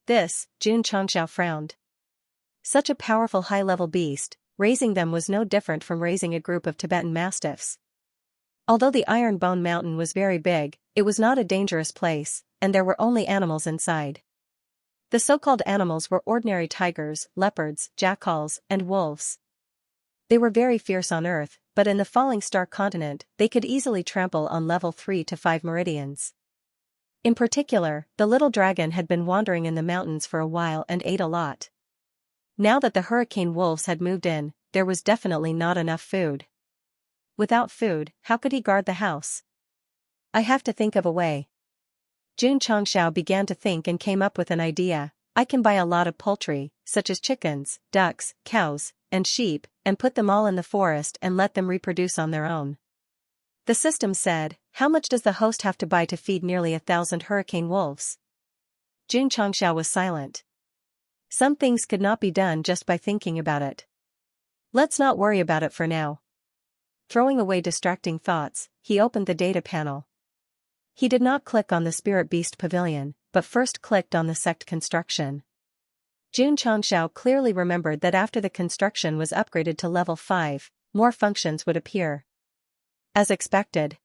This, Xianxia frowned. Such a powerful high-level beast, raising them was no different from raising a group of Tibetan mastiffs. Although the Iron Bone Mountain was very big, it was not a dangerous place, and there were only animals inside. The so-called animals were ordinary tigers, leopards, jackals, and wolves. They were very fierce on Earth, but in the falling star continent, they could easily trample on level 3 to 5 meridians. In particular, the little dragon had been wandering in the mountains for a while and ate a lot. Now that the hurricane wolves had moved in, there was definitely not enough food. Without food, how could he guard the house? "I have to think of a way." Xianxia began to think and came up with an idea. "I can buy a lot of poultry, such as chickens, ducks, cows, and sheep, and put them all in the forest and let them reproduce on their own." The system said, "How much does the host have to buy to feed nearly 1,000 hurricane wolves?" Xianxia was silent. Some things could not be done just by thinking about it. Let's not worry about it for now. Throwing away distracting thoughts, he opened the data panel. He did not click on the Spirit Beast Pavilion, but first clicked on the sect construction. Xianxia clearly remembered that after the construction was upgraded to level 5, more functions would appear. As expected,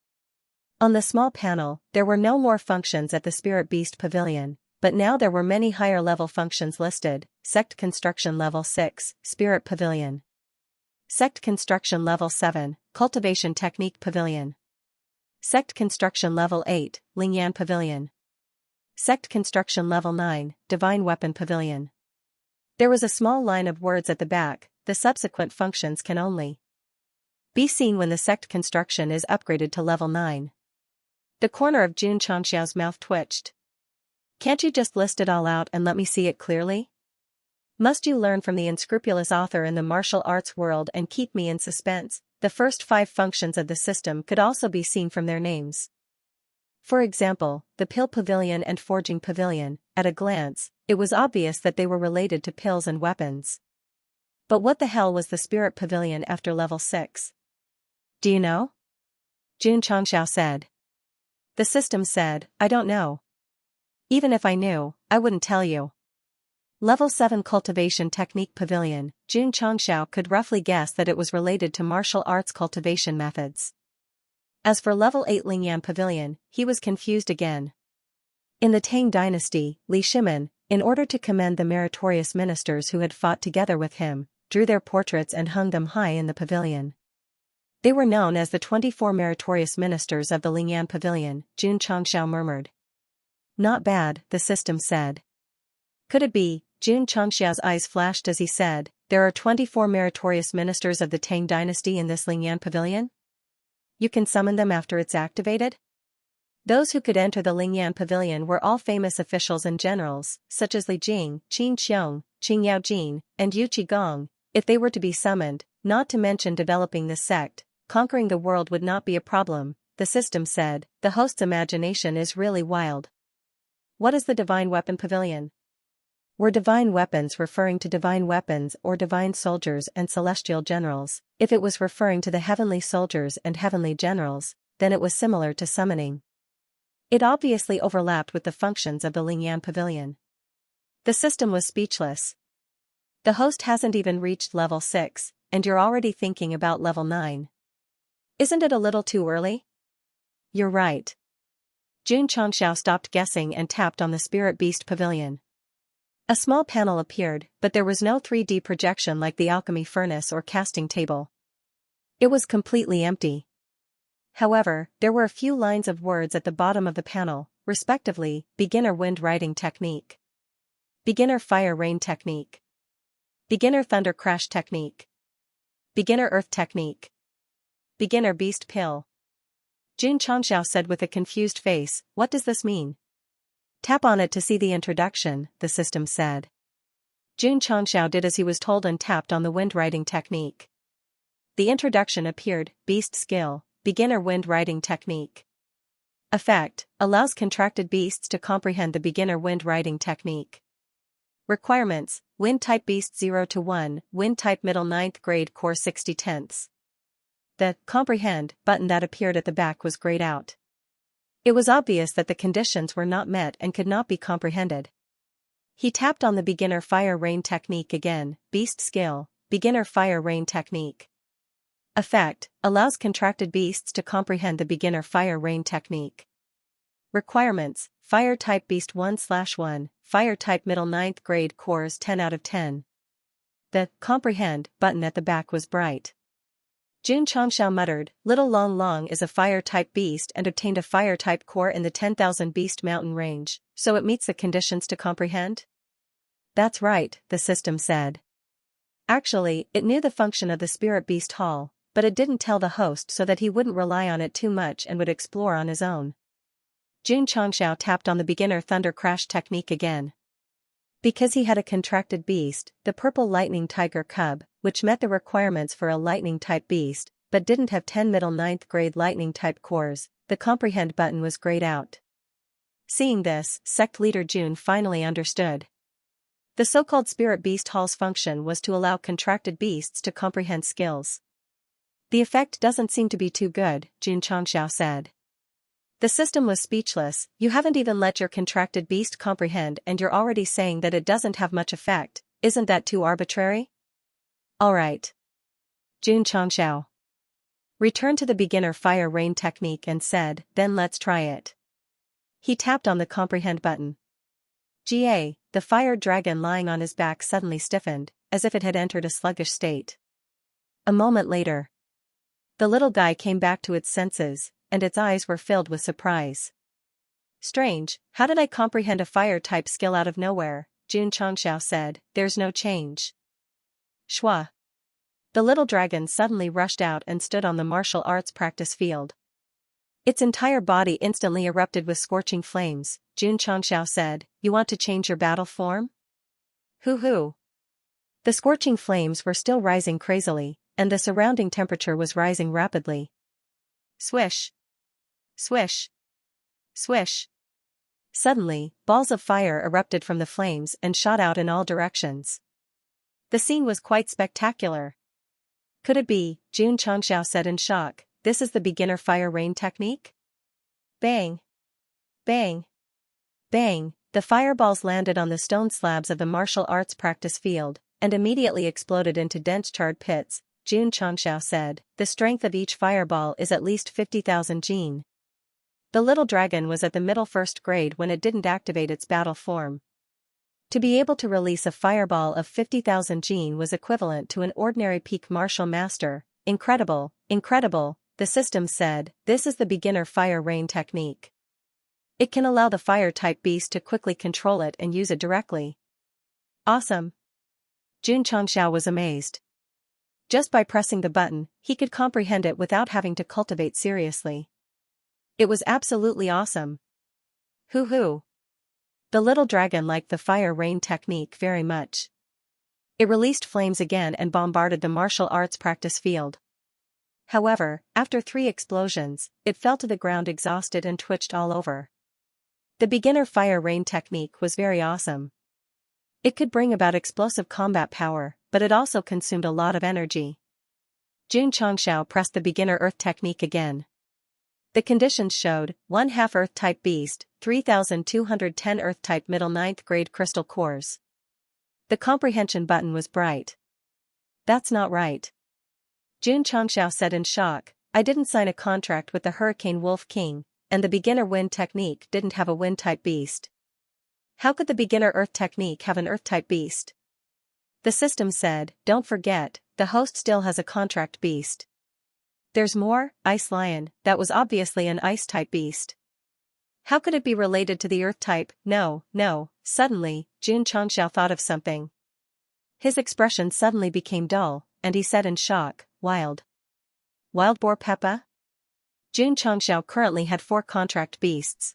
On the small panel, there were no more functions at the Spirit Beast Pavilion, but now there were many higher-level functions listed: Sect Construction Level 6, Spirit Pavilion. Sect Construction Level 7, Cultivation Technique Pavilion. Sect Construction Level 8, Lingyan Pavilion. Sect Construction Level 9, Divine Weapon Pavilion. There was a small line of words at the back: the subsequent functions can only be seen when the sect construction is upgraded to Level 9. The corner of Xianxia's mouth twitched. Can't you just list it all out and let me see it clearly? Must you learn from the unscrupulous author in the martial arts world and keep me in suspense? The first 5 functions of the system could also be seen from their names. For example, the Pill Pavilion and Forging Pavilion. At a glance, it was obvious that they were related to pills and weapons. But what the hell was the Spirit Pavilion after Level 6? Do you know? Xianxia said. The system said, I don't know. Even if I knew, I wouldn't tell you. Level 7 Cultivation Technique Pavilion. Xianxia could roughly guess that it was related to martial arts cultivation methods. As for Level 8 Lingyan Pavilion, he was confused again. In the Tang dynasty, Li Shimin, in order to commend the meritorious ministers who had fought together with him, drew their portraits and hung them high in the pavilion. They were known as the 24 meritorious ministers of the Lingyan Pavilion, Xianxia murmured. Not bad, the system said. Could it be? Xianxia's eyes flashed as he said, there are 24 meritorious ministers of the Tang dynasty in this Lingyan Pavilion? You can summon them after it's activated? Those who could enter the Lingyan Pavilion were all famous officials and generals, such as Li Jing, Qin Xiong, Qing Yaojin, and Yu Qigong. If they were to be summoned, not to mention developing this sect, conquering the world would not be a problem, the system said. The host's imagination is really wild. What is the Divine Weapon Pavilion? Were divine weapons referring to divine weapons or divine soldiers and celestial generals? If it was referring to the heavenly soldiers and heavenly generals, then it was similar to summoning. It obviously overlapped with the functions of the Lingyan Pavilion. The system was speechless. The host hasn't even reached Level 6, and you're already thinking about Level 9. Isn't it a little too early? You're right. Xianxia stopped guessing and tapped on the Spirit Beast Pavilion. A small panel appeared, but there was no 3D projection like the alchemy furnace or casting table. It was completely empty. However, there were a few lines of words at the bottom of the panel, respectively: Beginner Wind Riding Technique, Beginner Fire Rain Technique, Beginner Thunder Crash Technique, Beginner Earth Technique, Beginner Beast Pill. Xianxia said with a confused face, what does this mean? Tap on it to see the introduction, the system said. Xianxia did as he was told and tapped on the wind riding technique. The introduction appeared: Beast Skill, Beginner Wind Riding Technique. Effect: allows contracted beasts to comprehend the beginner wind riding technique. Requirements: Wind type beast 0 to 1, Wind type middle 9th grade core 60/10. The Comprehend button that appeared at the back was grayed out. It was obvious that the conditions were not met and could not be comprehended. He tapped on the Beginner Fire Rain Technique again: Beast Skill, Beginner Fire Rain Technique. Effect: allows contracted beasts to comprehend the Beginner Fire Rain Technique. Requirements: Fire type beast 1/1, Fire type middle 9th grade cores 10 out of 10. The Comprehend button at the back was bright. Xianxia muttered, Little Long Long is a fire-type beast and obtained a fire-type core in the 10,000 Beast Mountain range, so it meets the conditions to comprehend? That's right, the system said. Actually, it knew the function of the Spirit Beast Hall, but it didn't tell the host so that he wouldn't rely on it too much and would explore on his own. Xianxia tapped on the Beginner Thunder Crash Technique again. Because he had a contracted beast, the Purple Lightning Tiger Cub, which met the requirements for a lightning-type beast, but didn't have 10 middle 9th grade lightning-type cores, the Comprehend button was grayed out. Seeing this, Sect leader June finally understood. The so-called Spirit Beast Hall's function was to allow contracted beasts to comprehend skills. The effect doesn't seem to be too good, Xianxia said. The system was speechless. You haven't even let your contracted beast comprehend and you're already saying that it doesn't have much effect. Isn't that too arbitrary? Alright. Xianxia. returned to the beginner fire rain technique and said, "Then let's try it." He tapped on the comprehend button. The fire dragon lying on his back suddenly stiffened, as if it had entered a sluggish state. A moment later, the little guy came back to its senses, and its eyes were filled with surprise. "Strange, how did I comprehend a fire-type skill out of nowhere?" Xianxia said. "There's no change." Shwa. The little dragon suddenly rushed out and stood on the martial arts practice field. Its entire body instantly erupted with scorching flames. Xianxia said, "You want to change your battle form?" Hoo-hoo. The scorching flames were still rising crazily, and the surrounding temperature was rising rapidly. Swish. Swish. Swish. Suddenly, balls of fire erupted from the flames and shot out in all directions. The scene was quite spectacular. "Could it be?" Xianxia said in shock. "This is the beginner fire rain technique?" Bang! Bang! Bang! The fireballs landed on the stone slabs of the martial arts practice field, and immediately exploded into dense charred pits. Xianxia said, "The strength of each fireball is at least 50,000 jin." The little dragon was at the middle first grade when it didn't activate its battle form. To be able to release a fireball of 50,000 jin was equivalent to an ordinary peak martial master. Incredible, incredible, the system said. "This is the beginner fire rain technique. It can allow the fire-type beast to quickly control it and use it directly." Awesome. Xianxia was amazed. Just by pressing the button, he could comprehend it without having to cultivate seriously. It was absolutely awesome. Hoo-hoo. The little dragon liked the fire rain technique very much. It released flames again and bombarded the martial arts practice field. However, after 3 explosions, it fell to the ground exhausted and twitched all over. The beginner fire rain technique was very awesome. It could bring about explosive combat power, but it also consumed a lot of energy. Xianxia pressed the beginner earth technique again. The conditions showed 1/2 Earth-type beast, 3,210 Earth-type middle 9th grade crystal cores. The comprehension button was bright. "That's not right," Xianxia said in shock. "I didn't sign a contract with the Hurricane Wolf King, and the beginner wind technique didn't have a wind-type beast. How could the beginner earth technique have an earth-type beast?" The system said, "Don't forget, the host still has a contract beast. There's more, Ice Lion, that was obviously an ice-type beast. How could it be related to the earth-type?" No. Suddenly, Xianxia thought of something. His expression suddenly became dull, and he said in shock, "Wild boar Peppa?" Xianxia currently had 4 contract beasts.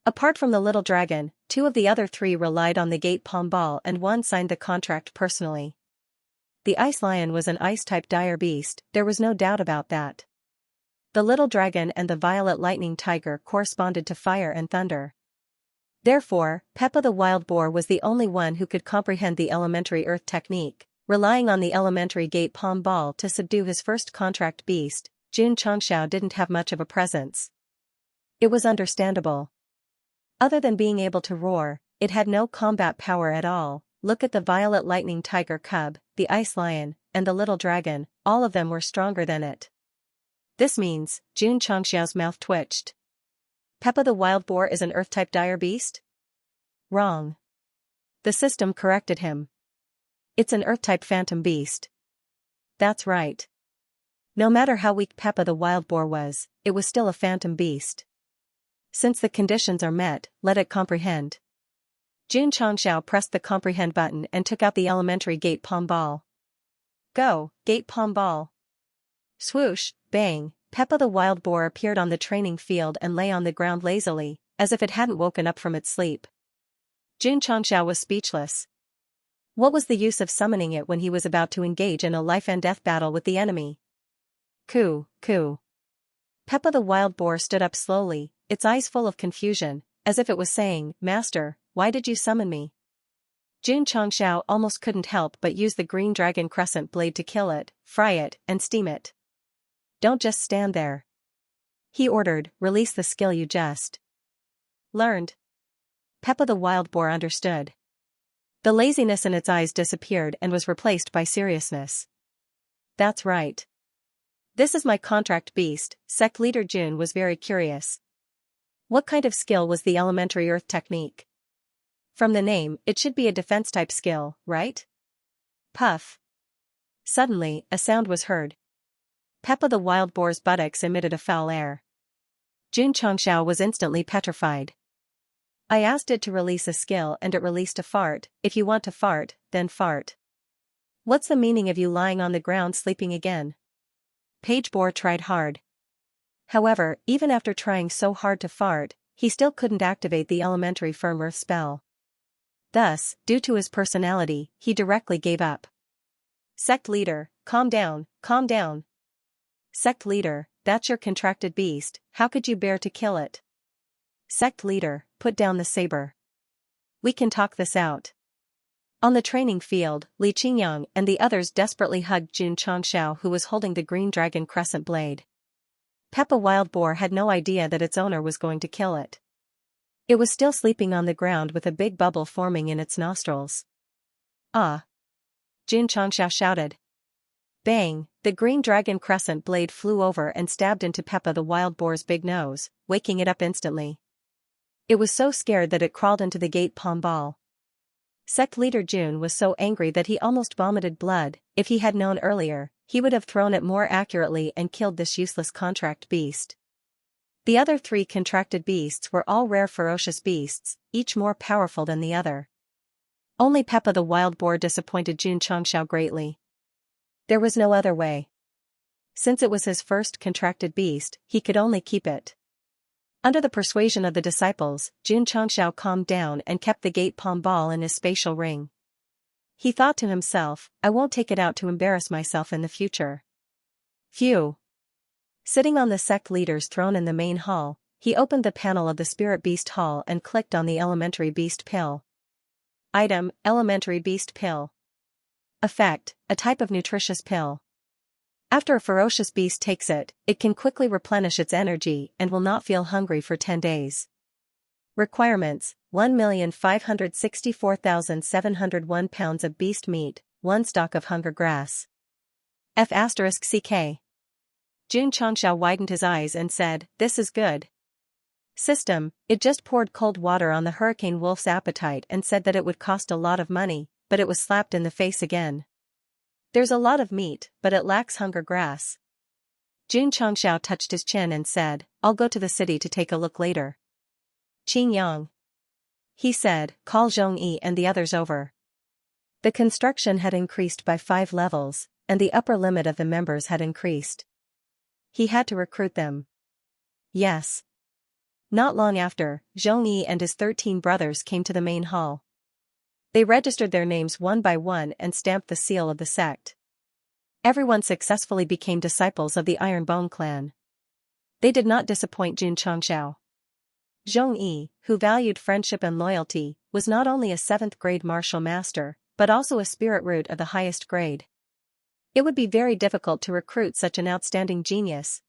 Apart from the little dragon, 2 of the other 3 relied on the gate palm ball and 1 signed the contract personally. The ice lion was an ice-type dire beast, there was no doubt about that. The little dragon and the violet lightning tiger corresponded to fire and thunder. Therefore, Peppa the wild boar was the only one who could comprehend the elementary earth technique, relying on the elementary gate palm ball to subdue his first contract beast. Xianxia didn't have much of a presence. It was understandable. Other than being able to roar, it had no combat power at all. Look at the violet lightning tiger cub, the ice lion, and the little dragon, all of them were stronger than it. This means, Xianxia's mouth twitched. Peppa the wild boar is an earth-type dire beast? Wrong. The system corrected him. It's an earth-type phantom beast. That's right. No matter how weak Peppa the wild boar was, it was still a phantom beast. Since the conditions are met, let it comprehend. Xianxia pressed the comprehend button and took out the elementary gate palm ball. Go, gate palm ball. Swoosh, bang, Peppa the wild boar appeared on the training field and lay on the ground lazily, as if it hadn't woken up from its sleep. Xianxia was speechless. What was the use of summoning it when he was about to engage in a life-and-death battle with the enemy? Coo. Peppa the wild boar stood up slowly, its eyes full of confusion, as if it was saying, "Master, why did you summon me?" Xianxia almost couldn't help but use the green dragon crescent blade to kill it, fry it, and steam it. Don't just stand there. He ordered, release the skill you just learned. Peppa the wild boar understood. The laziness in its eyes disappeared and was replaced by seriousness. That's right. This is my contract beast. Sect leader Jun was very curious. What kind of skill was the elementary earth technique? From the name, it should be a defense-type skill, right? Puff. Suddenly, a sound was heard. Peppa the wild boar's buttocks emitted a foul air. Jun Xianxia was instantly petrified. I asked it to release a skill and it released a fart. If you want to fart, then fart. What's the meaning of you lying on the ground sleeping again? Page Boar tried hard. However, even after trying so hard to fart, he still couldn't activate the elementary firm earth spell. Thus, due to his personality, he directly gave up. Sect leader, calm down, calm down. Sect leader, that's your contracted beast, how could you bear to kill it? Sect leader, put down the saber. We can talk this out. On the training field, Li Qingyang and the others desperately hugged Jun Xianxia, who was holding the green dragon crescent blade. Peppa Wild Boar had no idea that its owner was going to kill it. It was still sleeping on the ground with a big bubble forming in its nostrils. Ah! Jun Xianxia shouted. Bang! The green dragon crescent blade flew over and stabbed into Peppa the Wild Boar's big nose, waking it up instantly. It was so scared that it crawled into the gate palm ball. Sect leader Jun was so angry that he almost vomited blood. If he had known earlier, he would have thrown it more accurately and killed this useless contract beast. The other 3 contracted beasts were all rare ferocious beasts, each more powerful than the other. Only Peppa the Wild Boar disappointed Jun Xianxia greatly. There was no other way. Since it was his first contracted beast, he could only keep it. Under the persuasion of the disciples, Jun Xianxia calmed down and kept the gate palm ball in his spatial ring. He thought to himself, I won't take it out to embarrass myself in the future. Phew. Sitting on the sect leader's throne in the main hall, he opened the panel of the spirit beast hall and clicked on the elementary beast pill. Item, elementary beast pill. Effect, a type of nutritious pill. After a ferocious beast takes it, it can quickly replenish its energy and will not feel hungry for 10 days. Requirements, 1,564,701 pounds of beast meat, 1 stalk of hunger grass. F***ck. Jun Xianxia widened his eyes and said, this is good. System, it just poured cold water on the hurricane wolf's appetite and said that it would cost a lot of money, but it was slapped in the face again. There's a lot of meat, but it lacks hunger grass. Jun Xianxia touched his chin and said, I'll go to the city to take a look later. Qingyang. He said, call Zhongyi and the others over. The construction had increased by 5 levels, and the upper limit of the members had increased. He had to recruit them. Yes. Not long after, Zhongyi and his 13 brothers came to the main hall. They registered their names one by one and stamped the seal of the sect. Everyone successfully became disciples of the Iron Bone clan. They did not disappoint Jun Xianxia. Zhongyi, who valued friendship and loyalty, was not only a 7th grade martial master, but also a spirit root of the highest grade. It would be very difficult to recruit such an outstanding genius.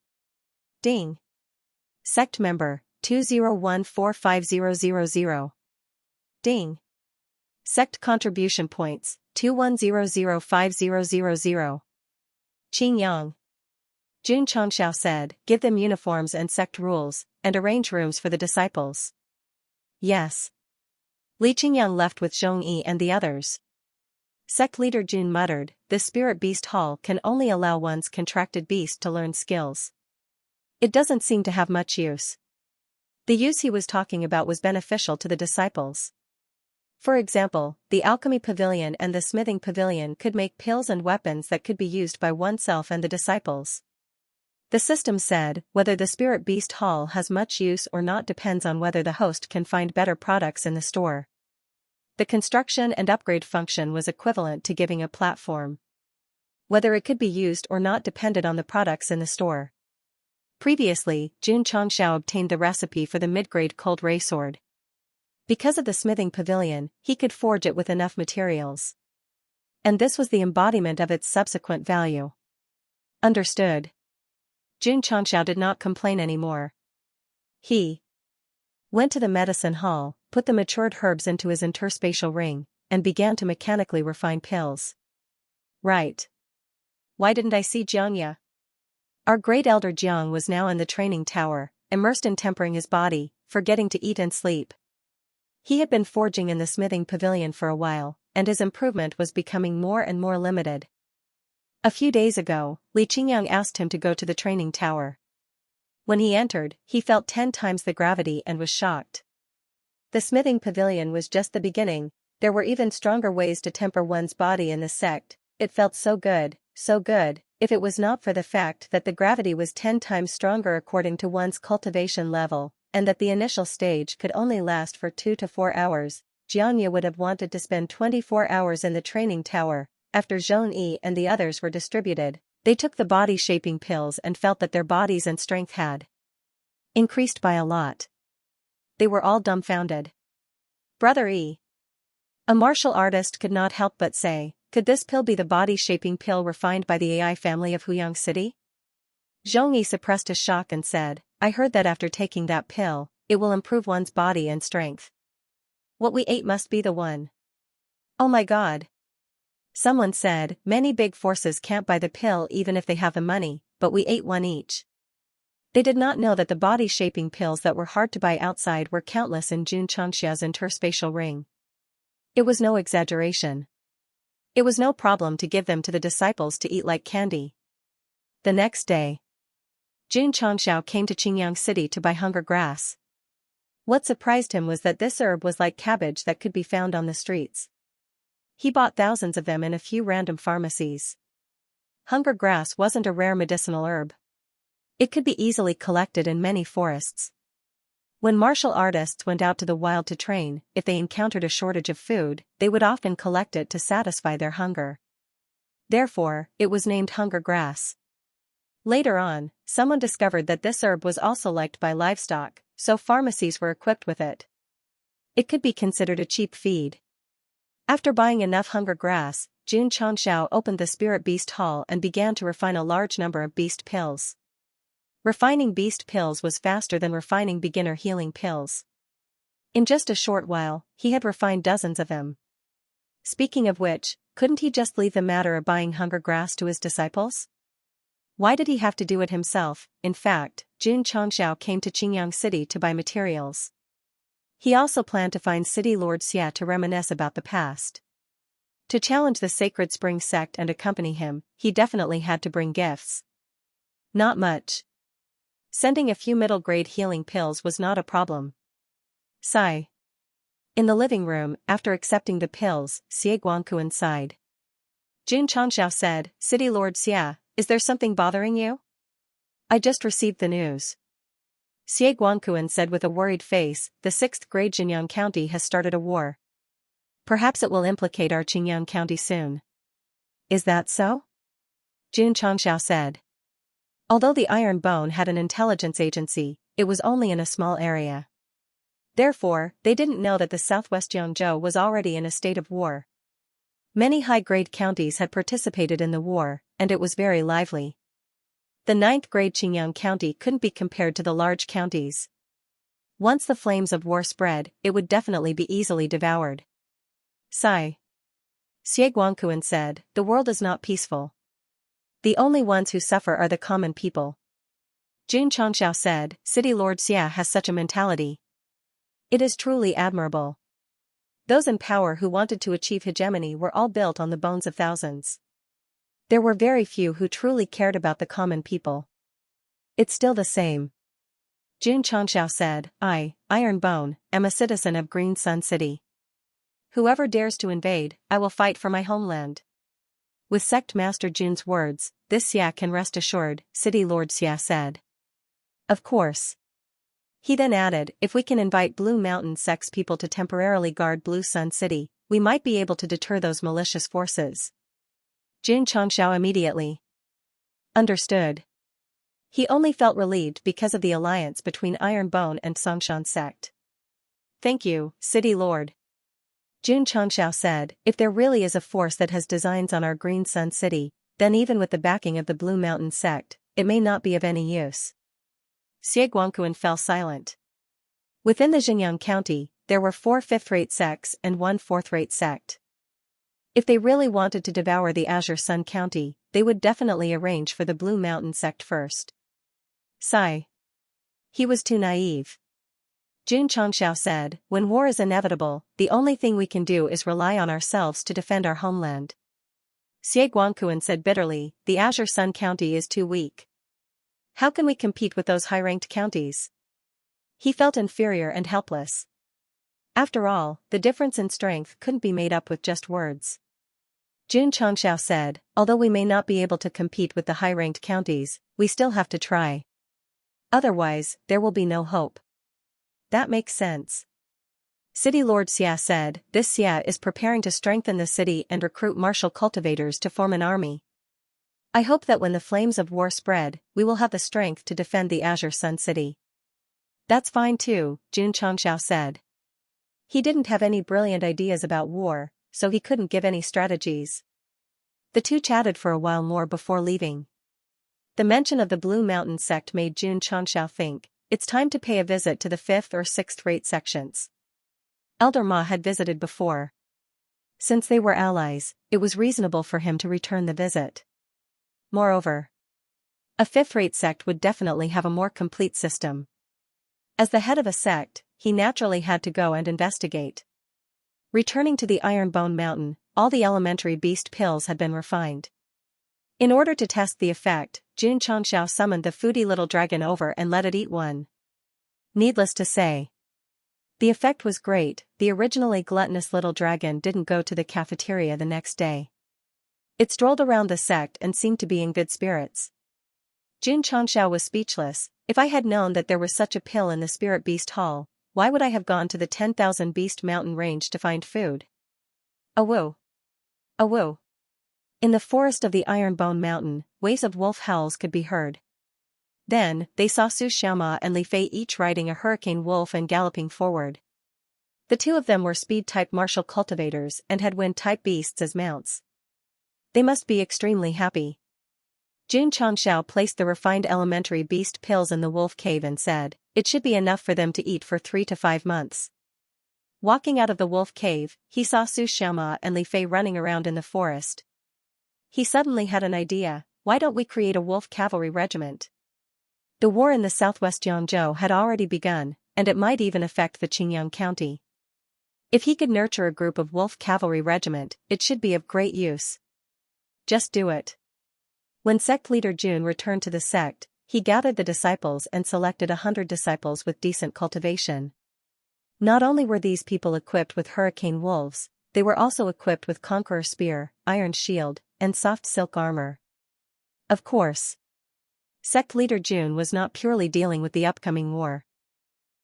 Ding. Sect member, 201450000. Ding. Sect contribution points, 21005000. Qingyang. Jun Xianxia said, give them uniforms and sect rules, and arrange rooms for the disciples. Yes. Li Qingyang left with Zhongyi and the others. Sect leader Jun muttered, the spirit beast hall can only allow one's contracted beast to learn skills. It doesn't seem to have much use. The use he was talking about was beneficial to the disciples. For example, the alchemy pavilion and the smithing pavilion could make pills and weapons that could be used by oneself and the disciples. The system said, whether the spirit beast hall has much use or not depends on whether the host can find better products in the store. The construction and upgrade function was equivalent to giving a platform. Whether it could be used or not depended on the products in the store. Previously, Jun Xianxia obtained the recipe for the mid-grade cold ray sword. Because of the smithing pavilion, he could forge it with enough materials. And this was the embodiment of its subsequent value. Understood. Jun Xianxia did not complain anymore. He went to the medicine hall, put the matured herbs into his interspatial ring, and began to mechanically refine pills. Right. Why didn't I see Xianxia? Our great elder Jiang was now in the training tower, immersed in tempering his body, forgetting to eat and sleep. He had been forging in the smithing pavilion for a while, and his improvement was becoming more and more limited. A few days ago, Li Qingyang asked him to go to the training tower. When he entered, he felt 10 times the gravity and was shocked. The smithing pavilion was just the beginning. There were even stronger ways to temper one's body in the sect. It felt so good, if it was not for the fact that the gravity was 10 times stronger according to one's cultivation level, and that the initial stage could only last for 2 to 4 hours, Xianxia would have wanted to spend 24 hours in the training tower. After Zhong Yi and the others were distributed, they took the body-shaping pills and felt that their bodies and strength had increased by a lot. They were all dumbfounded. Brother Yi, a martial artist, could not help but say, could this pill be the body-shaping pill refined by the AI family of Huyang City? Zhong Yi suppressed his shock and said, I heard that after taking that pill, it will improve one's body and strength. What we ate must be the one. Oh my god. Someone said, many big forces can't buy the pill even if they have the money, but we ate one each. They did not know that the body-shaping pills that were hard to buy outside were countless in Xianxia's interspatial ring. It was no exaggeration. It was no problem to give them to the disciples to eat like candy. The next day, Xianxia came to Qingyang City to buy hunger grass. What surprised him was that this herb was like cabbage that could be found on the streets. He bought thousands of them in a few random pharmacies. Hunger grass wasn't a rare medicinal herb. It could be easily collected in many forests. When martial artists went out to the wild to train, if they encountered a shortage of food, they would often collect it to satisfy their hunger. Therefore, it was named hunger grass. Later on, someone discovered that this herb was also liked by livestock, so pharmacies were equipped with it. It could be considered a cheap feed. After buying enough hunger grass, Xianxia opened the spirit beast hall and began to refine a large number of beast pills. Refining beast pills was faster than refining beginner healing pills. In just a short while, he had refined dozens of them. Speaking of which, couldn't he just leave the matter of buying hunger grass to his disciples? Why did he have to do it himself? In fact, Xianxia came to Qingyang City to buy materials. He also planned to find City Lord Xia to reminisce about the past. To challenge the Sacred Spring Sect and accompany him, he definitely had to bring gifts. Not much. Sending a few middle-grade healing pills was not a problem. Sigh. In the living room, after accepting the pills, Xie Guangquan sighed. Xianxia said, City Lord Xia, is there something bothering you? I just received the news. Xie Guangquan said with a worried face, the 6th grade Jinyang County has started a war. Perhaps it will implicate our Qingyang County soon. Is that so? Xianxia said. Although the Iron Bone had an intelligence agency, it was only in a small area. Therefore, they didn't know that the southwest Yangzhou was already in a state of war. Many high-grade counties had participated in the war, and it was very lively. The 9th grade Qingyang County couldn't be compared to the large counties. Once the flames of war spread, it would definitely be easily devoured. Sigh. Xie Guangquan said, the world is not peaceful. The only ones who suffer are the common people. Xianxia said, City Lord Xia has such a mentality. It is truly admirable. Those in power who wanted to achieve hegemony were all built on the bones of thousands. There were very few who truly cared about the common people. It's still the same. Xianxia said, I, Iron Bone, am a citizen of Green Sun City. Whoever dares to invade, I will fight for my homeland. With Sect Master Jun's words, this Xia can rest assured, City Lord Xia said. Of course. He then added, if we can invite Blue Mountain Sect's people to temporarily guard Blue Sun City, we might be able to deter those malicious forces. Xianxia immediately understood. He only felt relieved because of the alliance between Iron Bone and Songshan Sect. Thank you, City Lord. Xianxia said, if there really is a force that has designs on our Green Sun City, then even with the backing of the Blue Mountain Sect, it may not be of any use. Xie Guangquan fell silent. Within the Xinjiang County, there were 4 fifth-rate sects and 1 fourth-rate sect. If they really wanted to devour the Azure Sun County, they would definitely arrange for the Blue Mountain Sect first. Sigh. He was too naive. Xianxia said, when war is inevitable, the only thing we can do is rely on ourselves to defend our homeland. Xie Guangquan said bitterly, the Azure Sun County is too weak. How can we compete with those high-ranked counties? He felt inferior and helpless. After all, the difference in strength couldn't be made up with just words. Xianxia said, although we may not be able to compete with the high-ranked counties, we still have to try. Otherwise, there will be no hope. That makes sense. City Lord Xia said, this Xia is preparing to strengthen the city and recruit martial cultivators to form an army. I hope that when the flames of war spread, we will have the strength to defend the Azure Sun City. That's fine too, Xianxia said. He didn't have any brilliant ideas about war, so he couldn't give any strategies. The two chatted for a while more before leaving. The mention of the Blue Mountain Sect made Xianxia think, it's time to pay a visit to the 5th or 6th rate sections. Elder Ma had visited before. Since they were allies, it was reasonable for him to return the visit. Moreover, a 5th-rate sect would definitely have a more complete system. As the head of a sect, he naturally had to go and investigate. Returning to the Ironbone Mountain, all the elementary beast pills had been refined. In order to test the effect, Xianxia summoned the foodie little dragon over and let it eat one. Needless to say, the effect was great. The originally gluttonous little dragon didn't go to the cafeteria the next day. It strolled around the sect and seemed to be in good spirits. Xianxia was speechless. If I had known that there was such a pill in the Spirit Beast Hall, why would I have gone to the 10,000 Beast Mountain range to find food? Awoo. Awoo. In the forest of the Ironbone Mountain, waves of wolf howls could be heard. Then, they saw Su Xiaoma and Li Fei each riding a hurricane wolf and galloping forward. The two of them were speed-type martial cultivators and had wind-type beasts as mounts. They must be extremely happy. Xianxia placed the refined elementary beast pills in the wolf cave and said, it should be enough for them to eat for 3 to 5 months. Walking out of the wolf cave, he saw Su Xiaoma and Li Fei running around in the forest. He suddenly had an idea, why don't we create a wolf cavalry regiment? The war in the southwest Yangzhou had already begun, and it might even affect the Qingyang County. If he could nurture a group of wolf cavalry regiment, it should be of great use. Just do it. When sect leader Jun returned to the sect, he gathered the disciples and selected 100 disciples with decent cultivation. Not only were these people equipped with hurricane wolves, they were also equipped with conqueror spear, iron shield, and soft silk armor. Of course, sect leader Jun was not purely dealing with the upcoming war.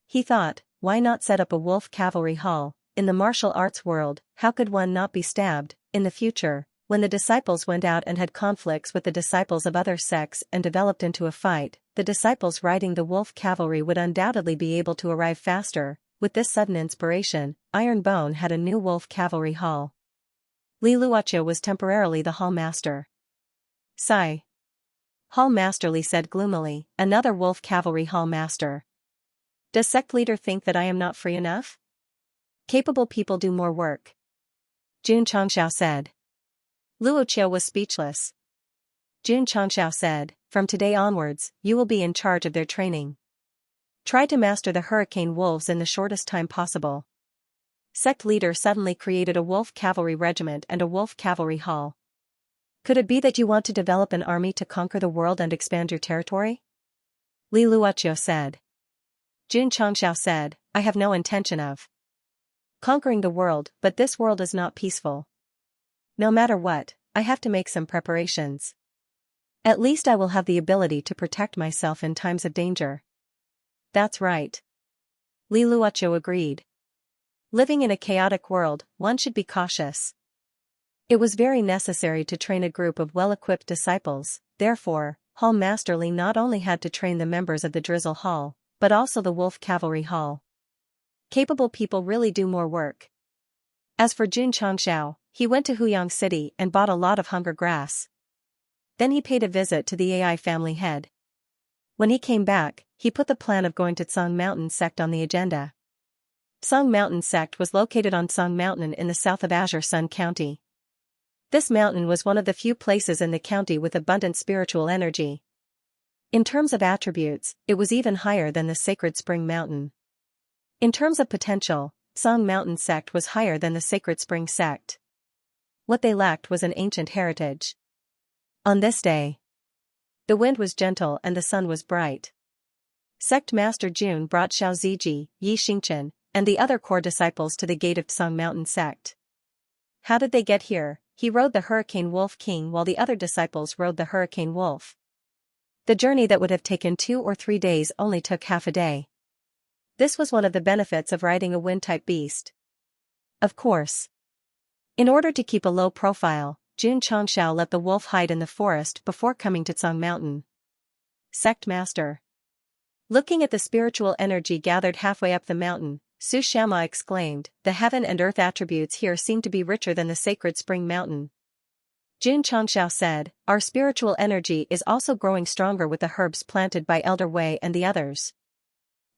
He thought, why not set up a wolf cavalry hall? In the martial arts world, how could one not be stabbed? In the future, when the disciples went out and had conflicts with the disciples of other sects and developed into a fight, the disciples riding the wolf cavalry would undoubtedly be able to arrive faster. With this sudden inspiration, Iron Bone had a new wolf cavalry hall. Li Luoqiu was temporarily the hall master. Sigh. Hall master Li said gloomily, another wolf cavalry hall master. Does sect leader think that I am not free enough? Capable people do more work. Xianxia said. Luoqiu was speechless. Xianxia said, from today onwards, you will be in charge of their training. Try to master the hurricane wolves in the shortest time possible. Sect leader suddenly created a wolf cavalry regiment and a wolf cavalry hall. Could it be that you want to develop an army to conquer the world and expand your territory? Li Luoqiu said. Xianxia said, I have no intention of conquering the world, but this world is not peaceful. No matter what, I have to make some preparations. At least I will have the ability to protect myself in times of danger. That's right. Li Luoqiu agreed. Living in a chaotic world, one should be cautious. It was very necessary to train a group of well-equipped disciples, therefore, Hall Master Li not only had to train the members of the Drizzle Hall, but also the Wolf Cavalry Hall. Capable people really do more work. As for Xianxia, he went to Huyang City and bought a lot of hunger grass. Then he paid a visit to the AI family head. When he came back, he put the plan of going to Song Mountain Sect on the agenda. Song Mountain Sect was located on Song Mountain in the south of Azure Sun County. This mountain was one of the few places in the county with abundant spiritual energy. In terms of attributes, it was even higher than the Sacred Spring Mountain. In terms of potential, Song Mountain Sect was higher than the Sacred Spring Sect. What they lacked was an ancient heritage. On this day, the wind was gentle and the sun was bright. Sect Master Jun brought Xiaoziji, Yi Xingchen, and the other core disciples to the gate of Song Mountain Sect. How did they get here? He rode the Hurricane Wolf King while the other disciples rode the Hurricane Wolf. The journey that would have taken 2 or 3 days only took half a day. This was one of the benefits of riding a wind-type beast. Of course. In order to keep a low profile, Jun Chongxiao let the wolf hide in the forest before coming to Song Mountain. Sect Master. Looking at the spiritual energy gathered halfway up the mountain, Su Shama exclaimed, "The heaven and earth attributes here seem to be richer than the Sacred Spring Mountain." Jun Chongxiao said, "Our spiritual energy is also growing stronger with the herbs planted by Elder Wei and the others.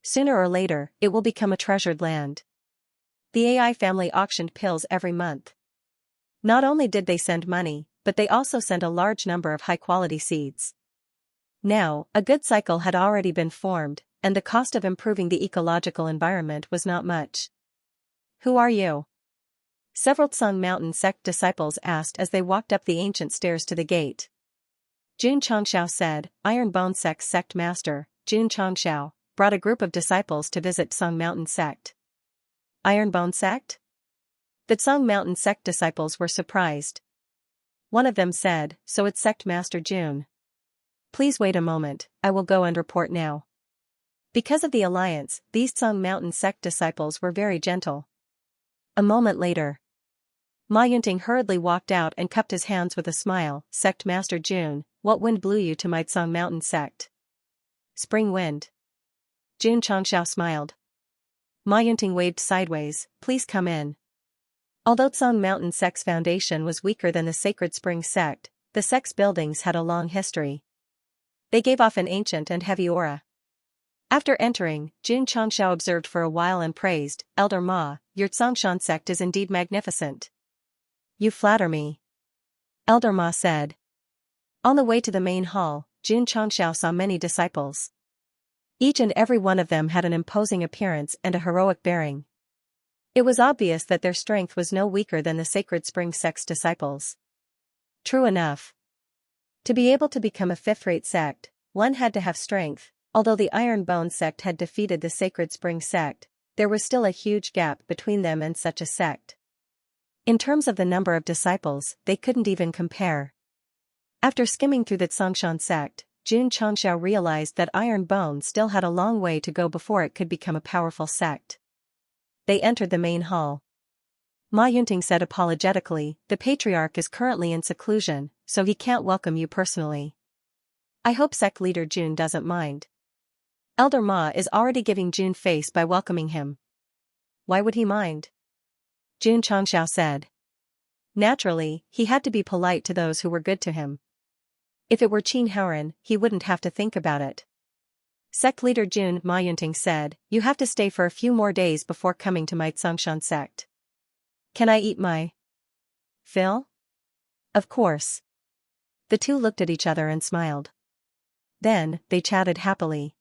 Sooner or later, it will become a treasured land." The AI family auctioned pills every month. Not only did they send money, but they also sent a large number of high-quality seeds. Now, a good cycle had already been formed, and the cost of improving the ecological environment was not much. "Who are you?" Several Song Mountain Sect disciples asked as they walked up the ancient stairs to the gate. Jun Chongxiao said, "Iron Bone Sect's Sect Master, Jun Chongxiao, brought a group of disciples to visit Song Mountain Sect." Iron Bone Sect? The Song Mountain Sect disciples were surprised. One of them said, "So it's Sect Master Jun. Please wait a moment, I will go and report now." Because of the alliance, these Song Mountain Sect disciples were very gentle. A moment later, Ma Yunting hurriedly walked out and cupped his hands with a smile. "Sect Master Jun, what wind blew you to my Song Mountain Sect?" "Spring wind." Jun Chongxiao smiled. Ma Yunting waved sideways, "Please come in." Although Song Mountain Sect's foundation was weaker than the Sacred Spring Sect, the sect's buildings had a long history. They gave off an ancient and heavy aura. After entering, Jun Chongxiao observed for a while and praised, "Elder Ma, your Tsongshan sect is indeed magnificent." "You flatter me," Elder Ma said. On the way to the main hall, Jun Chongxiao saw many disciples. Each and every one of them had an imposing appearance and a heroic bearing. It was obvious that their strength was no weaker than the Sacred Spring Sect's disciples. True enough. To be able to become a fifth-rate sect, one had to have strength. Although the Iron Bone Sect had defeated the Sacred Spring Sect, there was still a huge gap between them and such a sect. In terms of the number of disciples, they couldn't even compare. After skimming through the Tsongshan sect, Jun Chongxiao realized that Iron Bone still had a long way to go before it could become a powerful sect. They entered the main hall. Ma Yunting said apologetically, "The patriarch is currently in seclusion, so he can't welcome you personally. I hope sect leader Jun doesn't mind." Elder Ma is already giving Jun face by welcoming him. Why would he mind? Jun Chongxiao said. Naturally, he had to be polite to those who were good to him. If it were Qin Haoren, he wouldn't have to think about it. Sect leader Jun, Ma Yunting said, "You have to stay for a few more days before coming to my Tsongshan sect. Can I eat my fill?" Of course. The two looked at each other and smiled. Then, they chatted happily.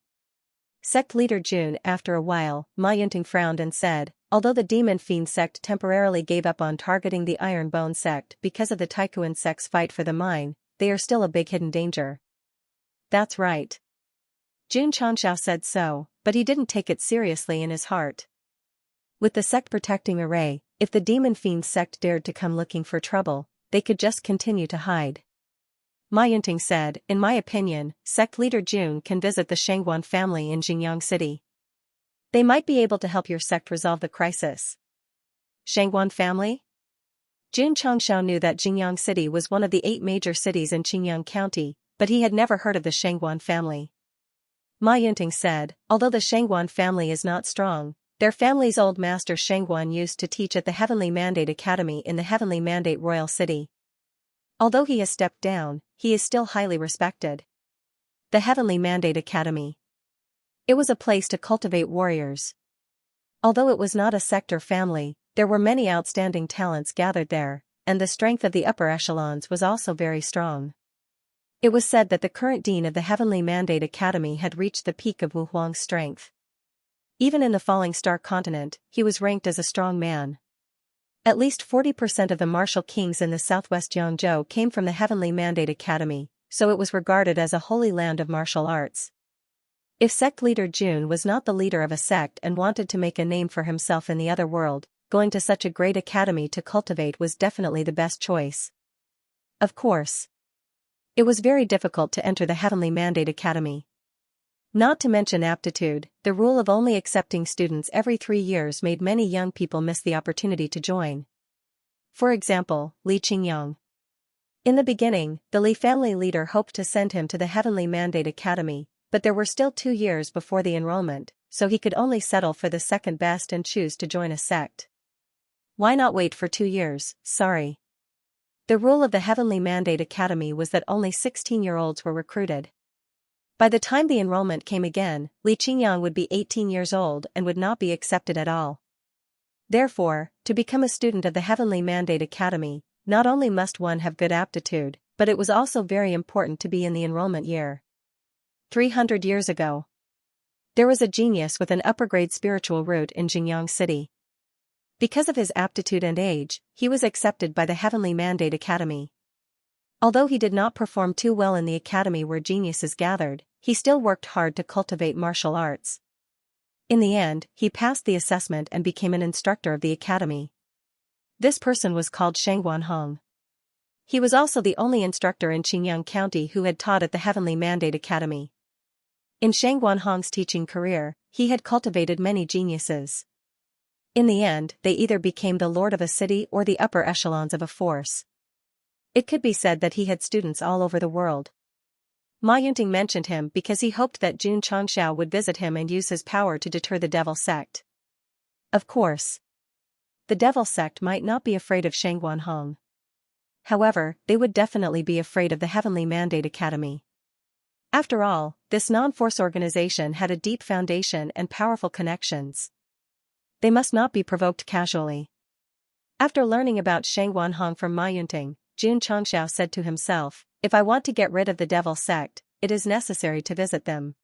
Sect leader Jun. After a while, Ma Yunting frowned and said, "Although the Demon Fiend sect temporarily gave up on targeting the Iron Bone sect because of the Taikuan sect's fight for the mine, they are still a big hidden danger." That's right. Jun Chongxiao said so, but he didn't take it seriously in his heart. With the sect protecting Array, if the Demon Fiend sect dared to come looking for trouble, they could just continue to hide. Ma Yunting said, "In my opinion, sect leader Jun can visit the Shangguan family in Xingyang City. They might be able to help your sect resolve the crisis." Shangguan family? Jun Chongxiao knew that Xingyang City was one of the 8 major cities in Qingyang County, but he had never heard of the Shangguan family. Ma Yunting said, "Although the Shangguan family is not strong, their family's old master Shangguan used to teach at the Heavenly Mandate Academy in the Heavenly Mandate Royal City. Although he has stepped down, he is still highly respected." The Heavenly Mandate Academy. It was a place to cultivate warriors. Although it was not a sect or family, there were many outstanding talents gathered there, and the strength of the upper echelons was also very strong. It was said that the current dean of the Heavenly Mandate Academy had reached the peak of Wu Huang's strength. Even in the Falling Star continent, he was ranked as a strong man. At least 40% of the martial kings in the southwest Yangzhou came from the Heavenly Mandate Academy, so it was regarded as a holy land of martial arts. If sect leader Jun was not the leader of a sect and wanted to make a name for himself in the other world, going to such a great academy to cultivate was definitely the best choice. Of course, it was very difficult to enter the Heavenly Mandate Academy. Not to mention aptitude, the rule of only accepting students every 3 years made many young people miss the opportunity to join. For example, Li Qingyang. In the beginning, the Li family leader hoped to send him to the Heavenly Mandate Academy, but there were still 2 years before the enrollment, so he could only settle for the second best and choose to join a sect. Why not wait for 2 years? Sorry. The rule of the Heavenly Mandate Academy was that only 16-year-olds were recruited. By the time the enrollment came again, Li Qingyang would be 18 years old and would not be accepted at all. Therefore, to become a student of the Heavenly Mandate Academy, not only must one have good aptitude, but it was also very important to be in the enrollment year. 300 years ago, there was a genius with an upper-grade spiritual root in Jingjiang City. Because of his aptitude and age, he was accepted by the Heavenly Mandate Academy. Although he did not perform too well in the academy where geniuses gathered, he still worked hard to cultivate martial arts. In the end, he passed the assessment and became an instructor of the academy. This person was called Shangguanhong. He was also the only instructor in Qingyang County who had taught at the Heavenly Mandate Academy. In Shangguanhong's teaching career, he had cultivated many geniuses. In the end, they either became the lord of a city or the upper echelons of a force. It could be said that he had students all over the world. Ma Yunting mentioned him because he hoped that Jun Changxiao would visit him and use his power to deter the Devil Sect. Of course, the Devil Sect might not be afraid of Shangguanhong. However, they would definitely be afraid of the Heavenly Mandate Academy. After all, this non-force organization had a deep foundation and powerful connections. They must not be provoked casually. After learning about Shangguanhong from Ma Yunting, Jun Changxiao said to himself, if I want to get rid of the Devil Sect, it is necessary to visit them.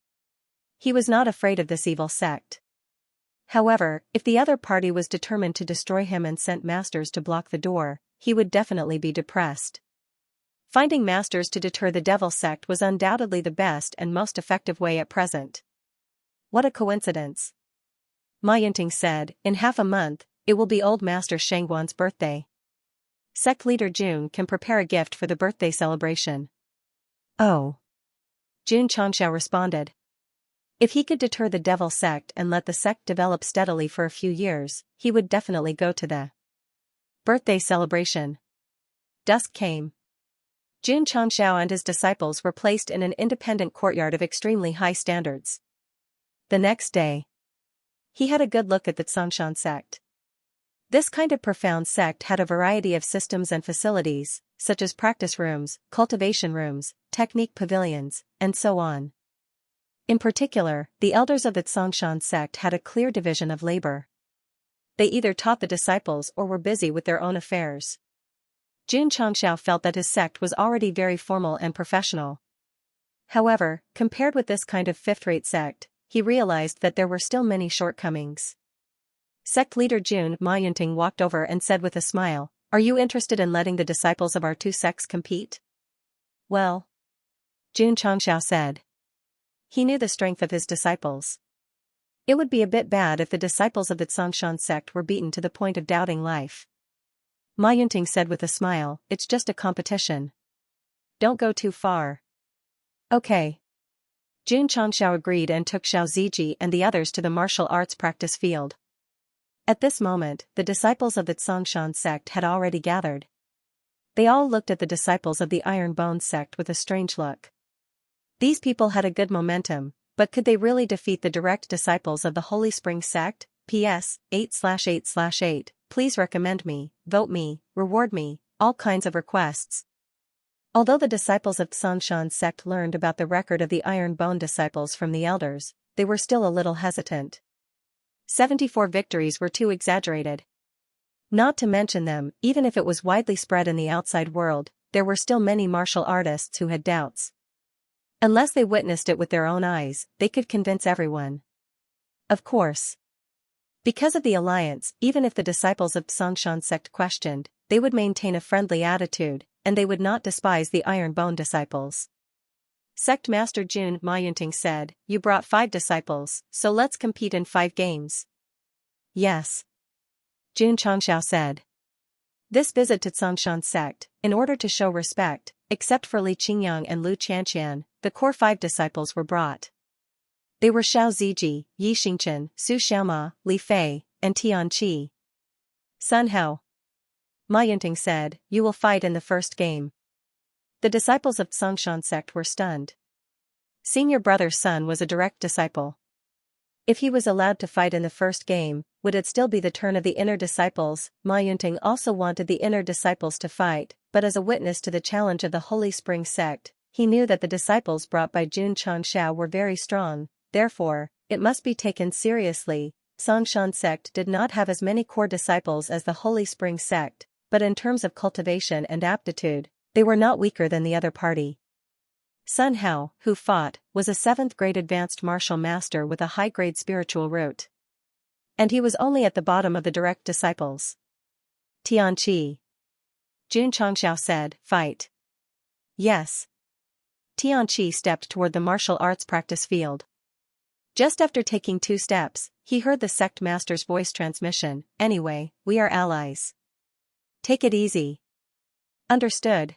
He was not afraid of this evil sect. However, if the other party was determined to destroy him and sent masters to block the door, he would definitely be depressed. Finding masters to deter the Devil Sect was undoubtedly the best and most effective way at present. What a coincidence. Ma Yunting said, in half a month, it will be old Master Shangguan's birthday. Sect leader Jun can prepare a gift for the birthday celebration. Oh. Jun Changxiao responded. If he could deter the Devil Sect and let the sect develop steadily for a few years, he would definitely go to the birthday celebration. Dusk came. Jun Changxiao and his disciples were placed in an independent courtyard of extremely high standards. The next day, he had a good look at the Xianxia sect. This kind of profound sect had a variety of systems and facilities, such as practice rooms, cultivation rooms, technique pavilions, and so on. In particular, the elders of the Xianxia sect had a clear division of labor. They either taught the disciples or were busy with their own affairs. Jun Changxiao felt that his sect was already very formal and professional. However, compared with this kind of fifth-rate sect, he realized that there were still many shortcomings. Sect leader Jun Ma Yunting walked over and said with a smile, "Are you interested in letting the disciples of our two sects compete?" Well, Jun Changxiao said. He knew the strength of his disciples. It would be a bit bad if the disciples of the Xianxia sect were beaten to the point of doubting life. Ma Yunting said with a smile, "It's just a competition. Don't go too far." Okay. Jun Changxiao agreed and took Xiao Ziji and the others to the martial arts practice field. At this moment, the disciples of the Xianxia sect had already gathered. They all looked at the disciples of the Iron Bones sect with a strange look. These people had a good momentum, but could they really defeat the direct disciples of the Holy Spring sect? PS, 8/8/8, please recommend me, vote me, reward me, all kinds of requests. Although the disciples of Xianxia sect learned about the record of the Iron Bone disciples from the elders, they were still a little hesitant. 74 victories were too exaggerated. Not to mention them, even if it was widely spread in the outside world, there were still many martial artists who had doubts. Unless they witnessed it with their own eyes, they could convince everyone. Of course. Because of the alliance, even if the disciples of Xianxia sect questioned, they would maintain a friendly attitude, and they would not despise the Iron Bone disciples. Sect Master Jun Mayunting said, "You brought 5 disciples, so let's compete in 5 games." Yes. Jun Changxiao said. This visit to Xianxia sect, in order to show respect, except for Li Qingyang and Lu Qianqian, the core 5 disciples were brought. They were Xiao Ziji, Yi Xingchen, Su Xiaoma, Li Fei, and Tian Qi. Sun Hao. Ma Yunting said, "You will fight in the first game." The disciples of Xianxia sect were stunned. Senior brother Sun was a direct disciple. If he was allowed to fight in the first game, would it still be the turn of the inner disciples? Ma Yunting also wanted the inner disciples to fight, but as a witness to the challenge of the Holy Spring sect, he knew that the disciples brought by Jun Changxiao were very strong, therefore, it must be taken seriously. Xianxia sect did not have as many core disciples as the Holy Spring sect, but in terms of cultivation and aptitude, they were not weaker than the other party. Sun Hao, who fought, was a 7th-grade advanced martial master with a high-grade spiritual root. And he was only at the bottom of the direct disciples. Tian Qi. Jun Changxiao said, "Fight." Yes. Tian Qi stepped toward the martial arts practice field. Just after taking 2 steps, he heard the sect master's voice transmission, "Anyway, we are allies. Take it easy." Understood.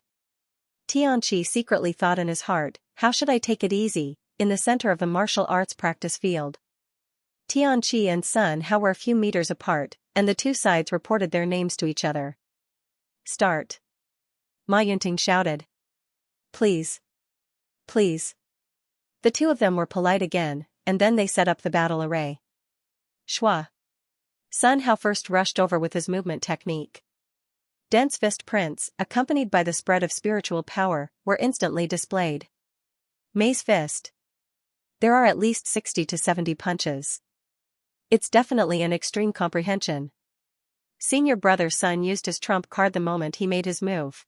Tian Qi secretly thought in his heart, "How should I take it easy, in the center of a martial arts practice field?" Tian Qi and Sun Hao were a few meters apart, and the 2 sides reported their names to each other. "Start." Ma Yunting shouted. "Please. Please." The 2 of them were polite again, and then they set up the battle array. Shua. Sun Hao first rushed over with his movement technique. Dense fist prints, accompanied by the spread of spiritual power, were instantly displayed. Mei's fist. There are at least 60 to 70 punches. It's definitely an extreme comprehension. Senior brother Sun used his trump card the moment he made his move.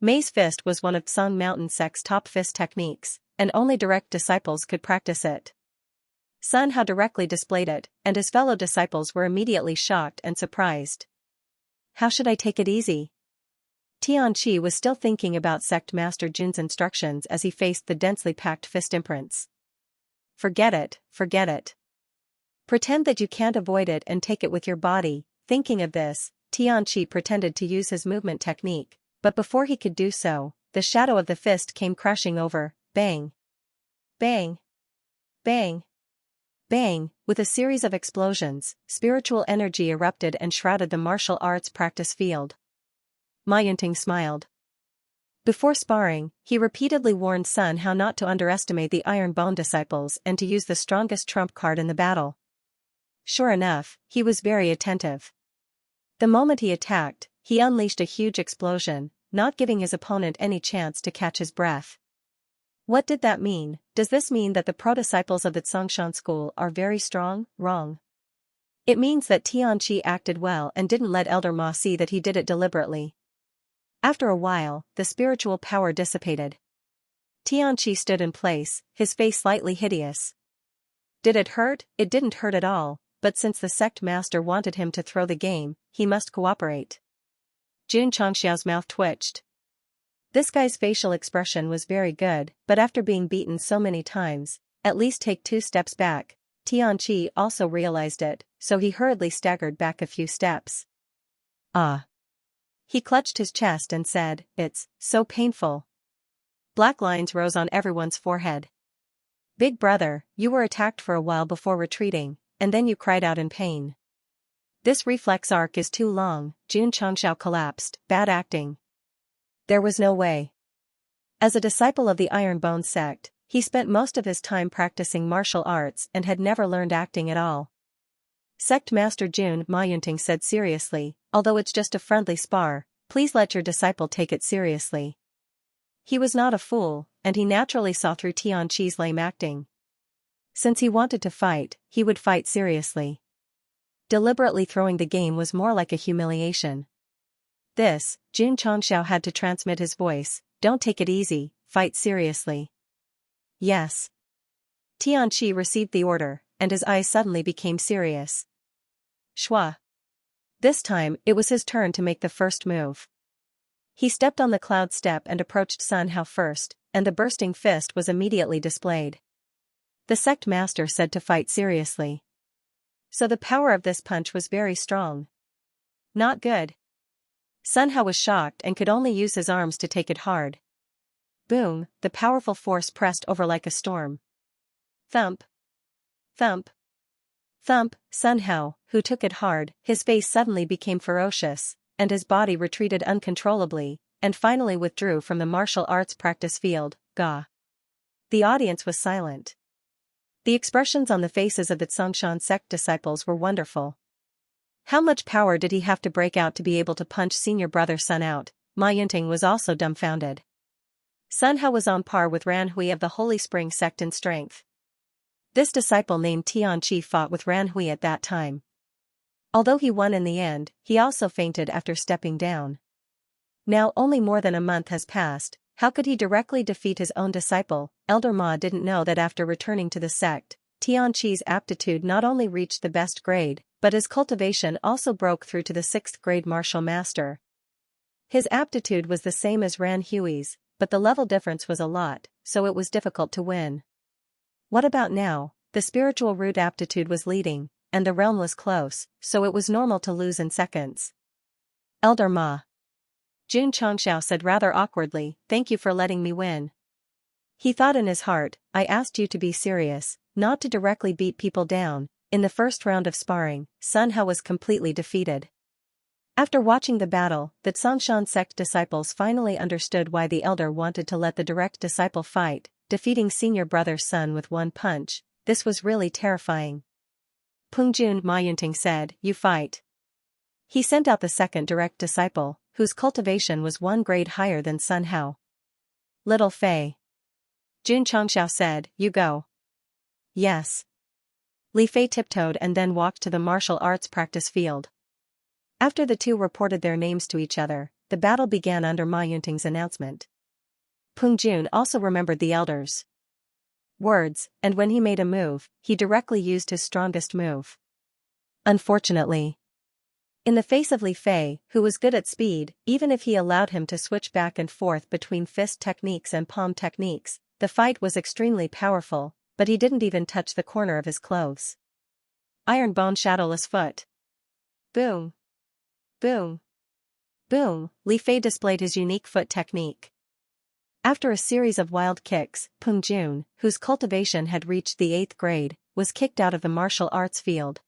Mei's fist was one of Song Mountain Sect's top fist techniques, and only direct disciples could practice it. Sun Hao directly displayed it, and his fellow disciples were immediately shocked and surprised. How should I take it easy? Tian Qi was still thinking about Sect Master Jun's instructions as he faced the densely packed fist imprints. Forget it, forget it. Pretend that you can't avoid it and take it with your body. Thinking of this, Tian Qi pretended to use his movement technique, but before he could do so, the shadow of the fist came crashing over, bang. Bang. Bang. Bang, with a series of explosions, spiritual energy erupted and shrouded the martial arts practice field. Ma Yunting smiled. Before sparring, he repeatedly warned Sun Hao not to underestimate the Iron Bone disciples and to use the strongest trump card in the battle. Sure enough, he was very attentive. The moment he attacked, he unleashed a huge explosion, not giving his opponent any chance to catch his breath. What did that mean? Does this mean that the pro-disciples of the Xianxia school are very strong? Wrong. It means that Tian Qi acted well and didn't let Elder Ma see that he did it deliberately. After a while, the spiritual power dissipated. Tian Qi stood in place, his face slightly hideous. Did it hurt? It didn't hurt at all, but since the sect master wanted him to throw the game, he must cooperate. Jun Changxiao's mouth twitched. This guy's facial expression was very good, but after being beaten so many times, at least take 2 steps back. Tian Qi also realized it, so he hurriedly staggered back a few steps. Ah. He clutched his chest and said, "It's so painful." Black lines rose on everyone's forehead. Big brother, you were attacked for a while before retreating, and then you cried out in pain. This reflex arc is too long. Jun Changxiao collapsed. Bad acting. There was no way. As a disciple of the Iron Bone sect, he spent most of his time practicing martial arts and had never learned acting at all. Sect Master Jun Mayunting said seriously, "Although it's just a friendly spar, please let your disciple take it seriously." He was not a fool, and he naturally saw through Tian Qi's lame acting. Since he wanted to fight, he would fight seriously. Deliberately throwing the game was more like a humiliation. This, Xianxia had to transmit his voice, don't take it easy, fight seriously. Yes. Tianqi received the order, and his eyes suddenly became serious. Shua. This time, it was his turn to make the first move. He stepped on the cloud step and approached Sun Hao first, and the bursting fist was immediately displayed. The sect master said to fight seriously. So the power of this punch was very strong. Not good. Sun Hao was shocked and could only use his arms to take it hard. Boom, the powerful force pressed over like a storm. Thump. Thump. Thump, Sun Hao, who took it hard, his face suddenly became ferocious, and his body retreated uncontrollably, and finally withdrew from the martial arts practice field. Gah. The audience was silent. The expressions on the faces of the Xianxia sect disciples were wonderful. How much power did he have to break out to be able to punch senior brother Sun out? Ma Yunting was also dumbfounded. Sun Hao was on par with Ran Hui of the Holy Spring sect in strength. This disciple named Tianqi fought with Ran Hui at that time. Although he won in the end, he also fainted after stepping down. Now only more than a month has passed, how could he directly defeat his own disciple? Elder Ma didn't know that after returning to the sect, Tianqi's aptitude not only reached the best grade, but his cultivation also broke through to the 6th grade martial master. His aptitude was the same as Ran Hui's, but the level difference was a lot, so it was difficult to win. What about now? The spiritual root aptitude was leading, and the realm was close, so it was normal to lose in seconds. Elder Ma. Xianxia said rather awkwardly, thank you for letting me win. He thought in his heart, I asked you to be serious, not to directly beat people down. In the first round of sparring, Sun Hao was completely defeated. After watching the battle, the Xianxia sect disciples finally understood why the elder wanted to let the direct disciple fight, defeating senior brother Sun with one punch. This was really terrifying. Pungjun Ma Yunting said, you fight. He sent out the second direct disciple, whose cultivation was 1 grade higher than Sun Hao. Little Fei. Xianxia said, you go. Yes. Li Fei tiptoed and then walked to the martial arts practice field. After the two reported their names to each other, the battle began under Ma Yunting's announcement. Pungjun also remembered the elders' words, and when he made a move, he directly used his strongest move. Unfortunately, in the face of Li Fei, who was good at speed, even if he allowed him to switch back and forth between fist techniques and palm techniques, the fight was extremely powerful, but he didn't even touch the corner of his clothes. Iron Bone Shadowless Foot. Boom. Boom. Boom, Li Fei displayed his unique foot technique. After a series of wild kicks, Pungjun, whose cultivation had reached the 8th grade, was kicked out of the martial arts field.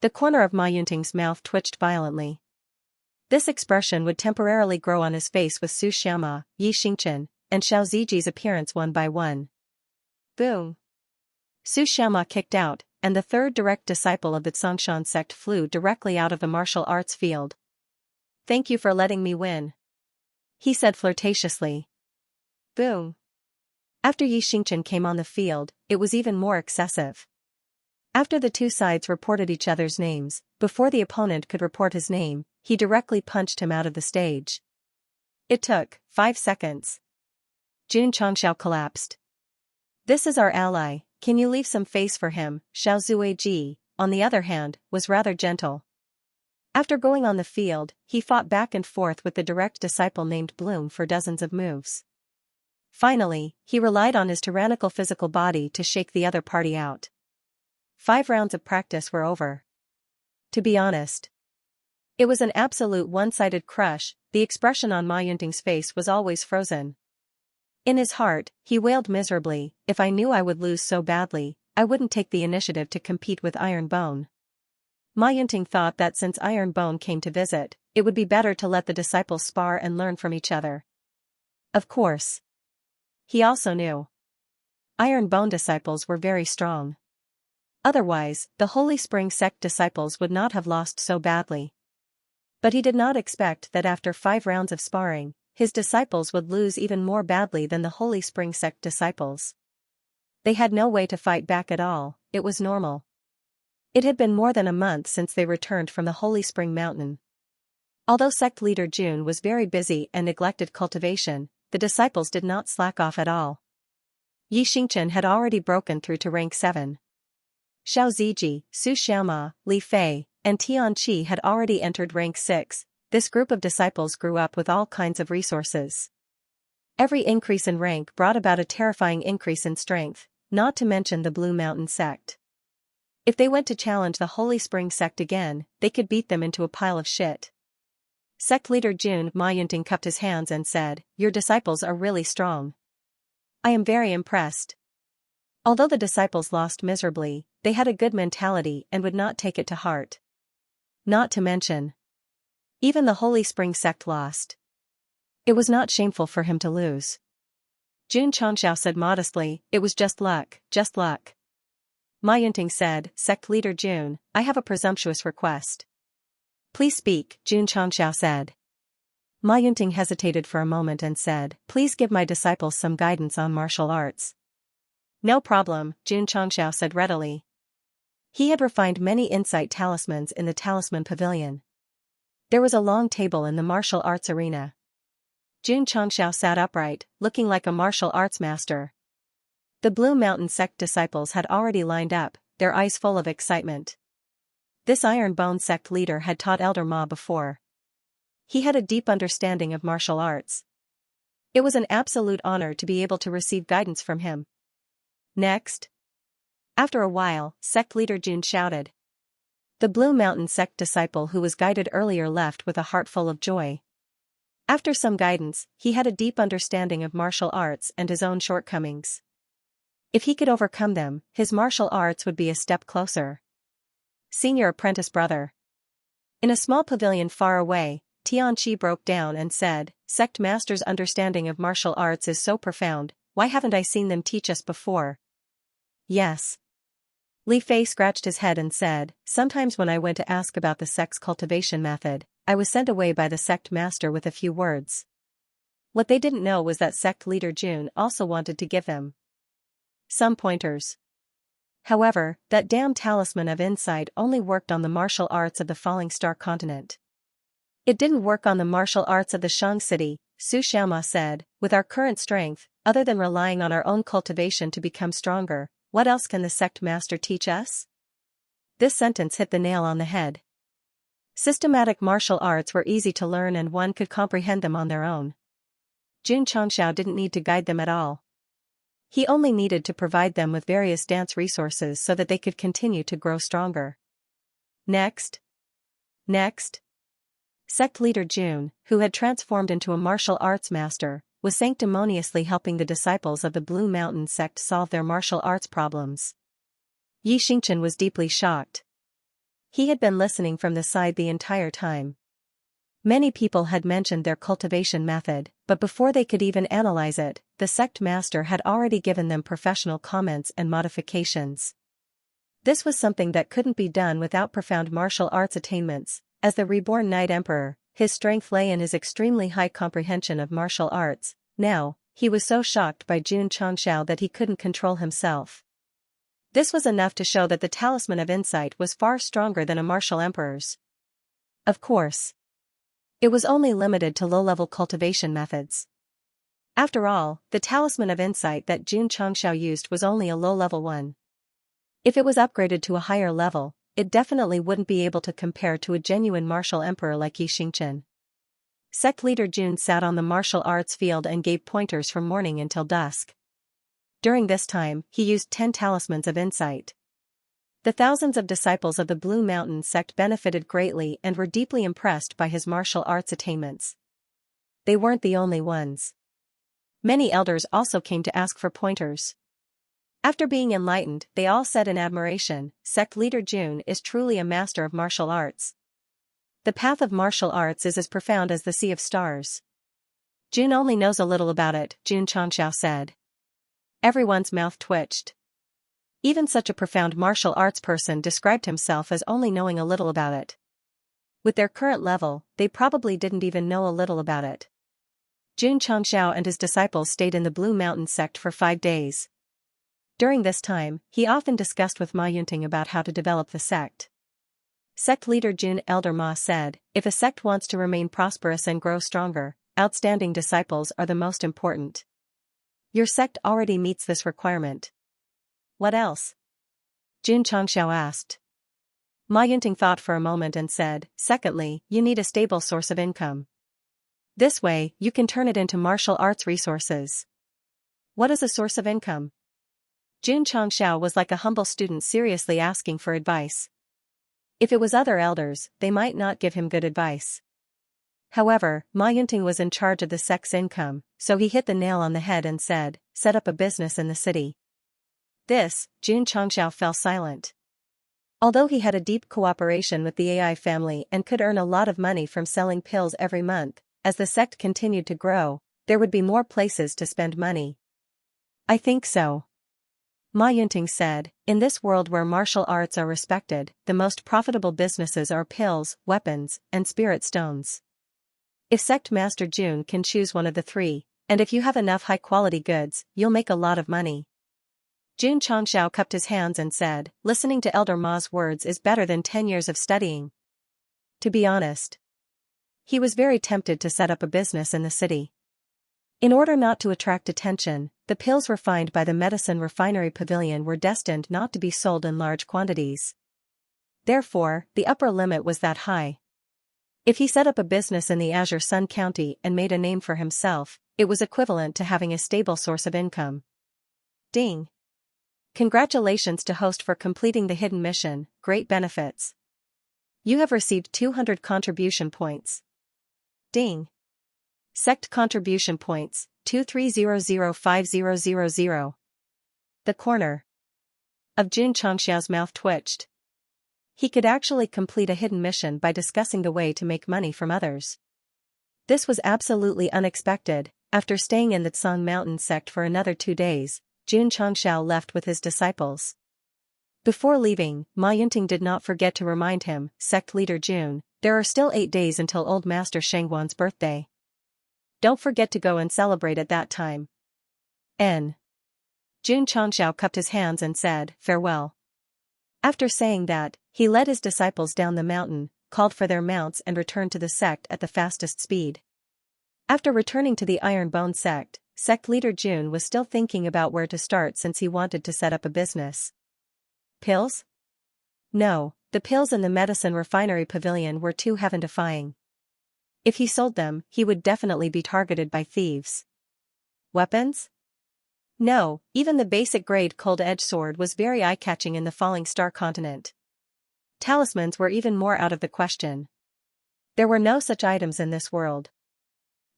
The corner of Ma Yunting's mouth twitched violently. This expression would temporarily grow on his face with Su Xiama, Yi Xingchen, and Xiao Ziji's appearance one by one. Boom. Su Xiama kicked out, and the third direct disciple of the Xianxia sect flew directly out of the martial arts field. Thank you for letting me win, he said flirtatiously. Boom. After Yi Xingchen came on the field, it was even more excessive. After the two sides reported each other's names, before the opponent could report his name, he directly punched him out of the stage. It took 5 seconds. Xianxia collapsed. This is our ally, can you leave some face for him? Xiao Zuiji, on the other hand, was rather gentle. After going on the field, he fought back and forth with the direct disciple named Bloom for dozens of moves. Finally, he relied on his tyrannical physical body to shake the other party out. 5 rounds of practice were over. To be honest, it was an absolute one-sided crush. The expression on Ma Yunting's face was always frozen. In his heart, he wailed miserably, if I knew I would lose so badly, I wouldn't take the initiative to compete with Iron Bone. Ma Yunting thought that since Iron Bone came to visit, it would be better to let the disciples spar and learn from each other. Of course. He also knew Iron Bone disciples were very strong. Otherwise, the Holy Spring Sect disciples would not have lost so badly. But he did not expect that after 5 rounds of sparring, his disciples would lose even more badly than the Holy Spring Sect disciples. They had no way to fight back at all, it was normal. It had been more than a month since they returned from the Holy Spring Mountain. Although sect leader Jun was very busy and neglected cultivation, the disciples did not slack off at all. Xianxia had already broken through to rank 7. Xiao Ziji, Su Xiaoma, Li Fei, and Tian Qi had already entered rank 6. This group of disciples grew up with all kinds of resources. Every increase in rank brought about a terrifying increase in strength, not to mention the Blue Mountain Sect. If they went to challenge the Holy Spring Sect again, they could beat them into a pile of shit. Sect leader Jun Ma Yunting cupped his hands and said, "Your disciples are really strong. I am very impressed." Although the disciples lost miserably, they had a good mentality and would not take it to heart. Not to mention, even the Holy Spring Sect lost. It was not shameful for him to lose. Jun Xianxia said modestly, "It was just luck, just luck." Ma Yunting said, "Sect leader Jun, I have a presumptuous request." "Please speak," Jun Xianxia said. Ma Yunting hesitated for a moment and said, "Please give my disciples some guidance on martial arts." "No problem," Jun Xianxia said readily. He had refined many insight talismans in the Talisman Pavilion. There was a long table in the martial arts arena. Jun Xianxia sat upright, looking like a martial arts master. The Blue Mountain Sect disciples had already lined up, their eyes full of excitement. This Iron Bone Sect leader had taught Elder Ma before. He had a deep understanding of martial arts. It was an absolute honor to be able to receive guidance from him. Next. After a while, Sect leader Jun shouted. The Blue Mountain Sect disciple who was guided earlier left with a heart full of joy. After some guidance, he had a deep understanding of martial arts and his own shortcomings. If he could overcome them, his martial arts would be a step closer. Senior apprentice brother. In a small pavilion far away, Tian Qi broke down and said, "Sect master's understanding of martial arts is so profound, why haven't I seen them teach us before?" "Yes." Li Fei scratched his head and said, "Sometimes when I went to ask about the sect's cultivation method, I was sent away by the sect master with a few words. What they didn't know was that sect leader Jun also wanted to give them some pointers. However, that damn talisman of insight only worked on the martial arts of the Falling Star continent. It didn't work on the martial arts of the Shang city," Su Xiaoma said. "With our current strength, other than relying on our own cultivation to become stronger, what else can the sect master teach us?" This sentence hit the nail on the head. Systematic martial arts were easy to learn and one could comprehend them on their own. Jun Qianxiao didn't need to guide them at all. He only needed to provide them with various dance resources so that they could continue to grow stronger. Next. Sect leader Jun, who had transformed into a martial arts master, was sanctimoniously helping the disciples of the Blue Mountain Sect solve their martial arts problems. Xianxia was deeply shocked. He had been listening from the side the entire time. Many people had mentioned their cultivation method, but before they could even analyze it, the sect master had already given them professional comments and modifications. This was something that couldn't be done without profound martial arts attainments. As the reborn Knight Emperor, his strength lay in his extremely high comprehension of martial arts. Now, he was so shocked by Jun Qianxiao that he couldn't control himself. This was enough to show that the Talisman of Insight was far stronger than a martial emperor's. Of course, it was only limited to low-level cultivation methods. After all, the Talisman of Insight that Jun Qianxiao used was only a low-level one. If it was upgraded to a higher level, it definitely wouldn't be able to compare to a genuine martial emperor like Xianxia. Sect leader Jun sat on the martial arts field and gave pointers from morning until dusk. During this time, he used 10 talismans of insight. The thousands of disciples of the Blue Mountain Sect benefited greatly and were deeply impressed by his martial arts attainments. They weren't the only ones. Many elders also came to ask for pointers. After being enlightened, they all said in admiration, "Sect leader Jun is truly a master of martial arts. The path of martial arts is as profound as the sea of stars." "Jun only knows a little about it," Jun Qianxiao said. Everyone's mouth twitched. Even such a profound martial arts person described himself as only knowing a little about it. With their current level, they probably didn't even know a little about it. Jun Qianxiao and his disciples stayed in the Blue Mountain Sect for 5 days. During this time, he often discussed with Ma Yunting about how to develop the sect. Sect leader Jun Elder Ma said, if a sect wants to remain prosperous and grow stronger, outstanding disciples are the most important. Your sect already meets this requirement. What else? Jun Changxiao asked. Ma Yunting thought for a moment and said, secondly, you need a stable source of income. This way, you can turn it into martial arts resources. What is a source of income? Jun Changxiao was like a humble student seriously asking for advice. If it was other elders, they might not give him good advice. However, Ma Yunting was in charge of the sect's income, so he hit the nail on the head and said, set up a business in the city. This, Jun Changxiao fell silent. Although he had a deep cooperation with the AI family and could earn a lot of money from selling pills every month, as the sect continued to grow, there would be more places to spend money. I think so. Ma Yunting said, in this world where martial arts are respected, the most profitable businesses are pills, weapons, and spirit stones. If Sect Master Jun can choose one of the three, and if you have enough high-quality goods, you'll make a lot of money. Jun Changxiao cupped his hands and said, listening to Elder Ma's words is better than 10 years of studying. To be honest, he was very tempted to set up a business in the city. In order not to attract attention, the pills refined by the medicine refinery pavilion were destined not to be sold in large quantities. Therefore, the upper limit was that high. If he set up a business in the Azure Sun County and made a name for himself, it was equivalent to having a stable source of income. Ding! Congratulations to host for completing the hidden mission, great benefits. You have received 200 contribution points. Ding! Sect contribution points, 23005000. The corner of Jun Changxiao's mouth twitched. He could actually complete a hidden mission by discussing the way to make money from others. This was absolutely unexpected. After staying in the Tsang Mountain sect for another 2 days, Jun Changxiao left with his disciples. Before leaving, Ma Yunting did not forget to remind him, sect leader Jun, there are still 8 days until old master Shengguan's birthday. Don't forget to go and celebrate at that time. Jun Changxiao cupped his hands and said, farewell. After saying that, he led his disciples down the mountain, called for their mounts and returned to the sect at the fastest speed. After returning to the Iron Bone sect, sect leader Jun was still thinking about where to start since he wanted to set up a business. Pills? No, the pills in the medicine refinery pavilion were too heaven-defying. If he sold them, he would definitely be targeted by thieves. Weapons? No, even the basic grade cold-edge sword was very eye-catching in the Falling Star continent. Talismans were even more out of the question. There were no such items in this world.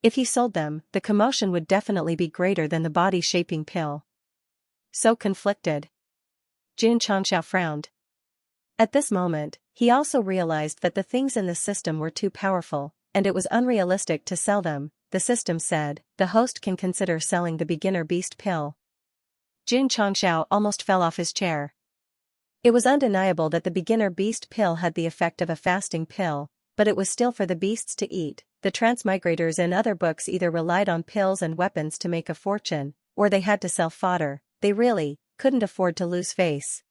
If he sold them, the commotion would definitely be greater than the body-shaping pill. So conflicted. Jun Changxiao frowned. At this moment, he also realized that the things in the system were too powerful, and it was unrealistic to sell them. The system said, the host can consider selling the beginner beast pill. Jun Changxiao almost fell off his chair. It was undeniable that the beginner beast pill had the effect of a fasting pill, but it was still for the beasts to eat. The transmigrators in other books either relied on pills and weapons to make a fortune, or they had to sell fodder. They really couldn't afford to lose face.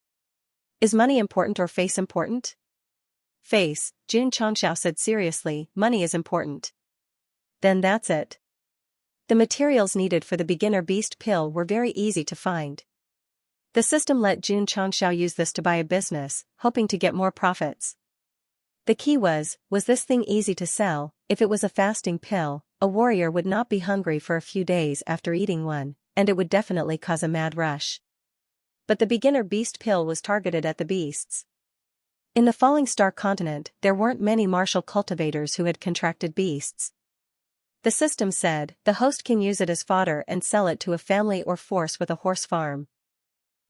Is money important or face important? Face, Jun Changxiao said seriously, money is important. Then that's it. The materials needed for the beginner beast pill were very easy to find. The system let Jun Changxiao use this to buy a business, hoping to get more profits. The key was this thing easy to sell? If it was a fasting pill, a warrior would not be hungry for a few days after eating one, and it would definitely cause a mad rush. But the beginner beast pill was targeted at the beasts. In the Falling Star continent, there weren't many martial cultivators who had contracted beasts. The system said, the host can use it as fodder and sell it to a family or force with a horse farm.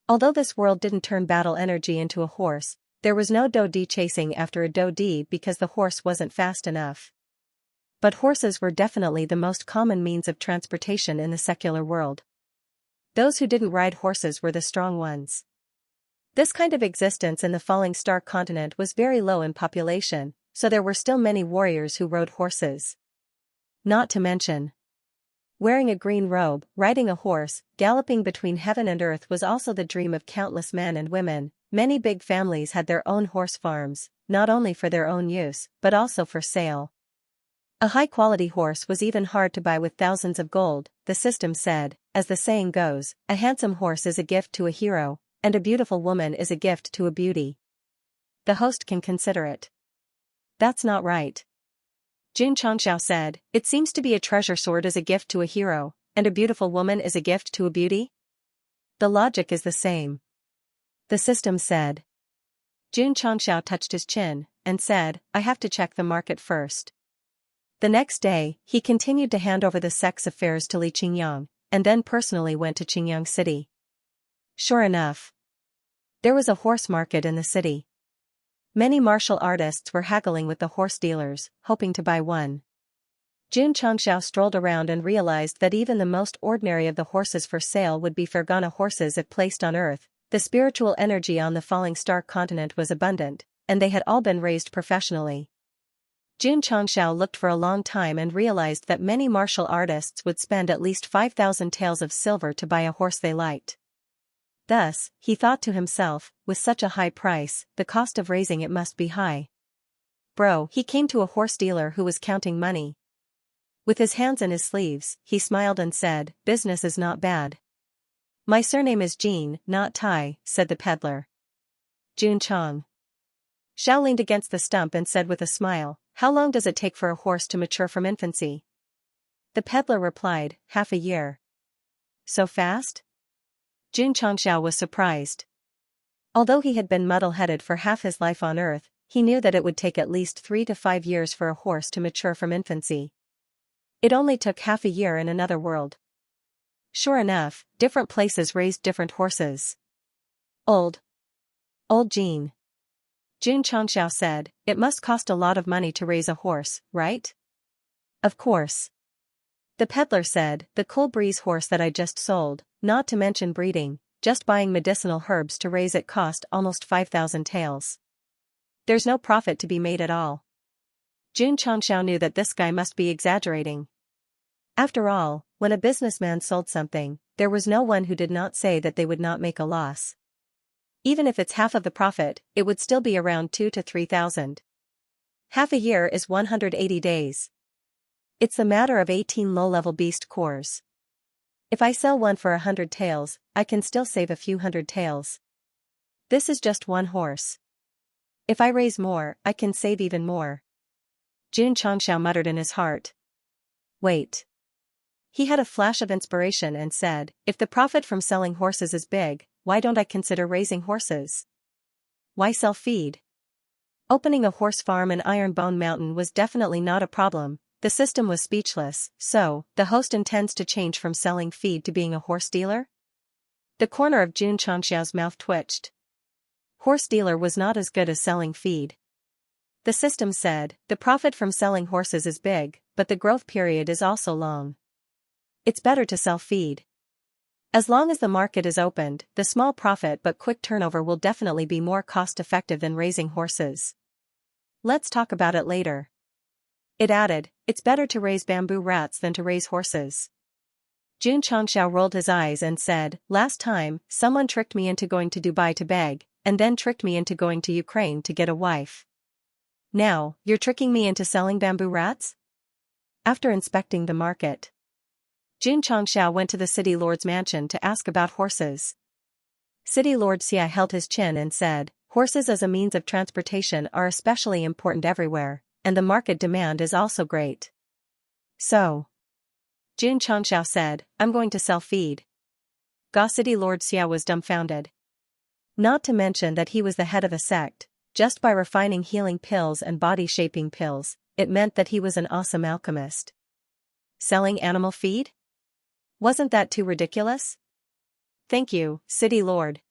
Although this world didn't turn battle energy into a horse, there was no Dodi chasing after a Dodi because the horse wasn't fast enough. But horses were definitely the most common means of transportation in the secular world. Those who didn't ride horses were the strong ones. This kind of existence in the Falling Star continent was very low in population, so there were still many warriors who rode horses. Not to mention, Wearing a green robe, riding a horse, galloping between heaven and earth was also the dream of countless men and women. Many big families had their own horse farms, not only for their own use, but also for sale. A high-quality horse was even hard to buy with thousands of gold, the system said. As the saying goes, a handsome horse is a gift to a hero, and a beautiful woman is a gift to a beauty. The host can consider it. That's not right. Xianxia said, it seems to be a treasure sword is a gift to a hero, and a beautiful woman is a gift to a beauty? The logic is the same. The system said. Xianxia touched his chin, and said, I have to check the market first. The next day, he continued to hand over the Sect's affairs to Li Qingyang, and then personally went to Qingyang City. Sure enough, there was a horse market in the city. Many martial artists were haggling with the horse dealers, hoping to buy one. Xianxia strolled around and realized that even the most ordinary of the horses for sale would be Fergana horses if placed on earth. The spiritual energy on the falling star continent was abundant, and they had all been raised professionally. Xianxia looked for a long time and realized that many martial artists would spend at least 5,000 taels of silver to buy a horse they liked. Thus, he thought to himself, with such a high price, the cost of raising it must be high. Bro, he came to a horse dealer who was counting money. With his hands in his sleeves, he smiled and said, business is not bad. My surname is Jean, not Tai, said the peddler. Jun Chong. Xiao leaned against the stump and said with a smile, how long does it take for a horse to mature from infancy? The peddler replied, half a year. So fast? Xianxia was surprised. Although he had been muddle-headed for half his life on earth, he knew that it would take at least 3 to 5 years for a horse to mature from infancy. It only took half a year in another world. Sure enough, different places raised different horses. Old Jean. Xianxia said, it must cost a lot of money to raise a horse, right? Of course. The peddler said, the cool breeze horse that I just sold, not to mention breeding, just buying medicinal herbs to raise it cost almost 5,000 taels. There's no profit to be made at all. Xianxia knew that this guy must be exaggerating. After all, when a businessman sold something, there was no one who did not say that they would not make a loss. Even if it's half of the profit, it would still be around 2,000 to 3,000. Half a year is 180 days. It's a matter of 18 low-level beast cores. If I sell one for 100 taels, I can still save a few hundred taels. This is just one horse. If I raise more, I can save even more. Xianxia muttered in his heart. Wait. He had a flash of inspiration and said, if the profit from selling horses is big, why don't I consider raising horses? Why sell feed? Opening a horse farm in Ironbone Mountain was definitely not a problem. The system was speechless. So, the host intends to change from selling feed to being a horse dealer? The corner of Xianxia's mouth twitched. Horse dealer was not as good as selling feed. The system said, the profit from selling horses is big, but the growth period is also long. It's better to sell feed. As long as the market is opened, the small profit but quick turnover will definitely be more cost-effective than raising horses. Let's talk about it later. It added, it's better to raise bamboo rats than to raise horses. Xianxia rolled his eyes and said, last time, someone tricked me into going to Dubai to beg, and then tricked me into going to Ukraine to get a wife. Now, you're tricking me into selling bamboo rats? After inspecting the market, Xianxia went to the city lord's mansion to ask about horses. City Lord Xia held his chin and said, horses as a means of transportation are especially important everywhere, and the market demand is also great. So, Xianxia said, I'm going to sell feed. City Lord Xia was dumbfounded. Not to mention that he was the head of a sect, just by refining healing pills and body-shaping pills, it meant that he was an awesome alchemist. Selling animal feed? Wasn't that too ridiculous? Thank you, City Lord.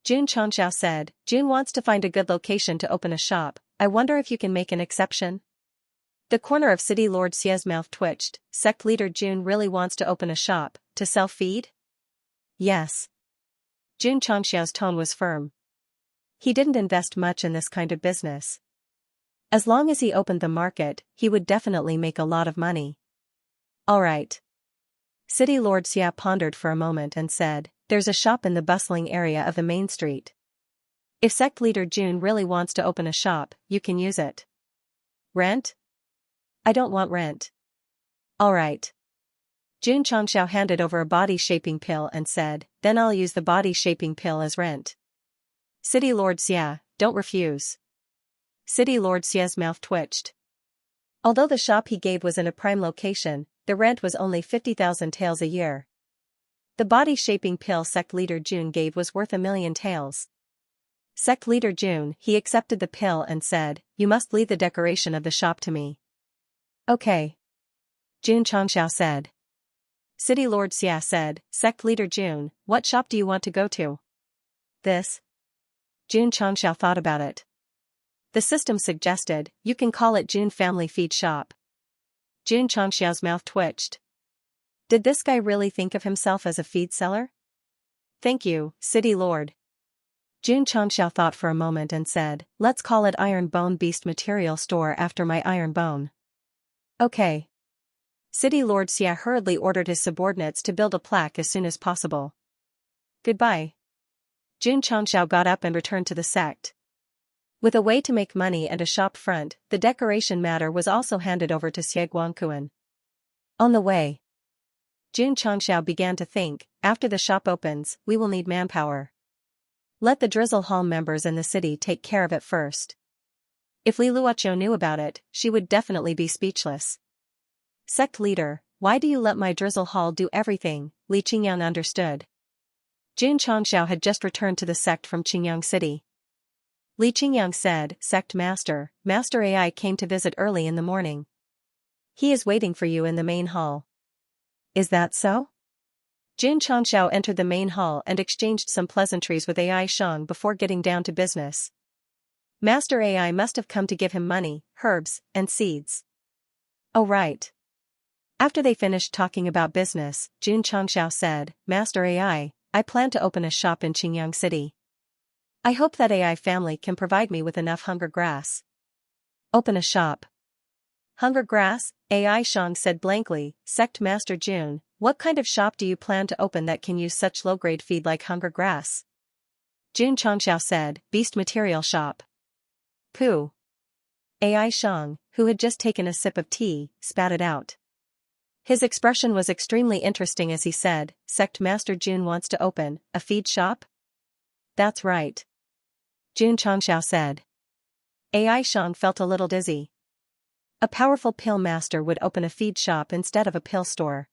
Xianxia said, June wants to find a good location to open a shop. I wonder if you can make an exception? The corner of City Lord Xia's mouth twitched. Sect leader June really wants to open a shop, to sell feed? Yes. Xianxia's tone was firm. He didn't invest much in this kind of business. As long as he opened the market, he would definitely make a lot of money. All right. City Lord Xia pondered for a moment and said, "There's a shop in the bustling area of the main street. If sect leader June really wants to open a shop, you can use it." "Rent? I don't want rent." "Alright." June Changxiao handed over a body-shaping pill and said, "Then I'll use the body-shaping pill as rent." City Lord Xia, "Don't refuse." City Lord Xia's mouth twitched. Although the shop he gave was in a prime location, the rent was only 50,000 taels a year. The body-shaping pill sect leader June gave was worth 1,000,000 taels. Sect leader June, he accepted the pill and said, "You must leave the decoration of the shop to me." "Okay." June Changxiao said. City Lord Xia said, "Sect leader June, what shop do you want to go to?" "This." June Changxiao thought about it. The system suggested, "You can call it June Family Feed Shop." June Changxiao's mouth twitched. Did this guy really think of himself as a feed seller? "Thank you, City Lord." June Changxiao thought for a moment and said, "Let's call it Iron Bone Beast Material Store after my iron bone." "Okay." City Lord Xia hurriedly ordered his subordinates to build a plaque as soon as possible. "Goodbye." June Changxiao got up and returned to the sect. With a way to make money and a shop front, the decoration matter was also handed over to Xie Guangquan. On the way, June Changxiao began to think, after the shop opens, we will need manpower. Let the Drizzle Hall members in the city take care of it first. If Li Luoqiu knew about it, she would definitely be speechless. "Sect leader, why do you let my Drizzle Hall do everything?" Li Qingyang understood. June Changxiao had just returned to the sect from Qingyang City. Li Qingyang said, "Sect Master, Master AI came to visit early in the morning. He is waiting for you in the main hall." "Is that so?" June Changxiao entered the main hall and exchanged some pleasantries with AI Shang before getting down to business. Master AI must have come to give him money, herbs, and seeds. "Oh right." After they finished talking about business, June Changxiao said, "Master AI, I plan to open a shop in Qingyang City. I hope that AI family can provide me with enough hunger grass." "Open a shop? Hunger grass?" AI Shang said blankly. "Sect Master June, what kind of shop do you plan to open that can use such low-grade feed like hunger grass?" June Changxiao said, "Beast Material Shop." "Pooh." AI Shang, who had just taken a sip of tea, spat it out. His expression was extremely interesting as he said, "Sect Master June wants to open a feed shop?" "That's right." June Changxiao said. AI Shang felt a little dizzy. A powerful pill master would open a feed shop instead of a pill store.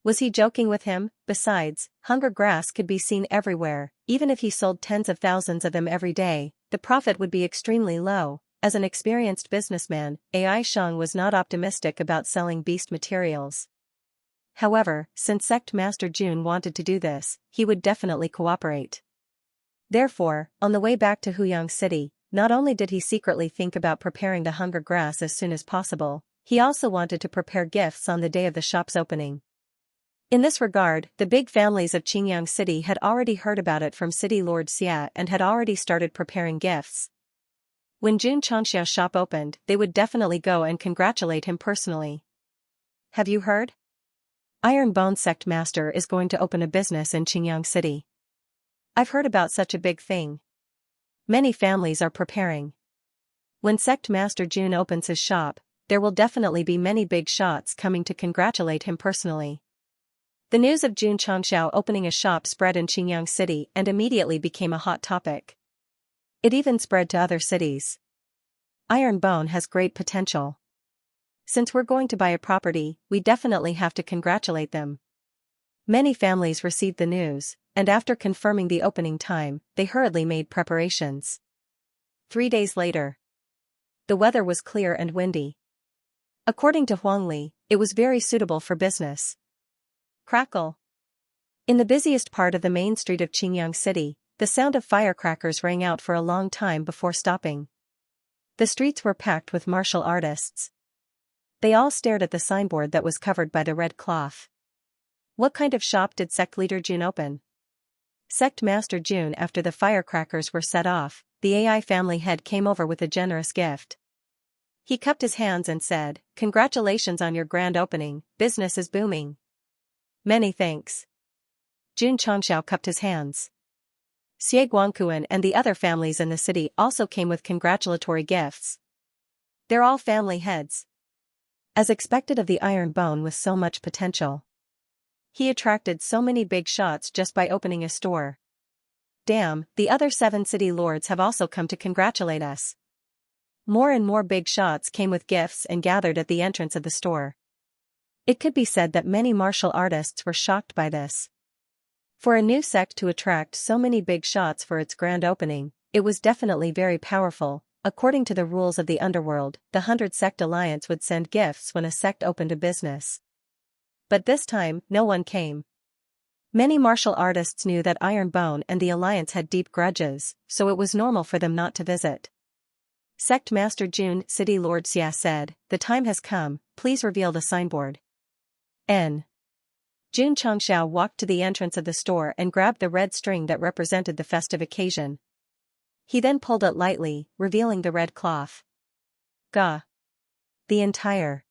Was he joking with him? Besides, hunger grass could be seen everywhere. Even if he sold tens of thousands of them every day, the profit would be extremely low. As an experienced businessman, AI Shang was not optimistic about selling beast materials. However, since Sect Master June wanted to do this, he would definitely cooperate. Therefore, on the way back to Huyang City, not only did he secretly think about preparing the hunger grass as soon as possible, he also wanted to prepare gifts on the day of the shop's opening. In this regard, the big families of Qingyang City had already heard about it from City Lord Xia and had already started preparing gifts. When June Changxiao's shop opened, they would definitely go and congratulate him personally. "Have you heard? Iron Bone Sect Master is going to open a business in Qingyang City. I've heard about such a big thing. Many families are preparing. When Sect Master June opens his shop, there will definitely be many big shots coming to congratulate him personally." The news of June Changxiao opening a shop spread in Qingyang City and immediately became a hot topic. It even spread to other cities. Iron Bone has great potential. Since we're going to buy a property, we definitely have to congratulate them. Many families received the news, and after confirming the opening time, they hurriedly made preparations. 3 days later, the weather was clear and windy. According to Huang Li, it was very suitable for business. Crackle. In the busiest part of the main street of Qingyang City, the sound of firecrackers rang out for a long time before stopping. The streets were packed with martial artists. They all stared at the signboard that was covered by the red cloth. What kind of shop did Sect Leader June open? Sect Master June. After the firecrackers were set off, the AI family head came over with a generous gift. He cupped his hands and said, "Congratulations on your grand opening, business is booming." Many thanks. Jun Changxiao cupped his hands. Xie Guangquan and the other families in the city also came with congratulatory gifts. They're all family heads. As expected of the iron bone with so much potential. He attracted so many big shots just by opening a store. Damn, the other 7 city lords have also come to congratulate us. More and more big shots came with gifts and gathered at the entrance of the store. It could be said that many martial artists were shocked by this. For a new sect to attract so many big shots for its grand opening, it was definitely very powerful. According to the rules of the underworld, the 100 Sect Alliance would send gifts when a sect opened a business. But this time, no one came. Many martial artists knew that Iron Bone and the Alliance had deep grudges, so it was normal for them not to visit. Sect Master Jun City Lord Xia said, "The time has come, please reveal the signboard." N. Jun Changxiao walked to the entrance of the store and grabbed the red string that represented the festive occasion. He then pulled it lightly, revealing the red cloth. Gah! The entire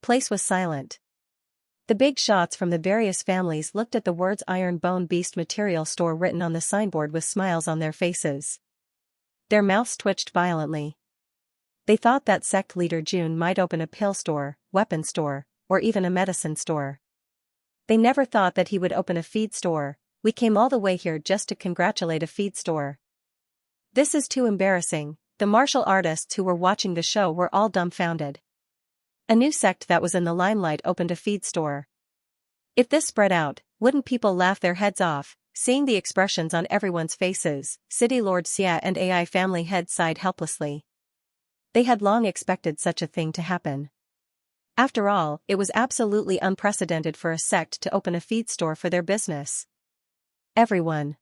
place was silent. The big shots from the various families looked at the words Iron Bone Beast Material Store written on the signboard with smiles on their faces. Their mouths twitched violently. They thought that sect leader Jun might open a pill store, weapon store, or even a medicine store. They never thought that he would open a feed store. We came all the way here just to congratulate a feed store. This is too embarrassing. The martial artists who were watching the show were all dumbfounded. A new sect that was in the limelight opened a feed store. If this spread out, wouldn't people laugh their heads off? Seeing the expressions on everyone's faces, City Lord Xia and AI family heads sighed helplessly. They had long expected such a thing to happen. After all, it was absolutely unprecedented for a sect to open a feed store for their business. Everyone.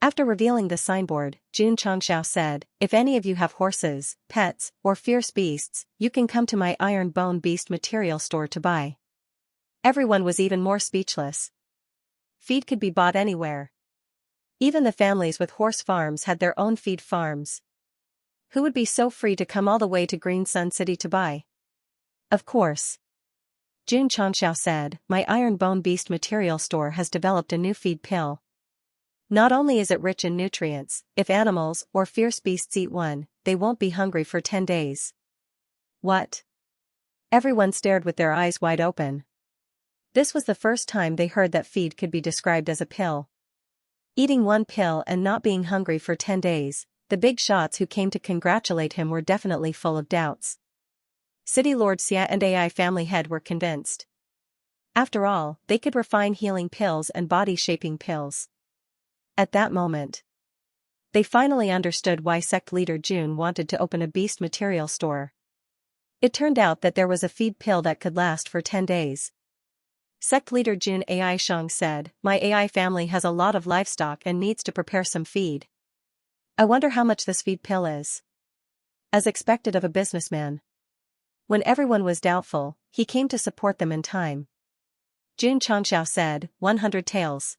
After revealing the signboard, Jun Changxiao said, "If any of you have horses, pets, or fierce beasts, you can come to my Iron Bone Beast Material Store to buy." Everyone was even more speechless. Feed could be bought anywhere. Even the families with horse farms had their own feed farms. Who would be so free to come all the way to Green Sun City to buy? Of course. Jun Changxiao said, "My Iron Bone Beast Material Store has developed a new feed pill. Not only is it rich in nutrients, if animals or fierce beasts eat one, they won't be hungry for 10 days. What? Everyone stared with their eyes wide open. This was the first time they heard that feed could be described as a pill. Eating one pill and not being hungry for 10 days, the big shots who came to congratulate him were definitely full of doubts. City Lord Xia and AI family head were convinced. After all, they could refine healing pills and body-shaping pills. At that moment, they finally understood why sect leader Jun wanted to open a beast material store. It turned out that there was a feed pill that could last for 10 days. Sect leader Jun AI Shang said, "My AI family has a lot of livestock and needs to prepare some feed. I wonder how much this feed pill is." As expected of a businessman. When everyone was doubtful, he came to support them in time. Jun Changxiao said, 100 taels.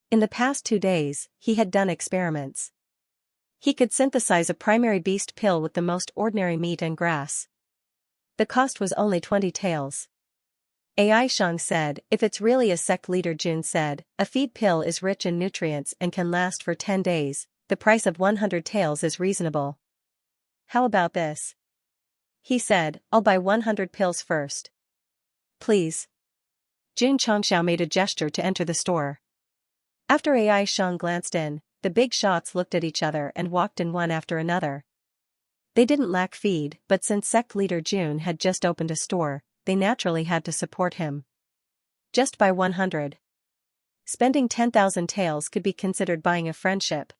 In the past 2 days, he had done experiments. He could synthesize a primary beast pill with the most ordinary meat and grass. The cost was only 20 taels. AI Shang said, "If it's really as sect leader Jun said, a feed pill is rich in nutrients and can last for 10 days, the price of 100 taels is reasonable. How about this?" He said, "I'll buy 100 pills first. Please." Jun Changxiao made a gesture to enter the store. After AI Shang glanced in, the big shots looked at each other and walked in one after another. They didn't lack feed, but since sect leader Jun had just opened a store, they naturally had to support him. Just buy 100. Spending 10,000 taels could be considered buying a friendship.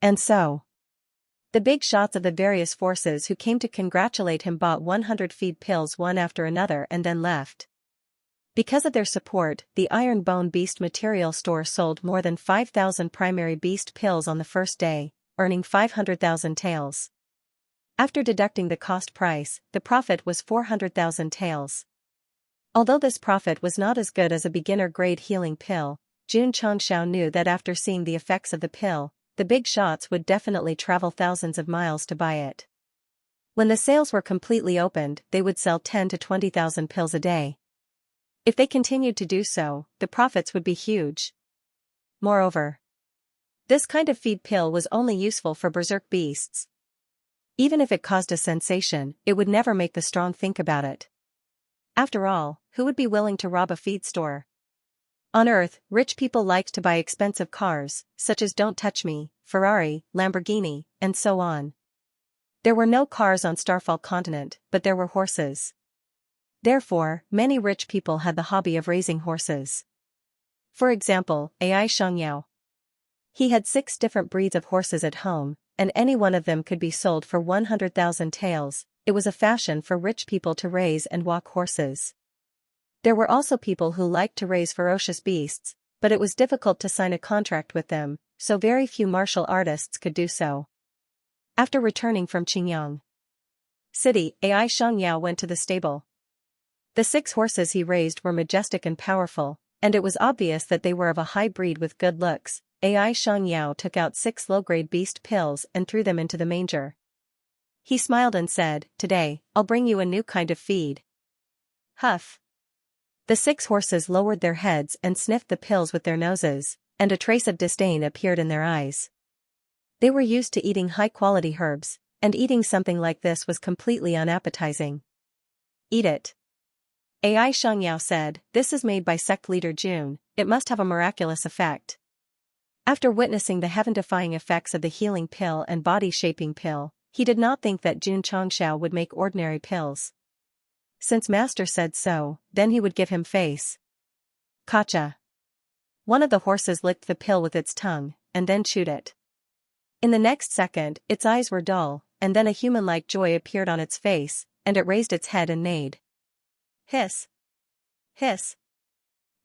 And so, the big shots of the various forces who came to congratulate him bought 100 feed pills one after another and then left. Because of their support, the Iron Bone Beast Material Store sold more than 5,000 primary beast pills on the first day, earning 500,000 taels. After deducting the cost price, the profit was 400,000 taels. Although this profit was not as good as a beginner-grade healing pill, Jun Changxiao knew that after seeing the effects of the pill, the big shots would definitely travel thousands of miles to buy it. When the sales were completely opened, they would sell 10 to 20,000 pills a day. If they continued to do so, the profits would be huge. Moreover, this kind of feed pill was only useful for berserk beasts. Even if it caused a sensation, it would never make the strong think about it. After all, who would be willing to rob a feed store? On Earth, rich people liked to buy expensive cars, such as Don't Touch Me, Ferrari, Lamborghini, and so on. There were no cars on Starfall continent, but there were horses. Therefore, many rich people had the hobby of raising horses. For example, Xianxia. He had 6 different breeds of horses at home, and any one of them could be sold for 100,000 taels. It was a fashion for rich people to raise and walk horses. There were also people who liked to raise ferocious beasts, but it was difficult to sign a contract with them, so very few martial artists could do so. After returning from Qingyang City, Xianxia went to the stable. The 6 horses he raised were majestic and powerful, and it was obvious that they were of a high breed with good looks. Xianxia took out 6 low-grade beast pills and threw them into the manger. He smiled and said, "Today, I'll bring you a new kind of feed." Huff. The 6 horses lowered their heads and sniffed the pills with their noses, and a trace of disdain appeared in their eyes. They were used to eating high-quality herbs, and eating something like this was completely unappetizing. "Eat it," Xianxia said. "This is made by Sect leader Jun, it must have a miraculous effect." After witnessing the heaven-defying effects of the healing pill and body-shaping pill, he did not think that Jun Changshao would make ordinary pills. Since master said so, then he would give him face. Kacha. One of the horses licked the pill with its tongue, and then chewed it. In the next second, its eyes were dull, and then a human-like joy appeared on its face, and it raised its head and neighed. Hiss. Hiss.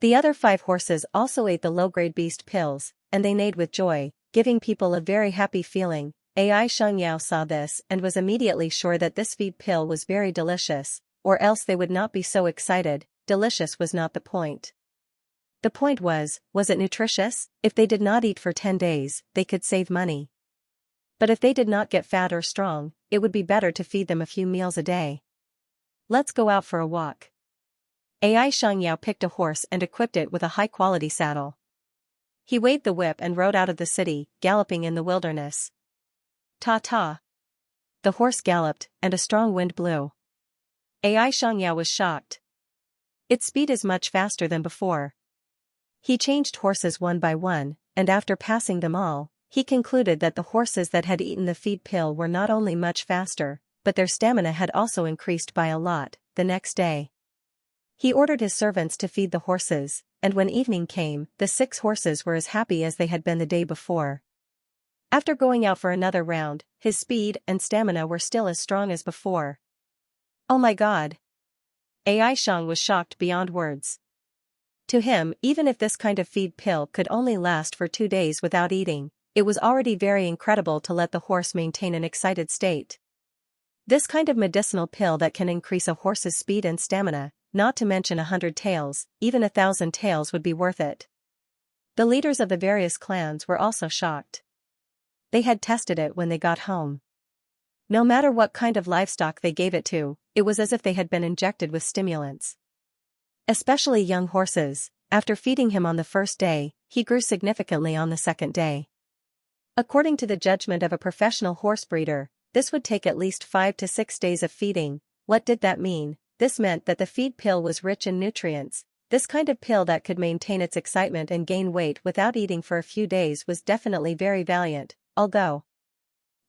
The other 5 horses also ate the low-grade beast pills, and they neighed with joy, giving people a very happy feeling. Xianxia saw this and was immediately sure that this feed pill was very delicious, or else they would not be so excited. Delicious was not the point. The point was it nutritious? If they did not eat for 10 days, they could save money. But if they did not get fat or strong, it would be better to feed them a few meals a day. "Let's go out for a walk." Xianxia picked a horse and equipped it with a high-quality saddle. He waved the whip and rode out of the city, galloping in the wilderness. Ta-ta. The horse galloped, and a strong wind blew. Xianxia was shocked. Its speed is much faster than before. He changed horses one by one, and after passing them all, he concluded that the horses that had eaten the feed pill were not only much faster, but their stamina had also increased by a lot. The next day, he ordered his servants to feed the horses, and when evening came, the 6 horses were as happy as they had been the day before. After going out for another round, his speed and stamina were still as strong as before. "Oh my God!" Xianxia was shocked beyond words. To him, even if this kind of feed pill could only last for 2 days without eating, it was already very incredible to let the horse maintain an excited state. This kind of medicinal pill that can increase a horse's speed and stamina, not to mention 100 taels, even 1,000 taels would be worth it. The leaders of the various clans were also shocked. They had tested it when they got home. No matter what kind of livestock they gave it to, it was as if they had been injected with stimulants. Especially young horses. After feeding him on the first day, he grew significantly on the second day. According to the judgment of a professional horse breeder, this would take at least 5 to 6 days of feeding. What did that mean? This meant that the feed pill was rich in nutrients. This kind of pill that could maintain its excitement and gain weight without eating for a few days was definitely very valiant, although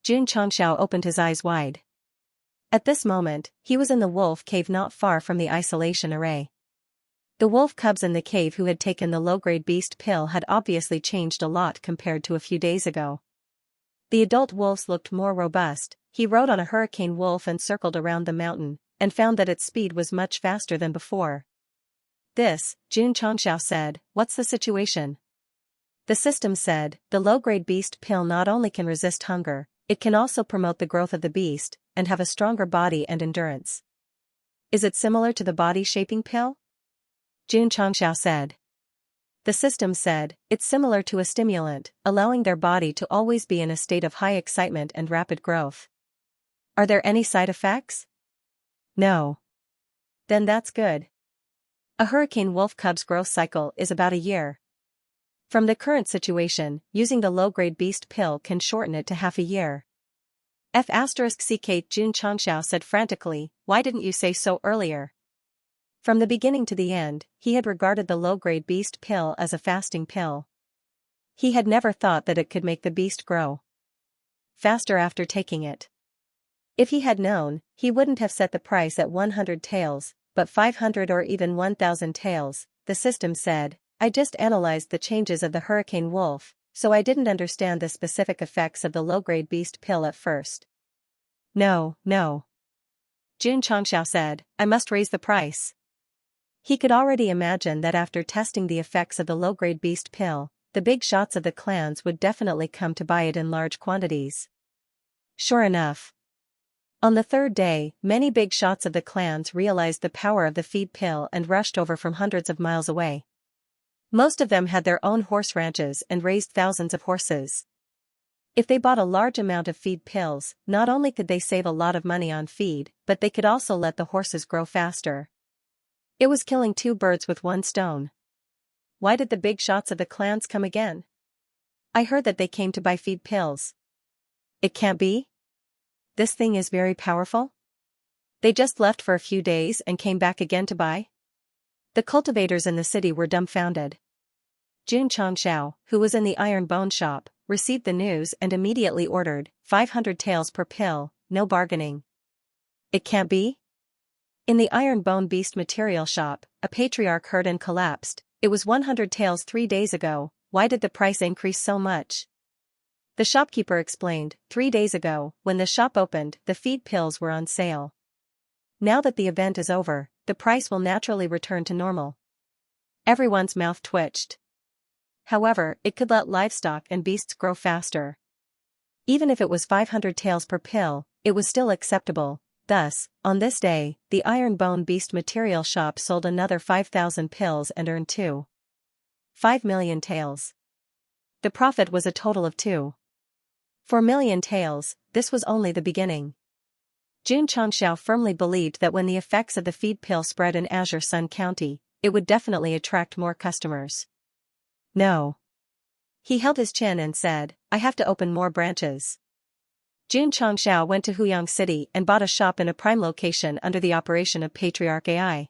Jun Changshao opened his eyes wide. At this moment, he was in the wolf cave not far from the isolation array. The wolf cubs in the cave who had taken the low-grade beast pill had obviously changed a lot compared to a few days ago. The adult wolves looked more robust. He rode on a hurricane wolf and circled around the mountain, and found that its speed was much faster than before. "This," Jun Changshao said, "what's the situation?" The system said, "The low-grade beast pill not only can resist hunger, it can also promote the growth of the beast, and have a stronger body and endurance." "Is it similar to the body-shaping pill?" Jun Changshao said. The system said, "It's similar to a stimulant, allowing their body to always be in a state of high excitement and rapid growth." "Are there any side effects?" "No." "Then that's good." A hurricane wolf cub's growth cycle is about a year. From the current situation, using the low-grade beast pill can shorten it to half a year. Ck Jun Changxiao said frantically, "Why didn't you say so earlier?" From the beginning to the end, he had regarded the low-grade beast pill as a fasting pill. He had never thought that it could make the beast grow faster after taking it. If he had known, he wouldn't have set the price at 100 taels, but 500 or even 1,000 taels, the system said. I just analyzed the changes of the hurricane wolf, so I didn't understand the specific effects of the low-grade beast pill at first. No. Jun Changxiao said, I must raise the price. He could already imagine that after testing the effects of the low-grade beast pill, the big shots of the clans would definitely come to buy it in large quantities. Sure enough. On the third day, many big shots of the clans realized the power of the feed pill and rushed over from hundreds of miles away. Most of them had their own horse ranches and raised thousands of horses. If they bought a large amount of feed pills, not only could they save a lot of money on feed, but they could also let the horses grow faster. It was killing two birds with one stone. Why did the big shots of the clans come again? I heard that they came to buy feed pills. It can't be? This thing is very powerful? They just left for a few days and came back again to buy? The cultivators in the city were dumbfounded. Jun Changxiao, who was in the iron bone shop, received the news and immediately ordered 500 taels per pill, no bargaining. It can't be? In the iron bone beast material shop, a patriarch heard and collapsed. It was 100 taels 3 days ago, why did the price increase so much? The shopkeeper explained, 3 days ago, when the shop opened, the feed pills were on sale. Now that the event is over, the price will naturally return to normal. Everyone's mouth twitched. However, it could let livestock and beasts grow faster. Even if it was 500 taels per pill, it was still acceptable. Thus, on this day, the iron bone beast material shop sold another 5,000 pills and earned 2.5 million taels. The profit was a total of 2.4 million taels. This was only the beginning. Jun Changxiao firmly believed that when the effects of the feed pill spread in Azure Sun County, it would definitely attract more customers. No. He held his chin and said, I have to open more branches. Jun Changxiao went to Huyang City and bought a shop in a prime location under the operation of Patriarch AI.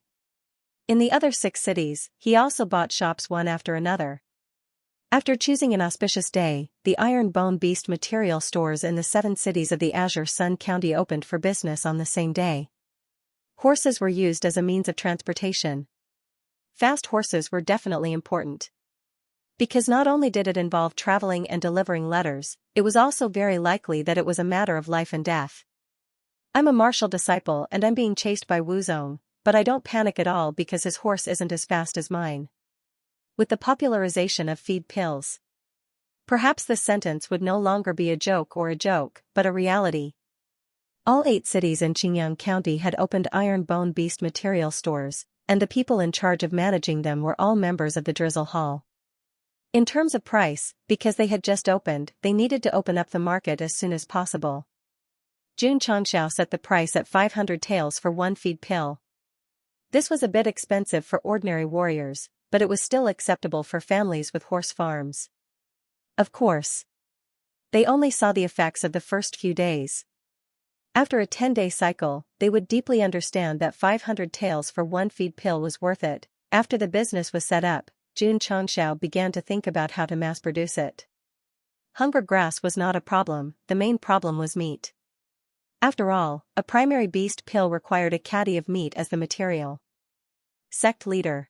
In the other 6 cities, he also bought shops one after another. After choosing an auspicious day, the Iron Bone Beast material stores in the 7 cities of the Azure Sun County opened for business on the same day. Horses were used as a means of transportation. Fast horses were definitely important. Because not only did it involve traveling and delivering letters, it was also very likely that it was a matter of life and death. I'm a martial disciple and I'm being chased by Wuzong, but I don't panic at all because his horse isn't as fast as mine. With the popularization of feed pills, perhaps this sentence would no longer be a joke, but a reality. All 8 cities in Qingyang County had opened Iron Bone Beast material stores, and the people in charge of managing them were all members of the Drizzle Hall. In terms of price, because they had just opened, they needed to open up the market as soon as possible. Jun Changxiao set the price at 500 taels for one feed pill. This was a bit expensive for ordinary warriors, but it was still acceptable for families with horse farms. Of course, they only saw the effects of the first few days. After a 10-day cycle, they would deeply understand that 500 taels for one feed pill was worth it. After the business was set up, Jun Changxiao began to think about how to mass-produce it. Hunger grass was not a problem, the main problem was meat. After all, a primary beast pill required a caddy of meat as the material. Sect leader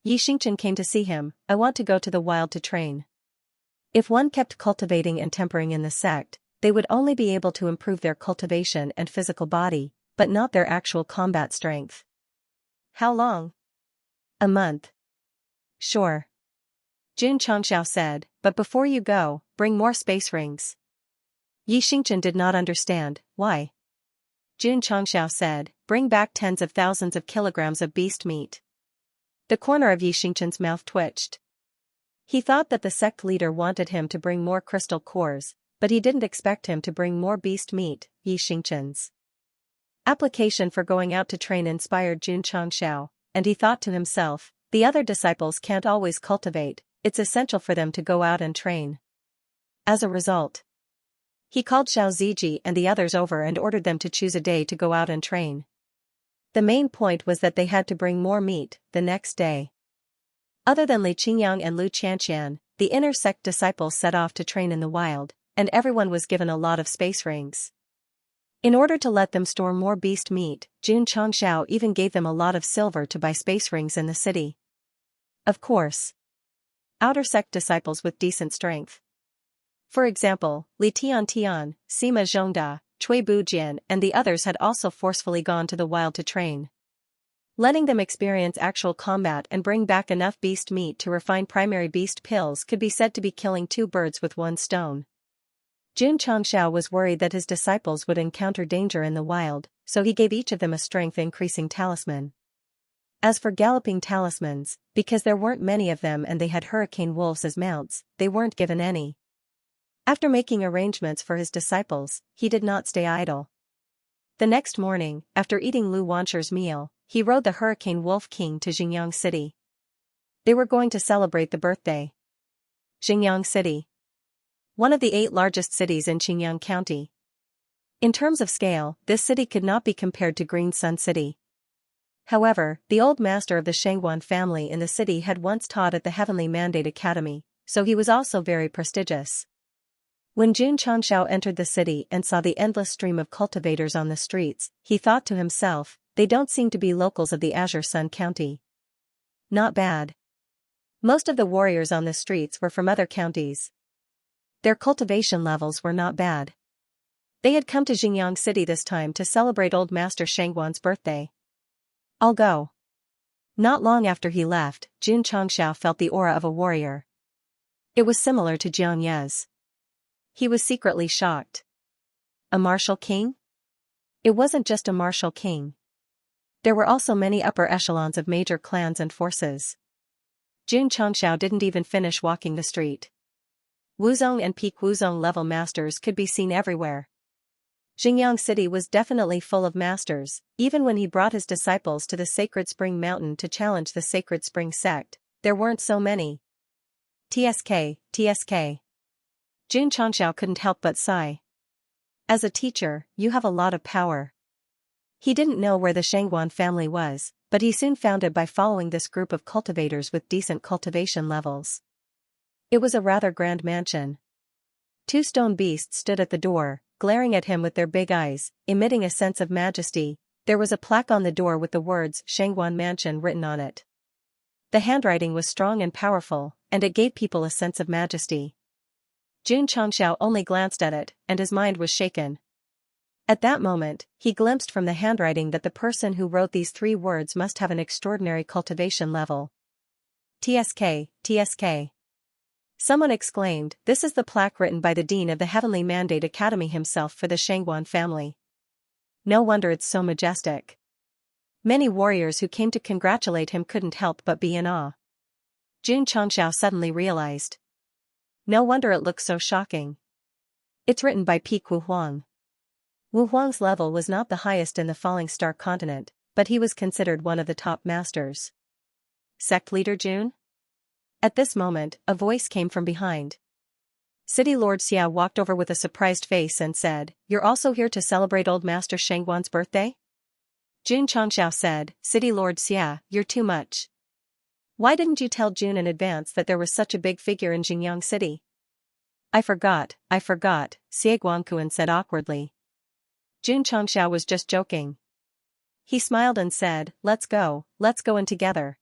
Xianxia came to see him. I want to go to the wild to train. If one kept cultivating and tempering in the sect, they would only be able to improve their cultivation and physical body, but not their actual combat strength. How long? A month. Sure. Jun Changxiao said, but before you go, bring more space rings. Xianxia did not understand, why? Jun Changxiao said, bring back tens of thousands of kilograms of beast meat. The corner of Xianxia's mouth twitched. He thought that the sect leader wanted him to bring more crystal cores, but he didn't expect him to bring more beast meat. Xianxia's application for going out to train inspired Jun Changxiao. and he thought to himself, the other disciples can't always cultivate, it's essential for them to go out and train. As a result, he called Xiao Ziji and the others over and ordered them to choose a day to go out and train. The main point was that they had to bring more meat the next day. Other than Li Qingyang and Lu Qianxian, the inner sect disciples set off to train in the wild, and everyone was given a lot of space rings. In order to let them store more beast meat, Jun Chongxiao even gave them a lot of silver to buy space rings in the city. Of course, outer sect disciples with decent strength. For example, Li Tiantian, Sima Zhongda, Cui Bujian and the others had also forcefully gone to the wild to train. Letting them experience actual combat and bring back enough beast meat to refine primary beast pills could be said to be killing two birds with one stone. Jun Chongxiao was worried that his disciples would encounter danger in the wild, so he gave each of them a strength-increasing talisman. As for galloping talismans, because there weren't many of them and they had hurricane wolves as mounts, they weren't given any. After making arrangements for his disciples, he did not stay idle. The next morning, after eating Lu Wansher's meal, he rode the Hurricane Wolf King to Xingyang City. They were going to celebrate the birthday. Xingyang City, one of the 8 largest cities in Xingyang County. In terms of scale, this city could not be compared to Green Sun City. However, the old master of the Shangguan family in the city had once taught at the Heavenly Mandate Academy, so he was also very prestigious. When Jun Chongxiao entered the city and saw the endless stream of cultivators on the streets, he thought to himself, they don't seem to be locals of the Azure Sun County. Not bad. Most of the warriors on the streets were from other counties. Their cultivation levels were not bad. They had come to Xingyang City this time to celebrate Old Master Shangguan's birthday. I'll go. Not long after he left, Jun Chongxiao felt the aura of a warrior. It was similar to Jiang Ye's. He was secretly shocked. A martial king? It wasn't just a martial king. There were also many upper echelons of major clans and forces. Jun Chongxiao didn't even finish walking the street. Wuzong and peak Wuzong level masters could be seen everywhere. Xingyang City was definitely full of masters, even when he brought his disciples to the Sacred Spring Mountain to challenge the Sacred Spring Sect, there weren't so many. TSK. Jun Chongxiao couldn't help but sigh. As a teacher, you have a lot of power. He didn't know where the Shangguan family was, but he soon found it by following this group of cultivators with decent cultivation levels. It was a rather grand mansion. 2 stone beasts stood at the door, glaring at him with their big eyes, emitting a sense of majesty. There was a plaque on the door with the words Shangguan Mansion written on it. The handwriting was strong and powerful, and it gave people a sense of majesty. Jun Chongxiao only glanced at it, and his mind was shaken. At that moment, he glimpsed from the handwriting that the person who wrote these 3 words must have an extraordinary cultivation level. TSK. Someone exclaimed, this is the plaque written by the Dean of the Heavenly Mandate Academy himself for the Shangguan family. No wonder it's so majestic. Many warriors who came to congratulate him couldn't help but be in awe. Jun Chongxiao suddenly realized. No wonder it looks so shocking. It's written by Peak Wu Huang. Wu Huang's level was not the highest in the Falling Star continent, but he was considered one of the top masters. Sect leader Jun? At this moment, a voice came from behind. City Lord Xia walked over with a surprised face and said, you're also here to celebrate Old Master Shangguan's birthday? Jun Chongxiao said, City Lord Xia, you're too much. Why didn't you tell Jun in advance that there was such a big figure in Xingyang City? I forgot, Xie Guangquan said awkwardly. Jun Chongxiao was just joking. He smiled and said, let's go in together.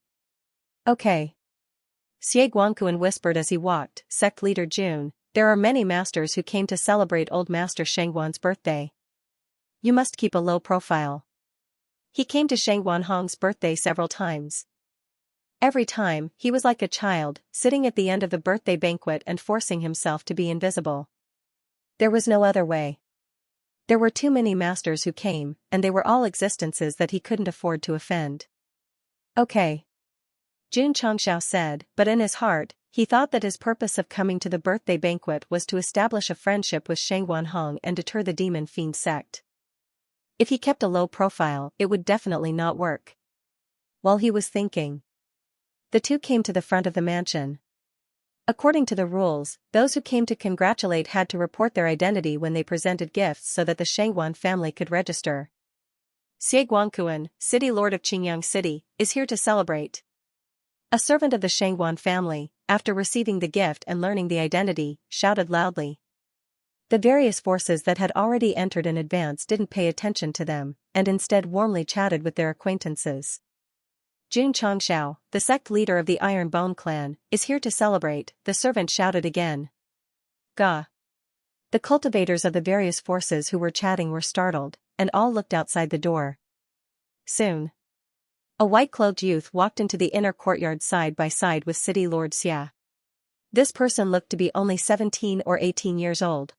Okay. Xie Guangquan whispered as he walked, Sect leader Jun, there are many masters who came to celebrate Old Master Shangguan's birthday. You must keep a low profile. He came to Shangguan Hong's birthday several times. Every time, he was like a child, sitting at the end of the birthday banquet and forcing himself to be invisible. There was no other way. There were too many masters who came, and they were all existences that he couldn't afford to offend. Okay. Jun Chongxiao said, but in his heart, he thought that his purpose of coming to the birthday banquet was to establish a friendship with Shangguan Hong and deter the demon fiend sect. If he kept a low profile, it would definitely not work. while he was thinking. The two came to the front of the mansion. According to the rules, those who came to congratulate had to report their identity when they presented gifts so that the Shangguan family could register. Xie Guangquan, city lord of Qingyang City, is here to celebrate. A servant of the Shangguan family, after receiving the gift and learning the identity, shouted loudly. The various forces that had already entered in advance didn't pay attention to them, and instead warmly chatted with their acquaintances. Jun Chongxiao, the sect leader of the Iron Bone clan, is here to celebrate, the servant shouted again. Gah! The cultivators of the various forces who were chatting were startled, and all looked outside the door. Soon, a white-clothed youth walked into the inner courtyard side by side with City Lord Xia. This person looked to be only 17 or 18 years old.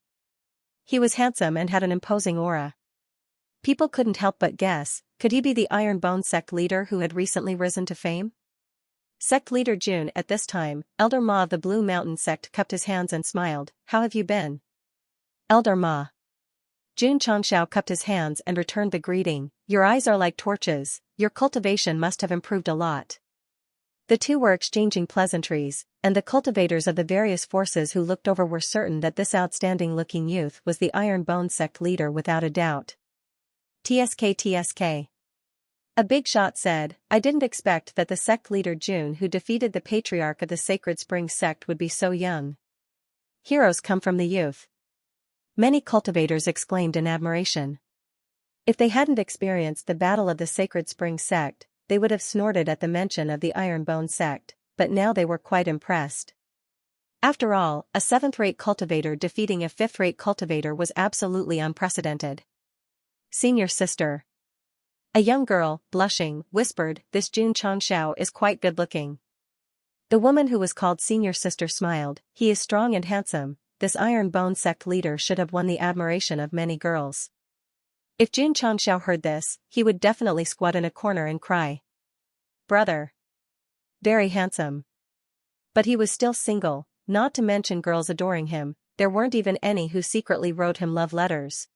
He was handsome and had an imposing aura. People couldn't help but guess, could he be the Iron Bone sect leader who had recently risen to fame? Sect leader Jun. At this time, Elder Ma of the Blue Mountain sect cupped his hands and smiled. How have you been? Elder Ma. Jun Chongxiao cupped his hands and returned the greeting. Your eyes are like torches, your cultivation must have improved a lot. The two were exchanging pleasantries, and the cultivators of the various forces who looked over were certain that this outstanding-looking youth was the Iron Bone sect leader without a doubt. TSK. A big shot said, I didn't expect that the sect leader Jun who defeated the patriarch of the Sacred Spring sect would be so young. Heroes come from the youth. Many cultivators exclaimed in admiration. If they hadn't experienced the battle of the Sacred Spring sect, they would have snorted at the mention of the Iron Bone sect, but now they were quite impressed. After all, a seventh-rate cultivator defeating a fifth-rate cultivator was absolutely unprecedented. Senior sister. A young girl, blushing, whispered, this Jun Chongxiao is quite good-looking. The woman who was called senior sister smiled, he is strong and handsome, this Iron Bone sect leader should have won the admiration of many girls. If Jun Chongxiao heard this, he would definitely squat in a corner and cry. Brother. Very handsome. But he was still single, not to mention girls adoring him, there weren't even any who secretly wrote him love letters.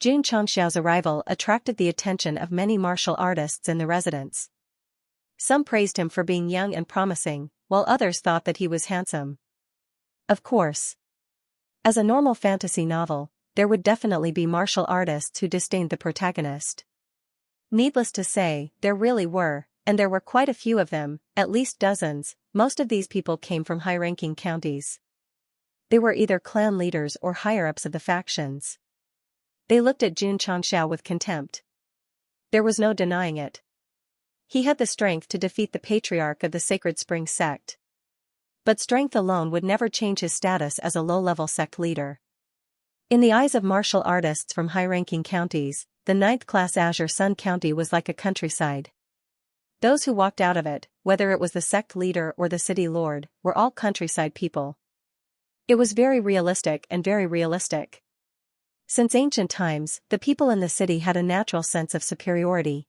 Jun Chongxiao's arrival attracted the attention of many martial artists in the residence. Some praised him for being young and promising, while others thought that he was handsome. Of course. As a normal fantasy novel, there would definitely be martial artists who disdained the protagonist. Needless to say, there really were, and there were quite a few of them, at least dozens. Most of these people came from high-ranking counties. They were either clan leaders or higher-ups of the factions. They looked at Jun Chongxiao with contempt. There was no denying it. He had the strength to defeat the patriarch of the Sacred Spring sect. But strength alone would never change his status as a low-level sect leader. In the eyes of martial artists from high-ranking counties, the 9th-class Azure Sun County was like a countryside. Those who walked out of it, whether it was the sect leader or the city lord, were all countryside people. It was very realistic. Since ancient times, the people in the city had a natural sense of superiority.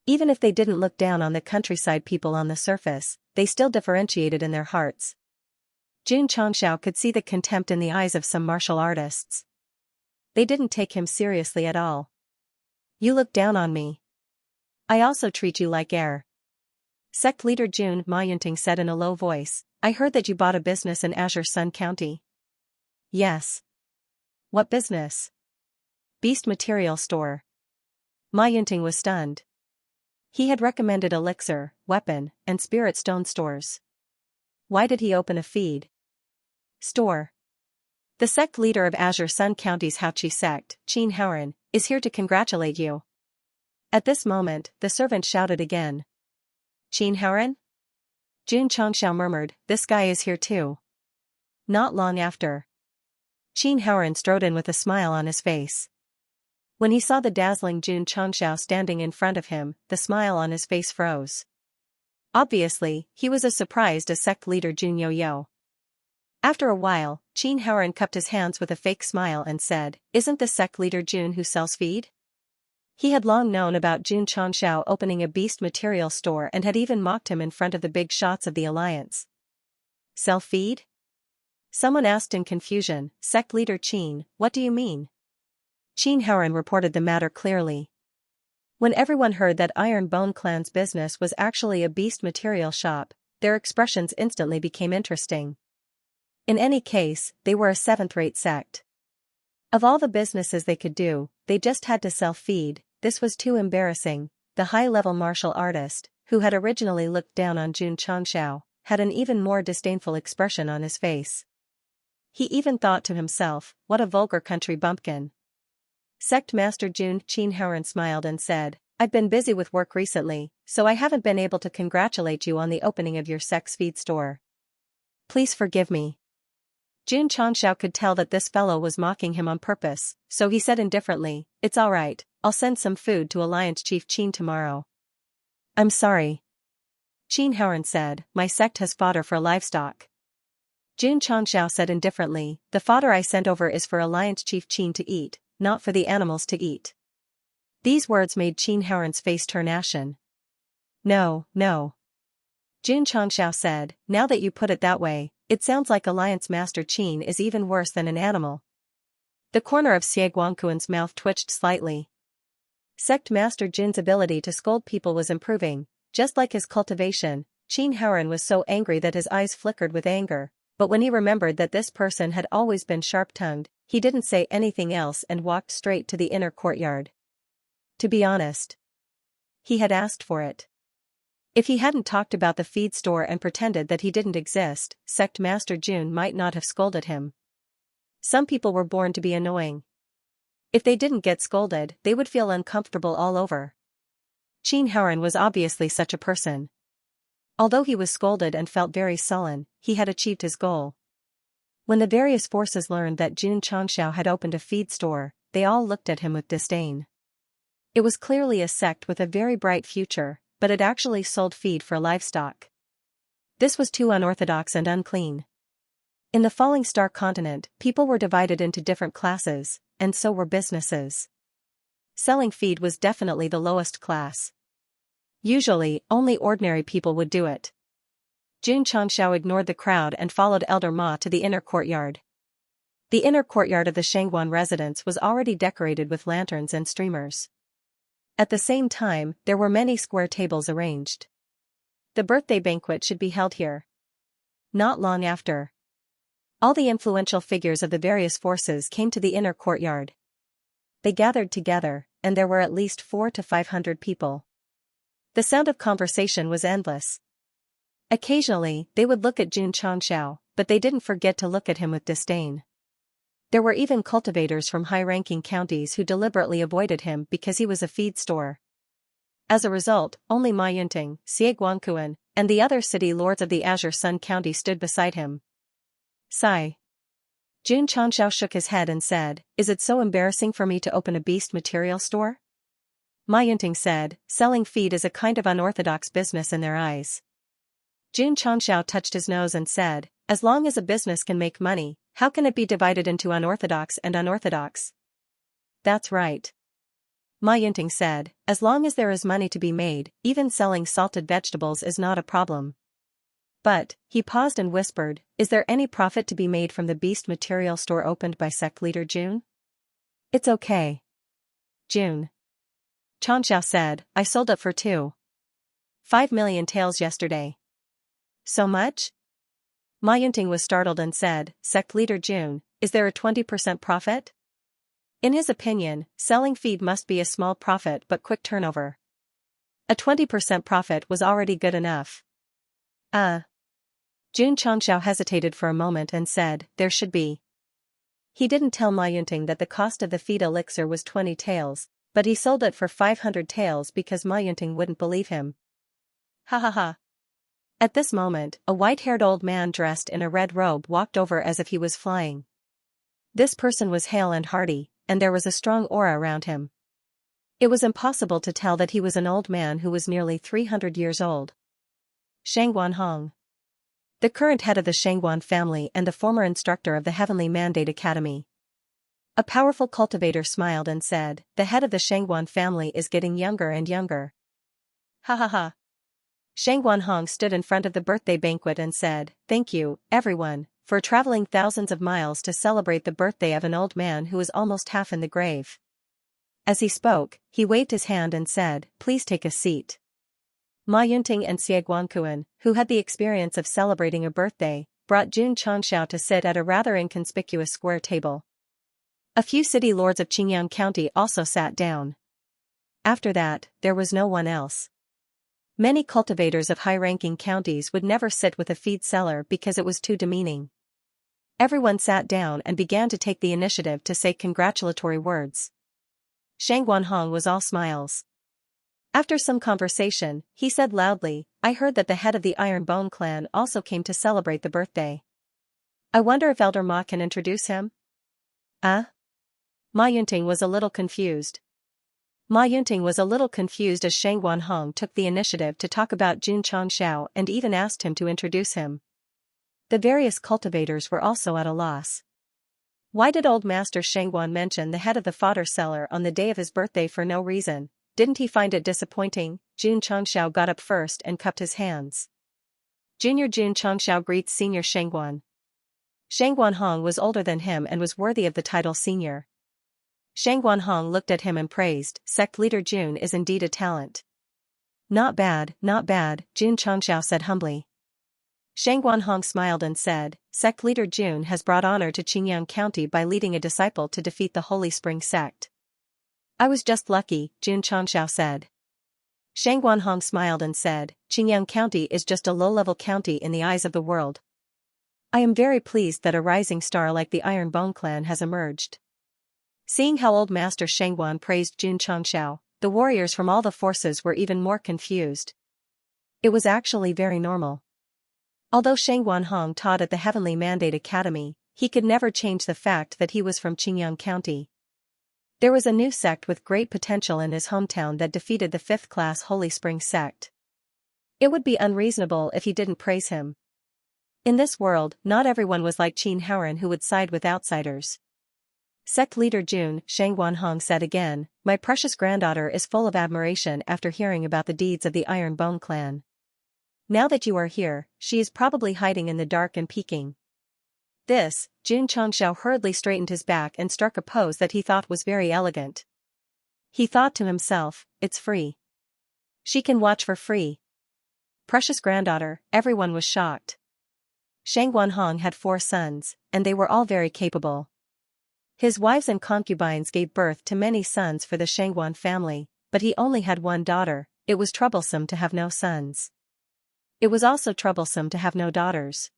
Even if they didn't look down on the countryside people on the surface, they still differentiated in their hearts. Jun Chongxiao could see the contempt in the eyes of some martial artists. They didn't take him seriously at all. You look down on me. I also treat you like air. Sect leader Jun Mayunting said in a low voice, I heard that you bought a business in Azure Sun County. Yes. What business? Beast material store. Mayunting was stunned. He had recommended elixir, weapon, and spirit stone stores. Why did he open a feed store? The sect leader of Azure Sun County's Haoqi sect, Qin Haoran, is here to congratulate you. At this moment, the servant shouted again. Qin Haoran? Jun Chongxiao murmured, this guy is here too. Not long after. Qin Haoran strode in with a smile on his face. When he saw the dazzling Jun Chongxiao standing in front of him, the smile on his face froze. Obviously, he was as surprised as sect leader Jun Yo-Yo. After a while, Qin Haoran cupped his hands with a fake smile and said, isn't this sect leader Jun who sells feed? He had long known about Jun Chongxiao opening a beast material store and had even mocked him in front of the big shots of the alliance. Sell feed? Someone asked in confusion, sect leader Qin, what do you mean? Qin Haoran reported the matter clearly. When everyone heard that Iron Bone Clan's business was actually a beast material shop, their expressions instantly became interesting. In any case, they were a seventh-rate sect. Of all the businesses they could do, they just had to sell feed. This was too embarrassing. The high-level martial artist, who had originally looked down on Jun Changxiao, had an even more disdainful expression on his face. He even thought to himself, what a vulgar country bumpkin. Sect Master Jun Qinhaoren smiled and said, I've been busy with work recently, so I haven't been able to congratulate you on the opening of your sect's feed store. Please forgive me. Jun Changxiao could tell that this fellow was mocking him on purpose, so he said indifferently, it's alright, I'll send some food to Alliance Chief Qin tomorrow. I'm sorry. Qinhaoren said, my sect has fodder for livestock. Jun Changxiao said indifferently, the fodder I sent over is for Alliance Chief Qin to eat, not for the animals to eat. These words made Qinhaoren's face turn ashen. No, no. Jun Changxiao said, now that you put it that way, it sounds like Alliance Master Qin is even worse than an animal. The corner of Xie Guangquan's mouth twitched slightly. Sect Master Jin's ability to scold people was improving, just like his cultivation. Qinhaoren was so angry that his eyes flickered with anger, but when he remembered that this person had always been sharp-tongued, he didn't say anything else and walked straight to the inner courtyard. To be honest, he had asked for it. If he hadn't talked about the feed store and pretended that he didn't exist, Sect Master Jun might not have scolded him. Some people were born to be annoying. If they didn't get scolded, they would feel uncomfortable all over. Qinhaoren was obviously such a person. Although he was scolded and felt very sullen, he had achieved his goal. When the various forces learned that Jun Changxiao had opened a feed store, they all looked at him with disdain. It was clearly a sect with a very bright future, but it actually sold feed for livestock. This was too unorthodox and unclean. In the Falling Star continent, people were divided into different classes, and so were businesses. Selling feed was definitely the lowest class. Usually, only ordinary people would do it. Jun Changxiao ignored the crowd and followed Elder Ma to the inner courtyard. The inner courtyard of the Shangguan residence was already decorated with lanterns and streamers. At the same time, there were many square tables arranged. The birthday banquet should be held here. Not long after. All the influential figures of the various forces came to the inner courtyard. They gathered together, and there were at least 400 to 500 people. The sound of conversation was endless. Occasionally, they would look at Jun Changxiao, but they didn't forget to look at him with disdain. There were even cultivators from high-ranking counties who deliberately avoided him because he was a feed store. As a result, only Ma Yunting, Xie Guangquan, and the other city lords of the Azure Sun County stood beside him. Sigh. Jun Changxiao shook his head and said, is it so embarrassing for me to open a beast material store? Ma Yunting said, selling feed is a kind of unorthodox business in their eyes. Jun Changxiao touched his nose and said, as long as a business can make money, how can it be divided into unorthodox and unorthodox? That's right. Ma Yunting said, as long as there is money to be made, even selling salted vegetables is not a problem. But, he paused and whispered, is there any profit to be made from the beast material store opened by sect leader Jun? It's okay. Jun Changxiao said, I sold it for 2.5 million taels yesterday. So much? Ma Yunting was startled and said, sect leader Jun, is there a 20% profit? In his opinion, selling feed must be a small profit but quick turnover. A 20% profit was already good enough. Jun Changxiao hesitated for a moment and said, there should be. He didn't tell Ma Yunting that the cost of the feed elixir was 20 taels, but he sold it for 500 taels because Ma Yunting wouldn't believe him. Ha ha ha. At this moment, a white-haired old man dressed in a red robe walked over as if he was flying. This person was hale and hearty, and there was a strong aura around him. It was impossible to tell that he was an old man who was nearly 300 years old. Shangguan Hong. The current head of the Shangguan family and the former instructor of the Heavenly Mandate Academy. A powerful cultivator smiled and said, the head of the Shangguan family is getting younger and younger. Ha ha ha. Shangguan Hong stood in front of the birthday banquet and said, thank you, everyone, for traveling thousands of miles to celebrate the birthday of an old man who is almost half in the grave. As he spoke, he waved his hand and said, "Please take a seat." Ma Yunting and Xie Guangquan, who had the experience of celebrating a birthday, brought Jun Changxiao to sit at a rather inconspicuous square table. A few city lords of Qingyang County also sat down. After that, there was no one else. Many cultivators of high-ranking counties would never sit with a feed seller because it was too demeaning. Everyone sat down and began to take the initiative to say congratulatory words. Shang Guanhong was all smiles. After some conversation, he said loudly, "I heard that the head of the Iron Bone clan also came to celebrate the birthday. I wonder if Elder Ma can introduce him?" Ma Yunting was a little confused. Ma Yunting was a little confused as Shang Guanhong took the initiative to talk about Jun Changxiao and even asked him to introduce him. The various cultivators were also at a loss. Why did old Master Shangguan mention the head of the fodder seller on the day of his birthday for no reason? Didn't he find it disappointing? Jun Changxiao got up first and cupped his hands. Junior Jun Changxiao greets Senior Shangguan. Shang Guanhong was older than him and was worthy of the title senior. Shang Guanhong looked at him and praised, "Sect leader Jun is indeed a talent." Not bad, Jun Changxiao said humbly. Shang Guanhong smiled and said, "Sect leader Jun has brought honor to Qingyang County by leading a disciple to defeat the Holy Spring Sect." "I was just lucky," Jun Changxiao said. Shang Guanhong smiled and said, "Qingyang County is just a low-level county in the eyes of the world. I am very pleased that a rising star like the Iron Bone clan has emerged." Seeing how old Master Shangguan praised Jun Changxiao, the warriors from all the forces were even more confused. It was actually very normal. Although Shang Guanhong taught at the Heavenly Mandate Academy, he could never change the fact that he was from Qingyang County. There was a new sect with great potential in his hometown that defeated the 5th-class Holy Spring Sect. It would be unreasonable if he didn't praise him. In this world, not everyone was like Qin Haoren who would side with outsiders. "Sect leader Jun," Shang Guanhong said again, "my precious granddaughter is full of admiration after hearing about the deeds of the Iron Bone clan. Now that you are here, she is probably hiding in the dark and peeking." This, Jun Changxiao hurriedly straightened his back and struck a pose that he thought was very elegant. He thought to himself, "It's free. She can watch for free." Precious granddaughter, everyone was shocked. Shang Guanhong had 4 sons, and they were all very capable. His wives and concubines gave birth to many sons for the Shangguan family, but he only had one daughter. It was troublesome to have no sons. It was also troublesome to have no daughters.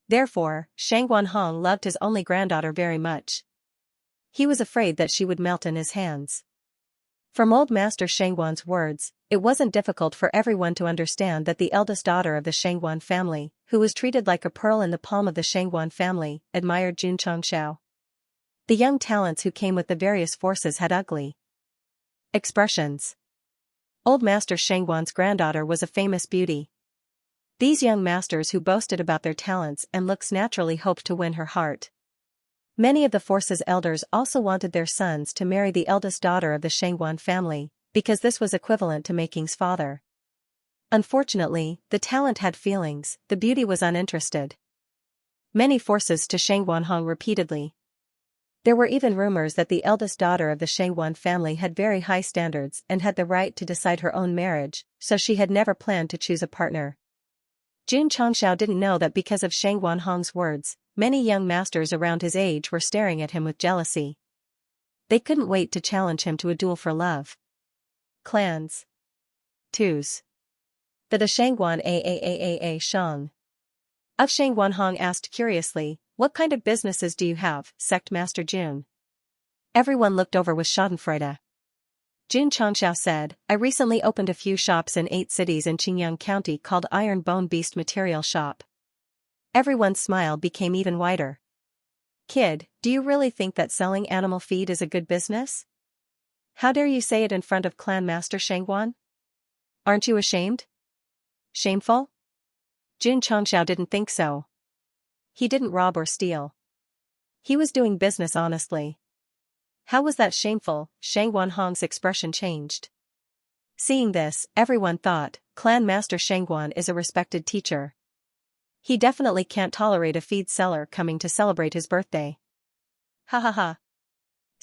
Therefore, Shang Guanhong loved his only granddaughter very much. He was afraid that she would melt in his hands. From old Master Shangguan's words, it wasn't difficult for everyone to understand that the eldest daughter of the Shangguan family, who was treated like a pearl in the palm of the Shangguan family, admired Jun Changxiao. The young talents who came with the various forces had ugly expressions. Old Master Shangguan's granddaughter was a famous beauty. These young masters who boasted about their talents and looks naturally hoped to win her heart. Many of the force's elders also wanted their sons to marry the eldest daughter of the Shangguan family, because this was equivalent to Making's father. Unfortunately, the talent had feelings, the beauty was uninterested. Many forces to Shangguanhong repeatedly. There were even rumors that the eldest daughter of the Shangguan family had very high standards and had the right to decide her own marriage, so she had never planned to choose a partner. Jun Changxiao didn't know that because of Shang Guanhong's words, many young masters around his age were staring at him with jealousy. They couldn't wait to challenge him to a duel for love. Clans. 2s. The Shangguan Aaaa Shang. Of Shang Guanhong asked curiously, "What kind of businesses do you have, Sect Master Jun?" Everyone looked over with schadenfreude. Jun Changxiao said, "I recently opened a few shops in 8 cities in Qingyang County called Iron Bone Beast Material Shop." Everyone's smile became even wider. "Kid, do you really think that selling animal feed is a good business? How dare you say it in front of Clan Master Shangguan? Aren't you ashamed? Shameful?" Jun Changxiao didn't think so. He didn't rob or steal. He was doing business honestly. How was that shameful? Shang Guanhong's expression changed. Seeing this, everyone thought, Clan Master Shangguan is a respected teacher. He definitely can't tolerate a feed seller coming to celebrate his birthday. Ha ha ha.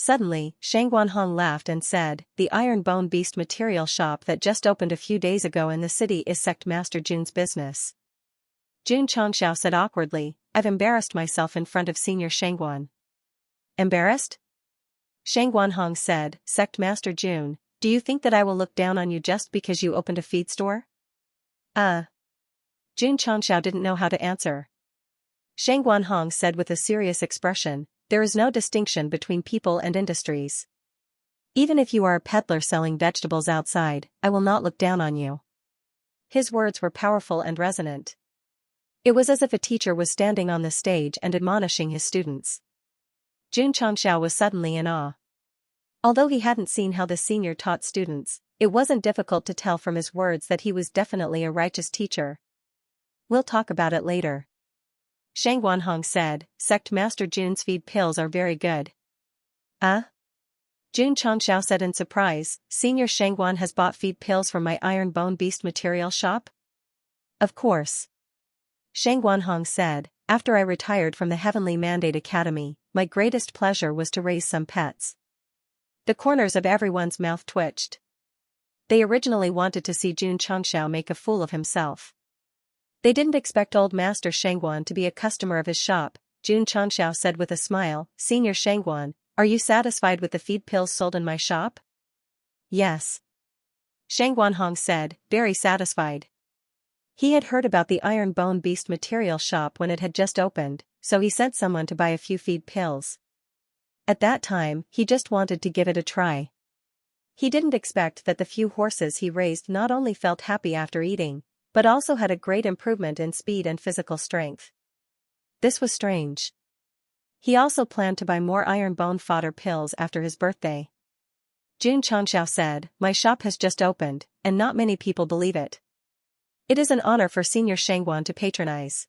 Suddenly, Shang Guanhong laughed and said, "The Iron Bone Beast material shop that just opened a few days ago in the city is Sect Master Jun's business." Jun Chongxiao said awkwardly, "I've embarrassed myself in front of Senior Shangguan." "Embarrassed?" Shang Guanhong said, "Sect Master Jun, do you think that I will look down on you just because you opened a feed store?" Jun Chongxiao didn't know how to answer. Shang Guanhong said with a serious expression, "There is no distinction between people and industries. Even if you are a peddler selling vegetables outside, I will not look down on you." His words were powerful and resonant. It was as if a teacher was standing on the stage and admonishing his students. Jun Chongxiao was suddenly in awe. Although he hadn't seen how the senior taught students, it wasn't difficult to tell from his words that he was definitely a righteous teacher. "We'll talk about it later." Shang Guanhong said, "Sect Master Jun's feed pills are very good." Jun Chongxiao said in surprise, "Senior Shangguan has bought feed pills from my Iron Bone Beast material shop?" "Of course." Shang Guanhong said, "After I retired from the Heavenly Mandate Academy, my greatest pleasure was to raise some pets." The corners of everyone's mouth twitched. They originally wanted to see Jun Chongxiao make a fool of himself. They didn't expect old Master Shangguan to be a customer of his shop. Jun Chongxiao said with a smile, "Senior Shangguan, are you satisfied with the feed pills sold in my shop?" "Yes." Shang Guanhong said, "Very satisfied." He had heard about the Iron Bone Beast material shop when it had just opened, so he sent someone to buy a few feed pills. At that time, he just wanted to give it a try. He didn't expect that the few horses he raised not only felt happy after eating, but also had a great improvement in speed and physical strength. This was strange. He also planned to buy more iron bone fodder pills after his birthday. Jun Chongxiao said, "My shop has just opened, and not many people believe it. It is an honor for Senior Shangguan to patronize."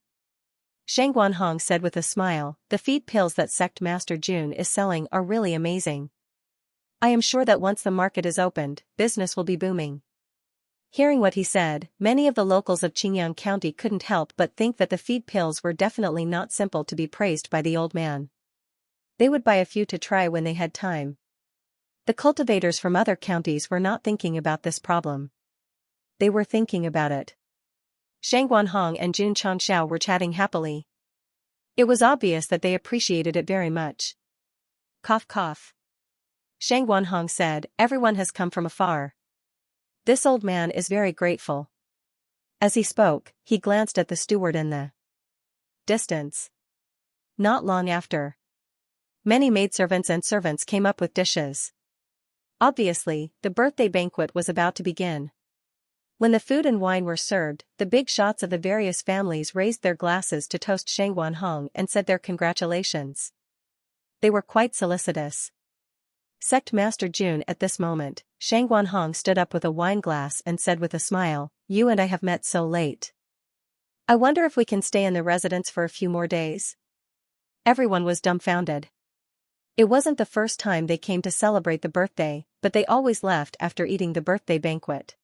Shang Guanhong said with a smile, "The feed pills that Sect Master Jun is selling are really amazing. I am sure that once the market is opened, business will be booming." Hearing what he said, many of the locals of Qingyang County couldn't help but think that the feed pills were definitely not simple to be praised by the old man. They would buy a few to try when they had time. The cultivators from other counties were not thinking about this problem. They were thinking about it. Shang Guanhong and Jun Chongxiao were chatting happily. It was obvious that they appreciated it very much. Cough cough. Shang Guanhong said, "Everyone has come from afar. This old man is very grateful." As he spoke, he glanced at the steward in the distance. Not long after, many maidservants and servants came up with dishes. Obviously, the birthday banquet was about to begin. When the food and wine were served, the big shots of the various families raised their glasses to toast Shang Guanhong and said their congratulations. They were quite solicitous. Sect Master Jun at this moment, Shang Guanhong stood up with a wine glass and said with a smile, "You and I have met so late. I wonder if we can stay in the residence for a few more days?" Everyone was dumbfounded. It wasn't the first time they came to celebrate the birthday, but they always left after eating the birthday banquet.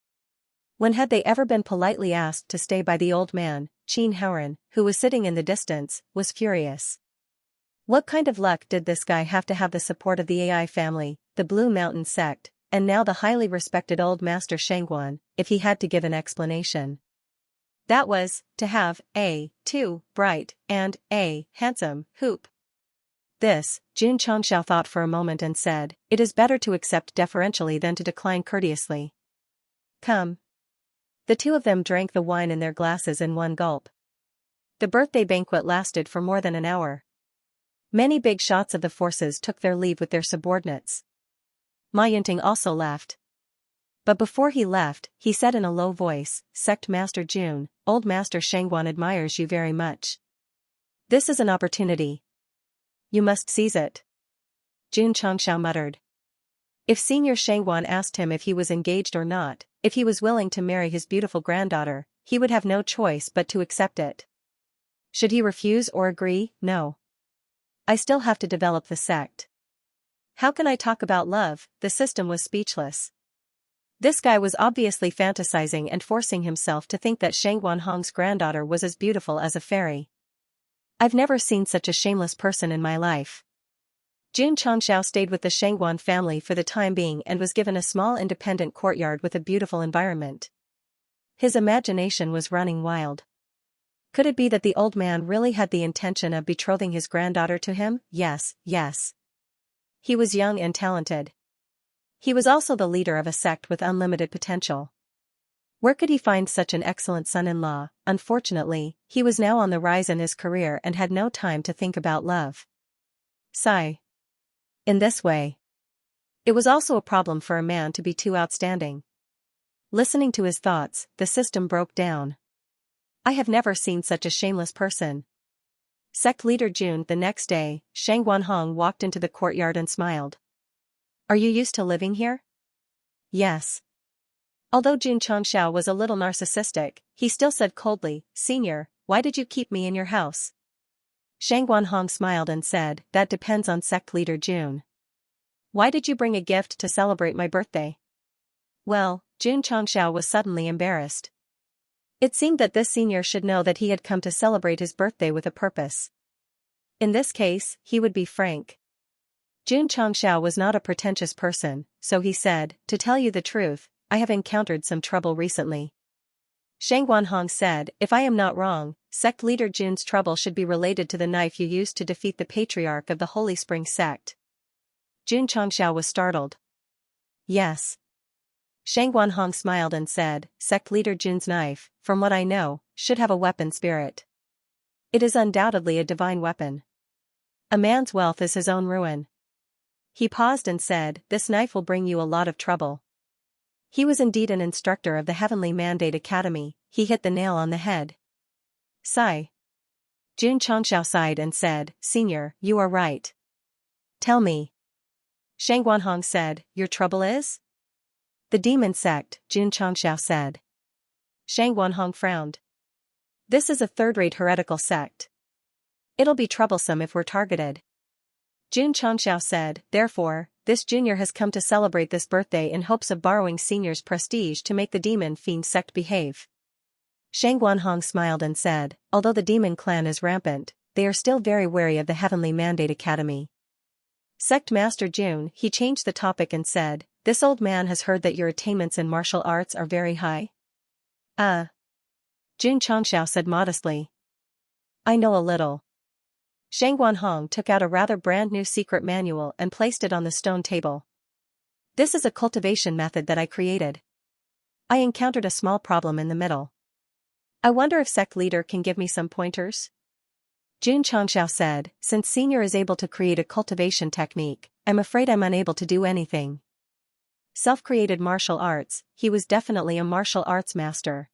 When had they ever been politely asked to stay by the old man? Qin Haoran, who was sitting in the distance, was furious. What kind of luck did this guy have to have the support of the AI family, the Blue Mountain Sect, and now the highly respected old Master Shangguan, if he had to give an explanation? That was, to have, too bright, and, handsome, hoop. This, Jun Chongxiao thought for a moment and said, "It is better to accept deferentially than to decline courteously. Come." The two of them drank the wine in their glasses in one gulp. The birthday banquet lasted for more than an hour. Many big shots of the forces took their leave with their subordinates. Ma Yunting also left. But before he left, he said in a low voice, "Sect Master Jun, old Master Shangguan admires you very much. This is an opportunity. You must seize it." Jun Chongxiao muttered. If Senior Shangguan asked him if he was engaged or not, if he was willing to marry his beautiful granddaughter, he would have no choice but to accept it. Should he refuse or agree? No. I still have to develop the sect. How can I talk about love? The system was speechless. This guy was obviously fantasizing and forcing himself to think that Shang Guanhong's granddaughter was as beautiful as a fairy. I've never seen such a shameless person in my life. Jun Changxiao stayed with the Shangguan family for the time being and was given a small independent courtyard with a beautiful environment. His imagination was running wild. Could it be that the old man really had the intention of betrothing his granddaughter to him? Yes, yes. He was young and talented. He was also the leader of a sect with unlimited potential. Where could he find such an excellent son-in-law? Unfortunately, he was now on the rise in his career and had no time to think about love. Sigh. In this way, it was also a problem for a man to be too outstanding. Listening to his thoughts, the system broke down. I have never seen such a shameless person. Sect leader Jun. The next day, Shang Guanhong walked into the courtyard and smiled. Are you used to living here? Yes. Although Jun Changxiao was a little narcissistic, he still said coldly, Senior, why did you keep me in your house? Shang Guanhong smiled and said, that depends on sect leader Jun. Why did you bring a gift to celebrate my birthday? Well, Jun Changxiao was suddenly embarrassed. It seemed that this senior should know that he had come to celebrate his birthday with a purpose. In this case, he would be frank. Jun Changxiao was not a pretentious person, so he said, to tell you the truth, I have encountered some trouble recently. Shang Guanhong said, if I am not wrong, sect leader Jun's trouble should be related to the knife you used to defeat the patriarch of the Holy Spring sect. Jun Changxiao was startled. Yes. Shang Guanhong smiled and said, sect leader Jun's knife, from what I know, should have a weapon spirit. It is undoubtedly a divine weapon. A man's wealth is his own ruin. He paused and said, this knife will bring you a lot of trouble. He was indeed an instructor of the Heavenly Mandate Academy. He hit the nail on the head. Sigh. Jun Changxiao sighed and said, Senior, you are right. Tell me. Shang Guanhong said, your trouble is? The demon sect, Jun Changxiao said. Shang Guanhong frowned. This is a third-rate heretical sect. It'll be troublesome if we're targeted. Jun Changxiao said, therefore, this junior has come to celebrate this birthday in hopes of borrowing senior's prestige to make the demon fiend sect behave. Shang Guanhong smiled and said, although the demon clan is rampant, they are still very wary of the Heavenly Mandate Academy. Sect Master Jun, he changed the topic and said, this old man has heard that your attainments in martial arts are very high. Jun Changxiao said modestly. I know a little. Shang Guanhong took out a rather brand new secret manual and placed it on the stone table. This is a cultivation method that I created. I encountered a small problem in the middle. I wonder if sect leader can give me some pointers? Jun Changxiao said, since senior is able to create a cultivation technique, I'm afraid I'm unable to do anything. Self-created martial arts, he was definitely a martial arts master.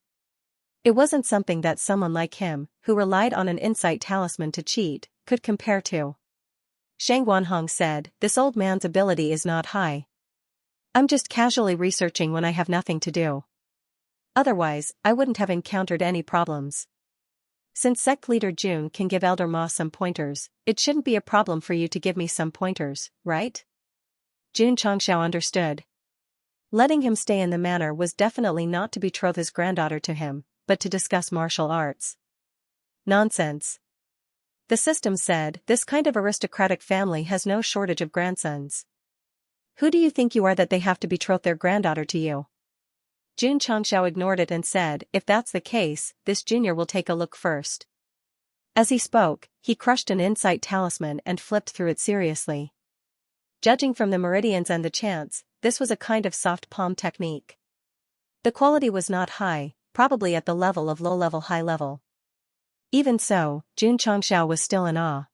It wasn't something that someone like him, who relied on an insight talisman to cheat, could compare to. Shang Guanhong said, this old man's ability is not high. I'm just casually researching when I have nothing to do. Otherwise, I wouldn't have encountered any problems. Since sect leader Jun can give Elder Ma some pointers, it shouldn't be a problem for you to give me some pointers, right? Jun Changxiao understood. Letting him stay in the manor was definitely not to betroth his granddaughter to him, but to discuss martial arts. Nonsense. The system said, this kind of aristocratic family has no shortage of grandsons. Who do you think you are that they have to betroth their granddaughter to you? Jun Changxiao ignored it and said, if that's the case, this junior will take a look first. As he spoke, he crushed an insight talisman and flipped through it seriously. Judging from the meridians and the chants, this was a kind of soft palm technique. The quality was not high, probably at the level of low-level high-level. Even so, Jun Changxiao was still in awe.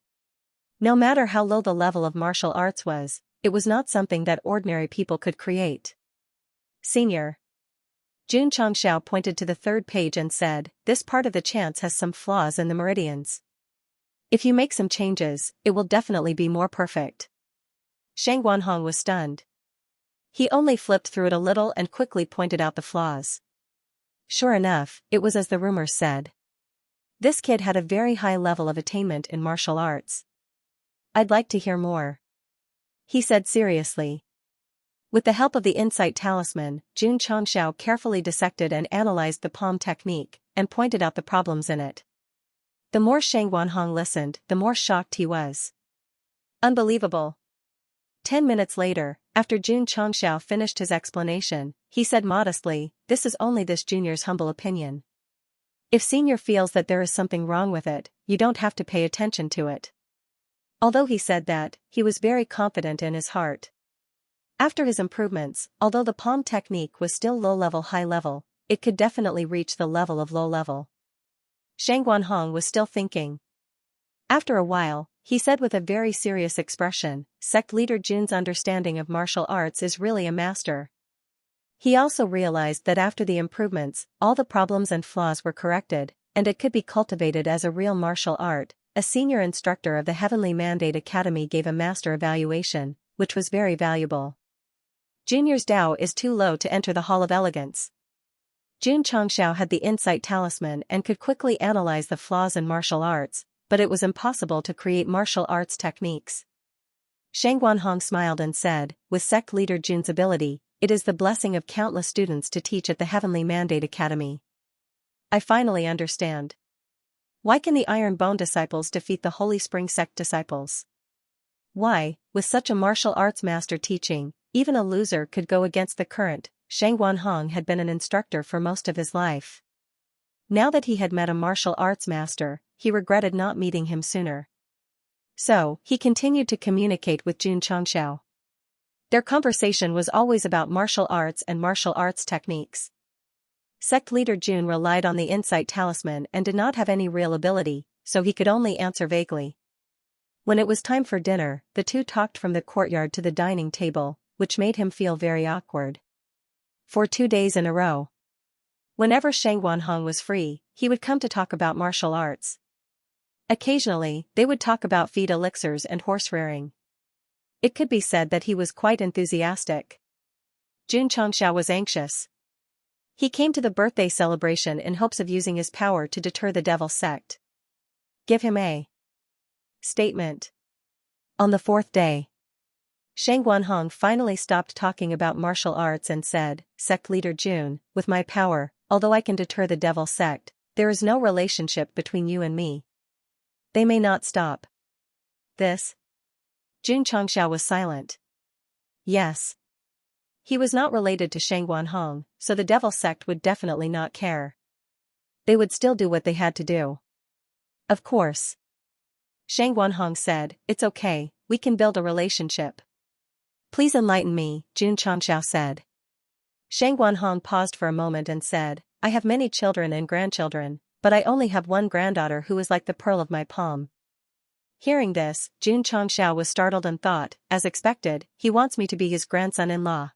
No matter how low the level of martial arts was, it was not something that ordinary people could create. Senior. Jun Changxiao pointed to the third page and said, this part of the chants has some flaws in the meridians. If you make some changes, it will definitely be more perfect. Shang Guanhong was stunned. He only flipped through it a little and quickly pointed out the flaws. Sure enough, it was as the rumors said. This kid had a very high level of attainment in martial arts. I'd like to hear more. He said seriously. With the help of the insight talisman, Jun Changxiao carefully dissected and analyzed the palm technique, and pointed out the problems in it. The more Shang Guanhong listened, the more shocked he was. Unbelievable. 10 minutes later, after Jun Changxiao finished his explanation, he said modestly, "This is only this junior's humble opinion. If senior feels that there is something wrong with it, you don't have to pay attention to it." Although he said that, he was very confident in his heart. After his improvements, although the palm technique was still low-level high-level, it could definitely reach the level of low-level. Shang Guanhong was still thinking. After a while, he said with a very serious expression, "Sect leader Jun's understanding of martial arts is really a master." He also realized that after the improvements, all the problems and flaws were corrected, and it could be cultivated as a real martial art. A senior instructor of the Heavenly Mandate Academy gave a master evaluation, which was very valuable. Junior's Dao is too low to enter the Hall of Elegance. Jun Changxiao had the insight talisman and could quickly analyze the flaws in martial arts, but it was impossible to create martial arts techniques. Shang Guanhong smiled and said, "With sect leader Jun's ability, it is the blessing of countless students to teach at the Heavenly Mandate Academy. I finally understand. Why can the Iron Bone disciples defeat the Holy Spring Sect disciples? Why, with such a martial arts master teaching, even a loser could go against the current." Shang Guanhong had been an instructor for most of his life. Now that he had met a martial arts master, he regretted not meeting him sooner. So, he continued to communicate with Jun Changxiao. Their conversation was always about martial arts and martial arts techniques. Sect leader Jun relied on the insight talisman and did not have any real ability, so he could only answer vaguely. When it was time for dinner, the two talked from the courtyard to the dining table, which made him feel very awkward. For 2 days in a row. Whenever Shang Guanhong was free, he would come to talk about martial arts. Occasionally, they would talk about feed elixirs and horse rearing. It could be said that he was quite enthusiastic. Jun Changxiao was anxious. He came to the birthday celebration in hopes of using his power to deter the devil sect. Give him a statement. On the 4th day, Shang Guanhong finally stopped talking about martial arts and said, "Sect leader Jun, with my power, although I can deter the devil sect, there is no relationship between you and me. They may not stop this." Jun Changxiao was silent. Yes. He was not related to Shang Guanhong, so the devil sect would definitely not care. They would still do what they had to do. Of course. Shang Guanhong said, "It's okay, we can build a relationship." "Please enlighten me," Jun Changxiao said. Shang Guanhong paused for a moment and said, "I have many children and grandchildren, but I only have one granddaughter who is like the pearl of my palm." Hearing this, Jun Changxiao was startled and thought, as expected, he wants me to be his grandson-in-law.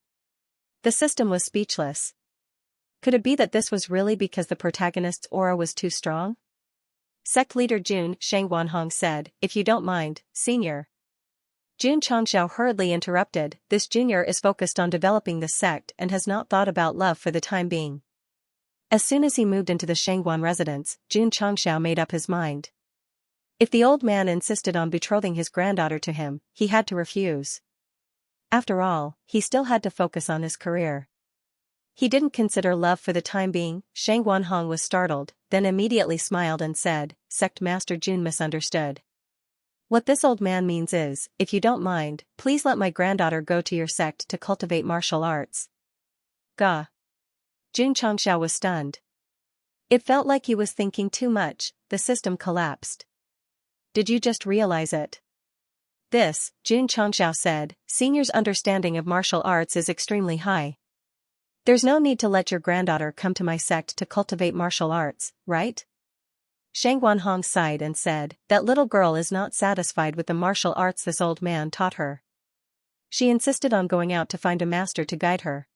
The system was speechless. Could it be that this was really because the protagonist's aura was too strong? Sect leader Jun, Shang Guanhong said, "If you don't mind, senior." Jun Changxiao hurriedly interrupted, "This junior is focused on developing the sect and has not thought about love for the time being." As soon as he moved into the Shangguan residence, Jun Changxiao made up his mind. If the old man insisted on betrothing his granddaughter to him, he had to refuse. After all, he still had to focus on his career. He didn't consider love for the time being. Shang Guanhong was startled, then immediately smiled and said, "Sect Master Jun misunderstood. What this old man means is, if you don't mind, please let my granddaughter go to your sect to cultivate martial arts." Gah. Jun Changxiao was stunned. It felt like he was thinking too much. The system collapsed. "Did you just realize it?" This, Jun Changxiao said, "Senior's understanding of martial arts is extremely high. There's no need to let your granddaughter come to my sect to cultivate martial arts, right?" Shang Guanhong sighed and said, "That little girl is not satisfied with the martial arts this old man taught her. She insisted on going out to find a master to guide her."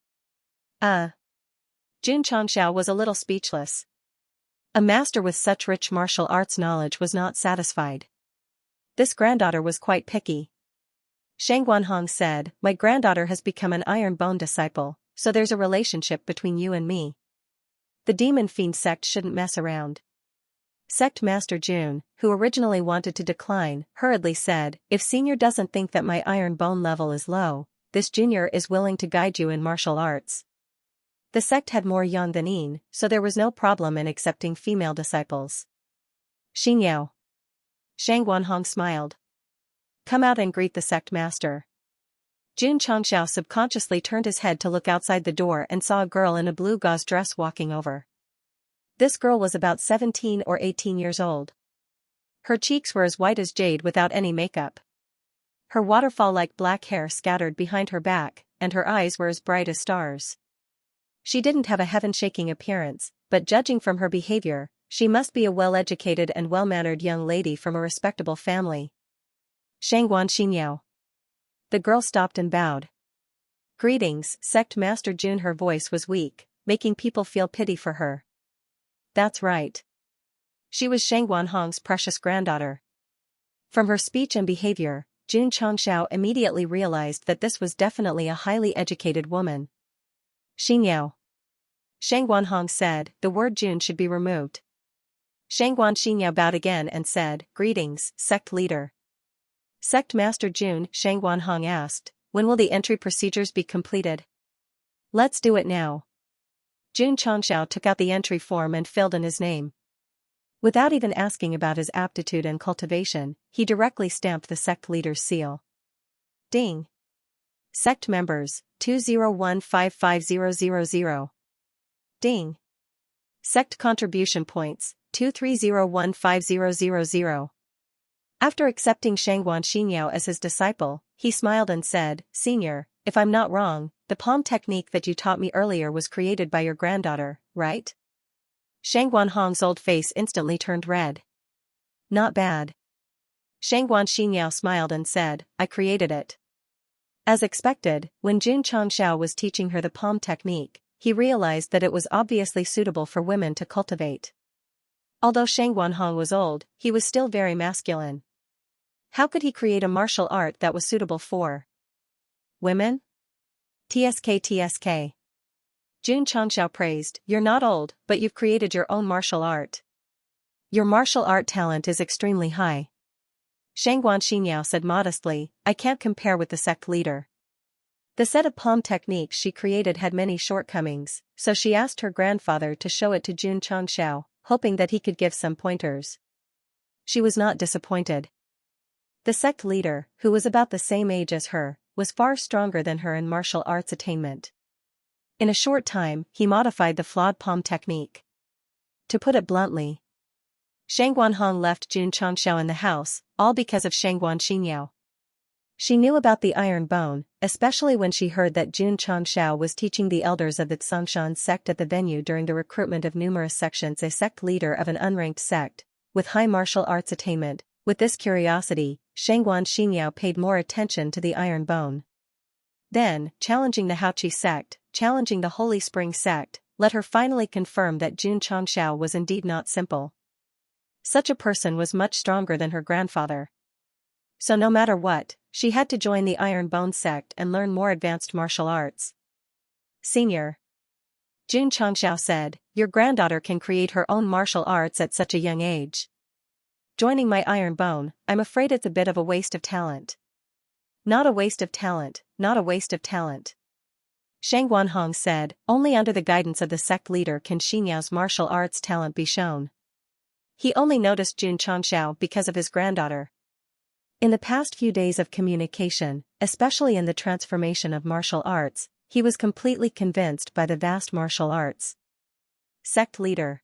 Jun Changxiao was a little speechless. A master with such rich martial arts knowledge was not satisfied. This granddaughter was quite picky. Shang Guanhong said, "My granddaughter has become an Iron Bone disciple, so there's a relationship between you and me. The Demon Fiend sect shouldn't mess around." Sect Master Jun, who originally wanted to decline, hurriedly said, "If senior doesn't think that my Iron Bone level is low, this junior is willing to guide you in martial arts." The sect had more yang than yin, so there was no problem in accepting female disciples. "Xingyao." Shang Guanhong smiled. "Come out and greet the sect master." Jun Changxiao subconsciously turned his head to look outside the door and saw a girl in a blue gauze dress walking over. This girl was about 17 or 18 years old. Her cheeks were as white as jade without any makeup. Her waterfall-like black hair scattered behind her back, and her eyes were as bright as stars. She didn't have a heaven-shaking appearance, but judging from her behavior, she must be a well-educated and well-mannered young lady from a respectable family. Shangguan Xinyao. The girl stopped and bowed. Greetings, Sect Master Jun. Her voice was weak, making people feel pity for her. That's right. She was Shangguan Hong's precious granddaughter. From her speech and behavior, Jun Changxiao immediately realized that this was definitely a highly educated woman. Xinyao. Shangguan Hong said, the word Jun should be removed. Shangguan Xinyao bowed again and said, Greetings, Sect Leader. Sect Master Jun, Shangguan Hong asked, when will the entry procedures be completed? Let's do it now. Jun Changxiao took out the entry form and filled in his name. Without even asking about his aptitude and cultivation, he directly stamped the sect leader's seal. Ding. Sect members, 201550000. Ding. Sect contribution points, 230150000. After accepting Shangguan Xinyao as his disciple, he smiled and said, Senior, if I'm not wrong, the palm technique that you taught me earlier was created by your granddaughter, right? Shangguan Hong's old face instantly turned red. Not bad. Shangguan Xinyao smiled and said, I created it. As expected, when Jun Changxiao was teaching her the palm technique, he realized that it was obviously suitable for women to cultivate. Although Shangguan Hong was old, he was still very masculine. How could he create a martial art that was suitable for women? TSK. Jun Changxiao praised, You're not old, but you've created your own martial art. Your martial art talent is extremely high. Shangguan Xinyao said modestly, I can't compare with the sect leader. The set of palm techniques she created had many shortcomings, so she asked her grandfather to show it to Jun Changxiao, hoping that he could give some pointers. She was not disappointed. The sect leader, who was about the same age as her, was far stronger than her in martial arts attainment. In a short time, he modified the flawed palm technique. To put it bluntly, Shangguan Hong left Jun Changxiao in the house, all because of Shangguan Xinyao. She knew about the iron bone, especially when she heard that Jun Changxiao was teaching the elders of the Xianxia sect at the venue during the recruitment of numerous sections, a sect leader of an unranked sect, with high martial arts attainment. With this curiosity, Shangguan Xinyao paid more attention to the iron bone. Then, challenging the Haoqi sect, challenging the Holy Spring sect, let her finally confirm that Jun Changxiao was indeed not simple. Such a person was much stronger than her grandfather. So no matter what, she had to join the Iron Bone sect and learn more advanced martial arts. Senior. Jun Changxiao said, Your granddaughter can create her own martial arts at such a young age. Joining my Iron Bone, I'm afraid it's a bit of a waste of talent. Not a waste of talent, not a waste of talent. Shangguan Hong said, only under the guidance of the sect leader can Xinyao's martial arts talent be shown. He only noticed Jun Changxiao because of his granddaughter. In the past few days of communication, especially in the transformation of martial arts, he was completely convinced by the vast martial arts. Sect leader.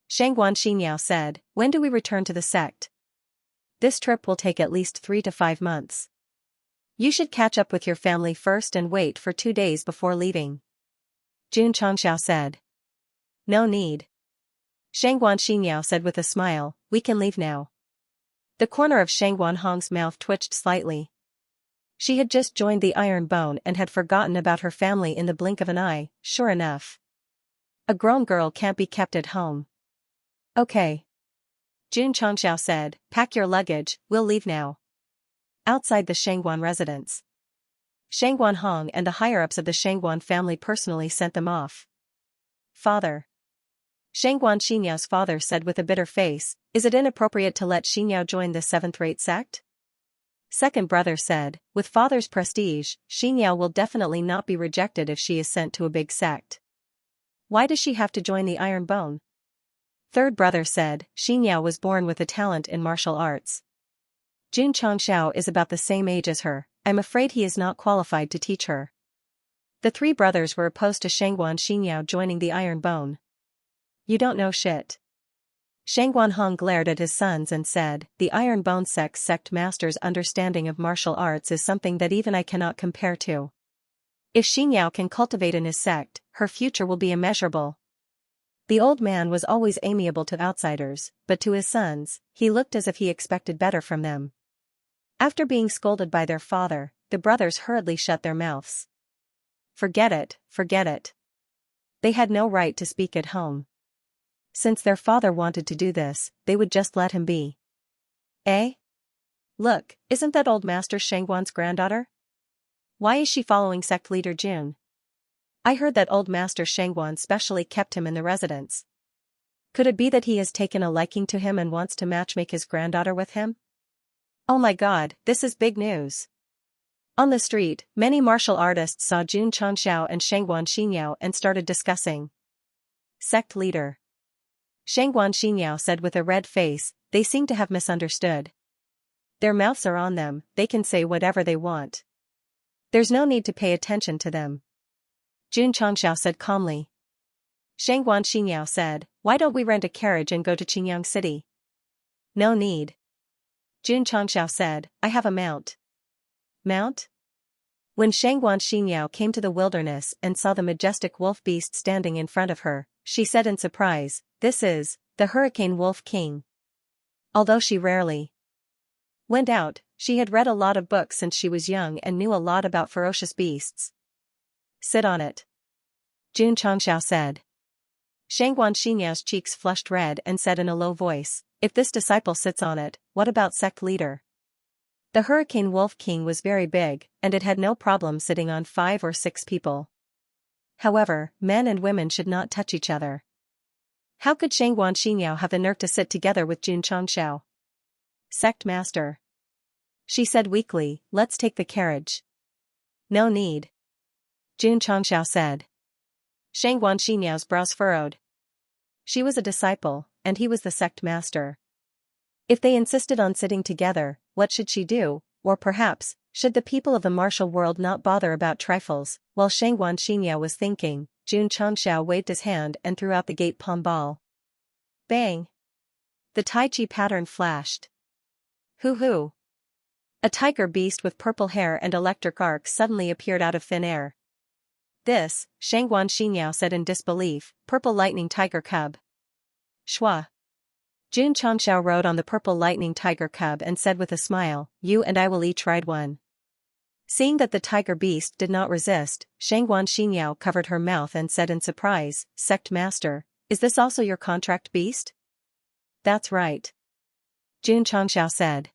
Shangguan Xinyao said, when do we return to the sect? This trip will take at least 3 to 5 months. You should catch up with your family first and wait for 2 days before leaving. Jun Changxiao said. No need. Shangguan Xinyao said with a smile, we can leave now. The corner of Shangguan Hong's mouth twitched slightly. She had just joined the Iron Bone and had forgotten about her family in the blink of an eye, sure enough. A grown girl can't be kept at home. Okay. Jun Changxiao said, pack your luggage, we'll leave now. Outside the Shangguan residence, Shangguan Hong and the higher-ups of the Shangguan family personally sent them off. Father. Shangguan Xinyao's father said with a bitter face, is it inappropriate to let Xinyao join this 7th-rate sect? Second brother said, with father's prestige, Xinyao will definitely not be rejected if she is sent to a big sect. Why does she have to join the Iron Bone? Third brother said, Xinyao was born with a talent in martial arts. Jun Changxiao is about the same age as her, I'm afraid he is not qualified to teach her. The three brothers were opposed to Shangguan Xinyao joining the Iron Bone. You don't know shit. Shangguan Hong glared at his sons and said, the Iron Bone sect master's understanding of martial arts is something that even I cannot compare to. If Xinyao can cultivate in his sect, her future will be immeasurable. The old man was always amiable to outsiders, but to his sons, he looked as if he expected better from them. After being scolded by their father, the brothers hurriedly shut their mouths. Forget it, forget it. They had no right to speak at home. Since their father wanted to do this, they would just let him be. Eh? Look, isn't that old Master Shangguan's granddaughter? Why is she following sect leader Jun? I heard that old Master Shangguan specially kept him in the residence. Could it be that he has taken a liking to him and wants to matchmake his granddaughter with him? Oh my god, this is big news. On the street, many martial artists saw Jun Changxiao and Shangguan Xinyao and started discussing. Sect leader. Shangguan Xinyao said with a red face, they seem to have misunderstood. Their mouths are on them, they can say whatever they want. There's no need to pay attention to them. Jun Changxiao said calmly. Shangguan Xinyao said, why don't we rent a carriage and go to Qingyang City? No need. Jun Changxiao said, I have a mount. Mount? When Shangguan Xinyao came to the wilderness and saw the majestic wolf beast standing in front of her, she said in surprise, this is the Hurricane Wolf King. Although she rarely went out, she had read a lot of books since she was young and knew a lot about ferocious beasts. Sit on it. Jun Changxiao said. Shangguan Xinyao's cheeks flushed red and said in a low voice, if this disciple sits on it, what about sect leader? The Hurricane Wolf King was very big, and it had no problem sitting on 5 or 6 people. However, men and women should not touch each other. How could Shangguan Xinyao have the nerve to sit together with Jun Changxiao? Sect master. She said weakly, let's take the carriage. No need. Jun Changxiao said. Shangguan Xinyao's brows furrowed. She was a disciple, and he was the sect master. If they insisted on sitting together, what should she do, or perhaps, should the people of the martial world not bother about trifles? While Shangguan Xinyao was thinking, Jun Changxiao waved his hand and threw out the gate palm ball. Bang! The Tai Chi pattern flashed. Hoo-hoo! A tiger beast with purple hair and electric arcs suddenly appeared out of thin air. This, Shangguan Xinyao said in disbelief, purple lightning tiger cub. Shwa. Jun Changxiao rode on the purple lightning tiger cub and said with a smile, you and I will each ride one. Seeing that the tiger beast did not resist, Shangguan Xinyao covered her mouth and said in surprise, Sect master, is this also your contract beast? That's right. Jun Changxiao said.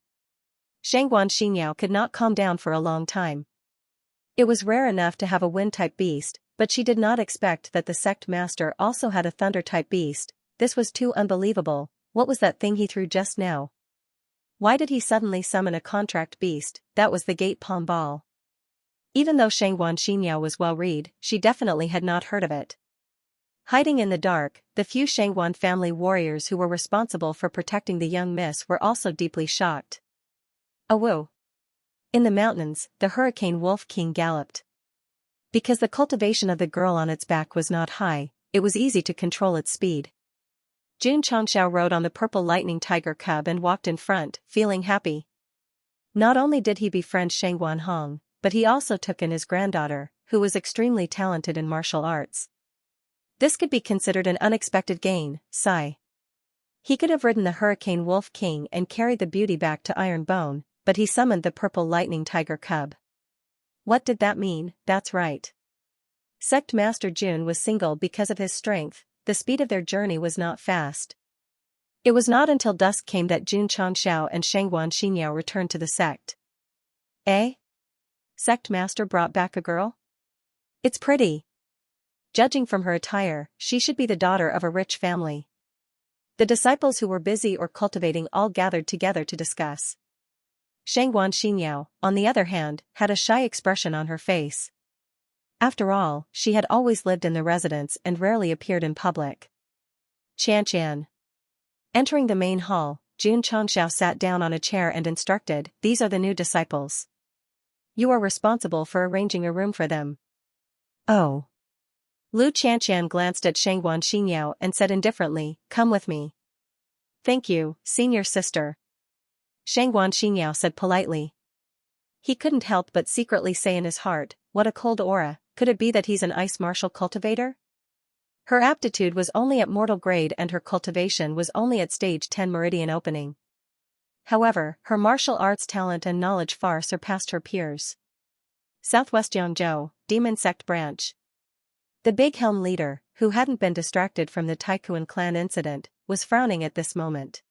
Shangguan Xinyao could not calm down for a long time. It was rare enough to have a wind-type beast, but she did not expect that the sect master also had a thunder-type beast. This was too unbelievable. What was that thing he threw just now? Why did he suddenly summon a contract beast? That was the gate palm ball. Even though Shangguan Xinyao was well-read, she definitely had not heard of it. Hiding in the dark, the few Shangguan family warriors who were responsible for protecting the young miss were also deeply shocked. Awoo! In the mountains, the Hurricane Wolf King galloped. Because the cultivation of the girl on its back was not high, it was easy to control its speed. Jun Changxiao rode on the purple lightning tiger cub and walked in front, feeling happy. Not only did he befriend Shangguan Hong, but he also took in his granddaughter, who was extremely talented in martial arts. This could be considered an unexpected gain, sigh. He could have ridden the Hurricane Wolf King and carried the beauty back to Iron Bone, but he summoned the purple lightning tiger cub. What did that mean? That's right. Sect Master Jun was single because of his strength. The speed of their journey was not fast. It was not until dusk came that Jun Changxiao and Shangguan Xinyao returned to the sect. Eh? Sect master brought back a girl? It's pretty. Judging from her attire, she should be the daughter of a rich family. The disciples who were busy or cultivating all gathered together to discuss. Shangguan Xinyao, on the other hand, had a shy expression on her face. After all, she had always lived in the residence and rarely appeared in public. Xianxia. Entering the main hall, Jun Changxiao sat down on a chair and instructed, "These are the new disciples. You are responsible for arranging a room for them." "Oh." Lu Qianqian glanced at Shangguan Xinyao and said indifferently, "Come with me." "Thank you, senior sister," Shangguan Xinyao said politely. He couldn't help but secretly say in his heart, what a cold aura, could it be that he's an ice martial cultivator? Her aptitude was only at mortal grade and her cultivation was only at stage 10 meridian opening. However, her martial arts talent and knowledge far surpassed her peers. Southwest Yangzhou, Demon Sect Branch. The Big Helm leader, who hadn't been distracted from the Taikuan clan incident, was frowning at this moment.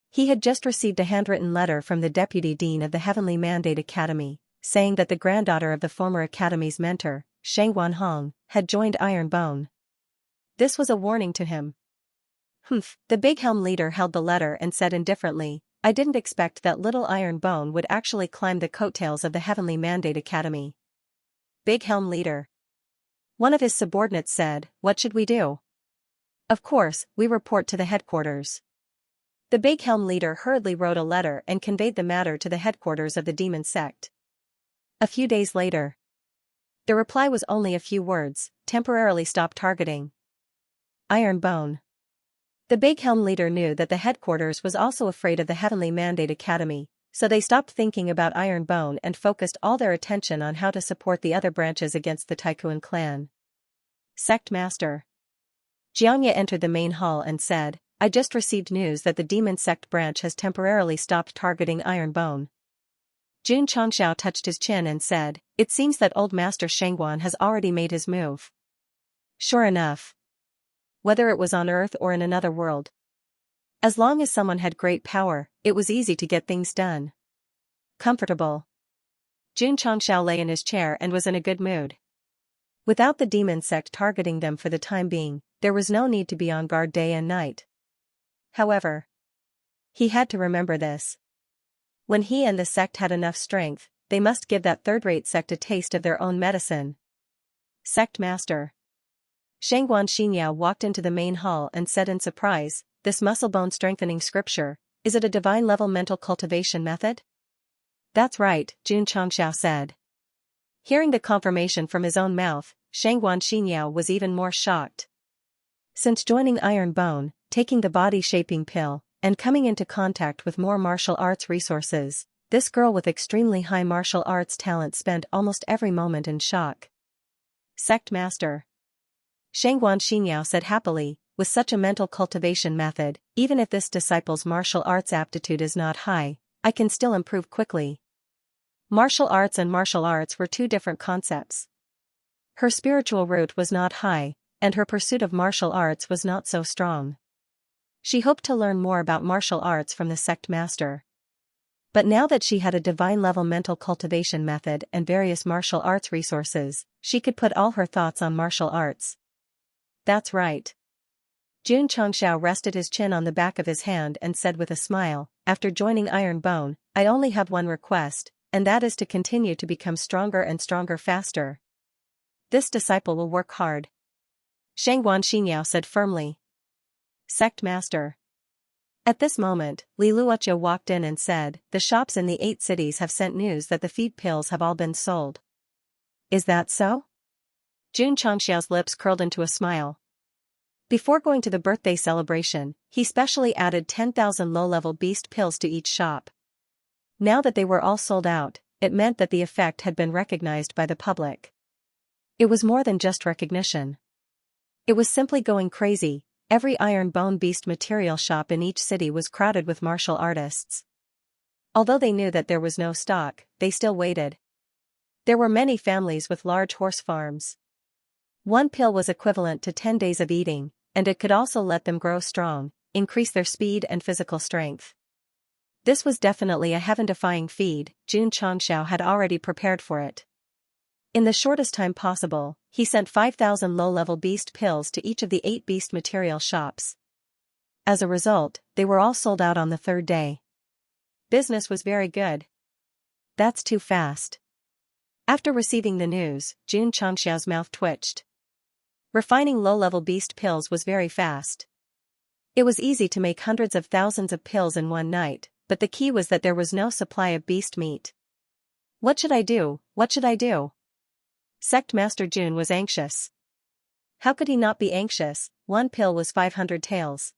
He had just received a handwritten letter from the Deputy Dean of the Heavenly Mandate Academy, saying that the granddaughter of the former academy's mentor, Shangguan Hong, had joined Iron Bone. This was a warning to him. "Humph," the Big Helm leader held the letter and said indifferently, "I didn't expect that little Iron Bone would actually climb the coattails of the Heavenly Mandate Academy." Big Helm leader. One of his subordinates said, "What should we do?" "Of course, we report to the headquarters." The Big Helm leader hurriedly wrote a letter and conveyed the matter to the headquarters of the Demon Sect. A few days later. The reply was only a few words, temporarily stop targeting Iron Bone. The Big Helm leader knew that the headquarters was also afraid of the Heavenly Mandate Academy, so they stopped thinking about Iron Bone and focused all their attention on how to support the other branches against the Taikuan clan. Sect Master Xianxia entered the main hall and said, "I just received news that the Demon Sect branch has temporarily stopped targeting Iron Bone." Jun Changxiao touched his chin and said, "It seems that old Master Shangguan has already made his move." Sure enough. Whether it was on Earth or in another world. As long as someone had great power, it was easy to get things done. Comfortable. Jun Changxiao lay in his chair and was in a good mood. Without the Demon Sect targeting them for the time being, there was no need to be on guard day and night. However, he had to remember this. When he and the sect had enough strength, they must give that third-rate sect a taste of their own medicine. Sect Master Shangguan Xinyao walked into the main hall and said in surprise, "This muscle-bone strengthening scripture, is it a divine-level mental cultivation method?" "That's right," Jun Changxiao said. Hearing the confirmation from his own mouth, Shangguan Xinyao was even more shocked. Since joining Iron Bone, taking the body-shaping pill, and coming into contact with more martial arts resources, this girl with extremely high martial arts talent spent almost every moment in shock. Sect Master Shangguan Xinyao said happily, "With such a mental cultivation method, even if this disciple's martial arts aptitude is not high, I can still improve quickly." Martial arts and martial arts were two different concepts. Her spiritual root was not high, and her pursuit of martial arts was not so strong. She hoped to learn more about martial arts from the sect master. But now that she had a divine-level mental cultivation method and various martial arts resources, she could put all her thoughts on martial arts. That's right. Jun Changxiao rested his chin on the back of his hand and said with a smile, "After joining Iron Bone, I only have one request, and that is to continue to become stronger and stronger faster. This disciple will work hard." Shangguan Xinyao said firmly. Sect Master At this moment, Li Luocha walked in and said, "The shops in the 8 cities have sent news that the feed pills have all been sold." "Is that so?" Jun Changxiao's lips curled into a smile. Before going to the birthday celebration, he specially added 10,000 low-level beast pills to each shop. Now that they were all sold out, it meant that the effect had been recognized by the public. It was more than just recognition. It was simply going crazy. Every Iron Bone beast material shop in each city was crowded with martial artists. Although they knew that there was no stock, they still waited. There were many families with large horse farms. One pill was equivalent to 10 days of eating, and it could also let them grow strong, increase their speed and physical strength. This was definitely a heaven-defying feed. Jun Changxiao had already prepared for it. In the shortest time possible, he sent 5,000 low-level beast pills to each of the 8 beast material shops. As a result, they were all sold out on the 3rd day. Business was very good. That's too fast. After receiving the news, Jun Changxiao's mouth twitched. Refining low-level beast pills was very fast. It was easy to make hundreds of thousands of pills in one night, but the key was that there was no supply of beast meat. What should I do? What should I do? Sect Master Jun was anxious. How could he not be anxious? One pill was 500 taels.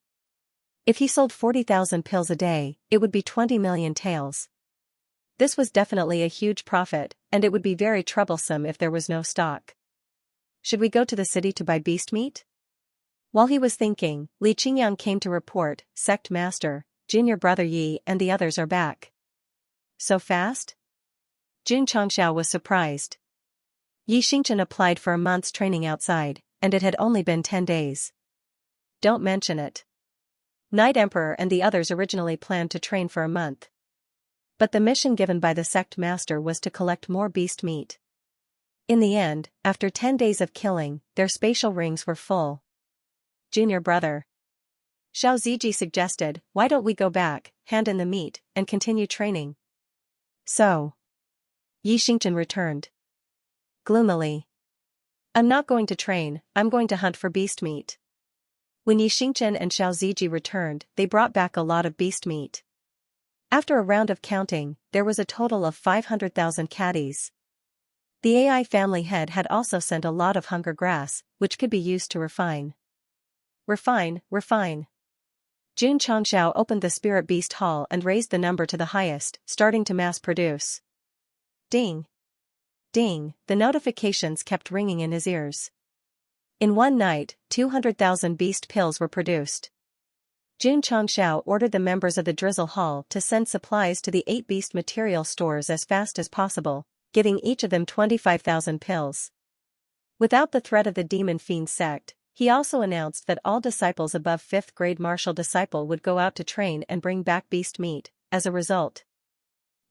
If he sold 40,000 pills a day, it would be 20 million taels. This was definitely a huge profit, and it would be very troublesome if there was no stock. Should we go to the city to buy beast meat? While he was thinking, Li Qingyang came to report, Sect Master, Junior Brother Yi and the others are back. So fast? Jun Changxiao was surprised. Yi Xingchen applied for a month's training outside, and it had only been 10 days. Don't mention it. Night Emperor and the others originally planned to train for a month. But the mission given by the sect master was to collect more beast meat. In the end, after 10 days of killing, their spatial rings were full. Junior brother. Xiao Ziji suggested, why don't we go back, hand in the meat, and continue training? So. Yi Xingchen returned. Gloomily. I'm not going to train, I'm going to hunt for beast meat. When Yi Xingchen and Xiao Ziji returned, they brought back a lot of beast meat. After a round of counting, there was a total of 500,000 caddies. The AI family head had also sent a lot of hunger grass, which could be used to refine. Refine. Jun Changxiao opened the spirit beast hall and raised the number to the highest, starting to mass produce. Ding. Ding, the notifications kept ringing in his ears. In one night, 200,000 beast pills were produced. Jun Changxiao ordered the members of the Drizzle Hall to send supplies to the 8 beast material stores as fast as possible, giving each of them 25,000 pills. Without the threat of the Demon Fiend sect, he also announced that all disciples above 5th grade martial disciple would go out to train and bring back beast meat. As a result,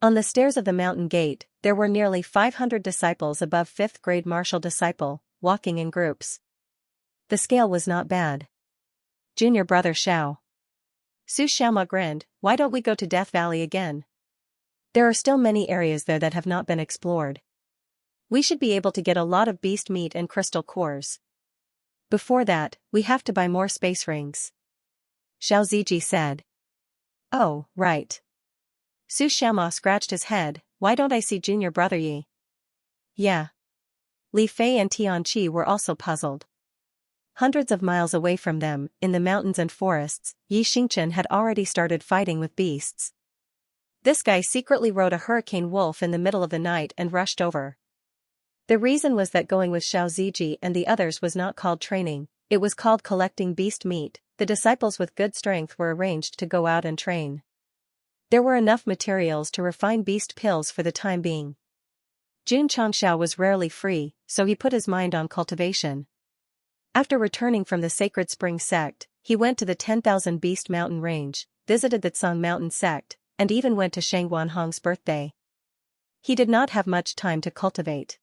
on the stairs of the mountain gate, there were nearly 500 disciples above 5th grade martial disciple, walking in groups. The scale was not bad. Junior brother Xiao. Su Xiaoma grinned, why don't we go to Death Valley again? There are still many areas there that have not been explored. We should be able to get a lot of beast meat and crystal cores. Before that, we have to buy more space rings. Xiao Ziji said. Oh, right. Su Xiaoma scratched his head, why don't I see Junior Brother Yi? Yeah. Li Fei and Tian Qi were also puzzled. Hundreds of miles away from them, in the mountains and forests, Yi Xingchen had already started fighting with beasts. This guy secretly rode a hurricane wolf in the middle of the night and rushed over. The reason was that going with Xiao Ziji and the others was not called training, it was called collecting beast meat. The disciples with good strength were arranged to go out and train. There were enough materials to refine beast pills for the time being. Jun Changxiao was rarely free, so he put his mind on cultivation. After returning from the Sacred Spring Sect, he went to the 10,000 Beast Mountain Range, visited the Tsang Mountain Sect, and even went to Shang Guanhong's birthday. He did not have much time to cultivate.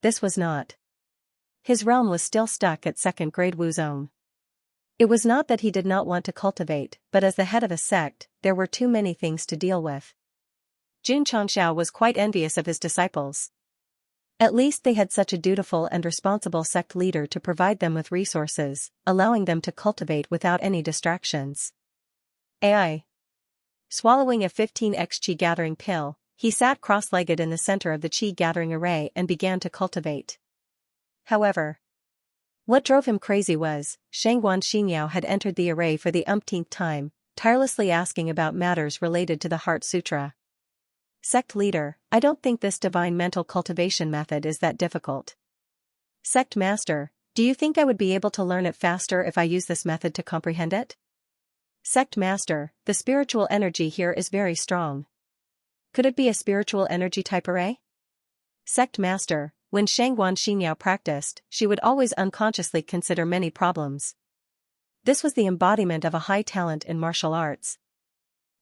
This was not. His realm was still stuck at 2nd grade Wuzong. It was not that he did not want to cultivate, but as the head of a sect, there were too many things to deal with. Jun Changxiao was quite envious of his disciples. At least they had such a dutiful and responsible sect leader to provide them with resources, allowing them to cultivate without any distractions. AI. Swallowing a 15x qi gathering pill, he sat cross-legged in the center of the qi gathering array and began to cultivate. However, what drove him crazy was, Shangguan Xinyao had entered the array for the umpteenth time, tirelessly asking about matters related to the Heart Sutra. Sect leader, I don't think this divine mental cultivation method is that difficult. Sect master, do you think I would be able to learn it faster if I use this method to comprehend it? Sect master, the spiritual energy here is very strong. Could it be a spiritual energy type array? Sect master, when Shangguan Xinyao practiced, she would always unconsciously consider many problems. This was the embodiment of a high talent in martial arts.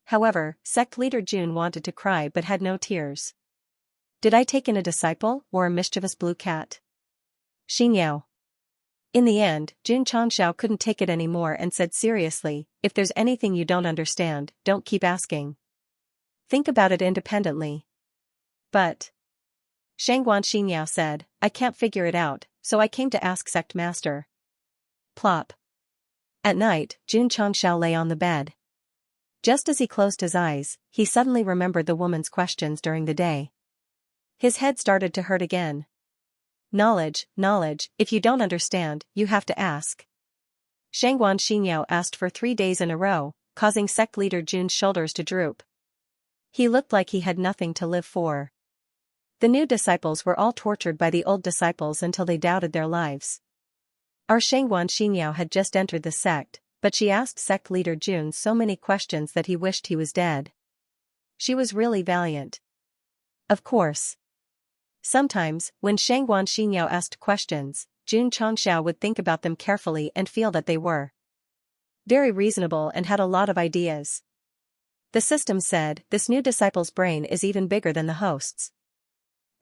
However, sect leader Jun wanted to cry but had no tears. Did I take in a disciple or a mischievous blue cat? Xinyao. In the end, Jun Changxiao couldn't take it anymore and said seriously, if there's anything you don't understand, don't keep asking. Think about it independently. But Shangguan Xinyao said, I can't figure it out, so I came to ask sect master. Plop. At night, Jun Changxiao lay on the bed. Just as he closed his eyes, he suddenly remembered the woman's questions during the day. His head started to hurt again. Knowledge, knowledge, if you don't understand, you have to ask. Shangguan Xinyao asked for 3 days in a row, causing sect leader Jun's shoulders to droop. He looked like he had nothing to live for. The new disciples were all tortured by the old disciples until they doubted their lives. Our Shangguan Xinyao had just entered the sect, but she asked sect leader Jun so many questions that he wished he was dead. She was really valiant. Of course. Sometimes, when Shangguan Xinyao asked questions, Jun Changxiao would think about them carefully and feel that they were very reasonable and had a lot of ideas. The system said, this new disciple's brain is even bigger than the host's.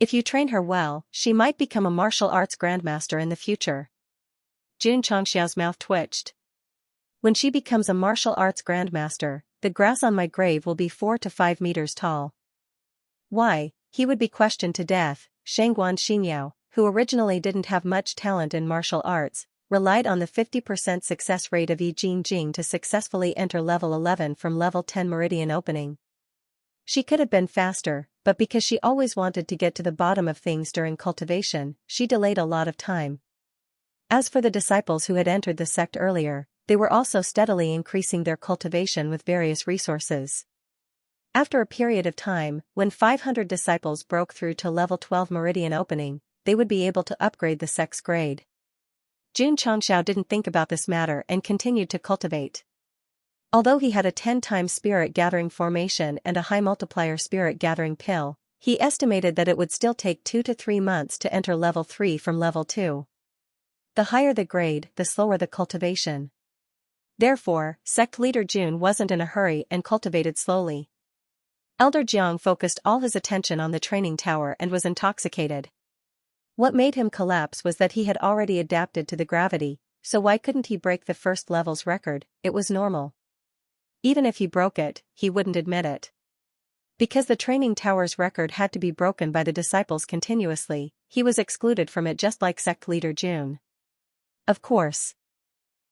If you train her well, she might become a martial arts grandmaster in the future. Jun Changxiao's mouth twitched. When she becomes a martial arts grandmaster, the grass on my grave will be 4 to 5 meters tall. Why, he would be questioned to death. Shangguan Xinyao, who originally didn't have much talent in martial arts, relied on the 50% success rate of Yi Jingjing to successfully enter level 11 from level 10 meridian opening. She could have been faster, but because she always wanted to get to the bottom of things during cultivation, she delayed a lot of time. As for the disciples who had entered the sect earlier, they were also steadily increasing their cultivation with various resources. After a period of time, when 500 disciples broke through to level 12 meridian opening, they would be able to upgrade the sect's grade. Jun Changxiao didn't think about this matter and continued to cultivate. Although he had a 10-time spirit gathering formation and a high multiplier spirit gathering pill, he estimated that it would still take 2 to 3 months to enter level 3 from level 2. The higher the grade, the slower the cultivation. Therefore, sect leader Jun wasn't in a hurry and cultivated slowly. Elder Jiang focused all his attention on the training tower and was intoxicated. What made him collapse was that he had already adapted to the gravity, so why couldn't he break the first level's record? It was normal. Even if he broke it, he wouldn't admit it. Because the training tower's record had to be broken by the disciples continuously, he was excluded from it just like sect leader Jun. Of course.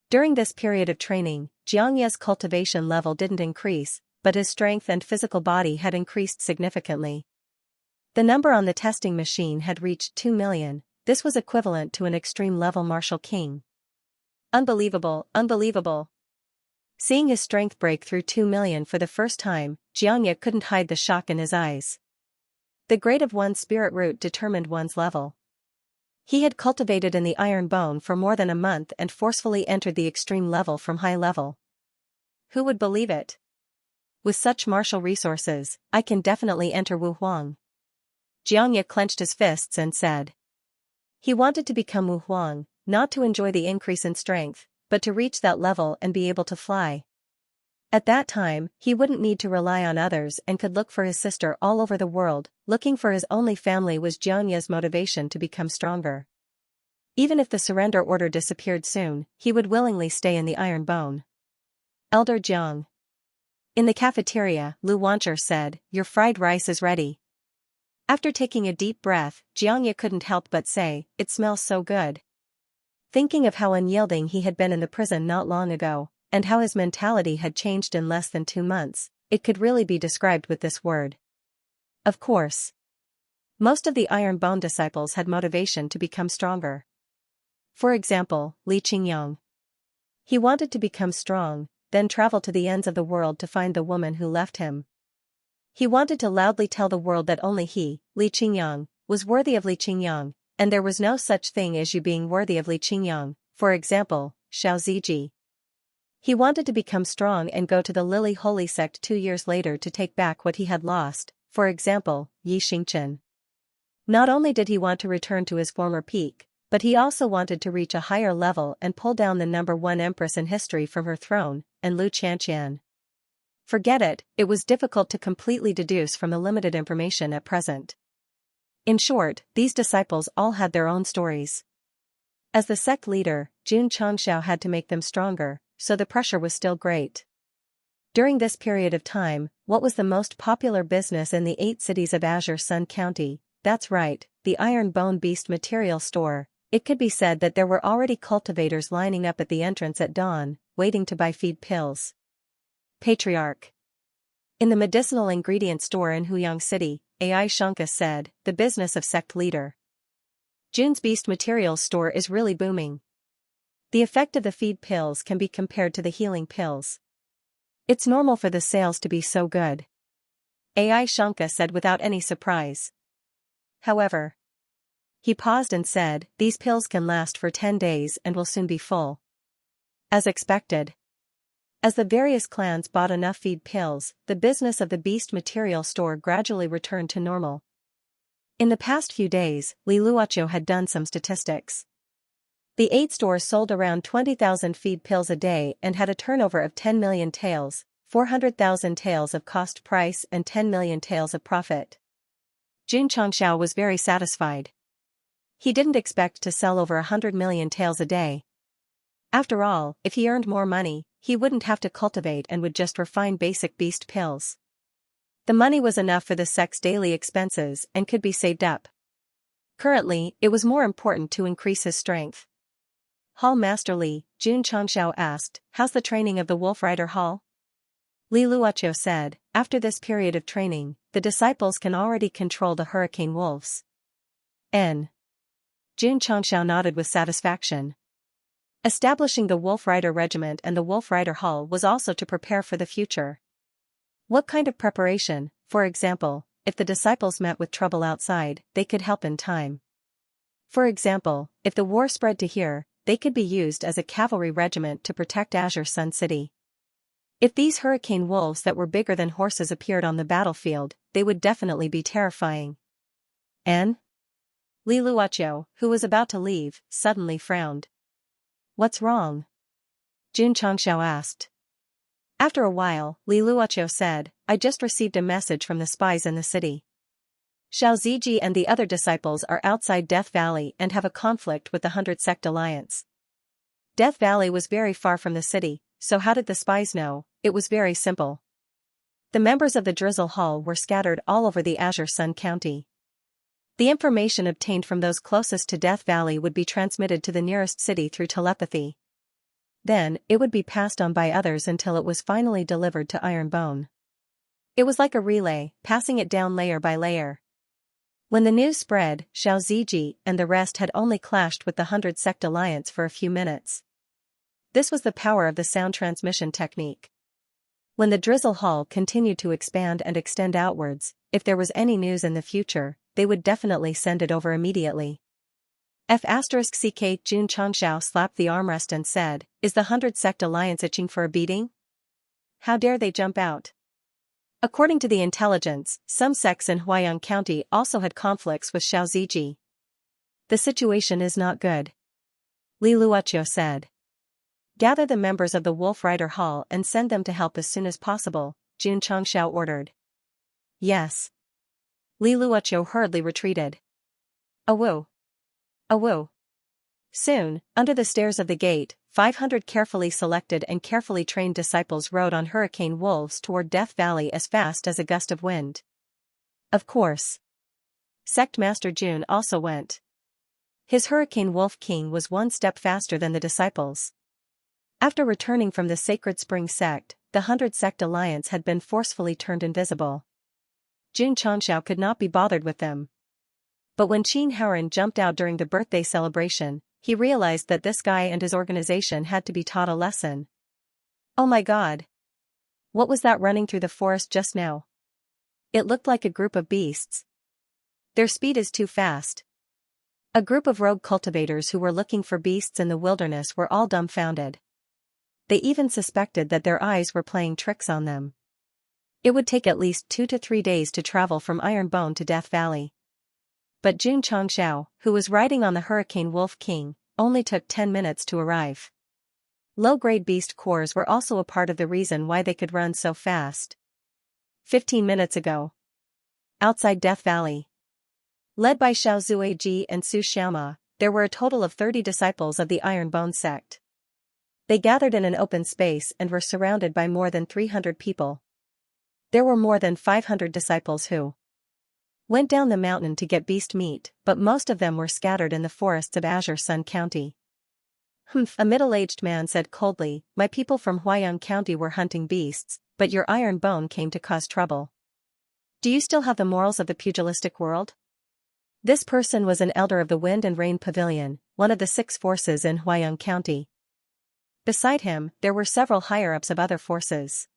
During this period of training, Xianxia's cultivation level didn't increase, but his strength and physical body had increased significantly. The number on the testing machine had reached 2 million, this was equivalent to an extreme-level martial king. Unbelievable, unbelievable. Seeing his strength break through 2 million for the first time, Xianxia couldn't hide the shock in his eyes. The grade of one's spirit root determined one's level. He had cultivated in the iron bone for more than a month and forcefully entered the extreme level from high level. Who would believe it? With such martial resources, I can definitely enter Wu Huang. Xianxia clenched his fists and said. He wanted to become Wu Huang, not to enjoy the increase in strength, but to reach that level and be able to fly. At that time, he wouldn't need to rely on others and could look for his sister all over the world. Looking for his only family was Xianxia's motivation to become stronger. Even if the surrender order disappeared soon, he would willingly stay in the iron bone. Elder Jiang. In the cafeteria, Lu Wancher said, "Your fried rice is ready." After taking a deep breath, Xianxia couldn't help but say, "It smells so good." Thinking of how unyielding he had been in the prison not long ago, and how his mentality had changed in less than 2 months, it could really be described with this word. Of course. Most of the Iron Bone disciples had motivation to become stronger. For example, Li Qingyang. He wanted to become strong, then travel to the ends of the world to find the woman who left him. He wanted to loudly tell the world that only he, Li Qingyang, was worthy of Li Qingyang, and there was no such thing as you being worthy of Li Qingyang, for example, Xiao Ziji. He wanted to become strong and go to the Lily Holy Sect 2 years later to take back what he had lost, for example, Yi Xingchen. Not only did he want to return to his former peak, but he also wanted to reach a higher level and pull down the #1 empress in history from her throne, and Lu Qianqian. Forget it, it was difficult to completely deduce from the limited information at present. In short, these disciples all had their own stories. As the sect leader, Jun Changxiao had to make them stronger, so the pressure was still great. During this period of time, what was the most popular business in the 8 cities of Azure Sun County? That's right, the Iron Bone Beast Material Store. it could be said that there were already cultivators lining up at the entrance at dawn, waiting to buy feed pills. Patriarch. In the medicinal ingredient store in Huyang City, Xianxia said, the business of Sect leader. Jun's beast materials store is really booming. The effect of the feed pills can be compared to the healing pills. It's normal for the sales to be so good. Xianxia said without any surprise. However, he paused and said, these pills can last for 10 days and will soon be full. As expected. As the various clans bought enough feed pills, the business of the beast material store gradually returned to normal. In the past few days, Li Luoqiu had done some statistics. The 8 stores sold around 20,000 feed pills a day and had a turnover of 10 million taels, 400,000 taels of cost price and 10 million taels of profit. Jun Changxiao was very satisfied. He didn't expect to sell over 100 million taels a day. After all, if he earned more money, he wouldn't have to cultivate and would just refine basic beast pills. The money was enough for the sect's daily expenses and could be saved up. Currently, it was more important to increase his strength. Hall Master Li, Jun Changxiao asked, how's the training of the Wolf Rider Hall? Li Luoqiu said, after this period of training, the disciples can already control the hurricane wolves. Jun Changxiao nodded with satisfaction. Establishing the Wolf Rider Regiment and the Wolf Rider Hall was also to prepare for the future. What kind of preparation? For example, if the disciples met with trouble outside, they could help in time. For example, if the war spread to here, they could be used as a cavalry regiment to protect Azure Sun City. If these hurricane wolves that were bigger than horses appeared on the battlefield, they would definitely be terrifying. Li Luoqiu, who was about to leave, suddenly frowned. What's wrong? Jun Changxiao asked. After a while, Li Luoqiu said, I just received a message from the spies in the city. Xianxia and the other disciples are outside Death Valley and have a conflict with the 100 Sect Alliance. Death Valley was very far from the city, so how did the spies know? It was very simple. The members of the Drizzle Hall were scattered all over the Azure Sun County. The information obtained from those closest to Death Valley would be transmitted to the nearest city through telepathy. Then, it would be passed on by others until it was finally delivered to Ironbone. It was like a relay, passing it down layer by layer. When the news spread, Xianxia and the rest had only clashed with the 100 Sect Alliance for a few minutes. This was the power of the sound transmission technique. When the Drizzle Hall continued to expand and extend outwards, if there was any news in the future, they would definitely send it over immediately. F***ck Jun Changxiao slapped the armrest and said, is the 100 Sect Alliance itching for a beating? How dare they jump out? According to the intelligence, some sects in Huayang County also had conflicts with Xianxia. The situation is not good. Li Luoqiu said. Gather the members of the Wolf Rider Hall and send them to help as soon as possible, Jun Changxiao ordered. Yes. Li Luoqiu hurriedly retreated. Awoo. Awoo. Soon, under the stairs of the gate, 500 carefully selected and carefully trained disciples rode on hurricane wolves toward Death Valley as fast as a gust of wind. Of course. Sect Master Jun also went. His hurricane wolf king was one step faster than the disciples. After returning from the Sacred Spring Sect, the 100 Sect Alliance had been forcefully turned invisible. Jun Changxiao could not be bothered with them. But when Qin Haoran jumped out during the birthday celebration, he realized that this guy and his organization had to be taught a lesson. Oh my god! What was that running through the forest just now? It looked like a group of beasts. Their speed is too fast. A group of rogue cultivators who were looking for beasts in the wilderness were all dumbfounded. They even suspected that their eyes were playing tricks on them. It would take at least 2 to 3 days to travel from Ironbone to Death Valley. But Jun Changxiao, who was riding on the Hurricane Wolf King, only took 10 minutes to arrive. Low-grade beast cores were also a part of the reason why they could run so fast. 15 minutes ago. Outside Death Valley. Led by Xiao Zuiji and Su Xiaoma, there were a total of 30 disciples of the Iron Bone sect. They gathered in an open space and were surrounded by more than 300 people. There were more than 500 disciples who went down the mountain to get beast meat, but most of them were scattered in the forests of Azure Sun County. Humph, a middle-aged man said coldly, my people from Huayang County were hunting beasts, but your iron bone came to cause trouble. Do you still have the morals of the pugilistic world? This person was an elder of the Wind and Rain Pavilion, one of the 6 forces in Huayang County. Beside him, there were several higher-ups of other forces.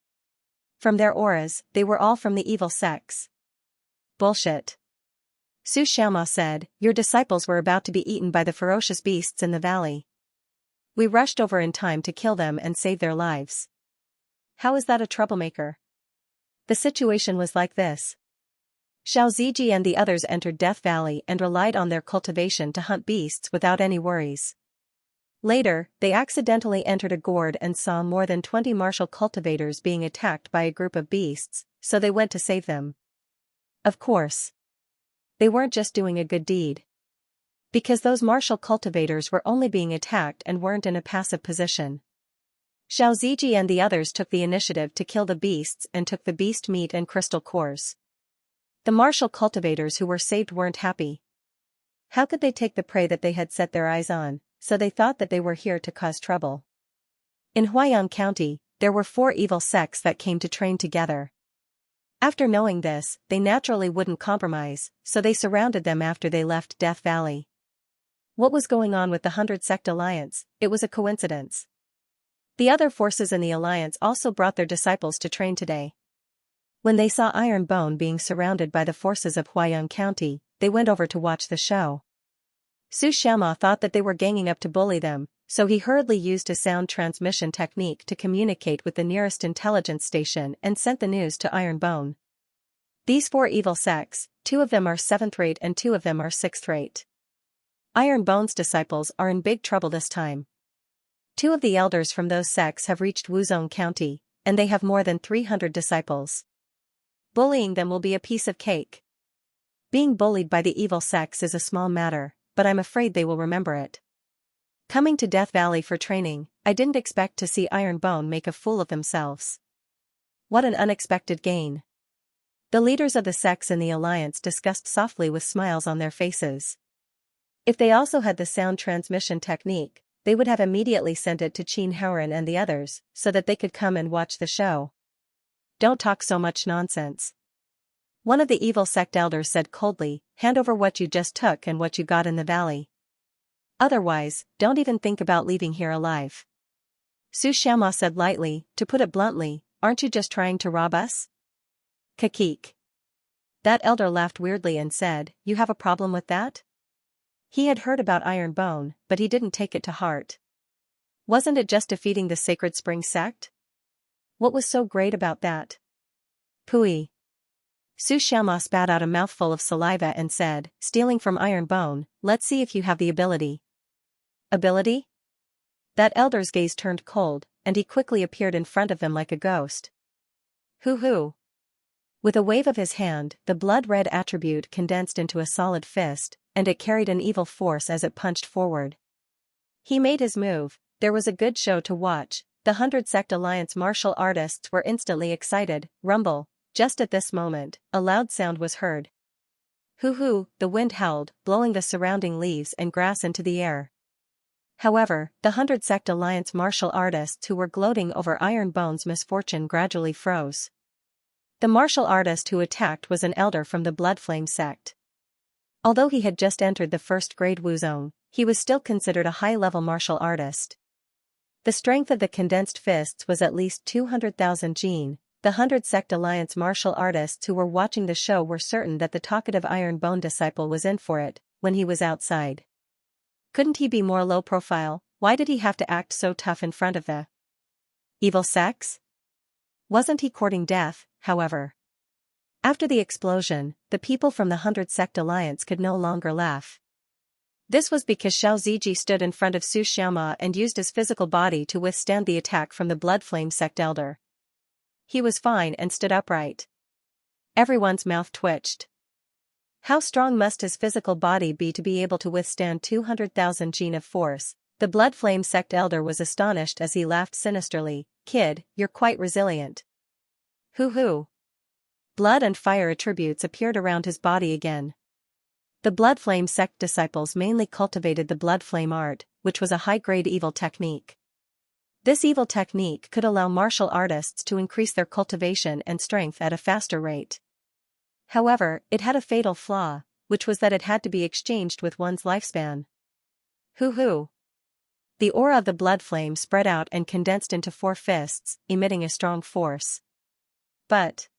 From their auras, they were all from the evil sects. Bullshit. Xianxia said, your disciples were about to be eaten by the ferocious beasts in the valley. We rushed over in time to kill them and save their lives. How is that a troublemaker? The situation was like this. Xiaoxia and the others entered Death Valley and relied on their cultivation to hunt beasts without any worries. Later, they accidentally entered a gourd and saw more than 20 martial cultivators being attacked by a group of beasts, so they went to save them. Of course. They weren't just doing a good deed. Because those martial cultivators were only being attacked and weren't in a passive position. Xiaoxia and the others took the initiative to kill the beasts and took the beast meat and crystal cores. The martial cultivators who were saved weren't happy. How could they take the prey that they had set their eyes on, so they thought that they were here to cause trouble. In Huayang County, there were 4 evil sects that came to train together. After knowing this, they naturally wouldn't compromise, so they surrounded them after they left Death Valley. What was going on with the 100 Sect Alliance? It was a coincidence. The other forces in the alliance also brought their disciples to train today. When they saw Iron Bone being surrounded by the forces of Huayang County, they went over to watch the show. Xianxia thought that they were ganging up to bully them, so he hurriedly used a sound transmission technique to communicate with the nearest intelligence station and sent the news to Iron Bone. These 4 evil sects, 2 of them are 7th rate and 2 of them are 6th rate. Iron Bone's disciples are in big trouble this time. 2 of the elders from those sects have reached Wuzhong County, and they have more than 300 disciples. Bullying them will be a piece of cake. Being bullied by the evil sects is a small matter, but I'm afraid they will remember it. Coming to Death Valley for training, I didn't expect to see Iron Bone make a fool of themselves. What an unexpected gain. The leaders of the sects in the alliance discussed softly with smiles on their faces. If they also had the sound transmission technique, they would have immediately sent it to Qin Haoran and the others, so that they could come and watch the show. Don't talk so much nonsense. One of the evil sect elders said coldly, hand over what you just took and what you got in the valley. Otherwise, don't even think about leaving here alive. Xianxia said lightly, to put it bluntly, aren't you just trying to rob us? Kakik. That elder laughed weirdly and said, you have a problem with that? He had heard about Iron Bone, but he didn't take it to heart. Wasn't it just defeating the Sacred Spring sect? What was so great about that? Pooey. Xianxia spat out a mouthful of saliva and said, stealing from Iron Bone, let's see if you have the ability. Ability? That elder's gaze turned cold, and he quickly appeared in front of them like a ghost. Hoo-hoo. With a wave of his hand, the blood-red attribute condensed into a solid fist, and it carried an evil force as it punched forward. He made his move. There was a good show to watch. The 100 Sect Alliance martial artists were instantly excited. Rumble. Just at this moment, a loud sound was heard. Hoo-hoo, the wind howled, blowing the surrounding leaves and grass into the air. However, the 100 Sect Alliance martial artists who were gloating over Iron Bone's misfortune gradually froze. The martial artist who attacked was an elder from the Bloodflame sect. Although he had just entered the first-grade Wuzhong, he was still considered a high-level martial artist. The strength of the condensed fists was at least 200,000 Jin. The 100 Sect Alliance martial artists who were watching the show were certain that the talkative Iron Bone disciple was in for it, when he was outside. Couldn't he be more low-profile? Why did he have to act so tough in front of the evil sects? Wasn't he courting death, however? After the explosion, the people from the 100 Sect Alliance could no longer laugh. This was because Xiaoxia stood in front of Xianxia and used his physical body to withstand the attack from the Bloodflame sect elder. He was fine and stood upright. Everyone's mouth twitched. How strong must his physical body be to be able to withstand 200,000 Jin of force? The Bloodflame sect elder was astonished as he laughed sinisterly. Kid, you're quite resilient. Hoo-hoo. blood and fire attributes appeared around his body again. The Blood Flame sect disciples mainly cultivated the Blood Flame art, which was a high-grade evil technique. This evil technique could allow martial artists to increase their cultivation and strength at a faster rate. However, it had a fatal flaw, which was that it had to be exchanged with one's lifespan. Hoo-hoo! The aura of the blood flame spread out and condensed into 4 fists, emitting a strong force. But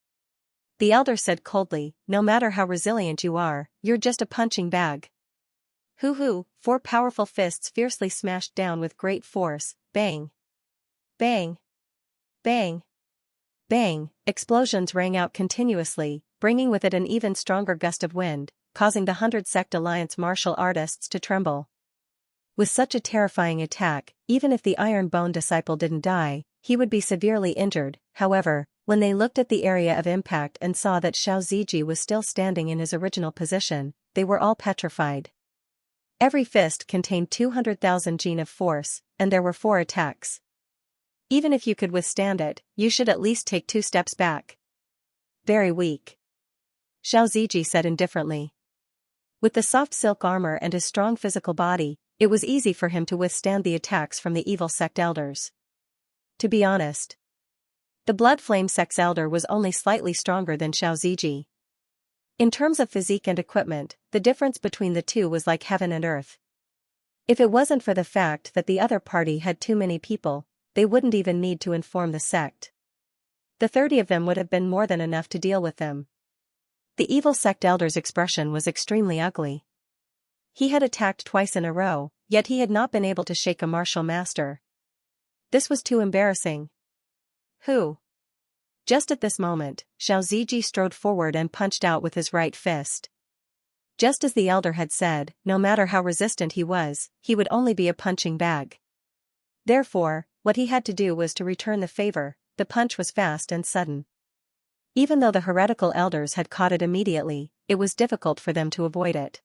the elder said coldly, no matter how resilient you are, you're just a punching bag. Hoo-hoo! 4 powerful fists fiercely smashed down with great force, bang! Bang! Bang! Bang! Explosions rang out continuously, bringing with it an even stronger gust of wind, causing the 100 Sect Alliance martial artists to tremble. With such a terrifying attack, even if the Iron Bone disciple didn't die, he would be severely injured. However, when they looked at the area of impact and saw that Xianxia was still standing in his original position, they were all petrified. Every fist contained 200,000 gene of force, and there were 4 attacks. Even if you could withstand it, you should at least take 2 steps back. Very weak, Xianxia said indifferently. With the soft silk armor and his strong physical body, it was easy for him to withstand the attacks from the evil sect elders. To be honest, the Blood Flame sect's elder was only slightly stronger than Xianxia. In terms of physique and equipment, the difference between the two was like heaven and earth. If it wasn't for the fact that the other party had too many people, they wouldn't even need to inform the sect. The 30 of them would have been more than enough to deal with them. The evil sect elder's expression was extremely ugly. He had attacked twice in a row, yet he had not been able to shake a martial master. This was too embarrassing. Who? Just at this moment, Xianxia strode forward and punched out with his right fist. Just as the elder had said, no matter how resistant he was, he would only be a punching bag. Therefore, what he had to do was to return the favor. The punch was fast and sudden. Even though the heretical elders had caught it immediately, it was difficult for them to avoid it.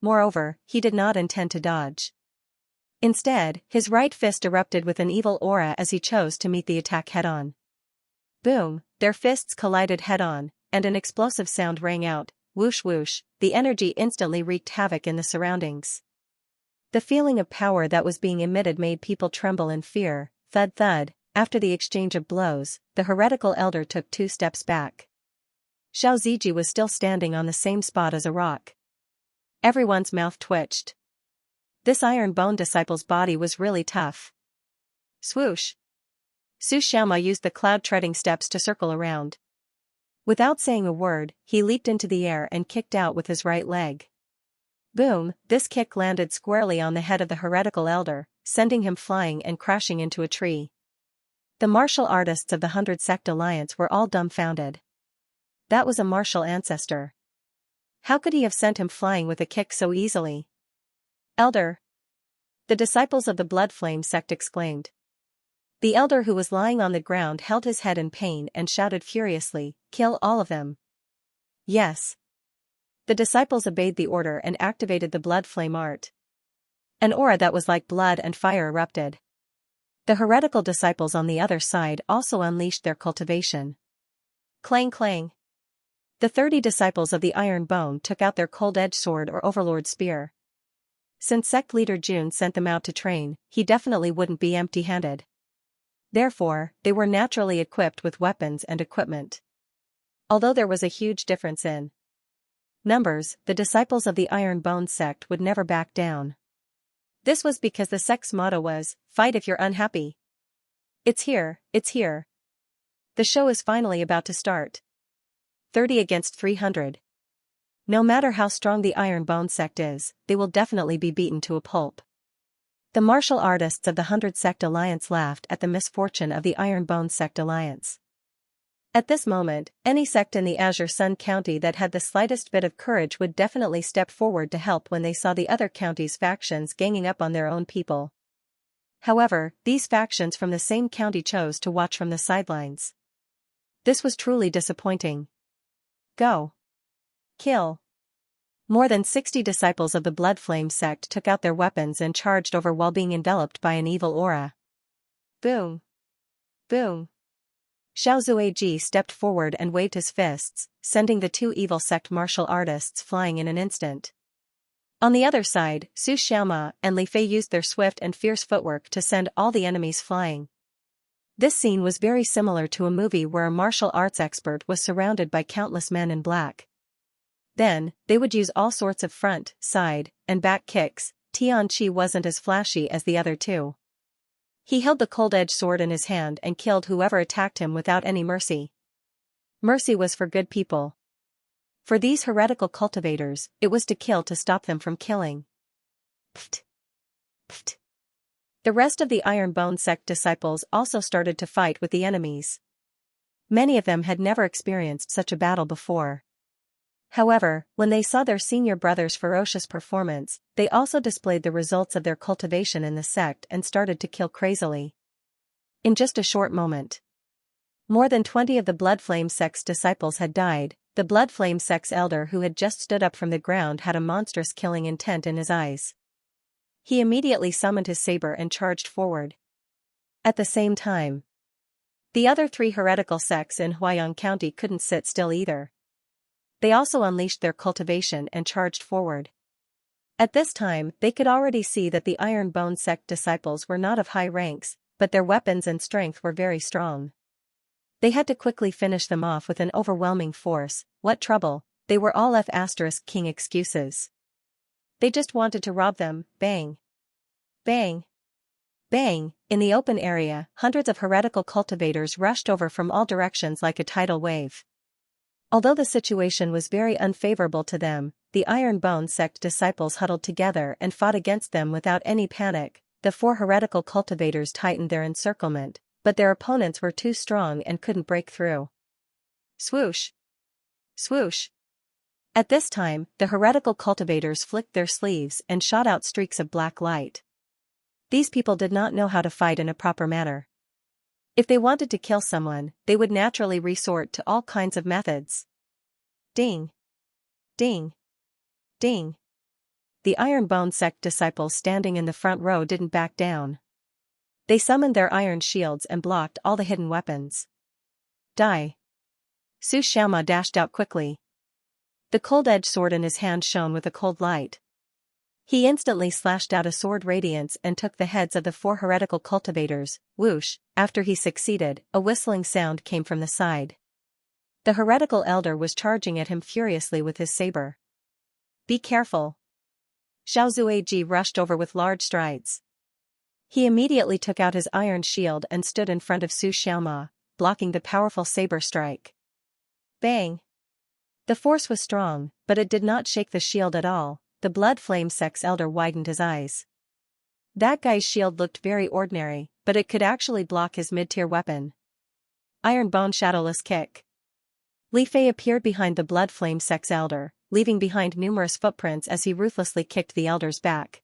Moreover, he did not intend to dodge. Instead, his right fist erupted with an evil aura as he chose to meet the attack head-on. Boom, their fists collided head-on, and an explosive sound rang out, whoosh whoosh, the energy instantly wreaked havoc in the surroundings. The feeling of power that was being emitted made people tremble in fear. Thud thud, after the exchange of blows, the heretical elder took 2 steps back. Xianxia was still standing on the same spot as a rock. Everyone's mouth twitched. This Iron Bone disciple's body was really tough. Swoosh! Xianxia used the cloud-treading steps to circle around. Without saying a word, he leaped into the air and kicked out with his right leg. Boom, this kick landed squarely on the head of the heretical elder, sending him flying and crashing into a tree. The martial artists of the 100 Sect Alliance were all dumbfounded. That was a martial ancestor. How could he have sent him flying with a kick so easily? Elder! The disciples of the Blood Flame sect exclaimed. The elder who was lying on the ground held his head in pain and shouted furiously, "Kill all of them!" Yes. The disciples obeyed the order and activated the Blood Flame art. An aura that was like blood and fire erupted. The heretical disciples on the other side also unleashed their cultivation. Clang clang. The 30 disciples of the Iron Bone took out their cold-edged sword or overlord spear. Since sect leader Jun sent them out to train, he definitely wouldn't be empty-handed. Therefore, they were naturally equipped with weapons and equipment. Although there was a huge difference in numbers, the disciples of the Iron Bone sect would never back down. This was because the sect's motto was, "Fight if you're unhappy." It's here, it's here. The show is finally about to start. 30 against 300. No matter how strong the Iron Bone sect is, they will definitely be beaten to a pulp. The martial artists of the 100 Sect Alliance laughed at the misfortune of the Iron Bone Sect Alliance. At this moment, any sect in the Azure Sun County that had the slightest bit of courage would definitely step forward to help when they saw the other county's factions ganging up on their own people. However, these factions from the same county chose to watch from the sidelines. This was truly disappointing. Go. Kill. More than 60 disciples of the Blood Flame sect took out their weapons and charged over while being enveloped by an evil aura. Boom. Boom. Xiaozuiji stepped forward and waved his fists, sending the two evil sect martial artists flying in an instant. On the other side, Su Xiaoma and Li Fei used their swift and fierce footwork to send all the enemies flying. This scene was very similar to a movie where a martial arts expert was surrounded by countless men in black. Then, they would use all sorts of front, side, and back kicks. Xianxia wasn't as flashy as the other two. He held the cold-edged sword in his hand and killed whoever attacked him without any mercy. Mercy was for good people. For these heretical cultivators, it was to kill to stop them from killing. Pft. Pft. The rest of the Iron Bone sect disciples also started to fight with the enemies. Many of them had never experienced such a battle before. However, when they saw their senior brother's ferocious performance, they also displayed the results of their cultivation in the sect and started to kill crazily. In just a short moment, more than 20 of the Blood Flame sect's disciples had died. The Blood Flame sect's elder who had just stood up from the ground had a monstrous killing intent in his eyes. He immediately summoned his saber and charged forward. At the same time, the other 3 heretical sects in Huayang County couldn't sit still either. They also unleashed their cultivation and charged forward. At this time, they could already see that the Iron Bone sect disciples were not of high ranks, but their weapons and strength were very strong. They had to quickly finish them off with an overwhelming force. What trouble? They were all F***king excuses. They just wanted to rob them. Bang. Bang. Bang. In the open area, hundreds of heretical cultivators rushed over from all directions like a tidal wave. Although the situation was very unfavorable to them, the Iron Bone sect disciples huddled together and fought against them without any panic. The 4 heretical cultivators tightened their encirclement, but their opponents were too strong and couldn't break through. Swoosh! Swoosh! At this time, the heretical cultivators flicked their sleeves and shot out streaks of black light. These people did not know how to fight in a proper manner. If they wanted to kill someone, they would naturally resort to all kinds of methods. Ding! Ding! Ding! The Iron Bone sect disciples standing in the front row didn't back down. They summoned their iron shields and blocked all the hidden weapons. Die! Su Xiaoma dashed out quickly. The cold-edged sword in his hand shone with a cold light. He instantly slashed out a sword radiance and took the heads of the 4 heretical cultivators. Whoosh! After he succeeded, a whistling sound came from the side. The heretical elder was charging at him furiously with his saber. Be careful! Xiaozuiji rushed over with large strides. He immediately took out his iron shield and stood in front of Su Xiaoma, blocking the powerful saber strike. Bang! The force was strong, but it did not shake the shield at all. The Blood Flame sect's elder widened his eyes. That guy's shield looked very ordinary, but it could actually block his mid-tier weapon. Iron Bone Shadowless Kick. Li Fei appeared behind the Blood Flame sect's elder, leaving behind numerous footprints as he ruthlessly kicked the elder's back.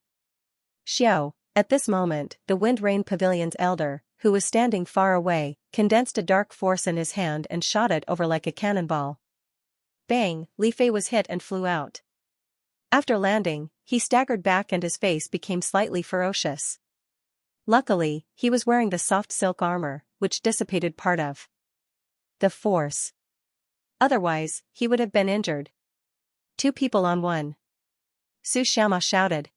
Xiao! At this moment, the Wind Rain Pavilion's elder, who was standing far away, condensed a dark force in his hand and shot it over like a cannonball. Bang! Li Fei was hit and flew out. After landing, he staggered back and his face became slightly ferocious. Luckily, he was wearing the soft silk armor, which dissipated part of the force. Otherwise, he would have been injured. 2 people on 1. Su Xiaoma shouted.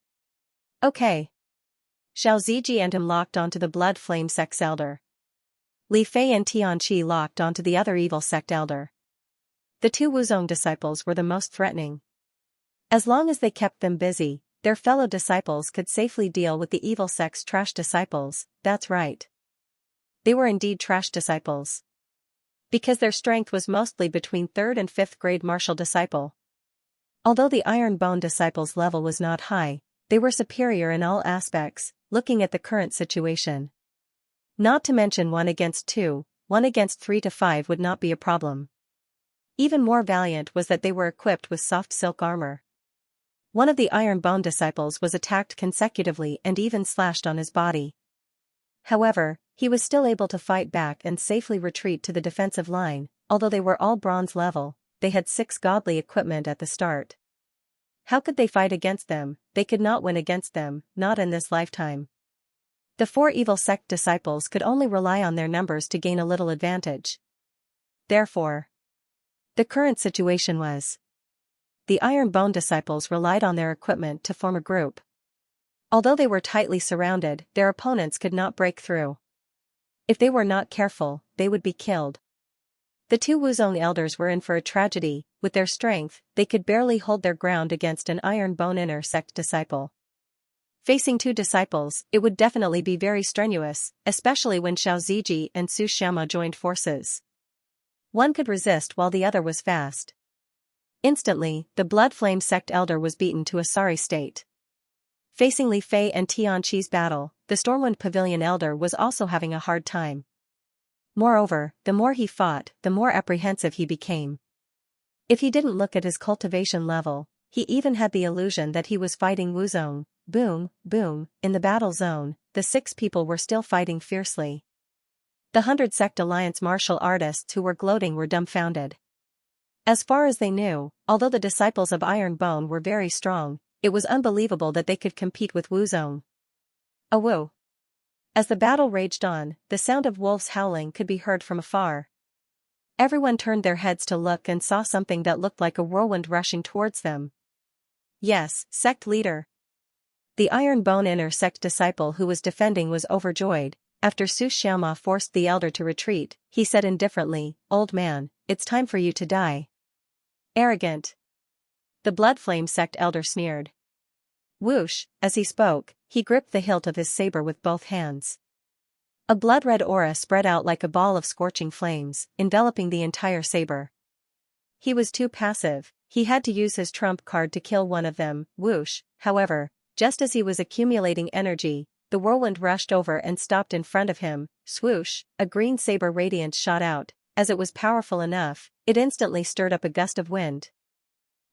Okay. Xiaoziji and him locked onto the Blood Flame sect's elder. Li Fei and Tianqi locked onto the other evil sect elder. The 2 Wuzong disciples were the most threatening. As long as they kept them busy, their fellow disciples could safely deal with the evil sect's trash disciples. That's right. They were indeed trash disciples. Because their strength was mostly between 3rd and 5th grade martial disciple. Although the Iron Bone disciples' level was not high, they were superior in all aspects, looking at the current situation. Not to mention 1 against 2, 1 against 3 to 5 would not be a problem. Even more valiant was that they were equipped with soft silk armor. One of the Iron Bone disciples was attacked consecutively and even slashed on his body. However, he was still able to fight back and safely retreat to the defensive line. Although they were all bronze level, they had 6 godly equipment at the start. How could they fight against them? They could not win against them, not in this lifetime. The four evil sect disciples could only rely on their numbers to gain a little advantage. Therefore, the current situation was: the Iron Bone disciples relied on their equipment to form a group. Although they were tightly surrounded, their opponents could not break through. If they were not careful, they would be killed. The two Wuzong elders were in for a tragedy. With their strength, they could barely hold their ground against an Iron Bone inner sect disciple. Facing two disciples, it would definitely be very strenuous, especially when Xiao Ziji and Su Xianxia joined forces. One could resist while the other was fast. Instantly, the Blood Flame sect elder was beaten to a sorry state. Facing Li Fei and Tianqi's battle, the Stormwind Pavilion elder was also having a hard time. Moreover, the more he fought, the more apprehensive he became. If he didn't look at his cultivation level, he even had the illusion that he was fighting Wuzong. Boom, boom, in the battle zone, the 6 people were still fighting fiercely. The 100 Sect Alliance martial artists who were gloating were dumbfounded. As far as they knew, although the disciples of Iron Bone were very strong, it was unbelievable that they could compete with Wuzong. Awoo! As the battle raged on, the sound of wolves howling could be heard from afar. Everyone turned their heads to look and saw something that looked like a whirlwind rushing towards them. Yes, sect leader. The Iron Bone inner sect disciple who was defending was overjoyed. After Su Xianxia forced the elder to retreat, he said indifferently, "Old man, it's time for you to die." Arrogant. The Blood Flame sect elder sneered. Whoosh, as he spoke, he gripped the hilt of his saber with both hands. A blood-red aura spread out like a ball of scorching flames, enveloping the entire saber. He was too passive, he had to use his trump card to kill one of them. Whoosh, however, just as he was accumulating energy, the whirlwind rushed over and stopped in front of him. Swoosh, a green saber radiance shot out. As it was powerful enough, it instantly stirred up a gust of wind.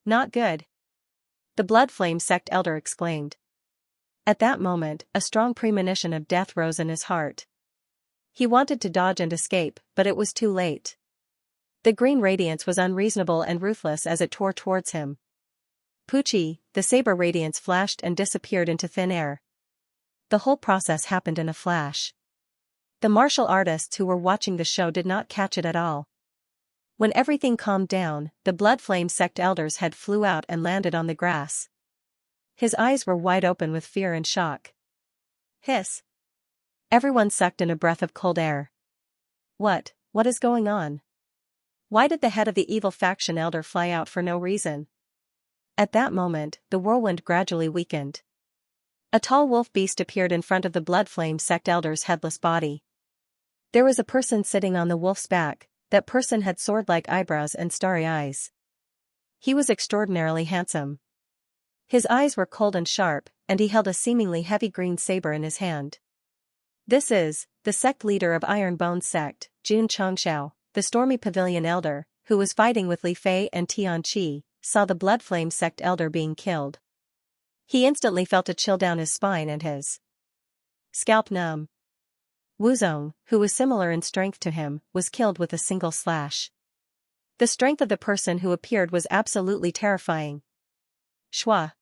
Not good. The Blood Flame sect elder exclaimed. At that moment, a strong premonition of death rose in his heart. He wanted to dodge and escape, but it was too late. The green radiance was unreasonable and ruthless as it tore towards him. Poochie, the saber radiance flashed and disappeared into thin air. The whole process happened in a flash. The martial artists who were watching the show did not catch it at all. When everything calmed down, the Blood Flame sect elder's head flew out and landed on the grass. His eyes were wide open with fear and shock. Hiss! Everyone sucked in a breath of cold air. What is going on? Why did the head of the evil faction elder fly out for no reason? At that moment, the whirlwind gradually weakened. A tall wolf beast appeared in front of the Blood Flame sect elder's headless body. There was a person sitting on the wolf's back. That person had sword-like eyebrows and starry eyes. He was extraordinarily handsome. His eyes were cold and sharp, and he held a seemingly heavy green saber in his hand. This is the sect leader of Iron Bone sect, Xianxia, the Stormy Pavilion elder, who was fighting with Li Fei and Tianqi, saw the Blood Flame sect elder being killed. He instantly felt a chill down his spine and his scalp numb. Wuzong, who was similar in strength to him, was killed with a single slash. The strength of the person who appeared was absolutely terrifying. Shua.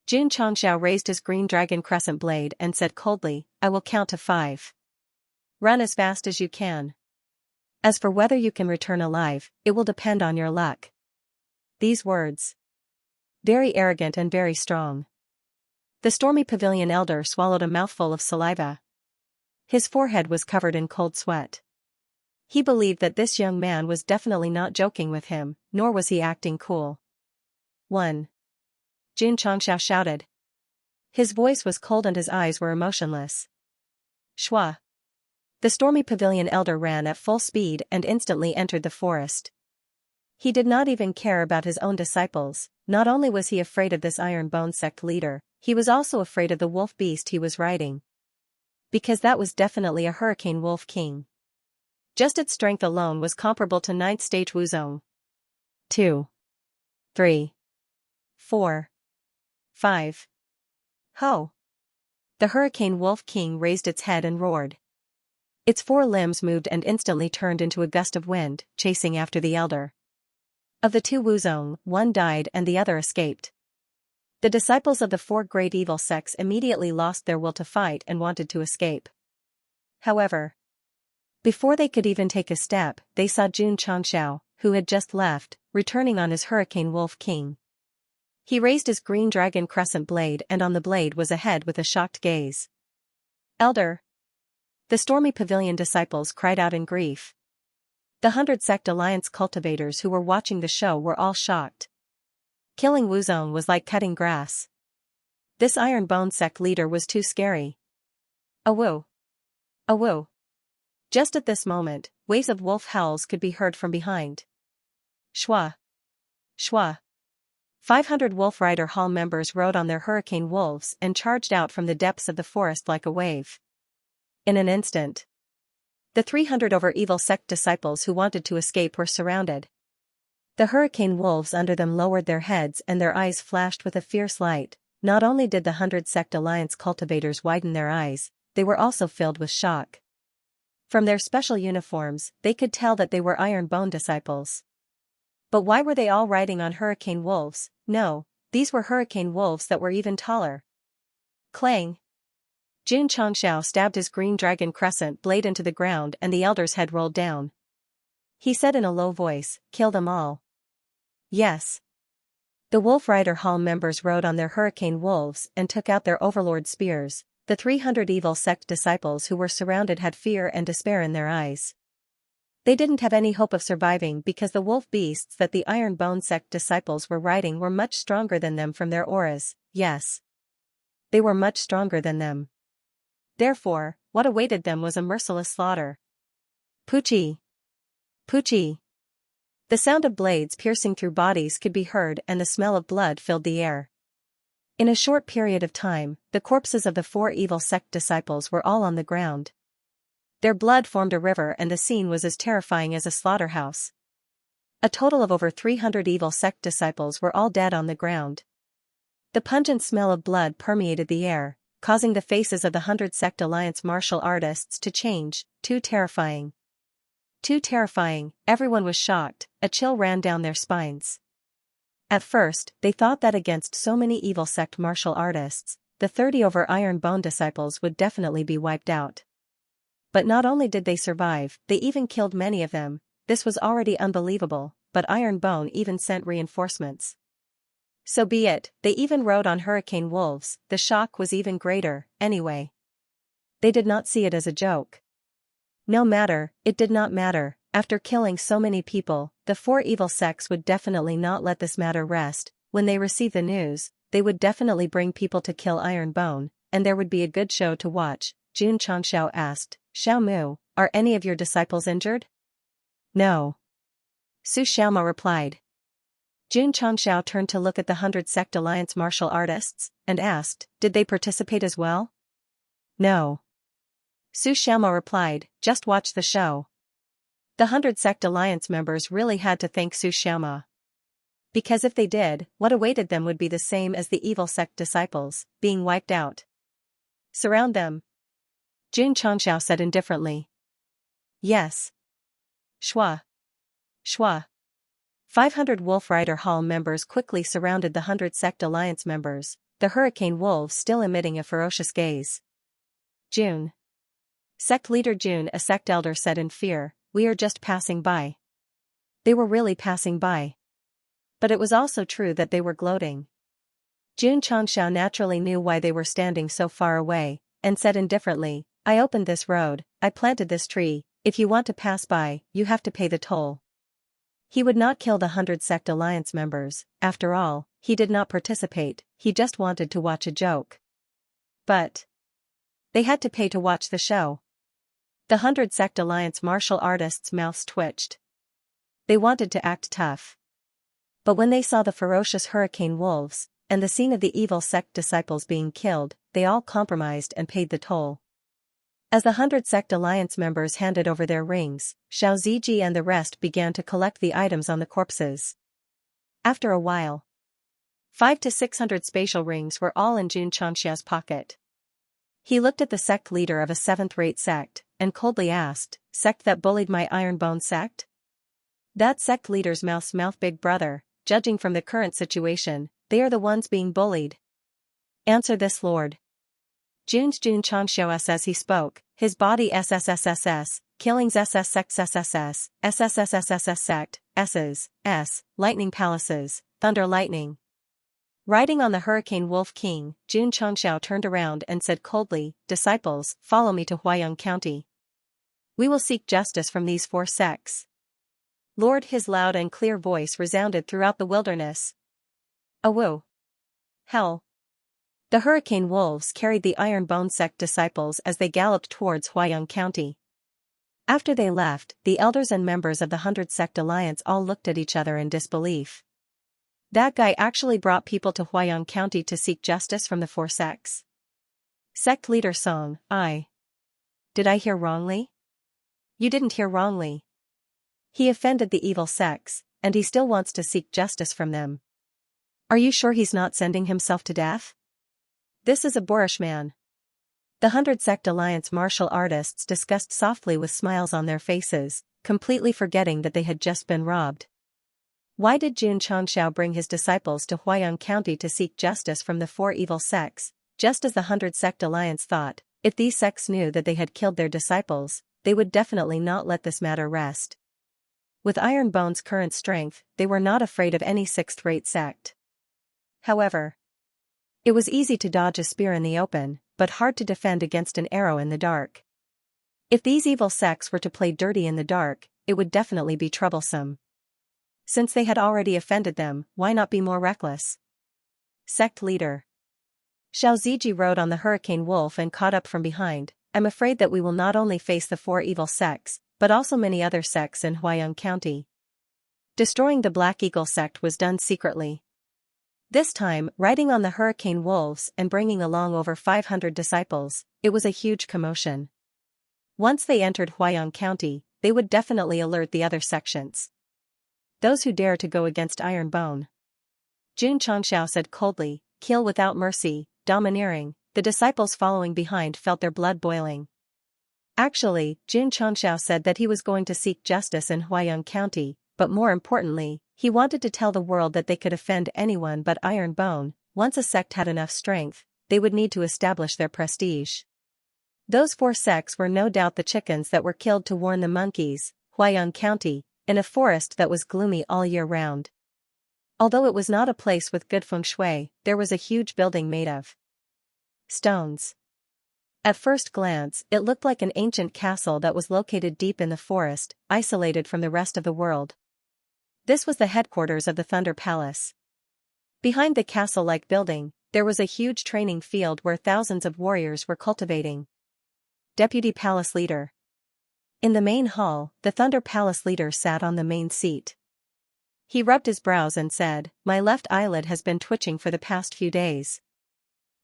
Xianxia raised his green dragon crescent blade and said coldly, "I will count to 5. Run as fast as you can. As for whether you can return alive, it will depend on your luck." These words. Very arrogant and very strong. The Stormy Pavilion elder swallowed a mouthful of saliva. His forehead was covered in cold sweat. He believed that this young man was definitely not joking with him, nor was he acting cool. 1. Xianxia shouted. His voice was cold and his eyes were emotionless. Shua. The Stormy Pavilion elder ran at full speed and instantly entered the forest. He did not even care about his own disciples. Not only was he afraid of this Iron Bone sect leader, he was also afraid of the wolf beast he was riding. Because that was definitely a Hurricane Wolf King. Just its strength alone was comparable to 9th stage Wuzong. 2. 3. 4. 5. Ho! The Hurricane Wolf King raised its head and roared. Its 4 limbs moved and instantly turned into a gust of wind, chasing after the elder. Of the 2 Wuzong, one died and the other escaped. The disciples of the four great evil sects immediately lost their will to fight and wanted to escape. However, before they could even take a step, they saw Xianxia, who had just left, returning on his Hurricane Wolf King. He raised his green dragon crescent blade, and on the blade was a head with a shocked gaze. "Elder!" The stormy pavilion disciples cried out in grief. The 100 Sect Alliance cultivators who were watching the show were all shocked. Killing Wuzone was like cutting grass. This Iron Bone Sect leader was too scary. Awoo! Awoo! Just at this moment, waves of wolf howls could be heard from behind. Shwa! Shwa! 500 Wolf Rider Hall members rode on their hurricane wolves and charged out from the depths of the forest like a wave. In an instant, the 300 over evil sect disciples who wanted to escape were surrounded. The hurricane wolves under them lowered their heads and their eyes flashed with a fierce light. Not only did the 100 Sect Alliance cultivators widen their eyes, they were also filled with shock. From their special uniforms, they could tell that they were Iron Bone disciples. But why were they all riding on hurricane wolves? No, these were hurricane wolves that were even taller. Clang! Xianxia stabbed his green dragon crescent blade into the ground and the elder's head rolled down. He said in a low voice, "Kill them all." Yes. The Wolf Rider Hall members rode on their hurricane wolves and took out their overlord spears. The 300 evil sect disciples who were surrounded had fear and despair in their eyes. They didn't have any hope of surviving because the wolf beasts that the Iron Bone Sect disciples were riding were much stronger than them from their auras. Yes. They were much stronger than them. Therefore, what awaited them was a merciless slaughter. Poochie! Poochie! The sound of blades piercing through bodies could be heard and the smell of blood filled the air. In a short period of time, the corpses of the four evil sect disciples were all on the ground. Their blood formed a river and the scene was as terrifying as a slaughterhouse. A total of over 300 evil sect disciples were all dead on the ground. The pungent smell of blood permeated the air, causing the faces of the 100 Sect Alliance martial artists to change. Too terrifying. Too terrifying, everyone was shocked, a chill ran down their spines. At first, they thought that against so many evil sect martial artists, the 30 over Iron Bone disciples would definitely be wiped out. But not only did they survive, they even killed many of them. This was already unbelievable, but Iron Bone even sent reinforcements. So be it, they even rode on hurricane wolves. The shock was even greater, anyway. They did not see it as a joke. No matter, it did not matter. After killing so many people, the four evil sects would definitely not let this matter rest. When they receive the news, they would definitely bring people to kill Iron Bone, and there would be a good show to watch. Xianxia asked, "Xiao Mu, are any of your disciples injured?" "No." Su Xiaoma replied. Xianxia turned to look at the 100 Sect Alliance martial artists, and asked, "Did they participate as well?" "No." Su Xiaoma replied, "Just watch the show." The 100 Sect Alliance members really had to thank Su Xiaoma. Because if they did, what awaited them would be the same as the evil sect disciples, being wiped out. "Surround them," Xianxia said indifferently. "Yes." Shwa! Shwa! 500 Wolf Rider Hall members quickly surrounded the 100 Sect Alliance members, the hurricane wolves still emitting a ferocious gaze. "June." Sect leader June, a sect elder, said in fear, "We are just passing by." They were really passing by. But it was also true that they were gloating. Xianxia naturally knew why they were standing so far away, and said indifferently, "I opened this road, I planted this tree, if you want to pass by, you have to pay the toll." He would not kill the 100 Sect Alliance members. After all, he did not participate, he just wanted to watch a joke. But they had to pay to watch the show. The 100 Sect Alliance martial artists' mouths twitched. They wanted to act tough. But when they saw the ferocious hurricane wolves, and the scene of the evil sect disciples being killed, they all compromised and paid the toll. As the 100 Sect Alliance members handed over their rings, Xiao Ziji and the rest began to collect the items on the corpses. After a while, 500 to 600 spatial rings were all in Xianxia's pocket. He looked at the sect leader of a 7th-rate sect, and coldly asked, "Sect that bullied my Iron Bone sect?" That sect leader's mouth big brother, judging from the current situation, they are the ones being bullied. Answer this, Lord. Jun's Jun Changsho as he spoke, his body SSSSS, killings SS Sects SSS, SSSSSS Sect, S's, S, lightning palaces, thunder lightning. Riding on the Hurricane Wolf King, Jun Changsho turned around and said coldly, Disciples, follow me to Huayang County. We will seek justice from these 4 sects. Lord, his loud and clear voice resounded throughout the wilderness. Awoo! Hell! The Hurricane Wolves carried the Iron Bone Sect disciples as they galloped towards Huayang County. After they left, the elders and members of the 100 Sect Alliance all looked at each other in disbelief. That guy actually brought people to Huayang County to seek justice from the 4 sects. Sect leader Song, Did I hear wrongly? You didn't hear wrongly. He offended the evil sects, and he still wants to seek justice from them. Are you sure he's not sending himself to death? This is a boorish man. The 100 Sect Alliance martial artists discussed softly with smiles on their faces, completely forgetting that they had just been robbed. Why did Jun Changsho bring his disciples to Huayang County to seek justice from the 4 evil sects, just as the 100 Sect Alliance thought? If these sects knew that they had killed their disciples, they would definitely not let this matter rest. With Iron Bone's current strength, they were not afraid of any 6th-rate sect. However, it was easy to dodge a spear in the open, but hard to defend against an arrow in the dark. If these evil sects were to play dirty in the dark, it would definitely be troublesome. Since they had already offended them, why not be more reckless? Sect leader Xiao Ziji rode on the Hurricane Wolf and caught up from behind. I'm afraid that we will not only face the 4 evil sects, but also many other sects in Huayang County. Destroying the Black Eagle sect was done secretly. This time, riding on the Hurricane Wolves and bringing along over 500 disciples, it was a huge commotion. Once they entered Huayang County, they would definitely alert the other sections. Those who dare to go against Iron Bone. Jun Changsho said coldly, kill without mercy, domineering. The disciples following behind felt their blood boiling. Actually, Jun Changsho said that he was going to seek justice in Huayang County, but more importantly, he wanted to tell the world that they could offend anyone but Iron Bone. Once a sect had enough strength, they would need to establish their prestige. Those 4 sects were no doubt the chickens that were killed to warn the monkeys. Huayang County, in a forest that was gloomy all year round. Although it was not a place with good feng shui, there was a huge building made of stones. At first glance, it looked like an ancient castle that was located deep in the forest, isolated from the rest of the world. This was the headquarters of the Thunder Palace. Behind the castle-like building, there was a huge training field where thousands of warriors were cultivating. Deputy Palace Leader. In the main hall, the Thunder Palace leader sat on the main seat. He rubbed his brows and said, My left eyelid has been twitching for the past few days.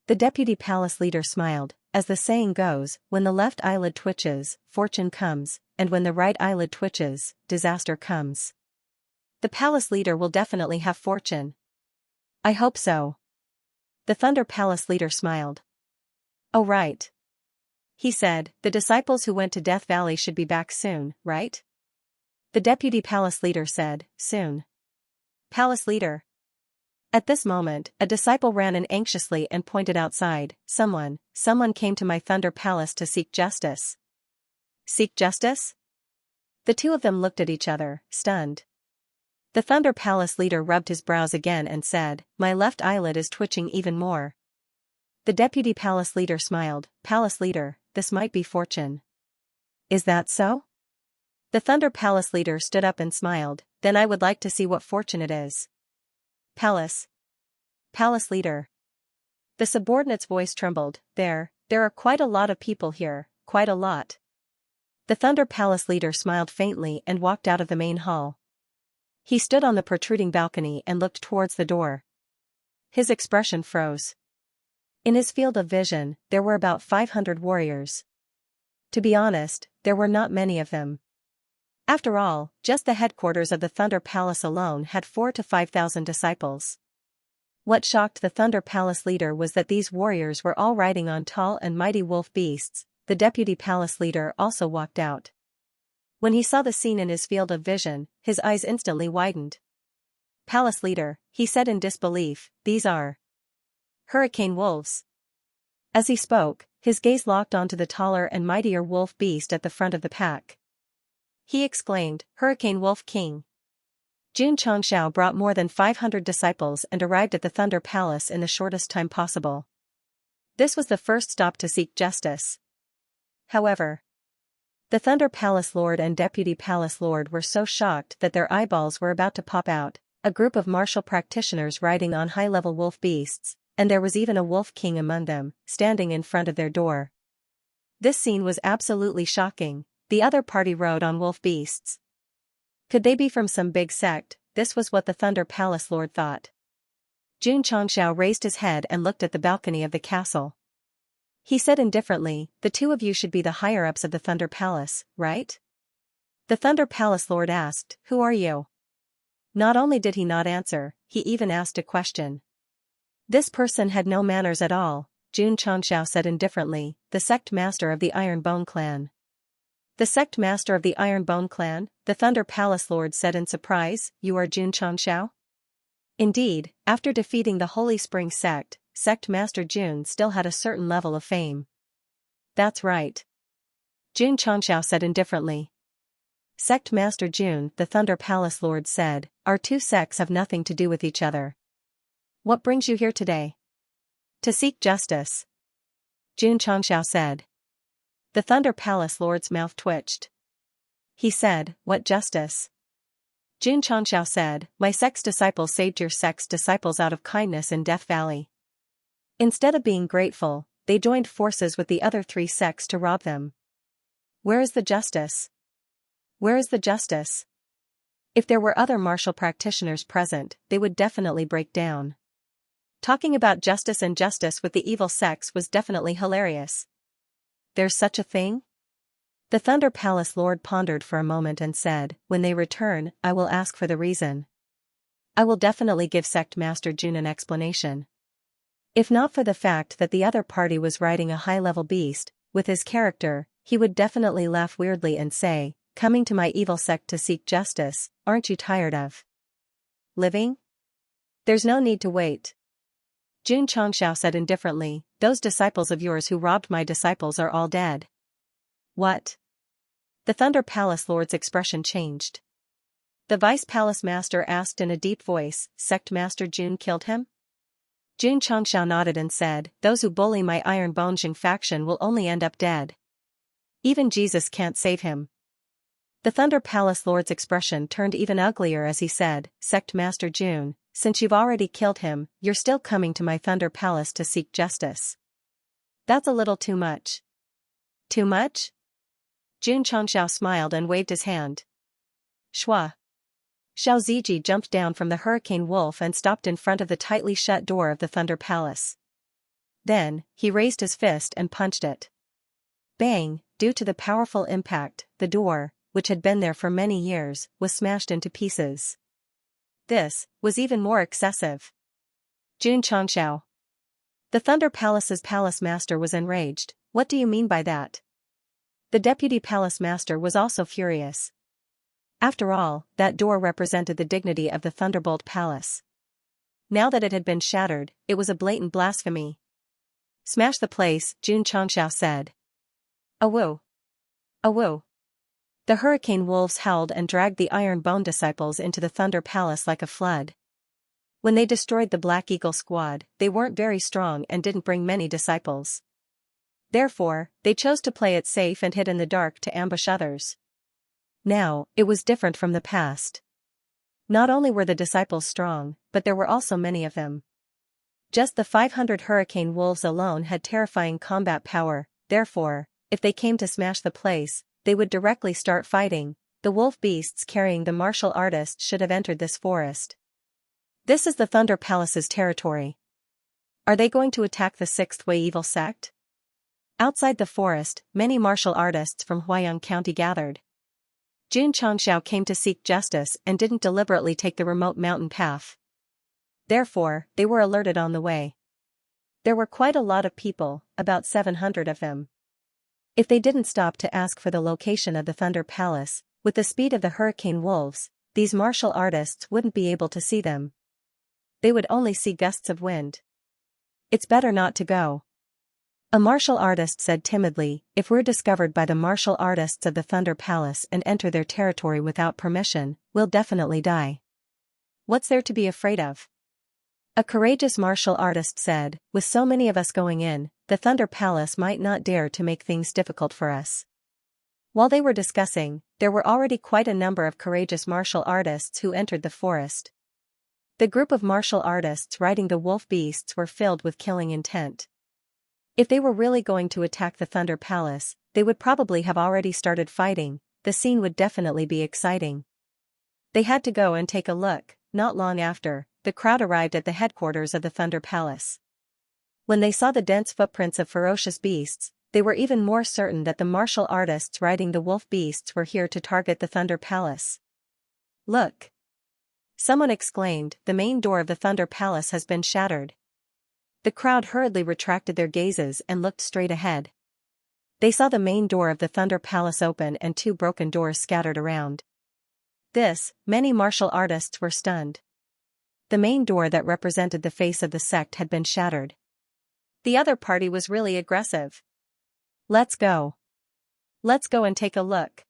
The Deputy Palace leader smiled. As the saying goes, when the left eyelid twitches, fortune comes, and when the right eyelid twitches, disaster comes. The palace leader will definitely have fortune. I hope so. The Thunder Palace leader smiled. Oh right. He said, the disciples who went to Death Valley should be back soon, right? The Deputy Palace leader said, soon. Palace leader. At this moment, a disciple ran in anxiously and pointed outside. Someone came to my Thunder Palace to seek justice. Seek justice? The 2 of them looked at each other, stunned. The Thunder Palace leader rubbed his brows again and said, My left eyelid is twitching even more. The Deputy Palace leader smiled. Palace leader, this might be fortune. Is that so? The Thunder Palace leader stood up and smiled. Then I would like to see what fortune it is. Palace leader. The subordinate's voice trembled. There are quite a lot of people here, quite a lot. The Thunder Palace leader smiled faintly and walked out of the main hall. He stood on the protruding balcony and looked towards the door. His expression froze. In his field of vision, there were about 500 warriors. To be honest, there were not many of them. After all, just the headquarters of the Thunder Palace alone had 4,000 to 5,000 disciples. What shocked the Thunder Palace leader was that these warriors were all riding on tall and mighty wolf beasts. The Deputy Palace leader also walked out. When he saw the scene in his field of vision, his eyes instantly widened. Palace leader, he said in disbelief, these are hurricane wolves. As he spoke, his gaze locked onto the taller and mightier wolf beast at the front of the pack. He exclaimed, Hurricane Wolf King. Xianxia brought more than 500 disciples and arrived at the Thunder Palace in the shortest time possible. This was the first stop to seek justice. However, the Thunder Palace Lord and Deputy Palace Lord were so shocked that their eyeballs were about to pop out, a group of martial practitioners riding on high-level wolf beasts, and there was even a wolf king among them, standing in front of their door. This scene was absolutely shocking. The other party rode on wolf beasts. Could they be from some big sect? This was what the Thunder Palace Lord thought. Xianxia raised his head and looked at the balcony of the castle. He said indifferently, the two of you should be the higher-ups of the Thunder Palace, right? The Thunder Palace Lord asked, who are you? Not only did he not answer, he even asked a question. This person had no manners at all, Xianxia said indifferently, the Sect Master of the Iron Bone Clan. The Sect Master of the Iron Bone Clan, the Thunder Palace Lord said in surprise, you are Xianxia? Indeed, after defeating the Holy Spring Sect, Sect Master Jun still had a certain level of fame. That's right. Xianxia said indifferently. Sect Master Jun, the Thunder Palace Lord said, our two sects have nothing to do with each other. What brings you here today? To seek justice. Xianxia said. The Thunder Palace Lord's mouth twitched. He said, what justice? Xianxia said, my sect's disciples saved your sect's disciples out of kindness in Death Valley. Instead of being grateful, they joined forces with the other three sects to rob them. Where is the justice? Where is the justice? If there were other martial practitioners present, they would definitely break down. Talking about justice and justice with the evil sects was definitely hilarious. There's such a thing? The Thunder Palace Lord pondered for a moment and said, when they return, I will ask for the reason. I will definitely give Sect Master Jun an explanation. If not for the fact that the other party was riding a high-level beast, with his character, he would definitely laugh weirdly and say, coming to my evil sect to seek justice, aren't you tired of living? There's no need to wait. Xianxia said indifferently, those disciples of yours who robbed my disciples are all dead. What? The Thunder Palace Lord's expression changed. The Vice Palace Master asked in a deep voice, Sect Master Jun killed him? Xianxia nodded and said, those who bully my Iron Bone Jing faction will only end up dead. Even Jesus can't save him. The Thunder Palace Lord's expression turned even uglier as he said, Sect Master Jun, since you've already killed him, you're still coming to my Thunder Palace to seek justice. That's a little too much. Too much? Xianxia smiled and waved his hand. Shua. Xiao Ziji jumped down from the Hurricane Wolf and stopped in front of the tightly shut door of the Thunder Palace. Then, he raised his fist and punched it. Bang, due to the powerful impact, the door, which had been there for many years, was smashed into pieces. This was even more excessive. Xianxia. The Thunder Palace's palace master was enraged. What do you mean by that? The deputy palace master was also furious. After all, that door represented the dignity of the Thunderbolt Palace. Now that it had been shattered, it was a blatant blasphemy. Smash the place, Xianxia said. Awoo. Awoo. The Hurricane Wolves howled and dragged the Iron Bone disciples into the Thunder Palace like a flood. When they destroyed the Black Eagle squad, they weren't very strong and didn't bring many disciples. Therefore, they chose to play it safe and hid in the dark to ambush others. Now, it was different from the past. Not only were the disciples strong, but there were also many of them. Just the 500 Hurricane Wolves alone had terrifying combat power, therefore, if they came to smash the place, they would directly start fighting. The wolf beasts carrying the martial artists should have entered this forest. This is the Thunder Palace's territory. Are they going to attack the Sixth Way Evil Sect? Outside the forest, many martial artists from Huayang County gathered. Xianxia came to seek justice and didn't deliberately take the remote mountain path. Therefore, they were alerted on the way. There were quite a lot of people, about 700 of them. If they didn't stop to ask for the location of the Thunder Palace, with the speed of the Hurricane Wolves, these martial artists wouldn't be able to see them. They would only see gusts of wind. It's better not to go. A martial artist said timidly, if we're discovered by the martial artists of the Thunder Palace and enter their territory without permission, we'll definitely die. What's there to be afraid of? A courageous martial artist said, with so many of us going in, the Thunder Palace might not dare to make things difficult for us. While they were discussing, there were already quite a number of courageous martial artists who entered the forest. The group of martial artists riding the wolf beasts were filled with killing intent. If they were really going to attack the Thunder Palace, they would probably have already started fighting. The scene would definitely be exciting. They had to go and take a look. Not long after, the crowd arrived at the headquarters of the Thunder Palace. When they saw the dense footprints of ferocious beasts, they were even more certain that the martial artists riding the wolf beasts were here to target the Thunder Palace. Look! Someone exclaimed, the main door of the Thunder Palace has been shattered. The crowd hurriedly retracted their gazes and looked straight ahead. They saw the main door of the Thunder Palace open and 2 broken doors scattered around. Many martial artists were stunned. The main door that represented the face of the sect had been shattered. The other party was really aggressive. Let's go. Let's go and take a look.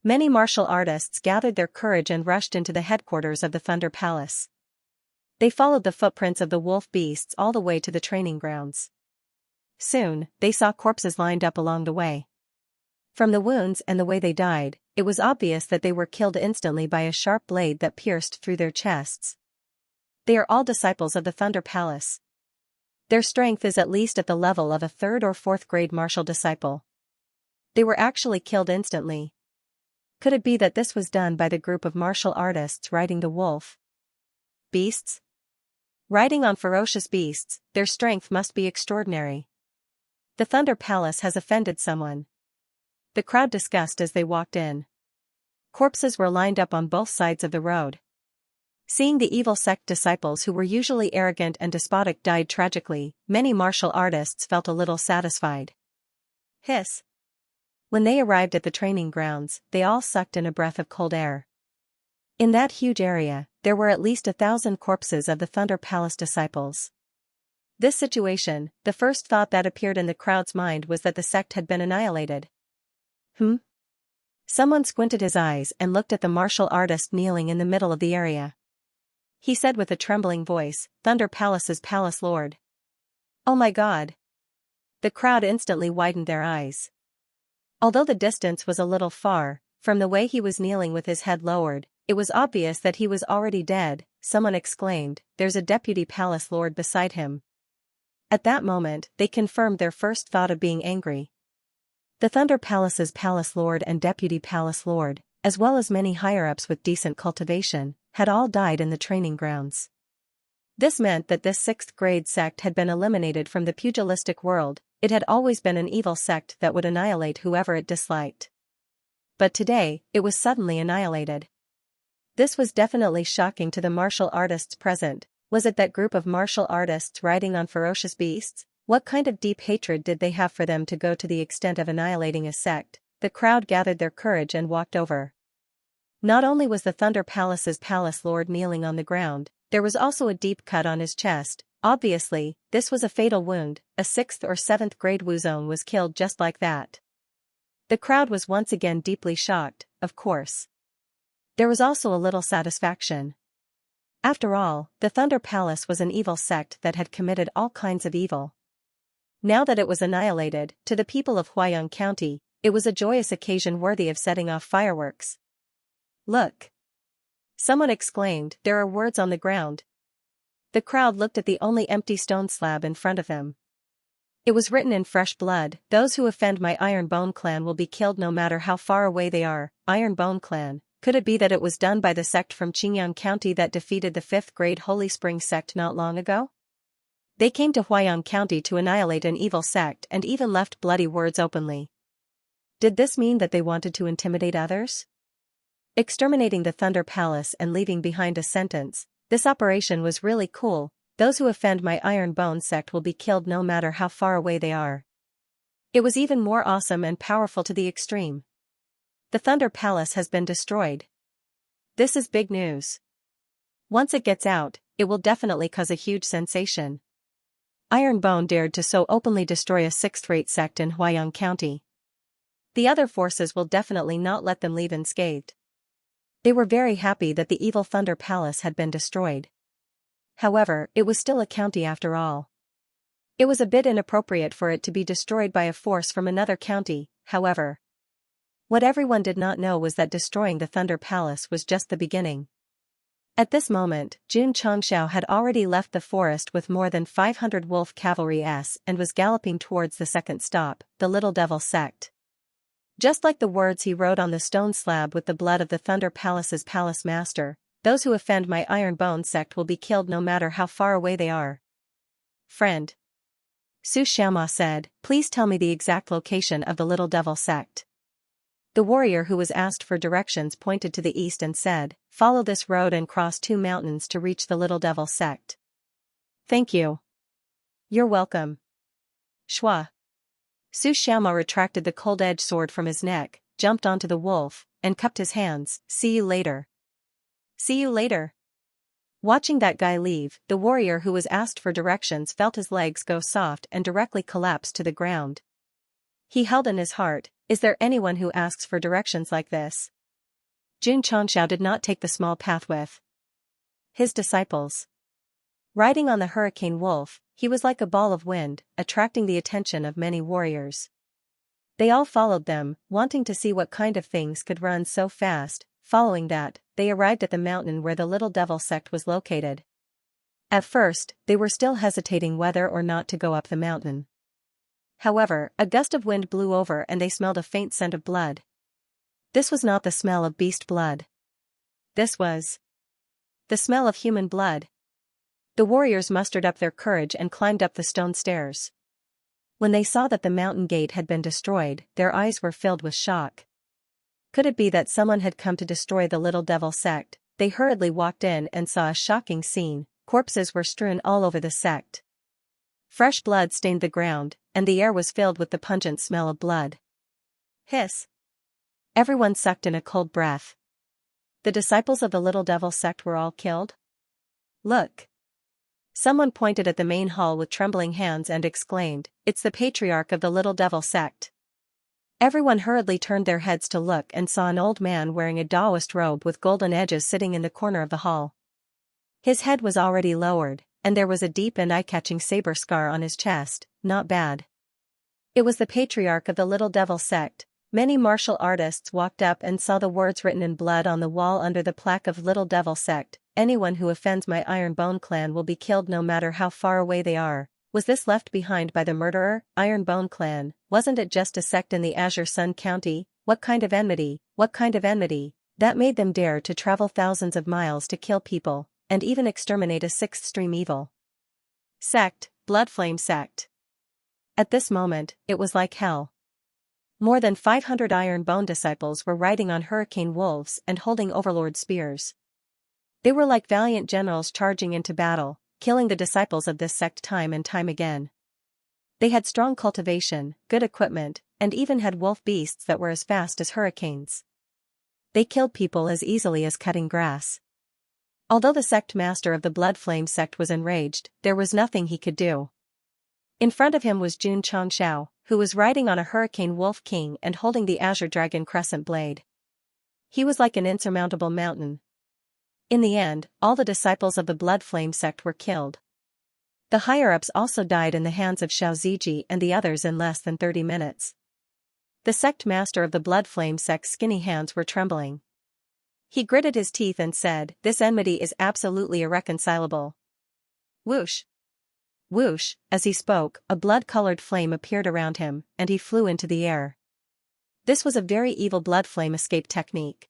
Many martial artists gathered their courage and rushed into the headquarters of the Thunder Palace. They followed the footprints of the wolf beasts all the way to the training grounds. Soon, they saw corpses lined up along the way. From the wounds and the way they died, it was obvious that they were killed instantly by a sharp blade that pierced through their chests. They are all disciples of the Thunder Palace. Their strength is at least at the level of a 3rd or 4th grade martial disciple. They were actually killed instantly. Could it be that this was done by the group of martial artists riding the wolf beasts? Riding on ferocious beasts, their strength must be extraordinary. The Thunder Palace has offended someone. The crowd discussed as they walked in. Corpses were lined up on both sides of the road. Seeing the evil sect disciples who were usually arrogant and despotic died tragically, many martial artists felt a little satisfied. Hiss. When they arrived at the training grounds, they all sucked in a breath of cold air. In that huge area, there were at least 1,000 corpses of the Thunder Palace disciples. This situation, the first thought that appeared in the crowd's mind was that the sect had been annihilated. Someone squinted his eyes and looked at the martial artist kneeling in the middle of the area. He said with a trembling voice, Thunder Palace's Palace Lord. Oh my God! The crowd instantly widened their eyes. Although the distance was a little far, from the way he was kneeling with his head lowered, it was obvious that he was already dead. Someone exclaimed, there's a deputy palace lord beside him. At that moment, they confirmed their first thought of being angry. The Thunder Palace's palace lord and deputy palace lord, as well as many higher-ups with decent cultivation, had all died in the training grounds. This meant that this 6th grade sect had been eliminated from the pugilistic world. It had always been an evil sect that would annihilate whoever it disliked. But today, it was suddenly annihilated. This was definitely shocking to the martial artists present. Was it that group of martial artists riding on ferocious beasts? What kind of deep hatred did they have for them to go to the extent of annihilating a sect? The crowd gathered their courage and walked over. Not only was the Thunder Palace's palace lord kneeling on the ground, there was also a deep cut on his chest. Obviously, this was a fatal wound. A 6th or 7th grade Wuzone was killed just like that. The crowd was once again deeply shocked, of course. There was also a little satisfaction. After all, the Thunder Palace was an evil sect that had committed all kinds of evil. Now that it was annihilated, to the people of Huaiyang County, it was a joyous occasion worthy of setting off fireworks. Look! Someone exclaimed, there are words on the ground. The crowd looked at the only empty stone slab in front of them. It was written in fresh blood, those who offend my Iron Bone clan will be killed no matter how far away they are. Iron Bone clan. Could it be that it was done by the sect from Qingyang County that defeated the 5th grade Holy Spring sect not long ago? They came to Huaiyang County to annihilate an evil sect and even left bloody words openly. Did this mean that they wanted to intimidate others? Exterminating the Thunder Palace and leaving behind a sentence, this operation was really cool. Those who offend my Iron Bone sect will be killed no matter how far away they are. It was even more awesome and powerful to the extreme. The Thunder Palace has been destroyed. This is big news. Once it gets out, it will definitely cause a huge sensation. Ironbone dared to so openly destroy a sixth-rate sect in Huayang County. The other forces will definitely not let them leave unscathed. They were very happy that the evil Thunder Palace had been destroyed. However, it was still a county after all. It was a bit inappropriate for it to be destroyed by a force from another county, however. What everyone did not know was that destroying the Thunder Palace was just the beginning. At this moment, Xianxia had already left the forest with more than 500 wolf cavalry and was galloping towards the second stop, the Little Devil Sect. Just like the words he wrote on the stone slab with the blood of the Thunder Palace's palace master, those who offend my Iron Bone sect will be killed no matter how far away they are. Friend. Xianxia said, please tell me the exact location of the Little Devil Sect. The warrior who was asked for directions pointed to the east and said, follow this road and cross 2 mountains to reach the Little Devil Sect. Thank you. You're welcome. Shua. Xianxia retracted the cold-edged sword from his neck, jumped onto the wolf, and cupped his hands. See you later. See you later. Watching that guy leave, the warrior who was asked for directions felt his legs go soft and directly collapsed to the ground. He held in his heart, is there anyone who asks for directions like this? Xianxia did not take the small path with his disciples. Riding on the hurricane wolf, he was like a ball of wind, attracting the attention of many warriors. They all followed them, wanting to see what kind of things could run so fast. Following that, they arrived at the mountain where the Little Devil Sect was located. At first, they were still hesitating whether or not to go up the mountain. However, a gust of wind blew over and they smelled a faint scent of blood. This was not the smell of beast blood. This was the smell of human blood. The warriors mustered up their courage and climbed up the stone stairs. When they saw that the mountain gate had been destroyed, their eyes were filled with shock. Could it be that someone had come to destroy the Little Devil Sect? They hurriedly walked in and saw a shocking scene. Corpses were strewn all over the sect. Fresh blood stained the ground, and the air was filled with the pungent smell of blood. Hiss! Everyone sucked in a cold breath. The disciples of the Little Devil Sect were all killed? Look! Someone pointed at the main hall with trembling hands and exclaimed, it's the patriarch of the Little Devil Sect. Everyone hurriedly turned their heads to look and saw an old man wearing a Taoist robe with golden edges sitting in the corner of the hall. His head was already lowered, and there was a deep and eye-catching saber scar on his chest. Not bad. It was the patriarch of the Little Devil Sect. Many martial artists walked up and saw the words written in blood on the wall under the plaque of Little Devil Sect. Anyone who offends my Iron Bone clan will be killed no matter how far away they are. Was this left behind by the murderer? Iron Bone clan, wasn't it just a sect in the Azure Sun County? What kind of enmity? What kind of enmity? That made them dare to travel thousands of miles to kill people, and even exterminate a sixth-stream evil sect, Bloodflame Sect. At this moment, it was like hell. More than 500 Iron Bone disciples were riding on hurricane wolves and holding overlord spears. They were like valiant generals charging into battle, killing the disciples of this sect time and time again. They had strong cultivation, good equipment, and even had wolf beasts that were as fast as hurricanes. They killed people as easily as cutting grass. Although the sect master of the Bloodflame Sect was enraged, there was nothing he could do. In front of him was Xianxia, who was riding on a hurricane wolf king and holding the Azure Dragon crescent blade. He was like an insurmountable mountain. In the end, all the disciples of the Bloodflame Sect were killed. The higher-ups also died in the hands of Xiaoziji and the others in less than 30 minutes. The sect master of the Bloodflame Sect's skinny hands were trembling. He gritted his teeth and said, this enmity is absolutely irreconcilable. Whoosh! Whoosh! As he spoke, a blood-colored flame appeared around him, and he flew into the air. This was a very evil blood flame escape technique.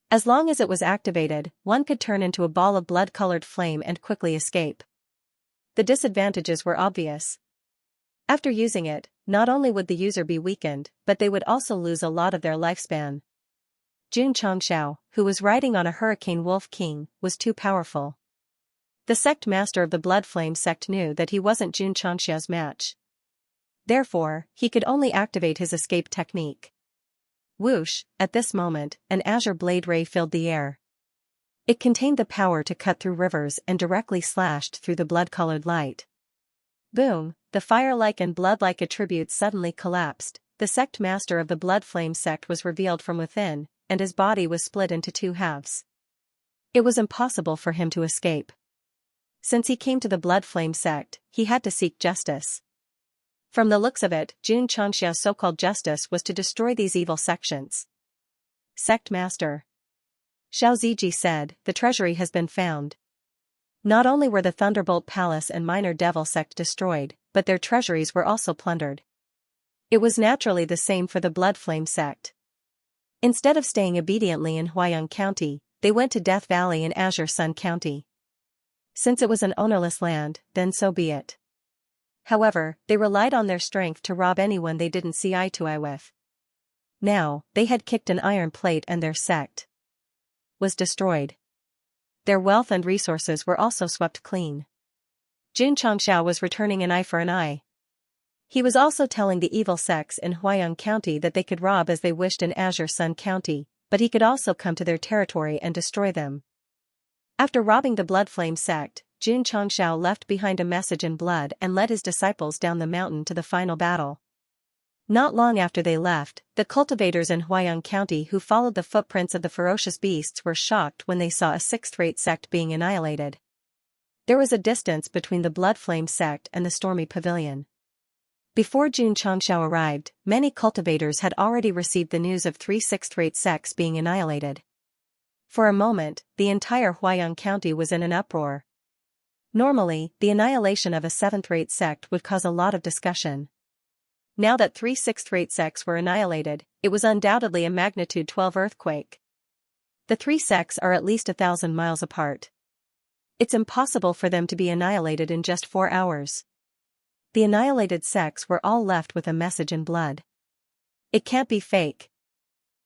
As long as it was activated, one could turn into a ball of blood-colored flame and quickly escape. The disadvantages were obvious. After using it, not only would the user be weakened, but they would also lose a lot of their lifespan. Xianxia, who was riding on a hurricane wolf king, was too powerful. The sect master of the Bloodflame Sect knew that he wasn't Xianxia's match. Therefore, he could only activate his escape technique. Whoosh! At this moment, an azure blade ray filled the air. It contained the power to cut through rivers and directly slashed through the blood-colored light. Boom, the fire-like and blood-like attributes suddenly collapsed. The sect master of the Blood Flame sect was revealed from within, and his body was split into two halves. It was impossible for him to escape. Since he came to the Blood Flame sect, he had to seek justice. From the looks of it, Xianxia's so-called justice was to destroy these evil sections. Sect Master Xiao Ziji said, "The treasury has been found." Not only were the Thunderbolt Palace and Minor Devil sect destroyed, but their treasuries were also plundered. It was naturally the same for the Blood Flame sect. Instead of staying obediently in Huayang County, they went to Death Valley in Azure Sun County. Since it was an ownerless land, then so be it. However, they relied on their strength to rob anyone they didn't see eye to eye with. Now, they had kicked an iron plate and their sect was destroyed. Their wealth and resources were also swept clean. Xianxia was returning an eye for an eye. He was also telling the evil sects in Huayang County that they could rob as they wished in Azure Sun County, but he could also come to their territory and destroy them. After robbing the Blood Flame sect, Xianxia left behind a message in blood and led his disciples down the mountain to the final battle. Not long after they left, the cultivators in Huayang County who followed the footprints of the ferocious beasts were shocked when they saw a sixth-rate sect being annihilated. There was a distance between the Blood Flame sect and the Stormy Pavilion. Before Xianxia arrived, many cultivators had already received the news of 3 sixth-rate sects being annihilated. For a moment, the entire Huayang County was in an uproar. Normally, the annihilation of a 7th-rate sect would cause a lot of discussion. Now that 3 sixth-rate sects were annihilated, it was undoubtedly a magnitude 12 earthquake. The 3 sects are at least 1,000 miles apart. It's impossible for them to be annihilated in just 4 hours. The annihilated sects were all left with a message in blood. It can't be fake.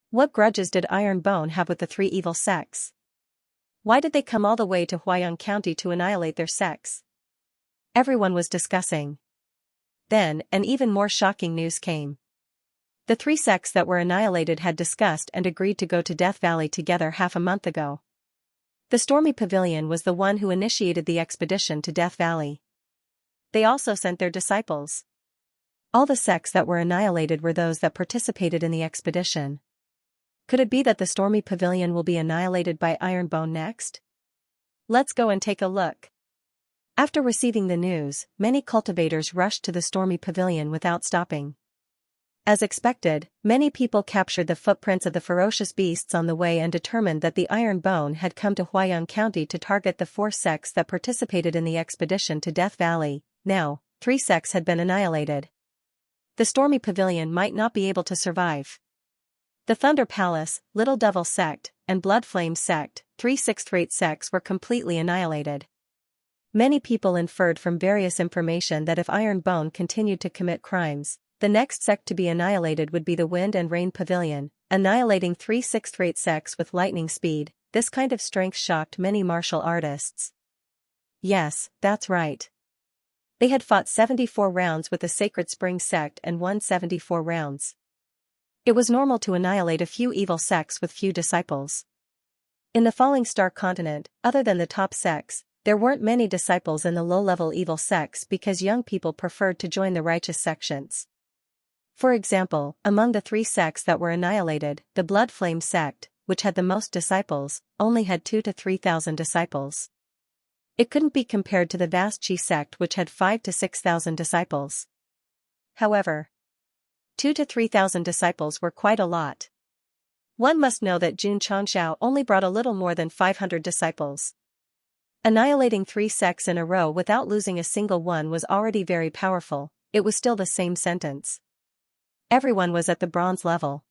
What grudges did Iron Bone have with the 3 evil sects? Why did they come all the way to Huayang County to annihilate their sects? Everyone was discussing. Then, an even more shocking news came. The 3 sects that were annihilated had discussed and agreed to go to Death Valley together half a month ago. The Stormy Pavilion was the one who initiated the expedition to Death Valley. They also sent their disciples. All the sects that were annihilated were those that participated in the expedition. Could it be that the Stormy Pavilion will be annihilated by Ironbone next? Let's go and take a look. After receiving the news, many cultivators rushed to the Stormy Pavilion without stopping. As expected, many people captured the footprints of the ferocious beasts on the way and determined that the Iron Bone had come to Huayang County to target the 4 sects that participated in the expedition to Death Valley. Now, 3 sects had been annihilated. The Stormy Pavilion might not be able to survive. The Thunder Palace, Little Devil Sect, and Blood Flame Sect, 3 sixth-rate sects were completely annihilated. Many people inferred from various information that if Iron Bone continued to commit crimes, the next sect to be annihilated would be the Wind and Rain Pavilion, annihilating 3 sixth-rate sects with lightning speed. This kind of strength shocked many martial artists. Yes, that's right. They had fought 74 rounds with the Sacred Spring Sect and won 74 rounds. It was normal to annihilate a few evil sects with few disciples. In the Falling Star continent, other than the top sects, there weren't many disciples in the low-level evil sects because young people preferred to join the righteous sections. For example, among the 3 sects that were annihilated, the Blood Flame Sect, which had the most disciples, only had 2,000 to 3,000 disciples. It couldn't be compared to the vast Qi sect which had 5,000 to 6,000 disciples. However, 2,000 to 3,000 disciples were quite a lot. One must know that Xianxia only brought a little more than 500 disciples. Annihilating 3 sects in a row without losing a single one was already very powerful. It was still the same sentence. Everyone was at the bronze level.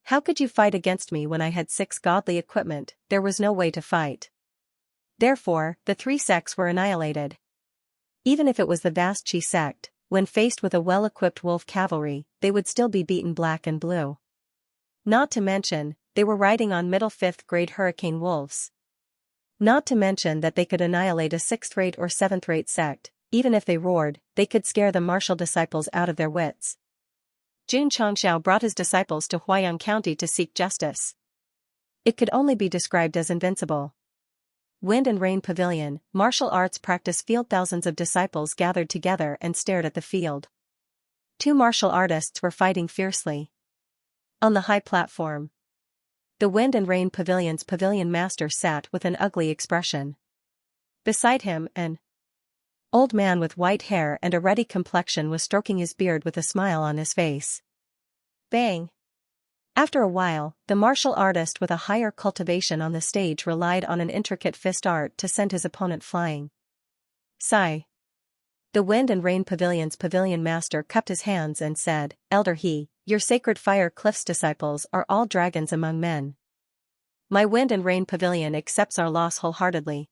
How could you fight against me when I had 6 godly equipment? There was no way to fight. Therefore, the 3 sects were annihilated. Even if it was the vast Qi sect, when faced with a well-equipped wolf cavalry, they would still be beaten black and blue. Not to mention, they were riding on middle 5th-grade hurricane wolves. Not to mention that they could annihilate a 6th-rate or 7th-rate sect. Even if they roared, they could scare the martial disciples out of their wits. Xianxia brought his disciples to Huayang County to seek justice. It could only be described as invincible. Wind and Rain Pavilion, martial arts practice field. Thousands of disciples gathered together and stared at the field. Two martial artists were fighting fiercely. On the high platform, the Wind and Rain Pavilion's pavilion master sat with an ugly expression. Beside him, an old man with white hair and a ruddy complexion was stroking his beard with a smile on his face. Bang! After a while, the martial artist with a higher cultivation on the stage relied on an intricate fist art to send his opponent flying. Sigh. The Wind and Rain Pavilion's pavilion master cupped his hands and said, "Elder He, your sacred fire cliff's disciples are all dragons among men. My Wind and Rain Pavilion accepts our loss wholeheartedly."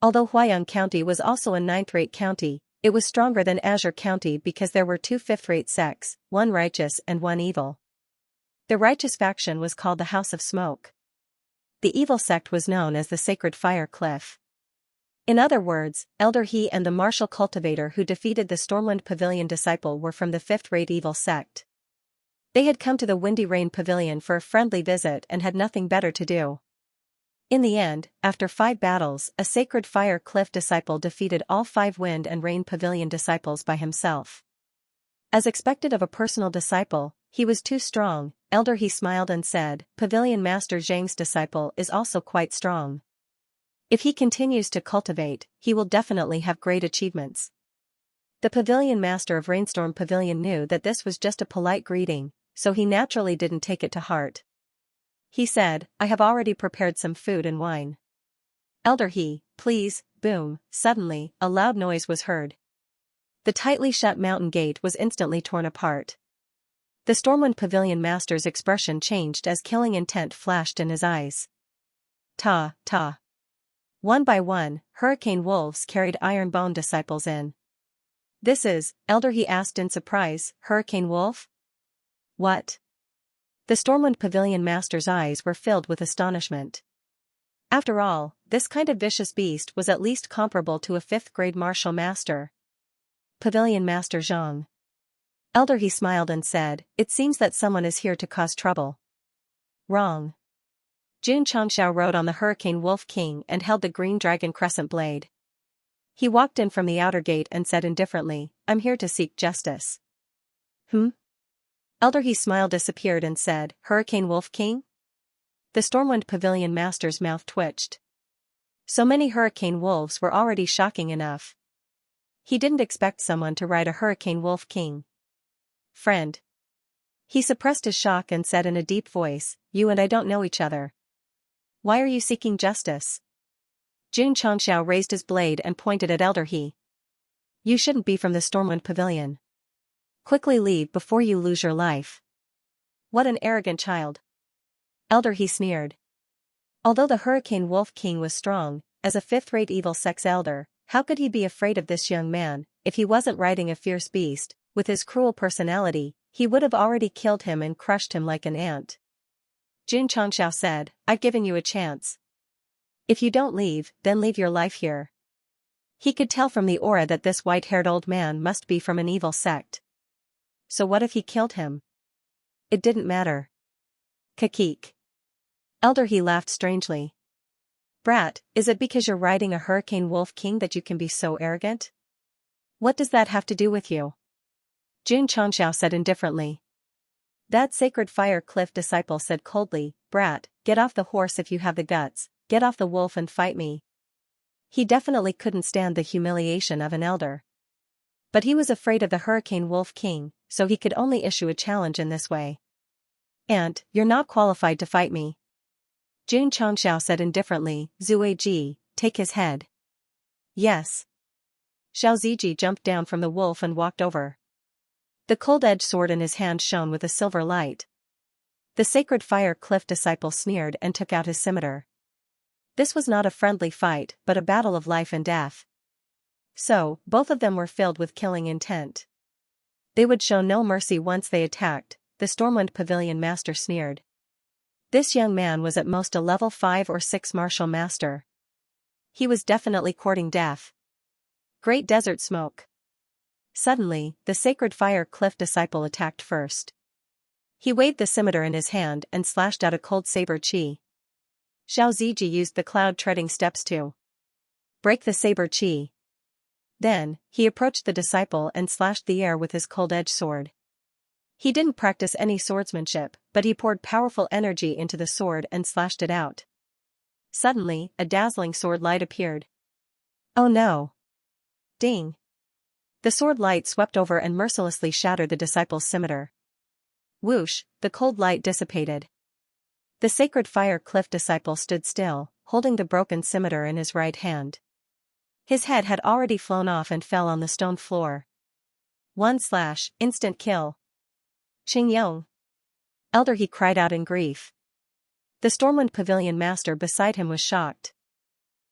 Although Huayang County was also a ninth-rate county, it was stronger than Azure County because there were two fifth-rate sects, one righteous and one evil. The righteous faction was called the House of Smoke. The evil sect was known as the Sacred Fire Cliff. In other words, Elder He and the martial cultivator who defeated the Stormwind Pavilion disciple were from the fifth-rate evil sect. They had come to the Windy Rain Pavilion for a friendly visit and had nothing better to do. In the end, after 5 battles, a Sacred Fire Cliff disciple defeated all 5 Wind and Rain Pavilion disciples by himself. As expected of a personal disciple, he was too strong. Elder He smiled and said, "Pavilion Master Zhang's disciple is also quite strong. If he continues to cultivate, he will definitely have great achievements." The Pavilion Master of Rainstorm Pavilion knew that this was just a polite greeting, so he naturally didn't take it to heart. He said, "I have already prepared some food and wine." "Elder He, please." Boom! Suddenly, a loud noise was heard. The tightly shut mountain gate was instantly torn apart. The Stormwind Pavilion Master's expression changed as killing intent flashed in his eyes. Ta, ta. One by one, hurricane wolves carried Ironbone disciples in. "This is," Elder He asked in surprise, "Hurricane Wolf? What?" The Stormwind Pavilion Master's eyes were filled with astonishment. After all, this kind of vicious beast was at least comparable to a 5th-grade martial master. Pavilion Master Zhang. Elder He smiled and said, "It seems that someone is here to cause trouble." Wrong. Jun Changxiao rode on the Hurricane Wolf King and held the green dragon crescent blade. He walked in from the outer gate and said indifferently, "I'm here to seek justice." Elder He smiled, disappeared and said, "Hurricane Wolf King?" The Stormwind Pavilion Master's mouth twitched. So many hurricane wolves were already shocking enough. He didn't expect someone to ride a Hurricane Wolf King. "Friend." He suppressed his shock and said in a deep voice, "You and I don't know each other. Why are you seeking justice?" Jun Changxiao raised his blade and pointed at Elder He. "You shouldn't be from the Stormwind Pavilion. Quickly leave before you lose your life." "What an arrogant child." Elder He sneered. Although the Hurricane Wolf King was strong, as a 5th-rate evil sex elder, how could he be afraid of this young man? If he wasn't riding a fierce beast, with his cruel personality, he would have already killed him and crushed him like an ant. Jun Changxiao said, "I've given you a chance. If you don't leave, then leave your life here." He could tell from the aura that this white-haired old man must be from an evil sect. So what if he killed him? It didn't matter. Kakik. Elder He laughed strangely. "Brat, is it because you're riding a Hurricane Wolf King that you can be so arrogant? What does that have to do with you?" Jun Changxiao said indifferently. That Sacred Fire Cliff disciple said coldly, "Brat, get off the horse if you have the guts, get off the wolf and fight me." He definitely couldn't stand the humiliation of an elder. But he was afraid of the Hurricane Wolf King, so he could only issue a challenge in this way. "Aunt, you're not qualified to fight me." Jun Changxiao said indifferently, "Zui Ji, take his head." "Yes." Xiao Ziji jumped down from the wolf and walked over. The cold-edged sword in his hand shone with a silver light. The Sacred Fire Cliff disciple sneered and took out his scimitar. This was not a friendly fight, but a battle of life and death. So, both of them were filled with killing intent. They would show no mercy once they attacked, the Stormwind Pavilion Master sneered. This young man was at most a level 5 or 6 martial master. He was definitely courting death. Great Desert Smoke. Suddenly, the Sacred Fire Cliff disciple attacked first. He waved the scimitar in his hand and slashed out a cold saber chi. Xiao Ziji used the cloud-treading steps to break the saber chi. Then, he approached the disciple and slashed the air with his cold-edged sword. He didn't practice any swordsmanship, but he poured powerful energy into the sword and slashed it out. Suddenly, a dazzling sword light appeared. Oh no! Ding! The sword light swept over and mercilessly shattered the disciple's scimitar. Whoosh, the cold light dissipated. The sacred fire cliff disciple stood still, holding the broken scimitar in his right hand. His head had already flown off and fell on the stone floor. One slash, instant kill. Qingyong! Elder, he cried out in grief. The Stormwind Pavilion master beside him was shocked.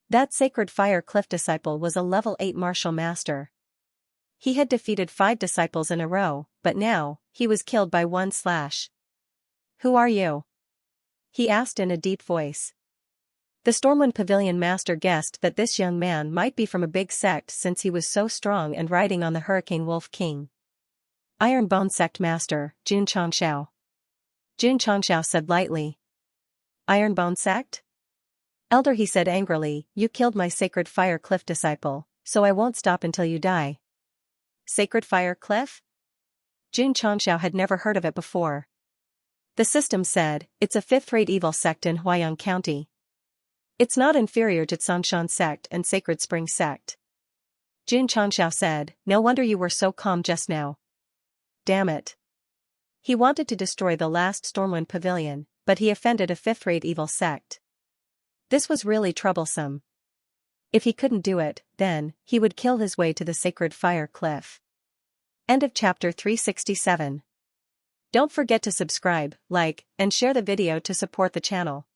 That sacred fire cliff disciple was a level 8 martial master. He had defeated 5 disciples in a row, but now, he was killed by one slash. Who are you? He asked in a deep voice. The Stormwind Pavilion master guessed that this young man might be from a big sect since he was so strong and riding on the Hurricane Wolf King. Ironbone Sect Master, Jun Changxiao. Jun Changxiao said lightly. Ironbone Sect? Elder, he said angrily, you killed my sacred fire cliff disciple, so I won't stop until you die. Sacred fire cliff? Jun Changxiao had never heard of it before. The system said, it's a 5th-rate evil sect in Huayang County. It's not inferior to Tsangshan Sect and Sacred Spring Sect. Jun Changxiao said, no wonder you were so calm just now. Damn it. He wanted to destroy the last Stormwind Pavilion, but he offended a 5th-rate evil sect. This was really troublesome. If he couldn't do it, then, he would kill his way to the sacred fire cliff. End of chapter 367. Don't forget to subscribe, like, and share the video to support the channel.